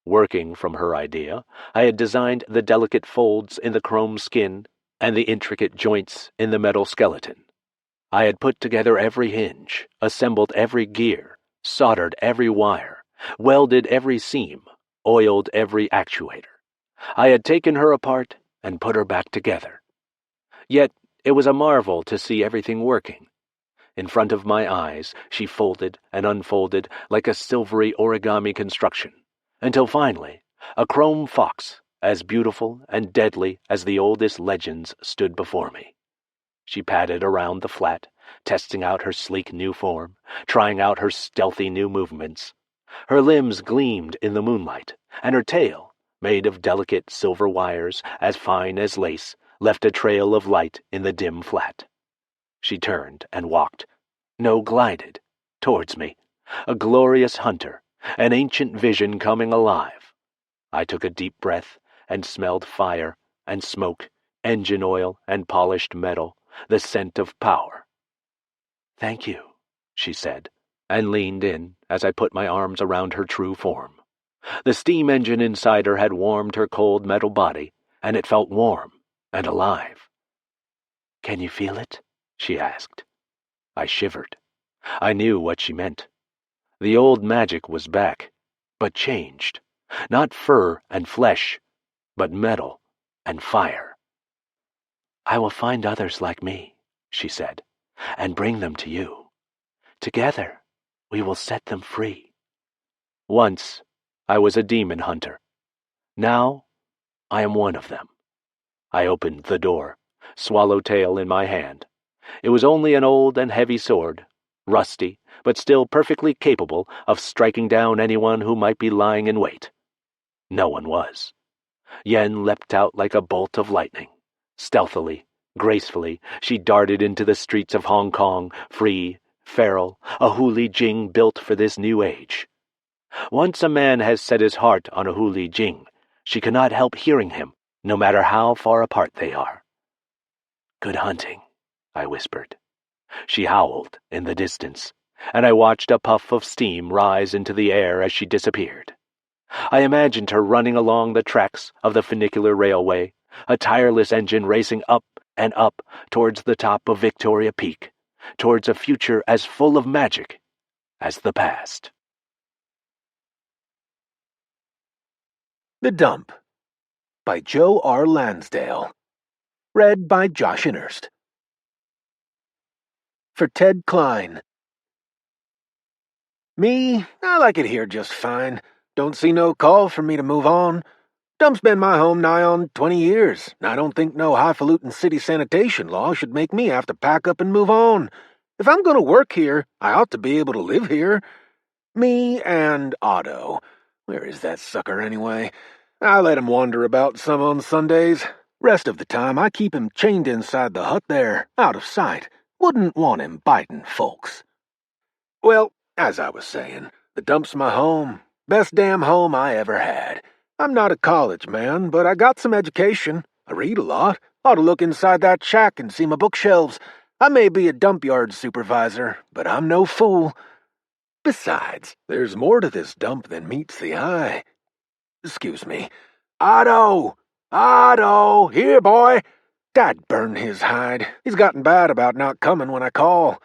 Working from her idea, I had designed the delicate folds in the chrome skin and the intricate joints in the metal skeleton. I had put together every hinge, assembled every gear, soldered every wire, welded every seam, oiled every actuator. I had taken her apart and put her back together. Yet it was a marvel to see everything working. In front of my eyes, she folded and unfolded like a silvery origami construction, until finally, a chrome fox, as beautiful and deadly as the oldest legends, stood before me. She padded around the flat, testing out her sleek new form, trying out her stealthy new movements. Her limbs gleamed in the moonlight, and her tail, made of delicate silver wires as fine as lace, left a trail of light in the dim flat. She turned and walked, glided, towards me, a glorious hunter, an ancient vision coming alive. I took a deep breath and smelled fire and smoke, engine oil and polished metal, the scent of power. "Thank you," she said, and leaned in as I put my arms around her true form. The steam engine inside her had warmed her cold metal body, and it felt warm and alive. "Can you feel it?" she asked. I shivered. I knew what she meant. The old magic was back, but changed. Not fur and flesh, but metal and fire. "I will find others like me," she said, "and bring them to you. Together, we will set them free." Once, I was a demon hunter. Now, I am one of them. I opened the door, swallowtail in my hand. It was only an old and heavy sword, rusty, but still perfectly capable of striking down anyone who might be lying in wait. No one was. Yen leapt out like a bolt of lightning. Stealthily, gracefully, she darted into the streets of Hong Kong, free, feral, a Huli Jing built for this new age. Once a man has set his heart on a Huli Jing, she cannot help hearing him, no matter how far apart they are. "Good hunting," I whispered. She howled in the distance, and I watched a puff of steam rise into the air as she disappeared. I imagined her running along the tracks of the funicular railway, a tireless engine racing up and up towards the top of Victoria Peak, towards a future as full of magic as the past. The Dump by Joe R. Lansdale. Read by Josh Innerst. For Ted Klein. Me, I like it here just fine. Don't see no call for me to move on. Dump's been my home nigh on 20 years, and I don't think no highfalutin city sanitation law should make me have to pack up and move on. If I'm going to work here, I ought to be able to live here. Me and Otto. Where is that sucker anyway? I let him wander about some on Sundays. Rest of the time, I keep him chained inside the hut there, out of sight. Wouldn't want him biting folks. Well, as I was saying, the dump's my home. Best damn home I ever had. I'm not a college man, but I got some education. I read a lot. Ought to look inside that shack and see my bookshelves. I may be a dump yard supervisor, but I'm no fool. Besides, there's more to this dump than meets the eye. Excuse me. Otto! Otto! Here, boy! Dad burn his hide. He's gotten bad about not coming when I call.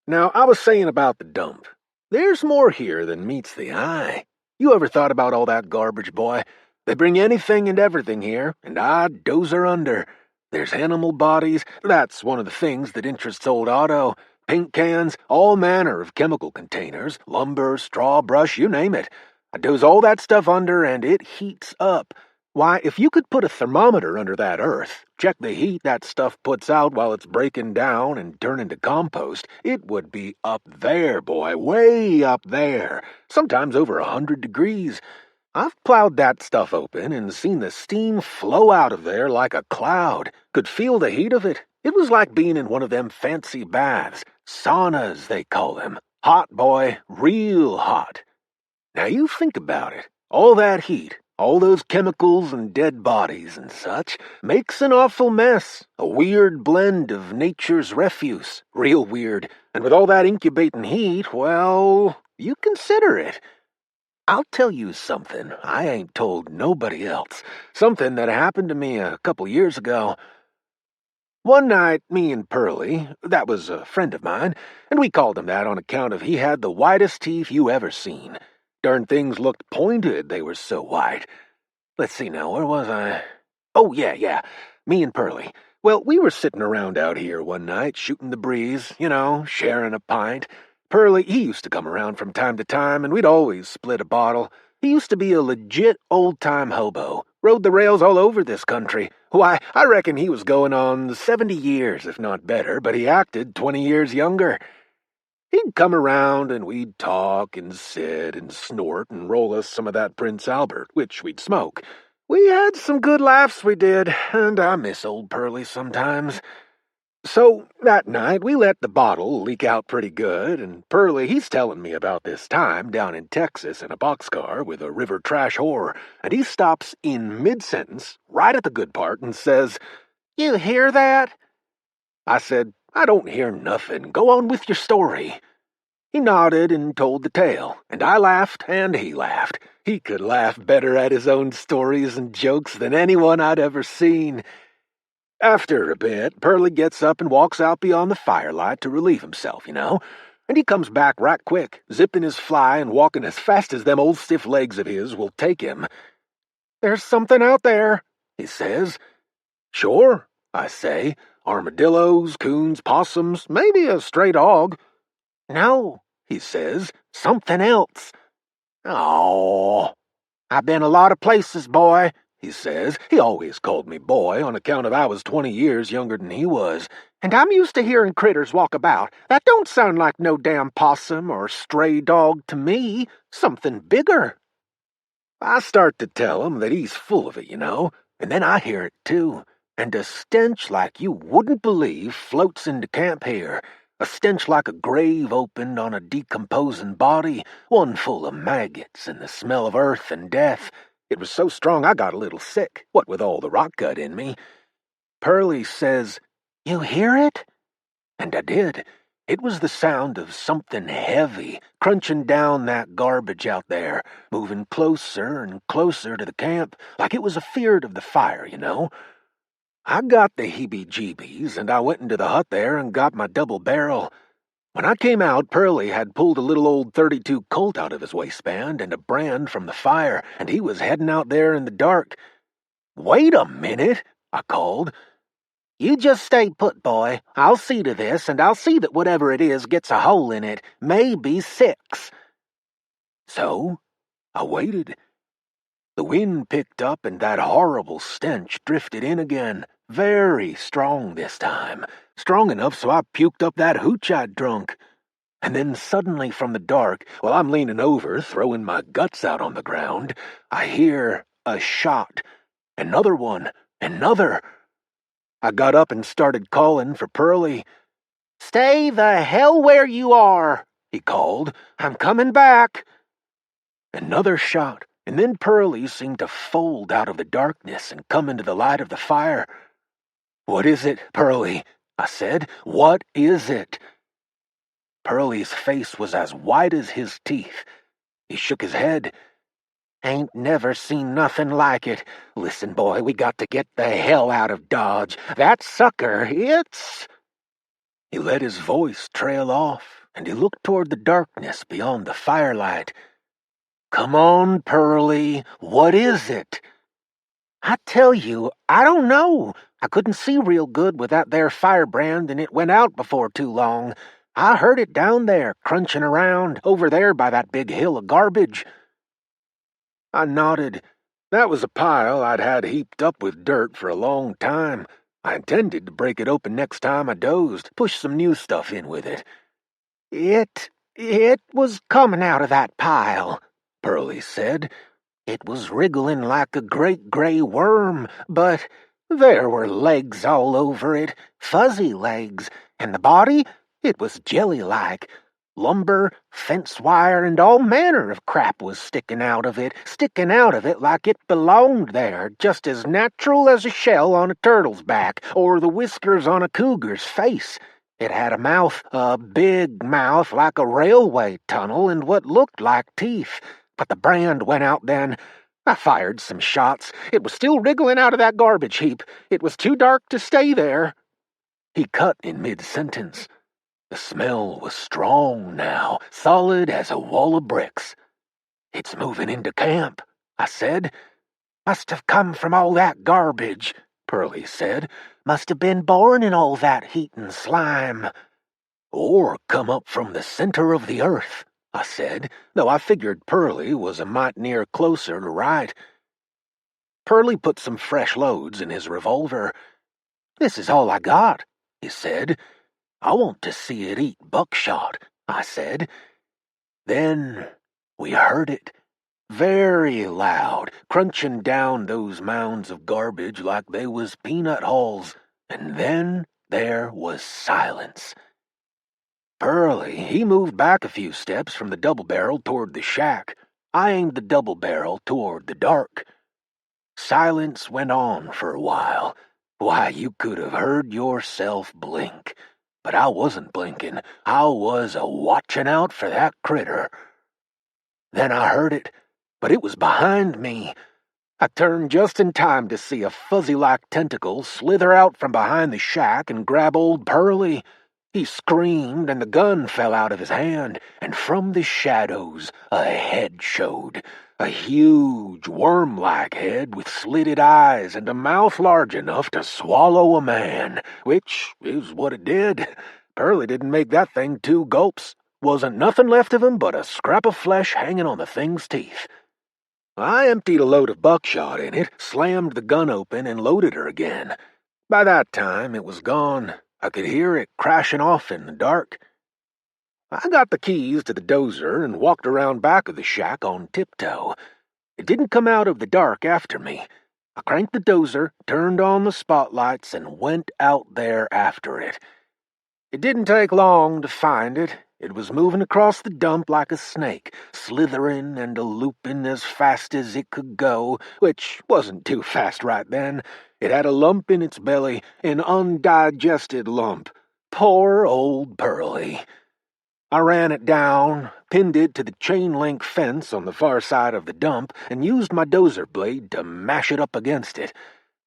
Now, I was saying about the dump. There's more here than meets the eye. You ever thought about all that garbage, boy? They bring anything and everything here, and I doze her under. There's animal bodies. That's one of the things that interests old Otto. Paint cans, all manner of chemical containers, lumber, straw, brush, you name it. I doze all that stuff under, and it heats up. Why, if you could put a thermometer under that earth, check the heat that stuff puts out while it's breaking down and turning to compost, it would be up there, boy, way up there, sometimes over 100 degrees. I've plowed that stuff open and seen the steam flow out of there like a cloud. Could feel the heat of it. It was like being in one of them fancy baths. Saunas, they call them. Hot, boy, real hot. Now you think about it. All that heat, all those chemicals and dead bodies and such, makes an awful mess. A weird blend of nature's refuse. Real weird. And with all that incubating heat, well, you consider it. I'll tell you something I ain't told nobody else. Something that happened to me a couple years ago. One night, me and Pearlie, that was a friend of mine, and we called him that on account of he had the whitest teeth you ever seen. Darn things looked pointed, they were so white. Let's see now, where was I? Oh, yeah, me and Pearlie. Well, we were sitting around out here one night, shooting the breeze, sharing a pint. Pearlie, he used to come around from time to time, and we'd always split a bottle. He used to be a legit old-time hobo. Rode the rails all over this country. Why, I reckon he was going on 70 years, if not better, but he acted 20 years younger. He'd come around, and we'd talk and sit and snort and roll us some of that Prince Albert, which we'd smoke. We had some good laughs, we did, and I miss old Pearlie sometimes. So, that night, we let the bottle leak out pretty good, and Pearlie, he's telling me about this time down in Texas in a boxcar with a river trash whore, and he stops in mid-sentence, right at the good part, and says, "You hear that?" I said, "I don't hear nothing. Go on with your story." He nodded and told the tale, and I laughed, and he laughed. He could laugh better at his own stories and jokes than anyone I'd ever seen. After a bit, Pearlie gets up and walks out beyond the firelight to relieve himself, and he comes back right quick, zipping his fly and walking as fast as them old stiff legs of his will take him. "There's something out there," he says. "Sure," I say. "Armadillos, coons, possums, maybe a stray dog." "No," he says. "Something else." "Oh, I've been a lot of places, boy," he says. He always called me boy on account of I was 20 years younger than he was. "And I'm used to hearing critters walk about. That don't sound like no damn possum or stray dog to me. Something bigger." I start to tell him that he's full of it, and then I hear it too. And a stench like you wouldn't believe floats into camp here. A stench like a grave opened on a decomposing body, one full of maggots and the smell of earth and death. It was so strong I got a little sick, what with all the rock gut in me. Pearlie says, "You hear it?" And I did. It was the sound of something heavy crunching down that garbage out there, moving closer and closer to the camp, like it was afeard of the fire, I got the heebie-jeebies, and I went into the hut there and got my double barrel. When I came out, Pearlie had pulled a little old .32 Colt out of his waistband and a brand from the fire, and he was heading out there in the dark. "Wait a minute," I called. "You just stay put, boy. I'll see to this, and I'll see that whatever it is gets a hole in it, maybe 6. So, I waited. The wind picked up, and that horrible stench drifted in again, very strong this time, strong enough so I puked up that hooch I'd drunk. And then suddenly from the dark, while I'm leaning over, throwing my guts out on the ground, I hear a shot. Another one. Another. I got up and started calling for Pearlie. "Stay the hell where you are," he called. "I'm coming back." Another shot, and then Pearlie seemed to fold out of the darkness and come into the light of the fire. "What is it, Pearlie?" I said. "What is it?" Pearlie's face was as white as his teeth. He shook his head. "Ain't never seen nothing like it. Listen, boy, we got to get the hell out of Dodge. That sucker, it's—" He let his voice trail off, and he looked toward the darkness beyond the firelight. "Come on, Pearlie, what is it?" "I tell you, I don't know. I couldn't see real good with that there firebrand, and it went out before too long. I heard it down there, crunching around, over there by that big hill of garbage." I nodded. That was a pile I'd had heaped up with dirt for a long time. I intended to break it open next time I dozed, push some new stuff in with it. It was coming out of that pile," Pearlie said. "It was wriggling like a great gray worm, but there were legs all over it, fuzzy legs, and the body, it was jelly-like. Lumber, fence wire, and all manner of crap was sticking out of it like it belonged there, just as natural as a shell on a turtle's back, or the whiskers on a cougar's face. It had a mouth, a big mouth like a railway tunnel, and what looked like teeth. But the brand went out then. I fired some shots. It was still wriggling out of that garbage heap. It was too dark to stay there." He cut in mid-sentence. The smell was strong now, solid as a wall of bricks. "It's moving into camp," I said. "Must have come from all that garbage," Pearlie said. "Must have been born in all that heat and slime." "Or come up from the center of the earth," I said, though I figured Pearlie was a mite near closer to right. Pearlie put some fresh loads in his revolver. "This is all I got," he said. "I want to see it eat buckshot," I said. Then we heard it, very loud, crunching down those mounds of garbage like they was peanut hulls, and then there was silence. Pearlie, he moved back a few steps from the double-barrel toward the shack. I aimed the double-barrel toward the dark. Silence went on for a while. Why, you could have heard yourself blink. But I wasn't blinking. I was a-watching out for that critter. Then I heard it, but it was behind me. I turned just in time to see a fuzzy-like tentacle slither out from behind the shack and grab old Pearlie. He screamed, and the gun fell out of his hand, and from the shadows a head showed. A huge, worm-like head with slitted eyes and a mouth large enough to swallow a man, which is what it did. Pearlie didn't make that thing 2 gulps. Wasn't nothing left of him but a scrap of flesh hanging on the thing's teeth. I emptied a load of buckshot in it, slammed the gun open, and loaded her again. By that time, it was gone. I could hear it crashing off in the dark. I got the keys to the dozer and walked around back of the shack on tiptoe. It didn't come out of the dark after me. I cranked the dozer, turned on the spotlights, and went out there after it. It didn't take long to find it. It was moving across the dump like a snake, slithering and a-looping as fast as it could go, which wasn't too fast right then. It had a lump in its belly, an undigested lump. Poor old Pearlie. I ran it down, pinned it to the chain-link fence on the far side of the dump, and used my dozer blade to mash it up against it.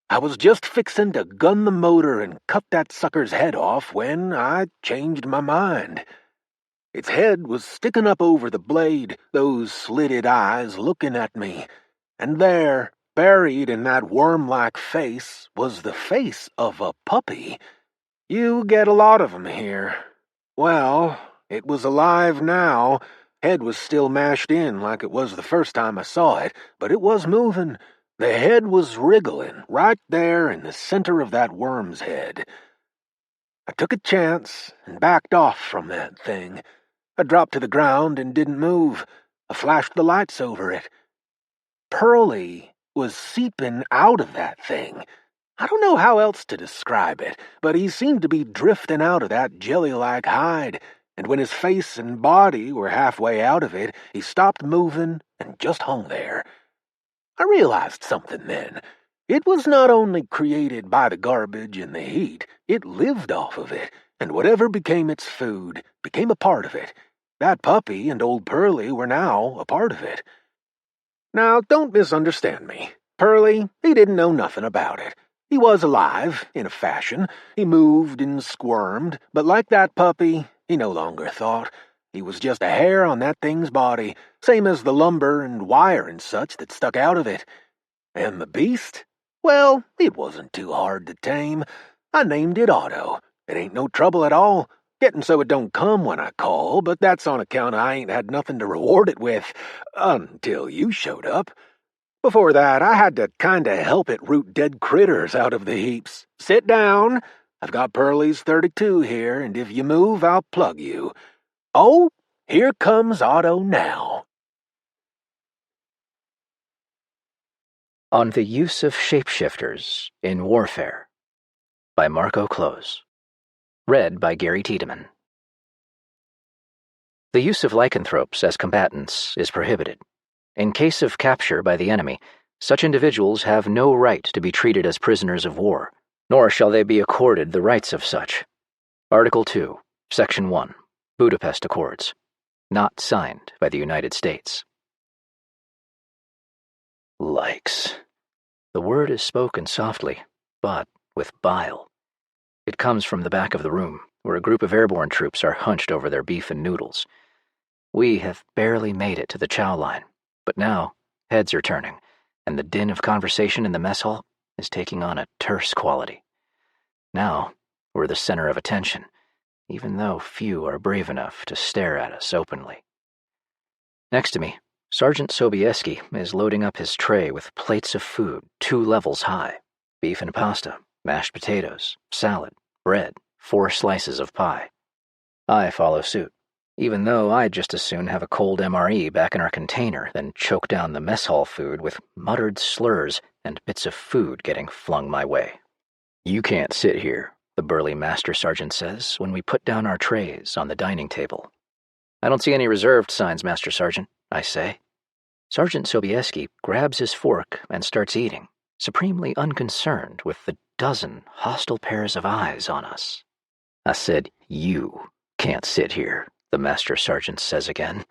I was just fixin' to gun the motor and cut that sucker's head off when I changed my mind. Its head was sticking up over the blade, those slitted eyes looking at me, and there, buried in that worm-like face, was the face of a puppy. You get a lot of 'em here. Well, it was alive now. Head was still mashed in like it was the first time I saw it, but it was moving. The head was wriggling right there in the center of that worm's head. I took a chance and backed off from that thing. I dropped to the ground and didn't move. I flashed the lights over it. Pearlie was seeping out of that thing. I don't know how else to describe it, but he seemed to be drifting out of that jelly-like hide, and when his face and body were halfway out of it, he stopped moving and just hung there. I realized something then. It was not only created by the garbage and the heat, it lived off of it, and whatever became its food became a part of it. That puppy and old Pearlie were now a part of it. Now, don't misunderstand me. Pearlie, he didn't know nothing about it. He was alive, in a fashion. He moved and squirmed, but like that puppy, he no longer thought. He was just a hair on that thing's body, same as the lumber and wire and such that stuck out of it. And the beast? Well, it wasn't too hard to tame. I named it Otto. It ain't no trouble at all. Getting so it don't come when I call, but that's on account I ain't had nothing to reward it with, until you showed up. Before that, I had to kinda help it root dead critters out of the heaps. Sit down. I've got Pearlie's 32 here, and if you move, I'll plug you. Oh, here comes Otto now. On the Use of Shapeshifters in Warfare by Marco Close. Read by Gary Tiedemann. The use of lycanthropes as combatants is prohibited. In case of capture by the enemy, such individuals have no right to be treated as prisoners of war, nor shall they be accorded the rights of such. Article 2, Section 1, Budapest Accords. Not signed by the United States. Likes. The word is spoken softly, but with bile. It comes from the back of the room, where a group of airborne troops are hunched over their beef and noodles. We have barely made it to the chow line, but now heads are turning, and the din of conversation in the mess hall is taking on a terse quality. Now we're the center of attention, even though few are brave enough to stare at us openly. Next to me, Sergeant Sobieski is loading up his tray with plates of food 2 levels high: beef and pasta, mashed potatoes, salad, bread, 4 slices of pie. I follow suit, even though I'd just as soon have a cold MRE back in our container than choke down the mess hall food with muttered slurs and bits of food getting flung my way. You can't sit here, the burly master sergeant says when we put down our trays on the dining table. I don't see any reserved signs, Master Sergeant, I say. Sergeant Sobieski grabs his fork and starts eating, supremely unconcerned with the dozen hostile pairs of eyes on us. I said, you can't sit here, the Master Sergeant says again.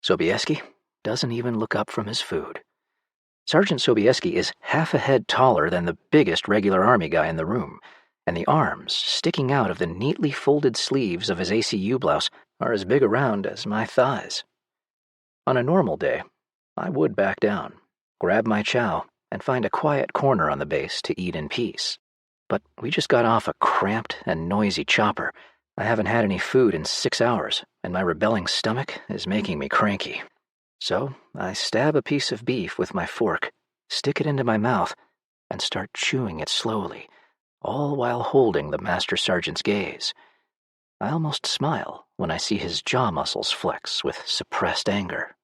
Sobieski doesn't even look up from his food. Sergeant Sobieski is half a head taller than the biggest regular Army guy in the room, and the arms sticking out of the neatly folded sleeves of his ACU blouse are as big around as my thighs. On a normal day, I would back down, grab my chow, and find a quiet corner on the base to eat in peace. But we just got off a cramped and noisy chopper. I haven't had any food in 6 hours, and my rebelling stomach is making me cranky. So I stab a piece of beef with my fork, stick it into my mouth, and start chewing it slowly, all while holding the Master Sergeant's gaze. I almost smile when I see his jaw muscles flex with suppressed anger.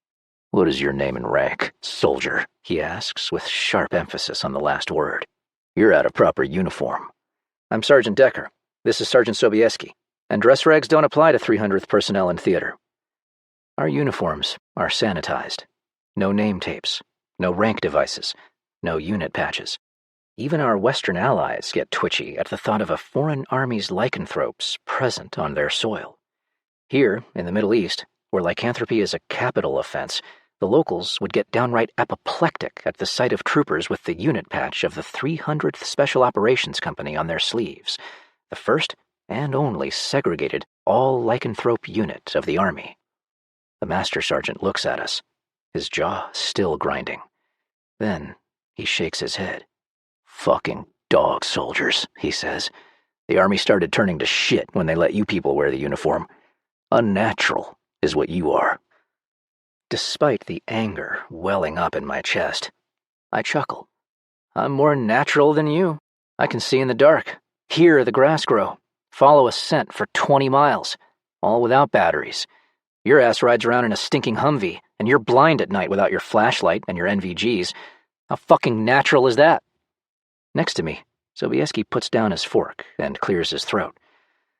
What is your name and rank, soldier? He asks with sharp emphasis on the last word. You're out of proper uniform. I'm Sergeant Decker. This is Sergeant Sobieski, and dress rags don't apply to 300th personnel in theater. Our uniforms are sanitized. No name tapes, no rank devices, no unit patches. Even our Western allies get twitchy at the thought of a foreign army's lycanthropes present on their soil. Here, in the Middle East, where lycanthropy is a capital offense, the locals would get downright apoplectic at the sight of troopers with the unit patch of the 300th Special Operations Company on their sleeves, the first and only segregated all-lycanthrope unit of the Army. The Master Sergeant looks at us, his jaw still grinding. Then he shakes his head. Fucking dog soldiers, he says. The Army started turning to shit when they let you people wear the uniform. Unnatural is what you are. Despite the anger welling up in my chest, I chuckle. I'm more natural than you. I can see in the dark, hear the grass grow, follow a scent for 20 miles, all without batteries. Your ass rides around in a stinking Humvee, and you're blind at night without your flashlight and your NVGs. How fucking natural is that? Next to me, Sobieski puts down his fork and clears his throat.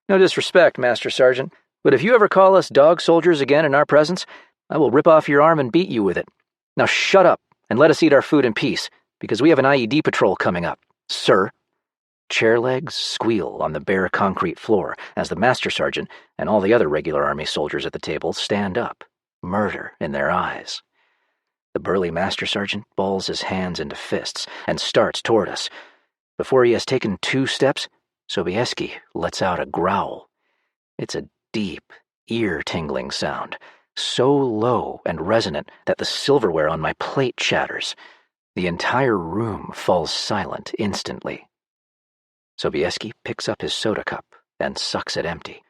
No disrespect, Master Sergeant, but if you ever call us dog soldiers again in our presence, I will rip off your arm and beat you with it. Now shut up and let us eat our food in peace, because we have an IED patrol coming up, sir. Chair legs squeal on the bare concrete floor as the Master Sergeant and all the other regular Army soldiers at the table stand up, murder in their eyes. The burly Master Sergeant balls his hands into fists and starts toward us. Before he has taken 2 steps, Sobieski lets out a growl. It's a deep, ear-tingling sound, so low and resonant that the silverware on my plate shatters. The entire room falls silent instantly. Sobieski picks up his soda cup and sucks it empty.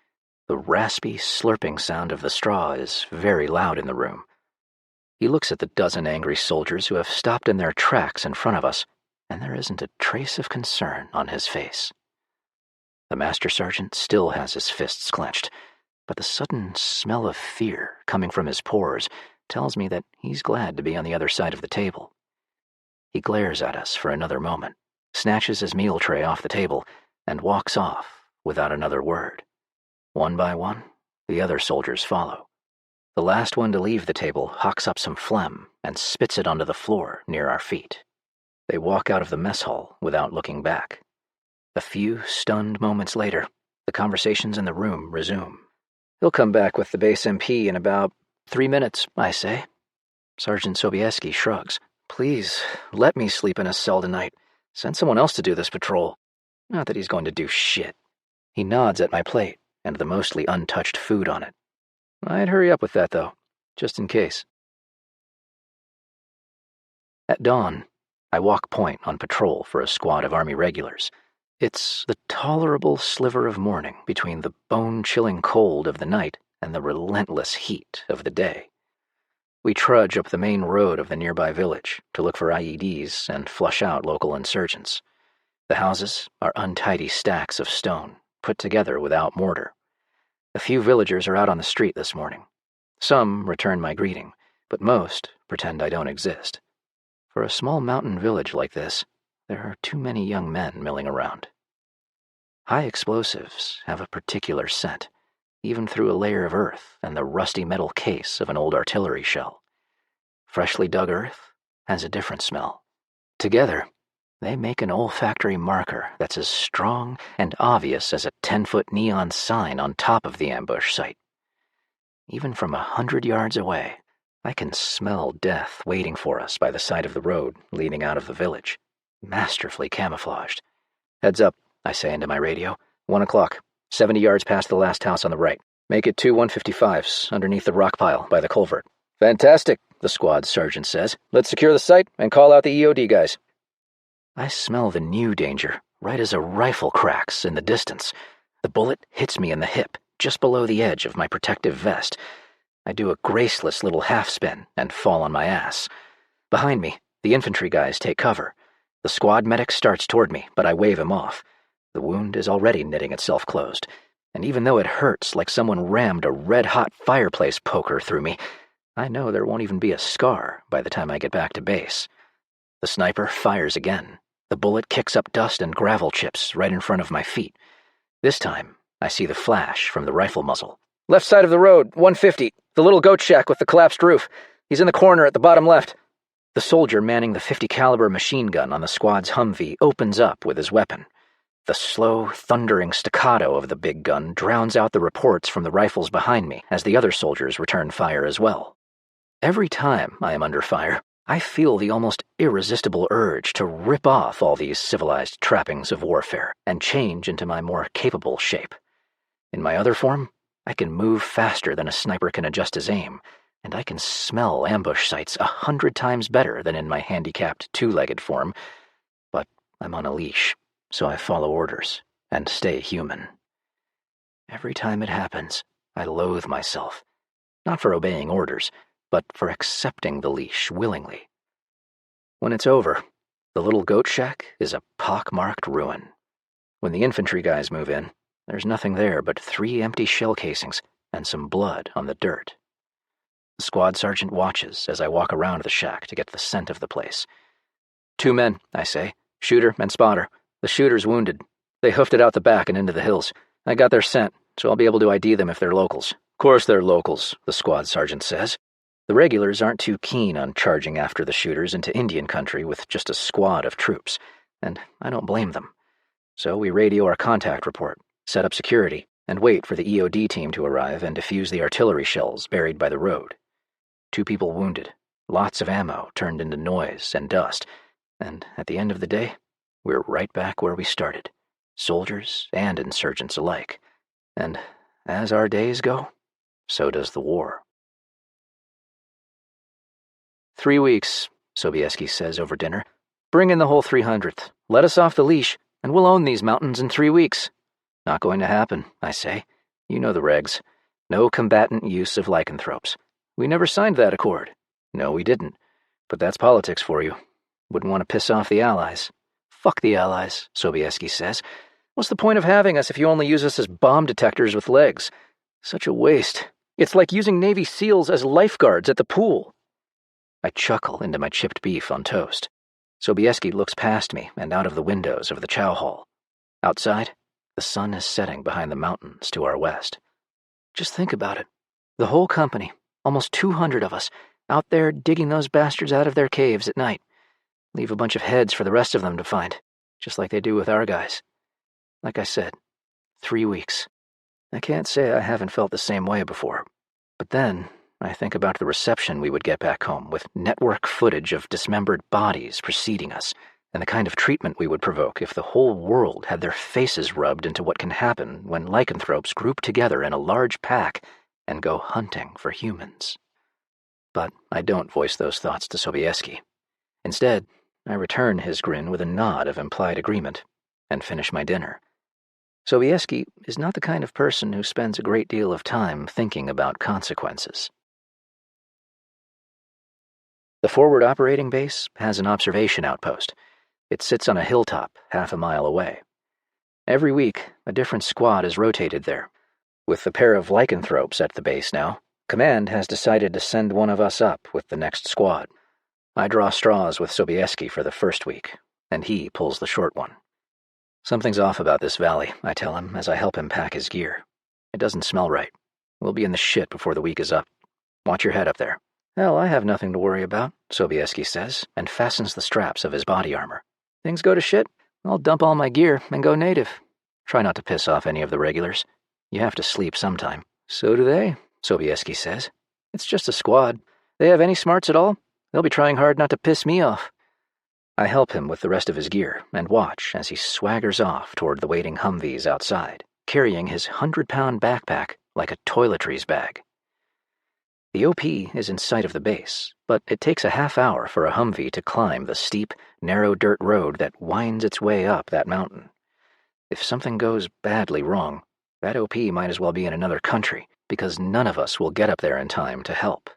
The raspy, slurping sound of the straw is very loud in the room. He looks at the dozen angry soldiers who have stopped in their tracks in front of us, and there isn't a trace of concern on his face. The Master Sergeant still has his fists clenched, but the sudden smell of fear coming from his pores tells me that he's glad to be on the other side of the table. He glares at us for another moment, snatches his meal tray off the table, and walks off without another word. One by one, the other soldiers follow. The last one to leave the table hawks up some phlegm and spits it onto the floor near our feet. They walk out of the mess hall without looking back. A few stunned moments later, the conversations in the room resume. He'll come back with the base MP in about 3 minutes, I say. Sergeant Sobieski shrugs. Please, let me sleep in a cell tonight. Send someone else to do this patrol. Not that he's going to do shit. He nods at my plate and the mostly untouched food on it. I'd hurry up with that, though, just in case. At dawn, I walk point on patrol for a squad of Army regulars. It's the tolerable sliver of morning between the bone-chilling cold of the night and the relentless heat of the day. We trudge up the main road of the nearby village to look for IEDs and flush out local insurgents. The houses are untidy stacks of stone, put together without mortar. A few villagers are out on the street this morning. Some return my greeting, but most pretend I don't exist. For a small mountain village like this, there are too many young men milling around. High explosives have a particular scent, even through a layer of earth and the rusty metal case of an old artillery shell. Freshly dug earth has a different smell. Together, they make an olfactory marker that's as strong and obvious as a 10-foot neon sign on top of the ambush site. Even from 100 yards away, I can smell death waiting for us by the side of the road leading out of the village, masterfully camouflaged. Heads up, I say into my radio. 1 o'clock, 70 yards past the last house on the right. Make it 2 155s underneath the rock pile by the culvert. Fantastic, the squad sergeant says. Let's secure the site and call out the EOD guys. I smell the new danger right as a rifle cracks in the distance. The bullet hits me in the hip, just below the edge of my protective vest. I do a graceless little half-spin and fall on my ass. Behind me, the infantry guys take cover. The squad medic starts toward me, but I wave him off. The wound is already knitting itself closed, and even though it hurts like someone rammed a red-hot fireplace poker through me, I know there won't even be a scar by the time I get back to base. The sniper fires again. The bullet kicks up dust and gravel chips right in front of my feet. This time, I see the flash from the rifle muzzle. Left side of the road, 150, the little goat shack with the collapsed roof. He's in the corner at the bottom left. The soldier manning the .50 caliber machine gun on the squad's Humvee opens up with his weapon. The slow, thundering staccato of the big gun drowns out the reports from the rifles behind me as the other soldiers return fire as well. Every time I am under fire, I feel the almost irresistible urge to rip off all these civilized trappings of warfare and change into my more capable shape. In my other form, I can move faster than a sniper can adjust his aim, and I can smell ambush sites 100 times better than in my handicapped two-legged form, but I'm on a leash, so I follow orders and stay human. Every time it happens, I loathe myself, not for obeying orders, but for accepting the leash willingly. When it's over, the little goat shack is a pock-marked ruin. When the infantry guys move in, there's nothing there but 3 empty shell casings and some blood on the dirt The squad sergeant watches as I walk around the shack to get the scent of the place. 2 men, I say, shooter and spotter. The shooter's wounded. They hoofed it out the back and into the hills. I got their scent, so I'll be able to ID them if they're locals. Of course they're locals, the squad sergeant says. The regulars aren't too keen on charging after the shooters into Indian country with just a squad of troops, and I don't blame them. So we radio our contact report, set up security, and wait for the EOD team to arrive and defuse the artillery shells buried by the road. 2 people wounded, lots of ammo turned into noise and dust, and at the end of the day, we're right back where we started, soldiers and insurgents alike. And as our days go, so does the war. 3 weeks, Sobieski says over dinner. Bring in the whole 300th. Let us off the leash, and we'll own these mountains in 3 weeks. Not going to happen, I say. You know the regs. No combatant use of lycanthropes. We never signed that accord. No, we didn't. But that's politics for you. Wouldn't want to piss off the Allies. Fuck the Allies, Sobieski says. What's the point of having us if you only use us as bomb detectors with legs? Such a waste. It's like using Navy SEALs as lifeguards at the pool. I chuckle into my chipped beef on toast. Sobieski looks past me and out of the windows of the chow hall. Outside, the sun is setting behind the mountains to our west. Just think about it. The whole company, almost 200 of us, out there digging those bastards out of their caves at night. Leave a bunch of heads for the rest of them to find, just like they do with our guys. Like I said, 3 weeks. I can't say I haven't felt the same way before. But then I think about the reception we would get back home with network footage of dismembered bodies preceding us, and the kind of treatment we would provoke if the whole world had their faces rubbed into what can happen when lycanthropes group together in a large pack and go hunting for humans. But I don't voice those thoughts to Sobieski. Instead, I return his grin with a nod of implied agreement and finish my dinner. Sobieski is not the kind of person who spends a great deal of time thinking about consequences. The forward operating base has an observation outpost. It sits on a hilltop half a mile away. Every week, a different squad is rotated there. With the pair of lycanthropes at the base now, Command has decided to send one of us up with the next squad. I draw straws with Sobieski for the first week, and he pulls the short one. Something's off about this valley, I tell him as I help him pack his gear. It doesn't smell right. We'll be in the shit before the week is up. Watch your head up there. Hell, I have nothing to worry about, Sobieski says, and fastens the straps of his body armor. Things go to shit, I'll dump all my gear and go native. Try not to piss off any of the regulars. You have to sleep sometime. So do they, Sobieski says. It's just a squad. They have any smarts at all? They'll be trying hard not to piss me off. I help him with the rest of his gear and watch as he swaggers off toward the waiting Humvees outside, carrying his 100-pound backpack like a toiletries bag. The OP is in sight of the base, but it takes a half hour for a Humvee to climb the steep, narrow dirt road that winds its way up that mountain. If something goes badly wrong, that OP might as well be in another country, because none of us will get up there in time to help.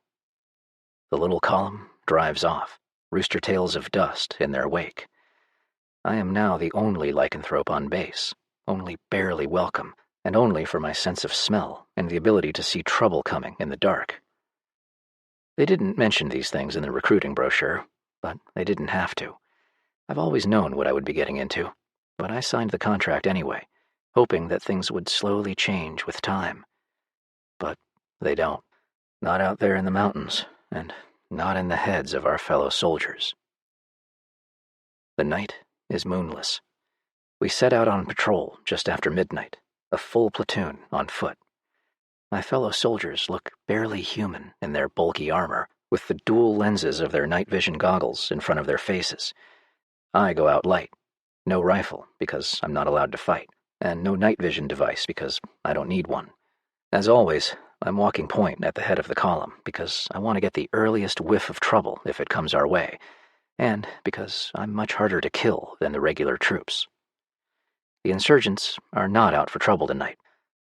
The little column drives off, rooster tails of dust in their wake. I am now the only lycanthrope on base, only barely welcome, and only for my sense of smell and the ability to see trouble coming in the dark. They didn't mention these things in the recruiting brochure, but they didn't have to. I've always known what I would be getting into, but I signed the contract anyway, hoping that things would slowly change with time. But they don't. Not out there in the mountains, and not in the heads of our fellow soldiers. The night is moonless. We set out on patrol just after midnight, a full platoon on foot. My fellow soldiers look barely human in their bulky armor, with the dual lenses of their night vision goggles in front of their faces. I go out light. No rifle, because I'm not allowed to fight, and no night vision device, because I don't need one. As always, I'm walking point at the head of the column, because I want to get the earliest whiff of trouble if it comes our way, and because I'm much harder to kill than the regular troops. The insurgents are not out for trouble tonight.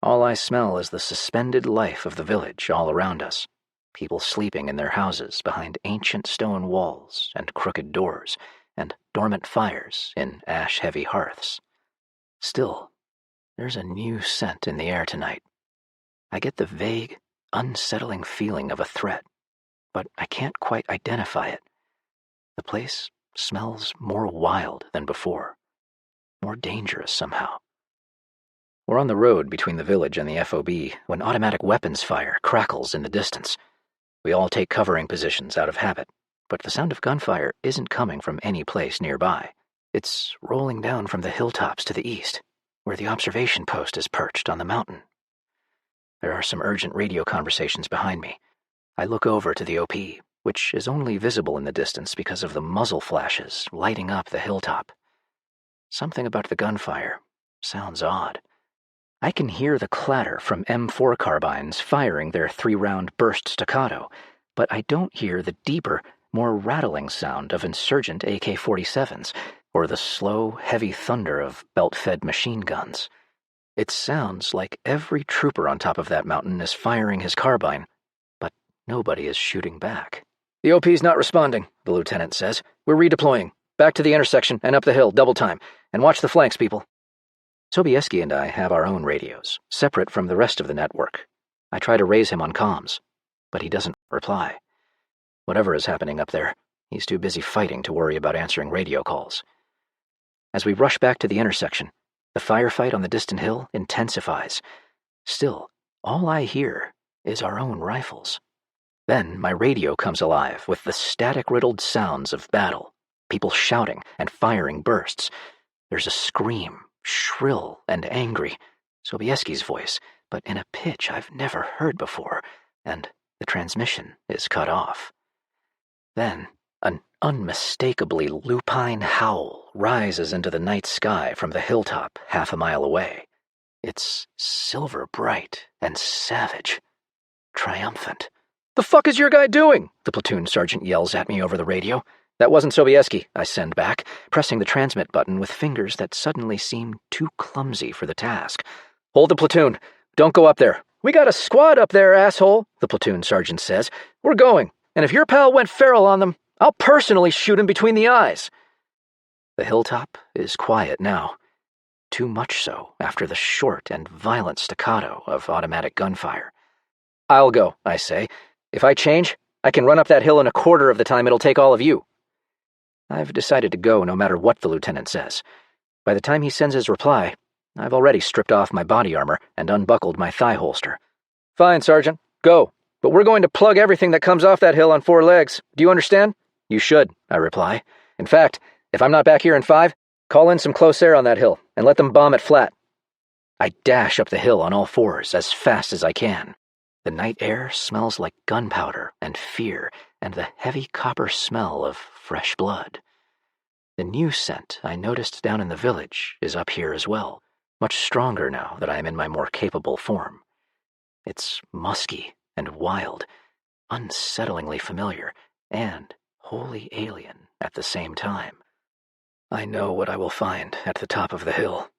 All I smell is the suspended life of the village all around us. People sleeping in their houses behind ancient stone walls and crooked doors, and dormant fires in ash-heavy hearths. Still, there's a new scent in the air tonight. I get the vague, unsettling feeling of a threat but I can't quite identify it. The place smells more wild than before, more dangerous somehow. We're on the road between the village and the FOB when automatic weapons fire crackles in the distance. We all take covering positions out of habit, but the sound of gunfire isn't coming from any place nearby. It's rolling down from the hilltops to the east, where the observation post is perched on the mountain. There are some urgent radio conversations behind me. I look over to the OP, which is only visible in the distance because of the muzzle flashes lighting up the hilltop. Something about the gunfire sounds odd. I can hear the clatter from M4 carbines firing their 3-round burst staccato, but I don't hear the deeper, more rattling sound of insurgent AK-47s or the slow, heavy thunder of belt-fed machine guns. It sounds like every trooper on top of that mountain is firing his carbine, but nobody is shooting back. "The OP's not responding," the lieutenant says. "We're redeploying. Back to the intersection and up the hill, double time. And watch the flanks, people." Sobieski and I have our own radios, separate from the rest of the network. I try to raise him on comms, but he doesn't reply. Whatever is happening up there, he's too busy fighting to worry about answering radio calls. As we rush back to the intersection, the firefight on the distant hill intensifies. Still, all I hear is our own rifles. Then my radio comes alive with the static-riddled sounds of battle, people shouting and firing bursts. There's a scream, shrill and angry, Sobieski's voice, but in a pitch I've never heard before, and the transmission is cut off. Then an unmistakably lupine howl rises into the night sky from the hilltop half a mile away. It's silver bright and savage, triumphant. "The fuck is your guy doing?" the platoon sergeant yells at me over the radio. "That wasn't Sobieski," I send back, pressing the transmit button with fingers that suddenly seem too clumsy for the task. "Hold the platoon. Don't go up there." "We got a squad up there, asshole," the platoon sergeant says. "We're going, and if your pal went feral on them, I'll personally shoot him between the eyes." The hilltop is quiet now. Too much so after the short and violent staccato of automatic gunfire. "I'll go," I say. "If I change, I can run up that hill in a quarter of the time it'll take all of you." I've decided to go no matter what the lieutenant says. By the time he sends his reply, I've already stripped off my body armor and unbuckled my thigh holster. "Fine, Sergeant, go. But we're going to plug everything that comes off that hill on 4 legs. Do you understand?" "You should," I reply. "In fact, if I'm not back here in 5, call in some close air on that hill and let them bomb it flat." I dash up the hill on all 4s as fast as I can. The night air smells like gunpowder and fear and the heavy copper smell of fresh blood. The new scent I noticed down in the village is up here as well, much stronger now that I am in my more capable form. It's musky and wild, unsettlingly familiar, and wholly alien at the same time. I know what I will find at the top of the hill.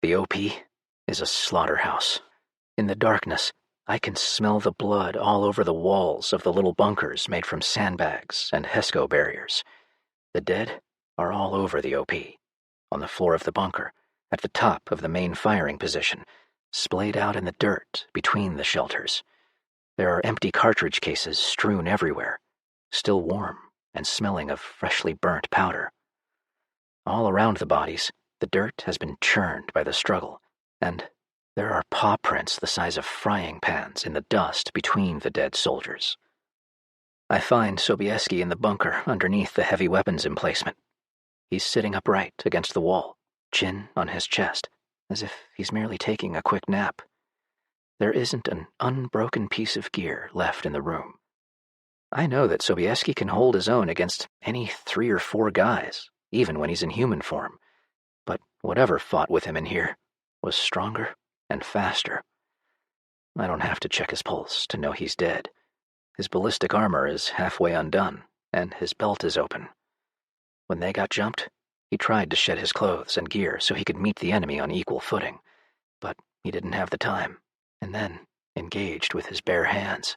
The OP is a slaughterhouse. In the darkness, I can smell the blood all over the walls of the little bunkers made from sandbags and HESCO barriers. The dead are all over the OP, on the floor of the bunker, at the top of the main firing position, splayed out in the dirt between the shelters. There are empty cartridge cases strewn everywhere, still warm and smelling of freshly burnt powder. All around the bodies, the dirt has been churned by the struggle, and there are paw prints the size of frying pans in the dust between the dead soldiers. I find Sobieski in the bunker underneath the heavy weapons emplacement. He's sitting upright against the wall, chin on his chest, as if he's merely taking a quick nap. There isn't an unbroken piece of gear left in the room. I know that Sobieski can hold his own against any 3 or 4 guys, even when he's in human form, but whatever fought with him in here was stronger and faster. I don't have to check his pulse to know he's dead. His ballistic armor is halfway undone, and his belt is open. When they got jumped, he tried to shed his clothes and gear so he could meet the enemy on equal footing, but he didn't have the time, and then engaged with his bare hands.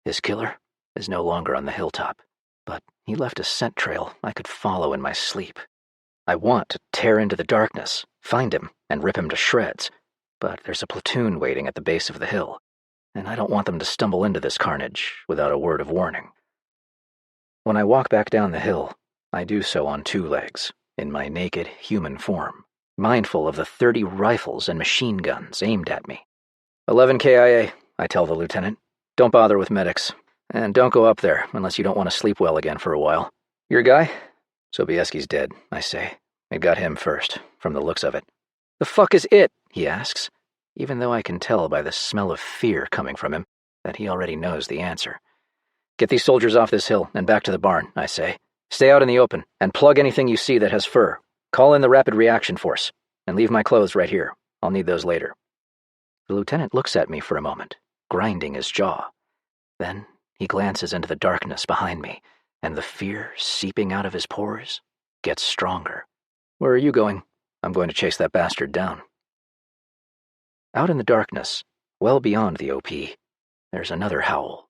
His killer is no longer on the hilltop, but he left a scent trail I could follow in my sleep. I want to tear into the darkness, find him, and rip him to shreds, but there's a platoon waiting at the base of the hill. and I don't want them to stumble into this carnage without a word of warning. When I walk back down the hill, I do so on 2 legs, in my naked human form, mindful of the 30 rifles and machine guns aimed at me. 11 KIA, I tell the lieutenant. Don't bother with medics, and don't go up there unless you don't want to sleep well again for a while. Your guy? Sobieski's dead, I say. It got him first, from the looks of it. The fuck is it? He asks, even though I can tell by the smell of fear coming from him that he already knows the answer. Get these soldiers off this hill and back to the barn, I say. Stay out in the open, and plug anything you see that has fur. Call in the rapid reaction force, and leave my clothes right here. I'll need those later. The lieutenant looks at me for a moment, grinding his jaw. Then he glances into the darkness behind me, and the fear seeping out of his pores gets stronger. Where are you going? I'm going to chase that bastard down. Out in the darkness, well beyond the OP, there's another howl.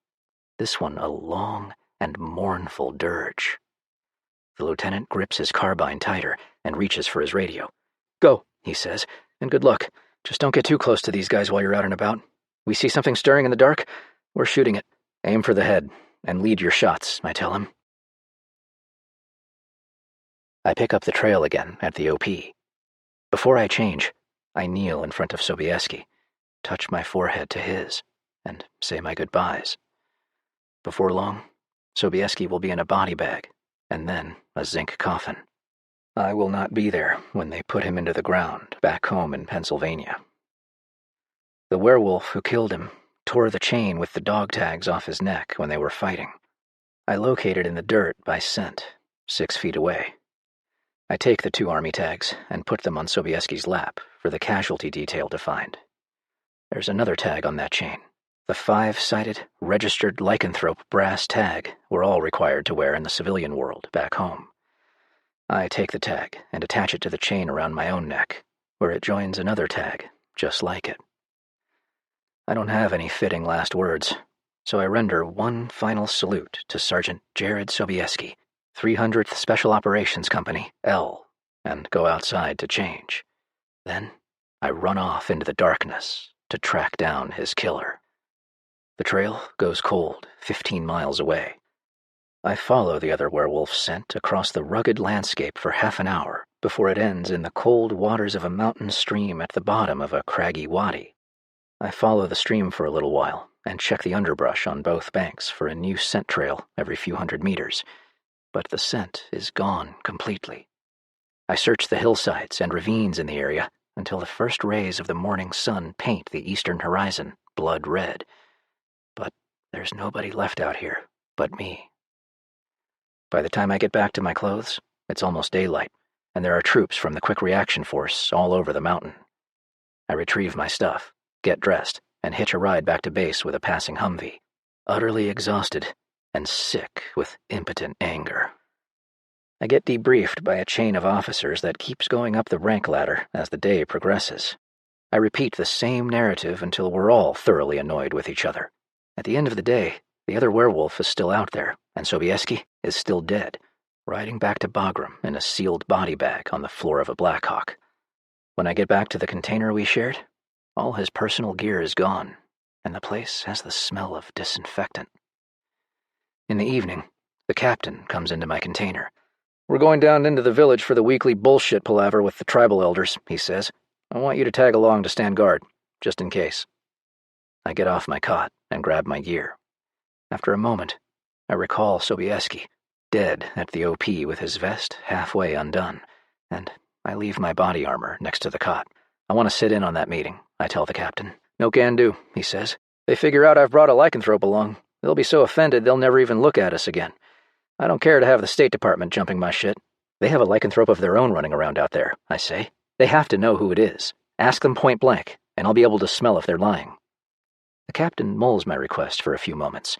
This one a long and mournful dirge. The lieutenant grips his carbine tighter and reaches for his radio. Go, he says, and good luck. Just don't get too close to these guys while you're out and about. We see something stirring in the dark, we're shooting it. Aim for the head, and lead your shots, I tell him. I pick up the trail again at the OP. Before I change, I kneel in front of Sobieski, touch my forehead to his, and say my goodbyes. Before long, Sobieski will be in a body bag, and then a zinc coffin. I will not be there when they put him into the ground back home in Pennsylvania. The werewolf who killed him tore the chain with the dog tags off his neck when they were fighting. I locate it in the dirt by scent, 6 feet away. I take the 2 army tags and put them on Sobieski's lap for the casualty detail to find. There's another tag on that chain. The 5-sided, registered lycanthrope brass tag we're all required to wear in the civilian world back home. I take the tag and attach it to the chain around my own neck, where it joins another tag just like it. I don't have any fitting last words, so I render one final salute to Sergeant Jared Sobieski, 300th Special Operations Company, L, and go outside to change. Then I run off into the darkness to track down his killer. The trail goes cold 15 miles away. I follow the other werewolf's scent across the rugged landscape for half an hour before it ends in the cold waters of a mountain stream at the bottom of a craggy wadi. I follow the stream for a little while and check the underbrush on both banks for a new scent trail every few hundred meters, but the scent is gone completely. I search the hillsides and ravines in the area until the first rays of the morning sun paint the eastern horizon blood red. But there's nobody left out here but me. By the time I get back to my clothes, it's almost daylight, and there are troops from the Quick Reaction Force all over the mountain. I retrieve my stuff, get dressed, and hitch a ride back to base with a passing Humvee, utterly exhausted and sick with impotent anger. I get debriefed by a chain of officers that keeps going up the rank ladder as the day progresses. I repeat the same narrative until we're all thoroughly annoyed with each other. At the end of the day, the other werewolf is still out there, and Sobieski is still dead, riding back to Bagram in a sealed body bag on the floor of a Blackhawk. When I get back to the container we shared, all his personal gear is gone, and the place has the smell of disinfectant. In the evening, the captain comes into my container. We're going down into the village for the weekly bullshit palaver with the tribal elders, he says. I want you to tag along to stand guard, just in case. I get off my cot and grab my gear. After a moment, I recall Sobieski, dead at the OP with his vest halfway undone, and I leave my body armor next to the cot. I want to sit in on that meeting, I tell the captain. No can do, he says. They figure out I've brought a lycanthrope along. They'll be so offended they'll never even look at us again. I don't care to have the State Department jumping my shit. They have a lycanthrope of their own running around out there, I say. They have to know who it is. Ask them point blank, and I'll be able to smell if they're lying. The captain mulls my request for a few moments.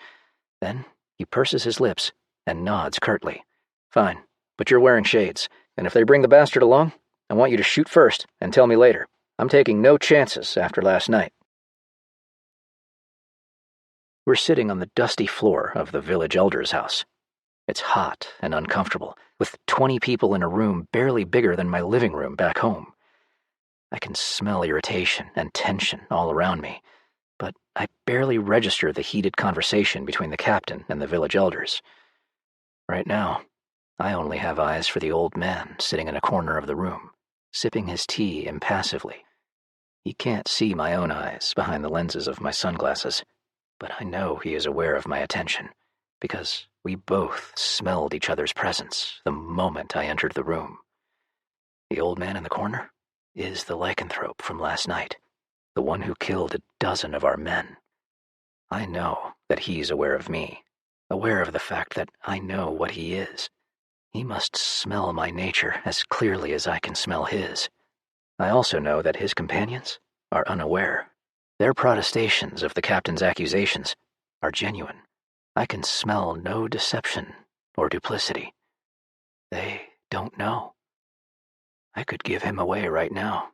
Then he purses his lips and nods curtly. Fine, but you're wearing shades, and if they bring the bastard along, I want you to shoot first and tell me later. I'm taking no chances after last night. We're sitting on the dusty floor of the village elder's house. It's hot and uncomfortable, with 20 people in a room barely bigger than my living room back home. I can smell irritation and tension all around me, but I barely register the heated conversation between the captain and the village elders. Right now, I only have eyes for the old man sitting in a corner of the room, sipping his tea impassively. He can't see my own eyes behind the lenses of my sunglasses, but I know he is aware of my attention, because we both smelled each other's presence the moment I entered the room. The old man in the corner is the lycanthrope from last night, the one who killed a dozen of our men. I know that he's aware of me, aware of the fact that I know what he is. He must smell my nature as clearly as I can smell his. I also know that his companions are unaware. Their protestations of the captain's accusations are genuine. I can smell no deception or duplicity. They don't know. I could give him away right now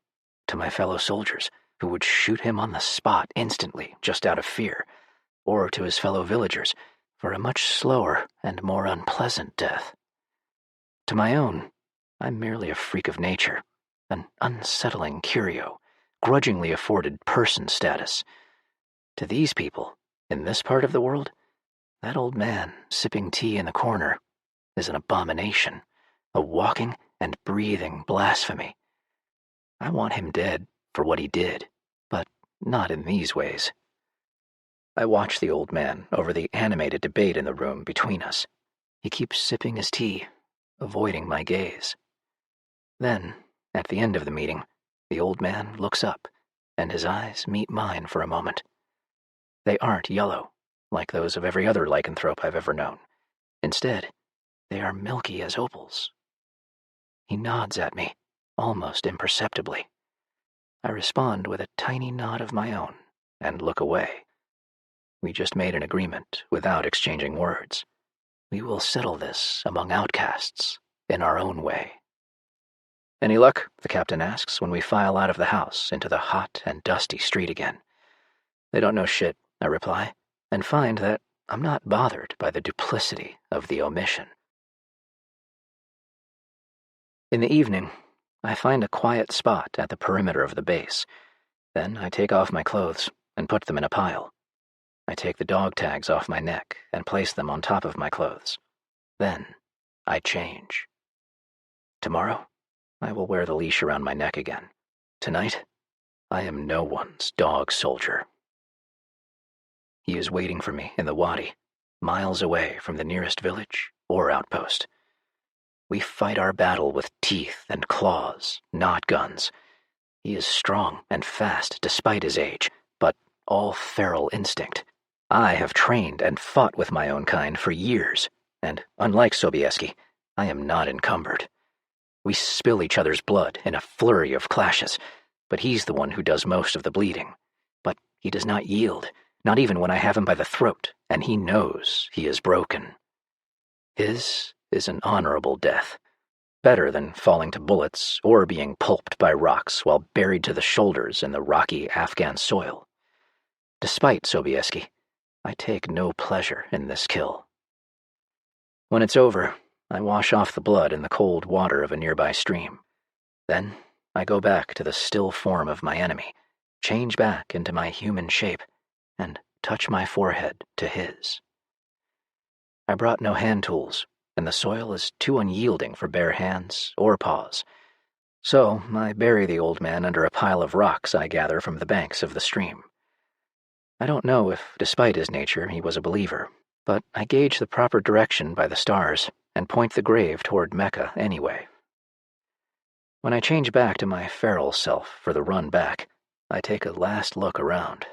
to my fellow soldiers, who would shoot him on the spot instantly just out of fear, or to his fellow villagers for a much slower and more unpleasant death. To my own, I'm merely a freak of nature, an unsettling curio, grudgingly afforded person status. To these people, in this part of the world, that old man sipping tea in the corner is an abomination, a walking and breathing blasphemy. I want him dead for what he did, but not in these ways. I watch the old man over the animated debate in the room between us. He keeps sipping his tea, avoiding my gaze. Then, at the end of the meeting, the old man looks up, and his eyes meet mine for a moment. They aren't yellow, like those of every other lycanthrope I've ever known. Instead, they are milky as opals. He nods at me, almost imperceptibly. I respond with a tiny nod of my own and look away. We just made an agreement without exchanging words. We will settle this among outcasts in our own way. Any luck? The captain asks when we file out of the house into the hot and dusty street again. They don't know shit, I reply, and find that I'm not bothered by the duplicity of the omission. In the evening, I find a quiet spot at the perimeter of the base. Then I take off my clothes and put them in a pile. I take the dog tags off my neck and place them on top of my clothes. Then I change. Tomorrow, I will wear the leash around my neck again. Tonight, I am no one's dog soldier. He is waiting for me in the wadi, miles away from the nearest village or outpost. We fight our battle with teeth and claws, not guns. He is strong and fast despite his age, but all feral instinct. I have trained and fought with my own kind for years, and unlike Sobieski, I am not encumbered. We spill each other's blood in a flurry of clashes, but he's the one who does most of the bleeding. But he does not yield, not even when I have him by the throat, and he knows he is broken. His is an honorable death, better than falling to bullets or being pulped by rocks while buried to the shoulders in the rocky Afghan soil. Despite Sobieski, I take no pleasure in this kill. When it's over, I wash off the blood in the cold water of a nearby stream. Then I go back to the still form of my enemy, change back into my human shape, and touch my forehead to his. I brought no hand tools, and the soil is too unyielding for bare hands or paws. So I bury the old man under a pile of rocks I gather from the banks of the stream. I don't know if, despite his nature, he was a believer, but I gauge the proper direction by the stars and point the grave toward Mecca anyway. When I change back to my feral self for the run back, I take a last look around.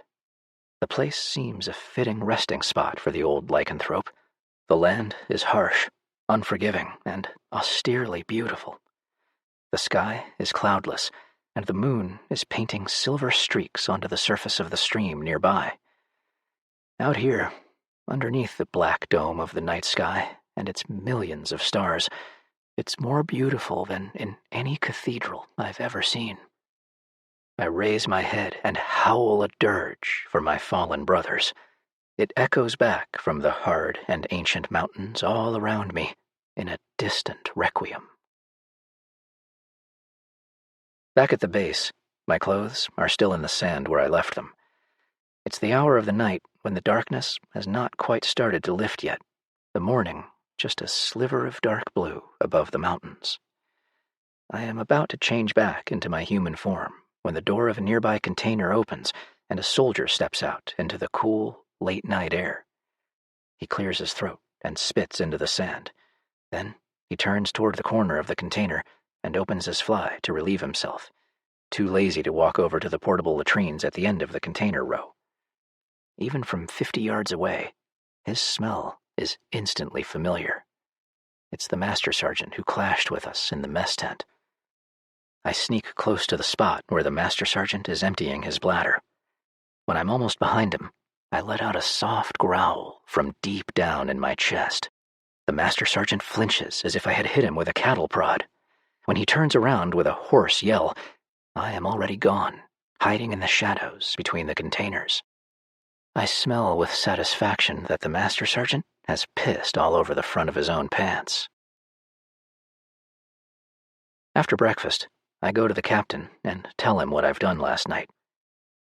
The place seems a fitting resting spot for the old lycanthrope. The land is harsh, unforgiving, and austerely beautiful. The sky is cloudless, and the moon is painting silver streaks onto the surface of the stream nearby. Out here, underneath the black dome of the night sky and its millions of stars, it's more beautiful than in any cathedral I've ever seen. I raise my head and howl a dirge for my fallen brothers. It echoes back from the hard and ancient mountains all around me in a distant requiem. Back at the base, my clothes are still in the sand where I left them. It's the hour of the night when the darkness has not quite started to lift yet. The morning, just a sliver of dark blue above the mountains. I am about to change back into my human form when the door of a nearby container opens and a soldier steps out into the cool, late-night air. He clears his throat and spits into the sand. Then he turns toward the corner of the container and opens his fly to relieve himself, too lazy to walk over to the portable latrines at the end of the container row. Even from 50 yards away, his smell is instantly familiar. It's the master sergeant who clashed with us in the mess tent. I sneak close to the spot where the master sergeant is emptying his bladder. When I'm almost behind him, I let out a soft growl from deep down in my chest. The master sergeant flinches as if I had hit him with a cattle prod. When he turns around with a hoarse yell, I am already gone, hiding in the shadows between the containers. I smell with satisfaction that the master sergeant has pissed all over the front of his own pants. After breakfast, I go to the captain and tell him what I've done last night.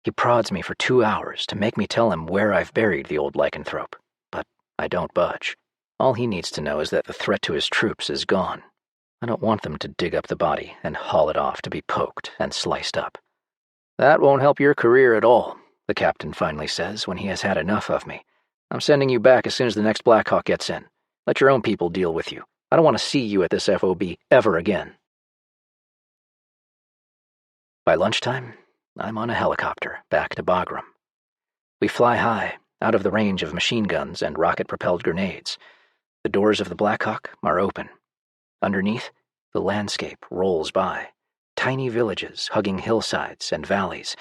He prods me for 2 hours to make me tell him where I've buried the old lycanthrope, but I don't budge. All he needs to know is that the threat to his troops is gone. I don't want them to dig up the body and haul it off to be poked and sliced up. That won't help your career at all, the captain finally says when he has had enough of me. I'm sending you back as soon as the next Blackhawk gets in. Let your own people deal with you. I don't want to see you at this FOB ever again. By lunchtime, I'm on a helicopter back to Bagram. We fly high, out of the range of machine guns and rocket-propelled grenades. The doors of the Blackhawk are open. Underneath, the landscape rolls by. Tiny villages hugging hillsides and valleys,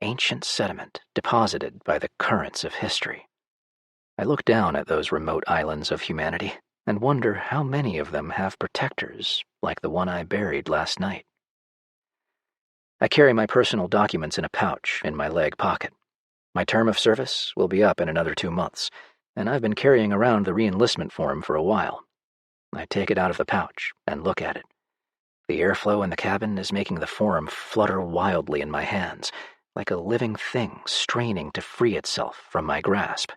ancient sediment deposited by the currents of history. I look down at those remote islands of humanity and wonder how many of them have protectors like the one I buried last night. I carry my personal documents in a pouch in my leg pocket. My term of service will be up in another 2 months, and I've been carrying around the re-enlistment form for a while. I take it out of the pouch and look at it. The airflow in the cabin is making the form flutter wildly in my hands, like a living thing straining to free itself from my grasp.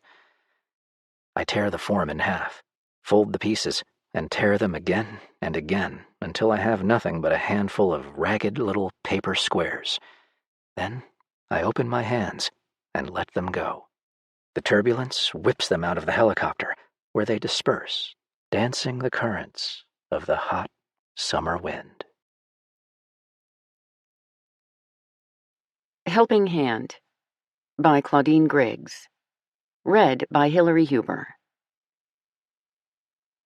I tear the form in half, fold the pieces, and tear them again and again until I have nothing but a handful of ragged little paper squares. Then I open my hands and let them go. The turbulence whips them out of the helicopter, where they disperse, dancing the currents of the hot summer wind. Helping Hand by Claudine Griggs. Read by Hilary Huber.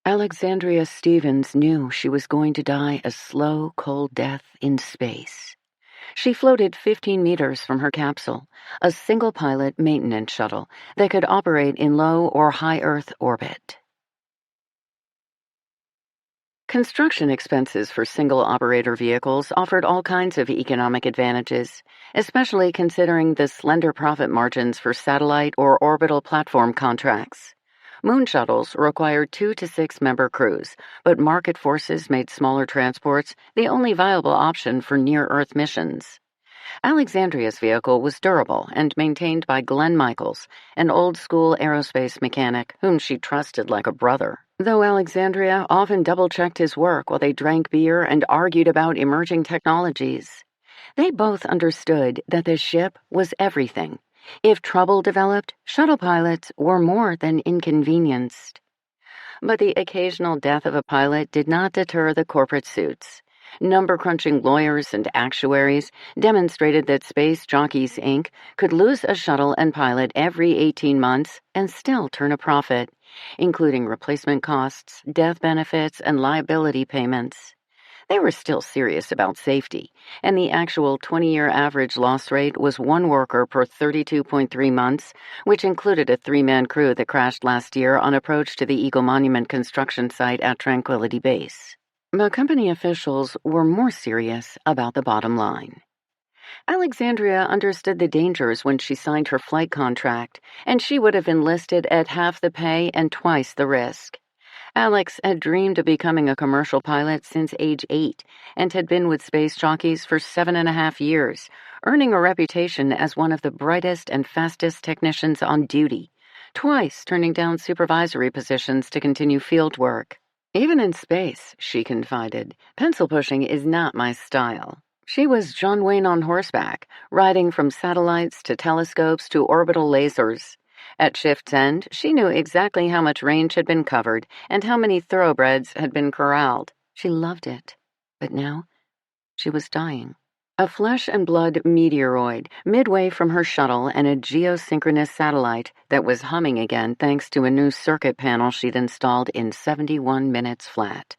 Alexandria Stevens knew she was going to die a slow, cold death in space. She floated 15 meters from her capsule, a single-pilot maintenance shuttle that could operate in low or high Earth orbit. Construction expenses for single-operator vehicles offered all kinds of economic advantages, especially considering the slender profit margins for satellite or orbital platform contracts. Moon shuttles required 2 to 6 member crews, but market forces made smaller transports the only viable option for near-Earth missions. Alexandria's vehicle was durable and maintained by Glenn Michaels, an old-school aerospace mechanic whom she trusted like a brother. Though Alexandria often double-checked his work while they drank beer and argued about emerging technologies, they both understood that the ship was everything. If trouble developed, shuttle pilots were more than inconvenienced. But the occasional death of a pilot did not deter the corporate suits. Number-crunching lawyers and actuaries demonstrated that Space Jockeys, Inc. could lose a shuttle and pilot every 18 months and still turn a profit, including replacement costs, death benefits, and liability payments. They were still serious about safety, and the actual 20-year average loss rate was 1 worker per 32.3 months, which included a 3-man crew that crashed last year on approach to the Eagle Monument construction site at Tranquility Base. But company officials were more serious about the bottom line. Alexandria understood the dangers when she signed her flight contract, and she would have enlisted at half the pay and twice the risk. Alex had dreamed of becoming a commercial pilot since age 8 and had been with space jockeys for 7.5 years, earning a reputation as one of the brightest and fastest technicians on duty, twice turning down supervisory positions to continue field work. Even in space, she confided, pencil pushing is not my style. She was John Wayne on horseback, riding from satellites to telescopes to orbital lasers. At shift's end, she knew exactly how much range had been covered and how many thoroughbreds had been corralled. She loved it. But now, she was dying. A flesh and blood meteoroid, midway from her shuttle and a geosynchronous satellite that was humming again thanks to a new circuit panel she'd installed in 71 minutes flat.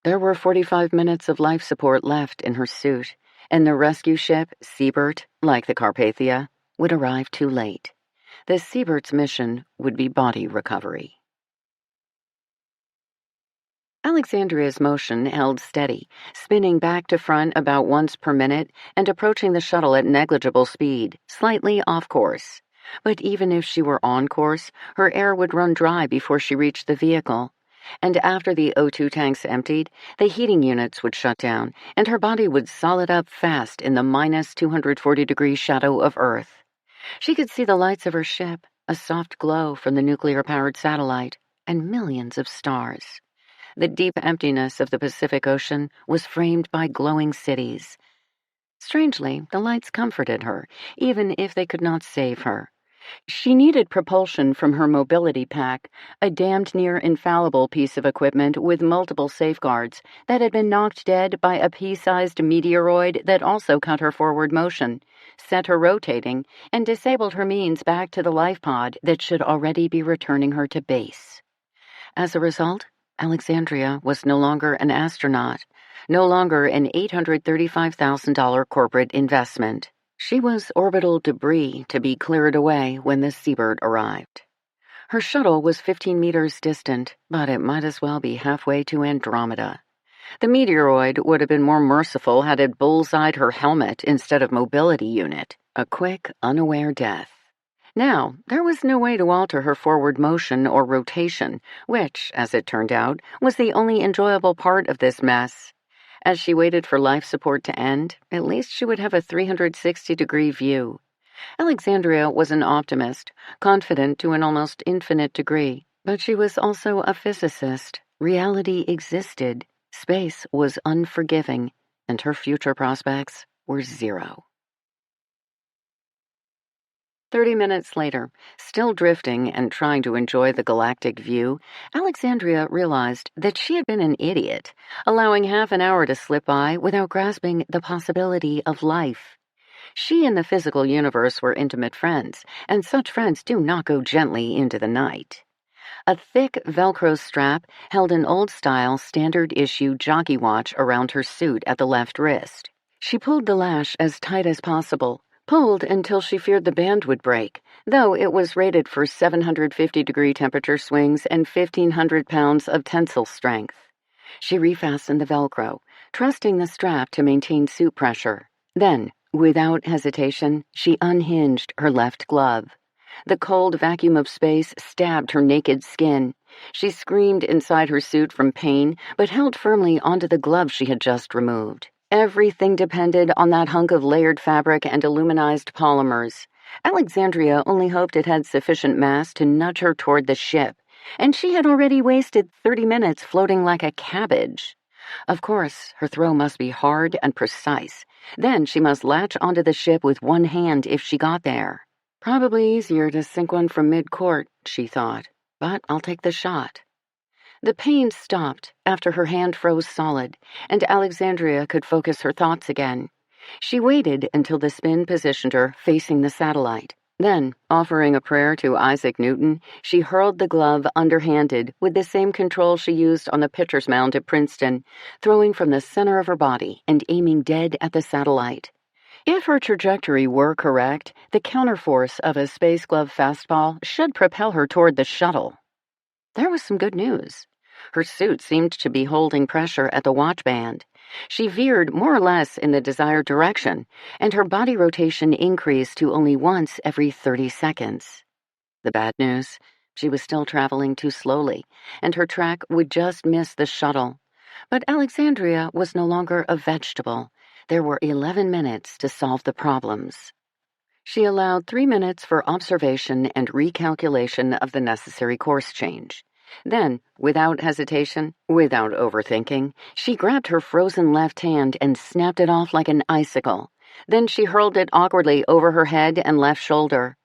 There were 45 minutes of life support left in her suit, and the rescue ship, Siebert, like the Carpathia, would arrive too late. The Siebert's mission would be body recovery. Alexandria's motion held steady, spinning back to front about once per minute and approaching the shuttle at negligible speed, slightly off course. But even if she were on course, her air would run dry before she reached the vehicle. And after the O2 tanks emptied, the heating units would shut down, and her body would solid up fast in the minus 240-degree shadow of Earth. She could see the lights of her ship, a soft glow from the nuclear-powered satellite, and millions of stars. The deep emptiness of the Pacific Ocean was framed by glowing cities. Strangely, the lights comforted her, even if they could not save her. She needed propulsion from her mobility pack, a damned near infallible piece of equipment with multiple safeguards that had been knocked dead by a pea-sized meteoroid that also cut her forward motion, set her rotating, and disabled her means back to the life pod that should already be returning her to base. As a result, Alexandria was no longer an astronaut, no longer an $835,000 corporate investment. She was orbital debris to be cleared away when the Siebert arrived. Her shuttle was 15 meters distant, but it might as well be halfway to Andromeda. The meteoroid would have been more merciful had it bullseyed her helmet instead of mobility unit, a quick, unaware death. Now, there was no way to alter her forward motion or rotation, which, as it turned out, was the only enjoyable part of this mess. As she waited for life support to end, at least she would have a 360-degree view. Alexandria was an optimist, confident to an almost infinite degree, but she was also a physicist. Reality existed, space was unforgiving, and her future prospects were zero. 30 minutes later, still drifting and trying to enjoy the galactic view, Alexandria realized that she had been an idiot, allowing half an hour to slip by without grasping the possibility of life. She and the physical universe were intimate friends, and such friends do not go gently into the night. A thick Velcro strap held an old-style, standard-issue jockey watch around her suit at the left wrist. She pulled the lash as tight as possible, pulled until she feared the band would break, though it was rated for 750-degree temperature swings and 1,500 pounds of tensile strength. She refastened the Velcro, trusting the strap to maintain suit pressure. Then, without hesitation, she unhinged her left glove. The cold vacuum of space stabbed her naked skin. She screamed inside her suit from pain, but held firmly onto the glove she had just removed. Everything depended on that hunk of layered fabric and aluminized polymers. Alexandria only hoped it had sufficient mass to nudge her toward the ship, and she had already wasted 30 minutes floating like a cabbage. Of course, her throw must be hard and precise. Then she must latch onto the ship with one hand if she got there. Probably easier to sink one from mid-court, she thought, but I'll take the shot. The pain stopped after her hand froze solid, and Alexandria could focus her thoughts again. She waited until the spin positioned her facing the satellite. Then, offering a prayer to Isaac Newton, she hurled the glove underhanded with the same control she used on the pitcher's mound at Princeton, throwing from the center of her body and aiming dead at the satellite. If her trajectory were correct, the counterforce of a space glove fastball should propel her toward the shuttle. There was some good news. Her suit seemed to be holding pressure at the watch band. She veered more or less in the desired direction, and her body rotation increased to only once every 30 seconds. The bad news, She was still traveling too slowly, and her track would just miss the shuttle. But Alexandria was no longer a vegetable. There were 11 minutes to solve the problems. She allowed 3 minutes for observation and recalculation of the necessary course change. Then, without hesitation, without overthinking, she grabbed her frozen left hand and snapped it off like an icicle. Then she hurled it awkwardly over her head and left shoulder.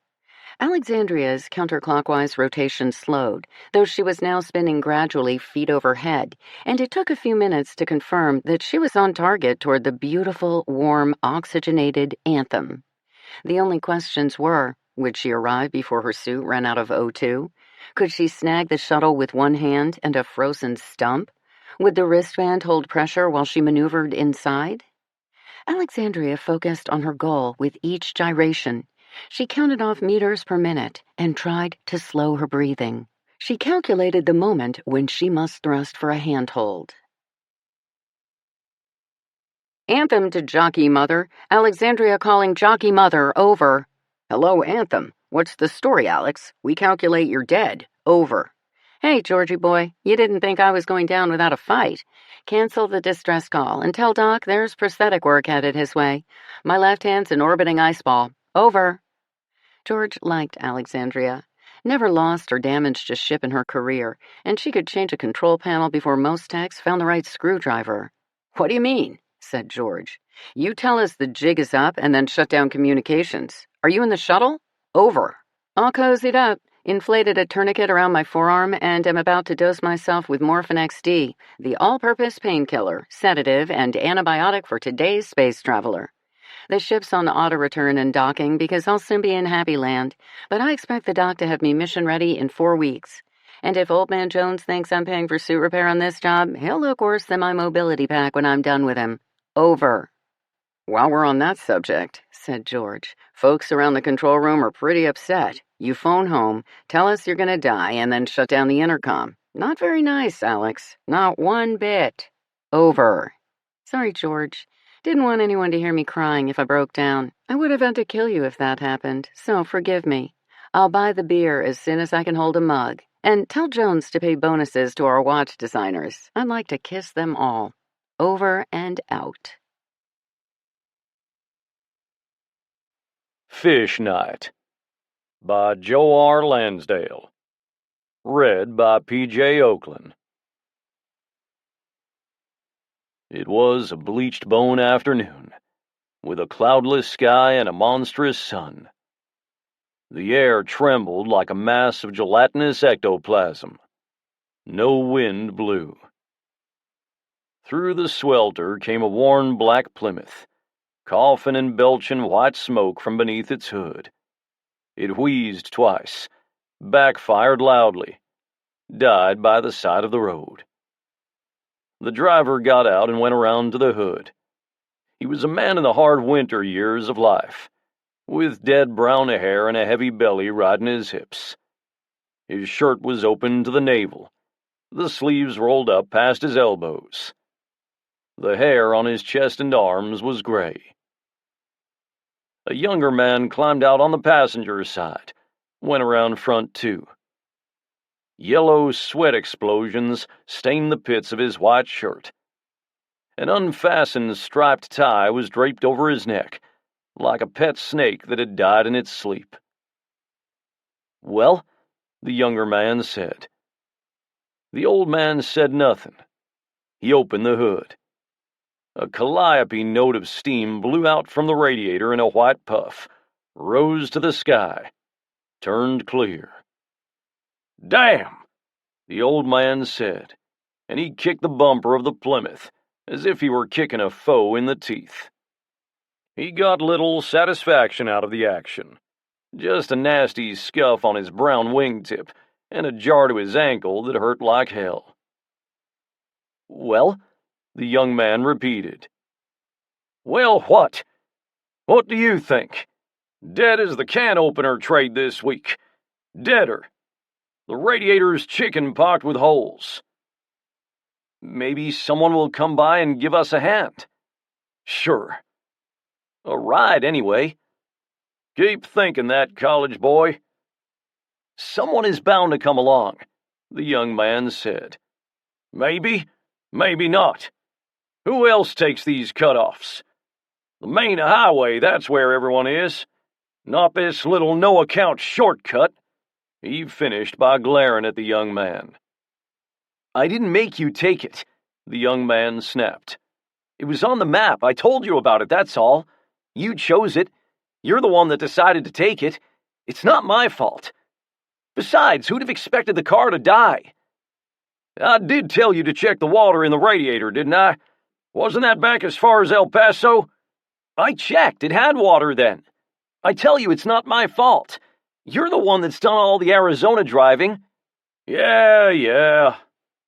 Alexandria's counterclockwise rotation slowed, though she was now spinning gradually feet over head, and it took a few minutes to confirm that she was on target toward the beautiful, warm, oxygenated Anthem. The only questions were, would she arrive before her suit ran out of O2? Could she snag the shuttle with one hand and a frozen stump? Would the wristband hold pressure while she maneuvered inside? Alexandria focused on her goal with each gyration. She counted off meters per minute and tried to slow her breathing. She calculated the moment when she must thrust for a handhold. Anthem to Jockey Mother. Alexandria calling Jockey Mother. Over. Hello, Anthem. What's the story, Alex? We calculate you're dead. Over. Hey, Georgie boy, you didn't think I was going down without a fight. Cancel the distress call and tell Doc there's prosthetic work headed his way. My left hand's an orbiting ice ball. Over. George liked Alexandria. Never lost or damaged a ship in her career, and she could change a control panel before most techs found the right screwdriver. What do you mean? Said George. You tell us the jig is up and then shut down communications. Are you in the shuttle? Over. All cozied up, inflated a tourniquet around my forearm, and am about to dose myself with Morphin XD, the all-purpose painkiller, sedative, and antibiotic for today's space traveler. The ship's on auto-return and docking because I'll soon be in Happy Land, but I expect the doc to have me mission-ready in 4 weeks. And if Old Man Jones thinks I'm paying for suit repair on this job, he'll look worse than my mobility pack when I'm done with him. Over. While we're on that subject, said George, folks around the control room are pretty upset. You phone home, tell us you're gonna die, and then shut down the intercom. Not very nice, Alex. Not one bit. Over. Sorry, George. Didn't want anyone to hear me crying if I broke down. I would have had to kill you if that happened, so forgive me. I'll buy the beer as soon as I can hold a mug. And tell Jones to pay bonuses to our watch designers. I'd like to kiss them all. Over and out. Fish Night by Joe R. Lansdale. Read by P.J. Oakland. It was a bleached bone afternoon, with a cloudless sky and a monstrous sun. The air trembled like a mass of gelatinous ectoplasm. No wind blew. Through the swelter came a worn black Plymouth, coughing and belching white smoke from beneath its hood. It wheezed twice, backfired loudly, died by the side of the road. The driver got out and went around to the hood. He was a man in the hard winter years of life, with dead brown hair and a heavy belly riding his hips. His shirt was open to the navel, the sleeves rolled up past his elbows. The hair on his chest and arms was gray. A younger man climbed out on the passenger's side, went around front too. Yellow sweat explosions stained the pits of his white shirt. An unfastened striped tie was draped over his neck, like a pet snake that had died in its sleep. Well, the younger man said. The old man said nothing. He opened the hood. A calliope note of steam blew out from the radiator in a white puff, rose to the sky, turned clear. Damn! The old man said, and he kicked the bumper of the Plymouth as if he were kicking a foe in the teeth. He got little satisfaction out of the action. Just a nasty scuff on his brown wingtip and a jar to his ankle that hurt like hell. Well, the young man repeated. Well, what? What do you think? Dead as the can opener trade this week. Deader. The radiator's chicken-pocked with holes. Maybe someone will come by and give us a hand. Sure. A ride, anyway. Keep thinking that, college boy. Someone is bound to come along, the young man said. Maybe, maybe not. Who else takes these cutoffs? The main highway, that's where everyone is. Not this little no-account shortcut. He finished by glaring at the young man. I didn't make you take it, the young man snapped. It was on the map. I told you about it, that's all. You chose it. You're the one that decided to take it. It's not my fault. Besides, who'd have expected the car to die? I did tell you to check the water in the radiator, didn't I? Wasn't that back as far as El Paso? I checked. It had water then. I tell you, it's not my fault. You're the one that's done all the Arizona driving. Yeah,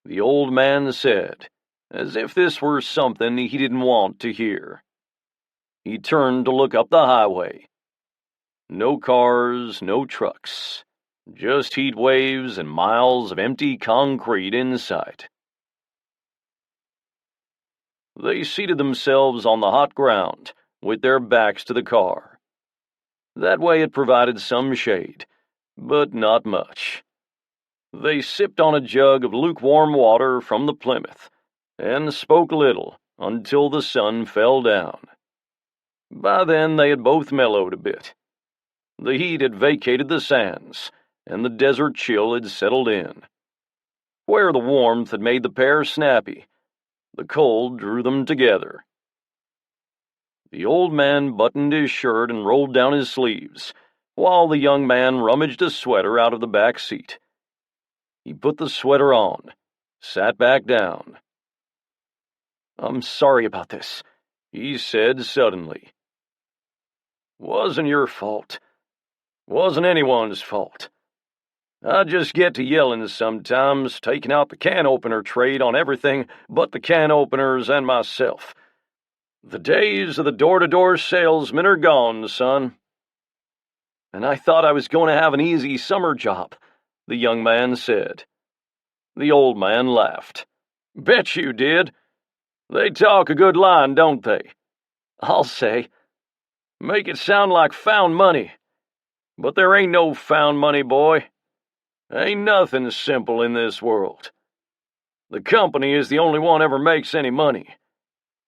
the old man said, as if this were something he didn't want to hear. He turned to look up the highway. No cars, no trucks. Just heat waves and miles of empty concrete in sight. They seated themselves on the hot ground, with their backs to the car. That way it provided some shade, but not much. They sipped on a jug of lukewarm water from the Plymouth, and spoke little until the sun fell down. By then they had both mellowed a bit. The heat had vacated the sands, and the desert chill had settled in. Where the warmth had made the pair snappy, the cold drew them together. The old man buttoned his shirt and rolled down his sleeves, while the young man rummaged a sweater out of the back seat. He put the sweater on, sat back down. I'm sorry about this, he said suddenly. Wasn't your fault. Wasn't anyone's fault. I just get to yelling sometimes, taking out the can opener trade on everything but the can openers and myself. The days of the door-to-door salesman are gone, son. And I thought I was going to have an easy summer job, the young man said. The old man laughed. Bet you did. They talk a good line, don't they? I'll say. Make it sound like found money. But there ain't no found money, boy. Ain't nothing simple in this world. The company is the only one ever makes any money.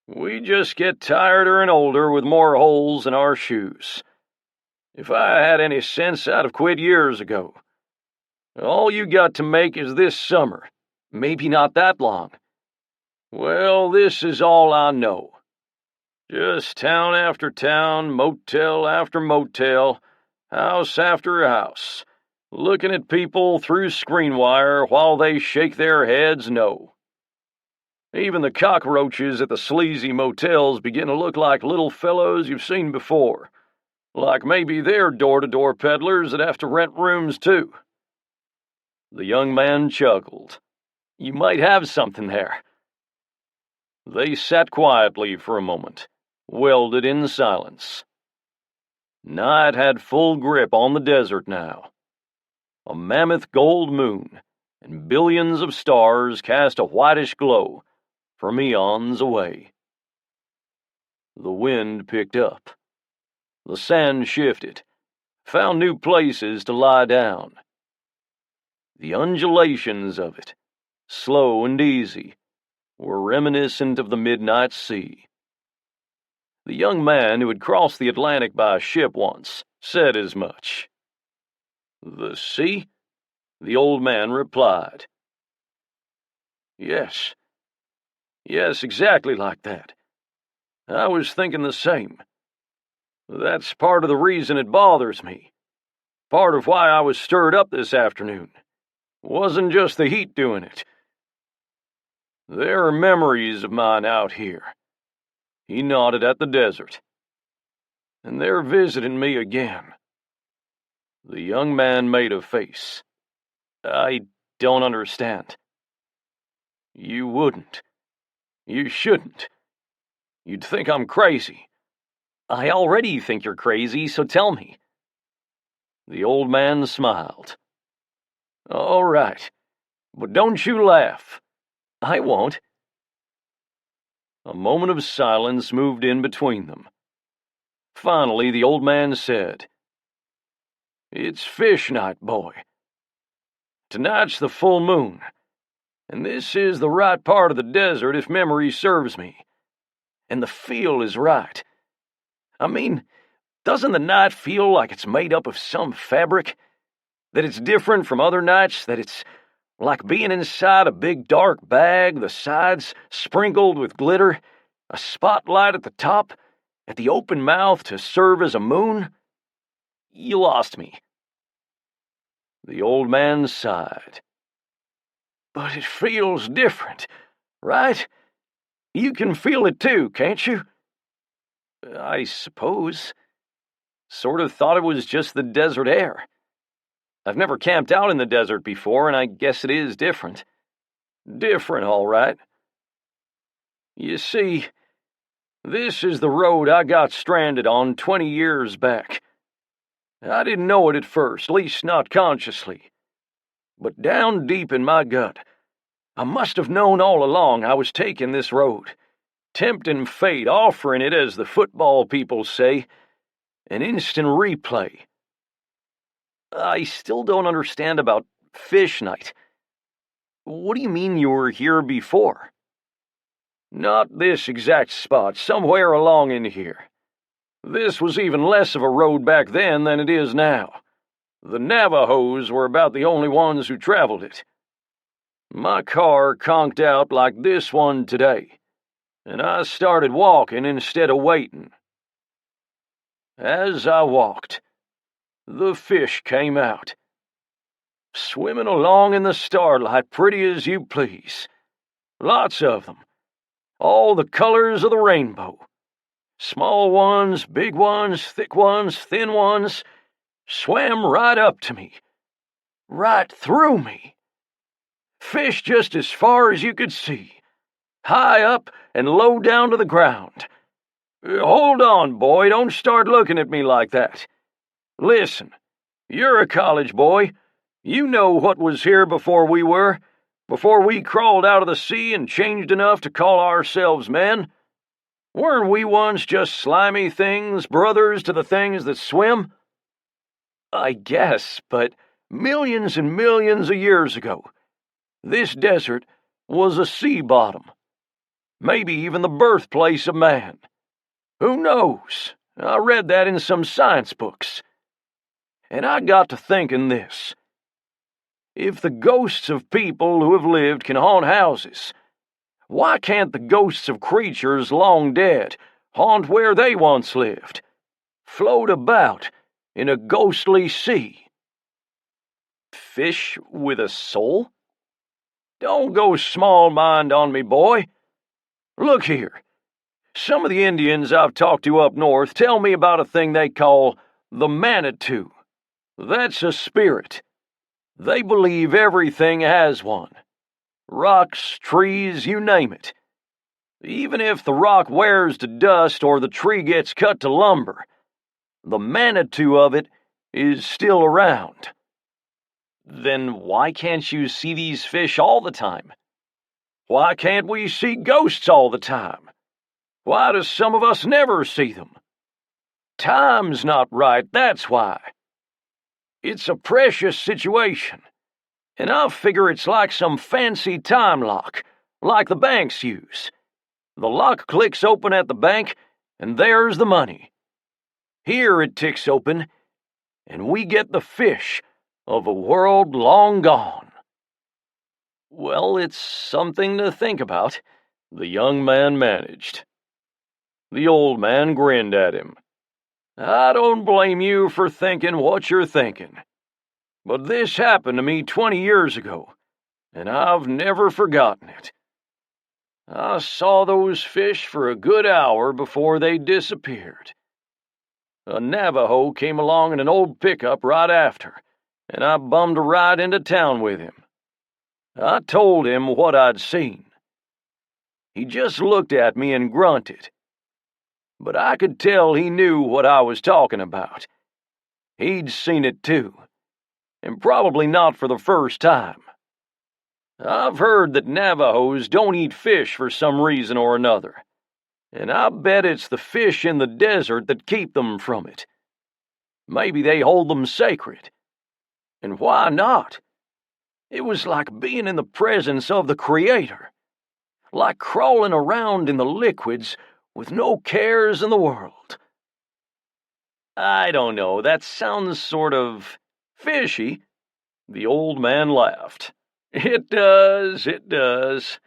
We just get tireder and older with more holes in our shoes. If I had any sense, I'd have quit years ago. All you got to make is this summer. Maybe not that long. Well, this is all I know. Just town after town, motel after motel, house after house, looking at people through screen wire while they shake their heads no. Even the cockroaches at the sleazy motels begin to look like little fellows you've seen before, like maybe they're door-to-door peddlers that have to rent rooms too. The young man chuckled. You might have something there. They sat quietly for a moment, welded in silence. Night had full grip on the desert now. A mammoth gold moon and billions of stars cast a whitish glow from eons away. The wind picked up. The sand shifted, found new places to lie down. The undulations of it, slow and easy, were reminiscent of the midnight sea. The young man who had crossed the Atlantic by ship once said as much. The sea? The old man replied. Yes, exactly like that. I was thinking the same. That's part of the reason it bothers me. Part of why I was stirred up this afternoon. Wasn't just the heat doing it. There are memories of mine out here. He nodded at the desert. And they're visiting me again. The young man made a face. I don't understand. You wouldn't. You shouldn't. You'd think I'm crazy. I already think you're crazy, so tell me. The old man smiled. All right, but don't you laugh. I won't. A moment of silence moved in between them. Finally, the old man said, It's fish night, boy. Tonight's the full moon, and this is the right part of the desert if memory serves me. And the feel is right. I mean, doesn't the night feel like it's made up of some fabric? That it's different from other nights? That it's like being inside a big dark bag, the sides sprinkled with glitter, a spotlight at the top, at the open mouth to serve as a moon? You lost me. The old man sighed. But it feels different, right? You can feel it too, can't you? I suppose. Sort of thought it was just the desert air. I've never camped out in the desert before, and I guess it is different. Different, all right. You see, this is the road I got stranded on 20 years back. I didn't know it at first, at least not consciously. But down deep in my gut, I must have known all along I was taking this road, tempting fate, offering it, as the football people say, an instant replay. I still don't understand about fish night. What do you mean you were here before? Not this exact spot, somewhere along in here. This was even less of a road back then than it is now. The Navajos were about the only ones who traveled it. My car conked out like this one today, and I started walking instead of waiting. As I walked, the fish came out, swimming along in the starlight pretty as you please. Lots of them, all the colors of the rainbow. Small ones, big ones, thick ones, thin ones, swam right up to me, right through me. Fish just as far as you could see, high up and low down to the ground. Hold on, boy, don't start looking at me like that. Listen, you're a college boy. You know what was here before we were, before we crawled out of the sea and changed enough to call ourselves men. Weren't we once just slimy things, brothers to the things that swim? I guess, but millions and millions of years ago, this desert was a sea bottom. Maybe even the birthplace of man. Who knows? I read that in some science books. And I got to thinking this. If the ghosts of people who have lived can haunt houses, why can't the ghosts of creatures long dead haunt where they once lived? Float about in a ghostly sea? Fish with a soul? Don't go small-mind on me, boy. Look here. Some of the Indians I've talked to up north tell me about a thing they call the Manitou. That's a spirit. They believe everything has one. Rocks, trees, you name it. Even if the rock wears to dust or the tree gets cut to lumber, the Manitou of it is still around. Then why can't you see these fish all the time? Why can't we see ghosts all the time? Why do some of us never see them? Time's not right, that's why. It's a precious situation, and I figure it's like some fancy time lock, like the banks use. The lock clicks open at the bank, and there's the money. Here it ticks open, and we get the fish of a world long gone. Well, it's something to think about, the young man managed. The old man grinned at him. I don't blame you for thinking what you're thinking. But this happened to me 20 years ago, and I've never forgotten it. I saw those fish for a good hour before they disappeared. A Navajo came along in an old pickup right after, and I bummed a ride into town with him. I told him what I'd seen. He just looked at me and grunted. But I could tell he knew what I was talking about. He'd seen it too, and probably not for the first time. I've heard that Navajos don't eat fish for some reason or another, and I bet it's the fish in the desert that keep them from it. Maybe they hold them sacred. And why not? It was like being in the presence of the Creator, like crawling around in the liquids with no cares in the world. I don't know, that sounds sort of fishy. The old man laughed. It does, it does.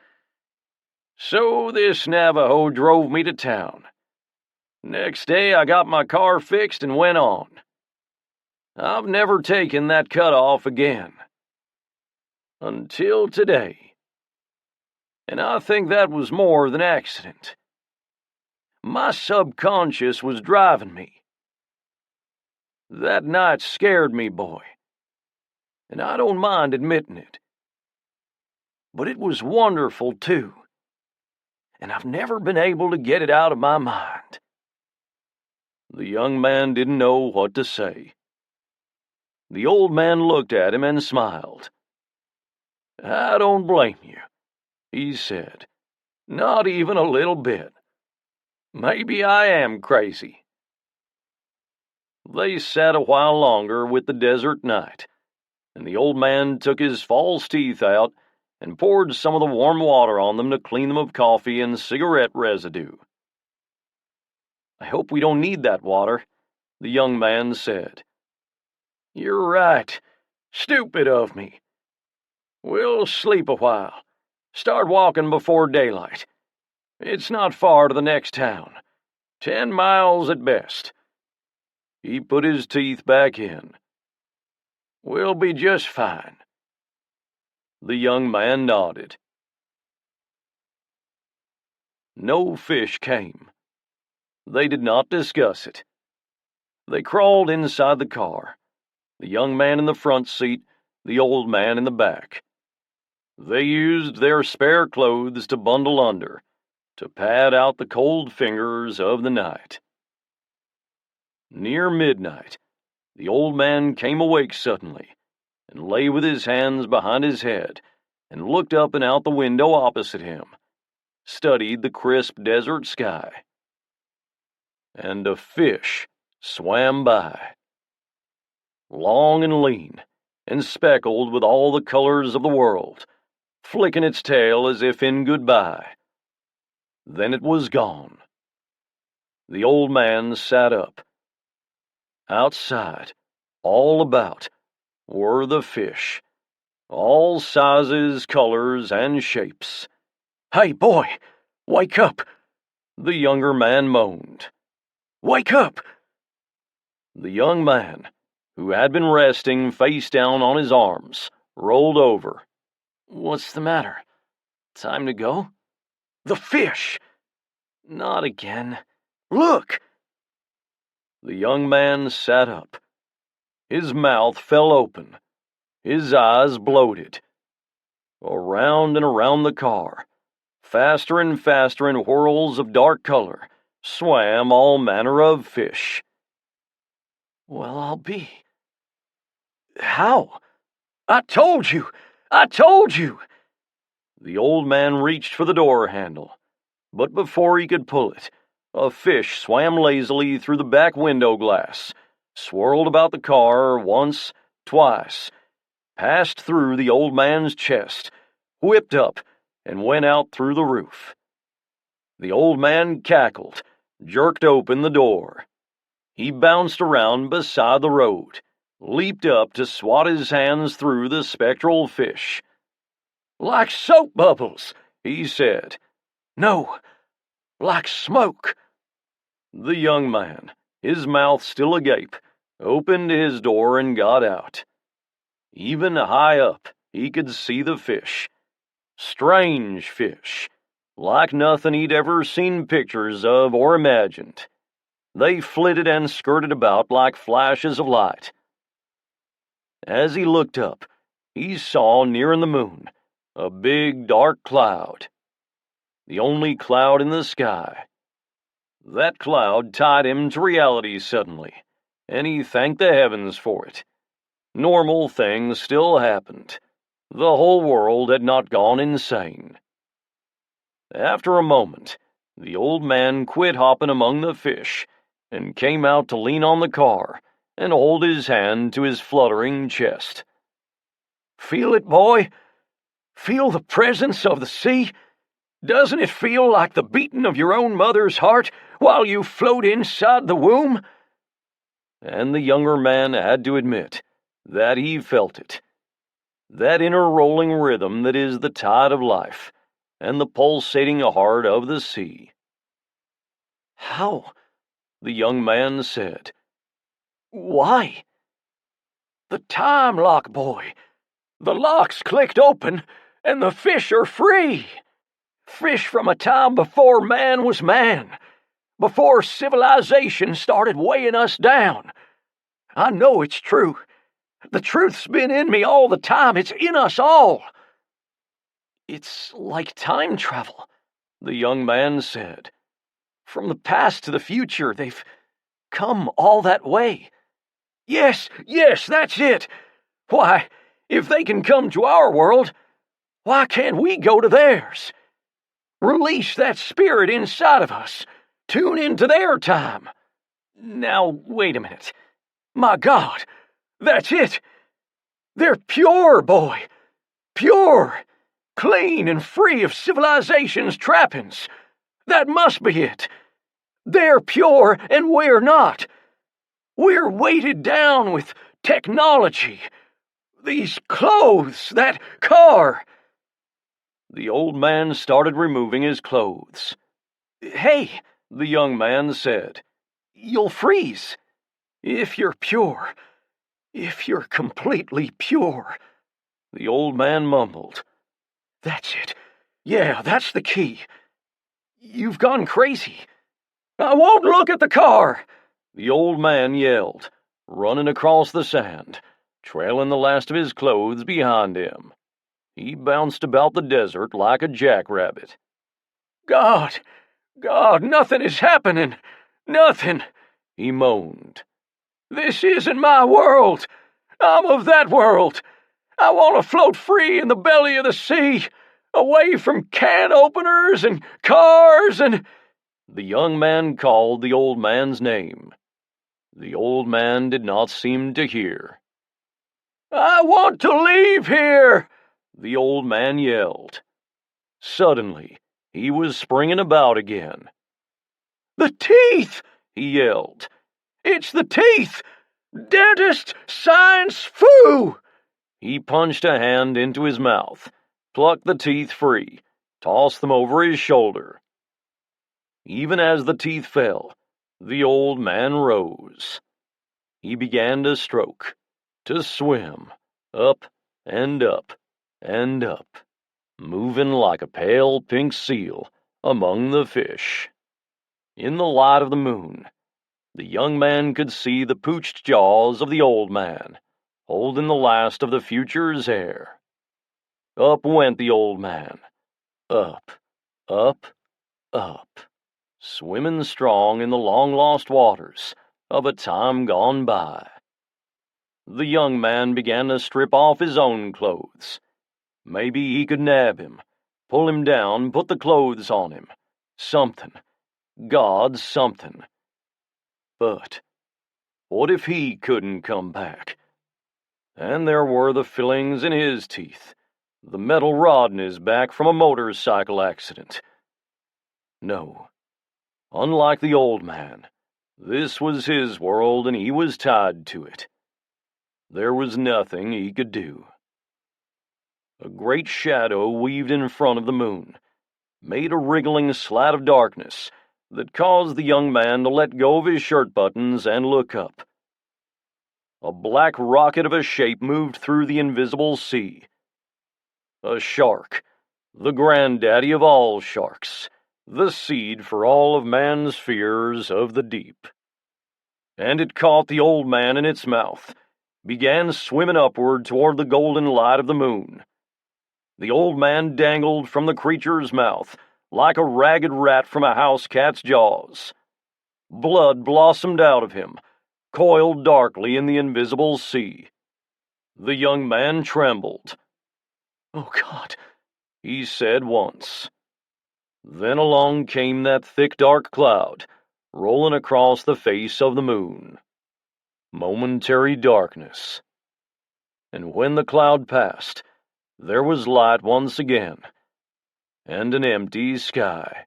So this Navajo drove me to town. Next day I got my car fixed and went on. I've never taken that cut off again. Until today. And I think that was more than accident. My subconscious was driving me. That night scared me, boy. And I don't mind admitting it. But it was wonderful, too. And I've never been able to get it out of my mind. The young man didn't know what to say. The old man looked at him and smiled. I don't blame you, he said. Not even a little bit. Maybe I am crazy. They sat a while longer with the desert night, and the old man took his false teeth out and poured some of the warm water on them to clean them of coffee and cigarette residue. I hope we don't need that water, the young man said. You're right. Stupid of me. We'll sleep a while. Start walking before daylight. It's not far to the next town. 10 miles at best. He put his teeth back in. We'll be just fine. The young man nodded. No fish came. They did not discuss it. They crawled inside the car, the young man in the front seat, the old man in the back. They used their spare clothes to bundle under, to pad out the cold fingers of the night. Near midnight, the old man came awake suddenly, and lay with his hands behind his head, and looked up and out the window opposite him, studied the crisp desert sky. And a fish swam by, long and lean, and speckled with all the colors of the world, flicking its tail as if in goodbye. Then it was gone. The old man sat up. Outside, all about, were the fish, all sizes, colors, and shapes. Hey, boy, wake up! The younger man moaned. Wake up! The young man, who had been resting face down on his arms, rolled over. What's the matter? Time to go? The fish! Not again. Look! The young man sat up. His mouth fell open. His eyes bloated. Around and around the car, faster and faster in whirls of dark color, swam all manner of fish. Well, I'll be. How? I told you! I told you! The old man reached for the door handle, but before he could pull it, a fish swam lazily through the back window glass, swirled about the car once, twice, passed through the old man's chest, whipped up, and went out through the roof. The old man cackled, jerked open the door. He bounced around beside the road, leaped up to swat his hands through the spectral fish. Like soap bubbles, he said. No, like smoke. The young man, his mouth still agape, opened his door and got out. Even high up, he could see the fish. Strange fish, like nothing he'd ever seen pictures of or imagined. They flitted and skirted about like flashes of light. As he looked up, he saw near in the moon a big dark cloud, the only cloud in the sky. That cloud tied him to reality suddenly, and he thanked the heavens for it. Normal things still happened. The whole world had not gone insane. After a moment, the old man quit hopping among the fish and came out to lean on the car and hold his hand to his fluttering chest. Feel it, boy? Feel the presence of the sea? Doesn't it feel like the beating of your own mother's heart while you float inside the womb?" And the younger man had to admit that he felt it. That inner rolling rhythm that is the tide of life and the pulsating heart of the sea. "How?" the young man said. "Why?" "The time lock, boy. The lock's clicked open, and the fish are free. Fish from a time before man was man, before civilization started weighing us down. I know it's true. The truth's been in me all the time. It's in us all." "It's like time travel," the young man said. "From the past to the future, they've come all that way." Yes, that's it. Why, if they can come to our world, why can't we go to theirs? Release that spirit inside of us. Tune into their time. Now, wait a minute. My God, that's it. They're pure, boy. Pure. Clean and free of civilization's trappings. That must be it. They're pure and we're not. We're weighted down with technology. These clothes, that car. The old man started removing his clothes. "Hey," the young man said, "you'll freeze. If you're pure. If you're completely pure." The old man mumbled. "That's it. Yeah, that's the key. You've gone crazy. I won't look at the car," the old man yelled, running across the sand, trailing the last of his clothes behind him. He bounced about the desert like a jackrabbit. God, nothing is happening. Nothing," he moaned. "This isn't my world. I'm of that world. I want to float free in the belly of the sea, away from can openers and cars and—" The young man called the old man's name. The old man did not seem to hear. "I want to leave here," the old man yelled. Suddenly, he was springing about again. "The teeth!" he yelled. "It's the teeth! Dentist science foo!" He punched a hand into his mouth, plucked the teeth free, tossed them over his shoulder. Even as the teeth fell, the old man rose. He began to stroke, to swim, up and up and up, moving like a pale pink seal among the fish. In the light of the moon, the young man could see the pooched jaws of the old man, holding the last of the future's air. Up went the old man, up, up, up, swimming strong in the long-lost waters of a time gone by. The young man began to strip off his own clothes. Maybe he could nab him, pull him down, put the clothes on him. Something. God, something. But what if he couldn't come back? And there were the fillings in his teeth, the metal rod in his back from a motorcycle accident. No. Unlike the old man, this was his world and he was tied to it. There was nothing he could do. A great shadow weaved in front of the moon, made a wriggling slat of darkness that caused the young man to let go of his shirt buttons and look up. A black rocket of a shape moved through the invisible sea. A shark, the granddaddy of all sharks, the seed for all of man's fears of the deep. And it caught the old man in its mouth, began swimming upward toward the golden light of the moon. The old man dangled from the creature's mouth like a ragged rat from a house cat's jaws. Blood blossomed out of him, coiled darkly in the invisible sea. The young man trembled. "Oh, God," he said once. Then along came that thick dark cloud, rolling across the face of the moon. Momentary darkness. and when the cloud passed, there was light once again, and an empty sky.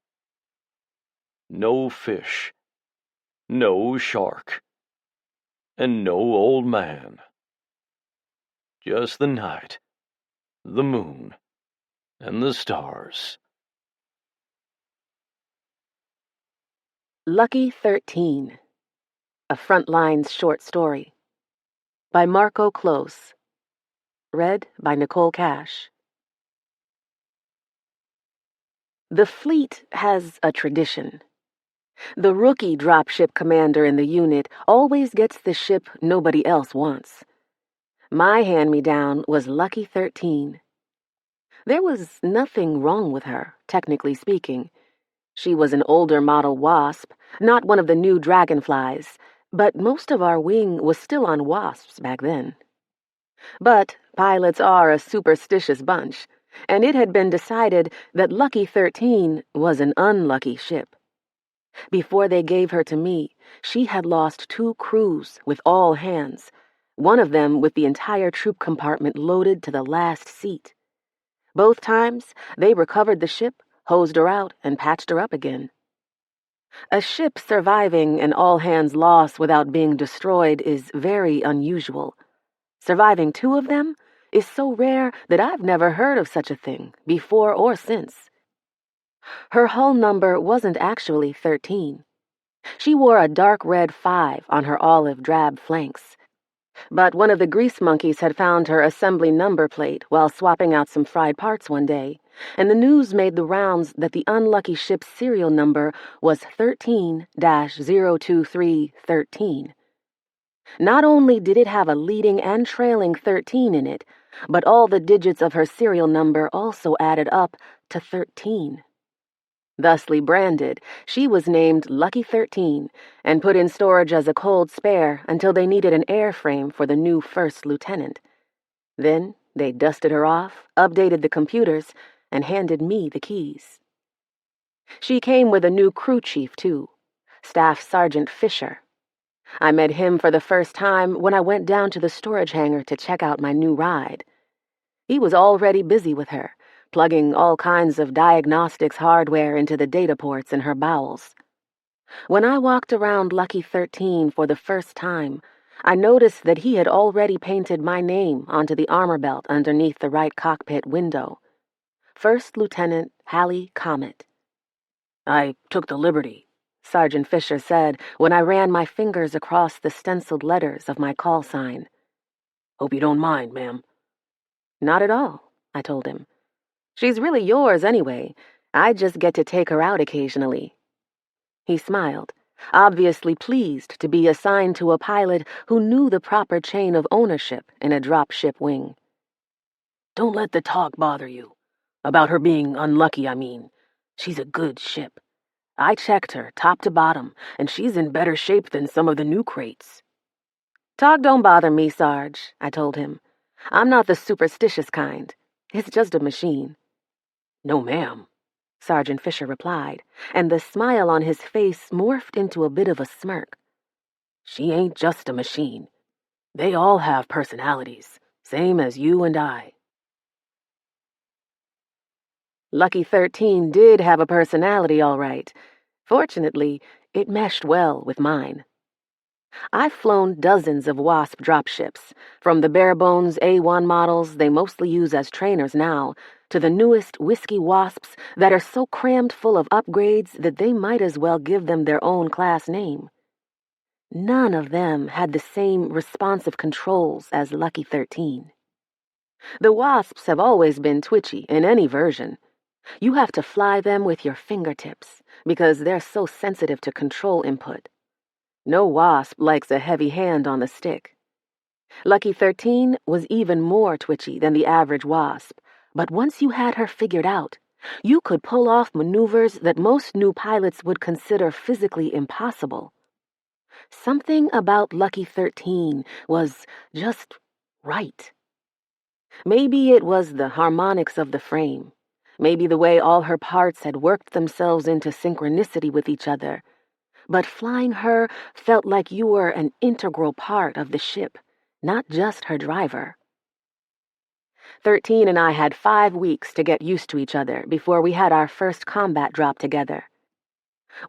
No fish, no shark, and no old man. Just the night, the moon, and the stars. Lucky 13, a Frontlines short story. By Marco Close. Read by Nicole Cash. The fleet has a tradition. The rookie dropship commander in the unit always gets the ship nobody else wants. My hand-me-down was Lucky 13. There was nothing wrong with her, technically speaking. She was an older model Wasp, not one of the new Dragonflies, but most of our wing was still on Wasps back then. But pilots are a superstitious bunch, and it had been decided that Lucky 13 was an unlucky ship. Before they gave her to me, she had lost 2 crews with all hands, one of them with the entire troop compartment loaded to the last seat. Both times, they recovered the ship, hosed her out, and patched her up again. A ship surviving an all-hands loss without being destroyed is very unusual. Surviving 2 of them is so rare that I've never heard of such a thing, before or since. Her hull number wasn't actually 13. She wore a dark red 5 on her olive drab flanks. But one of the grease monkeys had found her assembly number plate while swapping out some fried parts one day, and the news made the rounds that the unlucky ship's serial number was 13-02313. Not only did it have a leading and trailing 13 in it, but all the digits of her serial number also added up to 13. Thusly branded, she was named Lucky 13 and put in storage as a cold spare until they needed an airframe for the new first lieutenant. Then they dusted her off, updated the computers, and handed me the keys. She came with a new crew chief, too, Staff Sergeant Fisher. I met him for the first time when I went down to the storage hangar to check out my new ride. He was already busy with her, plugging all kinds of diagnostics hardware into the data ports in her bowels. When I walked around Lucky 13 for the first time, I noticed that he had already painted my name onto the armor belt underneath the right cockpit window. First Lieutenant Halley Comet. "I took the liberty," Sergeant Fisher said when I ran my fingers across the stenciled letters of my call sign. "Hope you don't mind, ma'am." "Not at all," I told him. "She's really yours anyway. I just get to take her out occasionally." He smiled, obviously pleased to be assigned to a pilot who knew the proper chain of ownership in a dropship wing. "Don't let the talk bother you. About her being unlucky, I mean. She's a good ship. I checked her top to bottom, and she's in better shape than some of the new crates." "Talk don't bother me, Sarge," I told him. "I'm not the superstitious kind. It's just a machine." "No, ma'am," Sergeant Fisher replied, and the smile on his face morphed into a bit of a smirk. "She ain't just a machine. They all have personalities, same as you and I." Lucky 13 did have a personality, all right. Fortunately, it meshed well with mine. I've flown dozens of Wasp dropships, from the bare-bones A1 models they mostly use as trainers now, to the newest Whiskey Wasps that are so crammed full of upgrades that they might as well give them their own class name. None of them had the same responsive controls as Lucky 13. The Wasps have always been twitchy in any version. You have to fly them with your fingertips, because they're so sensitive to control input. No Wasp likes a heavy hand on the stick. Lucky 13 was even more twitchy than the average Wasp, but once you had her figured out, you could pull off maneuvers that most new pilots would consider physically impossible. Something about Lucky 13 was just right. Maybe it was the harmonics of the frame. Maybe the way all her parts had worked themselves into synchronicity with each other. But flying her felt like you were an integral part of the ship, not just her driver. 13 and I had 5 weeks to get used to each other before we had our first combat drop together.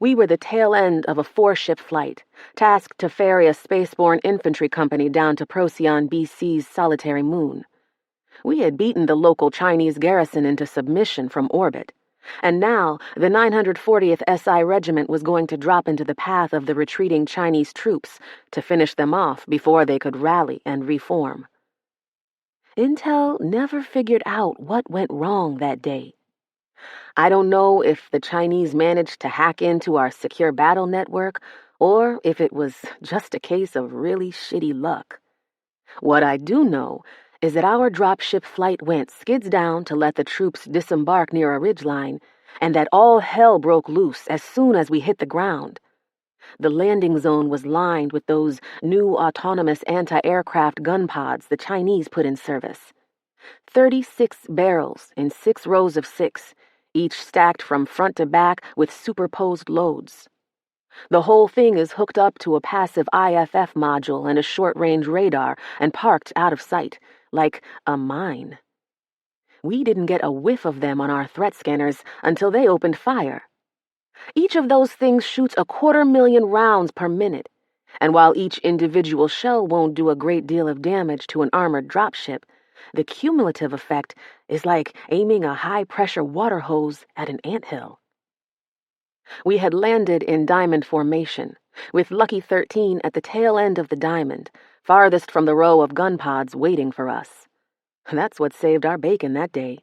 We were the tail end of a 4-ship flight, tasked to ferry a spaceborne infantry company down to Procyon BC's solitary moon. We had beaten the local Chinese garrison into submission from orbit, and now the 940th SI Regiment was going to drop into the path of the retreating Chinese troops to finish them off before they could rally and reform. Intel never figured out what went wrong that day. I don't know if the Chinese managed to hack into our secure battle network or if it was just a case of really shitty luck. What I do know is that our dropship flight went skids down to let the troops disembark near a ridgeline, and that all hell broke loose as soon as we hit the ground. The landing zone was lined with those new autonomous anti-aircraft gun pods the Chinese put in service. 36 barrels in 6 rows of 6, each stacked from front to back with superposed loads. The whole thing is hooked up to a passive IFF module and a short-range radar and parked out of sight, like a mine. We didn't get a whiff of them on our threat scanners until they opened fire. Each of those things shoots 250,000 rounds per minute, and while each individual shell won't do a great deal of damage to an armored dropship, the cumulative effect is like aiming a high-pressure water hose at an anthill. We had landed in diamond formation, with Lucky 13 at the tail end of the diamond, farthest from the row of gun pods waiting for us. That's what saved our bacon that day.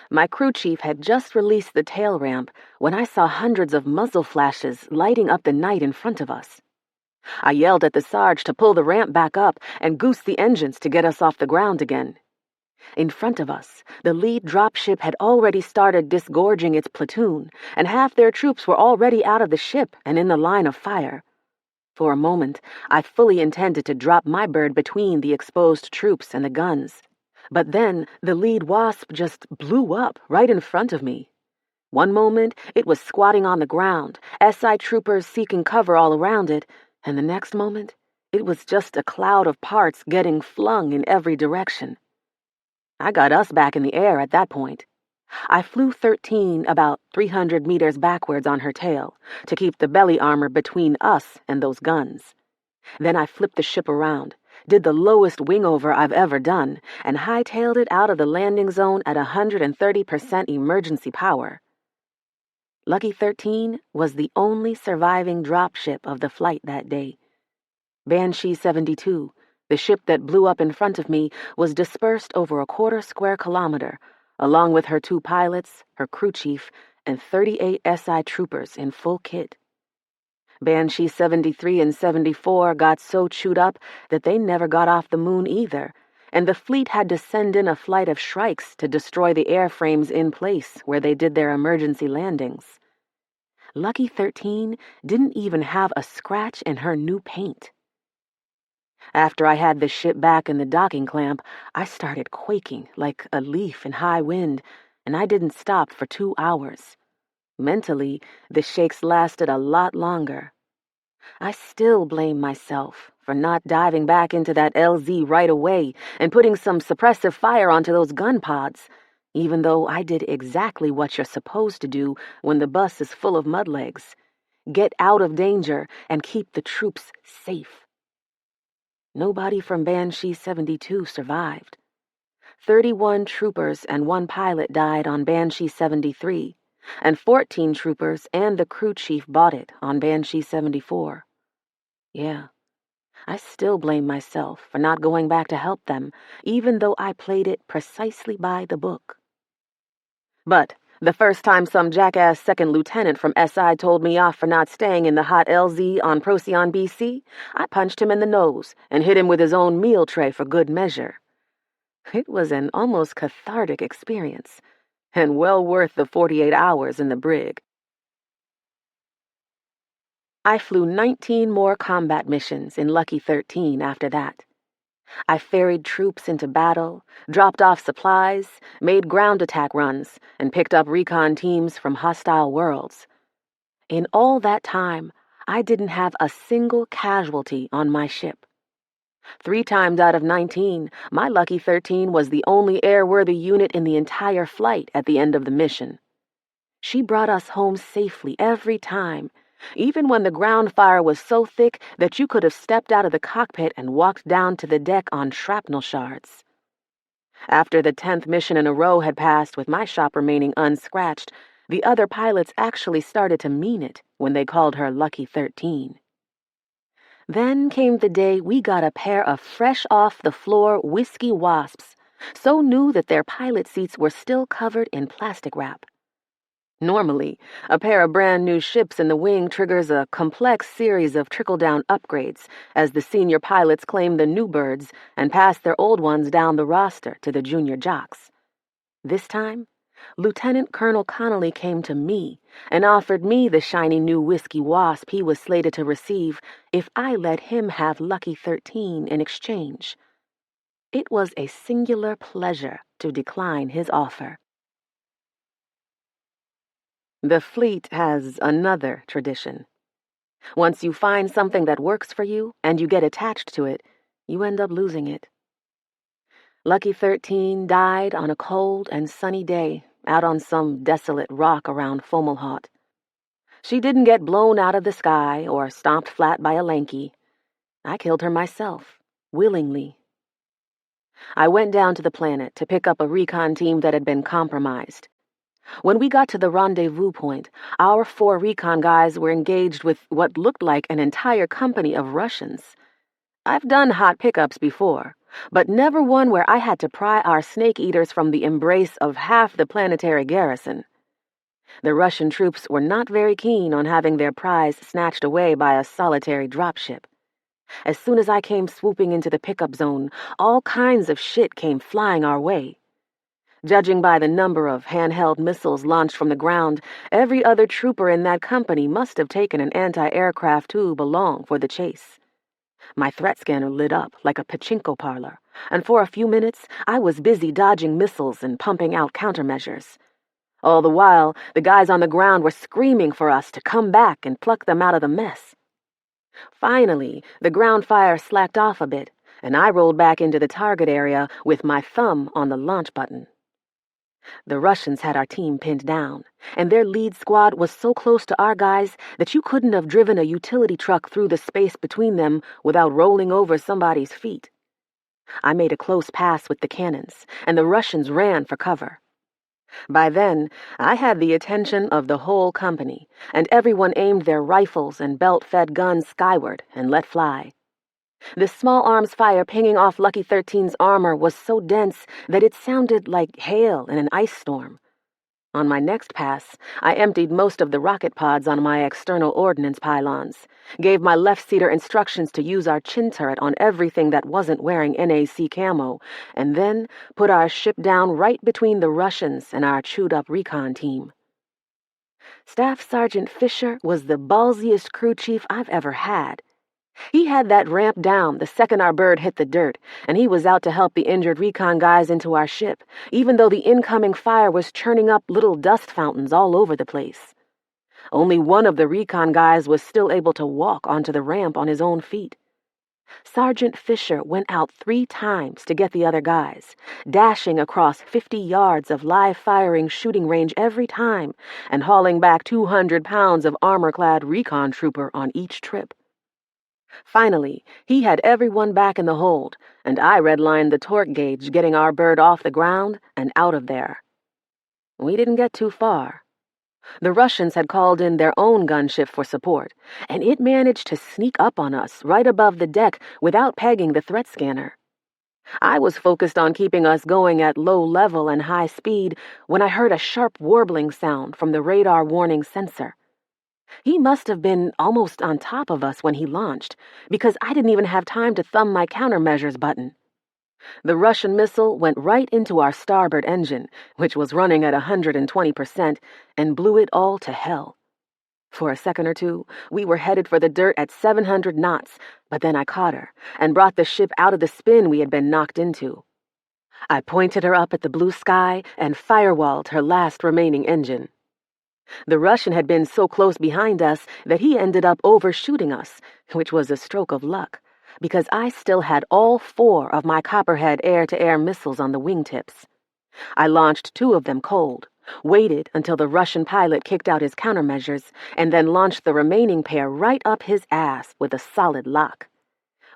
My crew chief had just released the tail ramp when I saw hundreds of muzzle flashes lighting up the night in front of us. I yelled at the Sarge to pull the ramp back up and goose the engines to get us off the ground again. In front of us, the lead dropship had already started disgorging its platoon, and half their troops were already out of the ship and in the line of fire. For a moment, I fully intended to drop my bird between the exposed troops and the guns. But then the lead wasp just blew up right in front of me. One moment, it was squatting on the ground, SI troopers seeking cover all around it, and the next moment, it was just a cloud of parts getting flung in every direction. I got us back in the air at that point. I flew 13 about 300 meters backwards on her tail to keep the belly armor between us and those guns. Then I flipped the ship around, did the lowest wingover I've ever done, and hightailed it out of the landing zone at 130% emergency power. Lucky 13 was the only surviving dropship of the flight that day. Banshee 72, the ship that blew up in front of me, was dispersed over a 1/4 square kilometer, along with her 2 pilots, her crew chief, and 38 SI troopers in full kit. Banshee 73 and 74 got so chewed up that they never got off the moon either, and the fleet had to send in a flight of Shrikes to destroy the airframes in place where they did their emergency landings. Lucky 13 didn't even have a scratch in her new paint. After I had the ship back in the docking clamp, I started quaking like a leaf in high wind, and I didn't stop for 2 hours. Mentally, the shakes lasted a lot longer. I still blame myself for not diving back into that LZ right away and putting some suppressive fire onto those gun pods, even though I did exactly what you're supposed to do when the bus is full of mudlegs. Get out of danger and keep the troops safe. Nobody from Banshee 72 survived. 31 troopers and 1 pilot died on Banshee 73, and 14 troopers and the crew chief bought it on Banshee 74. Yeah, I still blame myself for not going back to help them, even though I played it precisely by the book. But the first time some jackass second lieutenant from SI told me off for not staying in the hot LZ on Procyon BC, I punched him in the nose and hit him with his own meal tray for good measure. It was an almost cathartic experience, and well worth the 48 hours in the brig. I flew 19 more combat missions in Lucky 13 after that. I ferried troops into battle, dropped off supplies, made ground attack runs, and picked up recon teams from hostile worlds. In all that time, I didn't have a single casualty on my ship. 3 times out of 19, my Lucky 13 was the only airworthy unit in the entire flight at the end of the mission. She brought us home safely every time, even when the ground fire was so thick that you could have stepped out of the cockpit and walked down to the deck on shrapnel shards. After the 10th mission in a row had passed with my shop remaining unscratched, the other pilots actually started to mean it when they called her Lucky 13. Then came the day we got a pair of fresh-off-the-floor whiskey wasps, so new that their pilot seats were still covered in plastic wrap. Normally, a pair of brand-new ships in the wing triggers a complex series of trickle-down upgrades as the senior pilots claim the new birds and pass their old ones down the roster to the junior jocks. This time, Lieutenant Colonel Connolly came to me and offered me the shiny new whiskey wasp he was slated to receive if I let him have Lucky 13 in exchange. It was a singular pleasure to decline his offer. The fleet has another tradition. Once you find something that works for you and you get attached to it, you end up losing it. Lucky 13 died on a cold and sunny day out on some desolate rock around Fomalhaut. She didn't get blown out of the sky or stomped flat by a Lanky. I killed her myself, willingly. I went down to the planet to pick up a recon team that had been compromised. When we got to the rendezvous point, our 4 recon guys were engaged with what looked like an entire company of Russians. I've done hot pickups before, but never one where I had to pry our snake eaters from the embrace of half the planetary garrison. The Russian troops were not very keen on having their prize snatched away by a solitary dropship. As soon as I came swooping into the pickup zone, all kinds of shit came flying our way. Judging by the number of handheld missiles launched from the ground, every other trooper in that company must have taken an anti-aircraft tube along for the chase. My threat scanner lit up like a pachinko parlor, and for a few minutes I was busy dodging missiles and pumping out countermeasures. All the while, the guys on the ground were screaming for us to come back and pluck them out of the mess. Finally, the ground fire slacked off a bit, and I rolled back into the target area with my thumb on the launch button. The Russians had our team pinned down, and their lead squad was so close to our guys that you couldn't have driven a utility truck through the space between them without rolling over somebody's feet. I made a close pass with the cannons, and the Russians ran for cover. By then, I had the attention of the whole company, and everyone aimed their rifles and belt-fed guns skyward and let fly. The small arms fire pinging off Lucky 13's armor was so dense that it sounded like hail in an ice storm. On my next pass, I emptied most of the rocket pods on my external ordnance pylons, gave my left-seater instructions to use our chin turret on everything that wasn't wearing NAC camo, and then put our ship down right between the Russians and our chewed-up recon team. Staff Sergeant Fisher was the ballsiest crew chief I've ever had. He had that ramp down the second our bird hit the dirt, and he was out to help the injured recon guys into our ship, even though the incoming fire was churning up little dust fountains all over the place. Only one of the recon guys was still able to walk onto the ramp on his own feet. Sergeant Fisher went out 3 times to get the other guys, dashing across 50 yards of live-firing shooting range every time and hauling back 200 pounds of armor-clad recon trooper on each trip. Finally, he had everyone back in the hold, and I redlined the torque gauge, getting our bird off the ground and out of there. We didn't get too far. The Russians had called in their own gunship for support, and it managed to sneak up on us right above the deck without pegging the threat scanner. I was focused on keeping us going at low level and high speed when I heard a sharp warbling sound from the radar warning sensor. He must have been almost on top of us when he launched, because I didn't even have time to thumb my countermeasures button. The Russian missile went right into our starboard engine, which was running at 120%, and blew it all to hell. For a second or two, we were headed for the dirt at 700 knots, but then I caught her and brought the ship out of the spin we had been knocked into. I pointed her up at the blue sky and firewalled her last remaining engine. The Russian had been so close behind us that he ended up overshooting us, which was a stroke of luck, because I still had all 4 of my Copperhead air-to-air missiles on the wingtips. I launched 2 of them cold, waited until the Russian pilot kicked out his countermeasures, and then launched the remaining pair right up his ass with a solid lock.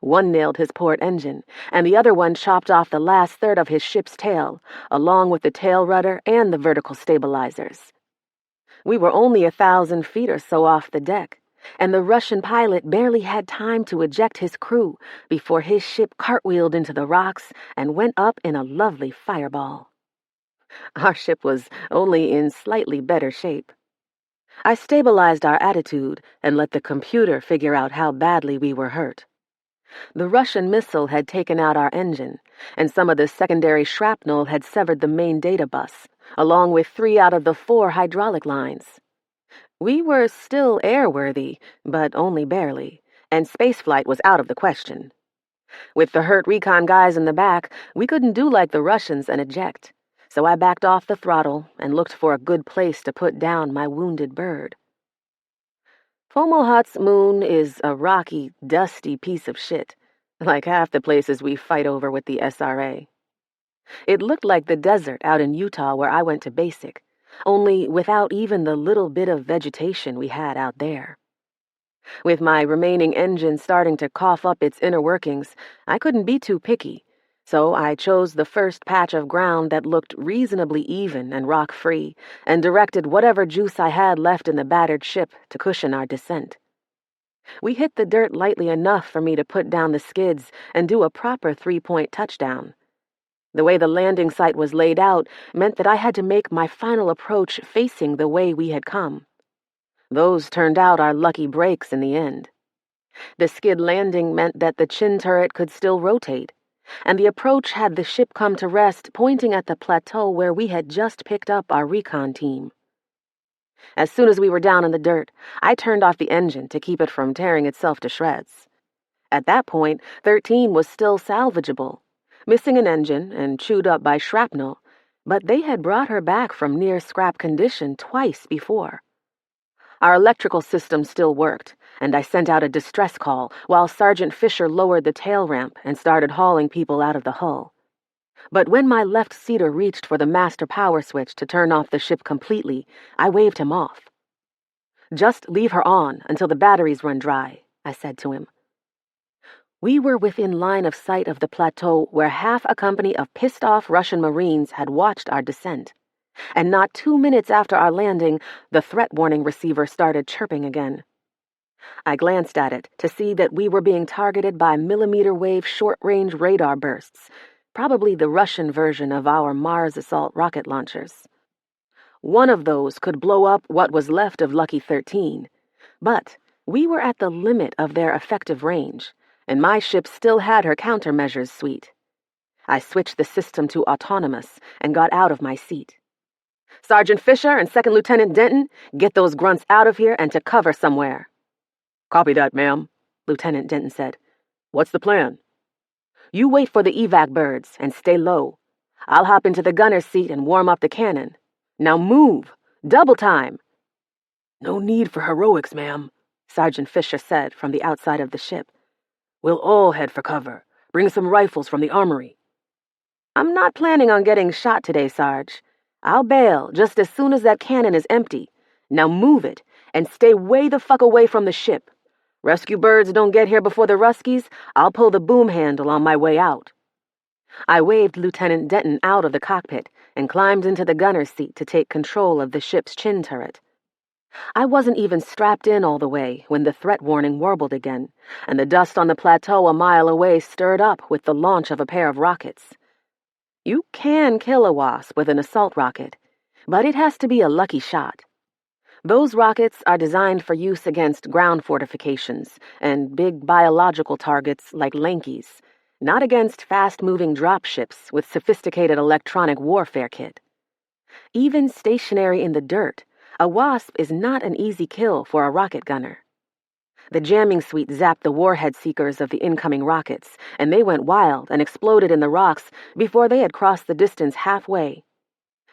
One nailed his port engine, and the other one chopped off the last third of his ship's tail, along with the tail rudder and the vertical stabilizers. We were only 1,000 feet or so off the deck, and the Russian pilot barely had time to eject his crew before his ship cartwheeled into the rocks and went up in a lovely fireball. Our ship was only in slightly better shape. I stabilized our attitude and let the computer figure out how badly we were hurt. The Russian missile had taken out our engine, and some of the secondary shrapnel had severed the main data bus, along with 3 out of the 4 hydraulic lines. We were still airworthy, but only barely, and spaceflight was out of the question. With the hurt recon guys in the back, we couldn't do like the Russians and eject, so I backed off the throttle and looked for a good place to put down my wounded bird. Fomalhaut's moon is a rocky, dusty piece of shit, like half the places we fight over with the SRA. It looked like the desert out in Utah where I went to basic, only without even the little bit of vegetation we had out there. With my remaining engine starting to cough up its inner workings, I couldn't be too picky, so I chose the first patch of ground that looked reasonably even and rock-free, and directed whatever juice I had left in the battered ship to cushion our descent. We hit the dirt lightly enough for me to put down the skids and do a proper 3-point touchdown. The way the landing site was laid out meant that I had to make my final approach facing the way we had come. Those turned out our lucky breaks in the end. The skid landing meant that the chin turret could still rotate, and the approach had the ship come to rest pointing at the plateau where we had just picked up our recon team. As soon as we were down in the dirt, I turned off the engine to keep it from tearing itself to shreds. At that point, 13 was still salvageable, missing an engine and chewed up by shrapnel, but they had brought her back from near-scrap condition twice before. Our electrical system still worked, and I sent out a distress call while Sergeant Fisher lowered the tail ramp and started hauling people out of the hull. But when my left seater reached for the master power switch to turn off the ship completely, I waved him off. "Just leave her on until the batteries run dry," I said to him. We were within line of sight of the plateau where half a company of pissed-off Russian Marines had watched our descent, and not 2 minutes after our landing, the threat warning receiver started chirping again. I glanced at it to see that we were being targeted by millimeter-wave short-range radar bursts, probably the Russian version of our Mars assault rocket launchers. One of those could blow up what was left of Lucky 13, but we were at the limit of their effective range, and my ship still had her countermeasures suite. I switched the system to autonomous and got out of my seat. "Sergeant Fisher and Second Lieutenant Denton, get those grunts out of here and to cover somewhere." "Copy that, ma'am," Lieutenant Denton said. "What's the plan?" "You wait for the evac birds and stay low. I'll hop into the gunner's seat and warm up the cannon. Now move! Double time!" "No need for heroics, ma'am," Sergeant Fisher said from the outside of the ship. "We'll all head for cover. Bring some rifles from the armory." "I'm not planning on getting shot today, Sarge. I'll bail just as soon as that cannon is empty. Now move it, and stay way the fuck away from the ship. Rescue birds don't get here before the Ruskies, I'll pull the boom handle on my way out." I waved Lieutenant Denton out of the cockpit and climbed into the gunner's seat to take control of the ship's chin turret. I wasn't even strapped in all the way when the threat warning warbled again, and the dust on the plateau a mile away stirred up with the launch of a pair of rockets. You can kill a wasp with an assault rocket, but it has to be a lucky shot. Those rockets are designed for use against ground fortifications and big biological targets like Lankies, not against fast-moving dropships with sophisticated electronic warfare kit. Even stationary in the dirt, a wasp is not an easy kill for a rocket gunner. The jamming suite zapped the warhead seekers of the incoming rockets, and they went wild and exploded in the rocks before they had crossed the distance halfway.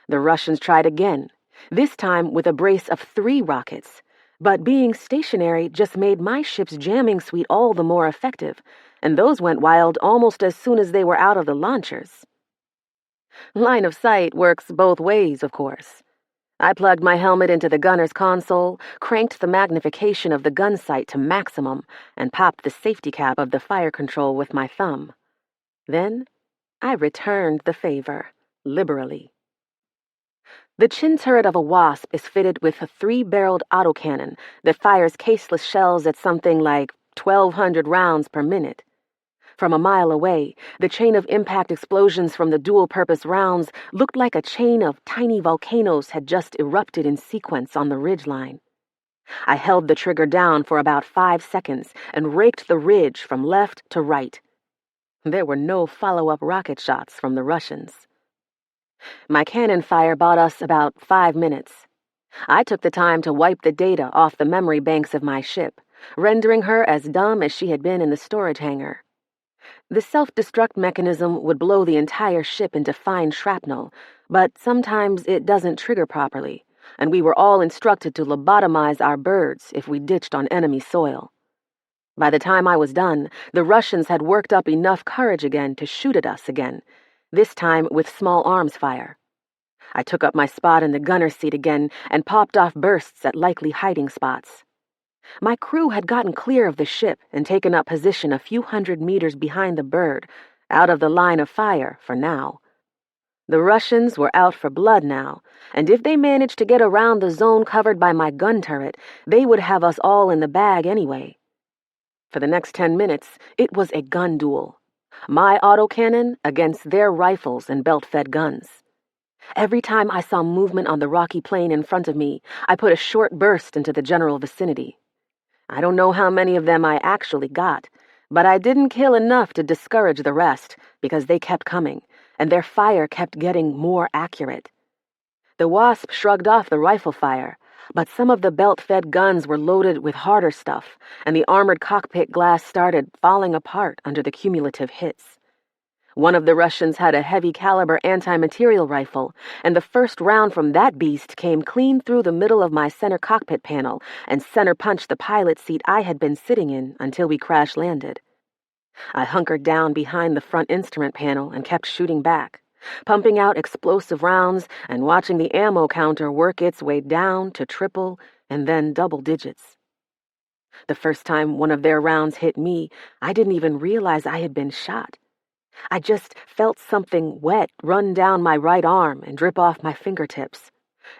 The Russians tried again, this time with a brace of 3 rockets, but being stationary just made my ship's jamming suite all the more effective, and those went wild almost as soon as they were out of the launchers. Line of sight works both ways, of course. I plugged my helmet into the gunner's console, cranked the magnification of the gun sight to maximum, and popped the safety cap of the fire control with my thumb. Then I returned the favor, liberally. The chin turret of a Wasp is fitted with a 3-barreled autocannon that fires caseless shells at something like 1,200 rounds per minute. From a mile away, the chain of impact explosions from the dual-purpose rounds looked like a chain of tiny volcanoes had just erupted in sequence on the ridgeline. I held the trigger down for about 5 seconds and raked the ridge from left to right. There were no follow-up rocket shots from the Russians. My cannon fire bought us about 5 minutes. I took the time to wipe the data off the memory banks of my ship, rendering her as dumb as she had been in the storage hangar. The self-destruct mechanism would blow the entire ship into fine shrapnel, but sometimes it doesn't trigger properly, and we were all instructed to lobotomize our birds if we ditched on enemy soil. By the time I was done, the Russians had worked up enough courage again to shoot at us again, this time with small arms fire. I took up my spot in the gunner's seat again and popped off bursts at likely hiding spots. My crew had gotten clear of the ship and taken up position a few 100 meters behind the bird, out of the line of fire for now. The Russians were out for blood now, and if they managed to get around the zone covered by my gun turret, they would have us all in the bag anyway. For the next 10 minutes, it was a gun duel. My autocannon against their rifles and belt-fed guns. Every time I saw movement on the rocky plain in front of me, I put a short burst into the general vicinity. I don't know how many of them I actually got, but I didn't kill enough to discourage the rest because they kept coming, and their fire kept getting more accurate. The Wasp shrugged off the rifle fire, but some of the belt-fed guns were loaded with harder stuff, and the armored cockpit glass started falling apart under the cumulative hits. One of the Russians had a heavy-caliber anti-material rifle, and the first round from that beast came clean through the middle of my center cockpit panel and center-punched the pilot seat I had been sitting in until we crash-landed. I hunkered down behind the front instrument panel and kept shooting back, pumping out explosive rounds and watching the ammo counter work its way down to triple and then double digits. The first time one of their rounds hit me, I didn't even realize I had been shot. I just felt something wet run down my right arm and drip off my fingertips.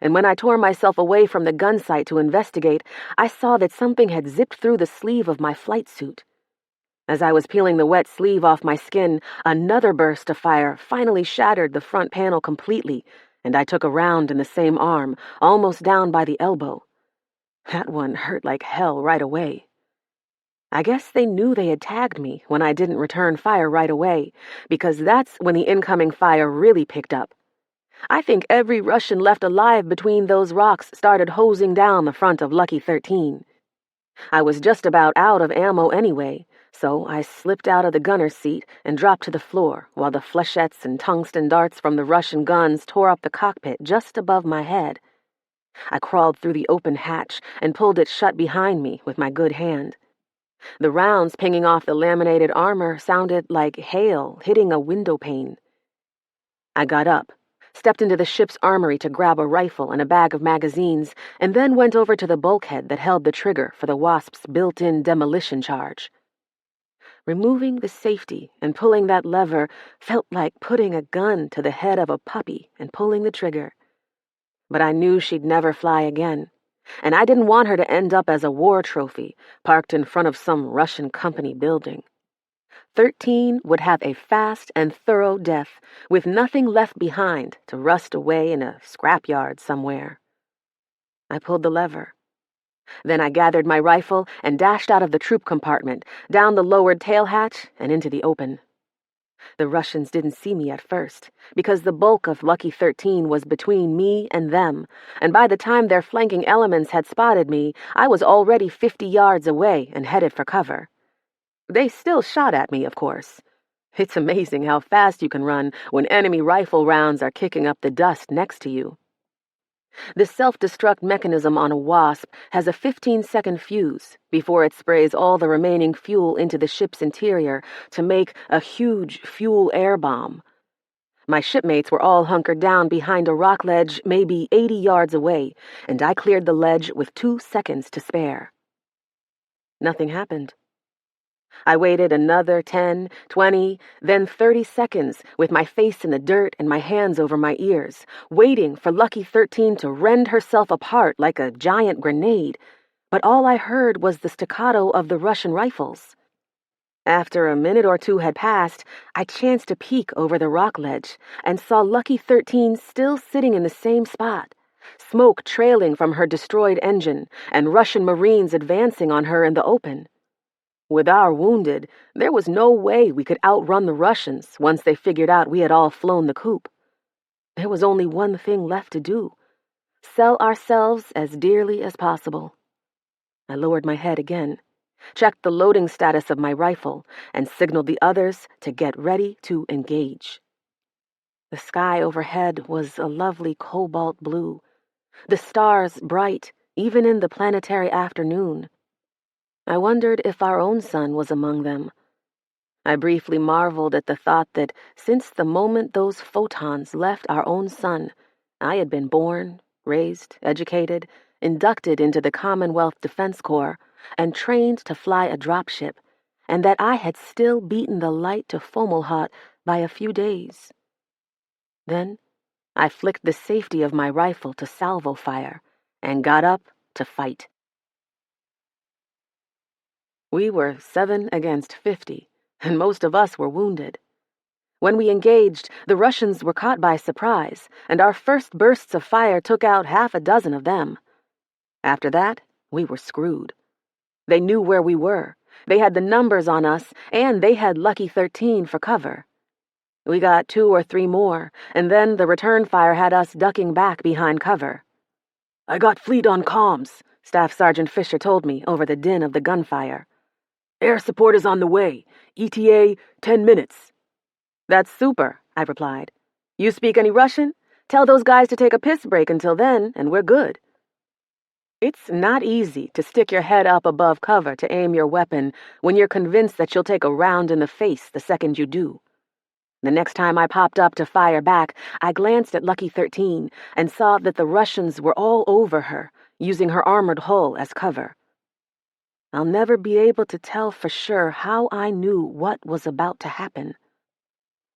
And when I tore myself away from the gun sight to investigate, I saw that something had zipped through the sleeve of my flight suit. As I was peeling the wet sleeve off my skin, another burst of fire finally shattered the front panel completely, and I took a round in the same arm, almost down by the elbow. That one hurt like hell right away. I guess they knew they had tagged me when I didn't return fire right away, because that's when the incoming fire really picked up. I think every Russian left alive between those rocks started hosing down the front of Lucky 13. I was just about out of ammo anyway, so I slipped out of the gunner's seat and dropped to the floor while the flechettes and tungsten darts from the Russian guns tore up the cockpit just above my head. I crawled through the open hatch and pulled it shut behind me with my good hand. The rounds pinging off the laminated armor sounded like hail hitting a window pane. I got up, stepped into the ship's armory to grab a rifle and a bag of magazines, and then went over to the bulkhead that held the trigger for the Wasp's built-in demolition charge. Removing the safety and pulling that lever felt like putting a gun to the head of a puppy and pulling the trigger. But I knew she'd never fly again. And I didn't want her to end up as a war trophy, parked in front of some Russian company building. 13 would have a fast and thorough death, with nothing left behind to rust away in a scrapyard somewhere. I pulled the lever. Then I gathered my rifle and dashed out of the troop compartment, down the lowered tail hatch, and into the open. The Russians didn't see me at first, because the bulk of Lucky 13 was between me and them, and by the time their flanking elements had spotted me, I was already 50 yards away and headed for cover. They still shot at me, of course. It's amazing how fast you can run when enemy rifle rounds are kicking up the dust next to you. The self-destruct mechanism on a Wasp has a 15-second fuse before it sprays all the remaining fuel into the ship's interior to make a huge fuel air bomb. My shipmates were all hunkered down behind a rock ledge maybe 80 yards away, and I cleared the ledge with 2 seconds to spare. Nothing happened. I waited another 10, 20, then 30 seconds with my face in the dirt and my hands over my ears, waiting for Lucky 13 to rend herself apart like a giant grenade, but all I heard was the staccato of the Russian rifles. After a minute or two had passed, I chanced to peek over the rock ledge and saw Lucky 13 still sitting in the same spot, smoke trailing from her destroyed engine and Russian Marines advancing on her in the open. With our wounded, there was no way we could outrun the Russians once they figured out we had all flown the coop. There was only one thing left to do: sell ourselves as dearly as possible. I lowered my head again, checked the loading status of my rifle, and signaled the others to get ready to engage. The sky overhead was a lovely cobalt blue, the stars bright, even in the planetary afternoon. I wondered if our own sun was among them. I briefly marveled at the thought that since the moment those photons left our own sun, I had been born, raised, educated, inducted into the Commonwealth Defense Corps, and trained to fly a dropship, and that I had still beaten the light to Fomalhaut by a few days. Then I flicked the safety of my rifle to salvo fire and got up to fight. We were 7 against 50, and most of us were wounded. When we engaged, the Russians were caught by surprise, and our first bursts of fire took out 6 of them. After that, we were screwed. They knew where we were. They had the numbers on us, and they had Lucky 13 for cover. We got 2 or 3 more, and then the return fire had us ducking back behind cover. "I got fleet on comms," Staff Sergeant Fisher told me over the din of the gunfire. "Air support is on the way. ETA, 10 minutes. "That's super," I replied. "You speak any Russian? Tell those guys to take a piss break until then, and we're good." It's not easy to stick your head up above cover to aim your weapon when you're convinced that you'll take a round in the face the second you do. The next time I popped up to fire back, I glanced at Lucky 13 and saw that the Russians were all over her, using her armored hull as cover. I'll never be able to tell for sure how I knew what was about to happen.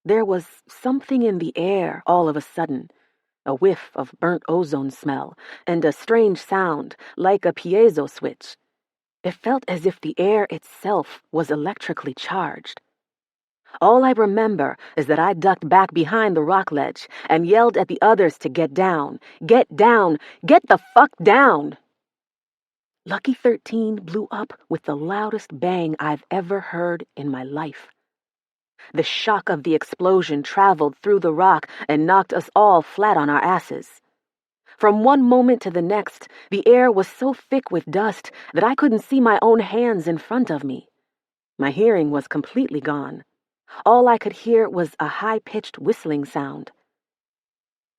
There was something in the air all of a sudden, a whiff of burnt ozone smell, and a strange sound, like a piezo switch. It felt as if the air itself was electrically charged. All I remember is that I ducked back behind the rock ledge and yelled at the others to get down, get the fuck down! Lucky 13 blew up with the loudest bang I've ever heard in my life. The shock of the explosion traveled through the rock and knocked us all flat on our asses. From one moment to the next, the air was so thick with dust that I couldn't see my own hands in front of me. My hearing was completely gone. All I could hear was a high-pitched whistling sound.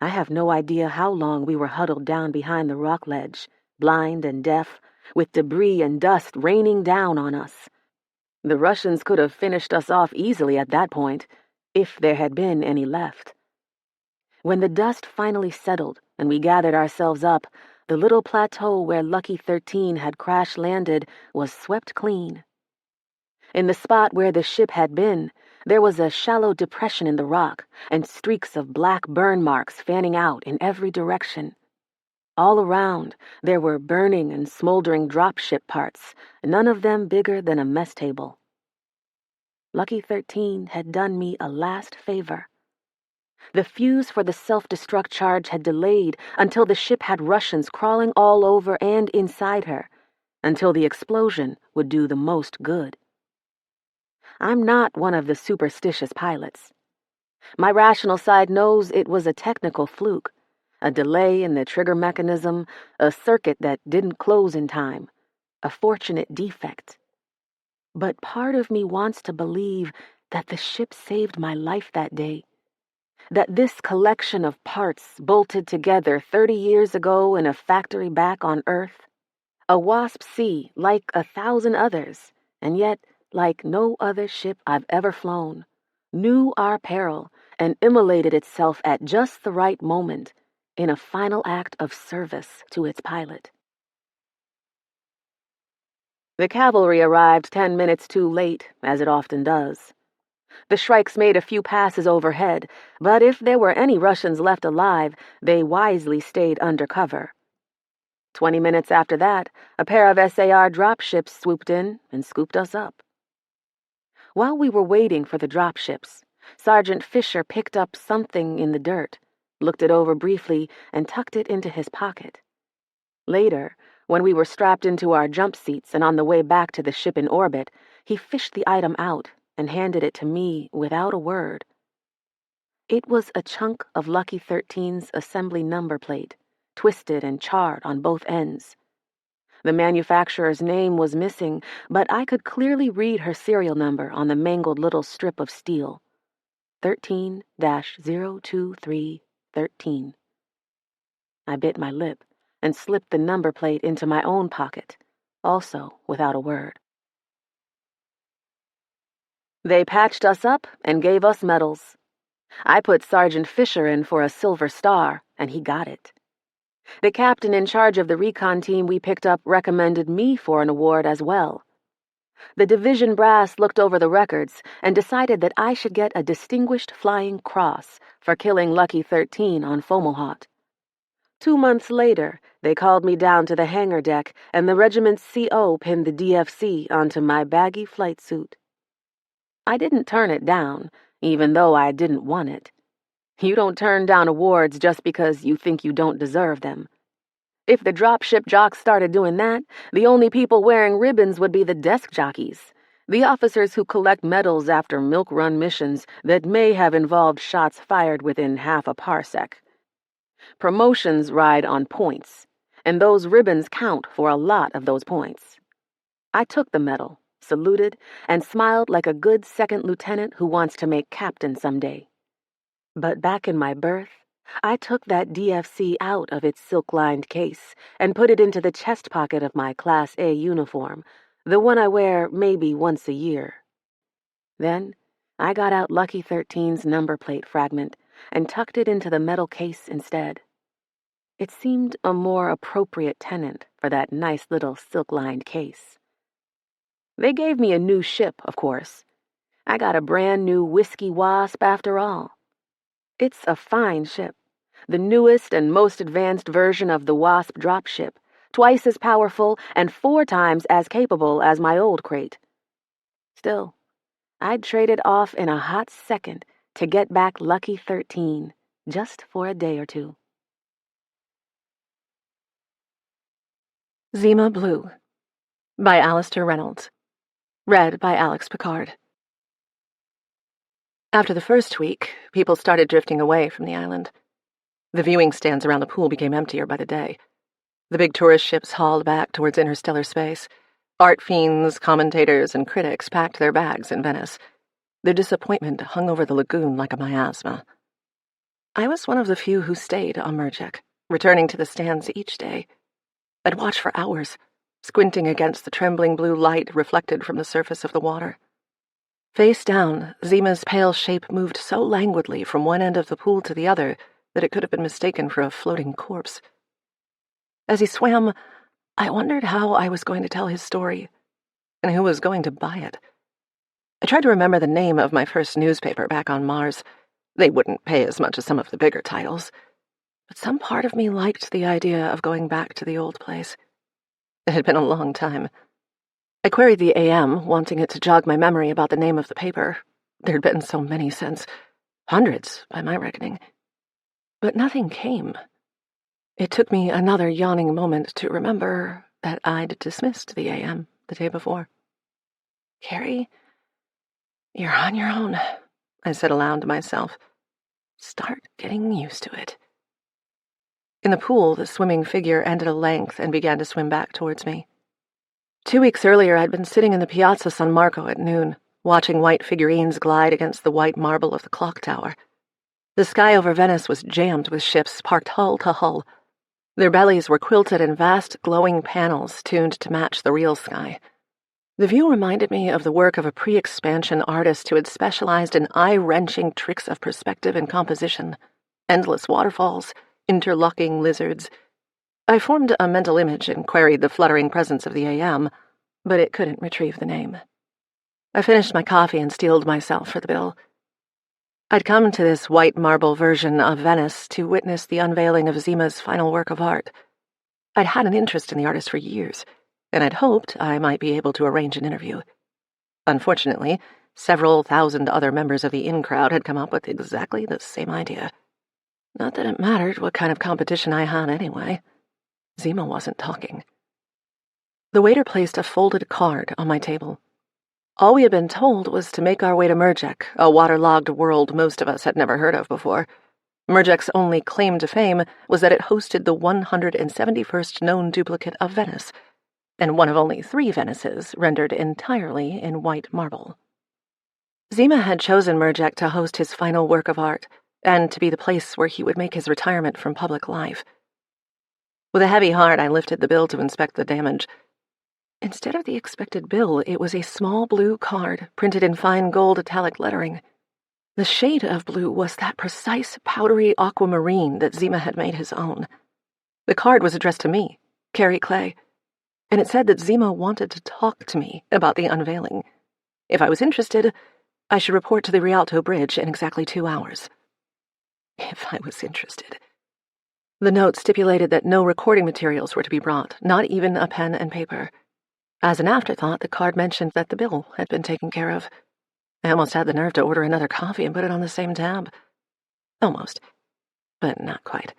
I have no idea how long we were huddled down behind the rock ledge, blind and deaf, with debris and dust raining down on us. The Russians could have finished us off easily at that point, if there had been any left. When the dust finally settled and we gathered ourselves up, the little plateau where Lucky 13 had crash-landed was swept clean. In the spot where the ship had been, there was a shallow depression in the rock and streaks of black burn marks fanning out in every direction. All around, there were burning and smoldering dropship parts, none of them bigger than a mess table. Lucky 13 had done me a last favor. The fuse for the self-destruct charge had delayed until the ship had Russians crawling all over and inside her, until the explosion would do the most good. I'm not one of the superstitious pilots. My rational side knows it was a technical fluke, a delay in the trigger mechanism, a circuit that didn't close in time, a fortunate defect. But part of me wants to believe that the ship saved my life that day, that this collection of parts bolted together 30 years ago in a factory back on Earth, a Wasp C like 1,000 others, and yet like no other ship I've ever flown, knew our peril and immolated itself at just the right moment in a final act of service to its pilot. The cavalry arrived 10 minutes too late, as it often does. The Shrikes made a few passes overhead, but if there were any Russians left alive, they wisely stayed under cover. 20 minutes after that, a pair of SAR dropships swooped in and scooped us up. While we were waiting for the dropships, Sergeant Fisher picked up something in the dirt, looked it over briefly, and tucked it into his pocket. Later, when we were strapped into our jump seats and on the way back to the ship in orbit, he fished the item out and handed it to me without a word. It was a chunk of Lucky 13's assembly number plate, twisted and charred on both ends. The manufacturer's name was missing, but I could clearly read her serial number on the mangled little strip of steel. 13-02313. I bit my lip and slipped the number plate into my own pocket, also without a word. They patched us up and gave us medals. I put Sergeant Fisher in for a Silver Star, and he got it. The captain in charge of the recon team we picked up recommended me for an award as well. The division brass looked over the records and decided that I should get a Distinguished Flying Cross for killing Lucky 13 on Fomalhaut. 2 months later, they called me down to the hangar deck, and the regiment's CO pinned the DFC onto my baggy flight suit. I didn't turn it down, even though I didn't want it. You don't turn down awards just because you think you don't deserve them. If the dropship jocks started doing that, the only people wearing ribbons would be the desk jockeys, the officers who collect medals after milk-run missions that may have involved shots fired within half a parsec. Promotions ride on points, and those ribbons count for a lot of those points. I took the medal, saluted, and smiled like a good second lieutenant who wants to make captain someday. But back in my berth, I took that DFC out of its silk-lined case and put it into the chest pocket of my Class A uniform, the one I wear maybe once a year. Then, I got out Lucky 13's number plate fragment and tucked it into the metal case instead. It seemed a more appropriate tenant for that nice little silk-lined case. They gave me a new ship, of course. I got a brand new Whiskey Wasp after all. It's a fine ship, the newest and most advanced version of the Wasp dropship, twice as powerful and 4 times as capable as my old crate. Still, I'd trade it off in a hot second to get back Lucky 13, just for a day or two. Zima Blue by Alistair Reynolds. Read by Alex Picard. After the first week, people started drifting away from the island. The viewing stands around the pool became emptier by the day. The big tourist ships hauled back towards interstellar space. Art fiends, commentators, and critics packed their bags in Venice. Their disappointment hung over the lagoon like a miasma. I was one of the few who stayed on Murchek, returning to the stands each day. I'd watch for hours, squinting against the trembling blue light reflected from the surface of the water. Face down, Zima's pale shape moved so languidly from one end of the pool to the other that it could have been mistaken for a floating corpse. As he swam, I wondered how I was going to tell his story, and who was going to buy it. I tried to remember the name of my first newspaper back on Mars. They wouldn't pay as much as some of the bigger titles, but some part of me liked the idea of going back to the old place. It had been a long time. I queried the AM, wanting it to jog my memory about the name of the paper. There'd been so many since, hundreds by my reckoning. But nothing came. It took me another yawning moment to remember that I'd dismissed the AM the day before. Carrie, you're on your own, I said aloud to myself. Start getting used to it. In the pool, the swimming figure ended a length and began to swim back towards me. 2 weeks earlier, I'd been sitting in the Piazza San Marco at noon, watching white figurines glide against the white marble of the clock tower. The sky over Venice was jammed with ships parked hull to hull. Their bellies were quilted in vast, glowing panels tuned to match the real sky. The view reminded me of the work of a pre-expansion artist who had specialized in eye-wrenching tricks of perspective and composition, endless waterfalls, interlocking lizards. I formed a mental image and queried the fluttering presence of the AM, but it couldn't retrieve the name. I finished my coffee and steeled myself for the bill. I'd come to this white marble version of Venice to witness the unveiling of Zima's final work of art. I'd had an interest in the artist for years, and I'd hoped I might be able to arrange an interview. Unfortunately, several thousand other members of the in-crowd had come up with exactly the same idea. Not that it mattered what kind of competition I had anyway. Zima wasn't talking. The waiter placed a folded card on my table. All we had been told was to make our way to Murjek, a waterlogged world most of us had never heard of before. Murjek's only claim to fame was that it hosted the 171st known duplicate of Venice, and one of only 3 Venices rendered entirely in white marble. Zima had chosen Murjek to host his final work of art, and to be the place where he would make his retirement from public life. With a heavy heart, I lifted the bill to inspect the damage. Instead of the expected bill, it was a small blue card printed in fine gold italic lettering. The shade of blue was that precise, powdery aquamarine that Zima had made his own. The card was addressed to me, Carrie Clay, and it said that Zima wanted to talk to me about the unveiling. If I was interested, I should report to the Rialto Bridge in exactly 2 hours. If I was interested. The note stipulated that no recording materials were to be brought, not even a pen and paper. As an afterthought, the card mentioned that the bill had been taken care of. I almost had the nerve to order another coffee and put it on the same tab. Almost, but not quite.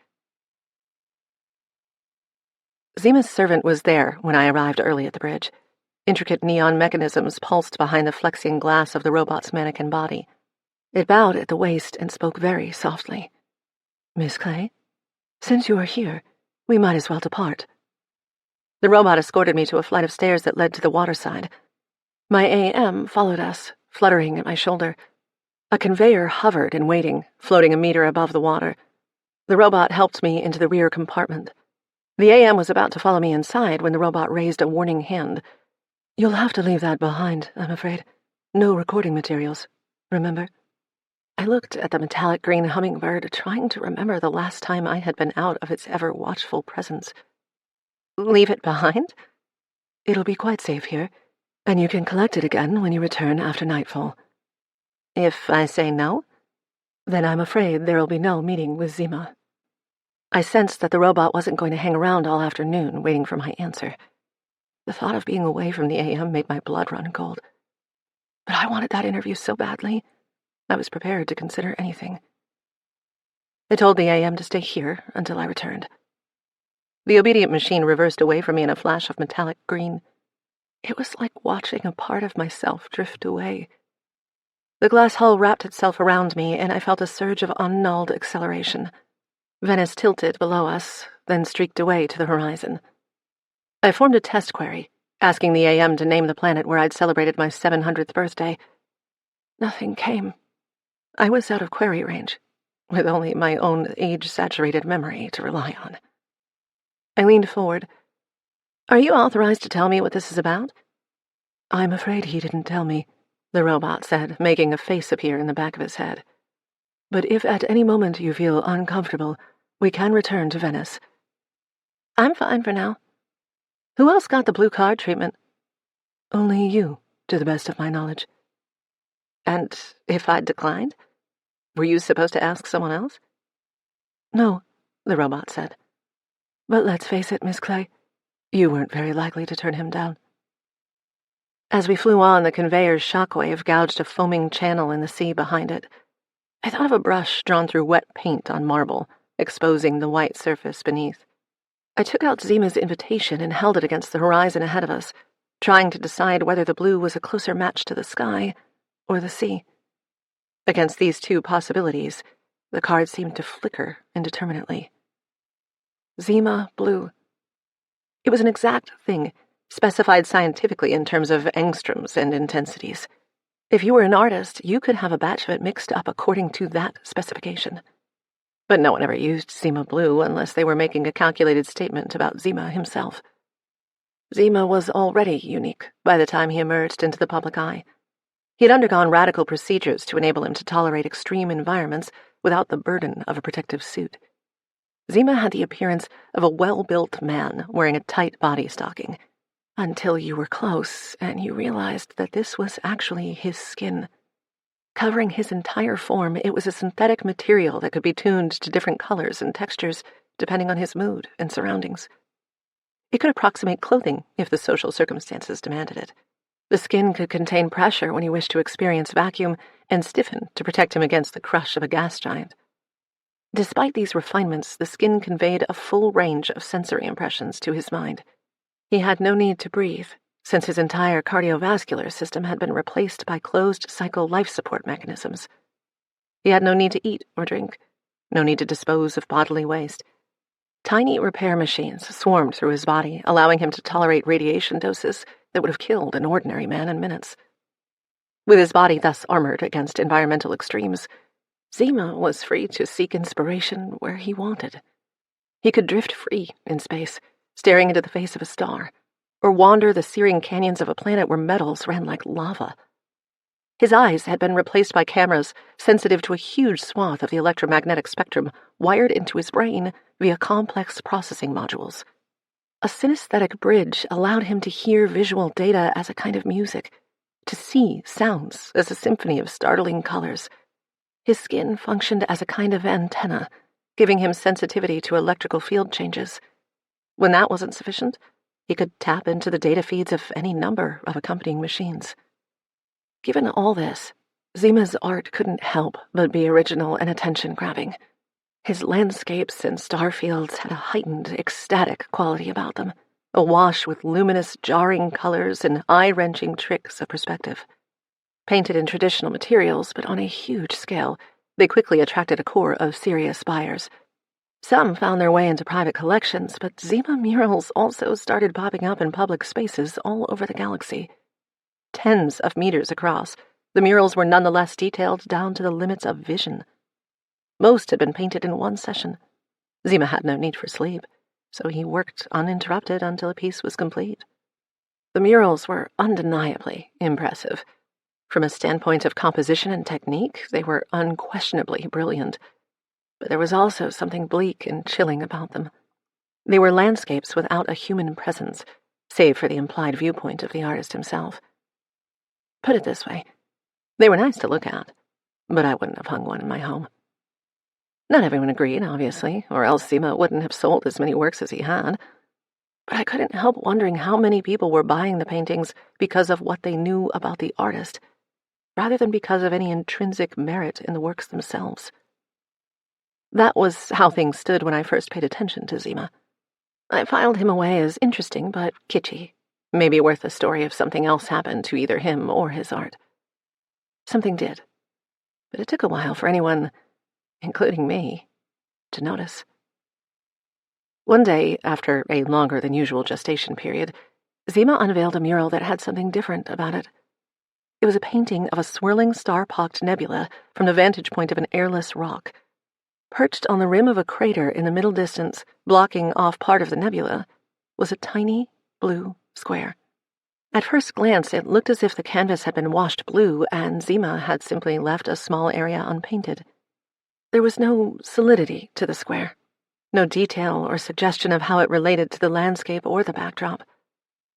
Zima's servant was there when I arrived early at the bridge. Intricate neon mechanisms pulsed behind the flexing glass of the robot's mannequin body. It bowed at the waist and spoke very softly. "Miss Clay, since you are here, we might as well depart." The robot escorted me to a flight of stairs that led to the waterside. My AM followed us, fluttering at my shoulder. A conveyor hovered in waiting, floating a meter above the water. The robot helped me into the rear compartment. The AM was about to follow me inside when the robot raised a warning hand. "You'll have to leave that behind, I'm afraid. No recording materials, remember?" I looked at the metallic green hummingbird, trying to remember the last time I had been out of its ever-watchful presence. "Leave it behind?" "It'll be quite safe here, and you can collect it again when you return after nightfall." "If I say no?" "Then I'm afraid there'll be no meeting with Zima." I sensed that the robot wasn't going to hang around all afternoon waiting for my answer. The thought of being away from the AM made my blood run cold. But I wanted that interview so badly. I was prepared to consider anything. I told the AM to stay here until I returned. The obedient machine reversed away from me in a flash of metallic green. It was like watching a part of myself drift away. The glass hull wrapped itself around me, and I felt a surge of unnulled acceleration. Venice tilted below us, then streaked away to the horizon. I formed a test query, asking the AM to name the planet where I'd celebrated my 700th birthday. Nothing came. I was out of query range, with only my own age-saturated memory to rely on. I leaned forward. "Are you authorized to tell me what this is about?" "I'm afraid he didn't tell me," the robot said, making a face appear in the back of his head. "But if at any moment you feel uncomfortable, we can return to Venice." "I'm fine for now. Who else got the blue card treatment?" "Only you, to the best of my knowledge." "And if I'd declined? Were you supposed to ask someone else?" "No," the robot said. "But let's face it, Miss Clay, you weren't very likely to turn him down." As we flew on, the conveyor's shockwave gouged a foaming channel in the sea behind it. I thought of a brush drawn through wet paint on marble, exposing the white surface beneath. I took out Zima's invitation and held it against the horizon ahead of us, trying to decide whether the blue was a closer match to the sky or the sea. Against these 2 possibilities, the card seemed to flicker indeterminately. Zima blue. It was an exact thing, specified scientifically in terms of angstroms and intensities. If you were an artist, you could have a batch of it mixed up according to that specification. But no one ever used Zima blue unless they were making a calculated statement about Zima himself. Zima was already unique by the time he emerged into the public eye. He had undergone radical procedures to enable him to tolerate extreme environments without the burden of a protective suit. Zima had the appearance of a well-built man wearing a tight body stocking, until you were close and you realized that this was actually his skin. Covering his entire form, it was a synthetic material that could be tuned to different colors and textures depending on his mood and surroundings. It could approximate clothing if the social circumstances demanded it. The skin could contain pressure when he wished to experience vacuum and stiffen to protect him against the crush of a gas giant. Despite these refinements, the skin conveyed a full range of sensory impressions to his mind. He had no need to breathe, since his entire cardiovascular system had been replaced by closed-cycle life support mechanisms. He had no need to eat or drink, no need to dispose of bodily waste. Tiny repair machines swarmed through his body, allowing him to tolerate radiation doses that would have killed an ordinary man in minutes. With his body thus armored against environmental extremes, Zima was free to seek inspiration where he wanted. He could drift free in space, staring into the face of a star, or wander the searing canyons of a planet where metals ran like lava. His eyes had been replaced by cameras sensitive to a huge swath of the electromagnetic spectrum wired into his brain via complex processing modules. A synesthetic bridge allowed him to hear visual data as a kind of music, to see sounds as a symphony of startling colors. His skin functioned as a kind of antenna, giving him sensitivity to electrical field changes. When that wasn't sufficient, he could tap into the data feeds of any number of accompanying machines. Given all this, Zima's art couldn't help but be original and attention-grabbing. His landscapes and star fields had a heightened, ecstatic quality about them, awash with luminous, jarring colors and eye-wrenching tricks of perspective. Painted in traditional materials, but on a huge scale, they quickly attracted a core of serious buyers. Some found their way into private collections, but Zima murals also started popping up in public spaces all over the galaxy. Tens of meters across, the murals were nonetheless detailed down to the limits of vision. Most had been painted in one session. Zima had no need for sleep, so he worked uninterrupted until a piece was complete. The murals were undeniably impressive. From a standpoint of composition and technique, they were unquestionably brilliant. But there was also something bleak and chilling about them. They were landscapes without a human presence, save for the implied viewpoint of the artist himself. Put it this way, they were nice to look at, but I wouldn't have hung one in my home. Not everyone agreed, obviously, or else Zima wouldn't have sold as many works as he had. But I couldn't help wondering how many people were buying the paintings because of what they knew about the artist, rather than because of any intrinsic merit in the works themselves. That was how things stood when I first paid attention to Zima. I filed him away as interesting but kitschy, maybe worth a story if something else happened to either him or his art. Something did, but it took a while for anyone, including me, to notice. One day, after a longer than usual gestation period, Zima unveiled a mural that had something different about it. It was a painting of a swirling star-pocked nebula from the vantage point of an airless rock. Perched on the rim of a crater in the middle distance, blocking off part of the nebula, was a tiny blue square. At first glance, it looked as if the canvas had been washed blue and Zima had simply left a small area unpainted. There was no solidity to the square, no detail or suggestion of how it related to the landscape or the backdrop.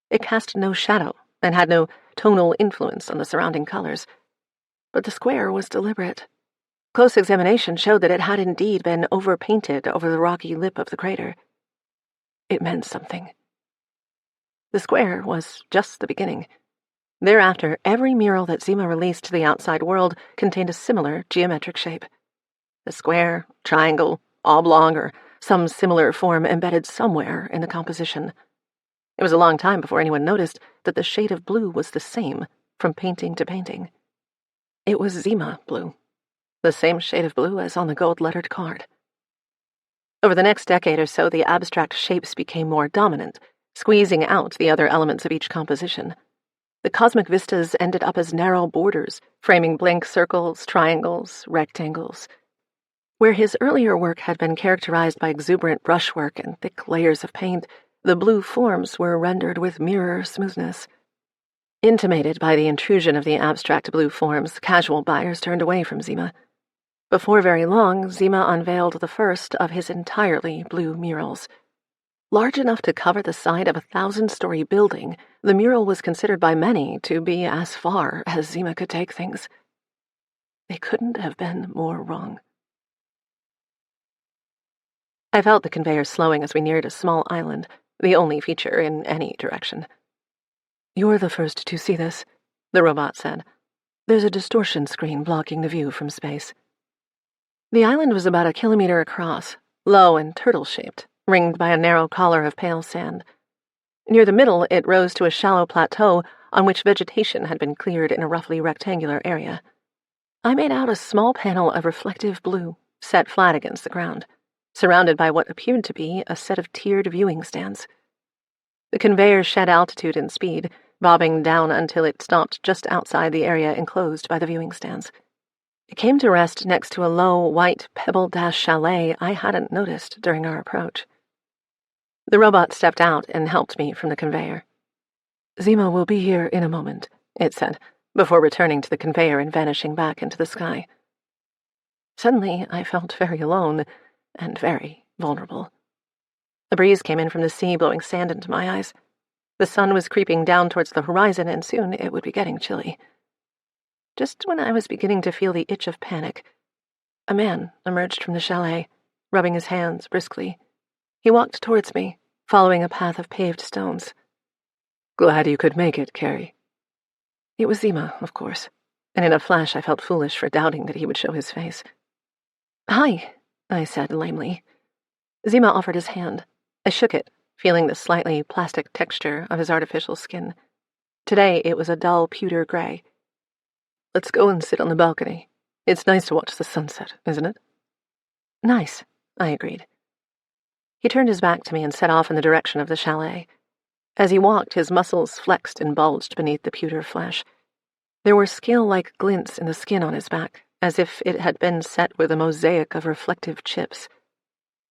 It cast no shadow and had no tonal influence on the surrounding colors. But the square was deliberate. Close examination showed that it had indeed been overpainted over the rocky lip of the crater. It meant something. The square was just the beginning. Thereafter, every mural that Zima released to the outside world contained a similar geometric shape. The square, triangle, oblong, or some similar form embedded somewhere in the composition. It was a long time before anyone noticed that the shade of blue was the same from painting to painting. It was Zima blue, the same shade of blue as on the gold-lettered card. Over the next decade or so, the abstract shapes became more dominant, squeezing out the other elements of each composition. The cosmic vistas ended up as narrow borders, framing blank circles, triangles, rectangles. Where his earlier work had been characterized by exuberant brushwork and thick layers of paint, the blue forms were rendered with mirror smoothness. Intimated by the intrusion of the abstract blue forms, casual buyers turned away from Zima. Before very long, Zima unveiled the first of his entirely blue murals. Large enough to cover the side of a 1,000-story building, the mural was considered by many to be as far as Zima could take things. They couldn't have been more wrong. I felt the conveyor slowing as we neared a small island, the only feature in any direction. "You're the first to see this," the robot said. "There's a distortion screen blocking the view from space." The island was about 1 kilometer across, low and turtle-shaped, ringed by a narrow collar of pale sand. Near the middle, it rose to a shallow plateau on which vegetation had been cleared in a roughly rectangular area. I made out a small panel of reflective blue, set flat against the ground, surrounded by what appeared to be a set of tiered viewing stands. The conveyor shed altitude and speed, bobbing down until it stopped just outside the area enclosed by the viewing stands. It came to rest next to a low, white, pebble-dashed chalet I hadn't noticed during our approach. The robot stepped out and helped me from the conveyor. "Zima will be here in a moment," it said, before returning to the conveyor and vanishing back into the sky. Suddenly, I felt very alone and very vulnerable. A breeze came in from the sea, blowing sand into my eyes. The sun was creeping down towards the horizon, and soon it would be getting chilly. Just when I was beginning to feel the itch of panic, a man emerged from the chalet, rubbing his hands briskly. He walked towards me, following a path of paved stones. "Glad you could make it, Carrie." It was Zima, of course, and in a flash I felt foolish for doubting that he would show his face. "Hi," I said lamely. Zima offered his hand. I shook it, feeling the slightly plastic texture of his artificial skin. Today it was a dull pewter gray. "Let's go and sit on the balcony. It's nice to watch the sunset, isn't it?" "Nice," I agreed. He turned his back to me and set off in the direction of the chalet. As he walked, his muscles flexed and bulged beneath the pewter flesh. There were scale-like glints in the skin on his back, as if it had been set with a mosaic of reflective chips.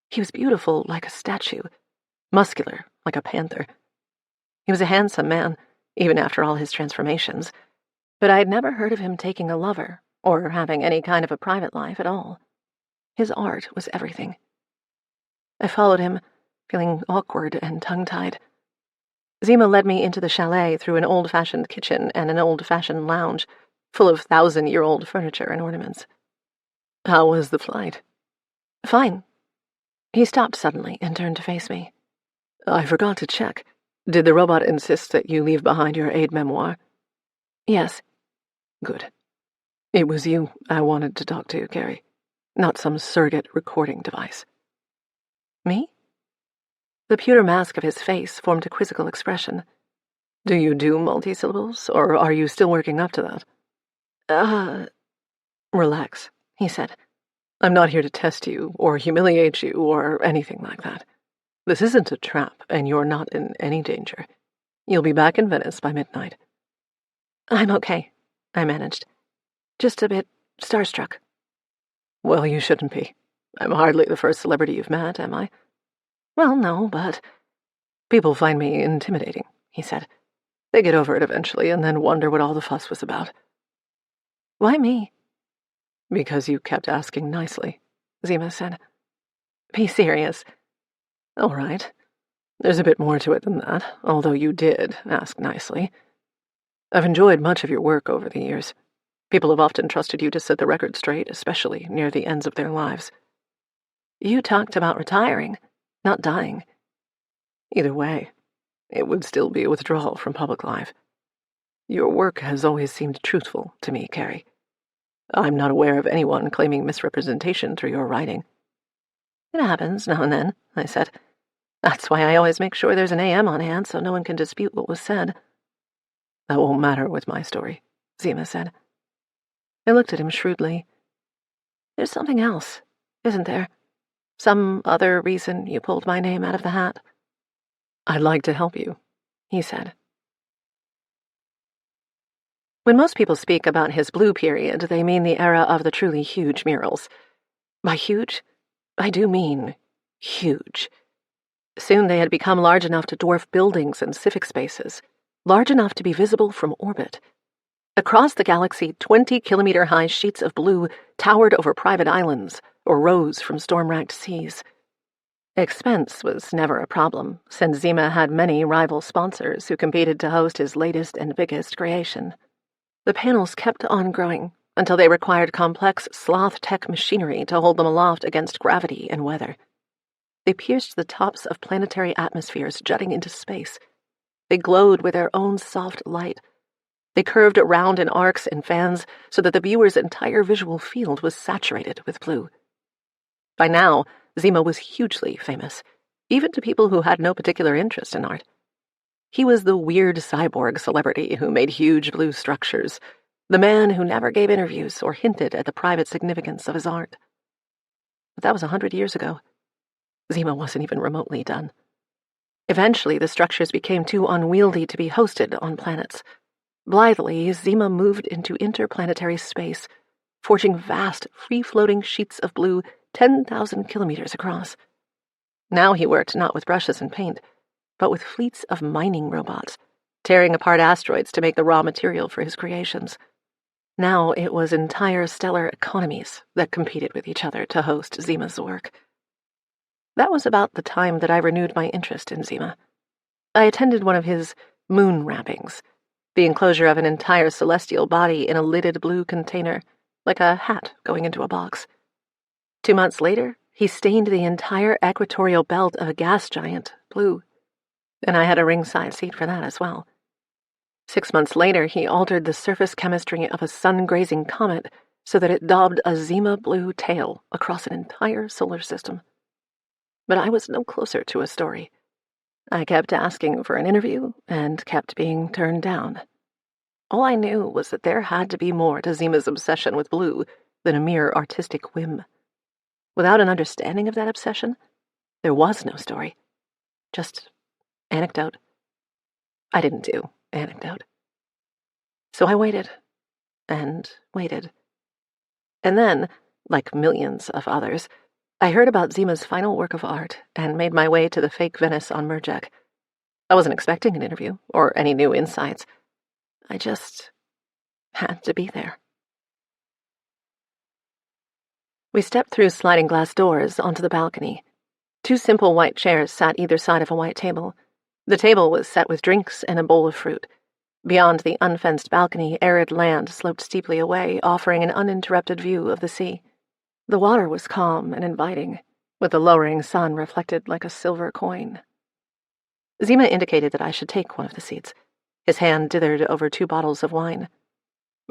He was beautiful like a statue, muscular like a panther. He was a handsome man, even after all his transformations, but I had never heard of him taking a lover or having any kind of a private life at all. His art was everything. I followed him, feeling awkward and tongue-tied. Zima led me into the chalet through an old-fashioned kitchen and an old-fashioned lounge, full of 1,000-year-old furniture and ornaments. "How was the flight?" "Fine." He stopped suddenly and turned to face me. "I forgot to check. Did the robot insist that you leave behind your aide-memoire?" "Yes." "Good. It was you I wanted to talk to, Carrie, not some surrogate recording device." "Me?" The pewter mask of his face formed a quizzical expression. "Do you do multisyllables, or are you still working up to that?" Relax," he said. "I'm not here to test you, or humiliate you, or anything like that. This isn't a trap, and you're not in any danger. You'll be back in Venice by midnight." "I'm okay," I managed. "Just a bit starstruck." "Well, you shouldn't be. I'm hardly the first celebrity you've met, am I?" "Well, no, but—" "People find me intimidating," he said. "They get over it eventually and then wonder what all the fuss was about." "Why me?" "Because you kept asking nicely," Zima said. "Be serious." "All right. There's a bit more to it than that, although you did ask nicely. I've enjoyed much of your work over the years. People have often trusted you to set the record straight, especially near the ends of their lives." "You talked about retiring, not dying." "Either way, it would still be a withdrawal from public life. Your work has always seemed truthful to me, Carrie. I'm not aware of anyone claiming misrepresentation through your writing." "It happens now and then," I said. "That's why I always make sure there's an AM on hand so no one can dispute what was said." "That won't matter with my story," Zima said. I looked at him shrewdly. "There's something else, isn't there? Some other reason you pulled my name out of the hat?" "I'd like to help you," he said. When most people speak about his blue period, they mean the era of the truly huge murals. By huge, I do mean huge. Soon they had become large enough to dwarf buildings and civic spaces, large enough to be visible from orbit. Across the galaxy, 20-kilometer-high sheets of blue towered over private islands or rose from storm-racked seas. Expense was never a problem, since Zima had many rival sponsors who competed to host his latest and biggest creation. The panels kept on growing until they required complex sloth-tech machinery to hold them aloft against gravity and weather. They pierced the tops of planetary atmospheres jutting into space. They glowed with their own soft light. They curved around in arcs and fans so that the viewer's entire visual field was saturated with blue. By now, Zima was hugely famous, even to people who had no particular interest in art. He was the weird cyborg celebrity who made huge blue structures, the man who never gave interviews or hinted at the private significance of his art. But that was 100 years ago. Zima wasn't even remotely done. Eventually, the structures became too unwieldy to be hosted on planets. Blithely, Zima moved into interplanetary space, forging vast, free-floating sheets of blue 10,000 kilometers across. Now he worked not with brushes and paint, but with fleets of mining robots, tearing apart asteroids to make the raw material for his creations. Now it was entire stellar economies that competed with each other to host Zima's work. That was about the time that I renewed my interest in Zima. I attended one of his moon wrappings, the enclosure of an entire celestial body in a lidded blue container, like a hat going into a box. 2 months later, he stained the entire equatorial belt of a gas giant blue, and I had a ringside seat for that as well. 6 months later, he altered the surface chemistry of a sun-grazing comet so that it daubed a Zima blue tail across an entire solar system. But I was no closer to a story. I kept asking for an interview and kept being turned down. All I knew was that there had to be more to Zima's obsession with blue than a mere artistic whim. Without an understanding of that obsession, there was no story. Just anecdote. I didn't do anecdote. So I waited, and waited. And then, like millions of others, I heard about Zima's final work of art and made my way to the fake Venice on Murjek. I wasn't expecting an interview or any new insights. I just had to be there. We stepped through sliding glass doors onto the balcony. 2 simple white chairs sat either side of a white table. The table was set with drinks and a bowl of fruit. Beyond the unfenced balcony, arid land sloped steeply away, offering an uninterrupted view of the sea. The water was calm and inviting, with the lowering sun reflected like a silver coin. Zima indicated that I should take one of the seats. His hand dithered over 2 bottles of wine.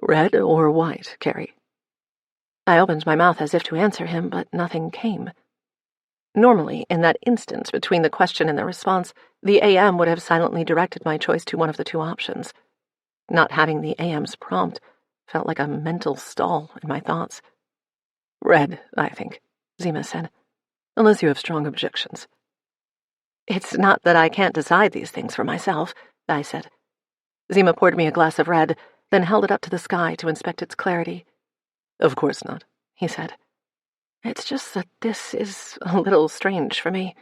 "Red or white, Carrie?" I opened my mouth as if to answer him, but nothing came. Normally, in that instant between the question and the response, the AM would have silently directed my choice to one of the 2 options. Not having the AM's prompt felt like a mental stall in my thoughts. "Red, I think," Zima said, "unless you have strong objections." "It's not that I can't decide these things for myself," I said. Zima poured me a glass of red, then held it up to the sky to inspect its clarity. "Of course not," he said. "It's just that this is a little strange for me."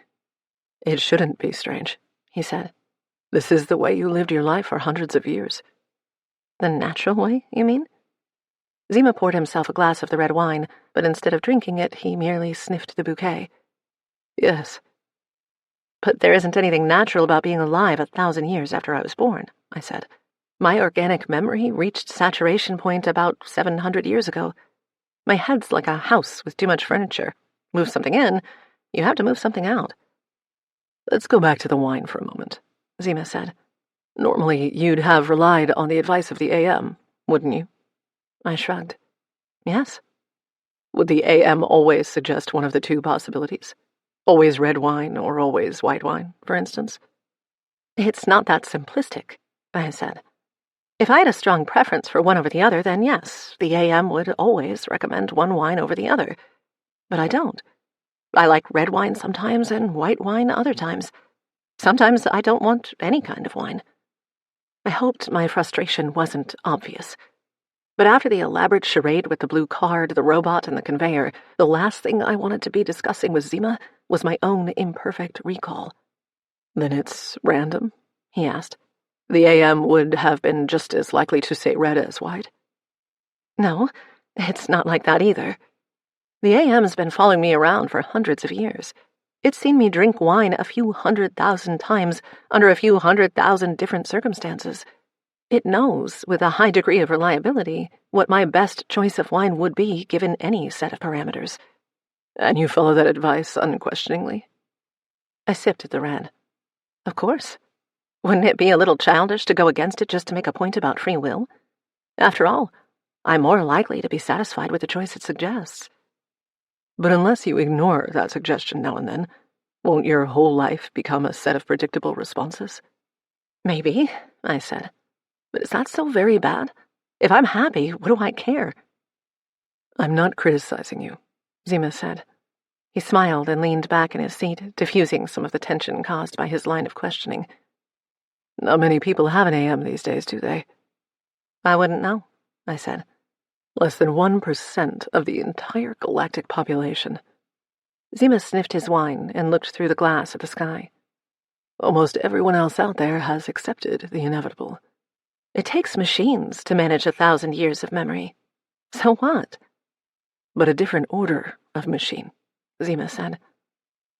"It shouldn't be strange," he said. "This is the way you lived your life for hundreds of years." "The natural way, you mean?" Zima poured himself a glass of the red wine, but instead of drinking it, he merely sniffed the bouquet. "Yes." "But there isn't anything natural about being alive 1,000 years after I was born," I said. "My organic memory reached saturation point about 700 years ago. My head's like a house with too much furniture. Move something in, you have to move something out." "Let's go back to the wine for a moment," Zima said. "Normally, you'd have relied on the advice of the AM, wouldn't you?" I shrugged. "Yes." "Would the AM always suggest one of the 2 possibilities? Always red wine or always white wine, for instance?" "It's not that simplistic," I said. "If I had a strong preference for one over the other, then yes, the AM would always recommend one wine over the other. But I don't. I like red wine sometimes and white wine other times. Sometimes I don't want any kind of wine." I hoped my frustration wasn't obvious. But after the elaborate charade with the blue card, the robot, and the conveyor, the last thing I wanted to be discussing with Zima was my own imperfect recall. Then it's random? He asked. The AM would have been just as likely to say red as white. No, it's not like that either. The AM's been following me around for hundreds of years. It's seen me drink wine a few 100,000 times under a few 100,000 different circumstances. It knows, with a high degree of reliability, what my best choice of wine would be given any set of parameters. And you follow that advice unquestioningly? I sipped at the red. Of course. Wouldn't it be a little childish to go against it just to make a point about free will? After all, I'm more likely to be satisfied with the choice it suggests. But unless you ignore that suggestion now and then, won't your whole life become a set of predictable responses? Maybe, I said. But is that so very bad? If I'm happy, what do I care? I'm not criticizing you, Zima said. He smiled and leaned back in his seat, diffusing some of the tension caused by his line of questioning. Not many people have an AM these days, do they? I wouldn't know, I said. Less than 1% of the entire galactic population. Zima sniffed his wine and looked through the glass at the sky. Almost everyone else out there has accepted the inevitable. It takes machines to manage 1,000 years of memory. So what? But a different order of machine, Zima said.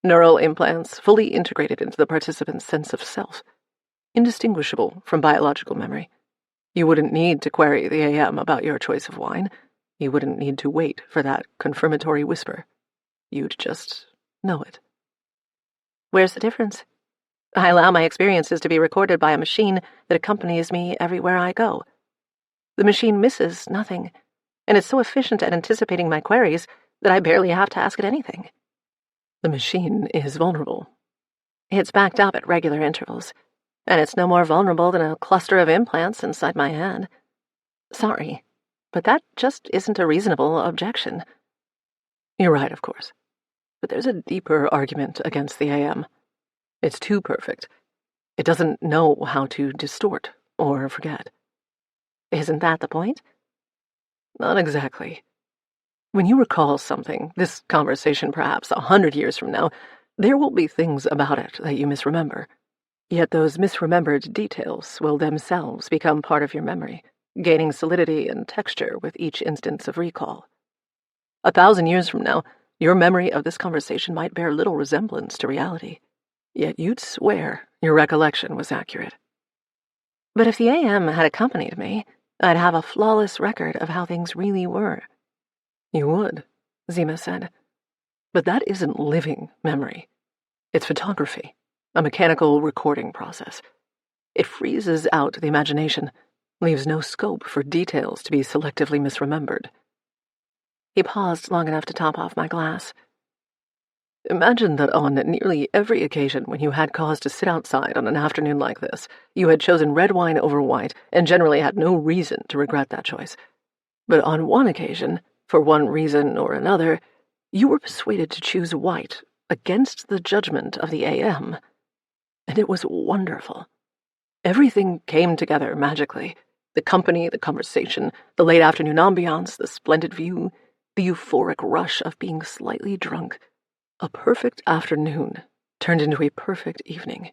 Neural implants fully integrated into the participant's sense of self, indistinguishable from biological memory. You wouldn't need to query the AM about your choice of wine. You wouldn't need to wait for that confirmatory whisper. You'd just know it. Where's the difference? I allow my experiences to be recorded by a machine that accompanies me everywhere I go. The machine misses nothing, and it's so efficient at anticipating my queries that I barely have to ask it anything. The machine is vulnerable. It's backed up at regular intervals, and it's no more vulnerable than a cluster of implants inside my head. Sorry, but that just isn't a reasonable objection. You're right, of course, but there's a deeper argument against the AM. It's too perfect. It doesn't know how to distort or forget. Isn't that the point? Not exactly. When you recall something, this conversation perhaps 100 years from now, there will be things about it that you misremember. Yet those misremembered details will themselves become part of your memory, gaining solidity and texture with each instance of recall. 1,000 years from now, your memory of this conversation might bear little resemblance to reality, yet you'd swear your recollection was accurate. But if the AM had accompanied me, I'd have a flawless record of how things really were. You would, Zima said. But that isn't living memory. It's photography, a mechanical recording process. It freezes out the imagination, leaves no scope for details to be selectively misremembered. He paused long enough to top off my glass. Imagine that on nearly every occasion when you had cause to sit outside on an afternoon like this, you had chosen red wine over white and generally had no reason to regret that choice. But on one occasion, for one reason or another, you were persuaded to choose white against the judgment of the AM. And it was wonderful. Everything came together magically. The company, the conversation, the late afternoon ambiance, the splendid view, the euphoric rush of being slightly drunk. A perfect afternoon turned into a perfect evening.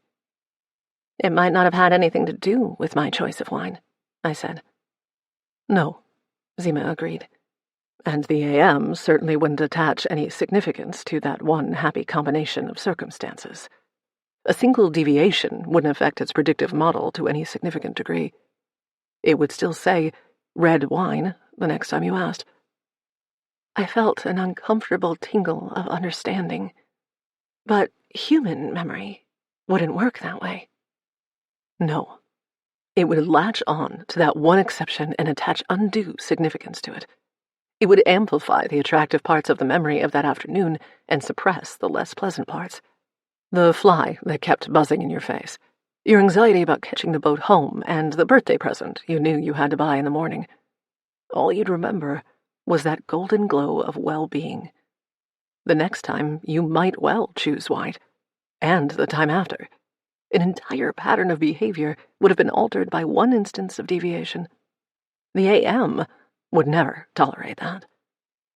It might not have had anything to do with my choice of wine, I said. No, Zima agreed. And the AM certainly wouldn't attach any significance to that one happy combination of circumstances. A single deviation wouldn't affect its predictive model to any significant degree. It would still say, red wine, the next time you asked. I felt an uncomfortable tingle of understanding. But human memory wouldn't work that way. No. It would latch on to that one exception and attach undue significance to it. It would amplify the attractive parts of the memory of that afternoon and suppress the less pleasant parts. The fly that kept buzzing in your face, your anxiety about catching the boat home, and the birthday present you knew you had to buy in the morning. All you'd remember was that golden glow of well-being. The next time, you might well choose white, and the time after. An entire pattern of behavior would have been altered by one instance of deviation. The AM would never tolerate that.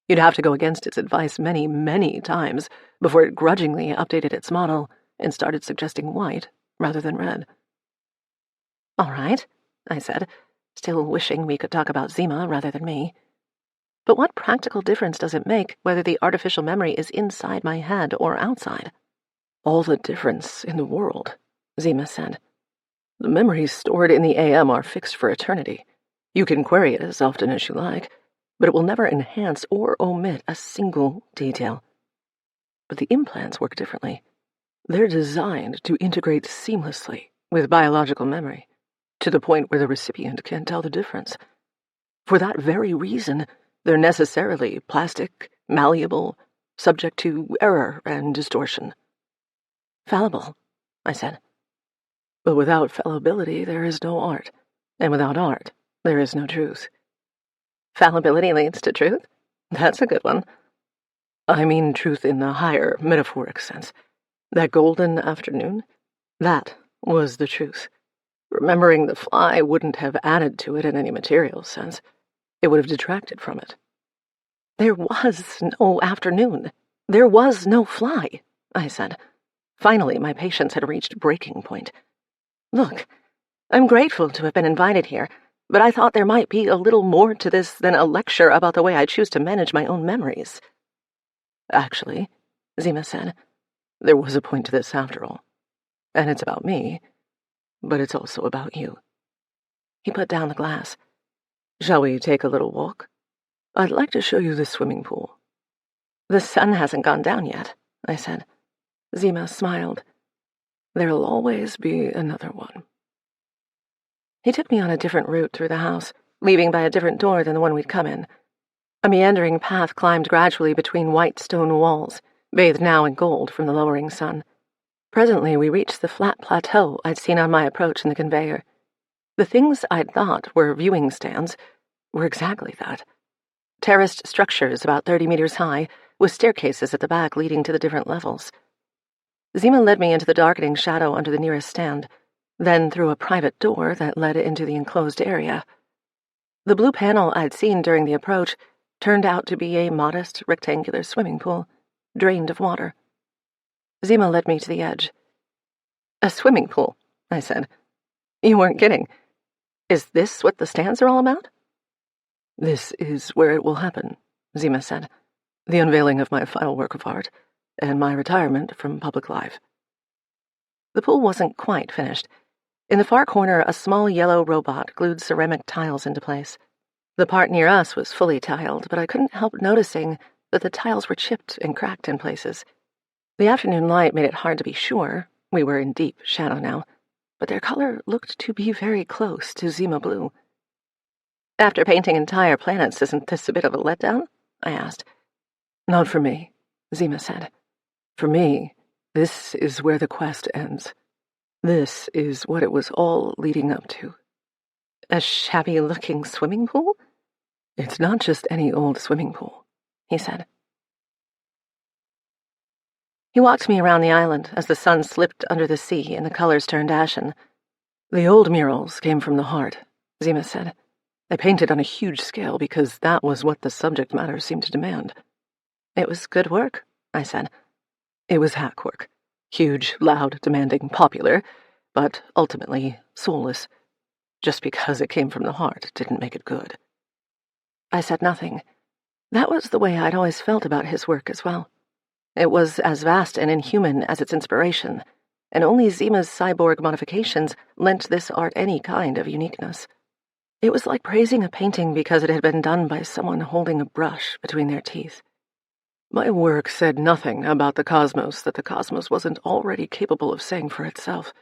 You'd have to go against its advice many, many times before it grudgingly updated its model and started suggesting white rather than red. All right, I said, still wishing we could talk about Zima rather than me. But what practical difference does it make whether the artificial memory is inside my head or outside? All the difference in the world, Zima said. The memories stored in the AM are fixed for eternity. You can query it as often as you like, but it will never enhance or omit a single detail. But the implants work differently. They're designed to integrate seamlessly with biological memory, to the point where the recipient can't tell the difference. For that very reason, they're necessarily plastic, malleable, subject to error and distortion. Fallible, I said. But without fallibility, there is no art, and without art, there is no truth. Fallibility leads to truth? That's a good one. I mean truth in the higher, metaphoric sense. That golden afternoon, that was the truth. Remembering the fly wouldn't have added to it in any material sense. It would have detracted from it. There was no afternoon. There was no fly, I said. Finally, my patience had reached breaking point. Look, I'm grateful to have been invited here, but I thought there might be a little more to this than a lecture about the way I choose to manage my own memories. Actually, Zima said, there was a point to this after all. And it's about me, but it's also about you. He put down the glass. Shall we take a little walk? I'd like to show you the swimming pool. The sun hasn't gone down yet, I said. Zima smiled. There'll always be another one. He took me on a different route through the house, leaving by a different door than the one we'd come in. A meandering path climbed gradually between white stone walls, bathed now in gold from the lowering sun. Presently we reached the flat plateau I'd seen on my approach in the conveyor. The things I'd thought were viewing stands were exactly that. Terraced structures about 30 meters high, with staircases at the back leading to the different levels. Zima led me into the darkening shadow under the nearest stand, then through a private door that led into the enclosed area. The blue panel I'd seen during the approach turned out to be a modest, rectangular swimming pool, drained of water. Zima led me to the edge. A swimming pool, I said. You weren't kidding. Is this what the stands are all about? This is where it will happen, Zima said. The unveiling of my final work of art, and my retirement from public life. The pool wasn't quite finished. In the far corner, a small yellow robot glued ceramic tiles into place. The part near us was fully tiled, but I couldn't help noticing that the tiles were chipped and cracked in places. The afternoon light made it hard to be sure. We were in deep shadow now, but their color looked to be very close to Zima blue. After painting entire planets, isn't this a bit of a letdown? I asked. Not for me, Zima said. For me, this is where the quest ends. This is what it was all leading up to. A shabby-looking swimming pool? It's not just any old swimming pool, he said. He walked me around the island as the sun slipped under the sea and the colors turned ashen. The old murals came from the heart, Zima said. They painted on a huge scale because that was what the subject matter seemed to demand. It was good work, I said. It was hack work. Huge, loud, demanding, popular, but ultimately soulless. Just because it came from the heart didn't make it good. I said nothing. That was the way I'd always felt about his work as well. It was as vast and inhuman as its inspiration, and only Zima's cyborg modifications lent this art any kind of uniqueness. It was like praising a painting because it had been done by someone holding a brush between their teeth. My work said nothing about the cosmos that the cosmos wasn't already capable of saying for itself.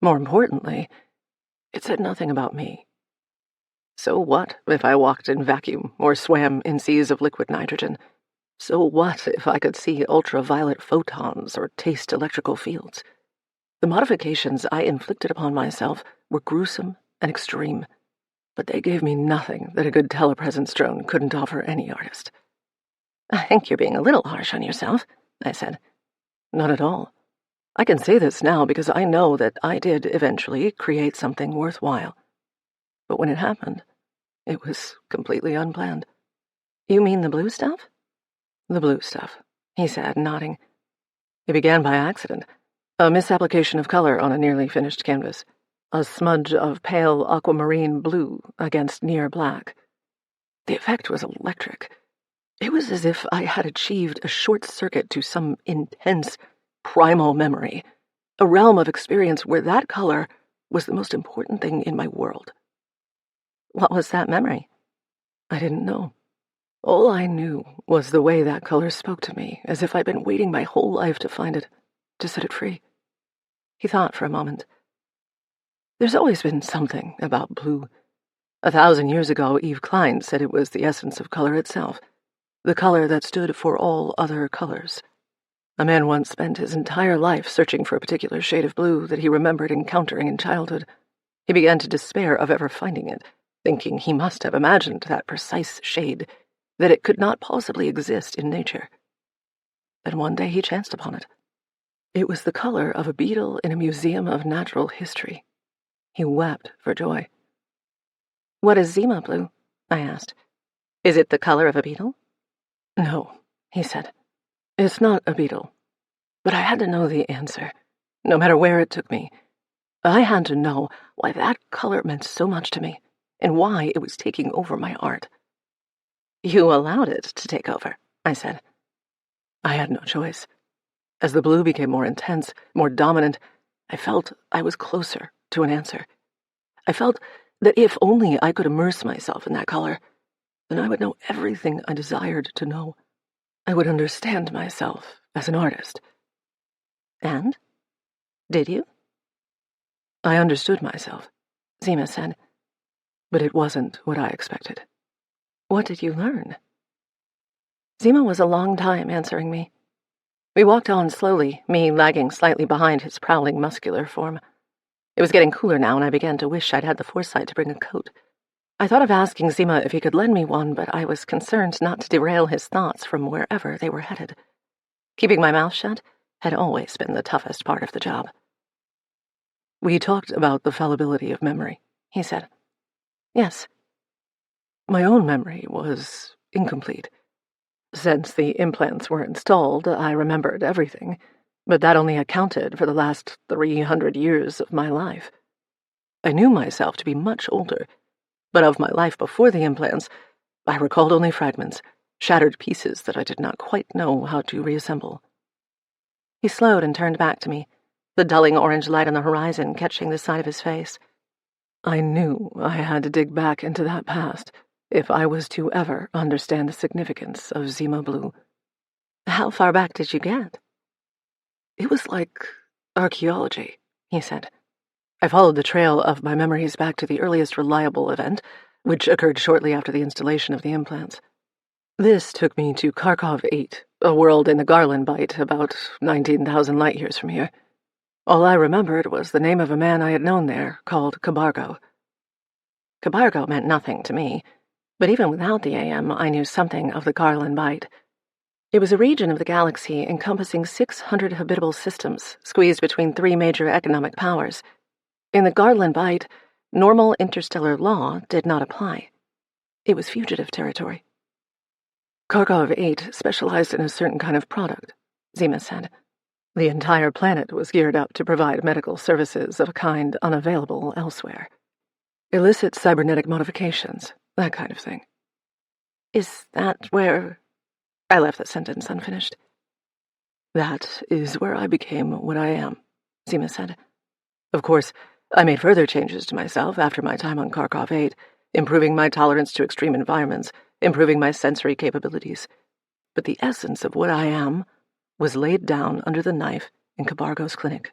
More importantly, it said nothing about me. So what if I walked in vacuum or swam in seas of liquid nitrogen? So what if I could see ultraviolet photons or taste electrical fields? The modifications I inflicted upon myself were gruesome and extreme, but they gave me nothing that a good telepresence drone couldn't offer any artist. I think you're being a little harsh on yourself, I said. Not at all. I can say this now because I know that I did eventually create something worthwhile. But when it happened, it was completely unplanned. You mean the blue stuff? The blue stuff, he said, nodding. It began by accident. A misapplication of color on a nearly finished canvas. A smudge of pale aquamarine blue against near black. The effect was electric. It was as if I had achieved a short circuit to some intense, primal memory, a realm of experience where that color was the most important thing in my world. What was that memory? I didn't know. All I knew was the way that color spoke to me, as if I'd been waiting my whole life to find it, to set it free. He thought for a moment. There's always been something about blue. 1,000 years ago, Yves Klein said it was the essence of color itself, the color that stood for all other colors. A man once spent his entire life searching for a particular shade of blue that he remembered encountering in childhood. He began to despair of ever finding it, thinking he must have imagined that precise shade, that it could not possibly exist in nature. Then one day he chanced upon it. It was the color of a beetle in a museum of natural history. He wept for joy. What is Zima blue? I asked. Is it the color of a beetle? No, he said. It's not a beetle. But I had to know the answer, no matter where it took me. I had to know why that color meant so much to me, and why it was taking over my art. You allowed it to take over, I said. I had no choice. As the blue became more intense, more dominant, I felt I was closer to an answer. I felt that if only I could immerse myself in that color, then I would know everything I desired to know. I would understand myself as an artist. And? Did you? I understood myself, Zima said, but it wasn't what I expected. What did you learn? Zima was a long time answering me. We walked on slowly, me lagging slightly behind his prowling muscular form. It was getting cooler now, and I began to wish I'd had the foresight to bring a coat. I thought of asking Zima if he could lend me one, but I was concerned not to derail his thoughts from wherever they were headed. Keeping my mouth shut had always been the toughest part of the job. We talked about the fallibility of memory, he said. Yes. My own memory was incomplete. Since the implants were installed, I remembered everything, but that only accounted for the last 300 years of my life. I knew myself to be much older, but of my life before the implants, I recalled only fragments, shattered pieces that I did not quite know how to reassemble. He slowed and turned back to me, the dulling orange light on the horizon catching the side of his face. I knew I had to dig back into that past if I was to ever understand the significance of Zima Blue. How far back did you get? It was like archaeology, he said. I followed the trail of my memories back to the earliest reliable event, which occurred shortly after the installation of the implants. This took me to Kharkov 8, a world in the Garland Bight about 19,000 light-years from here. All I remembered was the name of a man I had known there, called Cabargo. Cabargo meant nothing to me, but even without the AM, I knew something of the Garland Bight. It was a region of the galaxy encompassing 600 habitable systems, squeezed between 3 major economic powers. In the Garland Bight, normal interstellar law did not apply. It was fugitive territory. Kharkov 8 specialized in a certain kind of product, Zima said. The entire planet was geared up to provide medical services of a kind unavailable elsewhere. Illicit cybernetic modifications, that kind of thing. Is that where... I left the sentence unfinished. That is where I became what I am, Zima said. Of course, I made further changes to myself after my time on Kharkov 8, improving my tolerance to extreme environments, improving my sensory capabilities. But the essence of what I am was laid down under the knife in Cabargo's clinic.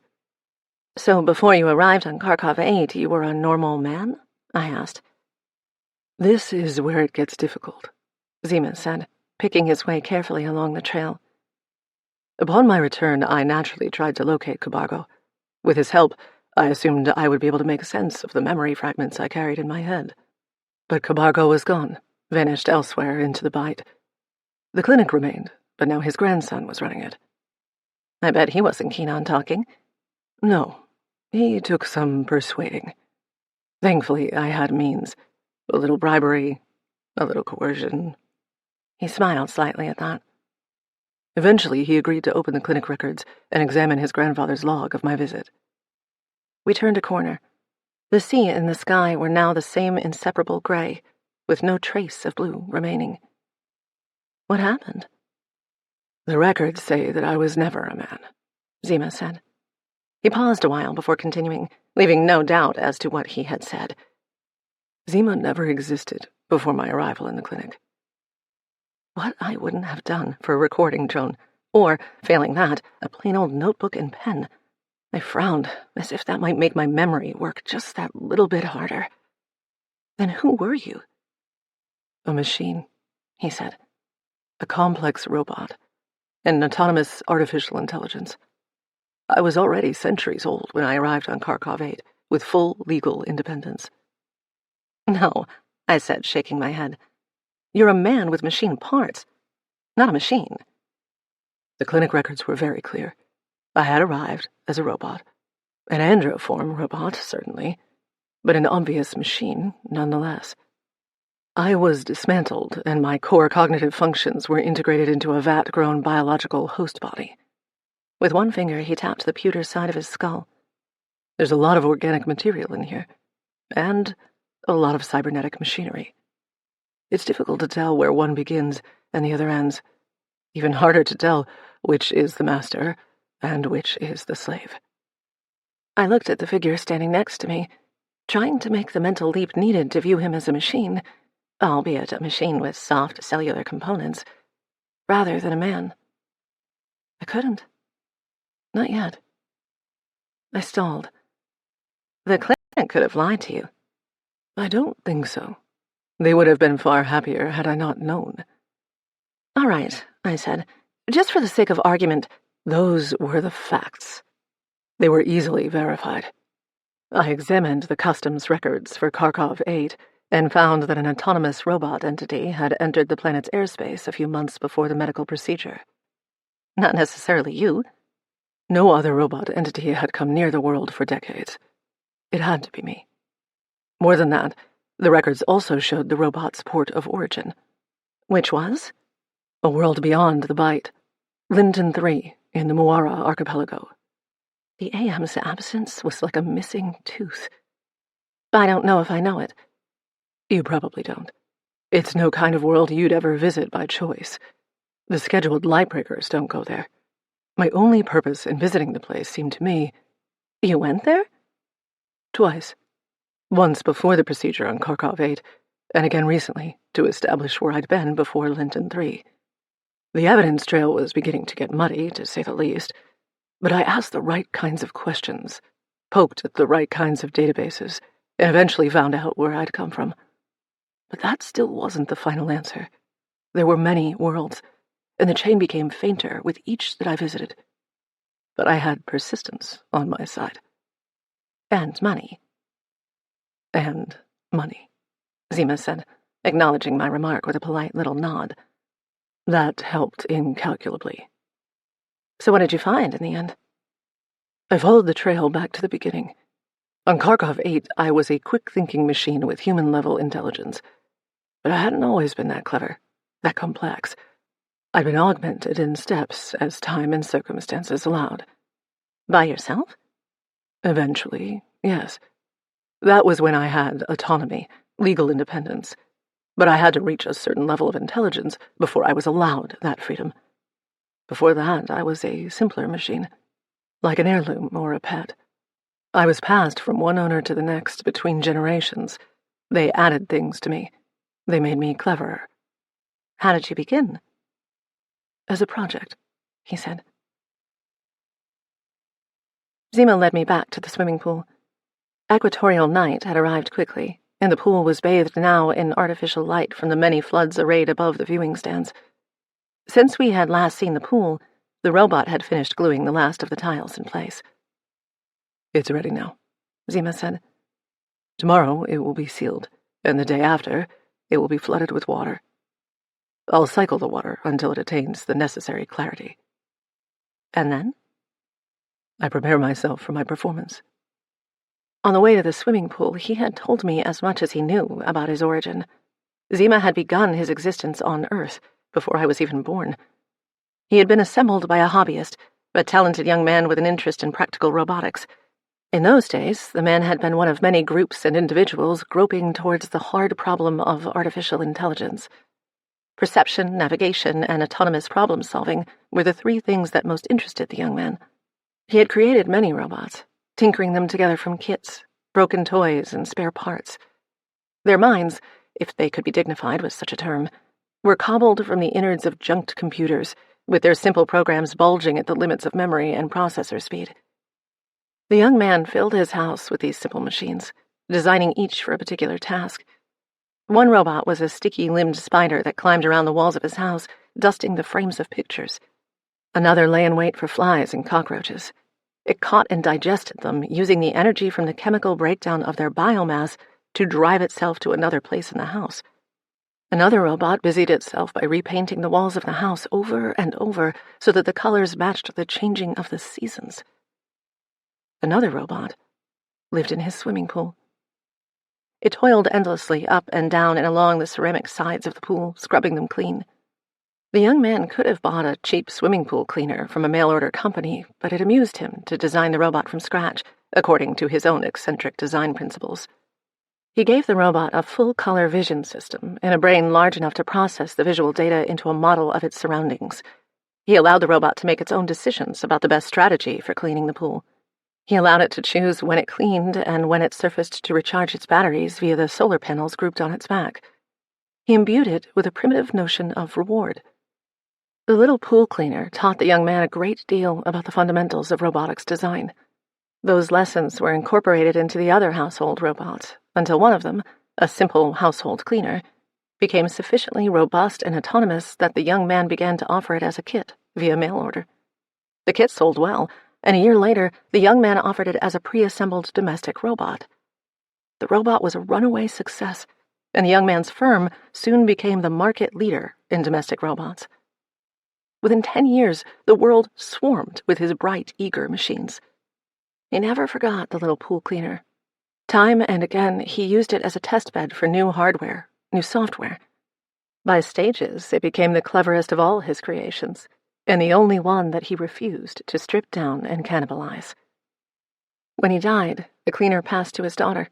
So before you arrived on Kharkov 8, you were a normal man? I asked. This is where it gets difficult, Zima said, picking his way carefully along the trail. Upon my return, I naturally tried to locate Cabargo. With his help, I assumed I would be able to make sense of the memory fragments I carried in my head. But Cabargo was gone, vanished elsewhere into the Bight. The clinic remained, but now his grandson was running it. I bet he wasn't keen on talking. No, he took some persuading. Thankfully, I had means. A little bribery, a little coercion. He smiled slightly at that. Eventually, he agreed to open the clinic records and examine his grandfather's log of my visit. We turned a corner. The sea and the sky were now the same inseparable gray, with no trace of blue remaining. What happened? The records say that I was never a man, Zima said. He paused a while before continuing, leaving no doubt as to what he had said. Zima never existed before my arrival in the clinic. What I wouldn't have done for a recording drone, or, failing that, a plain old notebook and pen. I frowned, as if that might make my memory work just that little bit harder. Then who were you? A machine, he said. A complex robot. An autonomous artificial intelligence. I was already centuries old when I arrived on Kharkov 8, with full legal independence. No, I said, shaking my head. You're a man with machine parts, not a machine. The clinic records were very clear. I had arrived as a robot. An androform robot, certainly, but an obvious machine, nonetheless. I was dismantled, and my core cognitive functions were integrated into a vat-grown biological host body. With one finger, he tapped the pewter side of his skull. There's a lot of organic material in here, and a lot of cybernetic machinery. It's difficult to tell where one begins and the other ends. Even harder to tell which is the master and which is the slave. I looked at the figure standing next to me, trying to make the mental leap needed to view him as a machine, albeit a machine with soft cellular components, rather than a man. I couldn't. Not yet. I stalled. The clinic could have lied to you. I don't think so. They would have been far happier had I not known. All right, I said. Just for the sake of argument, those were the facts. They were easily verified. I examined the customs records for Kharkov 8 and found that an autonomous robot entity had entered the planet's airspace a few months before the medical procedure. Not necessarily you. No other robot entity had come near the world for decades. It had to be me. More than that, the records also showed the robot's port of origin. Which was? A world beyond the Bight. Linton 3 in the Muara archipelago. The AM's absence was like a missing tooth. I don't know if I know it. You probably don't. It's no kind of world you'd ever visit by choice. The scheduled lightbreakers don't go there. My only purpose in visiting the place seemed to me... You went there? Twice. Once before the procedure on Kharkov 8, and again recently to establish where I'd been before Linton 3. The evidence trail was beginning to get muddy, to say the least, but I asked the right kinds of questions, poked at the right kinds of databases, and eventually found out where I'd come from. But that still wasn't the final answer. There were many worlds, and the chain became fainter with each that I visited. But I had persistence on my side. And money. And money, Zima said, acknowledging my remark with a polite little nod. That helped incalculably. So what did you find in the end? I followed the trail back to the beginning. On Kharkov 8, I was a quick-thinking machine with human-level intelligence. But I hadn't always been that clever, that complex. I'd been augmented in steps as time and circumstances allowed. By yourself? Eventually, yes. That was when I had autonomy, legal independence. But I had to reach a certain level of intelligence before I was allowed that freedom. Before that, I was a simpler machine, like an heirloom or a pet. I was passed from one owner to the next between generations. They added things to me. They made me cleverer. How did you begin? As a project, he said. Zima led me back to the swimming pool. Equatorial night had arrived quickly, and the pool was bathed now in artificial light from the many floods arrayed above the viewing stands. Since we had last seen the pool, the robot had finished gluing the last of the tiles in place. It's ready now, Zima said. Tomorrow it will be sealed, and the day after it will be flooded with water. I'll cycle the water until it attains the necessary clarity. And then? I prepare myself for my performance. On the way to the swimming pool, he had told me as much as he knew about his origin. Zima had begun his existence on Earth before I was even born. He had been assembled by a hobbyist, a talented young man with an interest in practical robotics. In those days, the man had been one of many groups and individuals groping towards the hard problem of artificial intelligence. Perception, navigation, and autonomous problem-solving were the three things that most interested the young man. He had created many robots, tinkering them together from kits, broken toys, and spare parts. Their minds, if they could be dignified with such a term, were cobbled from the innards of junked computers, with their simple programs bulging at the limits of memory and processor speed. The young man filled his house with these simple machines, designing each for a particular task. One robot was a sticky-limbed spider that climbed around the walls of his house, dusting the frames of pictures. Another lay in wait for flies and cockroaches. It caught and digested them, using the energy from the chemical breakdown of their biomass to drive itself to another place in the house. Another robot busied itself by repainting the walls of the house over and over so that the colors matched the changing of the seasons. Another robot lived in his swimming pool. It toiled endlessly up and down and along the ceramic sides of the pool, scrubbing them clean. The young man could have bought a cheap swimming pool cleaner from a mail-order company, but it amused him to design the robot from scratch, according to his own eccentric design principles. He gave the robot a full-color vision system and a brain large enough to process the visual data into a model of its surroundings. He allowed the robot to make its own decisions about the best strategy for cleaning the pool. He allowed it to choose when it cleaned and when it surfaced to recharge its batteries via the solar panels grouped on its back. He imbued it with a primitive notion of reward. The little pool cleaner taught the young man a great deal about the fundamentals of robotics design. Those lessons were incorporated into the other household robots, until one of them, a simple household cleaner, became sufficiently robust and autonomous that the young man began to offer it as a kit via mail order. The kit sold well, and a year later, the young man offered it as a pre-assembled domestic robot. The robot was a runaway success, and the young man's firm soon became the market leader in domestic robots. Within 10 years, the world swarmed with his bright, eager machines. He never forgot the little pool cleaner. Time and again, he used it as a testbed for new hardware, new software. By stages, it became the cleverest of all his creations, and the only one that he refused to strip down and cannibalize. When he died, the cleaner passed to his daughter.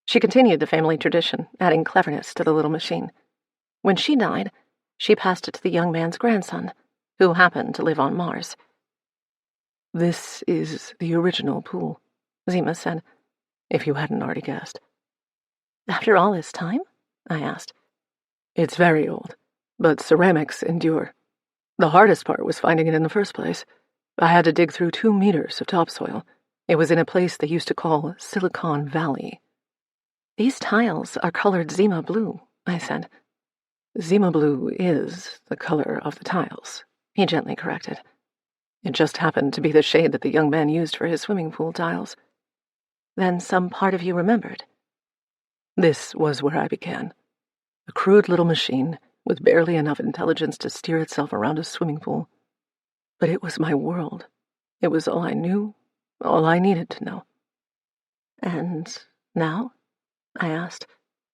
She continued the family tradition, adding cleverness to the little machine. When she died, she passed it to the young man's grandson, who happened to live on Mars. "This is the original pool," Zima said, "if you hadn't already guessed." "After all this time?" I asked. "It's very old, but ceramics endure. The hardest part was finding it in the first place. I had to dig through 2 meters of topsoil. It was in a place they used to call Silicon Valley." "These tiles are colored Zima blue," I said. "Zima blue is the color of the tiles," he gently corrected. "It just happened to be the shade that the young man used for his swimming pool tiles." "Then some part of you remembered?" "This was where I began. A crude little machine with barely enough intelligence to steer itself around a swimming pool. But it was my world. It was all I knew, all I needed to know." "And now?" I asked,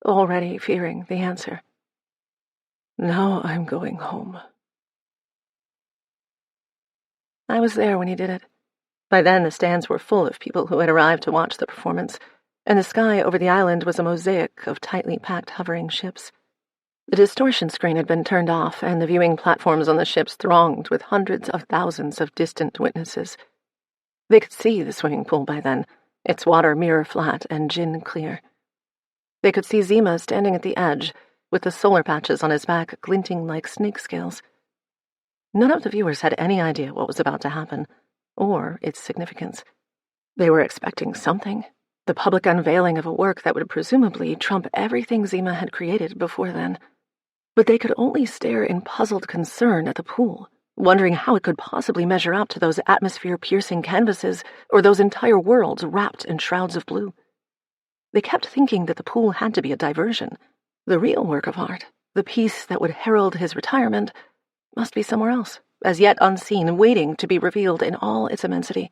already fearing the answer. "Now I'm going home." I was there when he did it. By then, the stands were full of people who had arrived to watch the performance, and the sky over the island was a mosaic of tightly packed hovering ships. The distortion screen had been turned off, and the viewing platforms on the ships thronged with hundreds of thousands of distant witnesses. They could see the swimming pool by then, its water mirror flat and gin clear. They could see Zima standing at the edge, with the solar patches on his back glinting like snake scales. None of the viewers had any idea what was about to happen, or its significance. They were expecting something, the public unveiling of a work that would presumably trump everything Zima had created before then. But they could only stare in puzzled concern at the pool, wondering how it could possibly measure up to those atmosphere-piercing canvases or those entire worlds wrapped in shrouds of blue. They kept thinking that the pool had to be a diversion. The real work of art, the piece that would herald his retirement, must be somewhere else, as yet unseen, waiting to be revealed in all its immensity.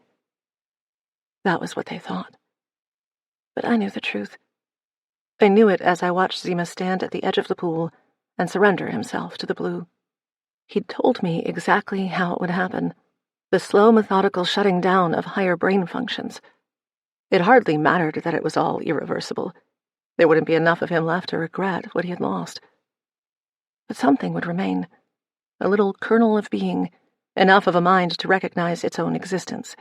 That was what they thought. But I knew the truth. I knew it as I watched Zima stand at the edge of the pool and surrender himself to the blue. He'd told me exactly how it would happen, the slow, methodical shutting down of higher brain functions. It hardly mattered that it was all irreversible. There wouldn't be enough of him left to regret what he had lost. But something would remain, a little kernel of being, enough of a mind to recognize its own existence.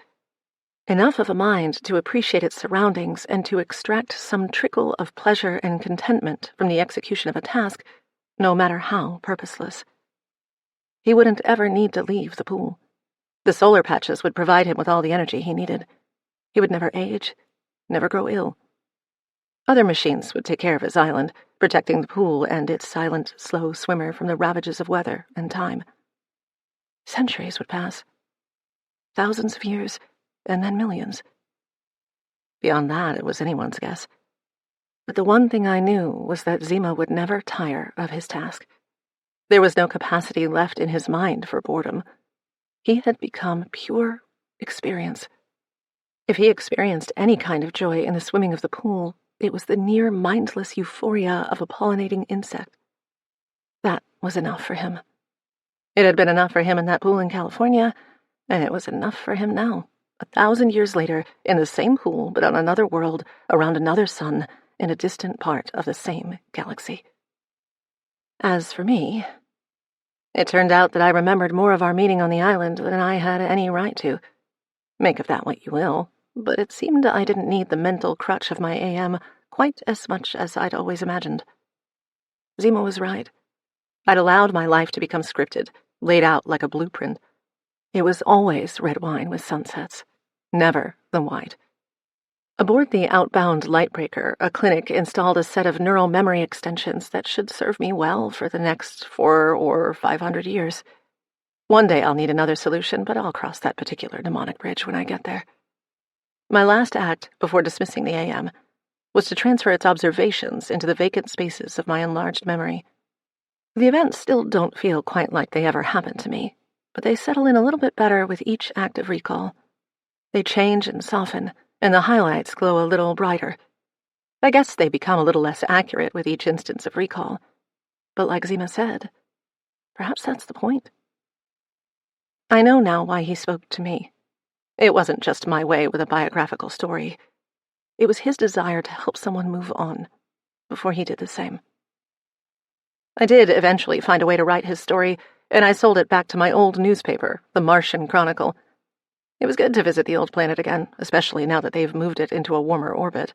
Enough of a mind to appreciate its surroundings and to extract some trickle of pleasure and contentment from the execution of a task, no matter how purposeless. He wouldn't ever need to leave the pool. The solar patches would provide him with all the energy he needed. He would never age, never grow ill. Other machines would take care of his island, protecting the pool and its silent, slow swimmer from the ravages of weather and time. Centuries would pass. Thousands of years, and then millions. Beyond that, it was anyone's guess. But the one thing I knew was that Zima would never tire of his task. There was no capacity left in his mind for boredom. He had become pure experience. If he experienced any kind of joy in the swimming of the pool, it was the near mindless euphoria of a pollinating insect. That was enough for him. It had been enough for him in that pool in California, and it was enough for him now, 1,000 years later, in the same pool but on another world, around another sun, in a distant part of the same galaxy. As for me, it turned out that I remembered more of our meeting on the island than I had any right to. Make of that what you will, but it seemed I didn't need the mental crutch of my AM quite as much as I'd always imagined. Zima was right. I'd allowed my life to become scripted, laid out like a blueprint. It was always red wine with sunsets, never the white. Aboard the outbound Lightbreaker, a clinic installed a set of neural memory extensions that should serve me well for the next 400 or 500 years. One day I'll need another solution, but I'll cross that particular mnemonic bridge when I get there. My last act, before dismissing the AM, was to transfer its observations into the vacant spaces of my enlarged memory. The events still don't feel quite like they ever happened to me, but they settle in a little bit better with each act of recall. They change and soften, and the highlights glow a little brighter. I guess they become a little less accurate with each instance of recall. But like Zima said, perhaps that's the point. I know now why he spoke to me. It wasn't just my way with a biographical story. It was his desire to help someone move on before he did the same. I did eventually find a way to write his story, and I sold it back to my old newspaper, the Martian Chronicle. It was good to visit the old planet again, especially now that they've moved it into a warmer orbit.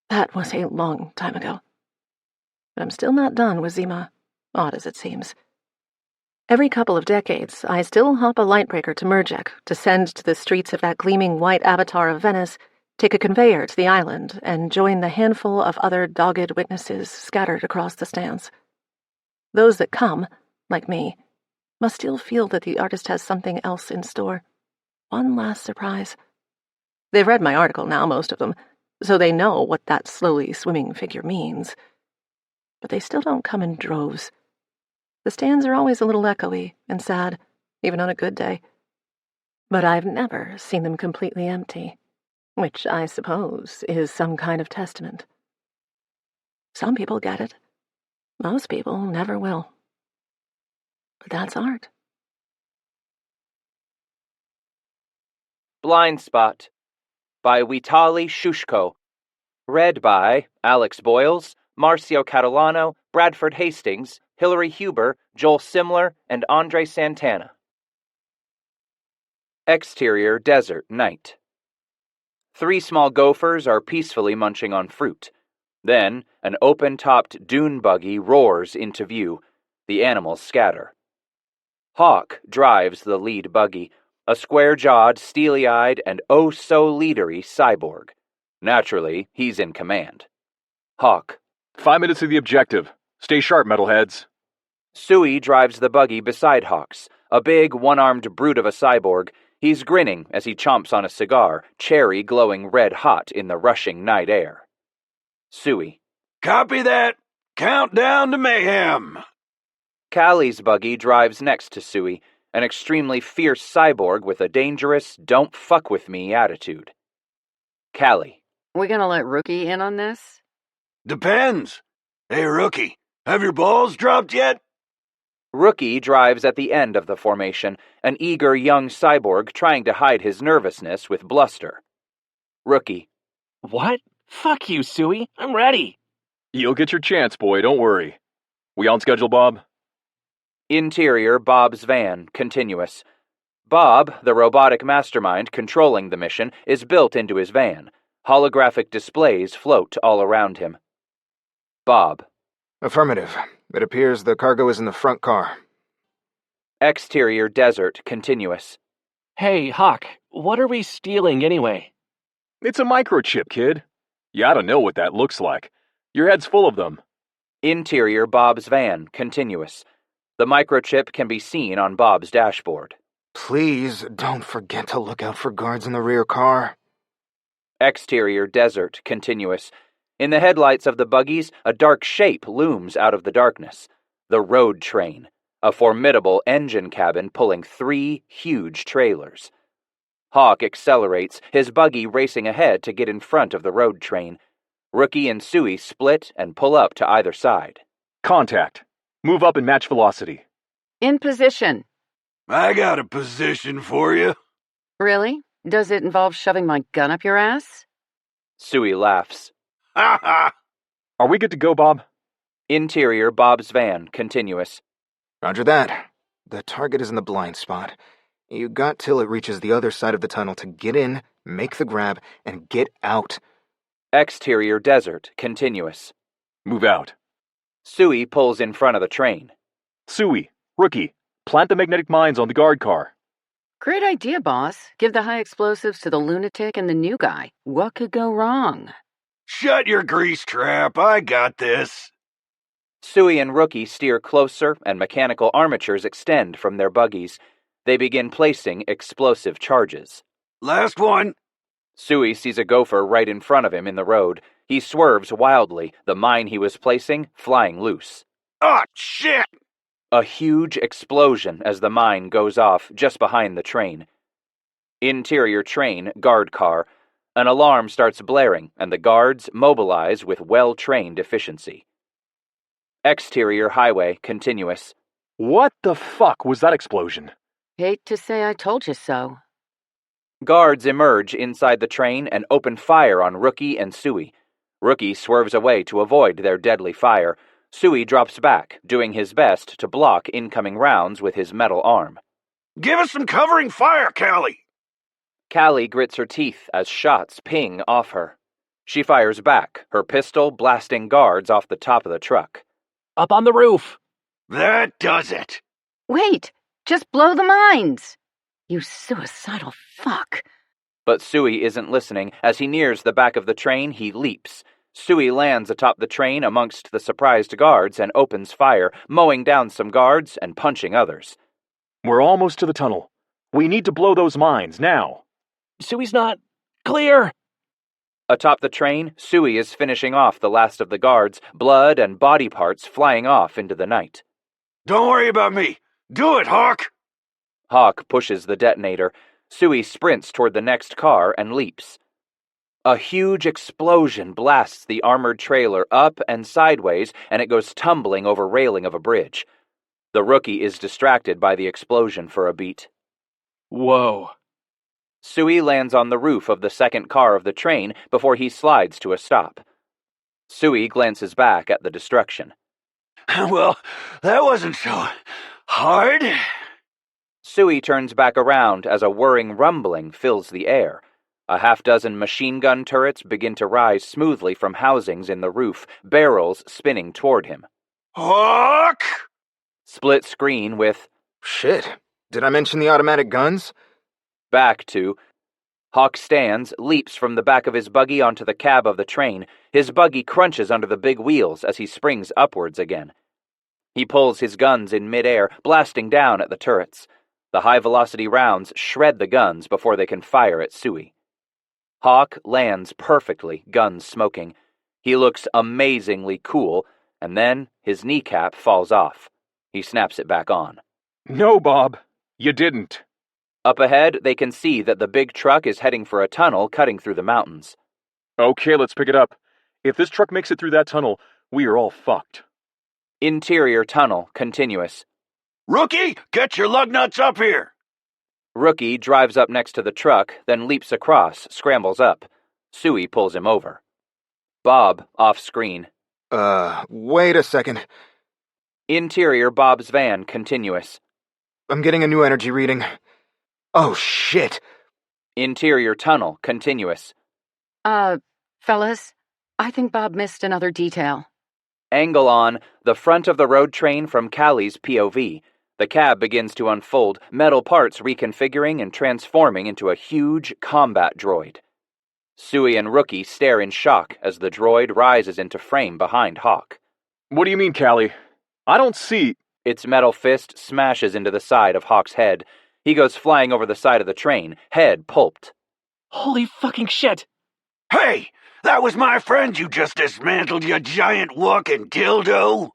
That was a long time ago. But I'm still not done with Zima, odd as it seems. Every couple of decades, I still hop a Lightbreaker to Murjek to send to the streets of that gleaming white avatar of Venice, take a conveyor to the island, and join the handful of other dogged witnesses scattered across the stands. Those that come, like me, must still feel that the artist has something else in store. One last surprise. They've read my article now, most of them, so they know what that slowly swimming figure means. But they still don't come in droves. The stands are always a little echoey and sad, even on a good day. But I've never seen them completely empty, which I suppose is some kind of testament. Some people get it. Most people never will. But that's art. Blind Spot by Witali Shushko. Read by Alex Boyles, Marcio Catalano, Bradford Hastings, Hilary Huber, Joel Simler, and Andre Santana. Exterior desert night. 3 small gophers are peacefully munching on fruit. Then, an open-topped dune buggy roars into view. The animals scatter. Hawk drives the lead buggy, a square-jawed, steely-eyed, and oh-so-leadery cyborg. Naturally, he's in command. Hawk. 5 minutes to the objective. Stay sharp, metalheads. Sui drives the buggy beside Hawks, a big, one-armed brute of a cyborg. He's grinning as he chomps on a cigar, cherry glowing red-hot in the rushing night air. Sui. Copy that. Countdown to mayhem. Callie's buggy drives next to Sui, an extremely fierce cyborg with a dangerous, don't-fuck-with-me attitude. Callie. We gonna let Rookie in on this? Depends. Hey, Rookie, have your balls dropped yet? Rookie drives at the end of the formation, an eager young cyborg trying to hide his nervousness with bluster. Rookie. What? Fuck you, Suey. I'm ready. You'll get your chance, boy, don't worry. We on schedule, Bob? Interior Bob's van, continuous. Bob, the robotic mastermind controlling the mission, is built into his van. Holographic displays float all around him. Bob. Affirmative. It appears the cargo is in the front car. Exterior desert, continuous. Hey, Hawk, what are we stealing anyway? It's a microchip, kid. You ought to know what that looks like. Your head's full of them. Interior Bob's van, continuous. The microchip can be seen on Bob's dashboard. Please don't forget to look out for guards in the rear car. Exterior desert, continuous. In the headlights of the buggies, a dark shape looms out of the darkness. The road train, a formidable engine cabin pulling 3 huge trailers. Hawk accelerates, his buggy racing ahead to get in front of the road train. Rookie and Suey split and pull up to either side. Contact. Move up and match velocity. In position. I got a position for you. Really? Does it involve shoving my gun up your ass? Suey laughs. Ha ha! Are we good to go, Bob? Interior Bob's van, continuous. Roger that. The target is in the blind spot. You got till it reaches the other side of the tunnel to get in, make the grab, and get out. Exterior desert, continuous. Move out. Suey pulls in front of the train. Suey, Rookie, plant the magnetic mines on the guard car. Great idea, boss. Give the high explosives to the lunatic and the new guy. What could go wrong? Shut your grease trap. I got this. Suey and Rookie steer closer and mechanical armatures extend from their buggies. They begin placing explosive charges. Last one. Suey sees a gopher right in front of him in the road. He swerves wildly, the mine he was placing flying loose. Ah, shit! A huge explosion as the mine goes off just behind the train. Interior train, guard car. An alarm starts blaring, and the guards mobilize with well-trained efficiency. Exterior highway, continuous. What the fuck was that explosion? Hate to say I told you so. Guards emerge inside the train and open fire on Rookie and Suey. Rookie swerves away to avoid their deadly fire. Suey drops back, doing his best to block incoming rounds with his metal arm. Give us some covering fire, Callie! Callie grits her teeth as shots ping off her. She fires back, her pistol blasting guards off the top of the truck. Up on the roof! That does it! Wait! Just blow the mines! You suicidal fuck. But Suey isn't listening. As he nears the back of the train, he leaps. Suey lands atop the train amongst the surprised guards and opens fire, mowing down some guards and punching others. We're almost to the tunnel. We need to blow those mines, now. Suey's not clear. Atop the train, Suey is finishing off the last of the guards, blood and body parts flying off into the night. Don't worry about me. Do it, Hawk! Hawk pushes the detonator. Suey sprints toward the next car and leaps. A huge explosion blasts the armored trailer up and sideways, and it goes tumbling over railing of a bridge. The Rookie is distracted by the explosion for a beat. Whoa. Suey lands on the roof of the second car of the train before he slides to a stop. Suey glances back at the destruction. Well, that wasn't so hard. Suey turns back around as a whirring rumbling fills the air. A half-dozen machine gun turrets begin to rise smoothly from housings in the roof, barrels spinning toward him. Hawk! Split screen with... Shit. Did I mention the automatic guns? Back to... Hawk stands, leaps from the back of his buggy onto the cab of the train. His buggy crunches under the big wheels as he springs upwards again. He pulls his guns in midair, blasting down at the turrets. The high-velocity rounds shred the guns before they can fire at Suey. Hawk lands perfectly, guns smoking. He looks amazingly cool, and then his kneecap falls off. He snaps it back on. No, Bob, you didn't. Up ahead, they can see that the big truck is heading for a tunnel cutting through the mountains. Okay, let's pick it up. If this truck makes it through that tunnel, we are all fucked. Interior tunnel, continuous. Rookie, get your lug nuts up here! Rookie drives up next to the truck, then leaps across, scrambles up. Suey pulls him over. Bob, off-screen. Wait a second. Interior Bob's van, continuous. I'm getting a new energy reading. Oh, shit. Interior tunnel, continuous. Fellas, I think Bob missed another detail. Angle on, the front of the road train from Callie's POV. The cab begins to unfold, metal parts reconfiguring and transforming into a huge combat droid. Suey and Rookie stare in shock as the droid rises into frame behind Hawk. What do you mean, Callie? I don't see... Its metal fist smashes into the side of Hawk's head. He goes flying over the side of the train, head pulped. Holy fucking shit! Hey! That was my friend you just dismantled, you giant walking dildo!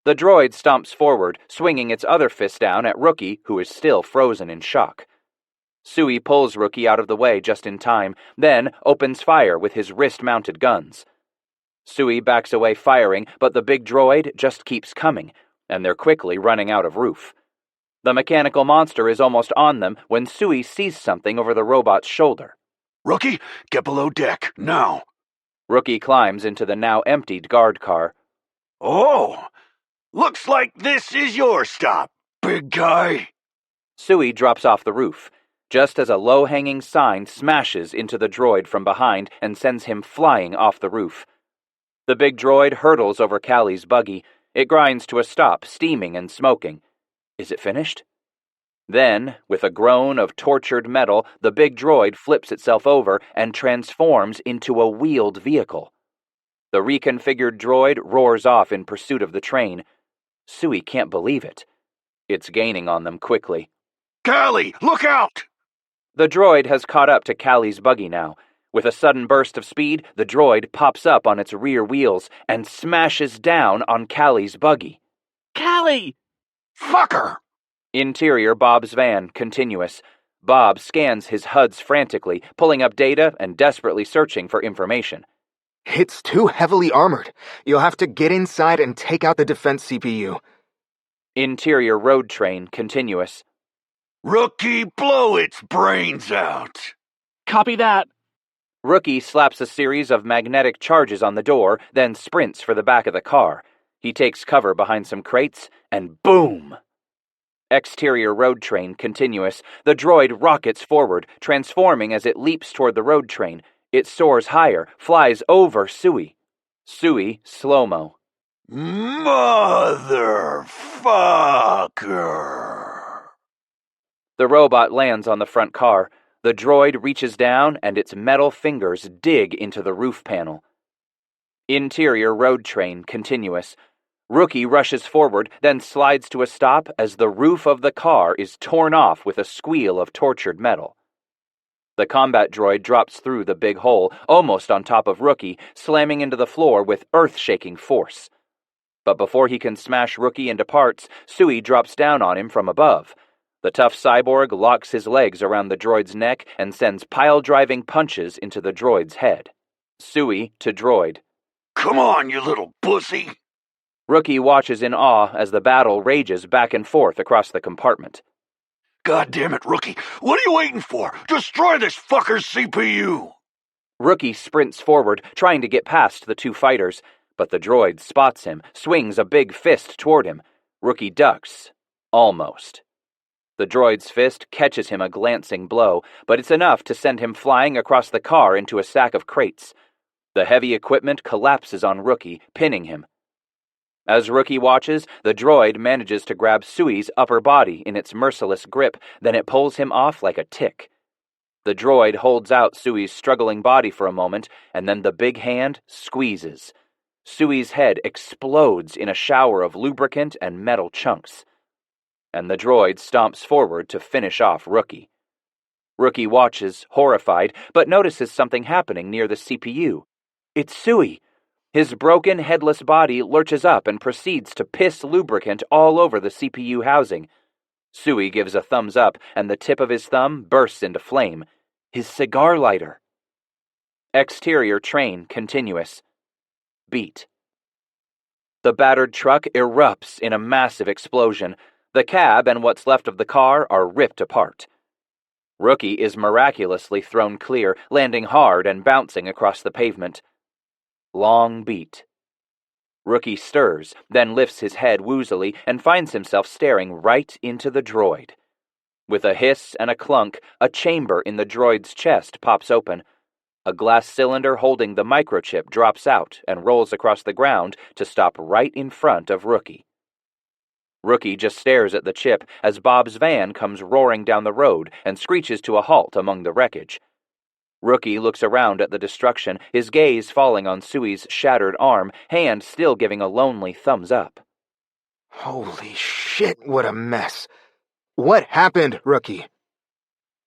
The droid stomps forward, swinging its other fist down at Rookie, who is still frozen in shock. Suey pulls Rookie out of the way just in time, then opens fire with his wrist-mounted guns. Suey backs away firing, but the big droid just keeps coming, and they're quickly running out of roof. The mechanical monster is almost on them when Suey sees something over the robot's shoulder. Rookie, get below deck, now. Rookie climbs into the now emptied guard car. Oh! Looks like this is your stop, big guy. Suey drops off the roof, just as a low-hanging sign smashes into the droid from behind and sends him flying off the roof. The big droid hurtles over Callie's buggy. It grinds to a stop, steaming and smoking. Is it finished? Then, with a groan of tortured metal, the big droid flips itself over and transforms into a wheeled vehicle. The reconfigured droid roars off in pursuit of the train. Suey can't believe it. It's gaining on them quickly. Callie, look out! The droid has caught up to Callie's buggy now. With a sudden burst of speed, the droid pops up on its rear wheels and smashes down on Callie's buggy. Callie! Fucker! Interior Bob's van, continuous. Bob scans his HUDs frantically, pulling up data and desperately searching for information. It's too heavily armored. You'll have to get inside and take out the defense CPU. Interior road train, continuous. Rookie, blow its brains out. Copy that. Rookie slaps a series of magnetic charges on the door, then sprints for the back of the car. He takes cover behind some crates, and boom! Exterior road train, continuous. The droid rockets forward, transforming as it leaps toward the road train. It soars higher, flies over Suey. Suey, slow-mo. Motherfucker! The robot lands on the front car. The droid reaches down, and its metal fingers dig into the roof panel. Interior road train, continuous. Rookie rushes forward, then slides to a stop as the roof of the car is torn off with a squeal of tortured metal. The combat droid drops through the big hole, almost on top of Rookie, slamming into the floor with earth-shaking force. But before he can smash Rookie into parts, Suey drops down on him from above. The tough cyborg locks his legs around the droid's neck and sends pile-driving punches into the droid's head. Suey to droid. Come on, you little pussy! Rookie watches in awe as the battle rages back and forth across the compartment. God damn it, Rookie! What are you waiting for? Destroy this fucker's CPU! Rookie sprints forward, trying to get past the two fighters, but the droid spots him, swings a big fist toward him. Rookie ducks. Almost. The droid's fist catches him a glancing blow, but it's enough to send him flying across the car into a stack of crates. The heavy equipment collapses on Rookie, pinning him. As Rookie watches, the droid manages to grab Suey's upper body in its merciless grip, then it pulls him off like a tick. The droid holds out Suey's struggling body for a moment, and then the big hand squeezes. Suey's head explodes in a shower of lubricant and metal chunks. And the droid stomps forward to finish off Rookie. Rookie watches, horrified, but notices something happening near the CPU. It's Suey. His broken, headless body lurches up and proceeds to piss lubricant all over the CPU housing. Suey gives a thumbs up, and the tip of his thumb bursts into flame. His cigar lighter. Exterior train continuous. Beat. The battered truck erupts in a massive explosion. The cab and what's left of the car are ripped apart. Rookie is miraculously thrown clear, landing hard and bouncing across the pavement. Long beat. Rookie stirs, then lifts his head woozily and finds himself staring right into the droid. With a hiss and a clunk, a chamber in the droid's chest pops open. A glass cylinder holding the microchip drops out and rolls across the ground to stop right in front of Rookie. Rookie just stares at the chip as Bob's van comes roaring down the road and screeches to a halt among the wreckage. Rookie looks around at the destruction, his gaze falling on Suey's shattered arm, hand still giving a lonely thumbs up. Holy shit, what a mess. What happened, Rookie?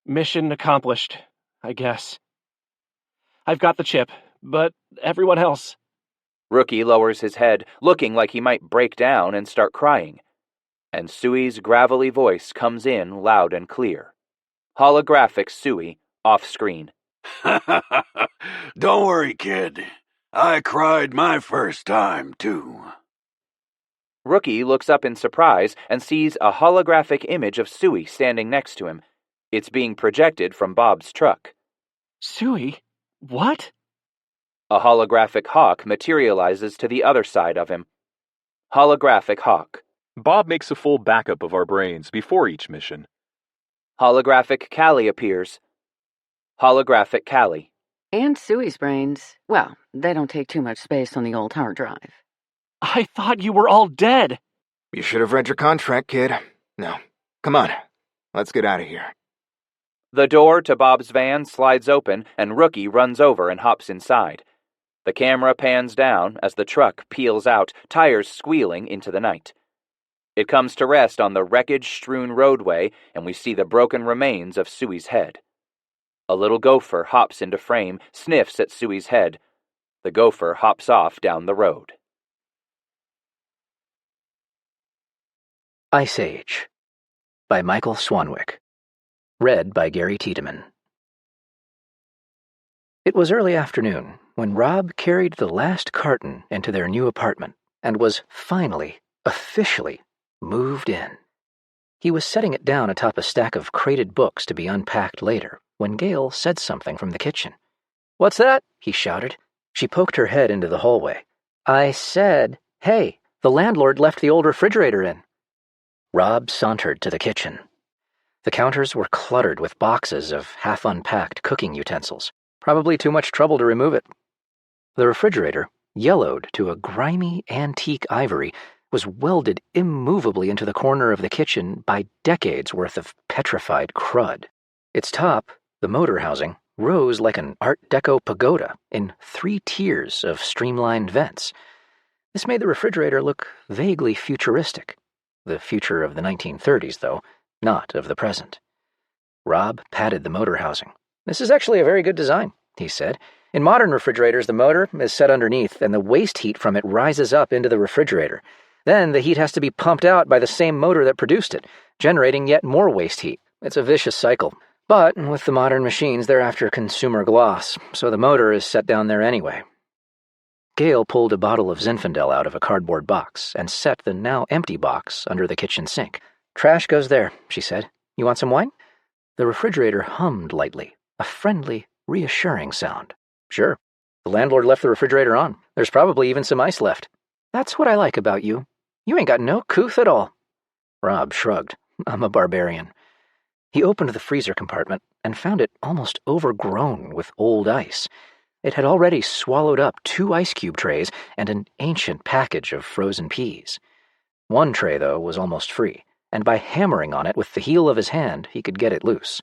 Mission accomplished, I guess. I've got the chip, but everyone else... Rookie lowers his head, looking like he might break down and start crying. And Suey's gravelly voice comes in loud and clear. Holographic Suey, off-screen. Don't worry, kid. I cried my first time, too. Rookie looks up in surprise and sees a holographic image of Suey standing next to him. It's being projected from Bob's truck. Suey? What? A holographic hawk materializes to the other side of him. Holographic hawk. Bob makes a full backup of our brains before each mission. Holographic Callie appears. Holographic Callie. And Suey's brains, well, they don't take too much space on the old hard drive. I thought you were all dead. You should have read your contract, kid. No. Come on. Let's get out of here. The door to Bob's van slides open, and Rookie runs over and hops inside. The camera pans down as the truck peels out, tires squealing into the night. It comes to rest on the wreckage-strewn roadway, and we see the broken remains of Suey's head. A little gopher hops into frame, sniffs at Suey's head. The gopher hops off down the road. Ice Age by Michael Swanwick. Read by Gary Tiedemann. It was early afternoon when Rob carried the last carton into their new apartment and was finally, officially, moved in. He was setting it down atop a stack of crated books to be unpacked later when Gail said something from the kitchen. "What's that?" he shouted. She poked her head into the hallway. "I said, hey, the landlord left the old refrigerator in." Rob sauntered to the kitchen. The counters were cluttered with boxes of half-unpacked cooking utensils. Probably too much trouble to remove it. The refrigerator, yellowed to a grimy antique ivory, was welded immovably into the corner of the kitchen by decades' worth of petrified crud. Its top, the motor housing, rose like an Art Deco pagoda in 3 tiers of streamlined vents. This made the refrigerator look vaguely futuristic. The future of the 1930s, though, not of the present. Rob patted the motor housing. "This is actually a very good design," he said. "In modern refrigerators, the motor is set underneath, and the waste heat from it rises up into the refrigerator. Then the heat has to be pumped out by the same motor that produced it, generating yet more waste heat. It's a vicious cycle. But with the modern machines, they're after consumer gloss, so the motor is set down there anyway." Gail pulled a bottle of Zinfandel out of a cardboard box and set the now empty box under the kitchen sink. "Trash goes there," she said. "You want some wine?" The refrigerator hummed lightly, a friendly, reassuring sound. "Sure. The landlord left the refrigerator on. There's probably even some ice left." "That's what I like about you. You ain't got no couth at all." Rob shrugged. "I'm a barbarian." He opened the freezer compartment and found it almost overgrown with old ice. It had already swallowed up 2 ice cube trays and an ancient package of frozen peas. One tray, though, was almost free, and by hammering on it with the heel of his hand, he could get it loose.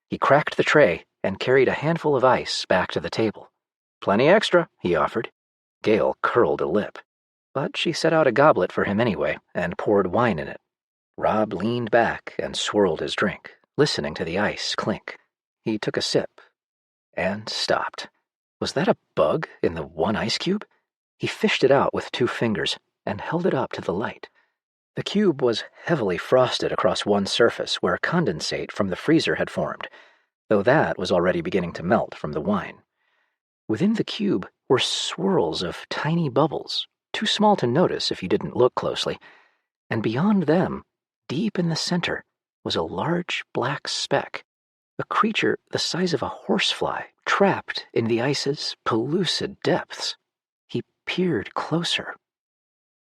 He cracked the tray and carried a handful of ice back to the table. "Plenty extra," he offered. Gail curled a lip, but she set out a goblet for him anyway and poured wine in it. Rob leaned back and swirled his drink, listening to the ice clink. He took a sip and stopped. Was that a bug in the one ice cube? He fished it out with 2 fingers and held it up to the light. The cube was heavily frosted across one surface where condensate from the freezer had formed, though that was already beginning to melt from the wine. Within the cube were swirls of tiny bubbles, too small to notice if you didn't look closely, and beyond them, deep in the center, was a large black speck, a creature the size of a horsefly trapped in the ice's pellucid depths. He peered closer.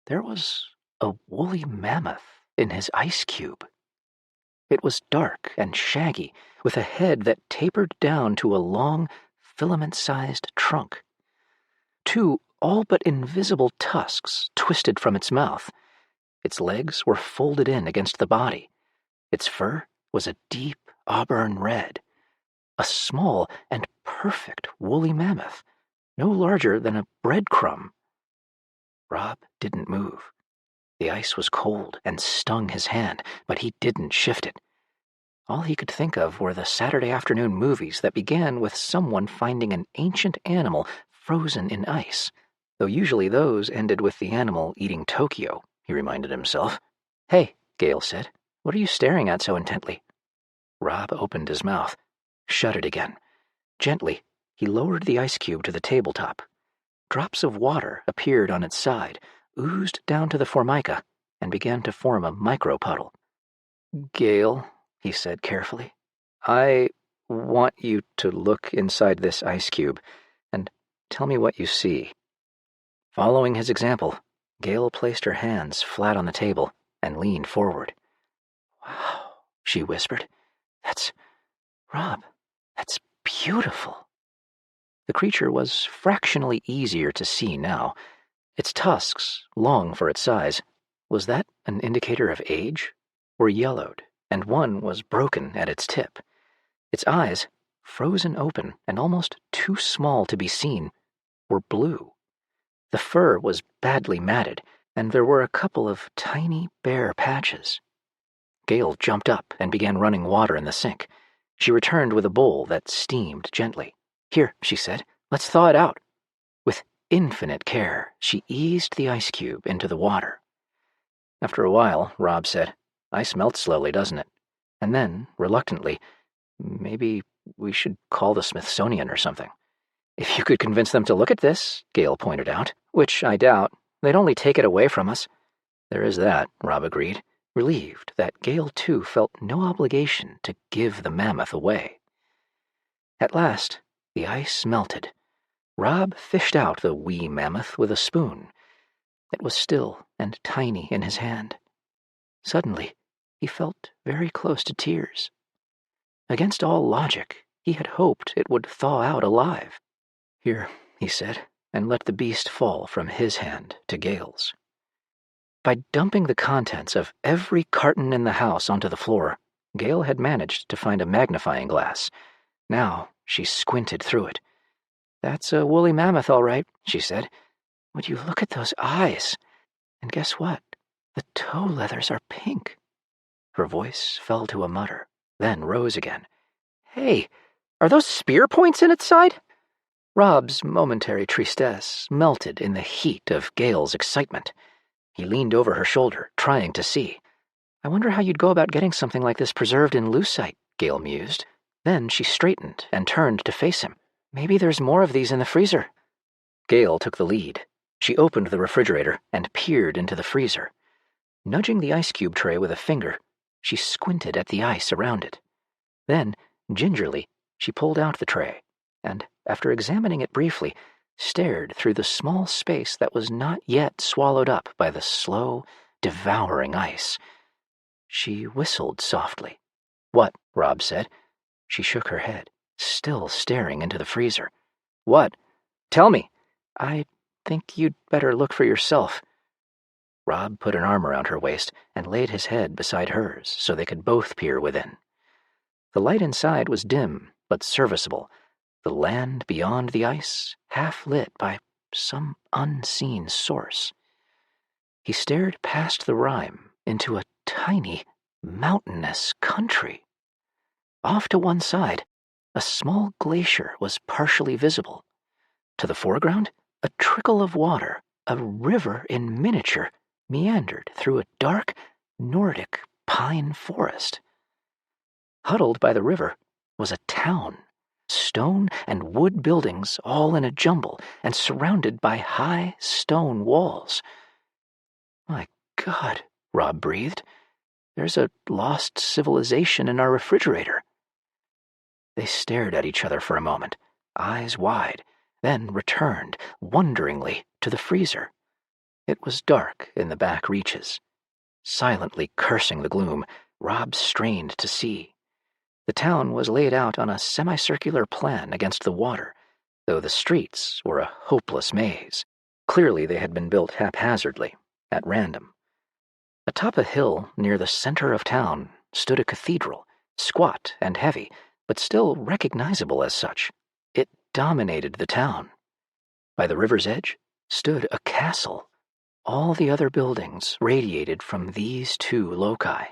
There was a woolly mammoth in his ice cube. It was dark and shaggy, with a head that tapered down to a long, filament-sized trunk. Two all but invisible tusks twisted from its mouth. Its legs were folded in against the body. Its fur was a deep auburn red. A small and perfect woolly mammoth, no larger than a breadcrumb. Rob didn't move. The ice was cold and stung his hand, but he didn't shift it. All he could think of were the Saturday afternoon movies that began with someone finding an ancient animal frozen in ice, though usually those ended with the animal eating Tokyo, he reminded himself. "Hey," Gale said, "what are you staring at so intently?" Rob opened his mouth, shut it again. Gently, he lowered the ice cube to the tabletop. Drops of water appeared on its side, oozed down to the formica, and began to form a micropuddle. "Gale," he said carefully, "I want you to look inside this ice cube and tell me what you see." Following his example, Gale placed her hands flat on the table and leaned forward. "Wow," she whispered. Rob, that's beautiful." The creature was fractionally easier to see now. Its tusks, long for its size, was that an indicator of age? Were yellowed, and one was broken at its tip. Its eyes, frozen open and almost too small to be seen, were blue. The fur was badly matted, and there were a couple of tiny bare patches. Gale jumped up and began running water in the sink. She returned with a bowl that steamed gently. "Here," she said, "let's thaw it out." With infinite care, she eased the ice cube into the water. After a while, Rob said, "Ice melts slowly, doesn't it?" And then, reluctantly, "Maybe we should call the Smithsonian or something." "If you could convince them to look at this," Gale pointed out, "which I doubt. They'd only take it away from us." "There is that," Rob agreed, relieved that Gale too felt no obligation to give the mammoth away. At last, the ice melted. Rob fished out the wee mammoth with a spoon. It was still and tiny in his hand. Suddenly, he felt very close to tears. Against all logic, he had hoped it would thaw out alive. "Here," he said, and let the beast fall from his hand to Gale's. By dumping the contents of every carton in the house onto the floor, Gale had managed to find a magnifying glass. Now she squinted through it. "That's a woolly mammoth, all right," she said. "Would you look at those eyes? And guess what? The toe leathers are pink." Her voice fell to a mutter, then rose again. "Hey, are those spear points in its side?" Rob's momentary tristesse melted in the heat of Gale's excitement. He leaned over her shoulder, trying to see. "I wonder how you'd go about getting something like this preserved in lucite," Gale mused. Then she straightened and turned to face him. "Maybe there's more of these in the freezer." Gale took the lead. She opened the refrigerator and peered into the freezer. Nudging the ice cube tray with a finger, she squinted at the ice around it. Then, gingerly, she pulled out the tray, and, after examining it briefly, stared through the small space that was not yet swallowed up by the slow, devouring ice. She whistled softly. "What?" Rob said. She shook her head, still staring into the freezer. "What? Tell me." "I think you'd better look for yourself." Rob put an arm around her waist and laid his head beside hers so they could both peer within. The light inside was dim, but serviceable. The land beyond the ice, half lit by some unseen source. He stared past the rime into a tiny, mountainous country. Off to one side, a small glacier was partially visible. To the foreground, a trickle of water, a river in miniature, meandered through a dark, Nordic pine forest. Huddled by the river was a town, stone and wood buildings all in a jumble and surrounded by high stone walls. "My God," Rob breathed. "There's a lost civilization in our refrigerator." They stared at each other for a moment, eyes wide, then returned, wonderingly, to the freezer. It was dark in the back reaches. Silently cursing the gloom, Rob strained to see. The town was laid out on a semicircular plan against the water, though the streets were a hopeless maze. Clearly they had been built haphazardly, at random. Atop a hill near the center of town stood a cathedral, squat and heavy, but still recognizable as such. It dominated the town. By the river's edge stood a castle. All the other buildings radiated from these two loci.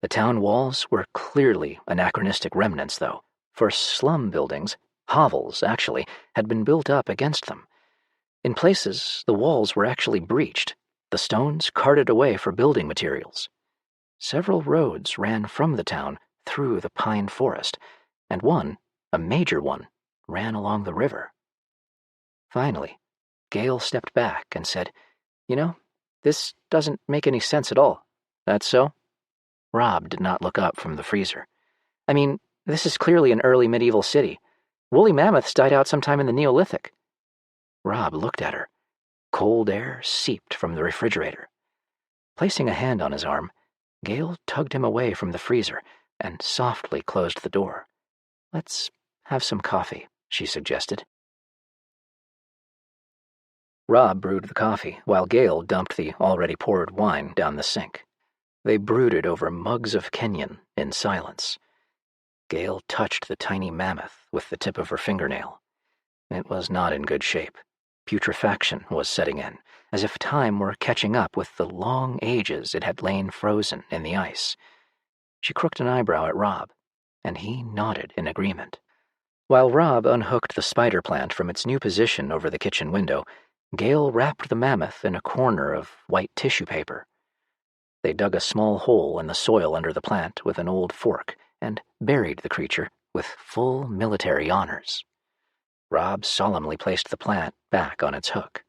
The town walls were clearly anachronistic remnants, though, for slum buildings, hovels actually, had been built up against them. In places, the walls were actually breached, the stones carted away for building materials. Several roads ran from the town through the pine forest, and one, a major one, ran along the river. Finally, Gale stepped back and said, "You know, this doesn't make any sense at all. That's so?" Rob did not look up from the freezer. "I mean, this is clearly an early medieval city. Woolly mammoths died out sometime in the Neolithic." Rob looked at her. Cold air seeped from the refrigerator. Placing a hand on his arm, Gale tugged him away from the freezer and softly closed the door. "Let's have some coffee," she suggested. Rob brewed the coffee, while Gale dumped the already poured wine down the sink. They brooded over mugs of Kenyan in silence. Gale touched the tiny mammoth with the tip of her fingernail. It was not in good shape. Putrefaction was setting in, as if time were catching up with the long ages it had lain frozen in the ice. She crooked an eyebrow at Rob, and he nodded in agreement. While Rob unhooked the spider plant from its new position over the kitchen window, Gale wrapped the mammoth in a corner of white tissue paper. They dug a small hole in the soil under the plant with an old fork and buried the creature with full military honors. Rob solemnly placed the plant back on its hook.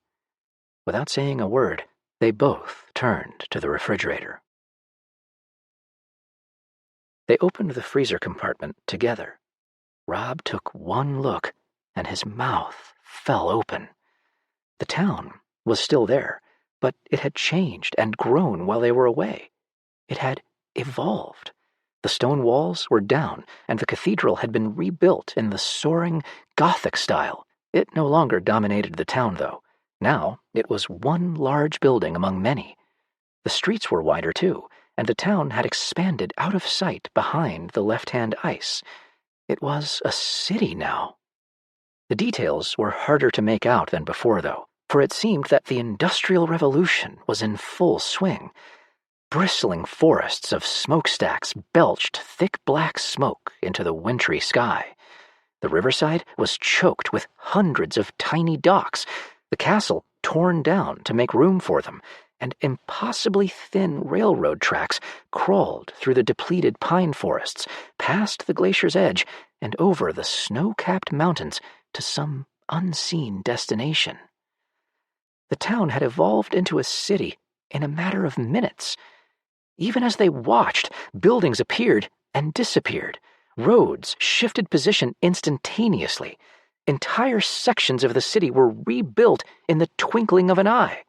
Without saying a word, they both turned to the refrigerator. They opened the freezer compartment together. Rob took one look, and his mouth fell open. The town was still there, but it had changed and grown while they were away. It had evolved. The stone walls were down, and the cathedral had been rebuilt in the soaring Gothic style. It no longer dominated the town, though. Now it was one large building among many. The streets were wider, too, and the town had expanded out of sight behind the left-hand ice. It was a city now. The details were harder to make out than before, though, for it seemed that the Industrial Revolution was in full swing. Bristling forests of smokestacks belched thick black smoke into the wintry sky. The riverside was choked with hundreds of tiny docks, the castle torn down to make room for them, and impossibly thin railroad tracks crawled through the depleted pine forests, past the glacier's edge, and over the snow-capped mountains to some unseen destination. The town had evolved into a city in a matter of minutes. Even as they watched, buildings appeared and disappeared. Roads shifted position instantaneously. Entire sections of the city were rebuilt in the twinkling of an eye.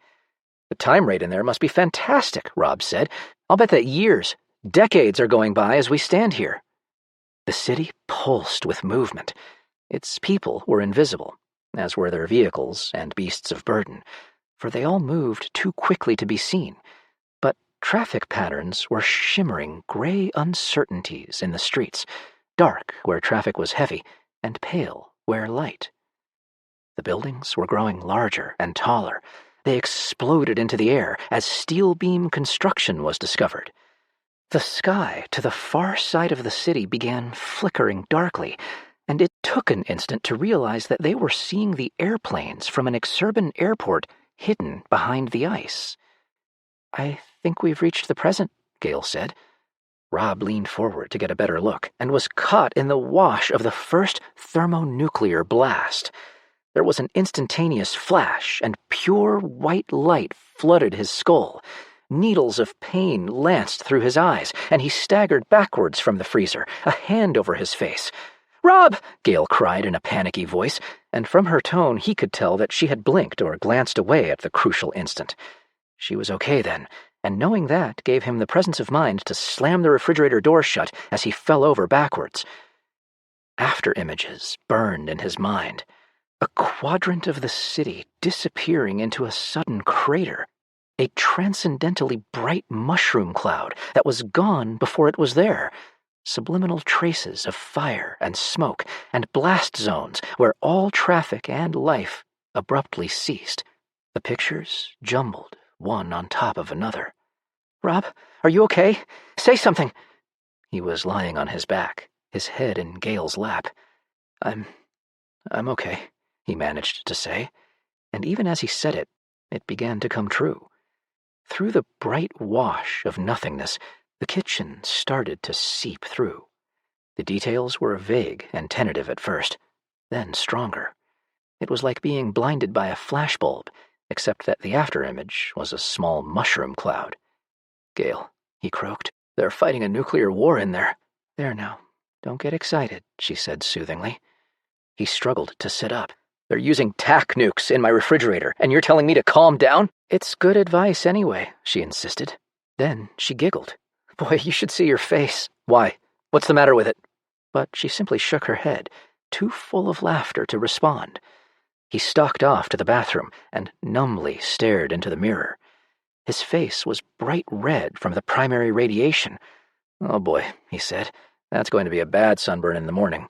"The time rate in there must be fantastic," Rob said. "I'll bet that years, decades are going by as we stand here." The city pulsed with movement. Its people were invisible, as were their vehicles and beasts of burden, for they all moved too quickly to be seen. But traffic patterns were shimmering gray uncertainties in the streets, dark where traffic was heavy, and pale where light. The buildings were growing larger and taller. They exploded into the air as steel beam construction was discovered. The sky to the far side of the city began flickering darkly, and it took an instant to realize that they were seeing the airplanes from an exurban airport hidden behind the ice. I think we've reached the present, Gale said. Rob leaned forward to get a better look and was caught in the wash of the first thermonuclear blast. There was an instantaneous flash, and pure white light flooded his skull. Needles of pain lanced through his eyes, and he staggered backwards from the freezer, a hand over his face. "Rob!" Gale cried in a panicky voice, and from her tone he could tell that she had blinked or glanced away at the crucial instant. She was okay then, and knowing that gave him the presence of mind to slam the refrigerator door shut as he fell over backwards. After images burned in his mind. A quadrant of the city disappearing into a sudden crater. A transcendentally bright mushroom cloud that was gone before it was there. Subliminal traces of fire and smoke, and blast zones where all traffic and life abruptly ceased. The pictures jumbled, one on top of another. "Rob, are you okay? Say something!" He was lying on his back, his head in Gale's lap. I'm okay," he managed to say, and even as he said it, it began to come true. Through the bright wash of nothingness, the kitchen started to seep through. The details were vague and tentative at first, then stronger. It was like being blinded by a flashbulb, except that the afterimage was a small mushroom cloud. "Gale," he croaked, "they're fighting a nuclear war in there." "There now, don't get excited," she said soothingly. He struggled to sit up. "They're using tac nukes in my refrigerator, and you're telling me to calm down?" "It's good advice anyway," she insisted. Then she giggled. "Boy, you should see your face." "Why? What's the matter with it?" But she simply shook her head, too full of laughter to respond. He stalked off to the bathroom and numbly stared into the mirror. His face was bright red from the primary radiation. "Oh boy," he said, "that's going to be a bad sunburn in the morning."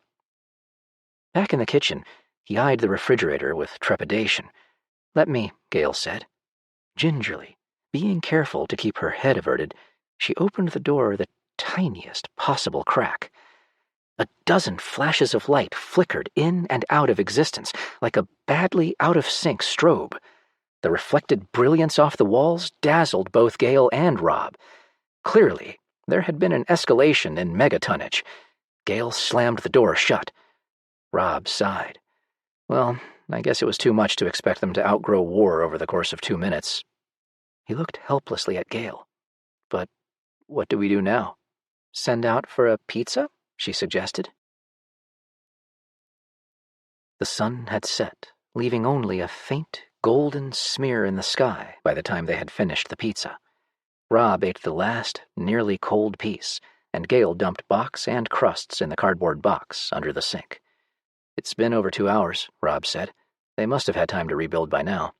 Back in the kitchen, he eyed the refrigerator with trepidation. "Let me," Gale said. Gingerly, being careful to keep her head averted, she opened the door the tiniest possible crack. A dozen flashes of light flickered in and out of existence like a badly out-of-sync strobe. The reflected brilliance off the walls dazzled both Gale and Rob. Clearly, there had been an escalation in megatonnage. Gale slammed the door shut. Rob sighed. Well, I guess it was too much to expect them to outgrow war over the course of 2 minutes. He looked helplessly at Gale. "But what do we do now? Send out for a pizza?" she suggested. The sun had set, leaving only a faint, golden smear in the sky by the time they had finished the pizza. Rob ate the last, nearly cold piece, and Gale dumped box and crusts in the cardboard box under the sink. "It's been over 2 hours," Rob said. "They must have had time to rebuild by now."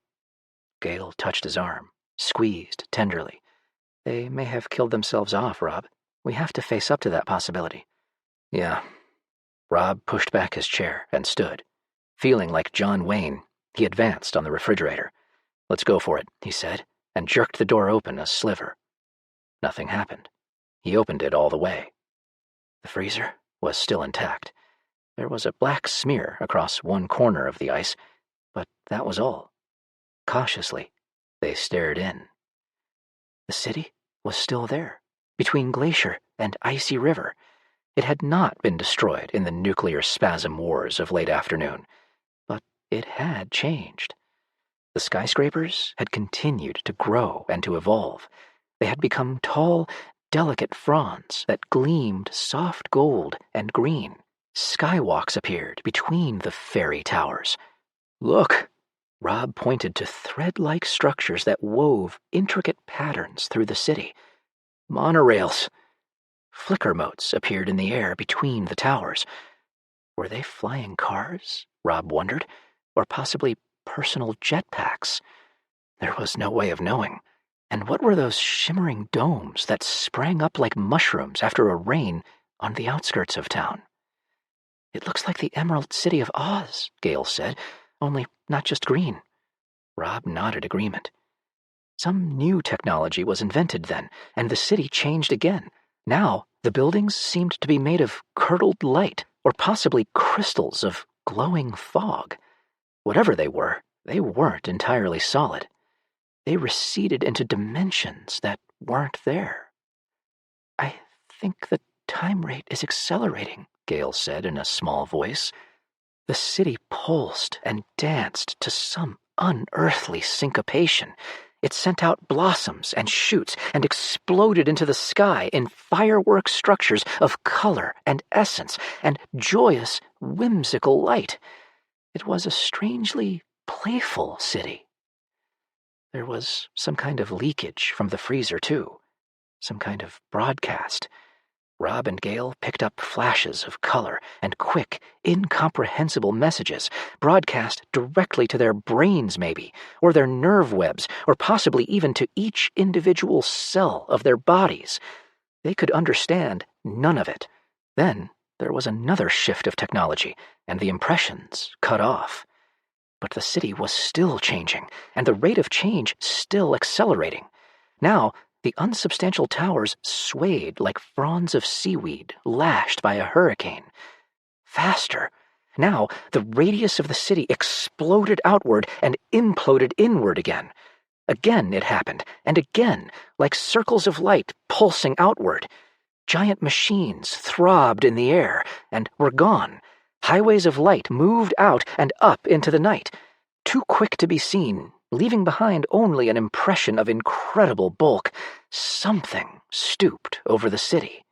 Gale touched his arm, squeezed tenderly. "They may have killed themselves off, Rob. We have to face up to that possibility." "Yeah." Rob pushed back his chair and stood. Feeling like John Wayne, he advanced on the refrigerator. "Let's go for it," he said, and jerked the door open a sliver. Nothing happened. He opened it all the way. The freezer was still intact. There was a black smear across one corner of the ice, but that was all. Cautiously, they stared in. The city was still there, between glacier and icy river. It had not been destroyed in the nuclear spasm wars of late afternoon, but it had changed. The skyscrapers had continued to grow and to evolve. They had become tall, delicate fronds that gleamed soft gold and green. Skywalks appeared between the fairy towers. "Look!" Rob pointed to thread-like structures that wove intricate patterns through the city. "Monorails!" Flicker motes appeared in the air between the towers. Were they flying cars, Rob wondered, or possibly personal jetpacks? There was no way of knowing. And what were those shimmering domes that sprang up like mushrooms after a rain on the outskirts of town? "It looks like the Emerald City of Oz," Gale said, "only not just green." Rob nodded agreement. Some new technology was invented then, and the city changed again. Now, the buildings seemed to be made of curdled light, or possibly crystals of glowing fog. Whatever they weren't entirely solid. they receded into dimensions that weren't there. "I think the time rate is accelerating," Gale said in a small voice. The city pulsed and danced to some unearthly syncopation. It sent out blossoms and shoots and exploded into the sky in firework structures of color and essence and joyous, whimsical light. It was a strangely playful city. There was some kind of leakage from the freezer, too. Some kind of broadcast. Rob and Gale picked up flashes of color and quick, incomprehensible messages, broadcast directly to their brains maybe, or their nerve webs, or possibly even to each individual cell of their bodies. They could understand none of it. Then there was another shift of technology, and the impressions cut off. But the city was still changing, and the rate of change still accelerating. Now, the unsubstantial towers swayed like fronds of seaweed lashed by a hurricane. Faster. Now, the radius of the city exploded outward and imploded inward again. Again it happened, and again, like circles of light pulsing outward. Giant machines throbbed in the air and were gone. Highways of light moved out and up into the night, too quick to be seen, leaving behind only an impression of incredible bulk. Something stooped over the city.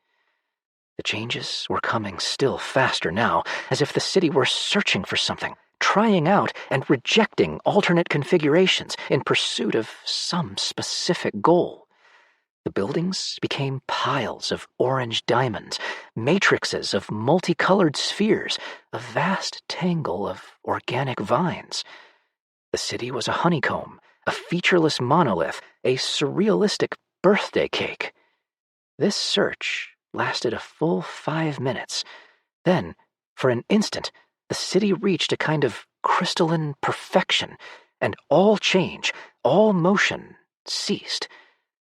The changes were coming still faster now, as if the city were searching for something, trying out and rejecting alternate configurations in pursuit of some specific goal. The buildings became piles of orange diamonds, matrices of multicolored spheres, a vast tangle of organic vines. The city was a honeycomb, a featureless monolith, a surrealistic birthday cake. This search lasted a full 5 minutes. Then, for an instant, the city reached a kind of crystalline perfection, and all change, all motion ceased.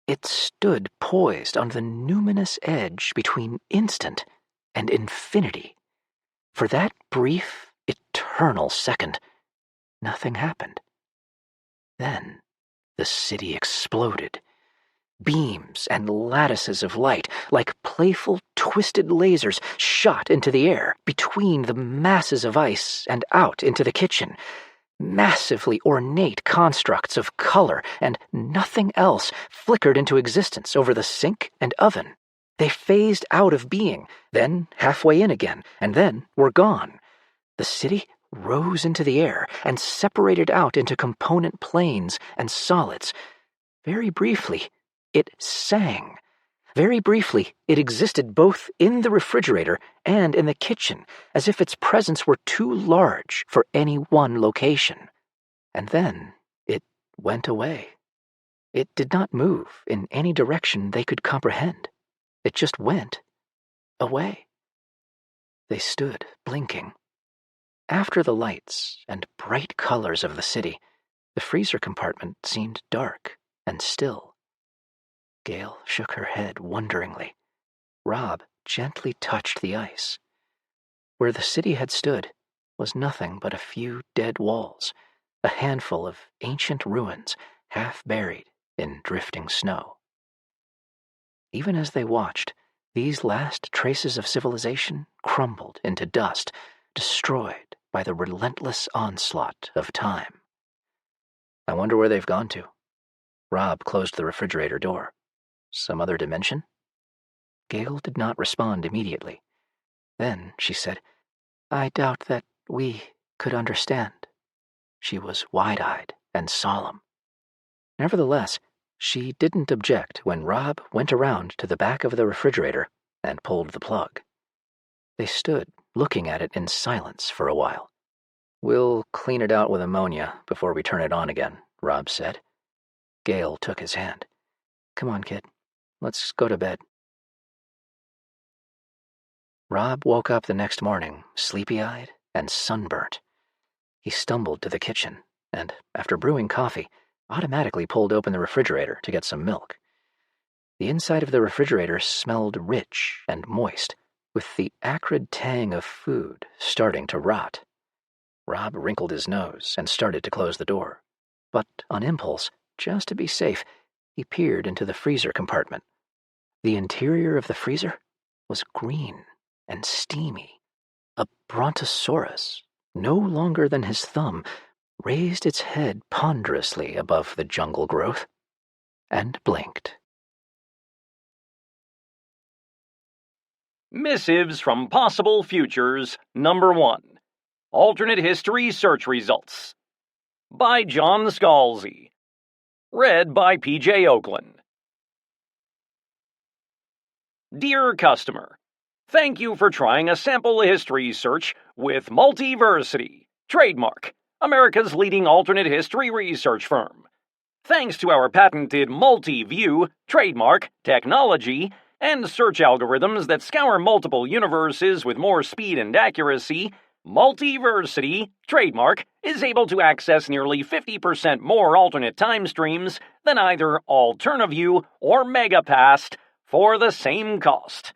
It stood poised on the numinous edge between instant and infinity. For that brief, eternal second, nothing happened. Then the city exploded. Beams and lattices of light, like playful, twisted lasers, shot into the air, between the masses of ice and out into the kitchen. Massively ornate constructs of color and nothing else flickered into existence over the sink and oven. They phased out of being, then halfway in again, and then were gone. The city rose into the air and separated out into component planes and solids. Very briefly, it sang. Very briefly, it existed both in the refrigerator and in the kitchen, as if its presence were too large for any one location. And then it went away. It did not move in any direction they could comprehend. It just went away. They stood, blinking. After the lights and bright colors of the city, the freezer compartment seemed dark and still. Gale shook her head wonderingly. Rob gently touched the ice. Where the city had stood was nothing but a few dead walls, a handful of ancient ruins half buried in drifting snow. Even as they watched, these last traces of civilization crumbled into dust, destroyed by the relentless onslaught of time. I wonder where they've gone to. Rob closed the refrigerator door. Some other dimension? Gale did not respond immediately. Then she said, I doubt that we could understand. She was wide-eyed and solemn. Nevertheless, she didn't object when Rob went around to the back of the refrigerator and pulled the plug. They stood looking at it in silence for a while. We'll clean it out with ammonia before we turn it on again, Rob said. Gale took his hand. Come on, kid. Let's go to bed. Rob woke up the next morning, sleepy-eyed and sunburnt. He stumbled to the kitchen and, after brewing coffee, automatically pulled open the refrigerator to get some milk. The inside of the refrigerator smelled rich and moist, with the acrid tang of food starting to rot. Rob wrinkled his nose and started to close the door, but on impulse just to be safe, he peered into the freezer compartment. The interior of the freezer was green and steamy. A brontosaurus, no longer than his thumb, raised its head ponderously above the jungle growth and blinked. Missives from Possible Futures, number 1. Alternate History Search Results. By John Scalzi. Read by P.J. Oakland. Dear customer, thank you for trying a sample history search with Multiversity, trademark, America's leading alternate history research firm. Thanks to our patented multi-view, trademark, technology, and search algorithms that scour multiple universes with more speed and accuracy, Multiversity, trademark, is able to access nearly 50% more alternate time streams than either AlternaView or Megapast for the same cost.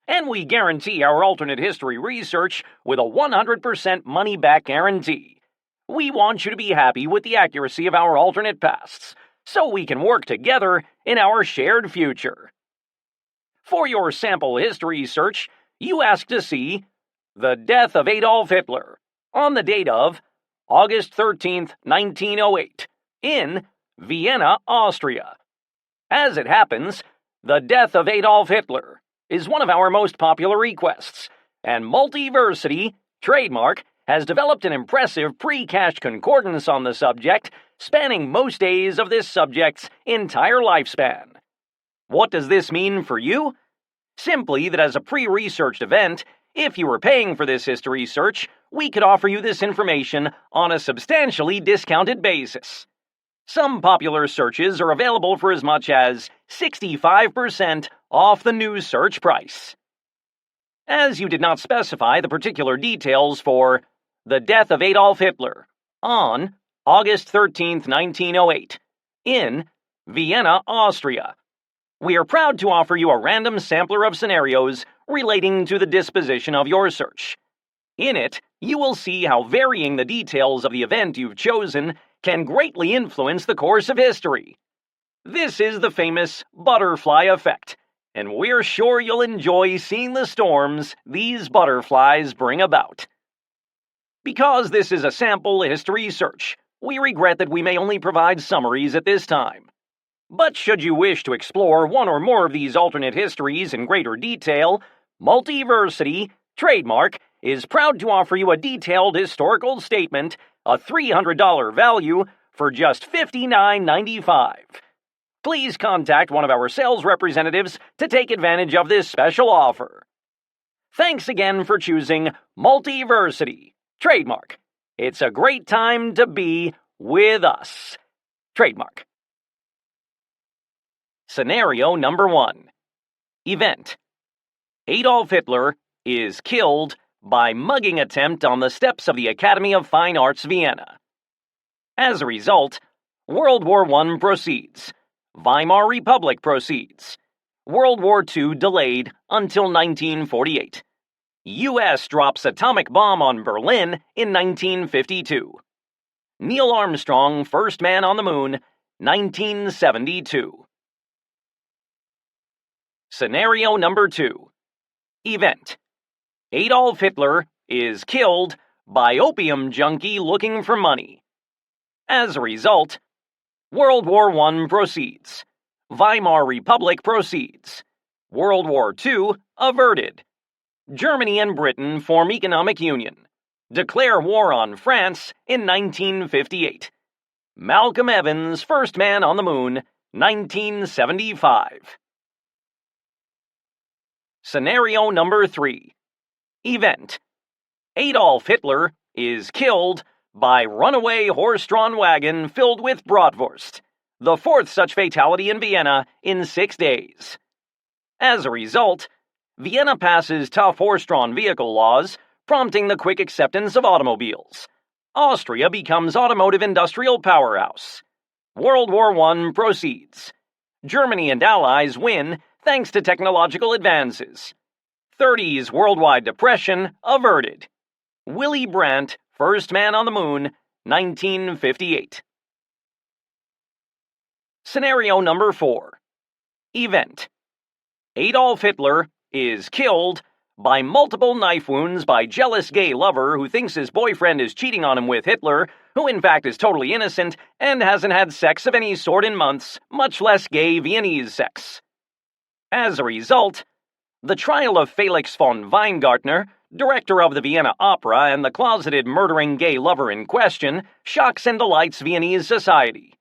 And we guarantee our alternate history research with a 100% money-back guarantee. We want you to be happy with the accuracy of our alternate pasts, so we can work together in our shared future. For your sample history search, you ask to see the death of Adolf Hitler on the date of August 13th, 1908, in Vienna, Austria. As it happens, the death of Adolf Hitler is one of our most popular requests, and Multiversity, trademark, has developed an impressive pre-cached concordance on the subject, spanning most days of this subject's entire lifespan. What does this mean for you? Simply that as a pre-researched event, if you were paying for this history search, we could offer you this information on a substantially discounted basis. Some popular searches are available for as much as 65% off the new search price. As you did not specify the particular details for the death of Adolf Hitler on August 13th, 1908, in Vienna, Austria, we are proud to offer you a random sampler of scenarios relating to the disposition of your search. In it, you will see how varying the details of the event you've chosen can greatly influence the course of history. This is the famous butterfly effect, and we're sure you'll enjoy seeing the storms these butterflies bring about. Because this is a sample history search, we regret that we may only provide summaries at this time. But should you wish to explore one or more of these alternate histories in greater detail, Multiversity, trademark, is proud to offer you a detailed historical statement, a $300 value, for just $59.95. Please contact one of our sales representatives to take advantage of this special offer. Thanks again for choosing Multiversity, trademark. It's a great time to be with us. Trademark. Scenario number 1. Event. Adolf Hitler is killed by mugging attempt on the steps of the Academy of Fine Arts, Vienna. As a result, World War I proceeds. Weimar Republic proceeds. World War II delayed until 1948. U.S. drops atomic bomb on Berlin in 1952. Neil Armstrong, first man on the moon, 1972. Scenario number 2. Event. Adolf Hitler is killed by opium junkie looking for money. As a result, World War I proceeds. Weimar Republic proceeds. World War II averted. Germany and Britain form economic union. Declare war on France in 1958. Malcolm Evans, first man on the moon, 1975. Scenario number 3. Event. Adolf Hitler is killed by runaway horse-drawn wagon filled with bratwurst, the fourth such fatality in Vienna in 6 days. As a result, Vienna passes tough horse-drawn vehicle laws, prompting the quick acceptance of automobiles. Austria becomes automotive industrial powerhouse. World War I proceeds. Germany and Allies win thanks to technological advances. 30s worldwide depression averted. Willy Brandt, first man on the moon, 1958. Scenario number 4. Event. Adolf Hitler is killed by multiple knife wounds by jealous gay lover who thinks his boyfriend is cheating on him with Hitler, who in fact is totally innocent and hasn't had sex of any sort in months, much less gay Viennese sex. As a result, the trial of Felix von Weingartner, director of the Vienna Opera and the closeted murdering gay lover in question, shocks and delights Viennese society.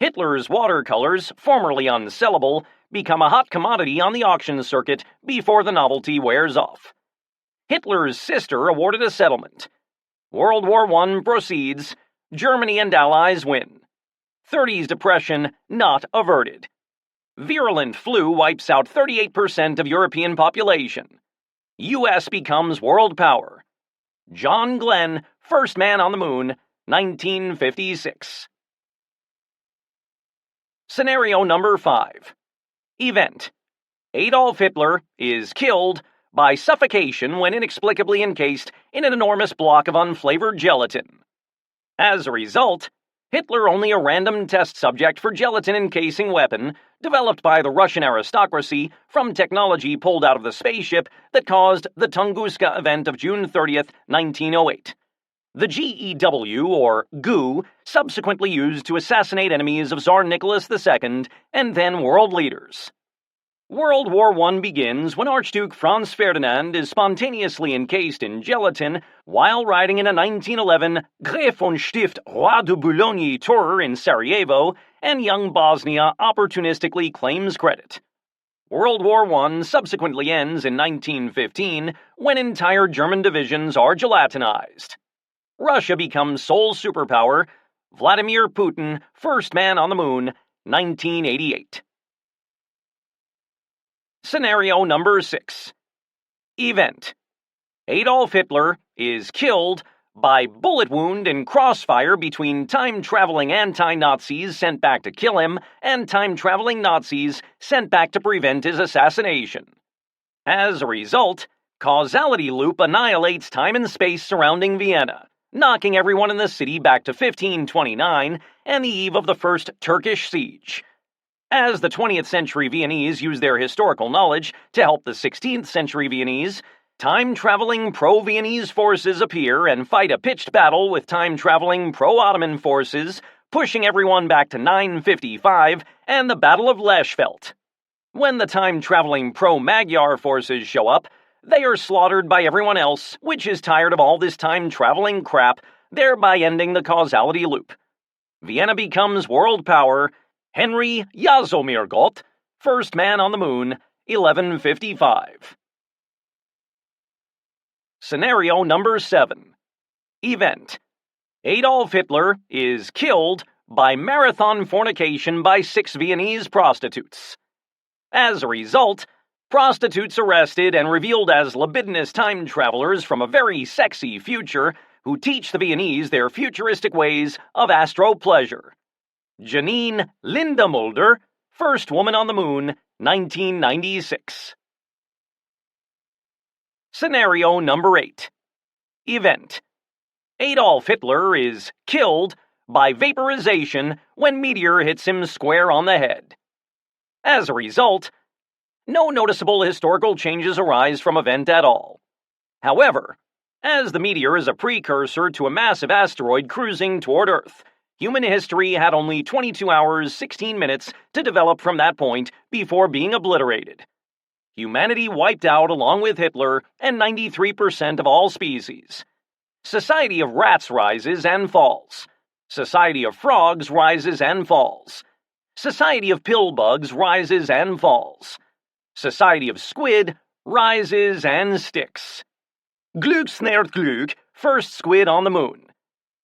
Hitler's watercolors, formerly unsellable, become a hot commodity on the auction circuit before the novelty wears off. Hitler's sister awarded a settlement. World War I proceeds. Germany and Allies win. 30s depression not averted. Virulent flu wipes out 38% of European population. U.S. becomes world power. John Glenn, first man on the moon, 1956. Scenario number 5. Event. Adolf Hitler is killed by suffocation when inexplicably encased in an enormous block of unflavored gelatin. As a result, Hitler only a random test subject for gelatin-encasing weapon developed by the Russian aristocracy from technology pulled out of the spaceship that caused the Tunguska event of June 30th, 1908. The GEW, or GU, subsequently used to assassinate enemies of Tsar Nicholas II and then world leaders. World War I begins when Archduke Franz Ferdinand is spontaneously encased in gelatin while riding in a 1911 Graf und Stift Roi de Boulogne tour in Sarajevo, and young Bosnia opportunistically claims credit. World War I subsequently ends in 1915 when entire German divisions are gelatinized. Russia becomes sole superpower. Vladimir Putin, first man on the moon, 1988. Scenario number 6. Event. Adolf Hitler is killed by bullet wound and crossfire between time-traveling anti-Nazis sent back to kill him and time-traveling Nazis sent back to prevent his assassination. As a result, causality loop annihilates time and space surrounding Vienna, knocking everyone in the city back to 1529 and the eve of the First Turkish Siege. As the 20th century Viennese use their historical knowledge to help the 16th century Viennese, time-traveling pro-Viennese forces appear and fight a pitched battle with time-traveling pro-Ottoman forces, pushing everyone back to 955 and the Battle of Lechfeld. When the time-traveling pro-Magyar forces show up, they are slaughtered by everyone else, which is tired of all this time-traveling crap, thereby ending the causality loop. Vienna becomes world power. Henry Jasomir Gott, first man on the moon, 1155. Scenario number 7. Event. Adolf Hitler is killed by marathon fornication by 6 Viennese prostitutes. As a result, prostitutes arrested and revealed as libidinous time travelers from a very sexy future who teach the Viennese their futuristic ways of astro pleasure. Janine Lindemulder, first woman on the moon, 1996. Scenario number 8. Event. Adolf Hitler is killed by vaporization when meteor hits him square on the head. As a result, no noticeable historical changes arise from event at all. However, as the meteor is a precursor to a massive asteroid cruising toward Earth, human history had only 22 hours, 16 minutes to develop from that point before being obliterated. Humanity wiped out along with Hitler and 93% of all species. Society of rats rises and falls. Society of frogs rises and falls. Society of pillbugs rises and falls. Society of squid rises and sticks. Glücksnert Glück, first squid on the moon.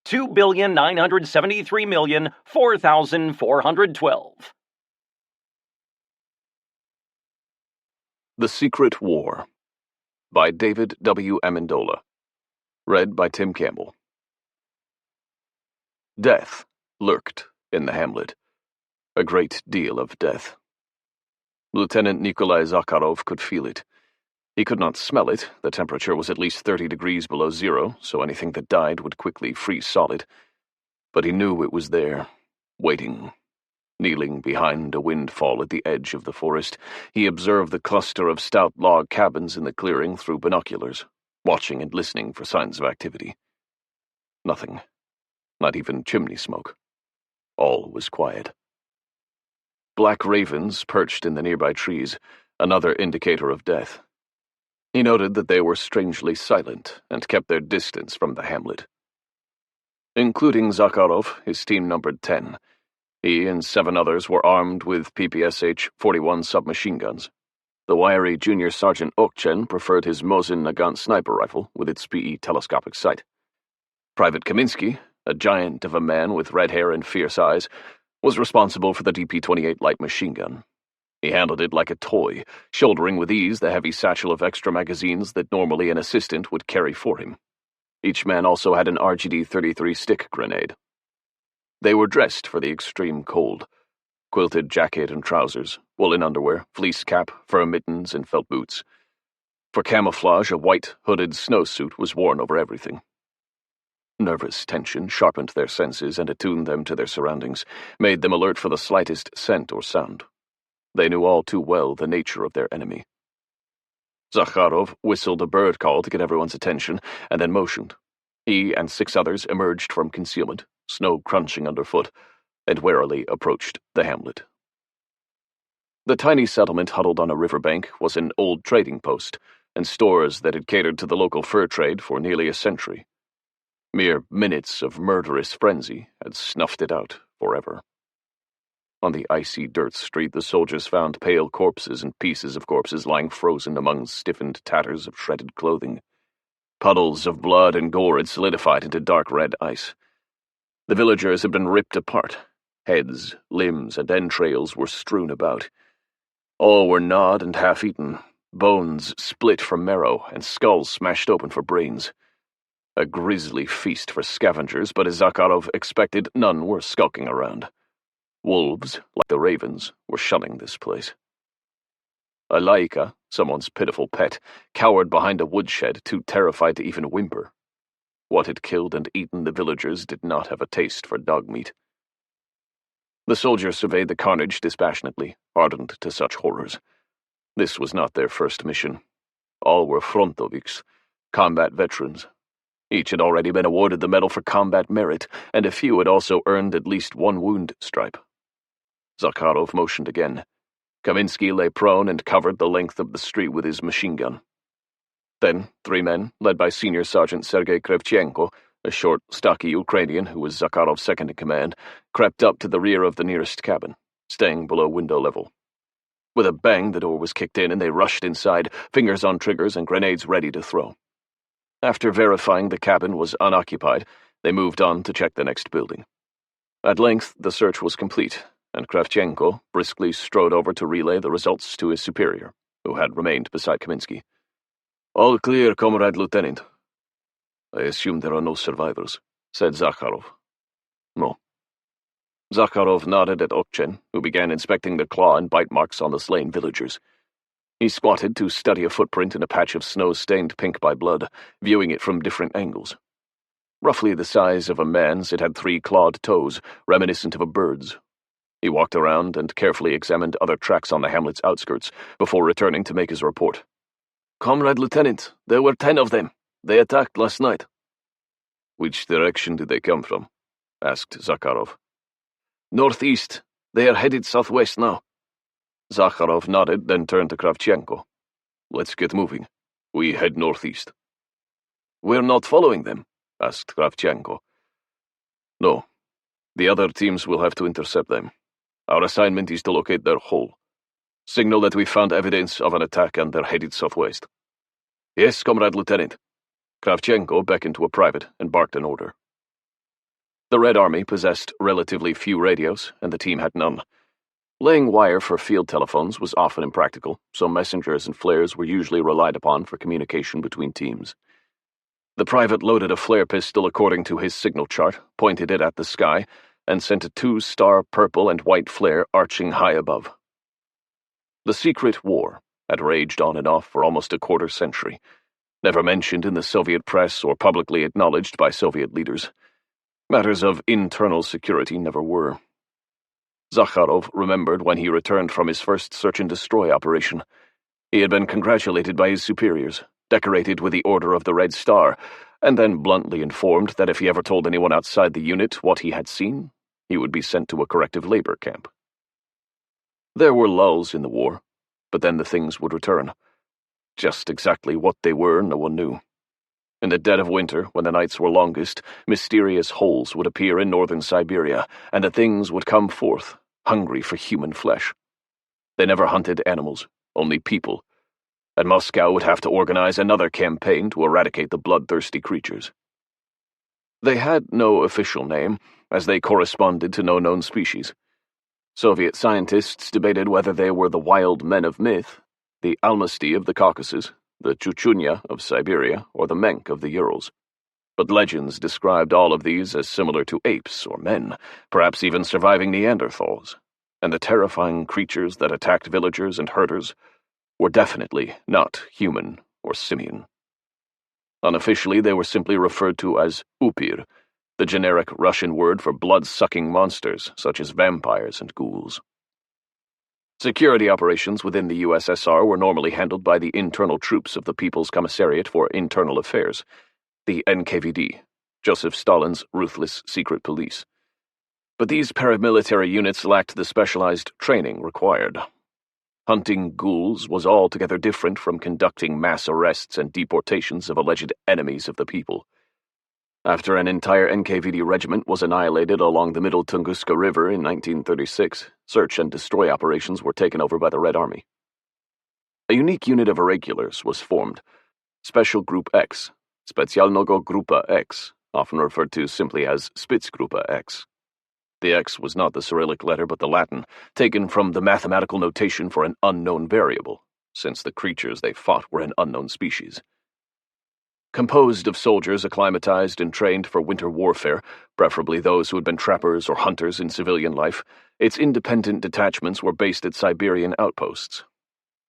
2,973,004,412. The Secret War by David W. Amendola. Read by Tim Campbell. Death lurked in the hamlet. A great deal of death. Lieutenant Nikolai Zakharov could feel it. He could not smell it. The temperature was at least 30 degrees below zero, so anything that died would quickly freeze solid. But he knew it was there, waiting. Kneeling behind a windfall at the edge of the forest, he observed the cluster of stout log cabins in the clearing through binoculars, watching and listening for signs of activity. Nothing. Not even chimney smoke. All was quiet. Black ravens perched in the nearby trees, another indicator of death. He noted that they were strangely silent and kept their distance from the hamlet. Including Zakharov, his team numbered 10. He and 7 others were armed with PPSH-41 submachine guns. The wiry Junior Sergeant Okchen preferred his Mosin Nagant sniper rifle with its PE telescopic sight. Private Kaminsky, a giant of a man with red hair and fierce eyes, was responsible for the DP-28 light machine gun. He handled it like a toy, shouldering with ease the heavy satchel of extra magazines that normally an assistant would carry for him. Each man also had an RGD-33 stick grenade. They were dressed for the extreme cold. Quilted jacket and trousers, woolen underwear, fleece cap, fur mittens, and felt boots. For camouflage, a white, hooded snowsuit was worn over everything. Nervous tension sharpened their senses and attuned them to their surroundings, made them alert for the slightest scent or sound. They knew all too well the nature of their enemy. Zakharov whistled a bird call to get everyone's attention, and then motioned. He and 6 others emerged from concealment, snow crunching underfoot, and warily approached the hamlet. The tiny settlement huddled on a riverbank was an old trading post, and stores that had catered to the local fur trade for nearly a century. Mere minutes of murderous frenzy had snuffed it out forever. On the icy dirt street, the soldiers found pale corpses and pieces of corpses lying frozen among stiffened tatters of shredded clothing. Puddles of blood and gore had solidified into dark red ice. The villagers had been ripped apart. Heads, limbs, and entrails were strewn about. All were gnawed and half-eaten, bones split for marrow, and skulls smashed open for brains. A grisly feast for scavengers, but as Zakharov expected, none were skulking around. Wolves, like the ravens, were shunning this place. A laika, someone's pitiful pet, cowered behind a woodshed, too terrified to even whimper. What had killed and eaten the villagers did not have a taste for dog meat. The soldiers surveyed the carnage dispassionately, hardened to such horrors. This was not their first mission. All were frontoviks, combat veterans. Each had already been awarded the Medal for Combat Merit, and a few had also earned at least 1 wound stripe. Zakharov motioned again. Kaminsky lay prone and covered the length of the street with his machine gun. Then 3 men, led by Senior Sergeant Sergei Krevchenko, a short, stocky Ukrainian who was Zakharov's second in command, crept up to the rear of the nearest cabin, staying below window level. With a bang, the door was kicked in and they rushed inside, fingers on triggers and grenades ready to throw. After verifying the cabin was unoccupied, they moved on to check the next building. At length, the search was complete, and Kravchenko briskly strode over to relay the results to his superior, who had remained beside Kaminsky. "All clear, Comrade Lieutenant." "I assume there are no survivors," said Zakharov. "No." Zakharov nodded at Okchen, who began inspecting the claw and bite marks on the slain villagers. He squatted to study a footprint in a patch of snow stained pink by blood, viewing it from different angles. Roughly the size of a man's, it had 3 clawed toes, reminiscent of a bird's. He walked around and carefully examined other tracks on the hamlet's outskirts, before returning to make his report. "Comrade Lieutenant, there were 10 of them. They attacked last night." "Which direction did they come from?" asked Zakharov. "Northeast. They are headed southwest now." Zakharov nodded, then turned to Kravchenko. "Let's get moving. We head northeast." "We're not following them?" asked Kravchenko. "No. The other teams will have to intercept them. Our assignment is to locate their hole. Signal that we found evidence of an attack and they're headed southwest." "Yes, Comrade Lieutenant." Kravchenko beckoned to a private and barked an order. The Red Army possessed relatively few radios, and the team had none. Laying wire for field telephones was often impractical, so messengers and flares were usually relied upon for communication between teams. The private loaded a flare pistol according to his signal chart, pointed it at the sky, and sent a 2-star purple and white flare arching high above. The secret war had raged on and off for almost a quarter century, never mentioned in the Soviet press or publicly acknowledged by Soviet leaders. Matters of internal security never were. Zakharov remembered when he returned from his first search-and-destroy operation. He had been congratulated by his superiors, decorated with the Order of the Red Star, and then bluntly informed that if he ever told anyone outside the unit what he had seen, he would be sent to a corrective labor camp. There were lulls in the war, but then the things would return. Just exactly what they were, no one knew. In the dead of winter, when the nights were longest, mysterious holes would appear in northern Siberia, and the things would come forth, hungry for human flesh. They never hunted animals, only people, and Moscow would have to organize another campaign to eradicate the bloodthirsty creatures. They had no official name, as they corresponded to no known species. Soviet scientists debated whether they were the wild men of myth, the Almasty of the Caucasus, the Chuchunya of Siberia, or the Menk of the Urals. But legends described all of these as similar to apes or men, perhaps even surviving Neanderthals, and the terrifying creatures that attacked villagers and herders were definitely not human or simian. Unofficially, they were simply referred to as upir, the generic Russian word for blood-sucking monsters such as vampires and ghouls. Security operations within the USSR were normally handled by the internal troops of the People's Commissariat for Internal Affairs, the NKVD, Joseph Stalin's ruthless secret police. But these paramilitary units lacked the specialized training required. Hunting ghouls was altogether different from conducting mass arrests and deportations of alleged enemies of the people. After an entire NKVD regiment was annihilated along the Middle Tunguska River in 1936, search and destroy operations were taken over by the Red Army. A unique unit of irregulars was formed, Special Group X, Specjalnego Grupa X, often referred to simply as Spitzgruppe X. The X was not the Cyrillic letter but the Latin, taken from the mathematical notation for an unknown variable, since the creatures they fought were an unknown species. Composed of soldiers acclimatized and trained for winter warfare, preferably those who had been trappers or hunters in civilian life, its independent detachments were based at Siberian outposts.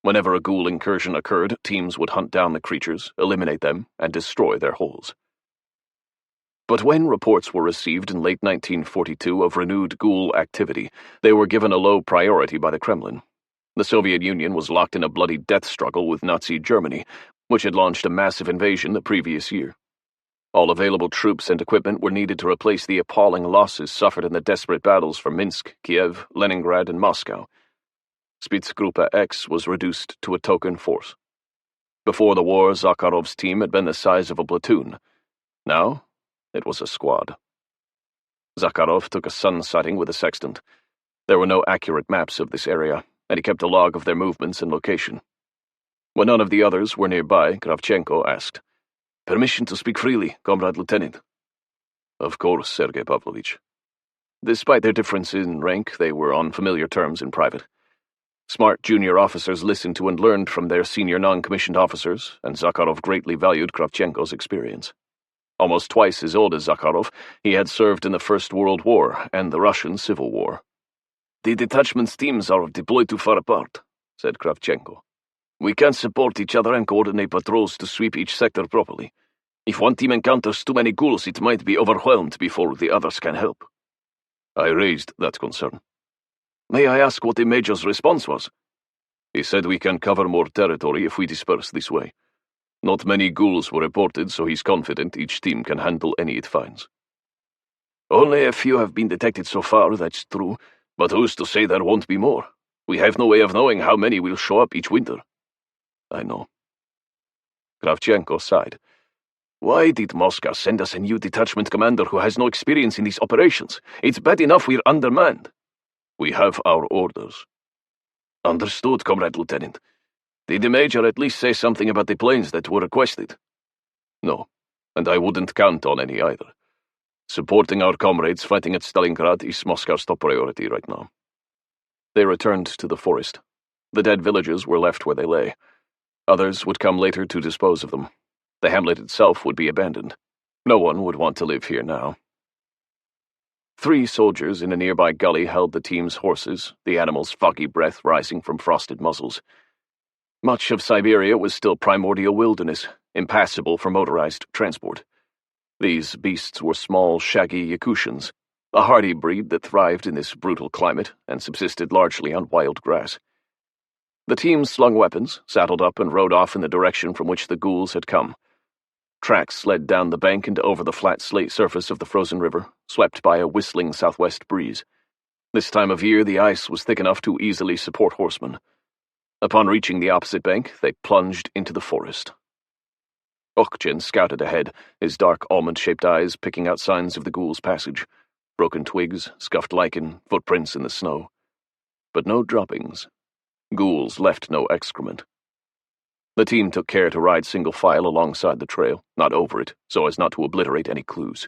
Whenever a ghoul incursion occurred, teams would hunt down the creatures, eliminate them, and destroy their holes. But when reports were received in late 1942 of renewed ghoul activity, they were given a low priority by the Kremlin. The Soviet Union was locked in a bloody death struggle with Nazi Germany, which had launched a massive invasion the previous year. All available troops and equipment were needed to replace the appalling losses suffered in the desperate battles for Minsk, Kiev, Leningrad, and Moscow. Spitzgruppe X was reduced to a token force. Before the war, Zakharov's team had been the size of a platoon. Now, it was a squad. Zakharov took a sun sighting with a sextant. There were no accurate maps of this area, and he kept a log of their movements and location. When none of the others were nearby, Kravchenko asked, "Permission to speak freely, Comrade Lieutenant?" "Of course, Sergei Pavlovich." Despite their difference in rank, they were on familiar terms in private. Smart junior officers listened to and learned from their senior non-commissioned officers, and Zakharov greatly valued Kravchenko's experience. Almost twice as old as Zakharov, he had served in the First World War and the Russian Civil War. "The detachment's teams are deployed too far apart," said Kravchenko. "We can't support each other and coordinate patrols to sweep each sector properly. If one team encounters too many ghouls, it might be overwhelmed before the others can help." I raised that concern. "May I ask what the Major's response was?" "He said we can cover more territory if we disperse this way. Not many ghouls were reported, so he's confident each team can handle any it finds." "Only a few have been detected so far, that's true, but who's to say there won't be more? We have no way of knowing how many will show up each winter." "I know." Kravchenko sighed. "Why did Moscow send us a new detachment commander who has no experience in these operations? It's bad enough we're undermanned." "We have our orders." "Understood, Comrade Lieutenant. Did the Major at least say something about the planes that were requested?" "No, and I wouldn't count on any either. Supporting our comrades fighting at Stalingrad is Moscow's top priority right now." They returned to the forest. The dead villagers were left where they lay. Others would come later to dispose of them. The hamlet itself would be abandoned. No one would want to live here now. 3 soldiers in a nearby gully held the team's horses, the animals' foggy breath rising from frosted muzzles. Much of Siberia was still primordial wilderness, impassable for motorized transport. These beasts were small, shaggy Yakutians, a hardy breed that thrived in this brutal climate and subsisted largely on wild grass. The team slung weapons, saddled up, and rode off in the direction from which the ghouls had come. Tracks led down the bank and over the flat slate surface of the frozen river, swept by a whistling southwest breeze. This time of year, the ice was thick enough to easily support horsemen. Upon reaching the opposite bank, they plunged into the forest. Okjen scouted ahead, his dark almond-shaped eyes picking out signs of the ghouls' passage. Broken twigs, scuffed lichen, footprints in the snow. But no droppings. Ghouls left no excrement. The team took care to ride single file alongside the trail, not over it, so as not to obliterate any clues.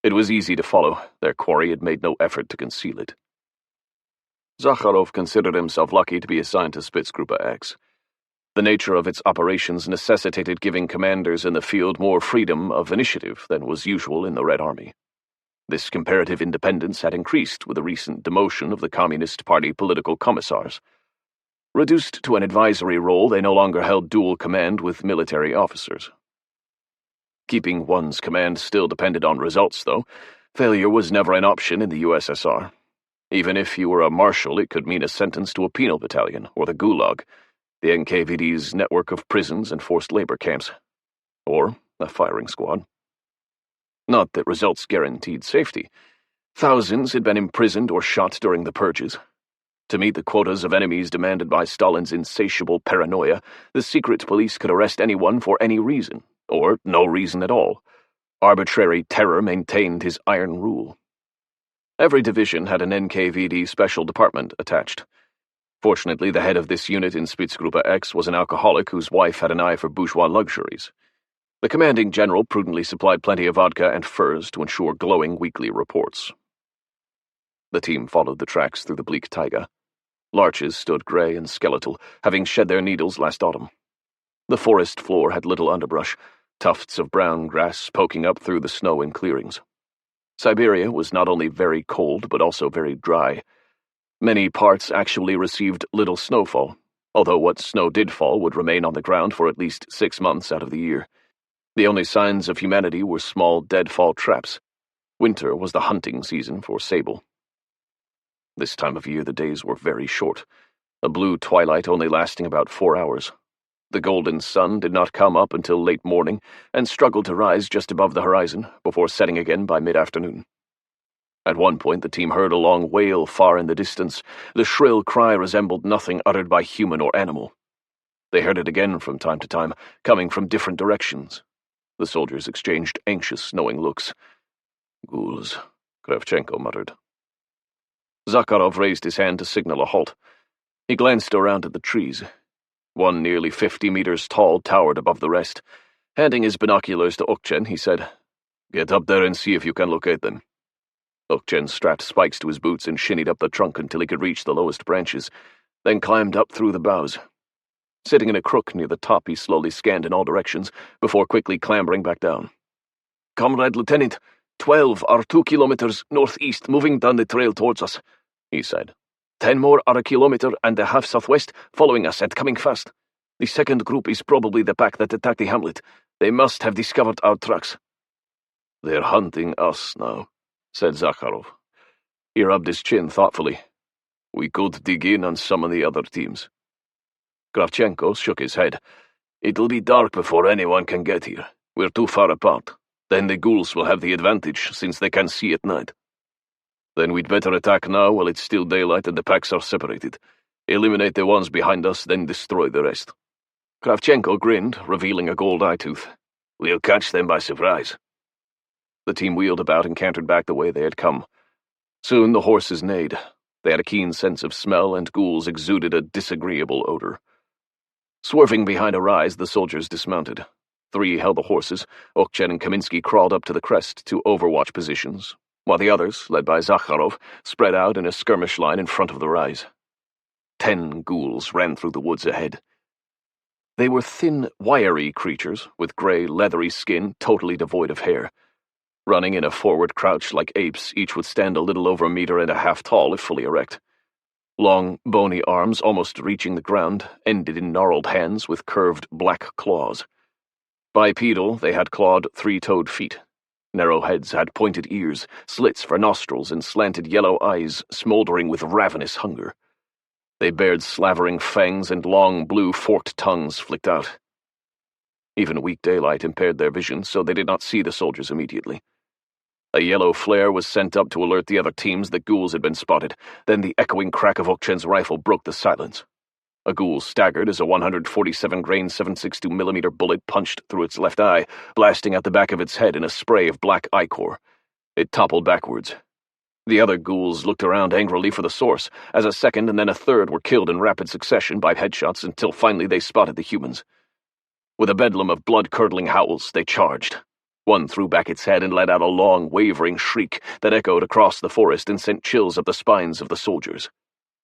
It was easy to follow. Their quarry had made no effort to conceal it. Zakharov considered himself lucky to be assigned to Spitzgruppe X. The nature of its operations necessitated giving commanders in the field more freedom of initiative than was usual in the Red Army. This comparative independence had increased with the recent demotion of the Communist Party political commissars. Reduced to an advisory role, they no longer held dual command with military officers. Keeping one's command still depended on results, though. Failure was never an option in the USSR. Even if you were a marshal, it could mean a sentence to a penal battalion, or the Gulag, the NKVD's network of prisons and forced labor camps, or a firing squad. Not that results guaranteed safety. Thousands had been imprisoned or shot during the purges. To meet the quotas of enemies demanded by Stalin's insatiable paranoia, the secret police could arrest anyone for any reason, or no reason at all. Arbitrary terror maintained his iron rule. Every division had an NKVD special department attached. Fortunately, the head of this unit in Spitzgruppe X was an alcoholic whose wife had an eye for bourgeois luxuries. The commanding general prudently supplied plenty of vodka and furs to ensure glowing weekly reports. The team followed the tracks through the bleak taiga. Larches stood grey and skeletal, having shed their needles last autumn. The forest floor had little underbrush, tufts of brown grass poking up through the snow in clearings. Siberia was not only very cold, but also very dry. Many parts actually received little snowfall, although what snow did fall would remain on the ground for at least 6 months out of the year. The only signs of humanity were small deadfall traps. Winter was the hunting season for sable. This time of year the days were very short, a blue twilight only lasting about 4 hours. The golden sun did not come up until late morning and struggled to rise just above the horizon before setting again by mid-afternoon. At one point the team heard a long wail far in the distance. The shrill cry resembled nothing uttered by human or animal. They heard it again from time to time, coming from different directions. The soldiers exchanged anxious, knowing looks. "Ghouls," Kravchenko muttered. Zakharov raised his hand to signal a halt. He glanced around at the trees. One nearly 50 meters tall towered above the rest. Handing his binoculars to Okjen, he said, "Get up there and see if you can locate them." Okjen strapped spikes to his boots and shinnied up the trunk until he could reach the lowest branches, then climbed up through the boughs. Sitting in a crook near the top, he slowly scanned in all directions before quickly clambering back down. "Comrade Lieutenant, 12 are 2 kilometers northeast, moving down the trail towards us," he said. 10 more are 1.5 kilometers southwest, following us and coming fast. The second group is probably the pack that attacked the hamlet. They must have discovered our tracks." "They're hunting us now," said Zakharov. He rubbed his chin thoughtfully. "We could dig in on some of the other teams." Kravchenko shook his head. "It'll be dark before anyone can get here. We're too far apart. Then the ghouls will have the advantage, since they can see at night. Then we'd better attack now while it's still daylight and the packs are separated. Eliminate the ones behind us, then destroy the rest." Kravchenko grinned, revealing a gold eye tooth. "We'll catch them by surprise." The team wheeled about and cantered back the way they had come. Soon the horses neighed. They had a keen sense of smell, and ghouls exuded a disagreeable odor. Swerving behind a rise, the soldiers dismounted. 3 held the horses. Okjen and Kaminsky crawled up to the crest to overwatch positions, while the others, led by Zakharov, spread out in a skirmish line in front of the rise. 10 ghouls ran through the woods ahead. They were thin, wiry creatures, with grey, leathery skin totally devoid of hair. Running in a forward crouch like apes, each would stand a little over 1.5 meters tall if fully erect. Long, bony arms, almost reaching the ground, ended in gnarled hands with curved black claws. Bipedal, they had clawed 3-toed feet. Narrow heads had pointed ears, slits for nostrils, and slanted yellow eyes smoldering with ravenous hunger. They bared slavering fangs, and long blue forked tongues flicked out. Even weak daylight impaired their vision, so they did not see the soldiers immediately. A yellow flare was sent up to alert the other teams that ghouls had been spotted. Then the echoing crack of Okchen's rifle broke the silence. A ghoul staggered as a 147-grain 7.62mm bullet punched through its left eye, blasting out the back of its head in a spray of black ichor. It toppled backwards. The other ghouls looked around angrily for the source, as a second and then a third were killed in rapid succession by headshots until finally they spotted the humans. With a bedlam of blood-curdling howls, they charged. One threw back its head and let out a long, wavering shriek that echoed across the forest and sent chills up the spines of the soldiers.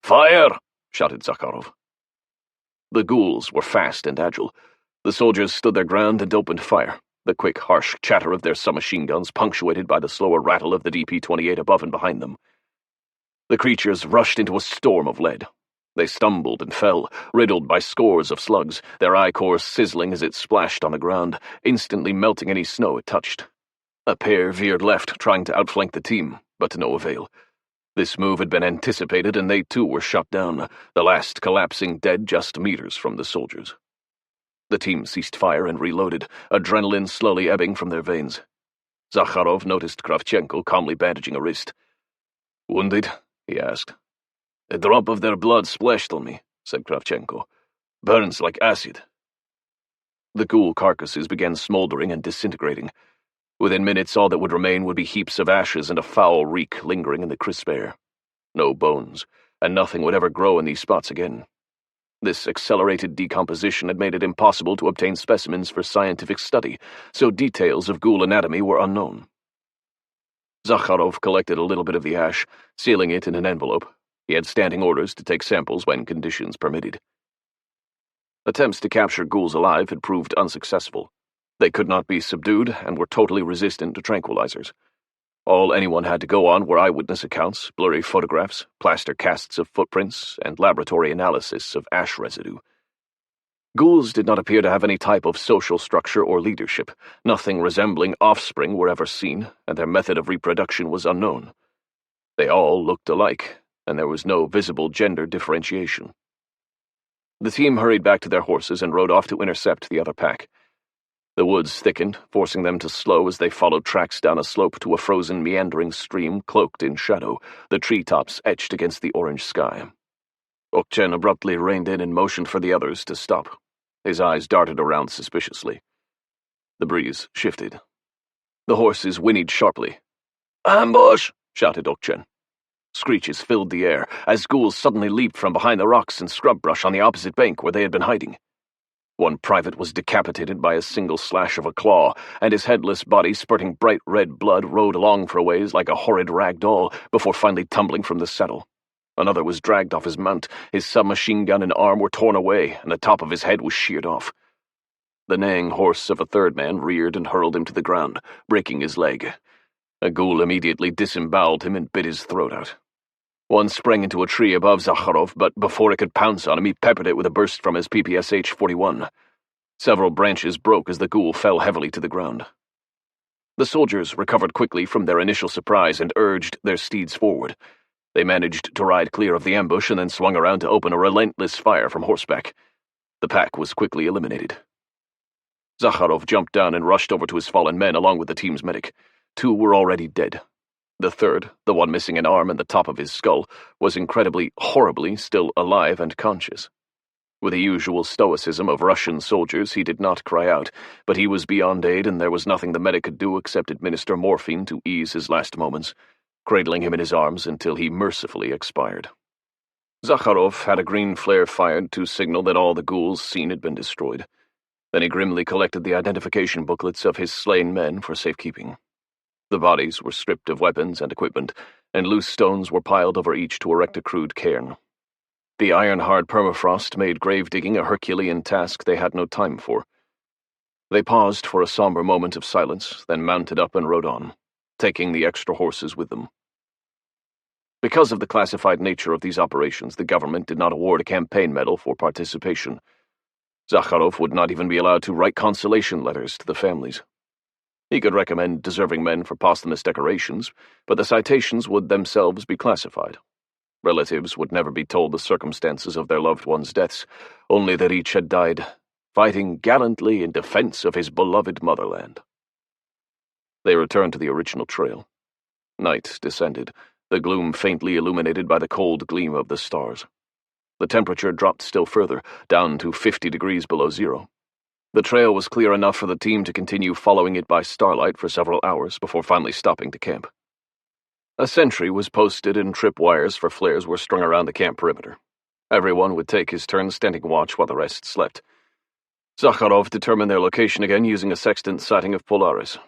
"Fire!" shouted Zakharov. The ghouls were fast and agile. The soldiers stood their ground and opened fire, the quick, harsh chatter of their submachine guns punctuated by the slower rattle of the DP-28 above and behind them. The creatures rushed into a storm of lead. They stumbled and fell, riddled by scores of slugs, their ichor sizzling as it splashed on the ground, instantly melting any snow it touched. A pair veered left, trying to outflank the team, but to no avail. This move had been anticipated, and they too were shot down, the last collapsing dead just meters from the soldiers. The team ceased fire and reloaded, adrenaline slowly ebbing from their veins. Zakharov noticed Kravchenko calmly bandaging a wrist. "Wounded?" he asked. "A drop of their blood splashed on me," said Kravchenko. "Burns like acid." The ghoul carcasses began smoldering and disintegrating. Within minutes, all that would remain would be heaps of ashes and a foul reek lingering in the crisp air. No bones, and nothing would ever grow in these spots again. This accelerated decomposition had made it impossible to obtain specimens for scientific study, so details of ghoul anatomy were unknown. Zakharov collected a little bit of the ash, sealing it in an envelope. He had standing orders to take samples when conditions permitted. Attempts to capture ghouls alive had proved unsuccessful. They could not be subdued and were totally resistant to tranquilizers. All anyone had to go on were eyewitness accounts, blurry photographs, plaster casts of footprints, and laboratory analysis of ash residue. Ghouls did not appear to have any type of social structure or leadership. Nothing resembling offspring were ever seen, and their method of reproduction was unknown. They all looked alike, and there was no visible gender differentiation. The team hurried back to their horses and rode off to intercept the other pack. The woods thickened, forcing them to slow as they followed tracks down a slope to a frozen, meandering stream cloaked in shadow, the treetops etched against the orange sky. Okchen abruptly reined in and motioned for the others to stop. His eyes darted around suspiciously. The breeze shifted. The horses whinnied sharply. "Ambush!" shouted Okchen. Screeches filled the air, as ghouls suddenly leaped from behind the rocks and scrub brush on the opposite bank where they had been hiding. One private was decapitated by a single slash of a claw, and his headless body, spurting bright red blood, rode along for a ways like a horrid rag doll before finally tumbling from the saddle. Another was dragged off his mount, his submachine gun and arm were torn away, and the top of his head was sheared off. The neighing horse of a third man reared and hurled him to the ground, breaking his leg. A ghoul immediately disemboweled him and bit his throat out. One sprang into a tree above Zakharov, but before it could pounce on him, he peppered it with a burst from his PPSH-41. Several branches broke as the ghoul fell heavily to the ground. The soldiers recovered quickly from their initial surprise and urged their steeds forward. They managed to ride clear of the ambush and then swung around to open a relentless fire from horseback. The pack was quickly eliminated. Zakharov jumped down and rushed over to his fallen men along with the team's medic. 2 were already dead. The third, the one missing an arm and the top of his skull, was incredibly, horribly still alive and conscious. With the usual stoicism of Russian soldiers, he did not cry out, but he was beyond aid and there was nothing the medic could do except administer morphine to ease his last moments, cradling him in his arms until he mercifully expired. Zakharov had a green flare fired to signal that all the ghouls seen had been destroyed. Then he grimly collected the identification booklets of his slain men for safekeeping. The bodies were stripped of weapons and equipment, and loose stones were piled over each to erect a crude cairn. The iron-hard permafrost made grave-digging a Herculean task they had no time for. They paused for a somber moment of silence, then mounted up and rode on, taking the extra horses with them. Because of the classified nature of these operations, the government did not award a campaign medal for participation. Zakharov would not even be allowed to write consolation letters to the families. He could recommend deserving men for posthumous decorations, but the citations would themselves be classified. Relatives would never be told the circumstances of their loved ones' deaths, only that each had died fighting gallantly in defense of his beloved motherland. They returned to the original trail. Night descended, the gloom faintly illuminated by the cold gleam of the stars. The temperature dropped still further, down to 50 degrees below zero. The trail was clear enough for the team to continue following it by starlight for several hours before finally stopping to camp. A sentry was posted and tripwires for flares were strung around the camp perimeter. Everyone would take his turn standing watch while the rest slept. Zakharov determined their location again using a sextant sighting of Polaris.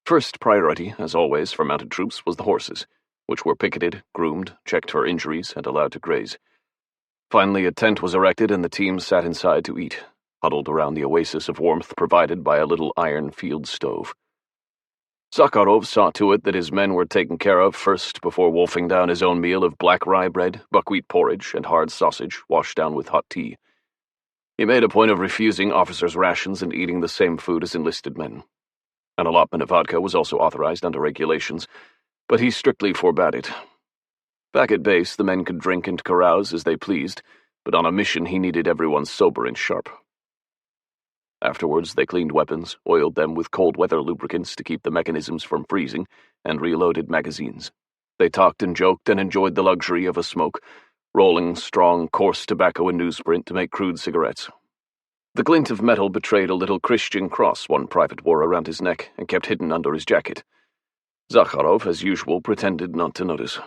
First priority, as always, for mounted troops was the horses, which were picketed, groomed, checked for injuries, and allowed to graze. Finally, a tent was erected and the team sat inside to eat, huddled around the oasis of warmth provided by a little iron field stove. Zakharov saw to it that his men were taken care of first before wolfing down his own meal of black rye bread, buckwheat porridge, and hard sausage washed down with hot tea. He made a point of refusing officers' rations and eating the same food as enlisted men. An allotment of vodka was also authorized under regulations, but he strictly forbade it. Back at base, the men could drink and carouse as they pleased, but on a mission he needed everyone sober and sharp. Afterwards, they cleaned weapons, oiled them with cold-weather lubricants to keep the mechanisms from freezing, and reloaded magazines. They talked and joked and enjoyed the luxury of a smoke, rolling strong, coarse tobacco and newsprint to make crude cigarettes. The glint of metal betrayed a little Christian cross one private wore around his neck and kept hidden under his jacket. Zakharov, as usual, pretended not to notice.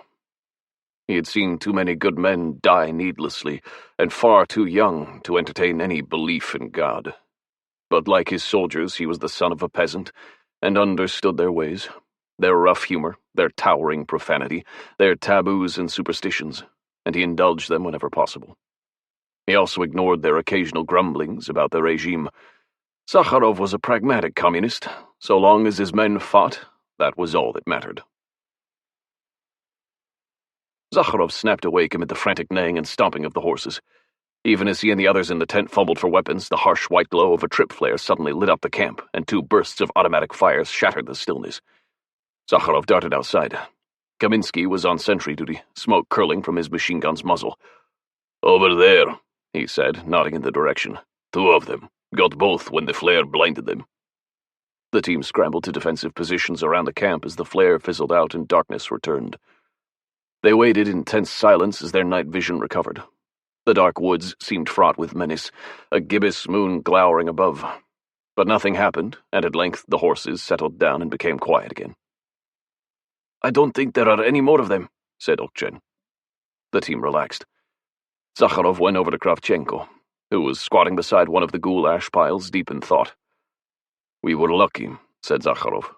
He had seen too many good men die needlessly, and far too young to entertain any belief in God. But like his soldiers, he was the son of a peasant, and understood their ways, their rough humor, their towering profanity, their taboos and superstitions, and he indulged them whenever possible. He also ignored their occasional grumblings about the regime. Zakharov was a pragmatic communist. So long as his men fought, that was all that mattered. Zakharov snapped awake amid the frantic neighing and stomping of the horses. Even as he and the others in the tent fumbled for weapons, the harsh white glow of a trip flare suddenly lit up the camp, and 2 bursts of automatic fires shattered the stillness. Zakharov darted outside. Kaminsky was on sentry duty, smoke curling from his machine gun's muzzle. "Over there," he said, nodding in the direction. 2 of them. Got both when the flare blinded them. The team scrambled to defensive positions around the camp as the flare fizzled out and darkness returned. They waited in tense silence as their night vision recovered. The dark woods seemed fraught with menace, a gibbous moon glowering above. But nothing happened, and at length the horses settled down and became quiet again. "I don't think there are any more of them," said Okchen. The team relaxed. Zakharov went over to Kravchenko, who was squatting beside one of the ghoul ash piles, deep in thought. "We were lucky," said Zakharov.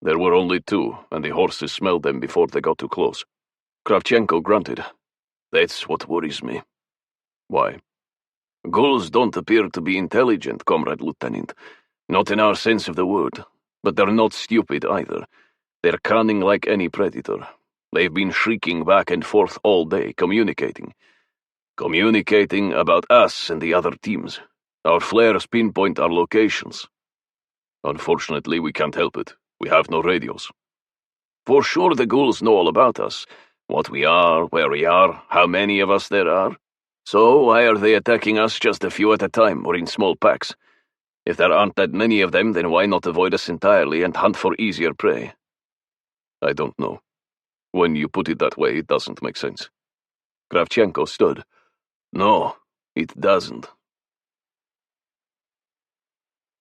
"There were only 2, and the horses smelled them before they got too close." Kravchenko grunted. "That's what worries me." "Why?" "Ghouls don't appear to be intelligent, Comrade Lieutenant. Not in our sense of the word. But they're not stupid either. They're cunning like any predator. They've been shrieking back and forth all day, communicating. Communicating about us and the other teams. Our flares pinpoint our locations. Unfortunately, we can't help it. We have no radios. For sure the ghouls know all about us. What we are, where we are, how many of us there are. So why are they attacking us just a few at a time or in small packs? If there aren't that many of them, then why not avoid us entirely and hunt for easier prey? I don't know. When you put it that way, it doesn't make sense. Kravchenko stood. No, it doesn't.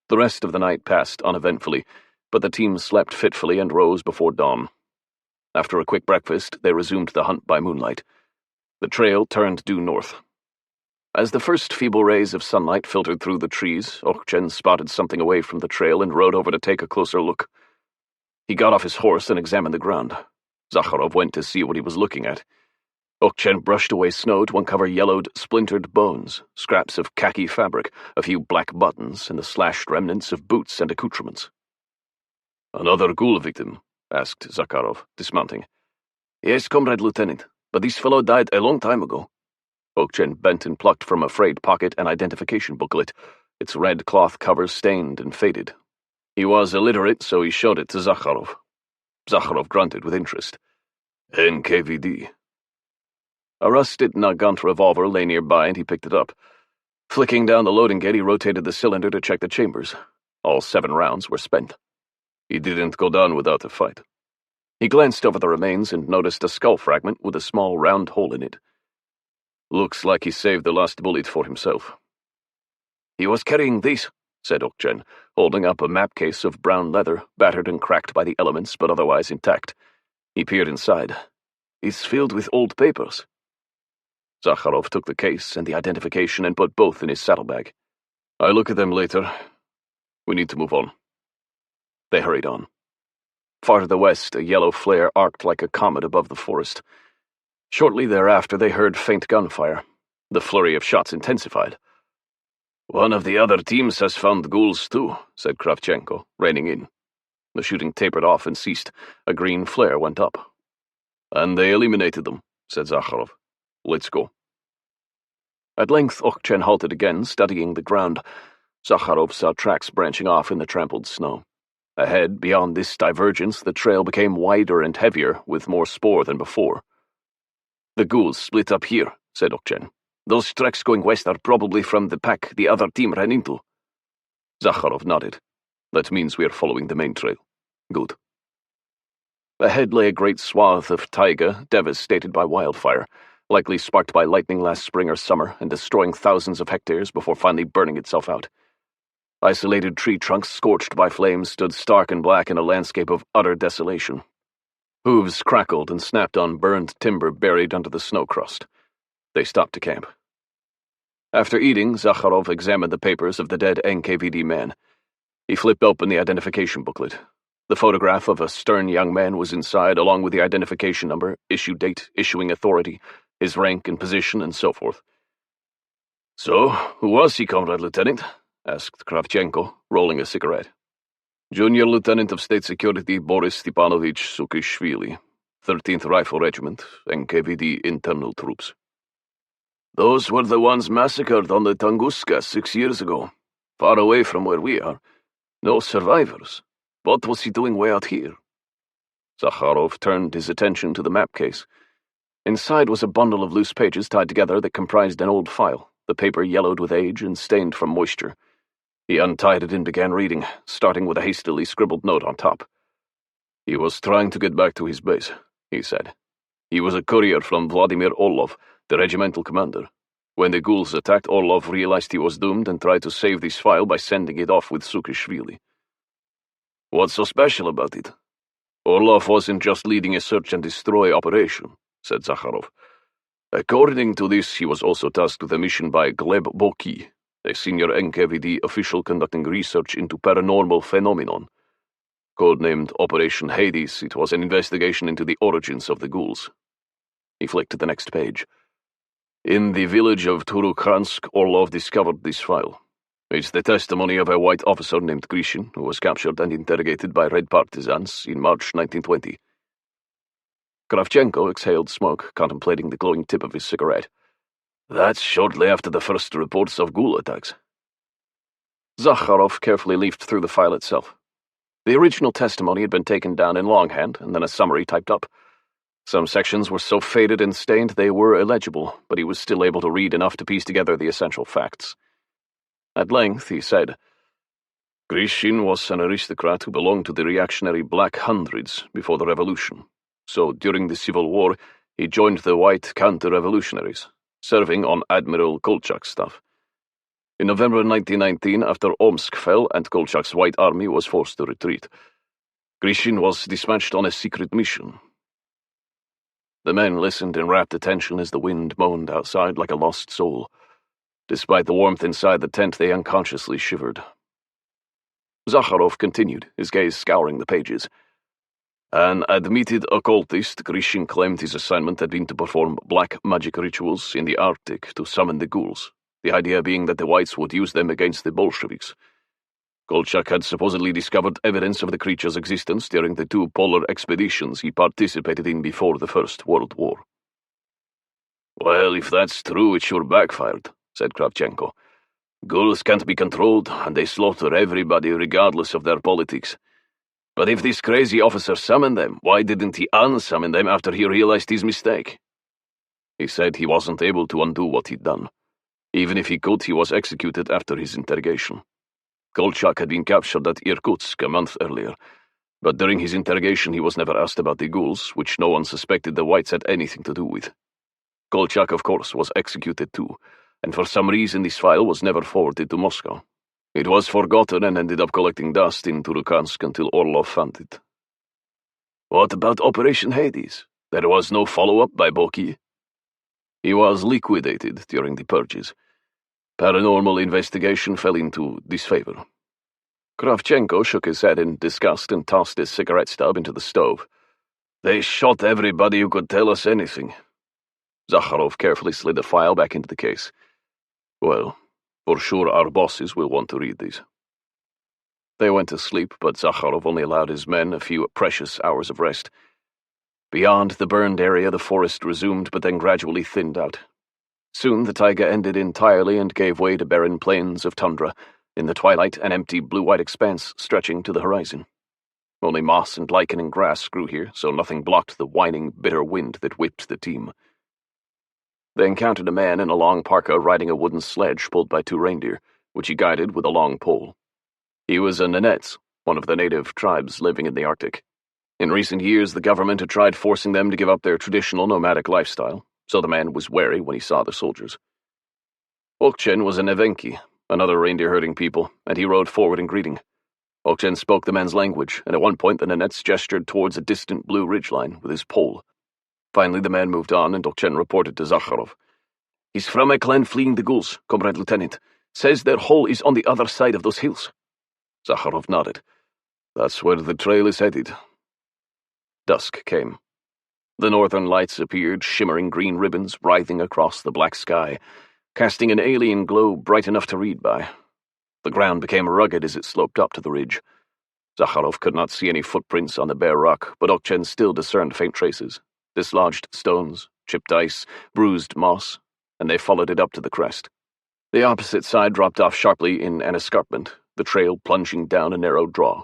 The rest of the night passed uneventfully, but the team slept fitfully and rose before dawn. After a quick breakfast, they resumed the hunt by moonlight. The trail turned due north. As the first feeble rays of sunlight filtered through the trees, Okchen spotted something away from the trail and rode over to take a closer look. He got off his horse and examined the ground. Zakharov went to see what he was looking at. Okchen brushed away snow to uncover yellowed, splintered bones, scraps of khaki fabric, a few black buttons, and the slashed remnants of boots and accoutrements. "Another ghoul victim?" asked Zakharov, dismounting. "Yes, Comrade Lieutenant, but this fellow died a long time ago." Okchen bent and plucked from a frayed pocket an identification booklet, its red cloth cover stained and faded. He was illiterate, so he showed it to Zakharov. Zakharov grunted with interest. NKVD. A rusted Nagant revolver lay nearby, and he picked it up. Flicking down the loading gate, he rotated the cylinder to check the chambers. All 7 rounds were spent. He didn't go down without a fight. He glanced over the remains and noticed a skull fragment with a small round hole in it. Looks like he saved the last bullet for himself. He was carrying this, said Okchen, holding up a map case of brown leather, battered and cracked by the elements, but otherwise intact. He peered inside. It's filled with old papers. Zakharov took the case and the identification and put both in his saddlebag. I'll look at them later. We need to move on. They hurried on. Far to the west, a yellow flare arced like a comet above the forest. Shortly thereafter, they heard faint gunfire. The flurry of shots intensified. One of the other teams has found ghouls too, said Kravchenko, reining in. The shooting tapered off and ceased. A green flare went up. And they eliminated them, said Zakharov. Let's go. At length, Okchen halted again, studying the ground. Zakharov saw tracks branching off in the trampled snow. Ahead, beyond this divergence, the trail became wider and heavier, with more spoor than before. The ghouls split up here, said Okchen. Those tracks going west are probably from the pack the other team ran into. Zakharov nodded. That means we are following the main trail. Good. Ahead lay a great swath of taiga, devastated by wildfire, likely sparked by lightning last spring or summer and destroying thousands of hectares before finally burning itself out. Isolated tree trunks scorched by flames stood stark and black in a landscape of utter desolation. Hooves crackled and snapped on burned timber buried under the snow crust. They stopped to camp. After eating, Zakharov examined the papers of the dead NKVD man. He flipped open the identification booklet. The photograph of a stern young man was inside, along with the identification number, issue date, issuing authority, his rank and position, and so forth. So, who was he, Comrade Lieutenant? Asked Kravchenko, rolling a cigarette. Junior Lieutenant of State Security Boris Stepanovich Sukishvili, 13th Rifle Regiment, NKVD internal troops. Those were the ones massacred on the Tunguska 6 years ago, far away from where we are. No survivors. What was he doing way out here? Zakharov turned his attention to the map case. Inside was a bundle of loose pages tied together that comprised an old file, the paper yellowed with age and stained from moisture. He untied it and began reading, starting with a hastily scribbled note on top. He was trying to get back to his base, he said. He was a courier from Vladimir Orlov, the regimental commander. When the ghouls attacked, Orlov realized he was doomed and tried to save this file by sending it off with Sukishvili. What's so special about it? Orlov wasn't just leading a search-and-destroy operation, said Zakharov. According to this, he was also tasked with a mission by Gleb Boki, a senior NKVD official conducting research into paranormal phenomenon. Codenamed Operation Hades, it was an investigation into the origins of the ghouls. He flicked to the next page. In the village of Turukhansk, Orlov discovered this file. It's the testimony of a white officer named Grishin, who was captured and interrogated by Red partisans in March 1920. Kravchenko exhaled smoke, contemplating the glowing tip of his cigarette. That's shortly after the first reports of ghoul attacks. Zakharov carefully leafed through the file itself. The original testimony had been taken down in longhand, and then a summary typed up. Some sections were so faded and stained they were illegible, but he was still able to read enough to piece together the essential facts. At length, he said, Grishin was an aristocrat who belonged to the reactionary Black Hundreds before the Revolution. So, during the Civil War, he joined the White Counter-Revolutionaries, serving on Admiral Kolchak's staff. In November 1919, after Omsk fell and Kolchak's White Army was forced to retreat, Grishin was dispatched on a secret mission. The men listened in rapt attention as the wind moaned outside like a lost soul. Despite the warmth inside the tent, they unconsciously shivered. Zakharov continued, his gaze scouring the pages. An admitted occultist, Grishin claimed his assignment had been to perform black magic rituals in the Arctic to summon the ghouls, the idea being that the whites would use them against the Bolsheviks. Kolchak had supposedly discovered evidence of the creature's existence during the 2 polar expeditions he participated in before the First World War. Well, if that's true, it sure backfired, said Kravchenko. Ghouls can't be controlled, and they slaughter everybody regardless of their politics. But if this crazy officer summoned them, why didn't he unsummon them after he realized his mistake? He said he wasn't able to undo what he'd done. Even if he could, he was executed after his interrogation. Kolchak had been captured at Irkutsk a month earlier, but during his interrogation he was never asked about the ghouls, which no one suspected the Whites had anything to do with. Kolchak, of course, was executed too, and for some reason this file was never forwarded to Moscow. It was forgotten and ended up collecting dust in Turkansk until Orlov found it. What about Operation Hades? There was no follow-up by Boki. He was liquidated during the purges. Paranormal investigation fell into disfavor. Kravchenko shook his head in disgust and tossed his cigarette stub into the stove. They shot everybody who could tell us anything. Zakharov carefully slid the file back into the case. Well, for sure our bosses will want to read these. They went to sleep, but Zakharov only allowed his men a few precious hours of rest. Beyond the burned area, the forest resumed, but then gradually thinned out. Soon the taiga ended entirely and gave way to barren plains of tundra, in the twilight an empty blue-white expanse stretching to the horizon. Only moss and lichen and grass grew here, so nothing blocked the whining, bitter wind that whipped the team. They encountered a man in a long parka riding a wooden sledge pulled by 2 reindeer, which he guided with a long pole. He was a Nenets, one of the native tribes living in the Arctic. In recent years, the government had tried forcing them to give up their traditional nomadic lifestyle, so the man was wary when he saw the soldiers. Okchen was a Nevenki, another reindeer-herding people, and he rode forward in greeting. Okchen spoke the man's language, and at one point the Nenets gestured towards a distant blue ridgeline with his pole. Finally, the man moved on, and Okchen reported to Zakharov. He's from a clan fleeing the ghouls, Comrade Lieutenant. Says their hole is on the other side of those hills. Zakharov nodded. That's where the trail is headed. Dusk came. The northern lights appeared, shimmering green ribbons writhing across the black sky, casting an alien glow bright enough to read by. The ground became rugged as it sloped up to the ridge. Zakharov could not see any footprints on the bare rock, but Okchen still discerned faint traces, dislodged stones, chipped ice, bruised moss, and they followed it up to the crest. The opposite side dropped off sharply in an escarpment, the trail plunging down a narrow draw.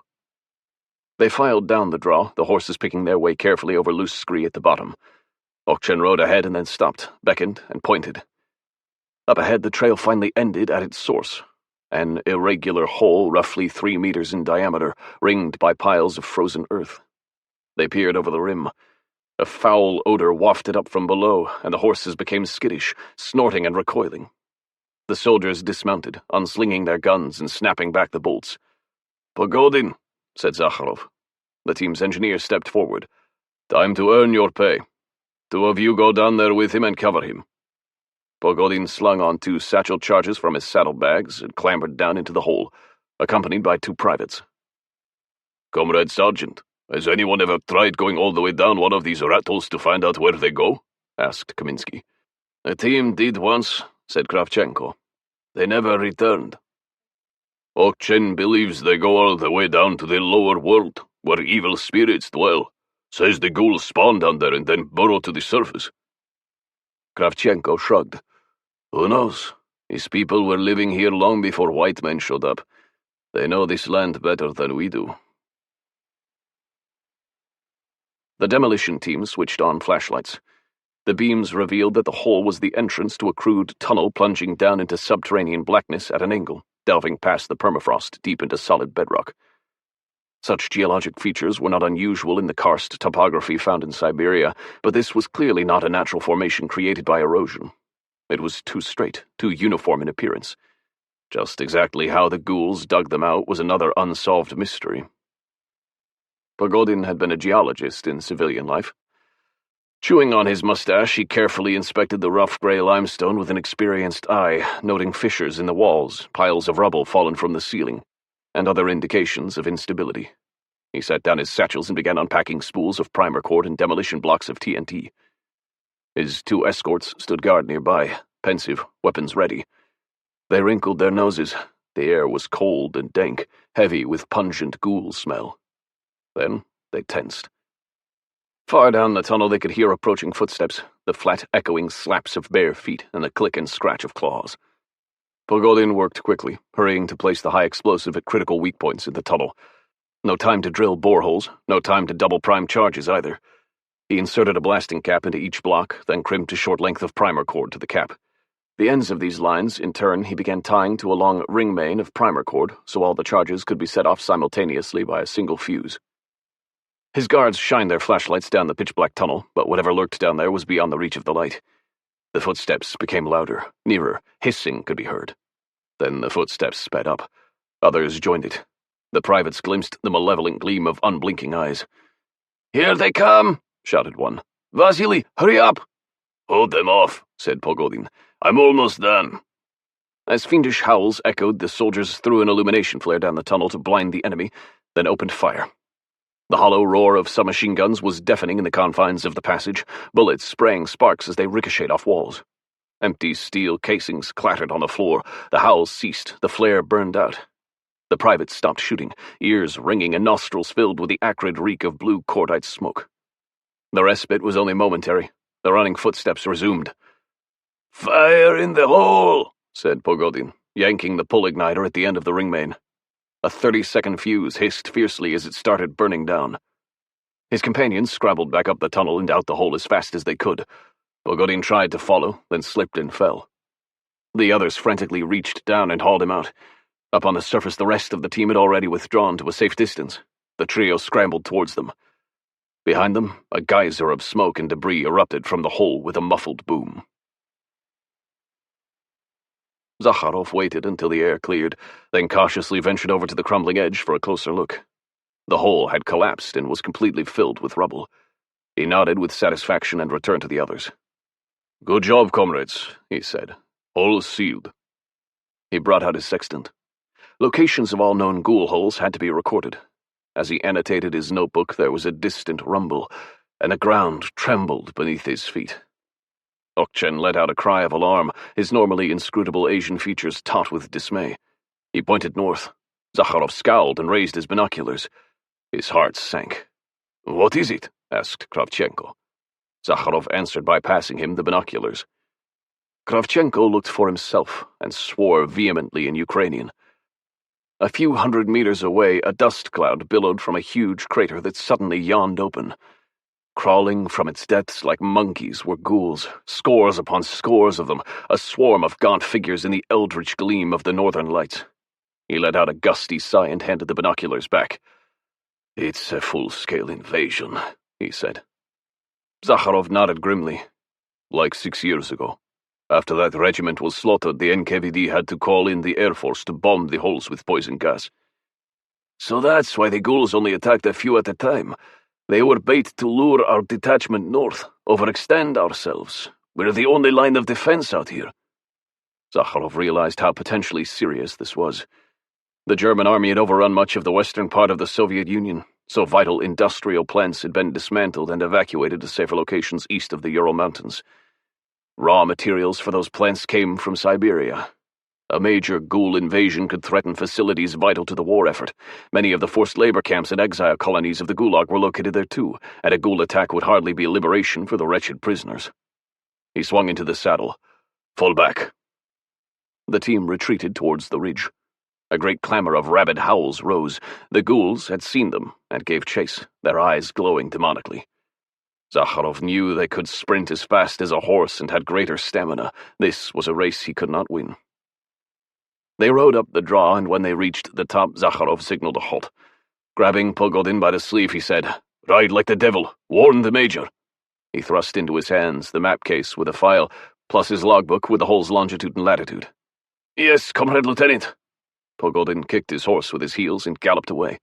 They filed down the draw, the horses picking their way carefully over loose scree at the bottom. Okchen rode ahead and then stopped, beckoned, and pointed. Up ahead, the trail finally ended at its source, an irregular hole roughly 3 meters in diameter, ringed by piles of frozen earth. They peered over the rim. A foul odor wafted up from below, and the horses became skittish, snorting and recoiling. The soldiers dismounted, unslinging their guns and snapping back the bolts. "Pogodin," said Zakharov. The team's engineer stepped forward. "Time to earn your pay. 2 of you go down there with him and cover him." Pogodin slung on 2 satchel charges from his saddlebags and clambered down into the hole, accompanied by 2 privates. "Comrade Sergeant, has anyone ever tried going all the way down one of these rat holes to find out where they go?" asked Kaminsky. "A team did once," said Kravchenko. "They never returned." "Okchen believes they go all the way down to the lower world, where evil spirits dwell. Says the ghouls spawn down there and then burrow to the surface." Kravchenko shrugged. "Who knows? His people were living here long before white men showed up. They know this land better than we do." The demolition team switched on flashlights. The beams revealed that the hole was the entrance to a crude tunnel plunging down into subterranean blackness at an angle, delving past the permafrost deep into solid bedrock. Such geologic features were not unusual in the karst topography found in Siberia, but this was clearly not a natural formation created by erosion. It was too straight, too uniform in appearance. Just exactly how the ghouls dug them out was another unsolved mystery. Pogodin had been a geologist in civilian life. Chewing on his mustache, he carefully inspected the rough gray limestone with an experienced eye, noting fissures in the walls, piles of rubble fallen from the ceiling, and other indications of instability. He set down his satchels and began unpacking spools of primer cord and demolition blocks of TNT. His 2 escorts stood guard nearby, pensive, weapons ready. They wrinkled their noses. The air was cold and dank, heavy with pungent ghoul smell. Then they tensed. Far down the tunnel they could hear approaching footsteps, the flat, echoing slaps of bare feet and the click and scratch of claws. Pogodin worked quickly, hurrying to place the high explosive at critical weak points in the tunnel. No time to drill boreholes, no time to double prime charges either. He inserted a blasting cap into each block, then crimped a short length of primer cord to the cap. The ends of these lines, in turn, he began tying to a long ring main of primer cord, so all the charges could be set off simultaneously by a single fuse. His guards shined their flashlights down the pitch-black tunnel, but whatever lurked down there was beyond the reach of the light. The footsteps became louder, nearer, hissing could be heard. Then the footsteps sped up. Others joined it. The privates glimpsed the malevolent gleam of unblinking eyes. "Here they come!" shouted one. "Vasily, hurry up!" "Hold them off," said Pogodin. "I'm almost done." As fiendish howls echoed, the soldiers threw an illumination flare down the tunnel to blind the enemy, then opened fire. The hollow roar of submachine guns was deafening in the confines of the passage, bullets spraying sparks as they ricocheted off walls. Empty steel casings clattered on the floor, the howls ceased, the flare burned out. The privates stopped shooting, ears ringing and nostrils filled with the acrid reek of blue cordite smoke. The respite was only momentary. The running footsteps resumed. "Fire in the hole!" said Pogodin, yanking the pull igniter at the end of the ring main. A 30-second fuse hissed fiercely as it started burning down. His companions scrabbled back up the tunnel and out the hole as fast as they could. Pogodin tried to follow, then slipped and fell. The others frantically reached down and hauled him out. Up on the surface, the rest of the team had already withdrawn to a safe distance. The trio scrambled towards them. Behind them, a geyser of smoke and debris erupted from the hole with a muffled boom. Zakharov waited until the air cleared, then cautiously ventured over to the crumbling edge for a closer look. The hole had collapsed and was completely filled with rubble. He nodded with satisfaction and returned to the others. "Good job, comrades," he said. "Hole sealed." He brought out his sextant. Locations of all known ghoul holes had to be recorded. As he annotated his notebook, there was a distant rumble, and the ground trembled beneath his feet. Okchen let out a cry of alarm, his normally inscrutable Asian features taut with dismay. He pointed north. Zakharov scowled and raised his binoculars. His heart sank. "What is it?" asked Kravchenko. Zakharov answered by passing him the binoculars. Kravchenko looked for himself and swore vehemently in Ukrainian. A few hundred meters away, a dust cloud billowed from a huge crater that suddenly yawned open. Crawling from its depths like monkeys were ghouls, scores upon scores of them, a swarm of gaunt figures in the eldritch gleam of the northern lights. He let out a gusty sigh and handed the binoculars back. "It's a full-scale invasion," he said. Zakharov nodded grimly. "Like 6 years ago. After that regiment was slaughtered, the NKVD had to call in the Air Force to bomb the holes with poison gas. So that's why the ghouls only attacked a few at a time. They were bait to lure our detachment north, overextend ourselves. We're the only line of defense out here." Zakharov realized how potentially serious this was. The German army had overrun much of the western part of the Soviet Union, so vital industrial plants had been dismantled and evacuated to safer locations east of the Ural Mountains. Raw materials for those plants came from Siberia. A major ghoul invasion could threaten facilities vital to the war effort. Many of the forced labor camps and exile colonies of the Gulag were located there too, and a ghoul attack would hardly be liberation for the wretched prisoners. He swung into the saddle. "Fall back." The team retreated towards the ridge. A great clamor of rabid howls rose. The ghouls had seen them and gave chase, their eyes glowing demonically. Zakharov knew they could sprint as fast as a horse and had greater stamina. This was a race he could not win. They rode up the draw, and when they reached the top, Zakharov signaled a halt. Grabbing Pogodin by the sleeve, he said, "Ride like the devil. Warn the major." He thrust into his hands the map case with a file, plus his logbook with the hole's longitude and latitude. "Yes, Comrade Lieutenant." Pogodin kicked his horse with his heels and galloped away.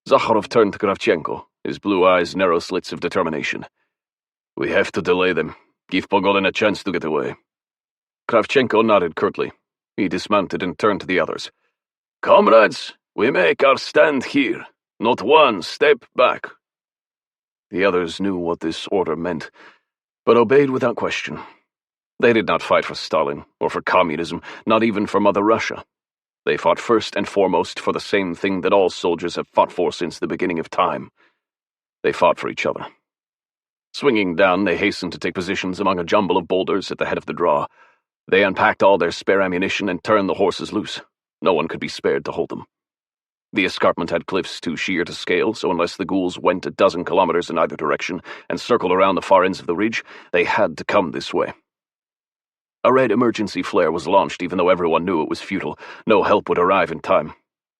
Zakharov turned to Kravchenko, his blue eyes narrow slits of determination. "We have to delay them. Give Pogodin a chance to get away." Kravchenko nodded curtly. He dismounted and turned to the others. "Comrades, we make our stand here. Not one step back." The others knew what this order meant, but obeyed without question. They did not fight for Stalin, or for communism, not even for Mother Russia. They fought first and foremost for the same thing that all soldiers have fought for since the beginning of time. They fought for each other. Swinging down, they hastened to take positions among a jumble of boulders at the head of the draw. They unpacked all their spare ammunition and turned the horses loose. No one could be spared to hold them. The escarpment had cliffs too sheer to scale, so unless the ghouls went a dozen kilometers in either direction and circled around the far ends of the ridge, they had to come this way. A red emergency flare was launched even though everyone knew it was futile. No help would arrive in time.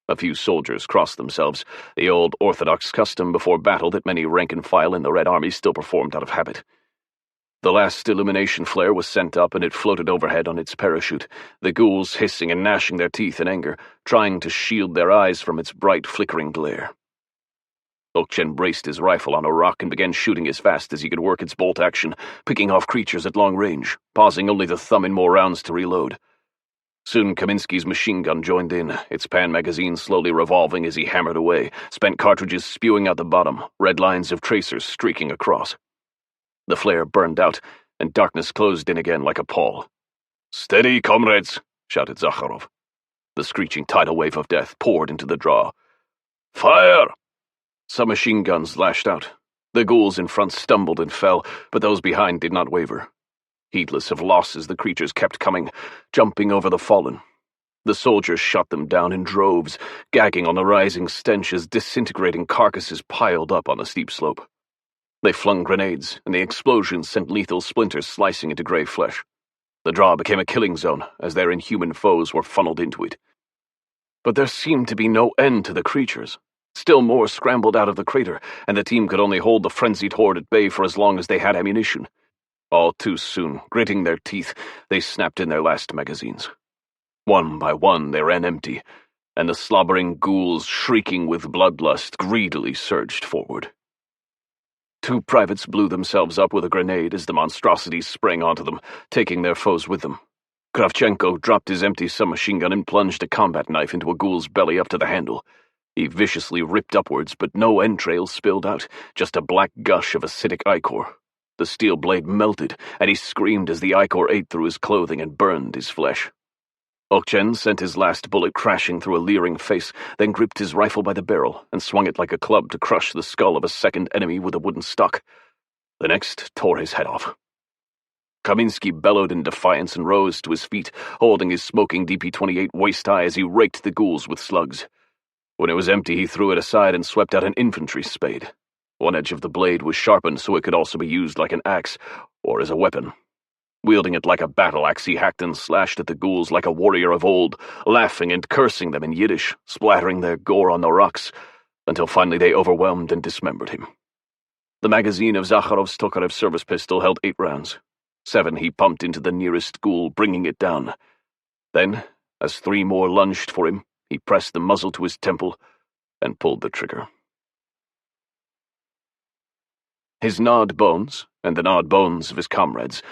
A few soldiers crossed themselves, the old orthodox custom before battle that many rank and file in the Red Army still performed out of habit. The last illumination flare was sent up and it floated overhead on its parachute, the ghouls hissing and gnashing their teeth in anger, trying to shield their eyes from its bright, flickering glare. Okchen braced his rifle on a rock and began shooting as fast as he could work its bolt action, picking off creatures at long range, pausing only to thumb in more rounds to reload. Soon Kaminsky's machine gun joined in, its pan magazine slowly revolving as he hammered away, spent cartridges spewing out the bottom, red lines of tracers streaking across. The flare burned out, and darkness closed in again like a pall. "Steady, comrades!" shouted Zakharov. The screeching tidal wave of death poured into the draw. "Fire!" Some machine guns lashed out. The ghouls in front stumbled and fell, but those behind did not waver. Heedless of losses, the creatures kept coming, jumping over the fallen. The soldiers shot them down in droves, gagging on the rising stench as disintegrating carcasses piled up on the steep slope. They flung grenades, and the explosions sent lethal splinters slicing into gray flesh. The draw became a killing zone, as their inhuman foes were funneled into it. But there seemed to be no end to the creatures. Still more scrambled out of the crater, and the team could only hold the frenzied horde at bay for as long as they had ammunition. All too soon, gritting their teeth, they snapped in their last magazines. One by one they ran empty, and the slobbering ghouls, shrieking with bloodlust, greedily surged forward. Two privates blew themselves up with a grenade as the monstrosities sprang onto them, taking their foes with them. Kravchenko dropped his empty submachine gun and plunged a combat knife into a ghoul's belly up to the handle. He viciously ripped upwards, but no entrails spilled out, just a black gush of acidic ichor. The steel blade melted, and he screamed as the ichor ate through his clothing and burned his flesh. Okchen sent his last bullet crashing through a leering face, then gripped his rifle by the barrel and swung it like a club to crush the skull of a second enemy with a wooden stock. The next tore his head off. Kaminsky bellowed in defiance and rose to his feet, holding his smoking DP-28 waist-high as he raked the ghouls with slugs. When it was empty, he threw it aside and swept out an infantry spade. One edge of the blade was sharpened so it could also be used like an axe, or as a weapon. Wielding it like a battle axe, he hacked and slashed at the ghouls like a warrior of old, laughing and cursing them in Yiddish, splattering their gore on the rocks, until finally they overwhelmed and dismembered him. The magazine of Zakharov's Tokarev service pistol held 8 rounds. 7 he pumped into the nearest ghoul, bringing it down. Then, as 3 more lunged for him, he pressed the muzzle to his temple and pulled the trigger. His gnawed bones, and the gnawed bones of his comrades,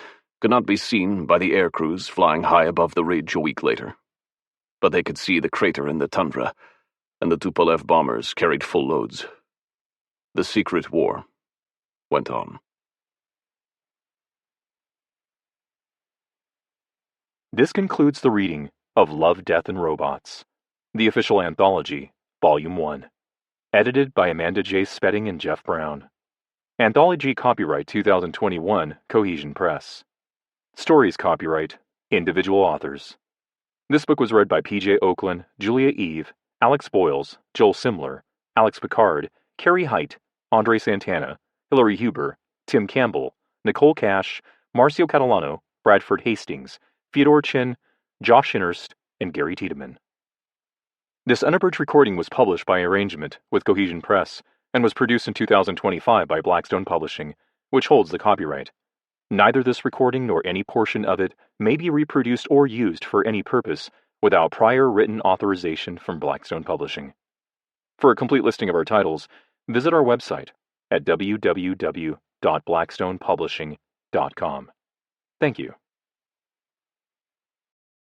could not be seen by the air crews flying high above the ridge a week later. But they could see the crater in the tundra, and the Tupolev bombers carried full loads. The secret war went on. This concludes the reading of Love, Death, and Robots, the official anthology, Volume 1, edited by Amanda J. Spedding and Jeff Brown. Anthology copyright 2021, Cohesion Press. Stories copyright, individual authors. This book was read by P.J. Oakland, Julia Eve, Alex Boyles, Joel Simler, Alex Picard, Carrie Height, Andre Santana, Hilary Huber, Tim Campbell, Nicole Cash, Marcio Catalano, Bradford Hastings, Fyodor Chin, Josh Innerst, and Gary Tiedemann. This unabridged recording was published by arrangement with Cohesion Press and was produced in 2025 by Blackstone Publishing, which holds the copyright. Neither this recording nor any portion of it may be reproduced or used for any purpose without prior written authorization from Blackstone Publishing. For a complete listing of our titles, visit our website at www.blackstonepublishing.com. Thank you.